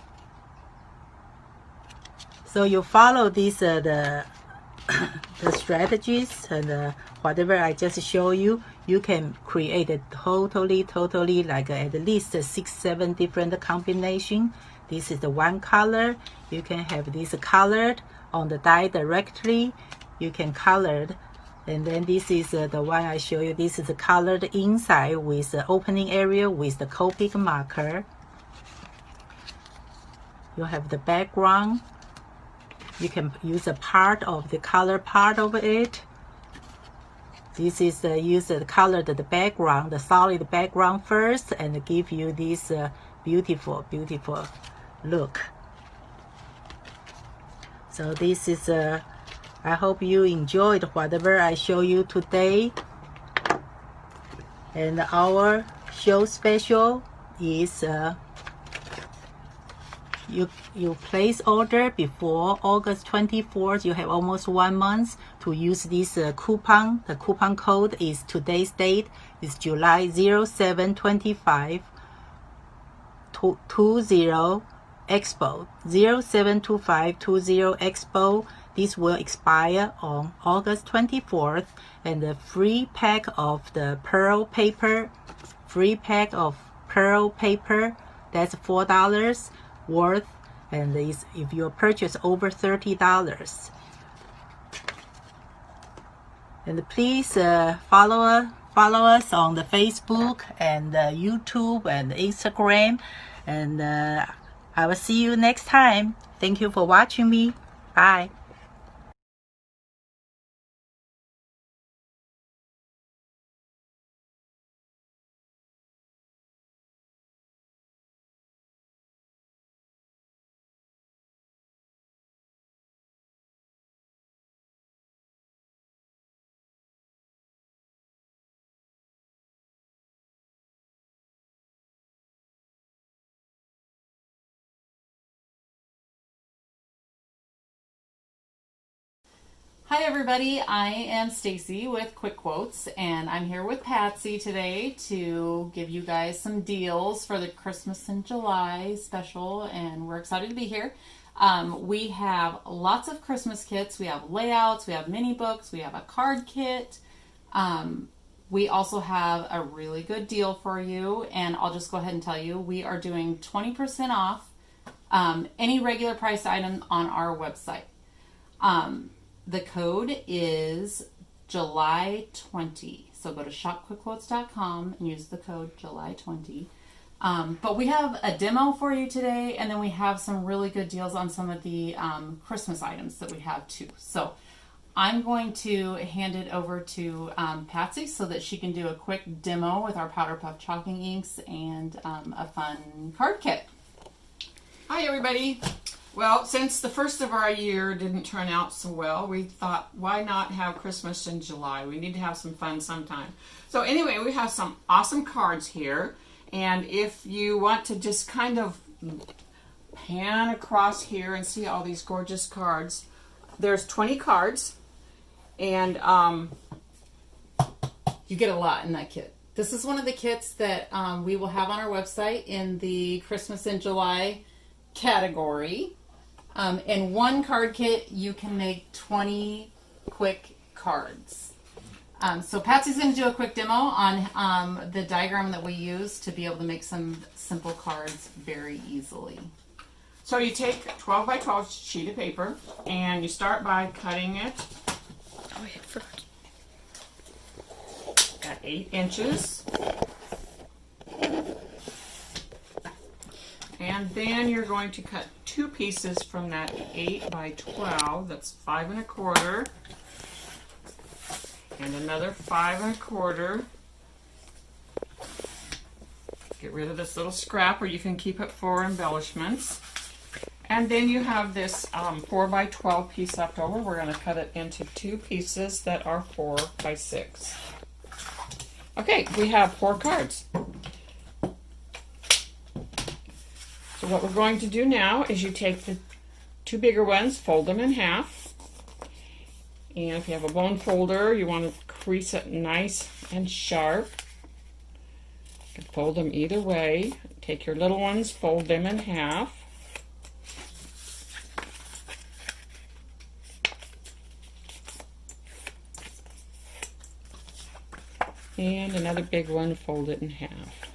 Speaker 12: So you follow this the strategies and whatever I just show you, you can create a totally like at least 6-7 different combination. This is the one color. You can have this colored on the die directly. You can color it. And then this is the one I show you. This is colored inside with the opening area with the Copic marker. You have the background. You can use a part of the color part of it. This is use the color the background, the solid background first, and give you this beautiful look. So this is I hope you enjoyed whatever I show you today. And our show special is you place order before August 24th. You have almost 1 month to use this coupon. The coupon code is today's date is July 0725 20 Expo 072520 Expo. This will expire on August 24th, and the free pack of the pearl paper, that's $4 worth, and is if you purchase over $30. And please follow us on the Facebook and YouTube and Instagram, and I will see you next time. Thank you for watching me. Bye.
Speaker 14: Hi everybody, I am Stacy with Quick Quotes, and I'm here with Patsy today to give you guys some deals for the Christmas in July special, and we're excited to be here. We have lots of Christmas kits. We have layouts, we have mini books, we have a card kit. We also have a really good deal for you, and I'll just go ahead and tell you, we are doing 20% off any regular price item on our website. The code is July 20. So go to shopquickquotes.com and use the code July 20. But we have a demo for you today, and then we have some really good deals on some of the Christmas items that we have too. So I'm going to hand it over to Patsy so that she can do a quick demo with our Powder Puff chalking inks and a fun card kit.
Speaker 15: Hi everybody. Well, since the first of our year didn't turn out so well, we thought, why not have Christmas in July? We need to have some fun sometime. So anyway, we have some awesome cards here. And if you want to just kind of pan across here and see all these gorgeous cards, there's 20 cards, and
Speaker 14: you get a lot in that kit. This is one of the kits that we will have on our website in the Christmas in July category. In one card kit, you can make 20 quick cards. So Patsy's going to do a quick demo on the diagram that we use to be able to make some simple cards very easily.
Speaker 15: So you take a 12 by 12 sheet of paper and you start by cutting it. Oh, yeah, first. At 8 inches. And then you're going to cut 2 pieces from that 8 by 12. That's 5 1/4. And another 5 1/4. Get rid of this little scrap, or you can keep it for embellishments. And then you have this 4 by 12 piece left over. We're going to cut it into 2 pieces that are 4 by 6. Okay, we have 4 cards. So what we're going to do now is you take the 2 bigger ones, fold them in half. And if you have a bone folder, you want to crease it nice and sharp. You can fold them either way. Take your little ones, fold them in half. And another big one, fold it in half.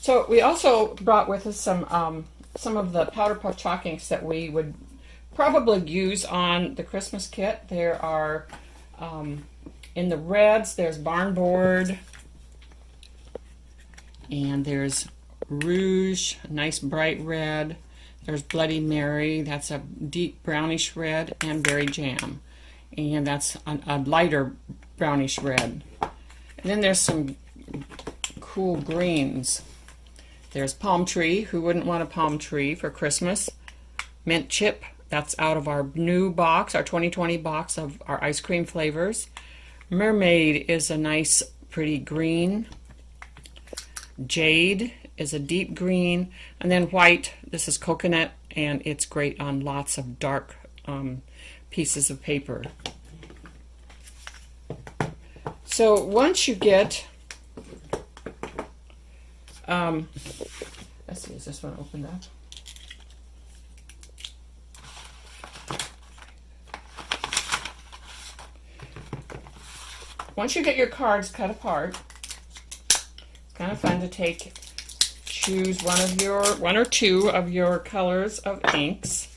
Speaker 15: So we also brought with us some of the Powder Puff chalk inks that we would probably use on the Christmas kit. There are, in the reds, there's Barnboard, and there's Rouge, a nice bright red. There's Bloody Mary, that's a deep brownish red, and Berry Jam, and that's a lighter brownish red. And then there's some cool greens. There's Palm Tree. Who wouldn't want a palm tree for Christmas? Mint Chip. That's out of our new box, our 2020 box of our ice cream flavors. Mermaid is a nice, pretty green. Jade is a deep green. And then white, this is coconut, and it's great on lots of dark pieces of paper. So once you get let's see, is this one opened up? Once you get your cards cut apart, it's kind of fun to choose one or two of your colors of inks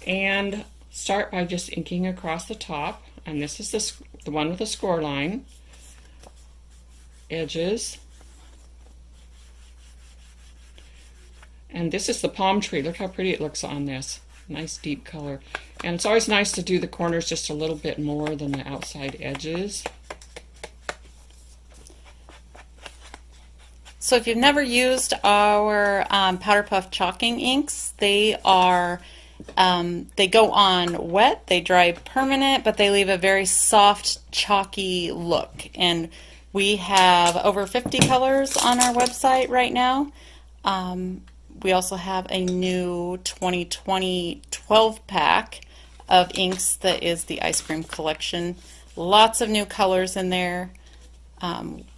Speaker 15: and start by just inking across the top. And this is the one with the score line, edges. And this is the Palm Tree. Look how pretty it looks on this. Nice deep color. And it's always nice to do the corners just a little bit more than the outside edges.
Speaker 14: So if you've never used our Powder Puff chalking inks, they go on wet, they dry permanent, but they leave a very soft, chalky look. And we have over 50 colors on our website right now. We also have a new 2020 12-pack of inks that is the ice cream collection. Lots of new colors in there.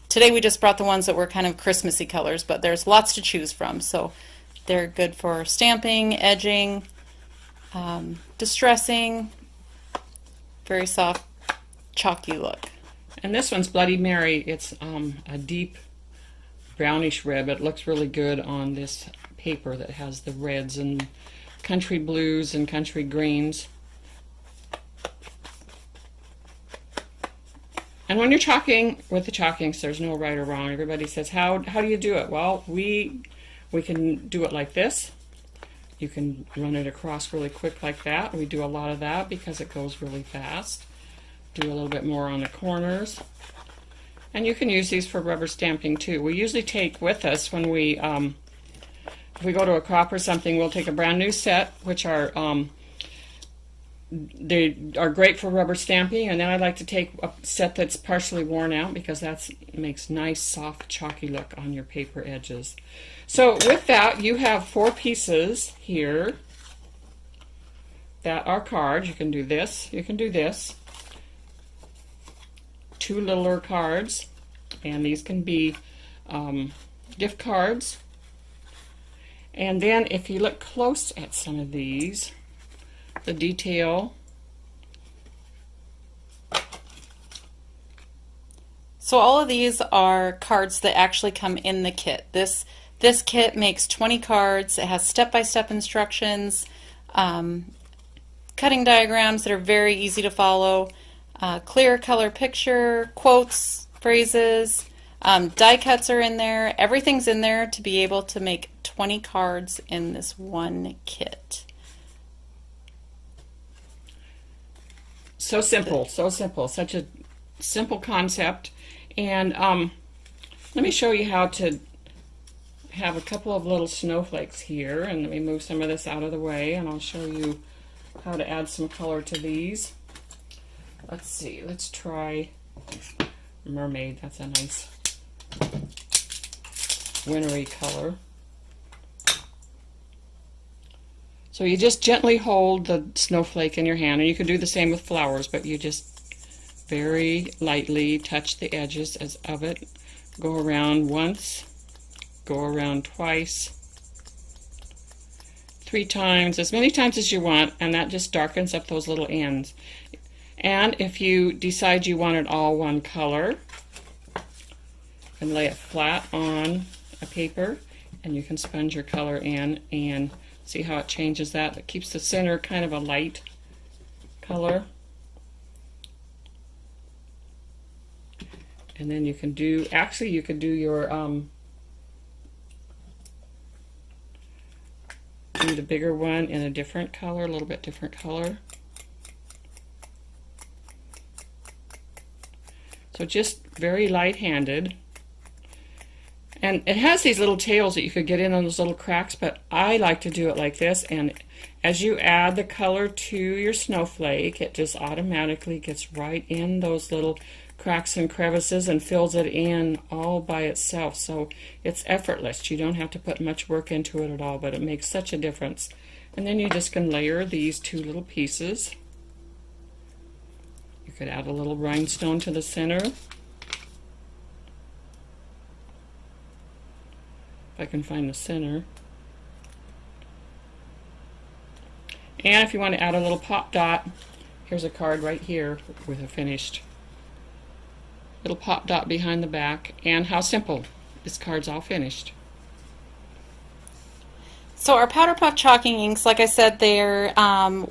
Speaker 14: Today we just brought the ones that were kind of Christmassy colors, but there's lots to choose from. So they're good for stamping, edging, distressing, very soft, chalky look.
Speaker 15: And this one's Bloody Mary. It's a deep brownish red, but it looks really good on this paper that has the reds and country blues and country greens. And when you're chalking with the chalk inks, there's no right or wrong. Everybody says, how do you do it? Well, we can do it like this. You can run it across really quick like that. We do a lot of that because it goes really fast. Do a little bit more on the corners. And you can use these for rubber stamping too. We usually take with us when we, if we go to a crop or something, we'll take a brand new set, which are, they are great for rubber stamping, and then I like to take a set that's partially worn out because that makes nice, soft, chalky look on your paper edges. So with that, you have 4 pieces here that are cards. You can do this, you can do this. 2 littler cards, and these can be gift cards. And then if you look close at some of these, the detail.
Speaker 14: So all of these are cards that actually come in the kit. This kit makes 20 cards. It has step-by-step instructions, cutting diagrams that are very easy to follow, clear color picture, quotes, phrases, die cuts are in there. Everything's in there to be able to make 20 cards in this one kit.
Speaker 15: So simple, such a simple concept. And let me show you how to have a couple of little snowflakes here, and let me move some of this out of the way, and I'll show you how to add some color to these. Let's see, let's try Mermaid. That's a nice wintry color. So you just gently hold the snowflake in your hand, and you can do the same with flowers, but you just very lightly touch the edges of it. Go around once, go around twice, 3 times, as many times as you want, and that just darkens up those little ends. And if you decide you want it all one color, you can lay it flat on a paper, and you can sponge your color in and see how it changes that. It keeps the center kind of a light color. And then you can do, actually you could do your, do the bigger one in a different color, a little bit different color. So just very light-handed. And it has these little tails that you could get in on those little cracks, but I like to do it like this, and as you add the color to your snowflake, it just automatically gets right in those little cracks and crevices and fills it in all by itself. So it's effortless. You don't have to put much work into it at all, but it makes such a difference. And then you just can layer these 2 little pieces. You could add a little rhinestone to the center. I can find the center. And if you want to add a little pop dot, here's a card right here with a finished little pop dot behind the back. And how simple. This card's all finished.
Speaker 14: So our Powder Puff chalking inks, like I said there,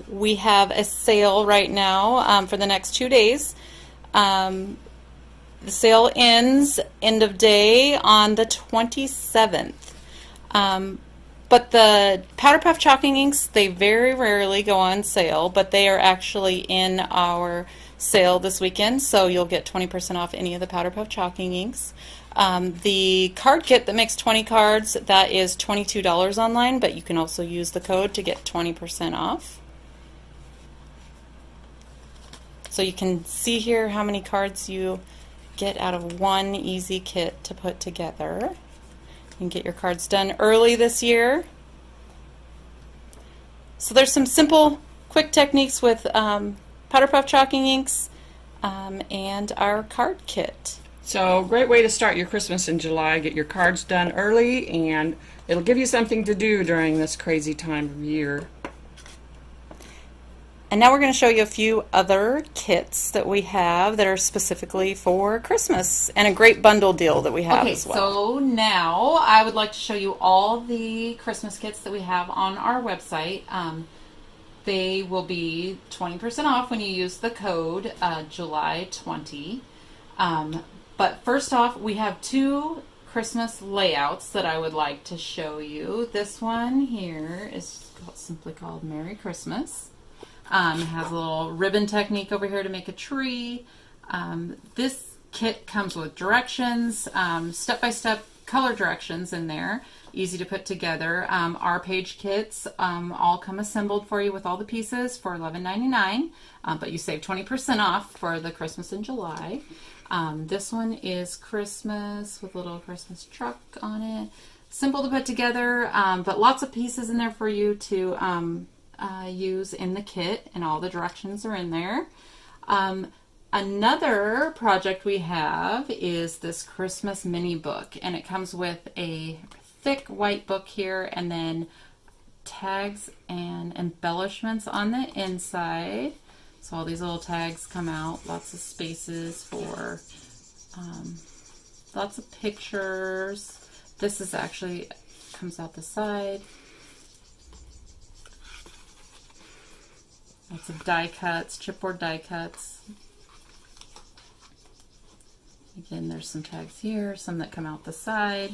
Speaker 14: we have a sale right now for the next 2 days. The sale ends end of day on the 27th. But the Powder Puff chalking inks, they very rarely go on sale, but they are actually in our sale this weekend, so you'll get 20% off any of the Powder Puff chalking inks. The card kit that makes 20 cards, that is $22 online, but you can also use the code to get 20% off. So you can see here how many cards you get out of one easy kit to put together. You can get your cards done early this year. So there's some simple, quick techniques with Powder Puff chalking inks and our card kit.
Speaker 15: So great way to start your Christmas in July. Get your cards done early, and it'll give you something to do during this crazy time of year.
Speaker 17: And now we're going to show you a few other kits that we have that are specifically for Christmas, and a great bundle deal that we have as well.
Speaker 14: So now I would like to show you all the Christmas kits that we have on our website. They will be 20% off when you use the code July20. But first off, we have 2 Christmas layouts that I would like to show you. This one here is simply called Merry Christmas. It has a little ribbon technique over here to make a tree. This kit comes with directions, step-by-step color directions in there, easy to put together. Our page kits all come assembled for you with all the pieces for $11.99, but you save 20% off for the Christmas in July. This one is Christmas with a little Christmas truck on it. Simple to put together, but lots of pieces in there for you to use in the kit, and all the directions are in there. Another project we have is this Christmas mini book, and it comes with a thick white book here and then tags and embellishments on the inside. So all these little tags come out, lots of spaces for lots of pictures. This is actually comes out the side. Lots of die cuts, chipboard die cuts. Again, there's some tags here, some that come out the side.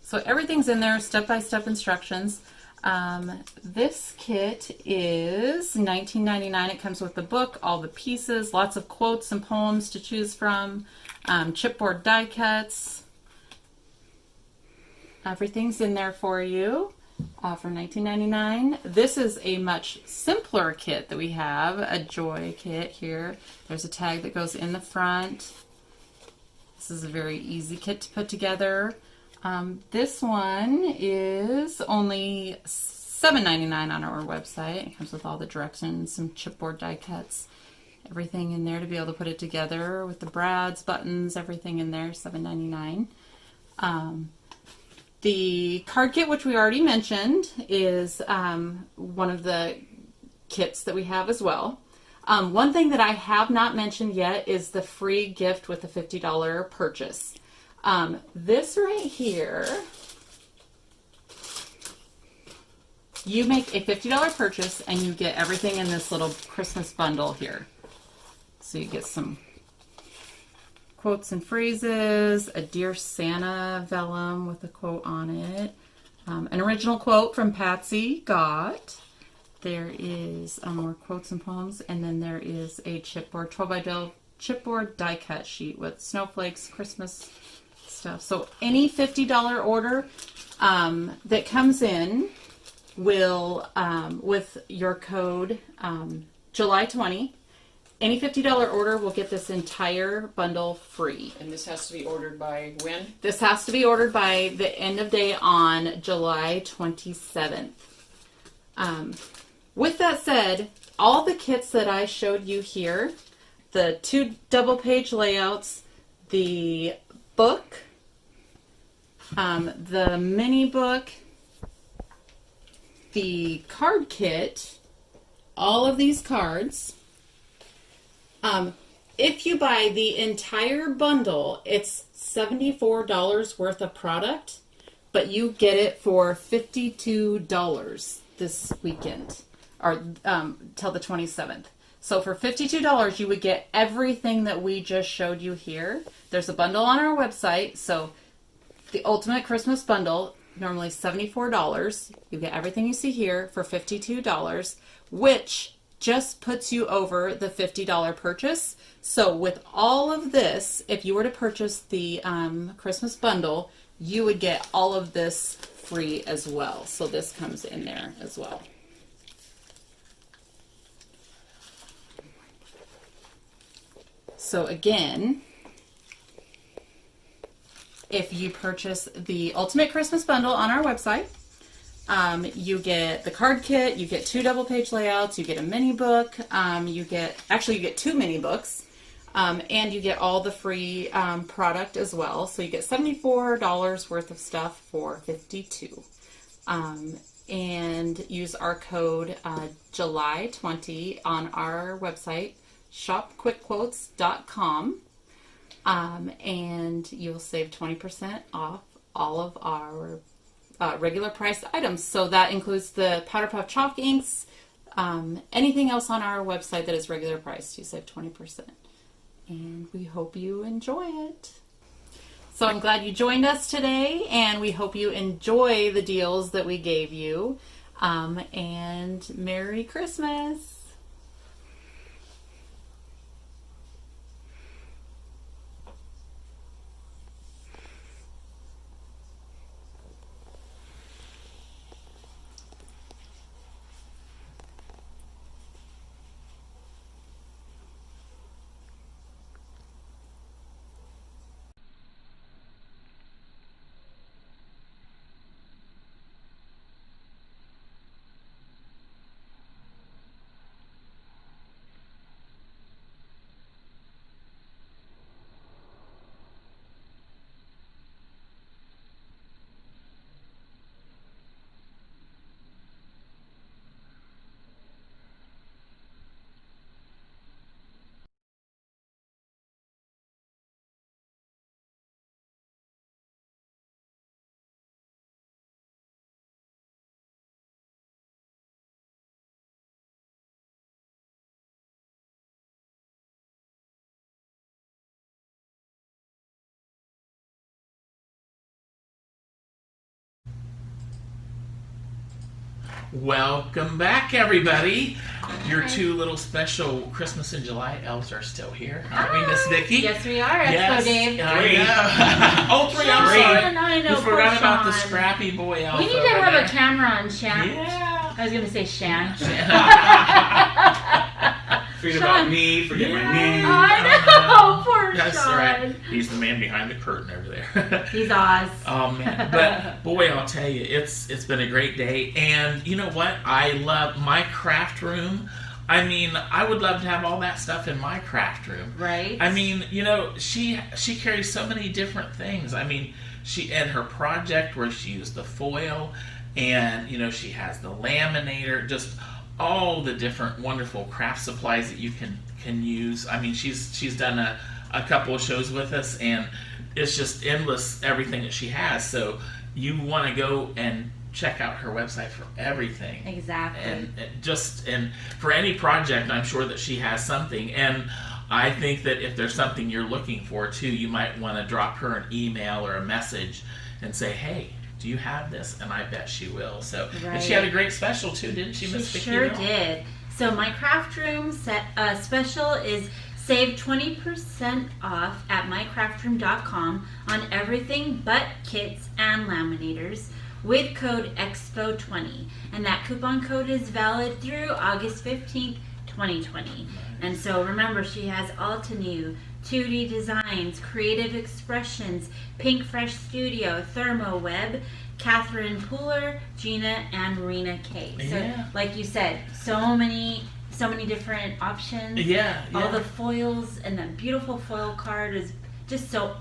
Speaker 14: So everything's in there, step-by-step instructions. This kit is $19.99. It comes with the book, all the pieces, lots of quotes and poems to choose from, chipboard die cuts. Everything's in there for you. For $19.99. This is a much simpler kit that we have, a Joy kit here. There's a tag that goes in the front. This is a very easy kit to put together. This one is only $7.99 on our website. It comes with all the directions, some chipboard die cuts, everything in there to be able to put it together with the brads, buttons, everything in there, $7.99. The card kit, which we already mentioned, is one of the kits that we have as well. One thing that I have not mentioned yet is the free gift with the $50 purchase. This right here, you make a $50 purchase and you get everything in this little Christmas bundle here. So you get some quotes and phrases, a Dear Santa vellum with a quote on it, an original quote from Patsy Gott. There is more quotes and poems, and then there is a chipboard, 12 by 12 chipboard die cut sheet with snowflakes, Christmas stuff. So any $50 order that comes in will, with your code July20, any $50 order will get this entire bundle free.
Speaker 15: And this has to be ordered by when?
Speaker 14: This has to be ordered by the end of day on July 27th. With that said, all the kits that I showed you here, the 2 double page layouts, the book, the mini book, the card kit, all of these cards, if you buy the entire bundle, it's $74 worth of product, but you get it for $52 this weekend, or till the 27th. So for $52, you would get everything that we just showed you here. There's a bundle on our website, so the Ultimate Christmas Bundle, normally $74. You get everything you see here for $52, which just puts you over the $50 purchase. So with all of this, if you were to purchase the Christmas bundle, you would get all of this free as well. So this comes in there as well. So again, if you purchase the Ultimate Christmas Bundle on our website, you get the card kit, you get 2 double page layouts, you get a mini book, you get 2 mini books, and you get all the free product as well. So you get $74 worth of stuff for $52. and use our code July20 on our website, shopquickquotes.com, and you'll save 20% off all of our regular priced items. So that includes the Powder Puff chalk inks, anything else on our website that is regular priced, you save 20%. And we hope you enjoy it. So I'm glad you joined us today, and we hope you enjoy the deals that we gave you. And Merry Christmas!
Speaker 1: Welcome back, everybody. Your two little special Christmas in July elves are still here, aren't we, Miss Vicki?
Speaker 2: Yes, we are.
Speaker 1: Yes,
Speaker 2: Expo Dave.
Speaker 1: Oh, three. I'm sorry.
Speaker 2: I know.
Speaker 1: We forgot about the Scrappy Boy elf.
Speaker 2: We need to have a camera on Shan.
Speaker 1: Yeah.
Speaker 2: I was going to say Shan.
Speaker 11: Forget about me, forget my name.
Speaker 2: I know, poor
Speaker 1: That's
Speaker 2: Sean.
Speaker 1: right. He's the man behind the curtain over there.
Speaker 2: He's Oz.
Speaker 1: Oh man, but boy, I'll tell you, it's been a great day, and you know what? I love my craft room. I mean, I would love to have all that stuff in my craft room.
Speaker 2: Right.
Speaker 1: I mean, you know, she carries so many different things. I mean, she and her project where she used the foil, and you know, she has the laminator, just all the different wonderful craft supplies that you can use. I mean, she's done a couple of shows with us, and it's just endless everything that she has. So you want to go and check out her website for everything.
Speaker 2: Exactly.
Speaker 1: And for any project, I'm sure that she has something. And I think that if there's something you're looking for too, you might want to drop her an email or a message and say, hey, do you have this? And I bet she will. So,
Speaker 2: right.
Speaker 1: And she had a great special too, didn't she, Miss Vicki?
Speaker 2: She sure did. So my craft room special is save 20% off at mycraftroom.com on everything but kits and laminators with code EXPO20. And that coupon code is valid through August 15th, 2020. Nice. And so remember, she has Altenew, 2D Designs, Creative Expressions, Pink Fresh Studio, Thermo Web, Catherine Puddler, Gina, and Marina K. So, like you said, so many different options.
Speaker 1: Yeah.
Speaker 2: All the foils, and the beautiful foil card is just so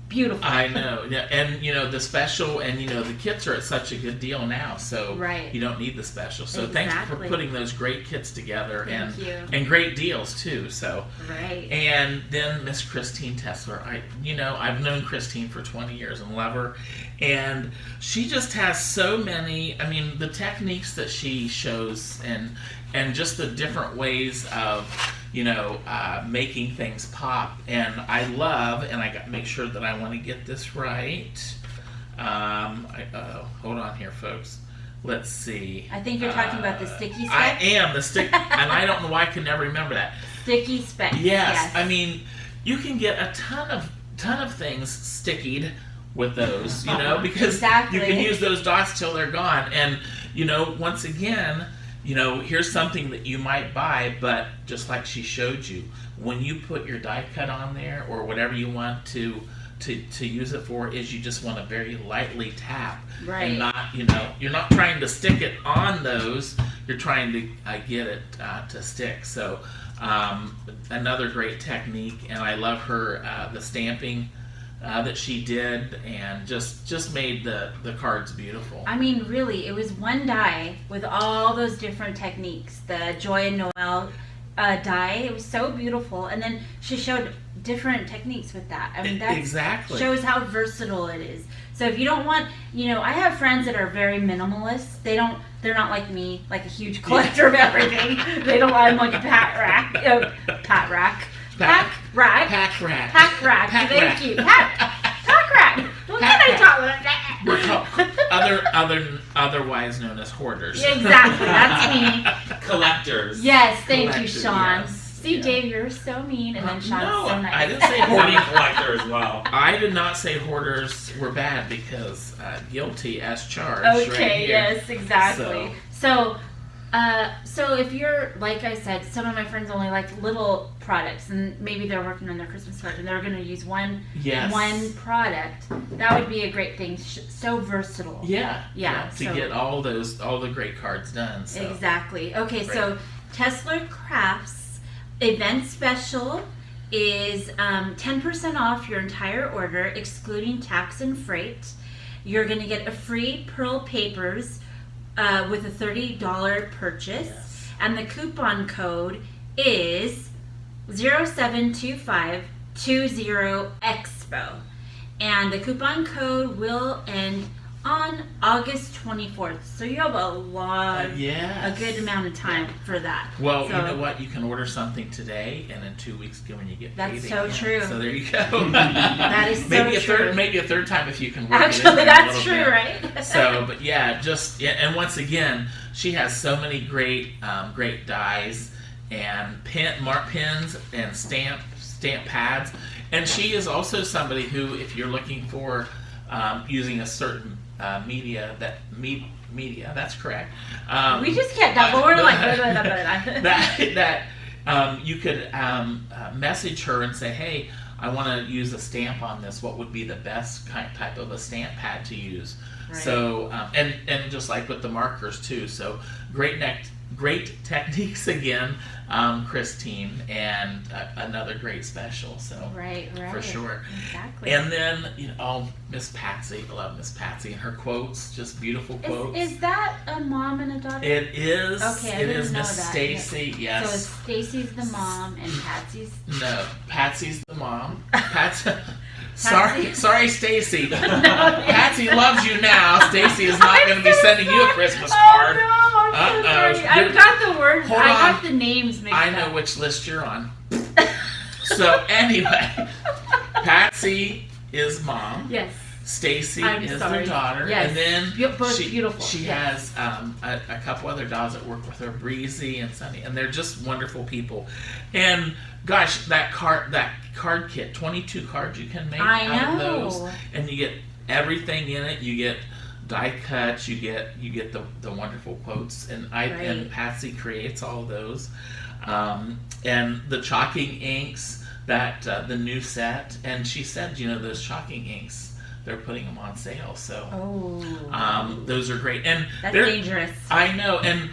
Speaker 2: beautiful.
Speaker 1: I know. Yeah, and you know the special, and you know the kits are at such a good deal now, so
Speaker 2: right.
Speaker 1: You don't need the special. So
Speaker 2: exactly.
Speaker 1: Thanks for putting those great kits together.
Speaker 2: Thank you.
Speaker 1: And great deals too. So
Speaker 2: right.
Speaker 1: And then Miss Christine Tesler. I've known Christine for 20 years and love her, and she just has so many. I mean, the techniques that she shows and just the different ways of making things pop, and I love, and I got to make sure that I want to get this right. Hold on here, folks. Let's see.
Speaker 2: I think you're talking about the sticky specs.
Speaker 1: I am the stick, and I don't know why I can never remember that.
Speaker 2: Sticky specs.
Speaker 1: Yes. I mean, you can get a ton of things stickied with those, because
Speaker 2: exactly.
Speaker 1: You can use those dots till they're gone, and once again. Here's something that you might buy, but just like she showed you, when you put your die cut on there or whatever you want to use it for, is you just want to very lightly tap.
Speaker 2: Right.
Speaker 1: And not, you're not trying to stick it on those, you're trying to get it to stick. So another great technique, and I love her, the stamping that she did, and just made the cards beautiful.
Speaker 2: I mean, really, it was one die with all those different techniques. The Joy and Noel die, it was so beautiful, and then she showed different techniques with that. I mean, that
Speaker 1: exactly
Speaker 2: shows how versatile it is. So if you don't want, I have friends that are very minimalist. They're not like me, like a huge collector of everything. I'm like a pack rack. Thank you. Pack rack. What can I talk about?
Speaker 1: We're called otherwise known as hoarders.
Speaker 2: Exactly, that's me.
Speaker 5: Collectors.
Speaker 2: Yes, thank you, Sean.
Speaker 1: Yes.
Speaker 2: See, Dave, you're so mean, and then Sean's so nice.
Speaker 1: I didn't say hoarding
Speaker 5: collector as well.
Speaker 1: I did not say hoarders were bad because guilty as charged.
Speaker 2: Okay,
Speaker 1: right
Speaker 2: yes, exactly. So if you're, like I said, some of my friends only like little products, and maybe they're working on their Christmas card, and they're going to use one product. That would be a great thing. So versatile.
Speaker 1: Yeah. To
Speaker 2: so,
Speaker 1: get all the great cards done. So.
Speaker 2: Exactly. Okay, so Tesla Crafts event special is 10% off your entire order, excluding tax and freight. You're going to get a free Pearl Papers with a $30 purchase, and the coupon code is 072520expo, and the coupon code will end on August 24th. So you have a good amount of time for that.
Speaker 1: Well, you know what? You can order something today, and in 2 weeks when you get paid.
Speaker 2: That's so true.
Speaker 1: So there you go.
Speaker 2: That is so true.
Speaker 1: Maybe a third time if you can work
Speaker 2: Actually,
Speaker 1: it in
Speaker 2: that's true,
Speaker 1: bit.
Speaker 2: right?
Speaker 1: So, but and once again, she has so many great dies and mark pens and stamp pads, and she is also somebody who, if you're looking for using a certain media, that's correct.
Speaker 2: We just can't double. We're like
Speaker 1: that you could message her and say, hey, I want to use a stamp on this. What would be the best type of a stamp pad to use? Right. So and just like with the markers too. So great techniques again, Christine, and another great special. So
Speaker 2: right,
Speaker 1: for sure,
Speaker 2: exactly.
Speaker 1: And then Miss Patsy, I love Miss Patsy and her quotes, just beautiful quotes.
Speaker 2: Is that a mom and a daughter?
Speaker 1: It is.
Speaker 2: Okay,
Speaker 1: it is Miss Stacy. Yes.
Speaker 2: So Stacy's the mom and Patsy's.
Speaker 1: No, Patsy's the mom. Sorry, Stacy. Patsy loves you now. Stacy is not going to be sending you a Christmas card.
Speaker 2: Oh no, I'm so sorry. I've got the words. I got the names mixed up.
Speaker 1: I know which list you're on. So anyway, Patsy is mom.
Speaker 2: Yes.
Speaker 1: Stacy is their daughter.
Speaker 2: Yes.
Speaker 1: And then
Speaker 2: both beautiful.
Speaker 1: She has a couple other dolls that work with her, Breezy and Sunny, and they're just wonderful people. And gosh, that card kit, 22 cards you can make out of those, and you get everything in it. You get die cuts, you get the wonderful quotes, and and Patsy creates all of those, and the chalking inks, that the new set, and she said, those chalking inks, they're putting them on sale, so those are great. And
Speaker 2: that's dangerous.
Speaker 1: I know, and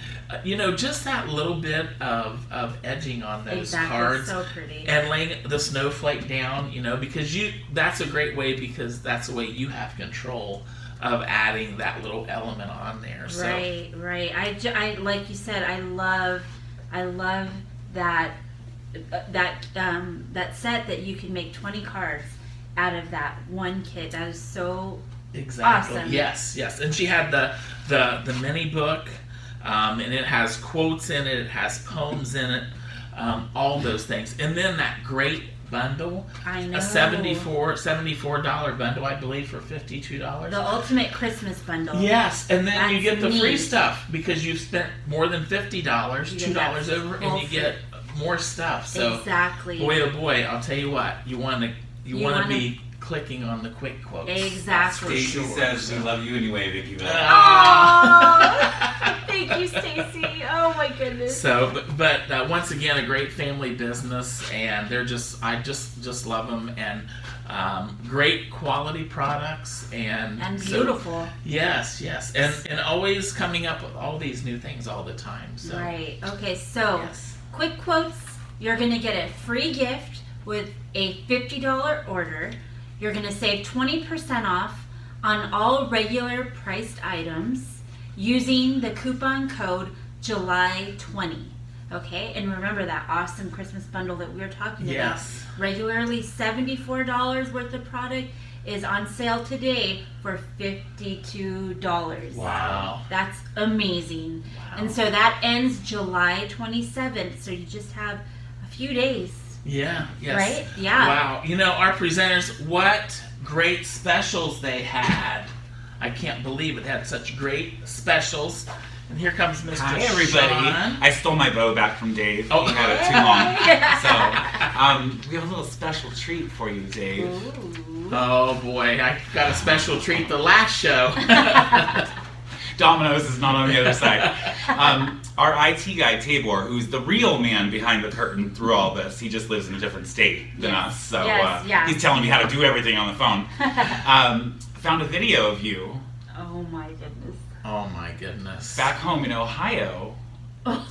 Speaker 1: just that little bit of edging on those cards,
Speaker 2: so pretty,
Speaker 1: and laying the snowflake down, because that's a great way, because that's the way you have control of adding that little element on there. So.
Speaker 2: Right. I like you said, I love that set that you can make 20 cards out of that one kit. That is so awesome.
Speaker 1: Yes. And she had the mini book, and it has quotes in it. It has poems in it. All those things, and then that great bundle.
Speaker 2: I know.
Speaker 1: A $74 bundle, I believe, for $52.
Speaker 2: The ultimate Christmas bundle.
Speaker 1: Yes, and then you get the free stuff because you've spent more than $50, $2 over, and you get more stuff. So
Speaker 2: exactly.
Speaker 1: Boy, oh boy, I'll tell you what, you want to be clicking on the quick quotes.
Speaker 2: Exactly.
Speaker 11: Stacy says we love you anyway, Vicki.
Speaker 2: Thank you, Stacy. Oh my goodness.
Speaker 1: So, but once again, a great family business, and I just love them, and great quality products, and
Speaker 2: beautiful.
Speaker 1: So, yes, and always coming up with all these new things all the time. So.
Speaker 2: Right. Okay. So, quick quotes. You're gonna get a free gift with a $50 order. you're going to save 20% off on all regular priced items using the coupon code July20. Okay, and remember that awesome Christmas bundle that we were talking about. Regularly $74 worth of product is on sale today for $52.
Speaker 1: Wow.
Speaker 2: That's amazing. Wow. And so that ends July 27th, so you just have a few days.
Speaker 1: Yeah, yes.
Speaker 2: Right? Yeah.
Speaker 1: Wow. You know, our presenters, what great specials they had. I can't believe it. They had such great specials. And here comes Mr.
Speaker 5: Hi, everybody.
Speaker 1: Sean.
Speaker 5: I stole my bow back from Dave.
Speaker 1: Oh,
Speaker 5: he had it too long. So, we have a little special treat for you, Dave.
Speaker 2: Ooh.
Speaker 1: Oh, boy. I got a special treat the last show.
Speaker 5: Domino's is not on the other side. Our IT guy, Tabor, who's the real man behind the curtain through all this, he just lives in a different state than us. So he's telling me how to do everything on the phone. Found a video of you.
Speaker 2: Oh, my goodness.
Speaker 1: Oh my goodness.
Speaker 5: Back home in Ohio.
Speaker 1: Oh.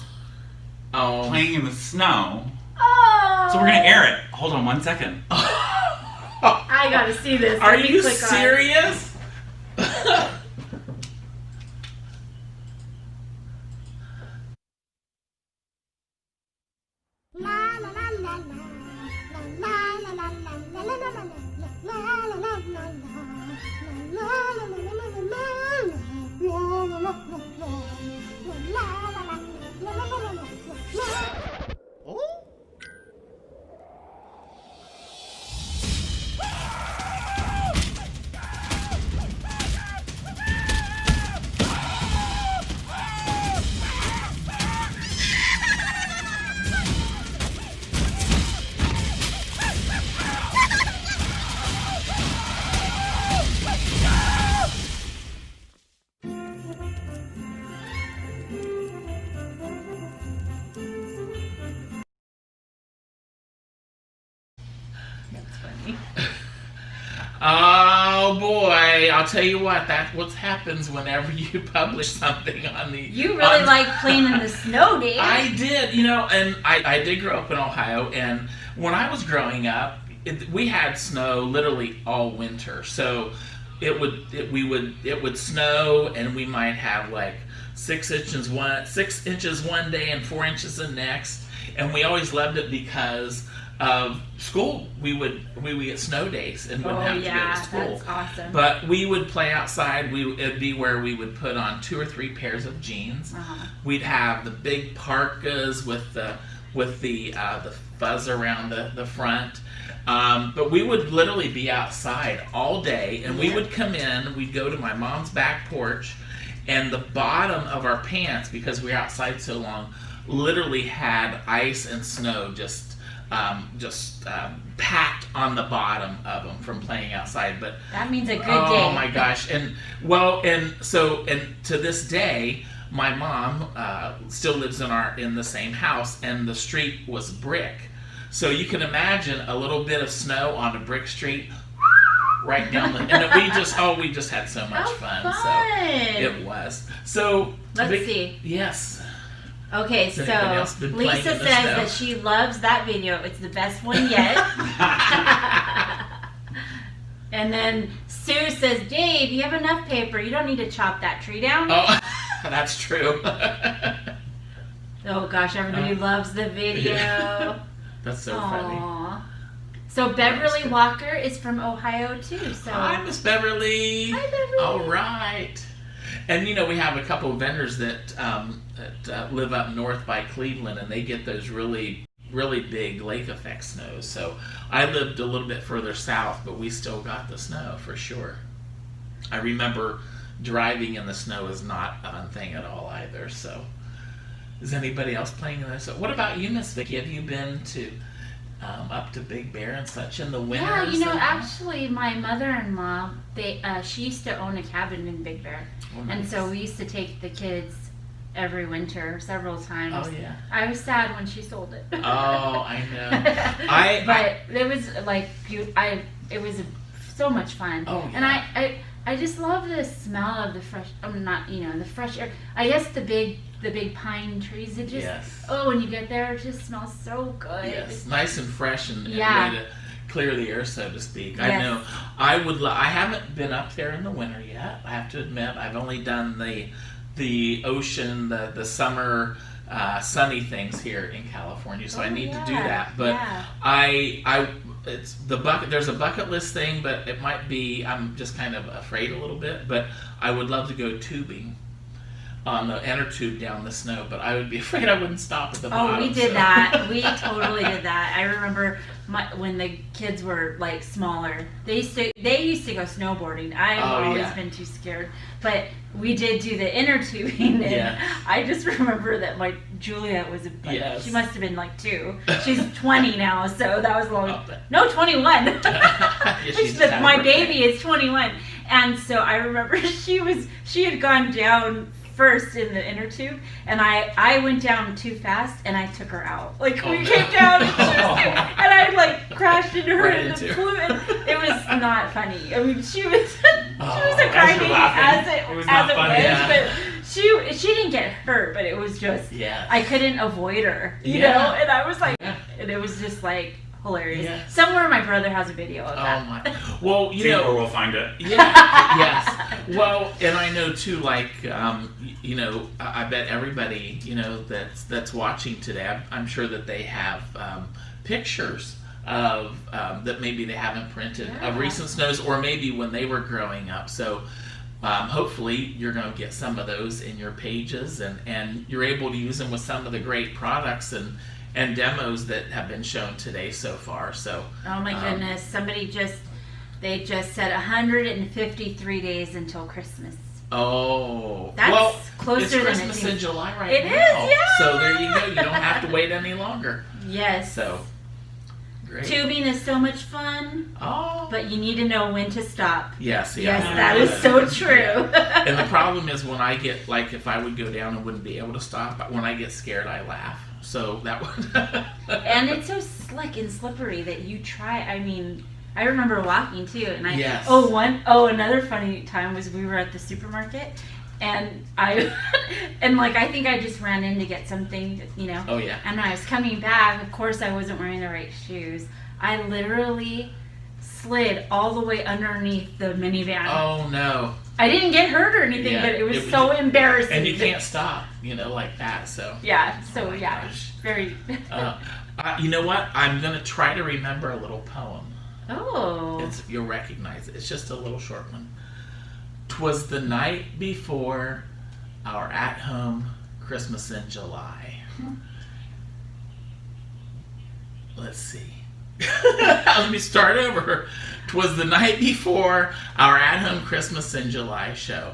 Speaker 5: Playing in the snow.
Speaker 2: Oh.
Speaker 5: So we're going to air it. Hold on 1 second.
Speaker 2: I got to see this.
Speaker 1: Are you serious? Oh boy, I'll tell you what, that's what happens whenever you publish something on the...
Speaker 2: You really like playing in the snow, Dave.
Speaker 1: I did, you know, and I did grow up in Ohio, and when I was growing up, we had snow literally all winter. So it would snow, and we might have like 6 inches one day and 4 inches the next, and we always loved it because of school. We would get snow days and wouldn't have to go to school.
Speaker 2: That's awesome.
Speaker 1: But we would play outside. It'd be where we would put on 2 or 3 pairs of jeans. We'd have the big parkas with the fuzz around the front. But we would literally be outside all day, and we would come in. We'd go to my mom's back porch, and the bottom of our pants, because we were outside so long, literally had ice and snow just packed on the bottom of them from playing outside. But
Speaker 2: that means a good day.
Speaker 1: Oh my gosh! And to this day, my mom still lives in the same house, and the street was brick. So you can imagine a little bit of snow on a brick street, right down the. And we just had so much fun. So it was. So
Speaker 2: let's see.
Speaker 1: Yes.
Speaker 2: Okay, so Lisa says that she loves that video. It's the best one yet. And then Sue says, Dave, you have enough paper. You don't need to chop that tree down.
Speaker 1: Oh, that's true.
Speaker 2: Oh, gosh, everybody loves the video.
Speaker 1: Yeah. That's so funny.
Speaker 2: So Beverly Walker is from Ohio, too. So
Speaker 1: hi, Miss Beverly.
Speaker 2: Hi, Beverly.
Speaker 1: All right. And, you know, we have a couple of vendors that live up north by Cleveland, and they get those really, really big lake effect snows. So I lived a little bit further south, but we still got the snow for sure. I remember driving in the snow is not a fun thing at all either. So is anybody else playing in this? What about you, Miss Vicki? Have you been to up to Big Bear and such in the winter?
Speaker 2: Yeah, you know, actually, my mother-in-law, she used to own a cabin in Big Bear.
Speaker 1: Oh, nice.
Speaker 2: And so we used to take the kids every winter, several times.
Speaker 1: Oh, yeah.
Speaker 2: I was sad when she sold it.
Speaker 1: Oh, I know.
Speaker 2: But it was like, it was so much fun.
Speaker 1: Oh, yeah.
Speaker 2: And I just love the smell of the fresh, the fresh air. I guess the big pine trees, it just, when you get there, it just smells so good.
Speaker 1: Yes, nice and fresh and
Speaker 2: yeah.
Speaker 1: ready to clear the air, so to speak. Yes. I know. I haven't been up there in the winter yet. I have to admit, I've only done the ocean, the summer sunny things here in California, so I need to do that. But it's the bucket. There's a bucket list thing, but it might be. I'm just kind of afraid a little bit. But I would love to go tubing on the inner tube down the snow, but I would be afraid I wouldn't stop at the bottom.
Speaker 2: Oh, we did that. We totally did that. I remember when the kids were like smaller, they used to go snowboarding. I've always been too scared, but we did do the inner tubing, and I just remember that Julia was she must have been like 2. She's 20 now, so that was long. No, 21. My baby is 21, and so I remember she had gone down first in the inner tube, and I went down too fast, and I took her out. We came down, and I crashed into her in the fluid. It was not funny. I mean, she was a crybaby as it was, but she didn't get hurt, but it was just I couldn't avoid her, you know, and I was like, and it was just like hilarious. Yeah. Somewhere my brother has a video of that. Oh my!
Speaker 5: Well, we'll find it.
Speaker 1: Yeah. Yes. Well, and I know too. I bet everybody that's watching today. I'm sure that they have pictures of that maybe they haven't printed of recent snows, or maybe when they were growing up. So. Hopefully you're going to get some of those in your pages, and you're able to use them with some of the great products and demos that have been shown today so far. So
Speaker 2: oh my goodness, somebody just said 153 days until Christmas.
Speaker 1: Oh,
Speaker 2: that's closer
Speaker 1: it's
Speaker 2: than
Speaker 1: Christmas in July now.
Speaker 2: It is, yeah.
Speaker 1: So there you go. You don't have to wait any longer.
Speaker 2: Yes.
Speaker 1: So great.
Speaker 2: Tubing is so much fun.
Speaker 1: Oh.
Speaker 2: But you need to know when to stop.
Speaker 1: Yes.
Speaker 2: Yes, that is so true.
Speaker 1: Yeah. And the problem is when I get if I would go down and wouldn't be able to stop, when I get scared, I laugh. So that would.
Speaker 2: And it's so slick and slippery that you try. I mean, I remember walking too, and another funny time was we were at the supermarket, and I think I just ran in to get something,
Speaker 1: Oh yeah.
Speaker 2: And when I was coming back, of course I wasn't wearing the right shoes. I literally slid all the way underneath the minivan.
Speaker 1: Oh no.
Speaker 2: I didn't get hurt or anything, but it was so embarrassing.
Speaker 1: And you can't stop, like that. So
Speaker 2: yeah. So gosh. Very.
Speaker 1: You know what? I'm gonna try to remember a little poem.
Speaker 2: Oh.
Speaker 1: You'll recognize it. It's just a little short one. 'Twas the night before our at-home Christmas in July. Let's see. Let me start over. 'Twas the night before our at-home Christmas in July show.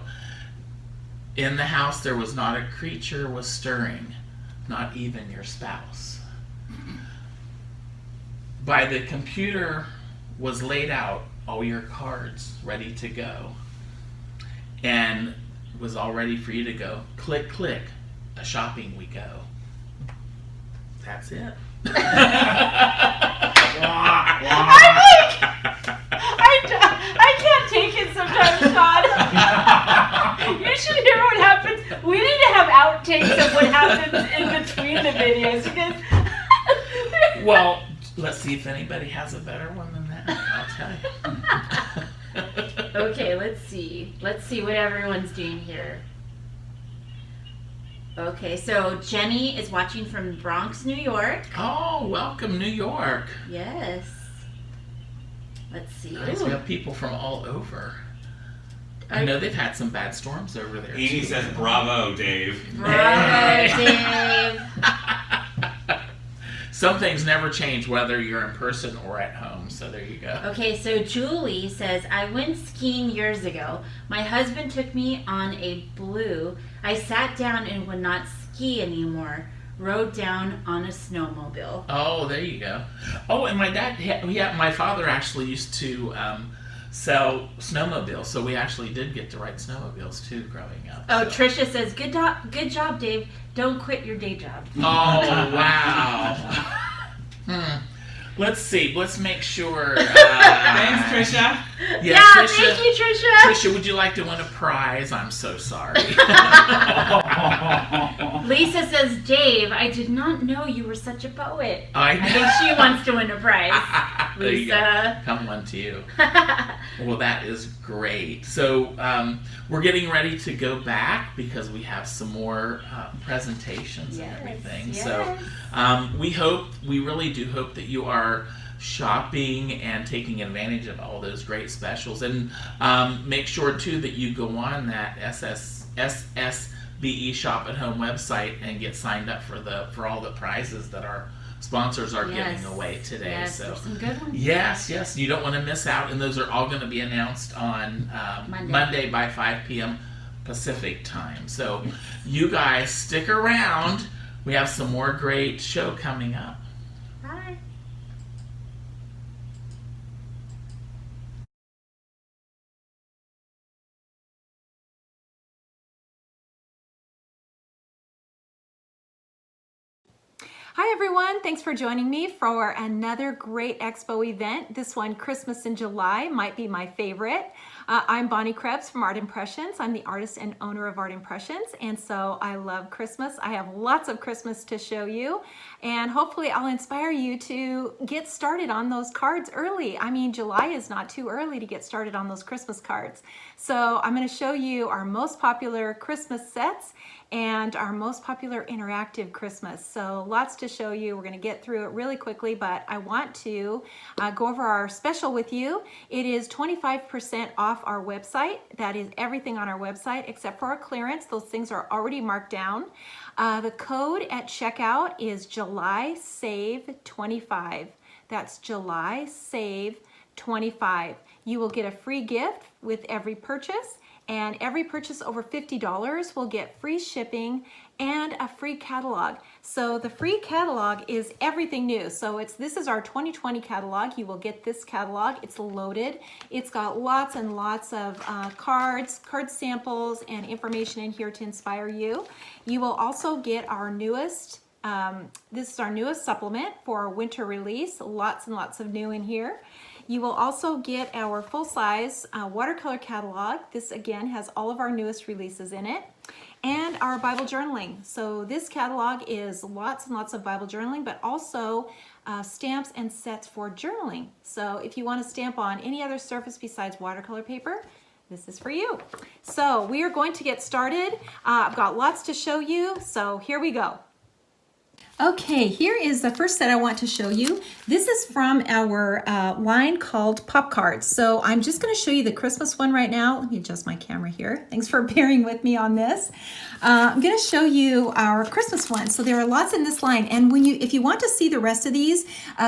Speaker 1: In the house there was not a creature was stirring, not even your spouse. By the computer was laid out all your cards ready to go, and was all ready for you to go. Click, click, a shopping we go. That's it.
Speaker 2: I can't take it sometimes, Todd. You should hear what happens. We need to have outtakes of what happens in between the videos, because
Speaker 1: well, let's see if anybody has a better one than that. I'll tell you.
Speaker 2: Okay, let's see. Let's see what everyone's doing here. Okay, so Jenny is watching from Bronx, New York.
Speaker 1: Oh, welcome, New York.
Speaker 2: Yes. Let's see.
Speaker 1: Nice. We have people from all over. I know they've had some bad storms over there.
Speaker 5: Amy says, bravo, Dave.
Speaker 2: Bravo, Dave.
Speaker 1: Some things never change whether you're in person or at home, so there you go.
Speaker 2: Okay, so Julie says, I went skiing years ago. My husband took me on a blue. I sat down and would not ski anymore. Rode down on a snowmobile.
Speaker 1: Oh, there you go. Oh, and my father actually used to sell snowmobiles, so we actually did get to ride snowmobiles too growing up.
Speaker 2: Oh, so. Tricia says, good job, Dave. Don't quit your day job.
Speaker 1: Oh, wow. Let's see. Let's make sure.
Speaker 5: Thanks, Tricia.
Speaker 2: Yeah, Tricia, thank you, Tricia.
Speaker 1: Tricia, would you like to win a prize? I'm so sorry.
Speaker 2: Lisa says, Dave, I did not know you were such a poet.
Speaker 1: I know.
Speaker 2: I think she wants to win a prize.
Speaker 1: There you go.
Speaker 2: Lisa.
Speaker 1: Come one to you. Well, that is great. So we're getting ready to go back because we have some more presentations and everything.
Speaker 2: Yes.
Speaker 1: So we really do hope that you are shopping and taking advantage of all those great specials. And make sure too that you go on that SSBE Shop at Home website and get signed up for all the prizes that our sponsors are giving away today.
Speaker 2: Yes,
Speaker 1: so
Speaker 2: there's some good ones.
Speaker 1: yes, you don't want to miss out, and those are all going to be announced on Monday by 5 p.m. Pacific time. So you guys stick around. We have some more great show coming up.
Speaker 2: Bye.
Speaker 16: Hi everyone, thanks for joining me for another great expo event. This one, Christmas in July, might be my favorite. I'm Bonnie Krebs from Art Impressions. I'm the artist and owner of Art Impressions, and so I love Christmas. I have lots of Christmas to show you, and hopefully I'll inspire you to get started on those cards early. I mean, July is not too early to get started on those Christmas cards. So I'm going to show you our most popular Christmas sets and our most popular interactive Christmas. So lots to show you. We're going to get through it really quickly, but I want to go over our special with you. It is 25% off our website. That is everything on our website except for our clearance. Those things are already marked down. The code at checkout is July Save 25. That's July Save 25. You will get a free gift with every purchase, and every purchase over $50 will get free shipping and a free catalog. So the free catalog is everything new. So this is our 2020 catalog. You will get this catalog. It's loaded. It's got lots and lots of card samples and information in here to inspire you. You will also get our newest, this is our newest supplement for our winter release. Lots and lots of new in here. You will also get our full-size watercolor catalog. This again has all of our newest releases in it, and our Bible journaling. So this catalog is lots and lots of Bible journaling, but also stamps and sets for journaling. So if you want to stamp on any other surface besides watercolor paper, this is for you. So we are going to get started. I've got lots to show you, so here we go. Okay, here is the first set I want to show you. This is from our line called Pop Cards. So I'm just going to show you the Christmas one right now. Let me adjust my camera here. Thanks for bearing with me on this. I'm going to show you our Christmas one. So there are lots in this line, and if you want to see the rest of these,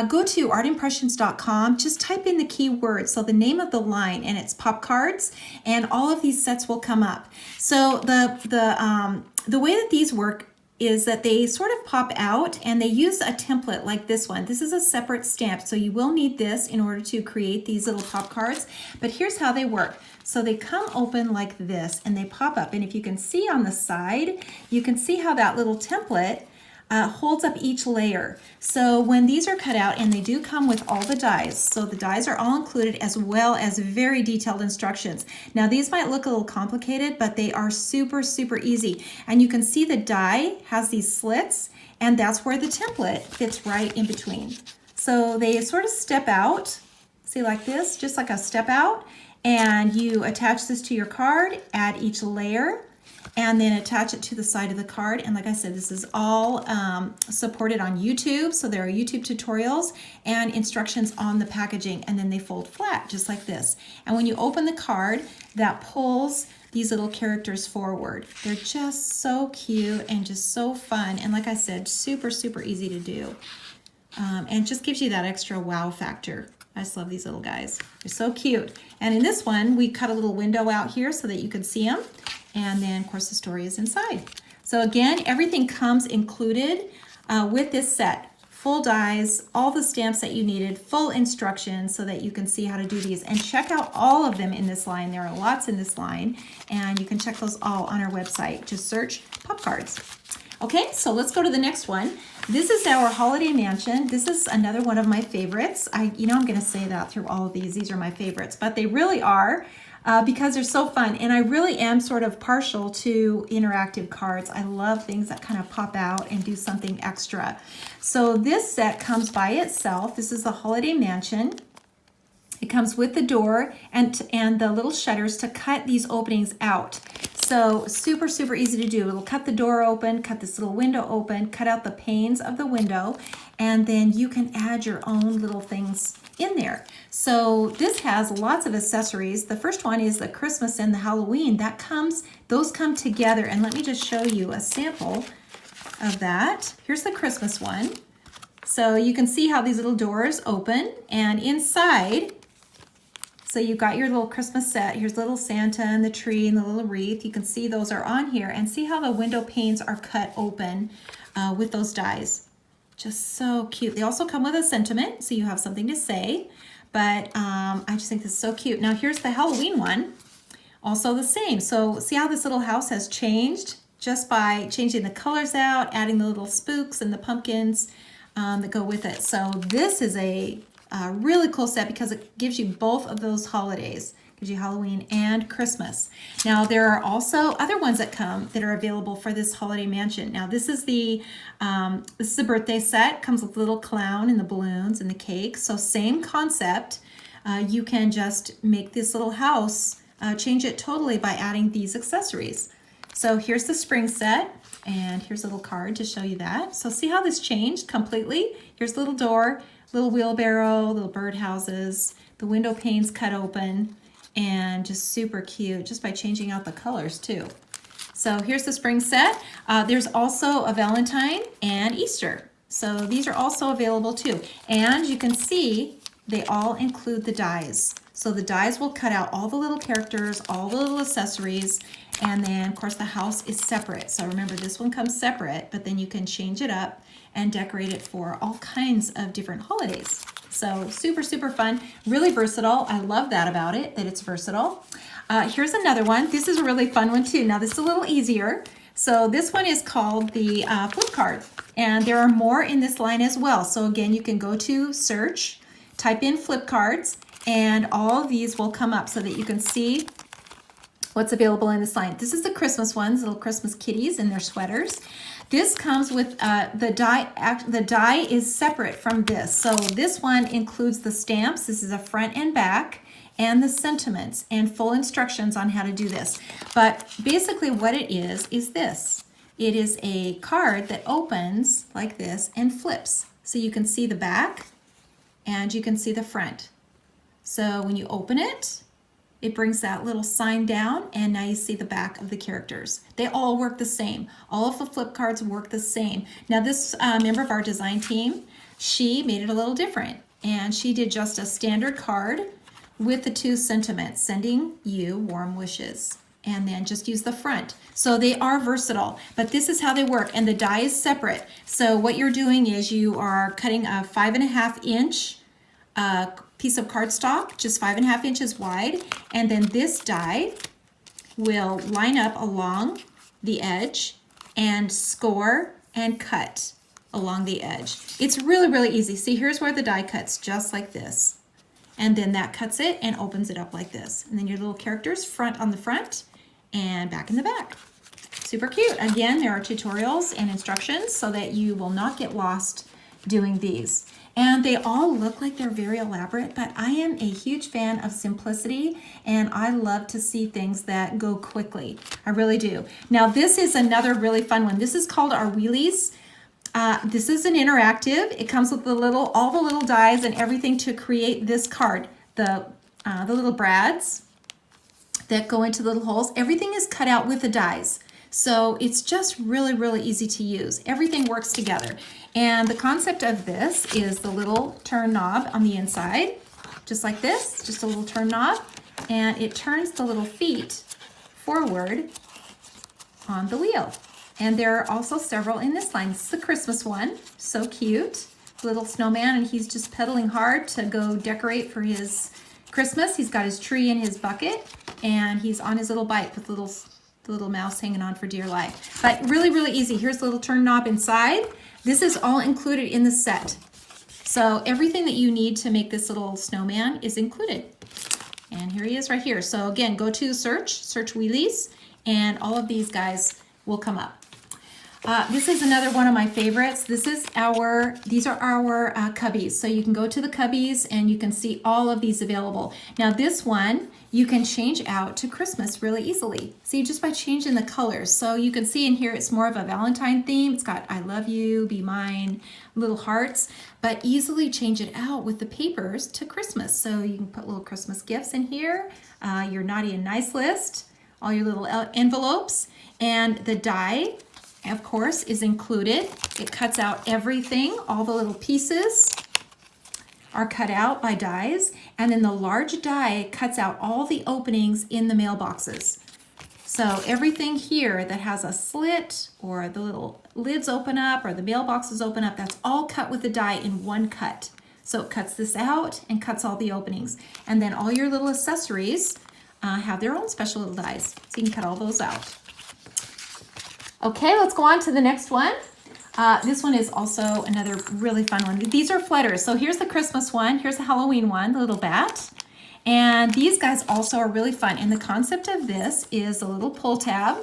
Speaker 16: go to artimpressions.com. Just type in the keyword, so the name of the line, and it's Pop Cards, and all of these sets will come up. So the way that these work is that they sort of pop out, and they use a template like this one. This is a separate stamp, so you will need this in order to create these little pop cards. But here's how they work. So they come open like this, and they pop up. And if you can see on the side, you can see how that little template holds up each layer. So when these are cut out, and they do come with all the dies, so the dies are all included as well as very detailed instructions. Now these might look a little complicated, but they are super, super easy. And you can see the die has these slits, and that's where the template fits right in between. So they sort of step out, see, like this, just like a step out, and you attach this to your card, add each layer, and then attach it to the side of the card. And like I said, this is all supported on YouTube, so there are YouTube tutorials and instructions on the packaging, and then they fold flat just like this. And when you open the card, that pulls these little characters forward. They're just so cute and just so fun, and like I said, super, super easy to do, and just gives you that extra wow factor. I just love these little guys. They're so cute. And in this one, we cut a little window out here so that you can see them. And then, of course, the story is inside. So again, everything comes included with this set. Full dies, all the stamps that you needed, full instructions so that you can see how to do these. And check out all of them in this line. There are lots in this line, and you can check those all on our website. Just search Pop Cards. Okay, so let's go to the next one. This is our Holiday Mansion. This is another one of my favorites. I'm going to say that through all of these. These are my favorites, but they really are. because they're so fun. And I really am sort of partial to interactive cards. I love things that kind of pop out and do something extra. So this set comes by itself. This is the Holiday Mansion. It comes with the door and the little shutters to cut these openings out. So super, super easy to do. It'll cut the door open, cut this little window open, cut out the panes of the window, and then you can add your own little things in there. So this has lots of accessories. The first one is the Christmas and the Halloween. Those come together, and let me just show you a sample of that. Here's the Christmas one. So you can see how these little doors open, and inside, so you've got your little Christmas set. Here's little Santa and the tree and the little wreath. You can see those are on here, and see how the window panes are cut open with those dies. Just so cute. They also come with a sentiment, so you have something to say, but I just think this is so cute. Now here's the Halloween one, also the same. So see how this little house has changed just by changing the colors out, adding the little spooks and the pumpkins that go with it. So this is a really cool set because it gives you both of those holidays. Gives you Halloween and Christmas. Now there are also other ones that come that are available for this Holiday Mansion. Now this is the birthday set. Comes with the little clown and the balloons and the cake. So same concept. You can just make this little house, change it totally by adding these accessories. So here's the spring set, and here's a little card to show you that. So see how this changed completely? Here's the little door, little wheelbarrow, little birdhouses, the window panes cut open, and just super cute just by changing out the colors too. So here's the spring set. There's also a Valentine and Easter. So these are also available too. And you can see they all include the dies. So the dies will cut out all the little characters, all the little accessories, and then of course the house is separate. So remember, this one comes separate, but then you can change it up and decorate it for all kinds of different holidays. So super, super fun, really versatile. I love that about it, that it's versatile. Here's another one. This is a really fun one too. Now this is a little easier. So this one is called the flip card, and there are more in this line as well. So again, you can go to search, type in flip cards, and all of these will come up so that you can see what's available in this line. This is the Christmas ones, little Christmas kitties in their sweaters. This comes with the die. The die is separate from this. So this one includes the stamps. This is a front and back, and the sentiments and full instructions on how to do this. But basically what it is this. It is a card that opens like this and flips. So you can see the back and you can see the front. So when you open it, it brings that little sign down, and now you see the back of the characters. They all work the same. All of the flip cards work the same. Now this member of our design team, she made it a little different, and she did just a standard card with the two sentiments, sending you warm wishes, and then just use the front. So they are versatile, but this is how they work, and the die is separate. So what you're doing is you are cutting a 5.5 inch piece of cardstock, just 5.5 inches wide, and then this die will line up along the edge and score and cut along the edge. It's really, really easy. See, here's where the die cuts, just like this. And then that cuts it and opens it up like this. And then your little characters, front on the front and back in the back. Super cute. Again, there are tutorials and instructions so that you will not get lost doing these. And they all look like they're very elaborate, but I am a huge fan of simplicity, and I love to see things that go quickly. I really do. Now this is another really fun one. This is called our wheelies. This is an interactive. It comes with all the little dies and everything to create this card. The little brads that go into little holes. Everything is cut out with the dies. So it's just really, really easy to use. Everything works together. And the concept of this is the little turn knob on the inside, just like this, just a little turn knob, and it turns the little feet forward on the wheel. And there are also several in this line. This is the Christmas one, so cute. Little snowman, and he's just pedaling hard to go decorate for his Christmas. He's got his tree in his bucket, and he's on his little bike with the little mouse hanging on for dear life. But really, really easy. Here's the little turn knob inside. This is all included in the set. So everything that you need to make this little snowman is included. And here he is right here. So again, go to search wheelies, and all of these guys will come up. This is another one of my favorites. These are our cubbies. So you can go to the cubbies and you can see all of these available. Now this one, you can change out to Christmas really easily. See, just by changing the colors. So you can see in here, it's more of a Valentine theme. It's got I love you, be mine, little hearts, but easily change it out with the papers to Christmas. So you can put little Christmas gifts in here, your naughty and nice list, all your little envelopes, and the die, of course, is included. It cuts out everything. All the little pieces are cut out by dies, and then the large die cuts out all the openings in the mailboxes. So everything here that has a slit or the little lids open up or the mailboxes open up, that's all cut with the die in one cut. So it cuts this out and cuts all the openings. And then all your little accessories have their own special little dies. So you can cut all those out. Okay, let's go on to the next one. This one is also another really fun one. These are flutters. So here's the Christmas one. Here's the Halloween one, the little bat. And these guys also are really fun. And the concept of this is a little pull tab.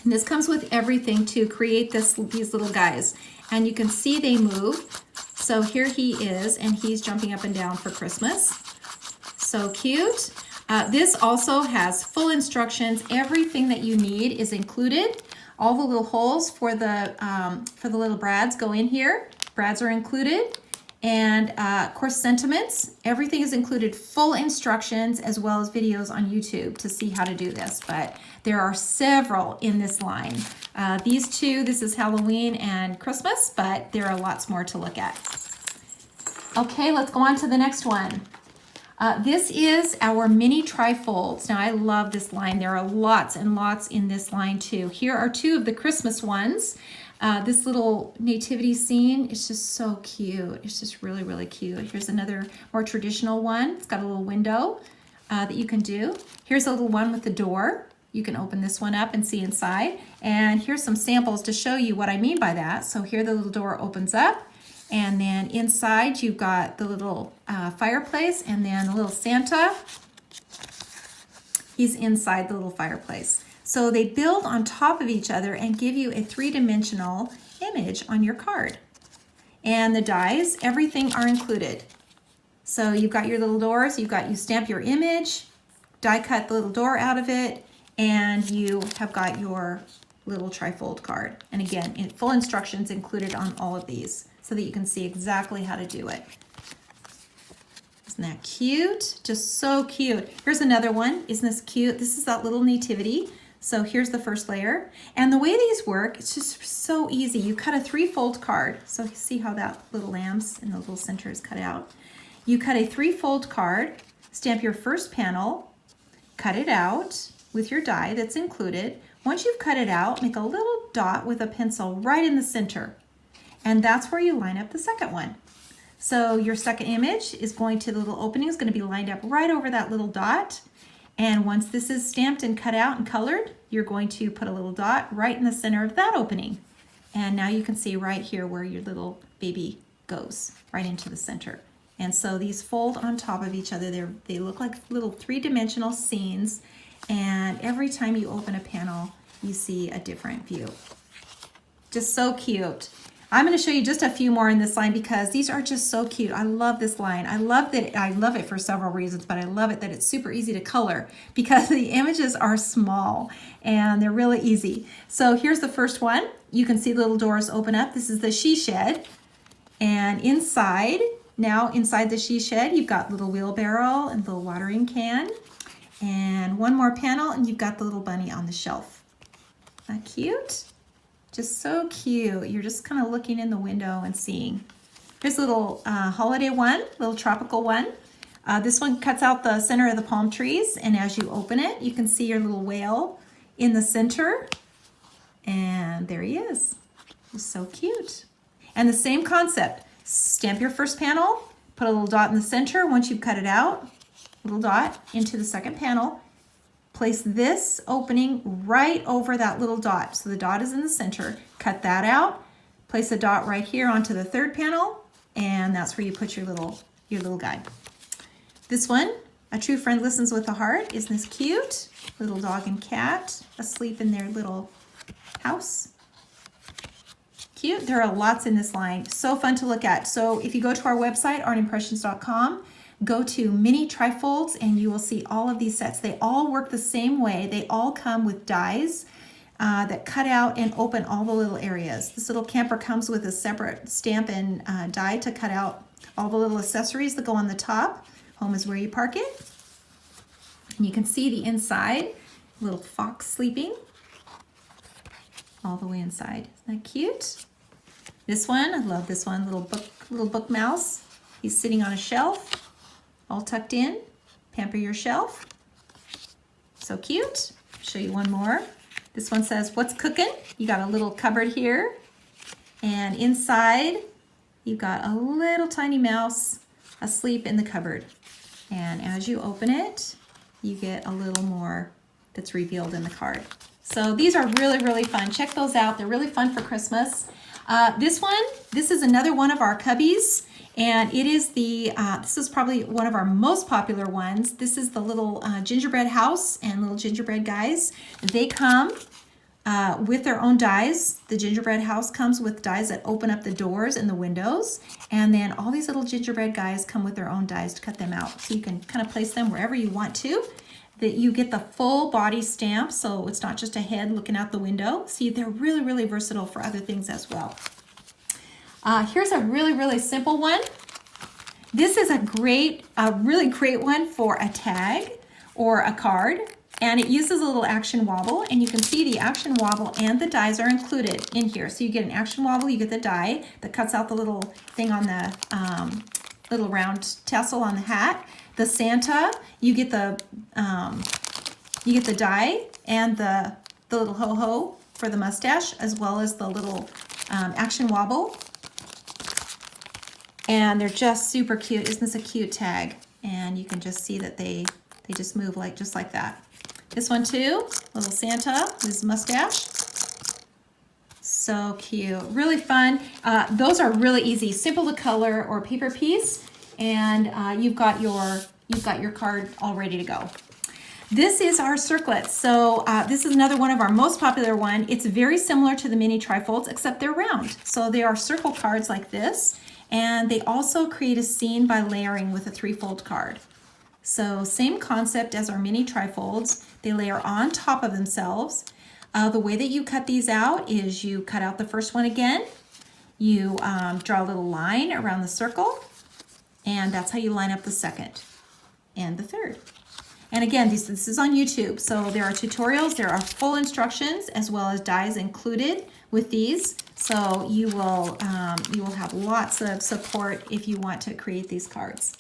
Speaker 16: And this comes with everything to create these little guys. And you can see they move. So here he is, and he's jumping up and down for Christmas. So cute. This also has full instructions. Everything that you need is included. All the little holes for the little brads go in here. Brads are included. And of course, sentiments. Everything is included. Full instructions as well as videos on YouTube to see how to do this. But there are several in this line. These two, this is Halloween and Christmas, but there are lots more to look at. Okay, let's go on to the next one. This is our mini trifolds. Now I love this line. There are lots and lots in this line too. Here are two of the Christmas ones. This little nativity scene is just so cute. It's just really, really cute. Here's another more traditional one. It's got a little window that you can do. Here's a little one with the door. You can open this one up and see inside. And here's some samples to show you what I mean by that. So here the little door opens up. And then inside you've got the little fireplace, and then the little Santa, he's inside the little fireplace. So they build on top of each other and give you a three-dimensional image on your card. And the dies, everything are included. So you've got your little doors, you stamp your image, die cut the little door out of it, and you have got your little trifold card. And again, full instructions included on all of these, so that you can see exactly how to do it. Isn't that cute? Just so cute. Here's another one. Isn't this cute? This is that little nativity. So here's the first layer. And the way these work, it's just so easy. You cut a three-fold card. So see how that little lambs and the little center is cut out. You cut a three-fold card, stamp your first panel, cut it out with your die that's included. Once you've cut it out, make a little dot with a pencil right in the center. And that's where you line up the second one. So your second image is going to, the little opening is going to be lined up right over that little dot. And once this is stamped and cut out and colored, you're going to put a little dot right in the center of that opening. And now you can see right here where your little baby goes, right into the center. And so these fold on top of each other. They look like little three-dimensional scenes. And every time you open a panel, you see a different view. Just so cute. I'm going to show you just a few more in this line because these are just so cute. I love this line. I love it for several reasons, but I love it that it's super easy to color because the images are small and they're really easy. So here's the first one. You can see the little doors open up. This is the she shed. And inside the she shed, you've got little wheelbarrow and little watering can. And one more panel and you've got the little bunny on the shelf. Isn't that cute? Just so cute. You're just kind of looking in the window and seeing. Here's a little holiday one, little tropical one. This one cuts out the center of the palm trees, and as you open it, you can see your little whale in the center. And there he is. He's so cute. And the same concept. Stamp your first panel, put a little dot in the center. Once you've cut it out, little dot into the second panel. Place this opening right over that little dot. So the dot is in the center. Cut that out. Place a dot right here onto the third panel, and that's where you put your little guide. This one,
Speaker 8: A True Friend Listens with a Heart. Isn't this cute? Little dog and cat asleep in their little house. Cute. There are lots in this line. So fun to look at. So if you go to our website, artimpressions.com, go to mini trifolds and you will see all of these sets. They all work the same way. They all come with dies that cut out and open all the little areas. This little camper comes with a separate stamp and die to cut out all the little accessories that go on the top. Home is where you park it. And you can see the inside, little fox sleeping all the way inside. Isn't that cute? This one, I love this one, little book mouse. He's sitting on a shelf, all tucked in. Pamper your shelf. So cute. I'll show you one more. This one says, "What's cooking?" You got a little cupboard here, and inside you've got a little tiny mouse asleep in the cupboard. And as you open it, you get a little more that's revealed in the card. So these are really, really fun. Check those out. They're really fun for Christmas. This is another one of our cubbies, and it is this is probably one of our most popular ones. This is the little gingerbread house and little gingerbread guys. They come with their own dies. The gingerbread house comes with dies that open up the doors and the windows, and then all these little gingerbread guys come with their own dies to cut them out. So you can kind of place them wherever you want to. That you get the full body stamp, so it's not just a head looking out the window. See, they're really, really versatile for other things as well. Here's a really, really simple one. This is a really great one for a tag or a card, and it uses a little action wobble, and you can see the action wobble and the dies are included in here. So you get an action wobble, you get the die that cuts out the little thing on the little round tassel on the hat. The Santa, you get the die and the little ho-ho for the mustache, as well as the little action wobble. And they're just super cute. Isn't this a cute tag? And you can just see that they just move just like that. This one too, little Santa with his mustache. So cute, really fun. Those are really easy, simple to color or paper piece. And you've got your card all ready to go. This is our circlets. So this is another one of our most popular one. It's very similar to the mini trifolds, except they're round. So they are circle cards like this, and they also create a scene by layering with a 3-fold card. So same concept as our mini trifolds. They layer on top of themselves. The way that you cut these out is you cut out the first one again. You draw a little line around the circle, and that's how you line up the second and the third. And again, this is on YouTube, so there are tutorials, there are full instructions, as well as dies included with these. So you will have lots of support if you want to create these cards.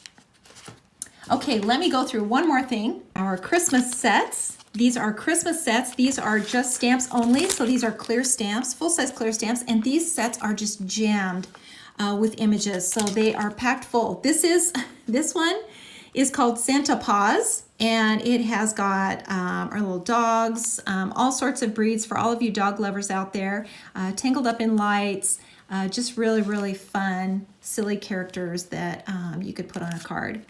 Speaker 8: Okay, let me go through one more thing. Our Christmas sets. These are Christmas sets. These are just stamps only, so these are clear stamps, full-size clear stamps, and these sets are just jammed with images, so they are packed full. This one is called Santa Paws, and it has got our little dogs, all sorts of breeds for all of you dog lovers out there, tangled up in lights, just really, really fun, silly characters that you could put on a card.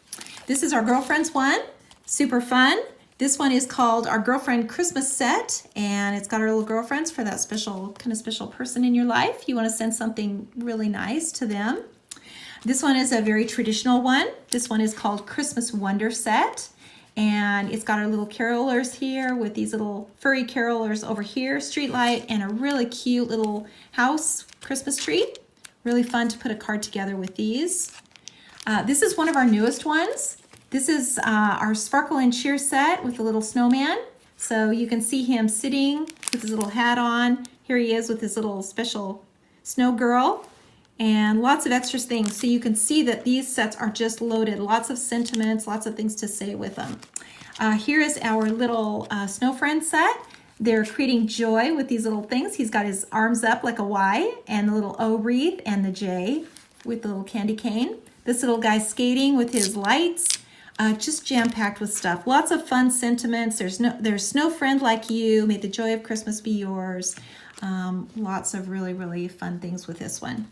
Speaker 8: This is our Girlfriends one, super fun. This one is called our Girlfriend Christmas Set, and it's got our little girlfriends for that kind of special person in your life. You want to send something really nice to them. This one is a very traditional one. This one is called Christmas Wonder Set, and it's got our little carolers here with these little furry carolers over here, street light, and a really cute little house Christmas tree. Really fun to put a card together with these. This is one of our newest ones. This is our Sparkle and Cheer set with the little snowman. So you can see him sitting with his little hat on. Here he is with his little special snow girl, and lots of extra things. So you can see that these sets are just loaded. Lots of sentiments, lots of things to say with them. Here is our little Snow Friend set. They're creating joy with these little things. He's got his arms up like a Y, and the little O wreath, and the J with the little candy cane. This little guy skating with his lights. Just jam-packed with stuff. Lots of fun sentiments. There's Snow Friend Like You. May the joy of Christmas be yours. Lots of really, really fun things with this one.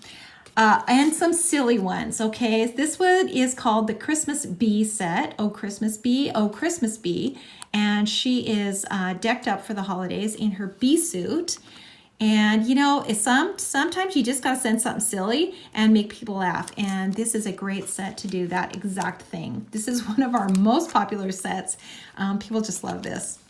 Speaker 16: and some silly ones, okay? This one is called the Christmas Bee set. Oh, Christmas Bee, oh, Christmas Bee. And she is decked up for the holidays in her bee suit. And you know, sometimes you just gotta send something silly and make people laugh. And this is a great set to do that exact thing. This is one of our most popular sets. People just love this.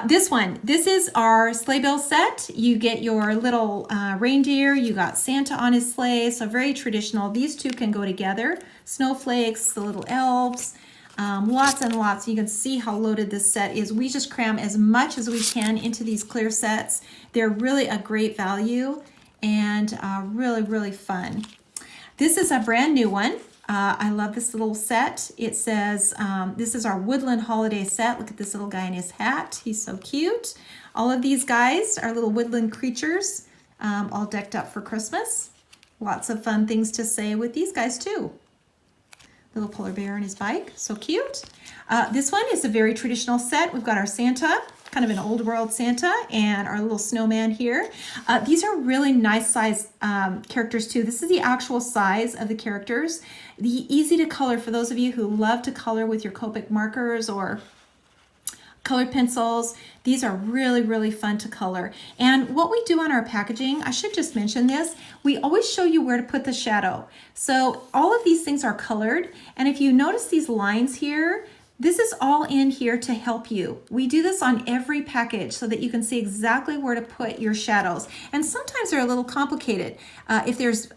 Speaker 16: This is our sleigh bell set. You get your little reindeer, you got Santa on his sleigh, so very traditional. These two can go together. Snowflakes, the little elves, lots and lots. You can see how loaded this set is. We just cram as much as we can into these clear sets. They're really a great value and really, really fun. This is a brand new one. I love this little set. It says, this is our woodland holiday set. Look at this little guy in his hat. He's so cute. All of these guys are little woodland creatures, all decked up for Christmas. Lots of fun things to say with these guys too. Little polar bear on his bike, so cute. This one is a very traditional set. We've got our Santa, kind of an old world Santa, and our little snowman here. These are really nice size characters too. This is the actual size of the characters. The easy to color for those of you who love to color with your Copic markers or colored pencils. These are really, really fun to color. And what we do on our packaging, I should just mention this, we always show you where to put the shadow. So all of these things are colored. And if you notice these lines here, this is all in here to help you. We do this on every package so that you can see exactly where to put your shadows. And sometimes they're a little complicated. If there's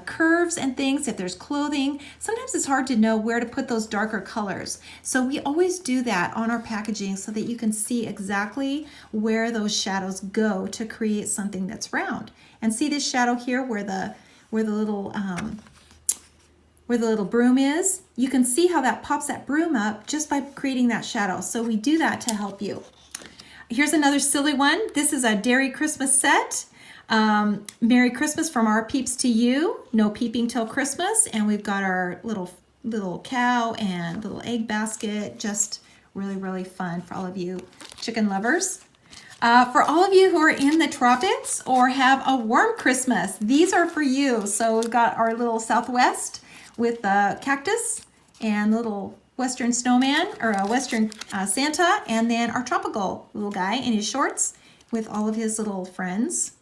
Speaker 16: curves and things, if there's clothing, sometimes it's hard to know where to put those darker colors. So we always do that on our packaging so that you can see exactly where those shadows go to create something that's round. And see this shadow here where the little broom is? You can see how that pops that broom up just by creating that shadow. So we do that to help you. Here's another silly one. This is a Dairy Christmas set. Merry Christmas from our peeps to you. No peeping till Christmas. And we've got our little cow and little egg basket. Just really, really fun for all of you chicken lovers. For all of you who are in the tropics or have a warm Christmas, these are for you. So we've got our little Southwest with the cactus and little Western snowman or a Western Santa, and then our tropical little guy in his shorts with all of his little friends.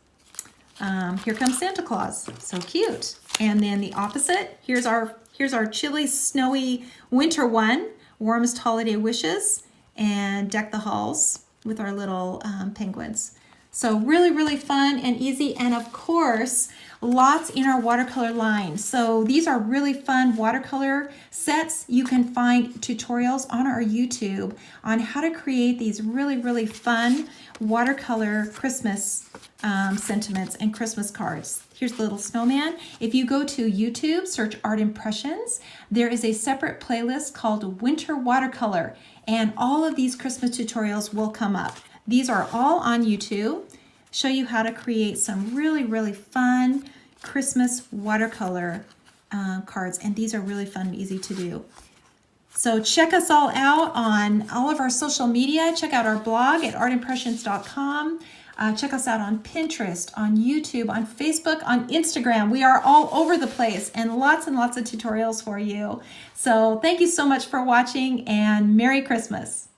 Speaker 16: Here comes Santa Claus, so cute. And then the opposite, here's our chilly, snowy winter one, warmest holiday wishes, and deck the halls with our little penguins. So really, really fun and easy, and of course, lots in our watercolor line. So these are really fun watercolor sets. You can find tutorials on our YouTube on how to create these really, really fun watercolor Christmas sentiments and Christmas cards. Here's the little snowman. If you go to YouTube, search Art Impressions, there is a separate playlist called Winter Watercolor, and all of these Christmas tutorials will come up. These are all on YouTube. Show you how to create some really, really fun Christmas watercolor cards, and these are really fun and easy to do. So check us all out on all of our social media. Check out our blog at artimpressions.com. Check us out on Pinterest, on YouTube, on Facebook, on Instagram. We are all over the place, and lots of tutorials for you. So thank you so much for watching, and Merry Christmas.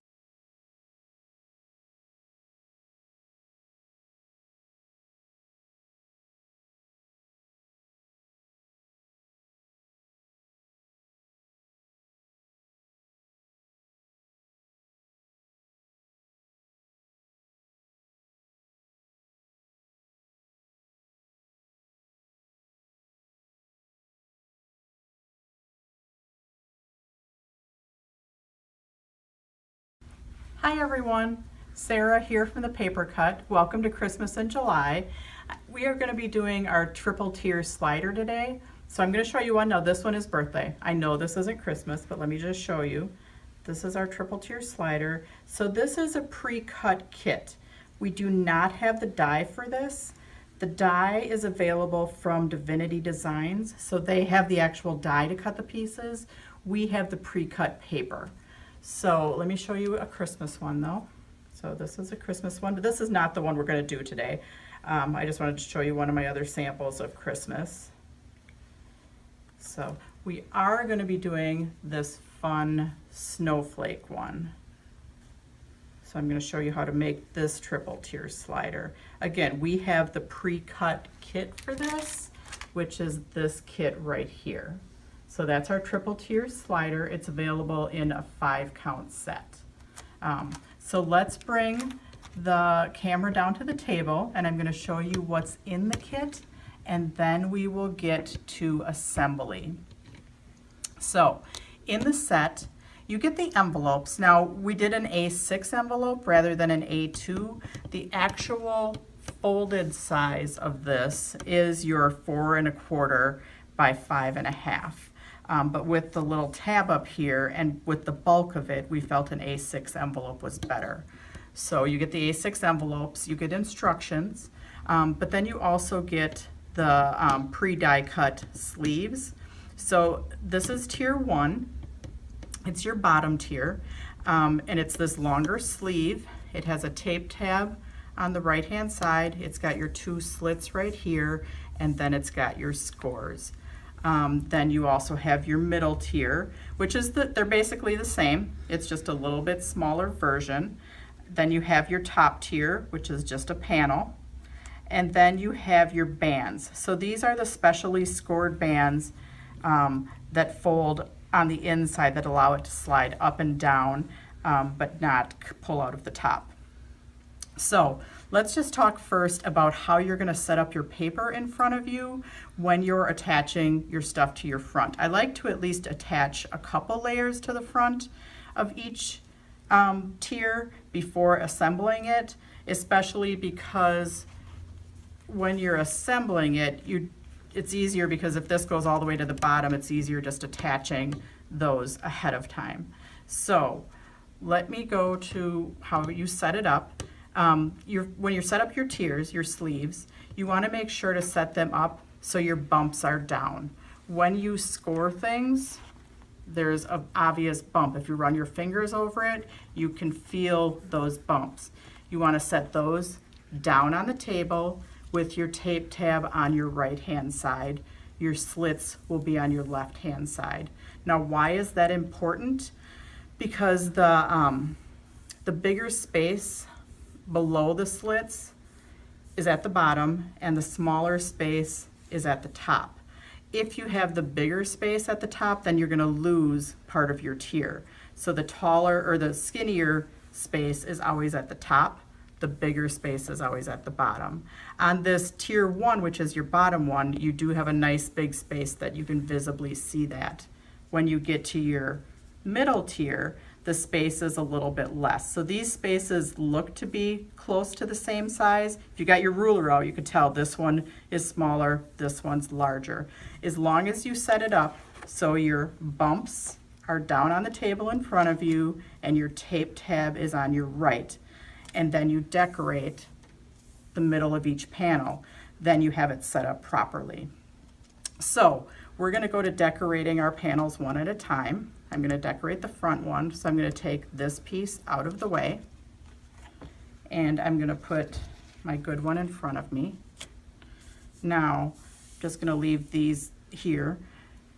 Speaker 18: Hi everyone, Sarah here from the Paper Cut. Welcome to Christmas in July. We are going to be doing our triple tier slider today. So I'm going to show you one. Now this one is birthday. I know this isn't Christmas, but let me just show you. This is our triple tier slider. So this is a pre-cut kit. We do not have the die for this. The die is available from Divinity Designs. So they have the actual die to cut the pieces. We have the pre-cut paper. So let me show you a Christmas one though. So this is a Christmas one, but this is not the one we're going to do today. I just wanted to show you one of my other samples of Christmas. So we are going to be doing this fun snowflake one. So I'm going to show you how to make this triple tier slider. Again, we have the pre-cut kit for this, which is this kit right here. So that's our triple tier slider. It's available in a 5-count set. So let's bring the camera down to the table, and I'm going to show you what's in the kit, and then we will get to assembly. So in the set, you get the envelopes. Now, we did an A6 envelope rather than an A2. The actual folded size of this is your 4 1/4 by 5 1/2. But with the little tab up here and with the bulk of it, we felt an A6 envelope was better. So you get the A6 envelopes, you get instructions, but then you also get the pre-die cut sleeves. So this is tier 1. It's your bottom tier, and it's this longer sleeve. It has a tape tab on the right hand side. It's got your 2 slits right here, and then it's got your scores. Then you also have your middle tier, which is they're basically the same. It's just a little bit smaller version. Then you have your top tier, which is just a panel. And then you have your bands. So these are the specially scored bands that fold on the inside that allow it to slide up and down, but not pull out of the top. So let's just talk first about how you're going to set up your paper in front of you when you're attaching your stuff to your front. I like to at least attach a couple layers to the front of each tier before assembling it, especially because when you're assembling it, it's easier because if this goes all the way to the bottom, it's easier just attaching those ahead of time. So let me go to how you set it up. When you set up your tiers, your sleeves, you want to make sure to set them up so your bumps are down. When you score things, there's an obvious bump. If you run your fingers over it, you can feel those bumps. You want to set those down on the table with your tape tab on your right hand side. Your slits will be on your left hand side. Now, why is that important? Because the bigger space below the slits is at the bottom and the smaller space is at the top. If you have the bigger space at the top, then you're going to lose part of your tier. So the taller or the skinnier space is always at the top. The bigger space is always at the bottom. On this tier 1, which is your bottom one, you do have a nice big space that you can visibly see that. When you get to your middle tier, the space is a little bit less. So these spaces look to be close to the same size. If you got your ruler out, you could tell this one is smaller, this one's larger. As long as you set it up so your bumps are down on the table in front of you and your tape tab is on your right, and then you decorate the middle of each panel, then you have it set up properly. So we're going to go to decorating our panels one at a time. I'm going to decorate the front one, so I'm going to take this piece out of the way, and I'm going to put my good one in front of me. Now, I'm just going to leave these here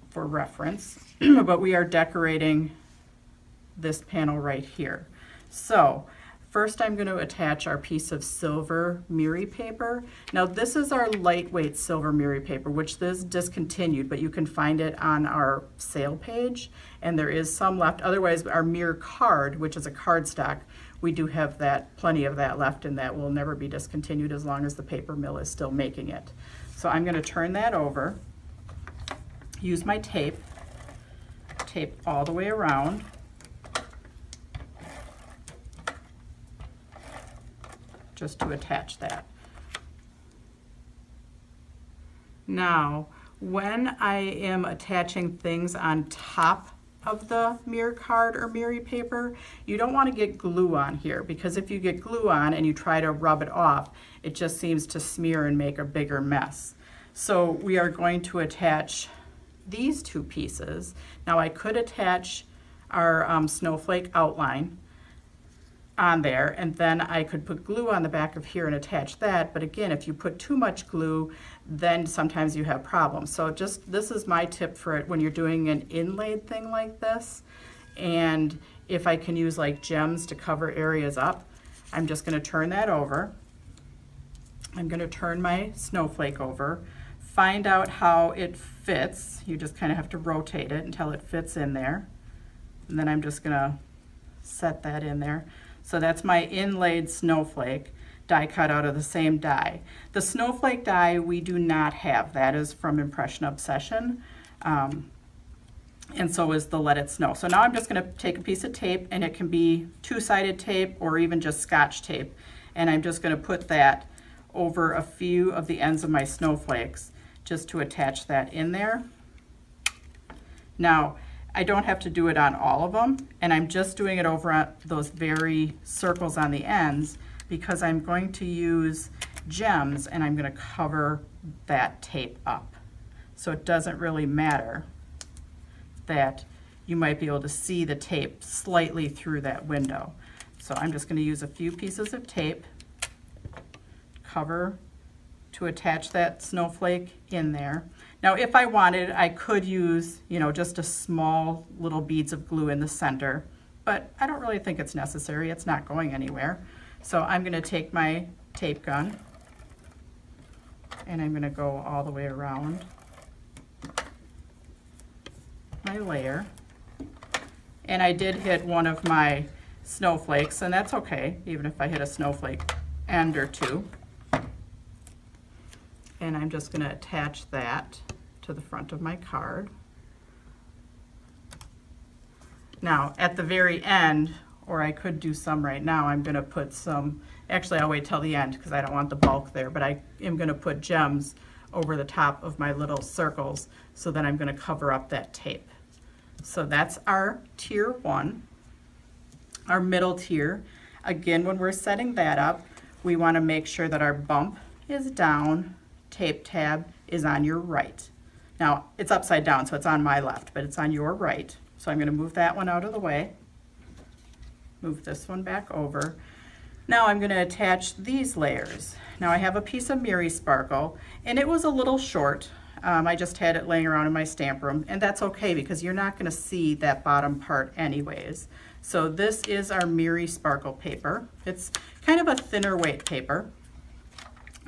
Speaker 18: for reference, but we are decorating this panel right here. So first I'm going to attach our piece of silver Miri paper. Now this is our lightweight silver Miri paper, which is discontinued, but you can find it on our sale page, and there is some left. Otherwise, our Mir card, which is a cardstock, we do have plenty of that left, and that will never be discontinued as long as the paper mill is still making it. So I'm going to turn that over, use my tape all the way around. Just to attach that. Now, when I am attaching things on top of the Mir card or Miri paper, you don't want to get glue on here, because if you get glue on and you try to rub it off, it just seems to smear and make a bigger mess. So we are going to attach these 2 pieces. Now I could attach our snowflake outline on there, and then I could put glue on the back of here and attach that. But again, if you put too much glue, then sometimes you have problems. So just, this is my tip for it when you're doing an inlaid thing like this. And if I can use like gems to cover areas up, I'm just going to turn that over. I'm going to turn my snowflake over, find out how it fits. You just kind of have to rotate it until it fits in there. And then I'm just going to set that in there. So that's my inlaid snowflake, die cut out of the same die. The snowflake die we do not have. That is from Impression Obsession. And so is the Let It Snow. So now I'm just going to take a piece of tape, and it can be two-sided tape or even just Scotch tape. And I'm just going to put that over a few of the ends of my snowflakes just to attach that in there. Now, I don't have to do it on all of them, and I'm just doing it over on those very circles on the ends because I'm going to use gems and I'm going to cover that tape up. So it doesn't really matter that you might be able to see the tape slightly through that window. So I'm just going to use a few pieces of tape, cover to attach that snowflake in there. Now, if I wanted, I could use, you know, just a small little beads of glue in the center, but I don't really think it's necessary. It's not going anywhere. So I'm going to take my tape gun and I'm going to go all the way around my layer. And I did hit one of my snowflakes, and that's okay, even if I hit a snowflake end or two. And I'm just going to attach that to the front of my card. Now, at the very end, or I could do some right now, I'm going to put some, actually I'll wait till the end because I don't want the bulk there, but I am going to put gems over the top of my little circles, so then I'm going to cover up that tape. So that's our tier 1, our middle tier. Again, when we're setting that up, we want to make sure that our bump is down, tape tab is on your right. Now, it's upside down, so it's on my left, but it's on your right. So I'm going to move that one out of the way. Move this one back over. Now I'm going to attach these layers. Now I have a piece of Miri Sparkle, and it was a little short. I just had it laying around in my stamp room, and that's okay because you're not going to see that bottom part anyways. So this is our Miri Sparkle paper. It's kind of a thinner weight paper.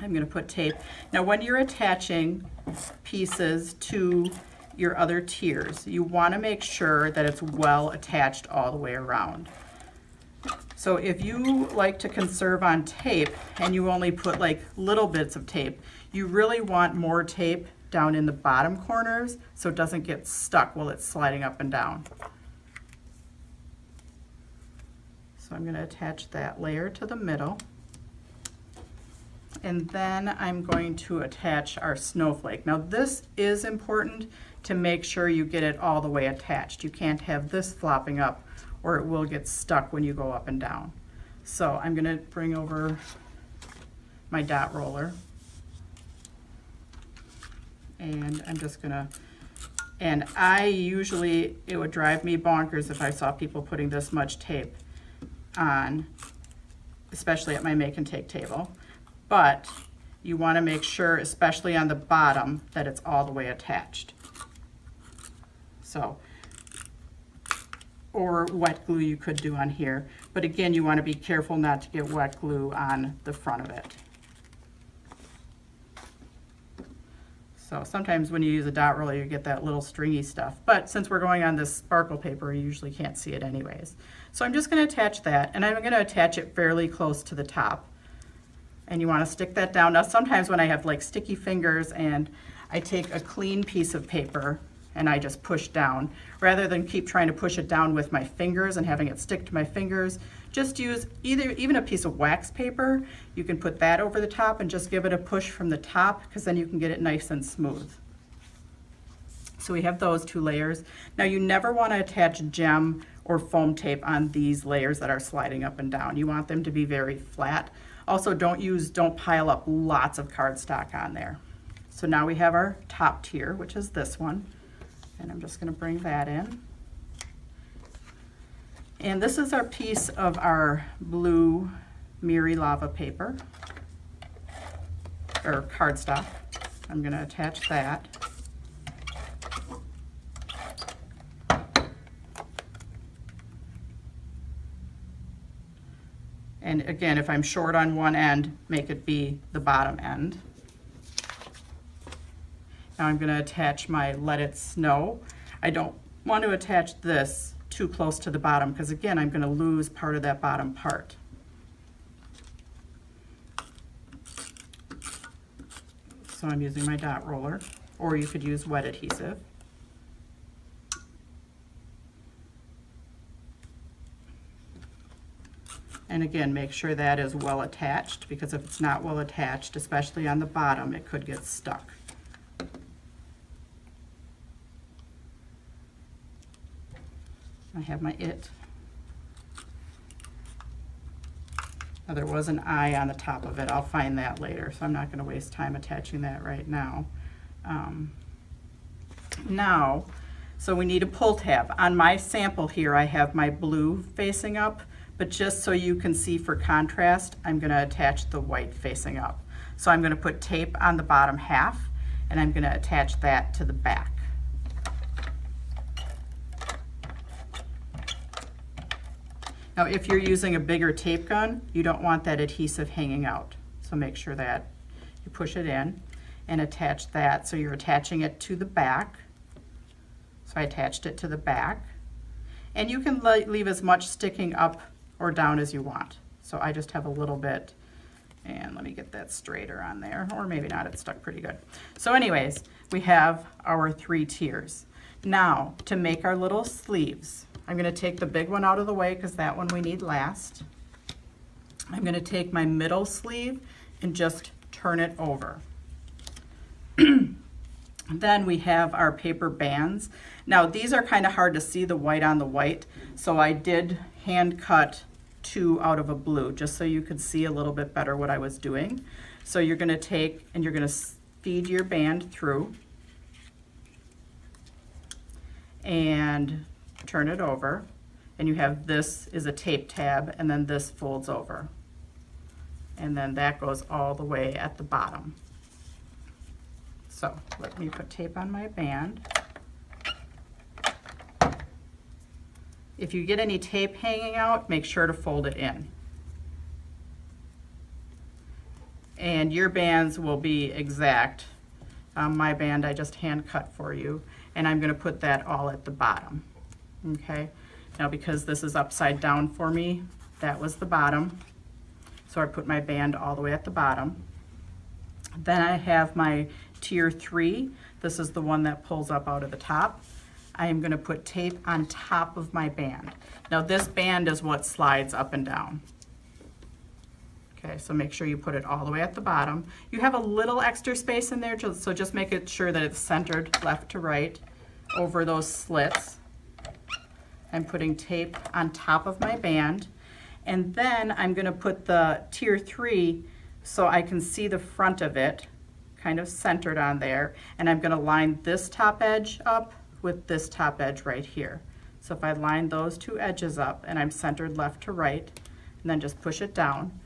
Speaker 18: I'm going to put tape. Now when you're attaching pieces to your other tiers, you want to make sure that it's well attached all the way around. So if you like to conserve on tape and you only put like little bits of tape, you really want more tape down in the bottom corners so it doesn't get stuck while it's sliding up and down. So I'm going to attach that layer to the middle. And then I'm going to attach our snowflake. Now this is important to make sure you get it all the way attached. You can't have this flopping up or it will get stuck when you go up and down. So I'm going to bring over my dot roller. And I'm just going to, and I usually, it would drive me bonkers if I saw people putting this much tape on, especially at my make and take table. But you want to make sure, especially on the bottom, that it's all the way attached. So, or wet glue you could do on here. But again, you want to be careful not to get wet glue on the front of it. So sometimes when you use a dot roller, you get that little stringy stuff. But since we're going on this sparkle paper, you usually can't see it anyways. So I'm just going to attach that, and I'm going to attach it fairly close to the top. And you want to stick that down. Now sometimes when I have like sticky fingers and I take a clean piece of paper and I just push down, rather than keep trying to push it down with my fingers and having it stick to my fingers, just use even a piece of wax paper. You can put that over the top and just give it a push from the top, because then you can get it nice and smooth. So we have those two layers. Now you never want to attach gem or foam tape on these layers that are sliding up and down. You want them to be very flat. Also, don't pile up lots of cardstock on there. So now we have our top tier, which is this one. And I'm just going to bring that in. And this is our piece of our blue Miri lava paper, or cardstock. I'm going to attach that. And again, if I'm short on one end, make it be the bottom end. Now I'm going to attach my Let It Snow. I don't want to attach this too close to the bottom because again, I'm going to lose part of that bottom part. So I'm using my dot roller, or you could use wet adhesive. And again, make sure that is well attached, because if it's not well attached, especially on the bottom, it could get stuck. I have my it. Now, there was an eye on the top of it. I'll find that later, so I'm not going to waste time attaching that right now. So we need a pull tab. On my sample here, I have my blue facing up, but just so you can see for contrast, I'm going to attach the white facing up. So I'm going to put tape on the bottom half, and I'm going to attach that to the back. Now, if you're using a bigger tape gun, you don't want that adhesive hanging out. So make sure that you push it in and attach that. So you're attaching it to the back. So I attached it to the back. And you can leave as much sticking up or down as you want. So I just have a little bit, and let me get that straighter on there, or maybe not, it's stuck pretty good. So anyways, we have our 3 tiers. Now, to make our little sleeves, I'm going to take the big one out of the way because that one we need last. I'm going to take my middle sleeve and just turn it over. Then we have our paper bands. Now these are kind of hard to see, the white on the white, so I did hand cut 2 out of a blue just so you could see a little bit better what I was doing. So you're going to take and you're going to feed your band through and turn it over, and you have this is a tape tab, and then this folds over, and then that goes all the way at the bottom. So let me put tape on my band. If you get any tape hanging out, make sure to fold it in. And your bands will be exact. My band I just hand cut for you, and I'm going to put that all at the bottom. Okay, now because this is upside down for me, that was the bottom, so I put my band all the way at the bottom. Then I have my tier 3. This is the one that pulls up out of the top. I am going to put tape on top of my band. Now this band is what slides up and down. Okay, so make sure you put it all the way at the bottom. You have a little extra space in there, so just make it sure that it's centered left to right over those slits. I'm putting tape on top of my band, and then I'm going to put the tier 3 so I can see the front of it kind of centered on there, and I'm going to line this top edge up with this top edge right here. So if I line those 2 edges up and I'm centered left to right, and then just push it down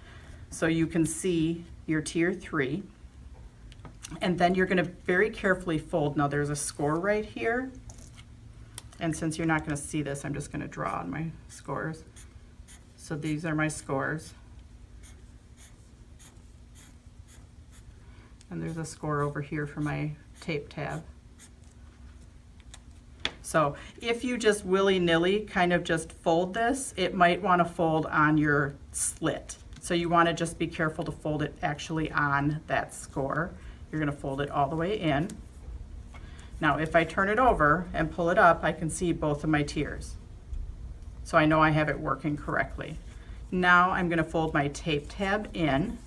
Speaker 18: so you can see your tier 3, and then you're going to very carefully fold. Now there's a score right here, and since you're not going to see this, I'm just going to draw on my scores. So these are my scores. And there's a score over here for my tape tab. So if you just willy-nilly kind of just fold this, it might want to fold on your slit. So you want to just be careful to fold it actually on that score. You're going to fold it all the way in. Now if I turn it over and pull it up, I can see both of my tiers. So I know I have it working correctly. Now I'm going to fold my tape tab in,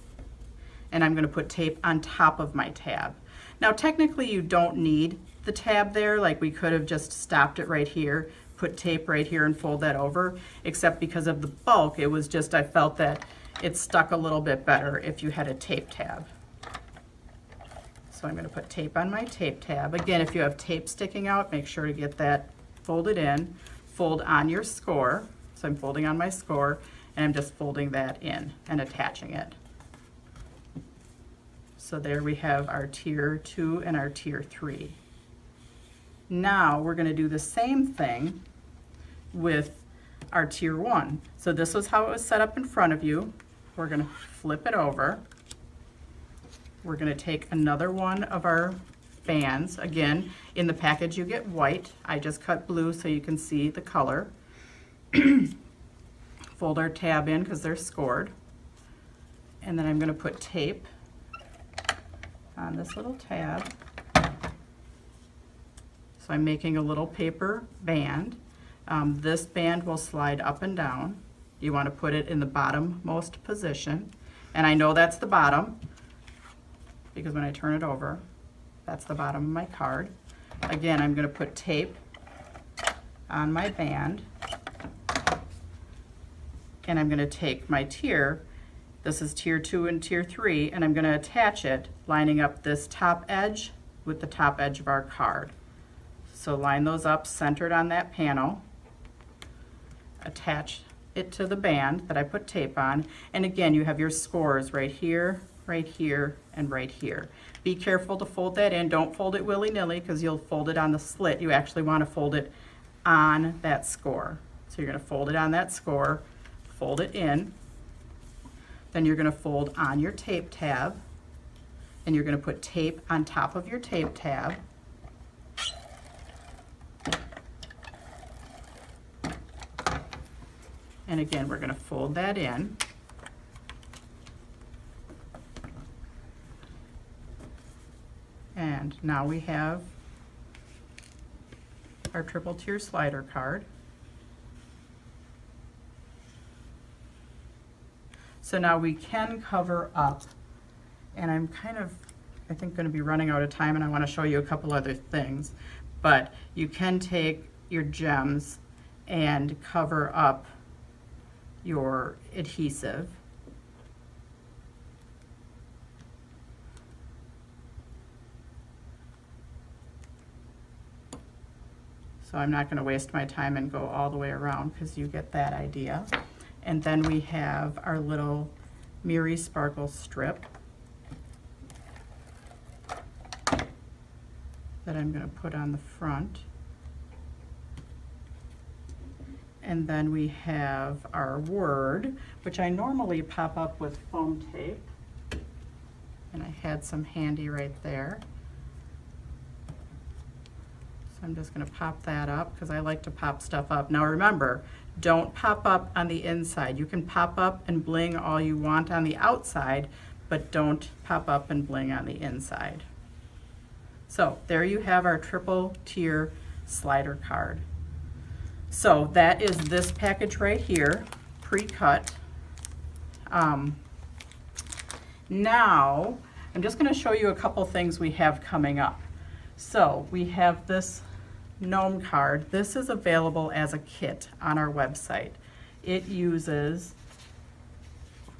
Speaker 18: and I'm going to put tape on top of my tab. Now technically you don't need the tab there, like we could have just stopped it right here, put tape right here and fold that over, except because of the bulk, it was just, I felt that it stuck a little bit better if you had a tape tab. So I'm going to put tape on my tape tab. Again, if you have tape sticking out, make sure to get that folded in, fold on your score, So I'm folding on my score, and I'm just folding that in and attaching it. So there we have our tier 2 and our tier 3. Now we're going to do the same thing with our tier 1. So this was how it was set up in front of you. We're going to flip it over. We're going to take another one of our bands. Again, in the package you get white. I just cut blue so you can see the color. Fold our tab in because they're scored. And then I'm going to put tape on this little tab. So I'm making a little paper band. This band will slide up and down. You want to put it in the bottommost position. And I know that's the bottom because when I turn it over, that's the bottom of my card. Again, I'm going to put tape on my band. And I'm going to take my tier, this is tier 2 and tier 3, and I'm going to attach it lining up this top edge with the top edge of our card. So line those up centered on that panel, attach it to the band that I put tape on, and again you have your scores right here, and right here. Be careful to fold that in. Don't fold it willy-nilly because you'll fold it on the slit. You actually want to fold it on that score. So you're going to fold it on that score, fold it in, then you're going to fold on your tape tab, and you're going to put tape on top of your tape tab. And again, we're going to fold that in. And now we have our triple tier slider card. So now we can cover up, and I'm I think going to be running out of time, and I want to show you a couple other things. But you can take your gems and cover up your adhesive. So I'm not going to waste my time and go all the way around because you get that idea. And then we have our little Miri Sparkle strip that I'm going to put on the front. And then we have our word, which I normally pop up with foam tape. And I had some handy right there. So I'm just going to pop that up because I like to pop stuff up. Now remember, don't pop up on the inside. You can pop up and bling all you want on the outside, but don't pop up and bling on the inside. So there you have our triple tier slider card. So that is this package right here, pre-cut. Now I'm just going to show you a couple things we have coming up. So we have this gnome card. This is available as a kit on our website. It uses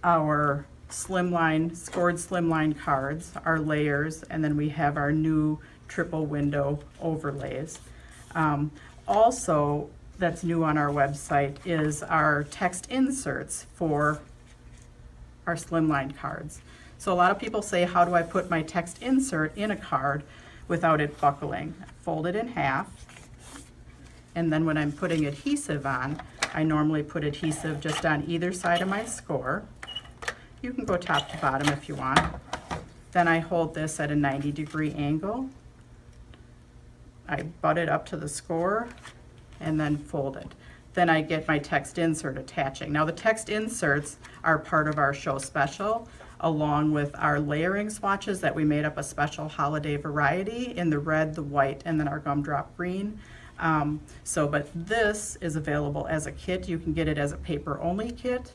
Speaker 18: our slimline, scored slimline cards, our layers, and then we have our new triple window overlays. Also, that's new on our website is our text inserts for our slimline cards. So a lot of people say, how do I put my text insert in a card without it buckling? Fold it in half, and then when I'm putting adhesive on, I normally put adhesive just on either side of my score. You can go top to bottom if you want. Then I hold this at a 90-degree angle. I butt it up to the score and then fold it. Then I get my text insert attaching. Now the text inserts are part of our show special, along with our layering swatches that we made up a special holiday variety in the red, the white, and then our gumdrop green. But this is available as a kit. You can get it as a paper only kit,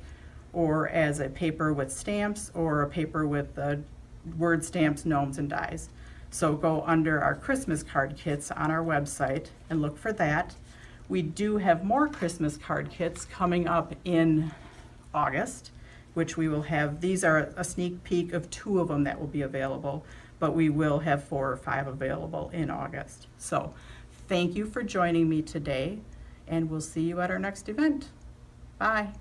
Speaker 18: or as a paper with stamps, or a paper with word stamps, gnomes, and dies. So go under our Christmas card kits on our website and look for that. We do have more Christmas card kits coming up in August, which we will have. These are a sneak peek of 2 of them that will be available, but we will have 4 or 5 available in August. So thank you for joining me today, and we'll see you at our next event. Bye.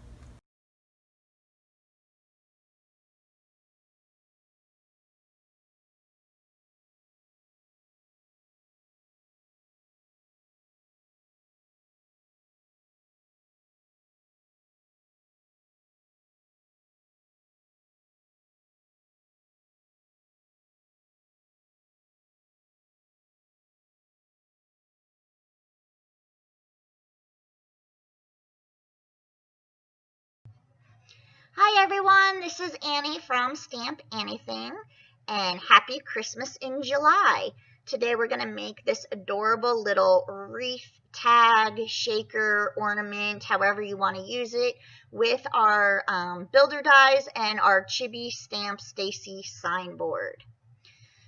Speaker 19: Hi everyone, this is Annie from Stamp Anything, and happy Christmas in July. Today we're going to make this adorable little wreath, tag, shaker, ornament, however you want to use it, with our builder dies and our Chibi Stamp Stacy signboard.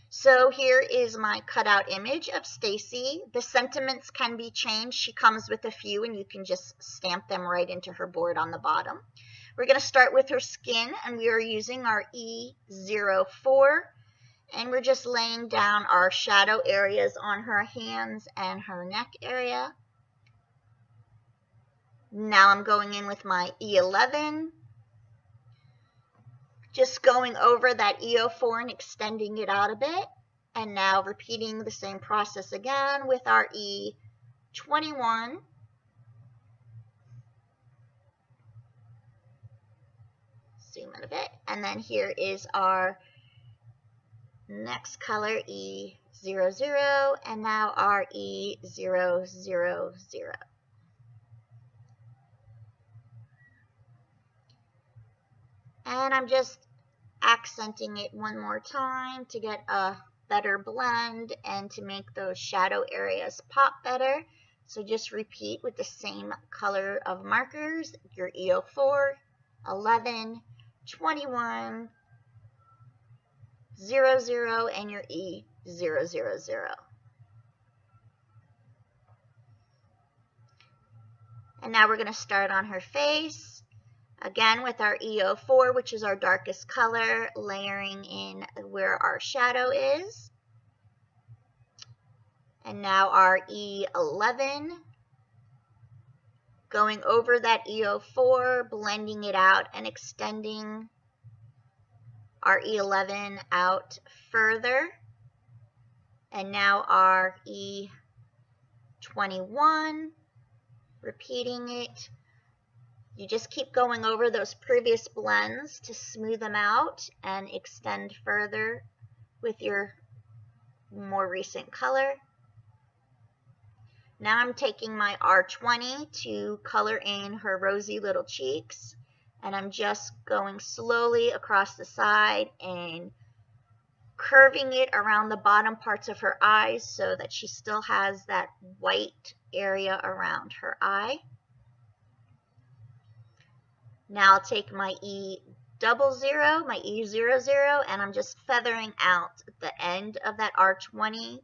Speaker 19: So here is my cutout image of Stacy. The sentiments can be changed. She comes with a few and you can just stamp them right into her board on the bottom. We're going to start with her skin, and we are using our E04, and we're just laying down our shadow areas on her hands and her neck area. Now I'm going in with my E11, just going over that E04 and extending it out a bit, and now repeating the same process again with our E21. Zoom in a bit, and then here is our next color, E00, and now our E000. And I'm just accenting it one more time to get a better blend and to make those shadow areas pop better. So just repeat with the same color of markers, your E04, 11, 21, 00, and your E000. And now we're going to start on her face, again with our E04, which is our darkest color, layering in where our shadow is. And now our E11, going over that E04, blending it out and extending our E11 out further. And now our E21, repeating it. You just keep going over those previous blends to smooth them out and extend further with your more recent color. Now I'm taking my R20 to color in her rosy little cheeks, and I'm just going slowly across the side and curving it around the bottom parts of her eyes so that she still has that white area around her eye. Now I'll take my E00, my E00, and I'm just feathering out the end of that R20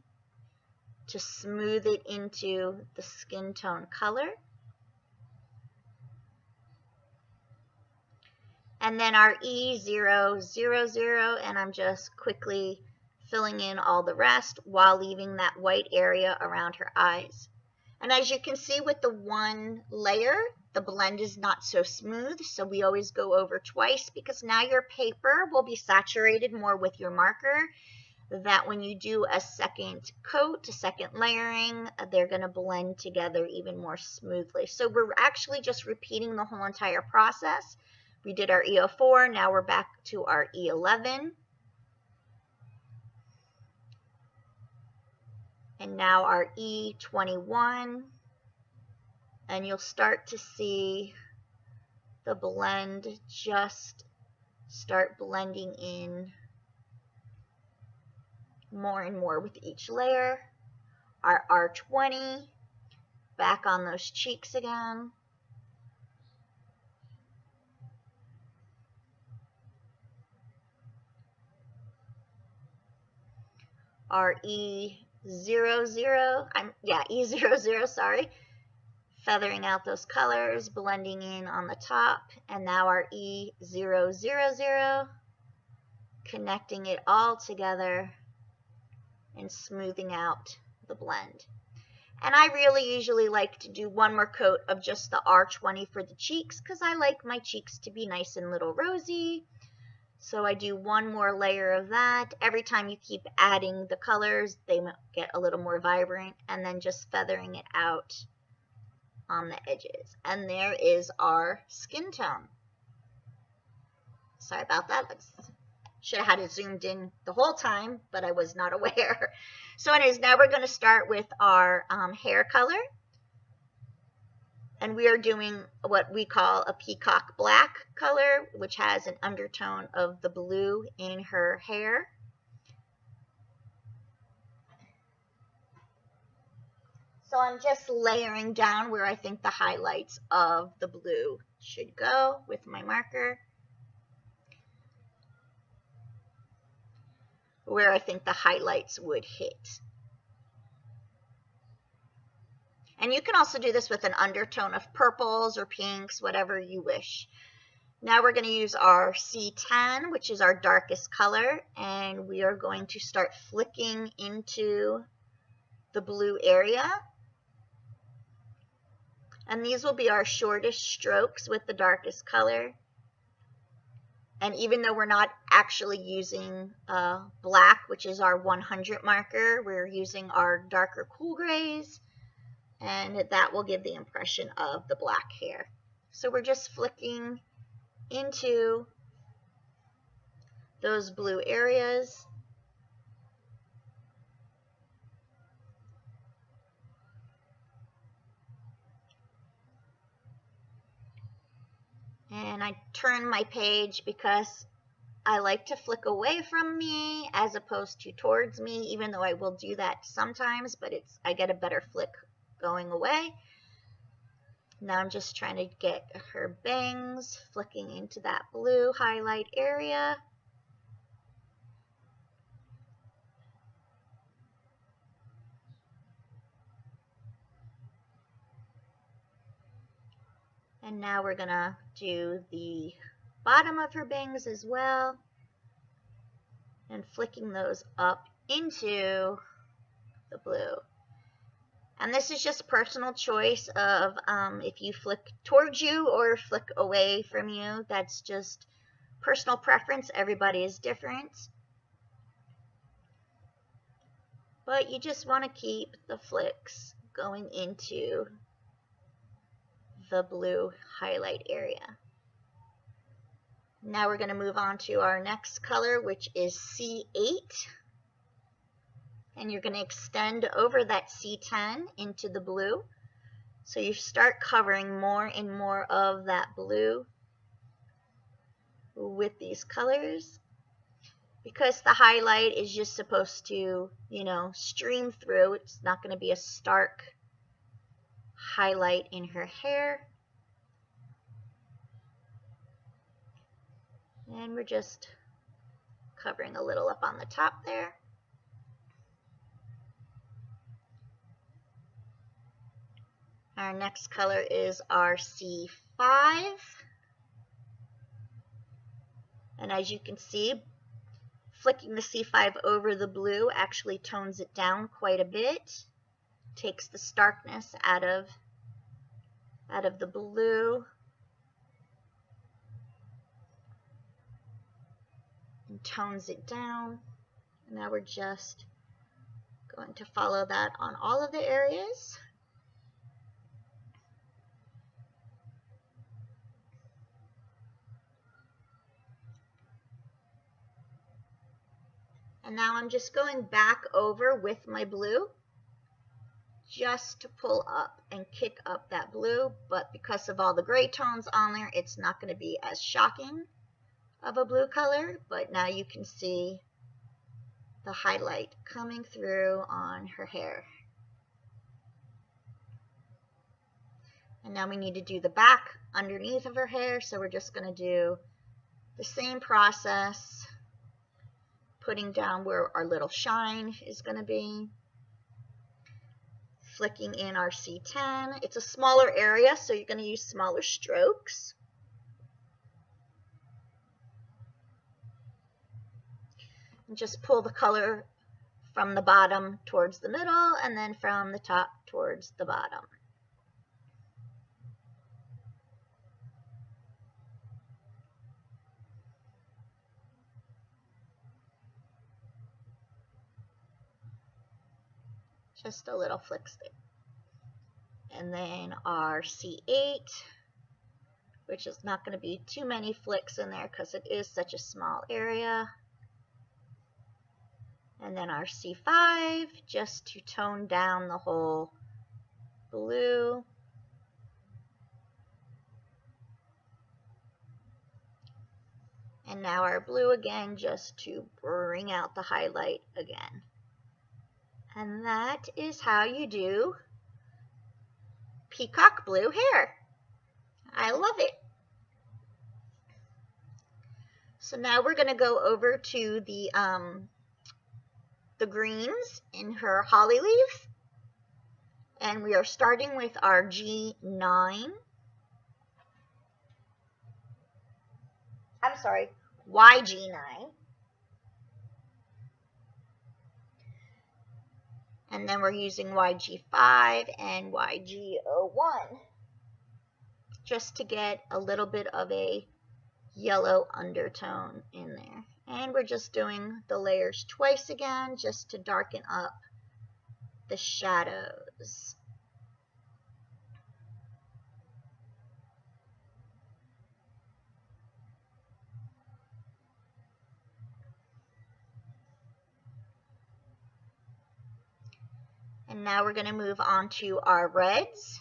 Speaker 19: to smooth it into the skin tone color. And then our E000, and I'm just quickly filling in all the rest while leaving that white area around her eyes. And as you can see with the one layer, the blend is not so smooth, so we always go over twice because now your paper will be saturated more with your marker, that when you do a second coat, a second layering, they're going to blend together even more smoothly. So we're actually just repeating the whole entire process. We did our E04, now we're back to our E11. And now our E21. And you'll start to see the blend just start blending in more and more with each layer. Our R20, back on those cheeks again. Our E00, E00, sorry. Feathering out those colors, blending in on the top, and now our E000, connecting it all together and smoothing out the blend. And I really usually like to do one more coat of just the R20 for the cheeks because I like my cheeks to be nice and little rosy. So I do one more layer of that. Every time you keep adding the colors, they get a little more vibrant, and then just feathering it out on the edges. And there is our skin tone. Sorry about that. Should have had it zoomed in the whole time, but I was not aware. So anyways, now we're going to start with our hair color. And we are doing what we call a peacock black color, which has an undertone of the blue in her hair. So I'm just layering down where I think the highlights of the blue should go with my marker. Where I think the highlights would hit. And you can also do this with an undertone of purples or pinks, whatever you wish. Now we're going to use our C10, which is our darkest color, and we are going to start flicking into the blue area. And these will be our shortest strokes with the darkest color. And even though we're not actually using black, which is our 100 marker, we're using our darker cool grays, and that will give the impression of the black hair. So we're just flicking into those blue areas. And I turn my page because I like to flick away from me as opposed to towards me, even though I will do that sometimes, but I get a better flick going away. Now I'm just trying to get her bangs, flicking into that blue highlight area. And now we're going to do the bottom of her bangs as well, and flicking those up into the blue. And this is just personal choice of if you flick towards you or flick away from you. That's just personal preference. Everybody is different. But you just want to keep the flicks going into the blue highlight area. Now we're going to move on to our next color, which is C8. And you're going to extend over that C10 into the blue. So you start covering more and more of that blue with these colors. Because the highlight is just supposed to, stream through. It's not going to be a stark highlight in her hair. And we're just covering a little up on the top there. Our next color is our C5. And as you can see, flicking the C5 over the blue actually tones it down quite a bit. Takes the starkness out of the blue. And tones it down. Now we're just going to follow that on all of the areas. And now I'm just going back over with my blue just to pull up and kick up that blue, but because of all the gray tones on there, it's not going to be as shocking of a blue color, but now you can see the highlight coming through on her hair. And now we need to do the back underneath of her hair, so we're just going to do the same process, putting down where our little shine is going to be. Flicking in our C10. It's a smaller area, so you're going to use smaller strokes. And just pull the color from the bottom towards the middle, and then from the top towards the bottom. Just a little flick stick. And then our C8, which is not going to be too many flicks in there because it is such a small area. And then our C5, just to tone down the whole blue. And now our blue again, just to bring out the highlight again. And that is how you do peacock blue hair. I love it. So now we're going to go over to the greens in her holly leaf. And we are starting with our G9. I'm sorry, YG9. And then we're using YG5 and YG01 just to get a little bit of a yellow undertone in there. And we're just doing the layers twice again just to darken up the shadows. And now we're going to move on to our reds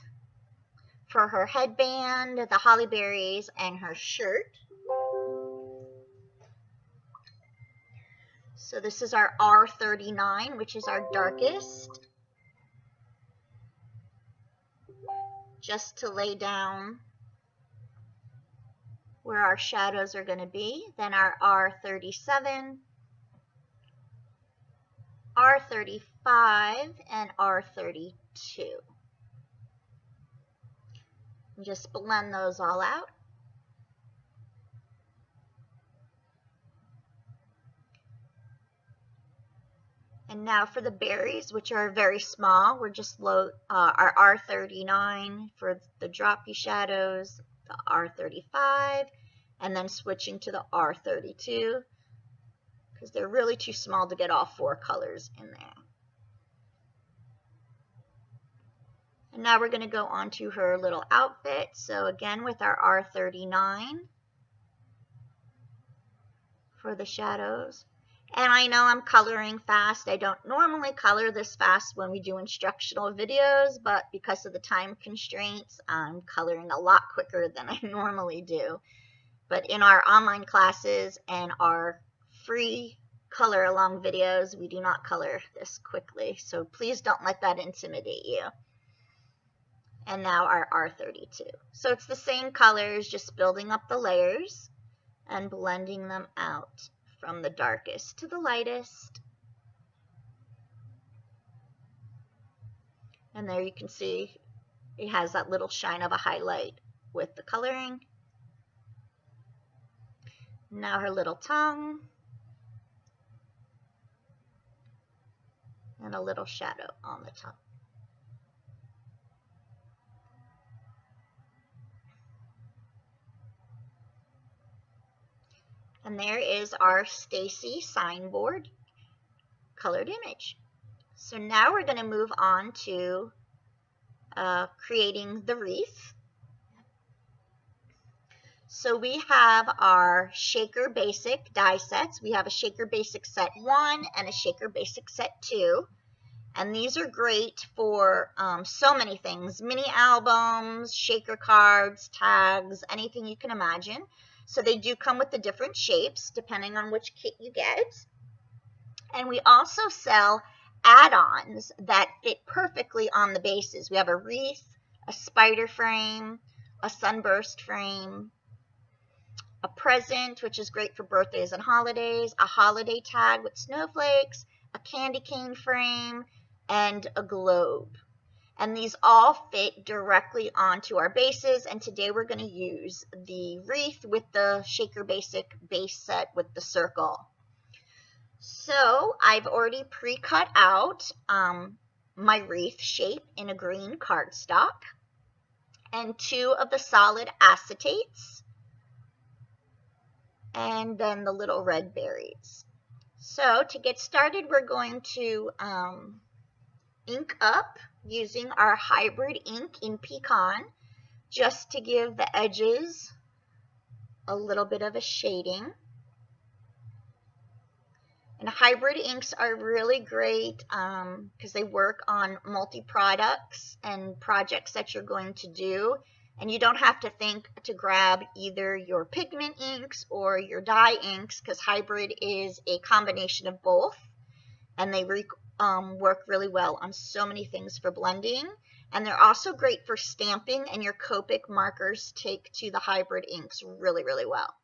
Speaker 19: for her headband, the holly berries, and her shirt. So this is our R39, which is our darkest, just to lay down where our shadows are going to be. Then our R37, R35, and R32. And just blend those all out. And now for the berries, which are very small, we're just our R39 for the droppy shadows, the R35, and then switching to the R32 because they're really too small to get all four colors in there. And now we're going to go on to her little outfit. So again with our R39 for the shadows. And I know I'm coloring fast. I don't normally color this fast when we do instructional videos, but because of the time constraints, I'm coloring a lot quicker than I normally do. But in our online classes and our free color along videos, we do not color this quickly. So please don't let that intimidate you. And now our R32. So it's the same colors, just building up the layers and blending them out from the darkest to the lightest. And there you can see it has that little shine of a highlight with the coloring. Now her little tongue. And a little shadow on the tongue. And there is our Stacy signboard colored image. So now we're going to move on to creating the wreath. So we have our Shaker Basic die sets. We have a Shaker Basic set 1 and a Shaker Basic set 2. And these are great for so many things. Mini albums, shaker cards, tags, anything you can imagine. So they do come with the different shapes depending on which kit you get. And we also sell add-ons that fit perfectly on the bases. We have a wreath, a spider frame, a sunburst frame, a present, which is great for birthdays and holidays, a holiday tag with snowflakes, a candy cane frame, and a globe. And these all fit directly onto our bases, and today we're going to use the wreath with the Shaker Basic base set with the circle. So I've already pre-cut out my wreath shape in a green cardstock and 2 of the solid acetates, and then the little red berries. So to get started, we're going to ink up using our hybrid ink in Pinecone, just to give the edges a little bit of a shading. And hybrid inks are really great because they work on multi-products and projects that you're going to do. And you don't have to think to grab either your pigment inks or your dye inks, because hybrid is a combination of both. And they work really well on so many things for blending. And they're also great for stamping, and your Copic markers take to the hybrid inks really, really well.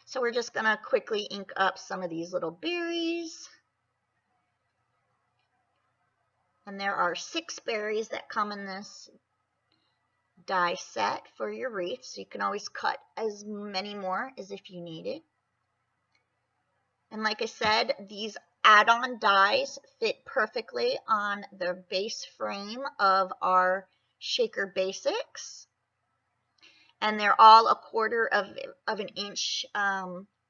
Speaker 19: So we're just going to quickly ink up some of these little berries. And there are 6 berries that come in this die set for your wreath, so you can always cut as many more as if you need it. And like I said, these add-on dies fit perfectly on the base frame of our Shaker Basics. And they're all 1/4 of an inch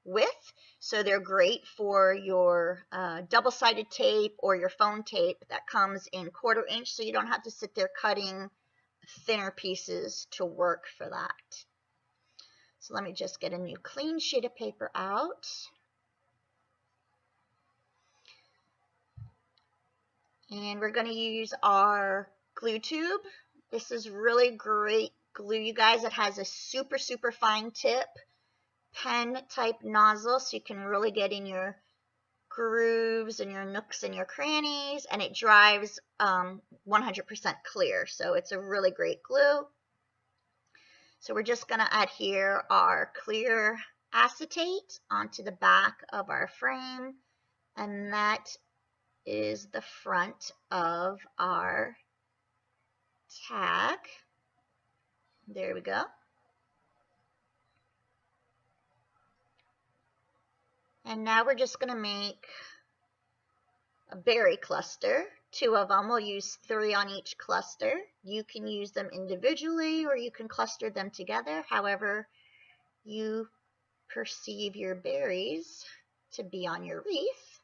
Speaker 19: width, so they're great for your double-sided tape or your foam tape that comes in 1/4 inch, so you don't have to sit there cutting thinner pieces to work for that. So let me just get a new clean sheet of paper out. And we're going to use our glue tube. This is really great glue, you guys. It has a super, super fine tip, pen type nozzle, so you can really get in your grooves and your nooks and your crannies, and it dries 100% clear, so it's a really great glue. So we're just going to adhere our clear acetate onto the back of our frame, and that is the front of our tag. There we go. And now we're just going to make a berry cluster. 2 of them. We'll use 3 on each cluster. You can use them individually, or you can cluster them together, however you perceive your berries to be on your wreath.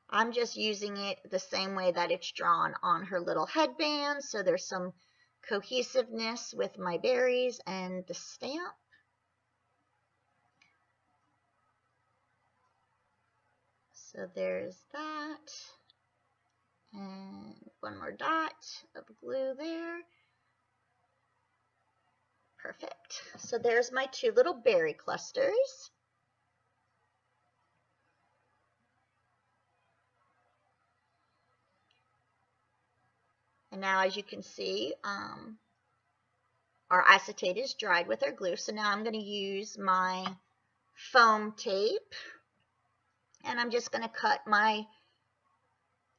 Speaker 19: I'm just using it the same way that it's drawn on her little headband, so there's some cohesiveness with my berries and the stamp. So there's that, and 1 more dot of glue there. Perfect. So there's my 2 little berry clusters. And now, as you can see, our acetate is dried with our glue. So now I'm going to use my foam tape, and I'm just going to cut my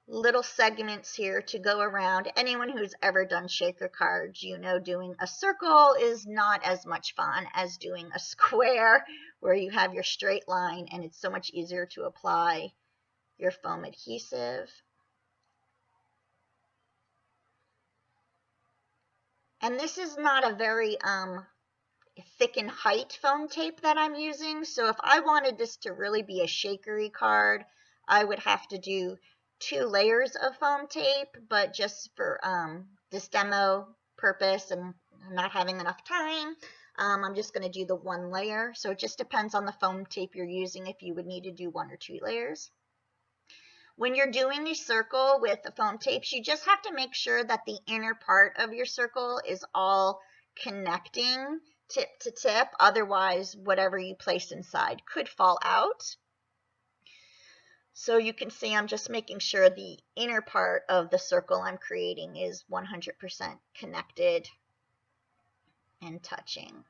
Speaker 19: little segments here to go around. Anyone who's ever done shaker cards, you know doing a circle is not as much fun as doing a square where you have your straight line, and it's so much easier to apply your foam adhesive. And this is not a very thick and height foam tape that I'm using, so if I wanted this to really be a shakery card, I would have to do 2 layers of foam tape, but just for this demo purpose and not having enough time, I'm just going to do the 1 layer. So it just depends on the foam tape you're using if you would need to do 1 or 2 layers. When you're doing a circle with the foam tapes, you just have to make sure that the inner part of your circle is all connecting tip to tip. Otherwise, whatever you place inside could fall out. So you can see I'm just making sure the inner part of the circle I'm creating is 100% connected and touching.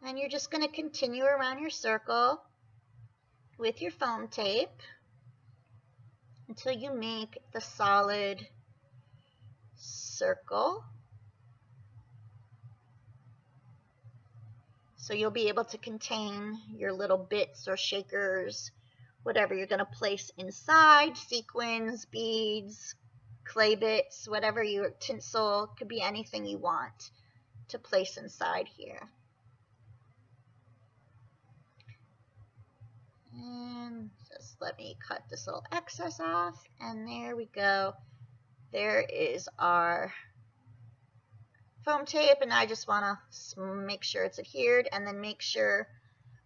Speaker 19: And you're just going to continue around your circle with your foam tape until you make the solid circle. So you'll be able to contain your little bits or shakers, whatever you're going to place inside, sequins, beads, clay bits, whatever your tinsel, could be anything you want to place inside here. And just let me cut this little excess off, and there we go. There is our foam tape, and I just want to make sure it's adhered, and then make sure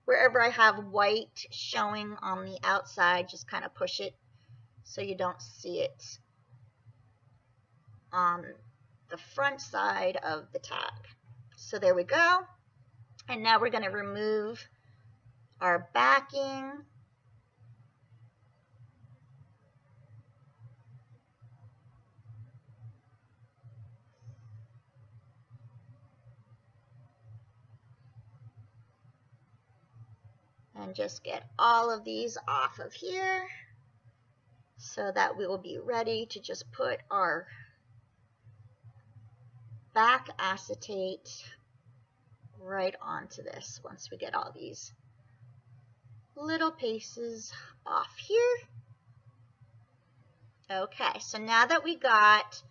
Speaker 19: wherever I have white showing on the outside, just kind of push it so you don't see it on the front side of the tag. So there we go. And now we're going to remove our backing. And just get all of these off of here so that we will be ready to just put our back acetate right onto this once we get all these little pieces off here. Okay, so now that we got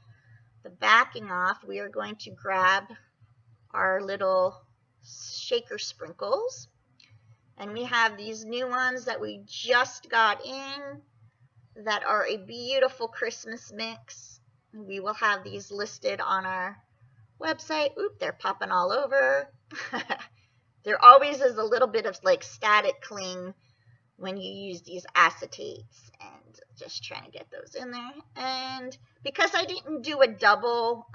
Speaker 19: the backing off, we are going to grab our little shaker sprinkles. And we have these new ones that we just got in that are a beautiful Christmas mix. We will have these listed on our website. Oop, they're popping all over. There always is a little bit of like static cling when you use these acetates, and just trying to get those in there. And because I didn't do a double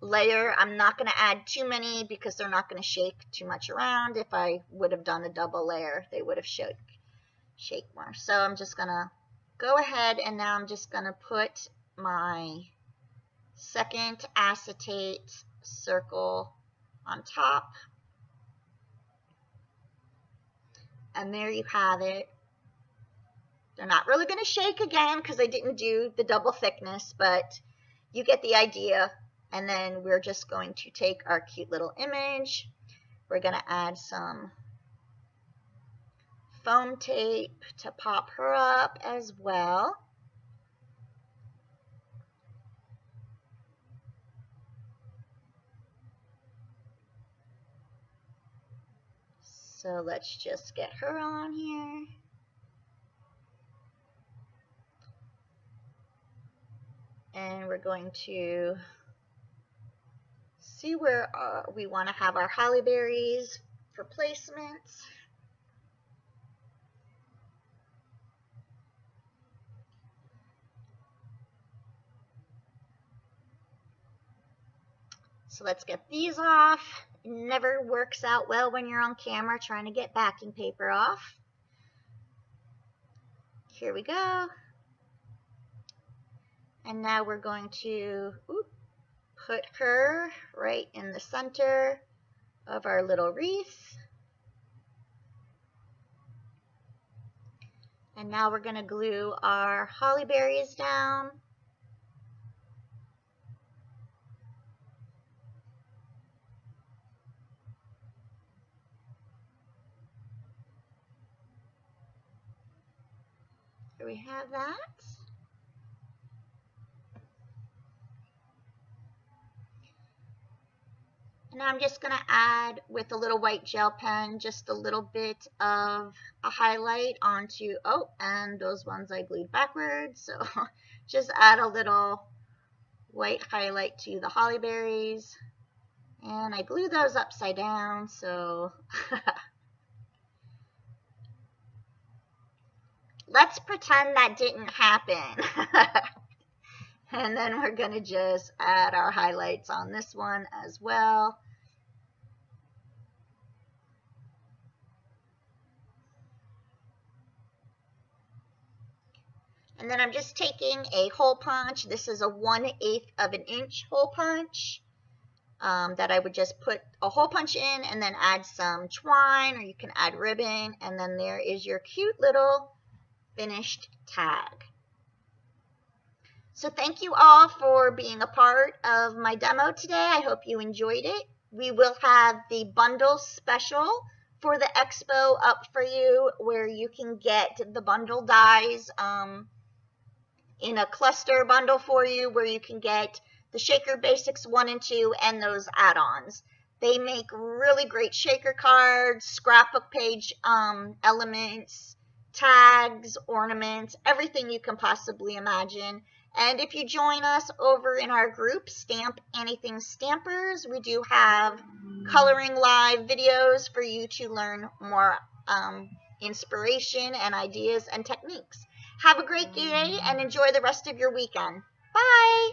Speaker 19: layer, I'm not going to add too many because they're not going to shake too much around. If I would have done a double layer, they would have shake more. So I'm just going to go ahead, and now I'm just going to put my second acetate circle on top. And there you have it. They're not really going to shake again because I didn't do the double thickness, but you get the idea. And then we're just going to take our cute little image. We're going to add some foam tape to pop her up as well. So let's just get her on here. And we're going to see where we want to have our holly berries for placements. So let's get these off. It never works out well when you're on camera trying to get backing paper off. Here we go. And now we're going to put her right in the center of our little wreath. And now we're going to glue our holly berries down. Here we have that. And I'm just going to add with a little white gel pen just a little bit of a highlight onto, and those ones I glued backwards. So just add a little white highlight to the holly berries. And I glue those upside down, so let's pretend that didn't happen. And then we're going to just add our highlights on this one as well. And then I'm just taking a hole punch. This is a 1/8 of an inch hole punch that I would just put a hole punch in and then add some twine, or you can add ribbon. And then there is your cute little finished tag. So thank you all for being a part of my demo today. I hope you enjoyed it. We will have the bundle special for the expo up for you where you can get the bundle dies in a cluster bundle for you where you can get the Shaker Basics 1 and 2 and those add-ons. They make really great shaker cards, scrapbook page elements, tags, ornaments, everything you can possibly imagine. And if you join us over in our group, Stamp Anything Stampers, we do have coloring live videos for you to learn more inspiration and ideas and techniques. Have a great day and enjoy the rest of your weekend. Bye!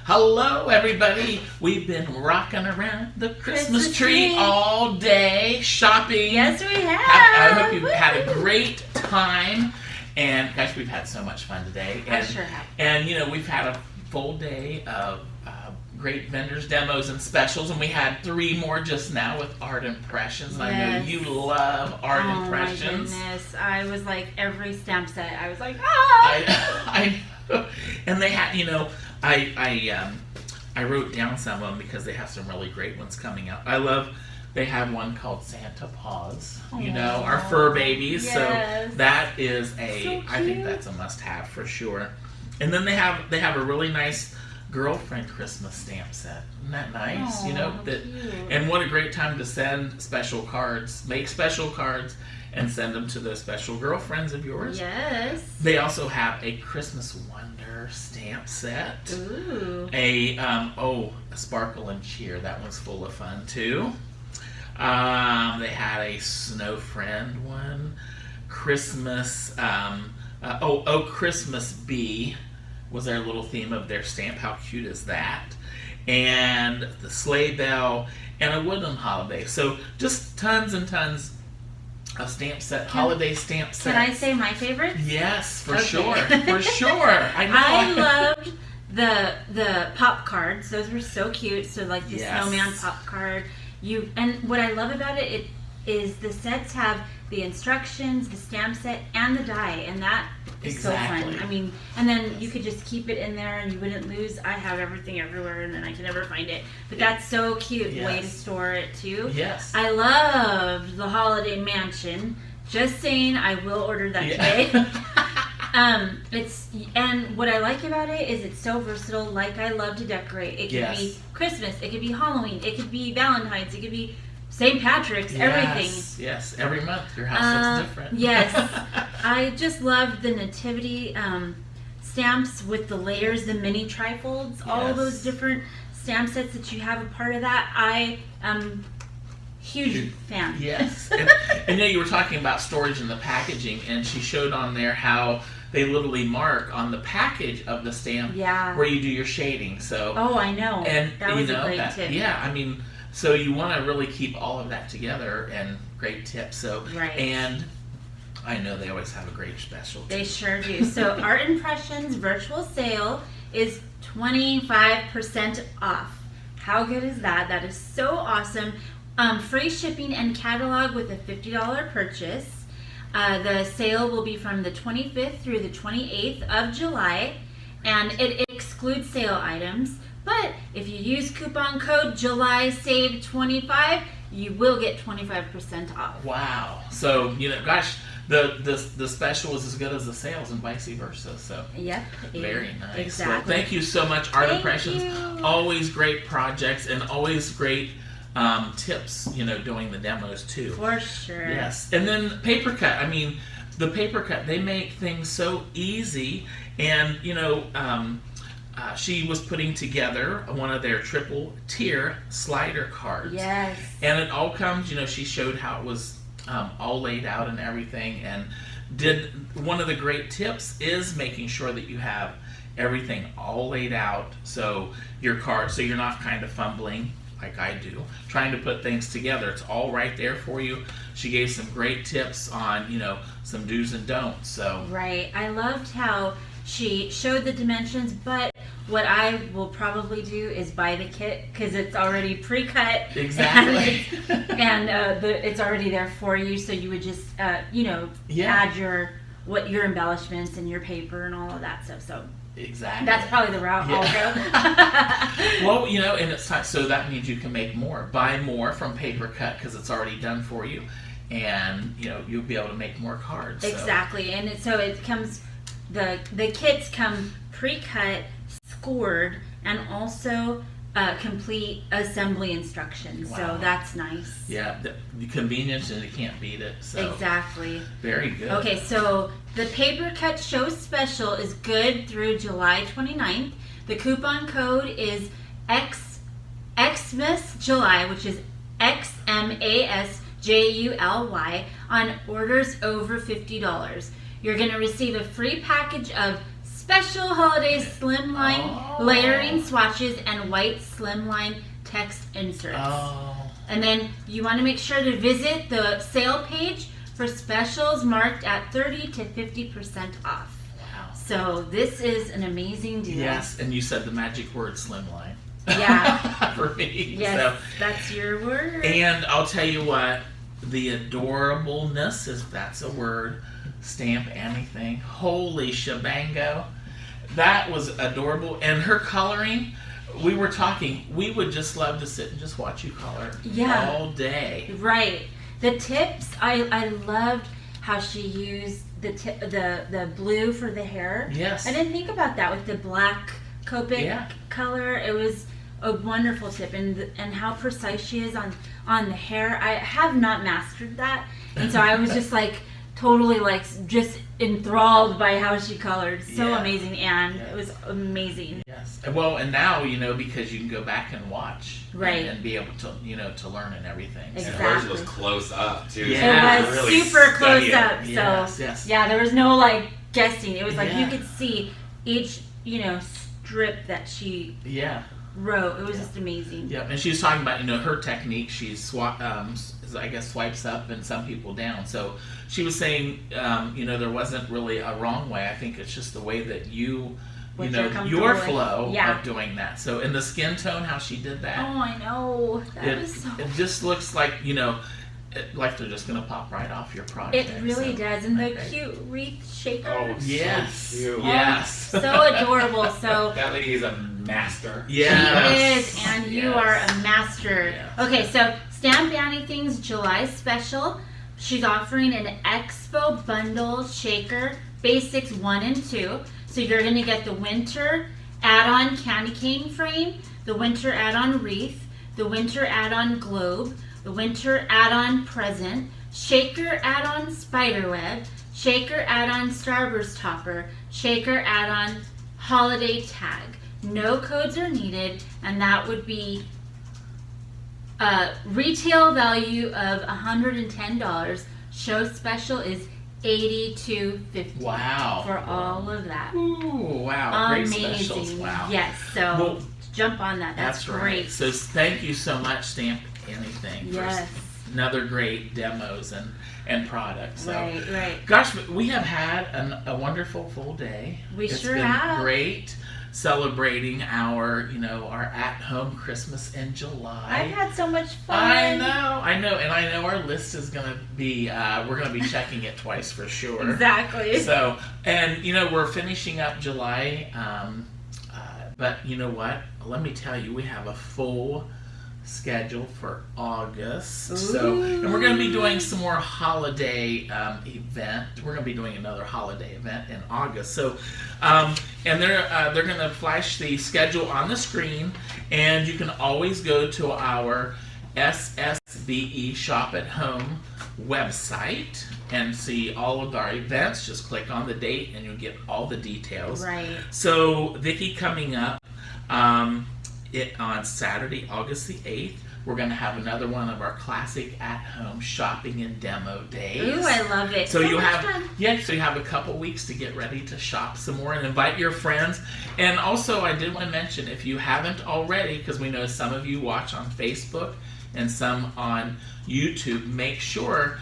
Speaker 1: Hello, everybody. We've been rocking around the Christmas tree all day shopping.
Speaker 2: Yes, we have.
Speaker 1: I hope you've had a great time. And gosh, we've had so much fun today. And,
Speaker 2: I sure have.
Speaker 1: And you know, we've had a full day of great vendors, demos, and specials. And we had 3 more just now with art impressions. And I know you love art impressions.
Speaker 2: Oh my goodness. I was like, every stamp set, I was like, ah!
Speaker 1: I know. And they had, you know, I wrote down some of them because they have some really great ones coming out. They have one called Santa Paws, you know, our fur babies.
Speaker 2: Yes.
Speaker 1: So that is
Speaker 2: So
Speaker 1: I think that's a must-have for sure. And then they have a really nice girlfriend Christmas stamp set. Isn't that nice?
Speaker 2: Oh,
Speaker 1: you know that, and what a great time to send special cards, make special cards, and send them to those special girlfriends of yours.
Speaker 2: Yes.
Speaker 1: They also have a Christmas Wonder stamp set.
Speaker 2: Ooh.
Speaker 1: A Sparkle and Cheer. That one's full of fun too. They had a Snow Friend one. Christmas. Christmas Bee was their little theme of their stamp. How cute is that? And the Sleigh Bell and a Woodland Holiday. So just tons and tons of holiday stamp sets.
Speaker 2: Can I say my favorite?
Speaker 1: Yes, for sure. For sure. I know.
Speaker 2: I loved the pop cards. Those were so cute. So like the snowman pop card. And what I love about it is the sets have the instructions, the stamp set, and the die, and that is so fun. I mean, and then you could just keep it in there and you wouldn't lose. I have everything everywhere and then I can never find it. But that's so cute. Way to store it too.
Speaker 1: Yes.
Speaker 2: I loved the Holiday Mansion. Just saying, I will order that today. And what I like about it is it's so versatile. Like I love to decorate. It could be Christmas. It could be Halloween. It could be Valentine's. It could be St. Patrick's. Everything.
Speaker 1: Yes. Every month your house looks different.
Speaker 2: Yes. I just love the nativity stamps with the layers, the mini trifolds, all of those different stamp sets that you have a part of that. I am huge fan.
Speaker 1: Yes. And you were talking about storage and the packaging, and she showed on there how they literally mark on the package of the stamp where you do your shading. So
Speaker 2: I know.
Speaker 1: And
Speaker 2: that was a great tip.
Speaker 1: Yeah, I mean, so you want to really keep all of that together, and great tips. So and I know they always have a great special.
Speaker 2: They sure do. So Art Impressions virtual sale is 25% off. How good is that? That is so awesome. Free shipping and catalog with a $50 purchase. The sale will be from the 25th through the 28th of July, and it excludes sale items. But if you use coupon code JulySave25, you will get 25% off.
Speaker 1: Wow! So gosh, the special is as good as the sales, and vice versa. So very nice.
Speaker 2: Exactly.
Speaker 1: Well, thank you so much, Art Impressions. Always great projects and always great tips, doing the demos too.
Speaker 2: For sure.
Speaker 1: Yes. And then paper cut. I mean, the paper cut, they make things so easy. And, she was putting together one of their triple tier slider cards.
Speaker 2: Yes.
Speaker 1: And it all comes, she showed how it was all laid out and everything. And one of the great tips is making sure that you have everything all laid out. So you're not kind of fumbling like I do, trying to put things together. It's all right there for you. She gave some great tips on, some do's and don'ts. So
Speaker 2: I loved how she showed the dimensions, but what I will probably do is buy the kit because it's already pre-cut.
Speaker 1: Exactly.
Speaker 2: And it's already there for you, so you would just, add your embellishments and your paper and all of that stuff. So
Speaker 1: exactly.
Speaker 2: That's probably the route I'll go.
Speaker 1: Well, and it's time, so that means you can make more. Buy more from Paper Cut because it's already done for you, and you'll be able to make more cards.
Speaker 2: Exactly, and it comes. The kits come pre-cut, scored, and also complete assembly instructions. Wow. So that's nice.
Speaker 1: Yeah, the convenience, and you can't beat it. So. Exactly. Very good.
Speaker 2: Okay, so the Paper Cut Show Special is good through July 29th. The coupon code is XMASJuly, which is XMASJULY, on orders over $50. You're going to receive a free package of special holiday slimline layering swatches and white slimline text inserts. And then you want to make sure to visit the sale page for specials marked at 30 to 50% off. Wow. So this is an amazing deal.
Speaker 1: Yes, and you said the magic word slimline.
Speaker 2: Yeah.
Speaker 1: For me.
Speaker 2: Yes,
Speaker 1: so.
Speaker 2: That's your word.
Speaker 1: And I'll tell you what, the adorableness, if that's a word, Stamp Anything. Holy shebango. That was adorable. And her coloring, we were talking, we would just love to sit and just watch you color all day.
Speaker 2: Right. The tips, I loved how she used the blue for the hair.
Speaker 1: Yes.
Speaker 2: I didn't think about that with the black Copic color. It was a wonderful tip, and how precise she is on the hair. I have not mastered that, and so I was just totally just enthralled by how she colored. So amazing, and it was amazing.
Speaker 1: Yes. Well, and now because you can go back and watch, and be able to to learn and everything.
Speaker 5: Exactly. And hers was close up too.
Speaker 1: Yeah.
Speaker 2: It was really super close up.
Speaker 1: Yes,
Speaker 2: so
Speaker 1: yes.
Speaker 2: Yeah, there was no guessing. It was you could see each strip that she wrote. It was just amazing.
Speaker 1: Yeah, and she was talking about her technique. She swipes up and some people down. So she was saying there wasn't really a wrong way. I think it's just the way that you your flow of doing that. So in the skin tone, how she did that.
Speaker 2: Oh, I know.
Speaker 1: It just looks like like they're just gonna pop right off your project.
Speaker 2: It really does, and the cute wreath shaker.
Speaker 5: Oh,
Speaker 1: yes,
Speaker 5: so cute.
Speaker 1: Yes,
Speaker 2: so adorable. So
Speaker 5: that lady is a master.
Speaker 1: Yes.
Speaker 2: She is, and you are a master. Yes. Okay, so Stamp Anything's July special. She's offering an Expo bundle shaker, basics 1 and 2. So you're gonna get the winter add-on candy cane frame, the winter add-on wreath, the winter add-on globe, the winter add-on present, shaker add-on spiderweb, shaker add-on starburst topper, shaker add-on holiday tag. No codes are needed, and that would be retail value of $110. Show special is $82.50.
Speaker 1: Wow.
Speaker 2: For all of that.
Speaker 1: Ooh, wow.
Speaker 2: Amazing.
Speaker 1: Great specials. Wow.
Speaker 2: Yes, so jump on that. That's great.
Speaker 1: Right. So thank you so much, Stamp Anything,
Speaker 2: yes.
Speaker 1: for another great demos and products. So,
Speaker 2: right.
Speaker 1: Gosh, we have had a wonderful full day.
Speaker 2: It's
Speaker 1: been
Speaker 2: have.
Speaker 1: Great celebrating our at-home Christmas in July.
Speaker 2: I've had so much fun.
Speaker 1: I know, and I know our list is gonna be we're gonna be checking it twice for sure.
Speaker 2: Exactly.
Speaker 1: So, and we're finishing up July, but you know what? Let me tell you, we have a full schedule for August.
Speaker 2: Ooh.
Speaker 1: So, and we're going to be doing some more holiday event. We're going to be doing another holiday event in August. So, and they're going to flash the schedule on the screen, and you can always go to our SSBE Shop at Home website and see all of our events. Just click on the date, and you'll get all the details.
Speaker 2: Right.
Speaker 1: So, Vicki, coming up. On Saturday, August the 8th, we're going to have another one of our classic at-home shopping and demo days.
Speaker 2: Ooh, I love it.
Speaker 1: So you have so you have a couple weeks to get ready to shop some more and invite your friends. And also, I did want to mention, if you haven't already, because we know some of you watch on Facebook and some on YouTube, make sure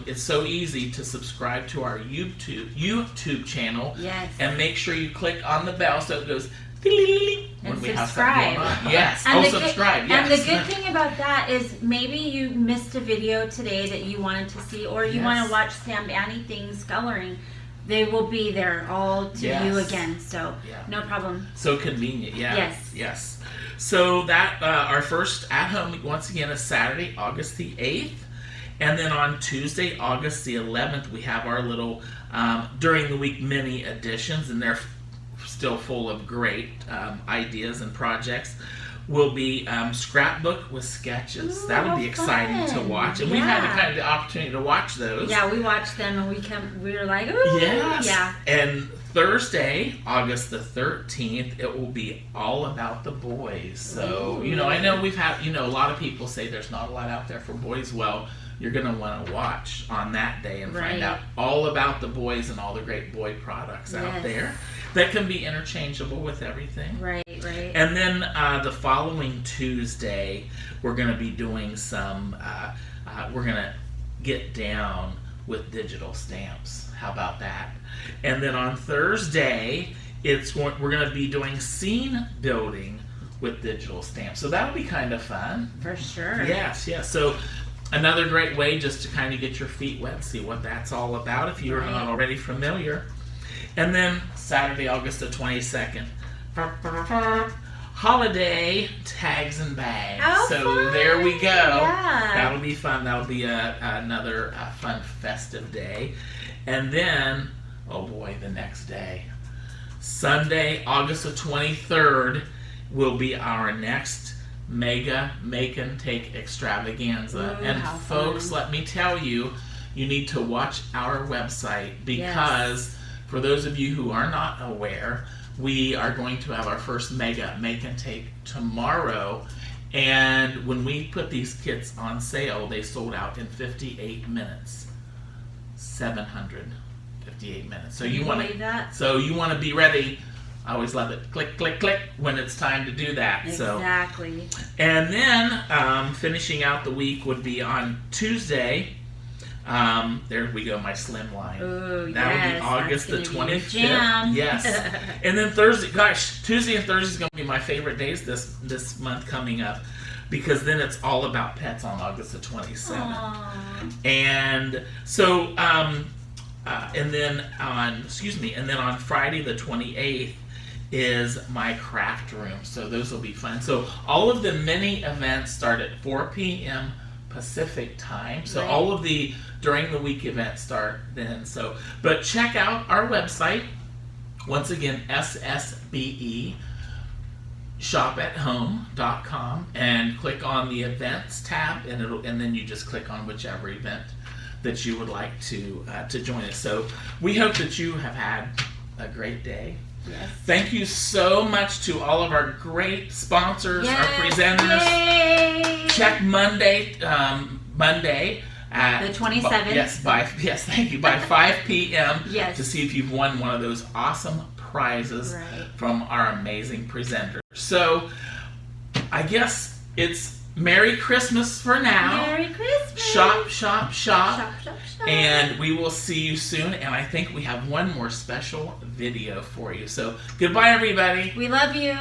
Speaker 1: it's so easy to subscribe to our YouTube channel.
Speaker 2: Yes.
Speaker 1: And make sure you click on the bell so it goes when we have something going on. Yes.
Speaker 2: Subscribe.
Speaker 1: Yes.
Speaker 2: And the good thing about that is maybe you missed a video today that you wanted to see, or you want to watch Stamp Anything's coloring. They will be there all to view again. So no problem.
Speaker 1: So convenient. Yeah.
Speaker 2: Yes.
Speaker 1: So that our first at home once again is Saturday, August the 8th. And then on Tuesday, August the 11th, we have our little during the week mini editions, and they're still full of great ideas and projects. Will be scrapbook with sketches.
Speaker 2: Ooh,
Speaker 1: that'll be exciting to watch, and we've had the opportunity to watch those.
Speaker 2: Yeah, we watched them, and we were like, ooh,
Speaker 1: yes.
Speaker 2: Yeah.
Speaker 1: And Thursday, August the 13th, it will be all about the boys. So I know we've had a lot of people say there's not a lot out there for boys. Well, you're going to want to watch on that day and find out all about the boys and all the great boy products out there that can be interchangeable with everything.
Speaker 2: Right.
Speaker 1: And then the following Tuesday, we're going to be doing some, we're going to get down with digital stamps. How about that? And then on Thursday, we're going to be doing scene building with digital stamps. So that'll be kind of fun.
Speaker 2: For sure.
Speaker 1: Yes. So another great way just to kind of get your feet wet, see what that's all about if you're not already familiar. And then Saturday, August the 22nd, holiday tags and bags.
Speaker 2: How
Speaker 1: so
Speaker 2: fun.
Speaker 1: There we go.
Speaker 2: Yeah.
Speaker 1: That'll be fun. That'll be another fun festive day. And then, oh boy, the next day, Sunday, August the 23rd, will be our next Mega Make and Take Extravaganza.
Speaker 2: Ooh,
Speaker 1: and folks, let me tell you, you need to watch our website because for those of you who are not aware, we are going to have our first Mega Make and Take tomorrow. And when we put these kits on sale, they sold out in 58 minutes. 758 minutes. So you want to be ready. I always love it. Click, click, click when it's time to do that.
Speaker 2: Exactly.
Speaker 1: So, and then finishing out the week would be on Tuesday. There we go, my slimline.
Speaker 2: Ooh,
Speaker 1: that'll be August the 25th.
Speaker 2: Jam.
Speaker 1: Yes. And then Thursday, gosh, Tuesday and Thursday is going to be my favorite days this month coming up, because then it's all about pets on August the 27th.
Speaker 2: Aww.
Speaker 1: And so, and then on Friday the 28th is my craft room. So those will be fun. So all of the mini events start at 4 p.m. Pacific time. So all of the during the week events start then. So, but check out our website. Once again, SSBE shopathome.com, and click on the events tab, and then you just click on whichever event that you would like to join us. So we hope that you have had a great day.
Speaker 2: Yes.
Speaker 1: Thank you so much to all of our great sponsors, our presenters.
Speaker 2: Yay.
Speaker 1: Check Monday at
Speaker 2: the 27th.
Speaker 1: Thank you. By 5 p.m.
Speaker 2: Yes.
Speaker 1: to see if you've won one of those awesome prizes from our amazing presenters. So I guess it's Merry Christmas for now.
Speaker 2: Merry Christmas.
Speaker 1: Shop, shop, shop.
Speaker 2: Shop, shop, shop.
Speaker 1: And we will see you soon. And I think we have one more special video for you. So goodbye, everybody.
Speaker 2: We love you.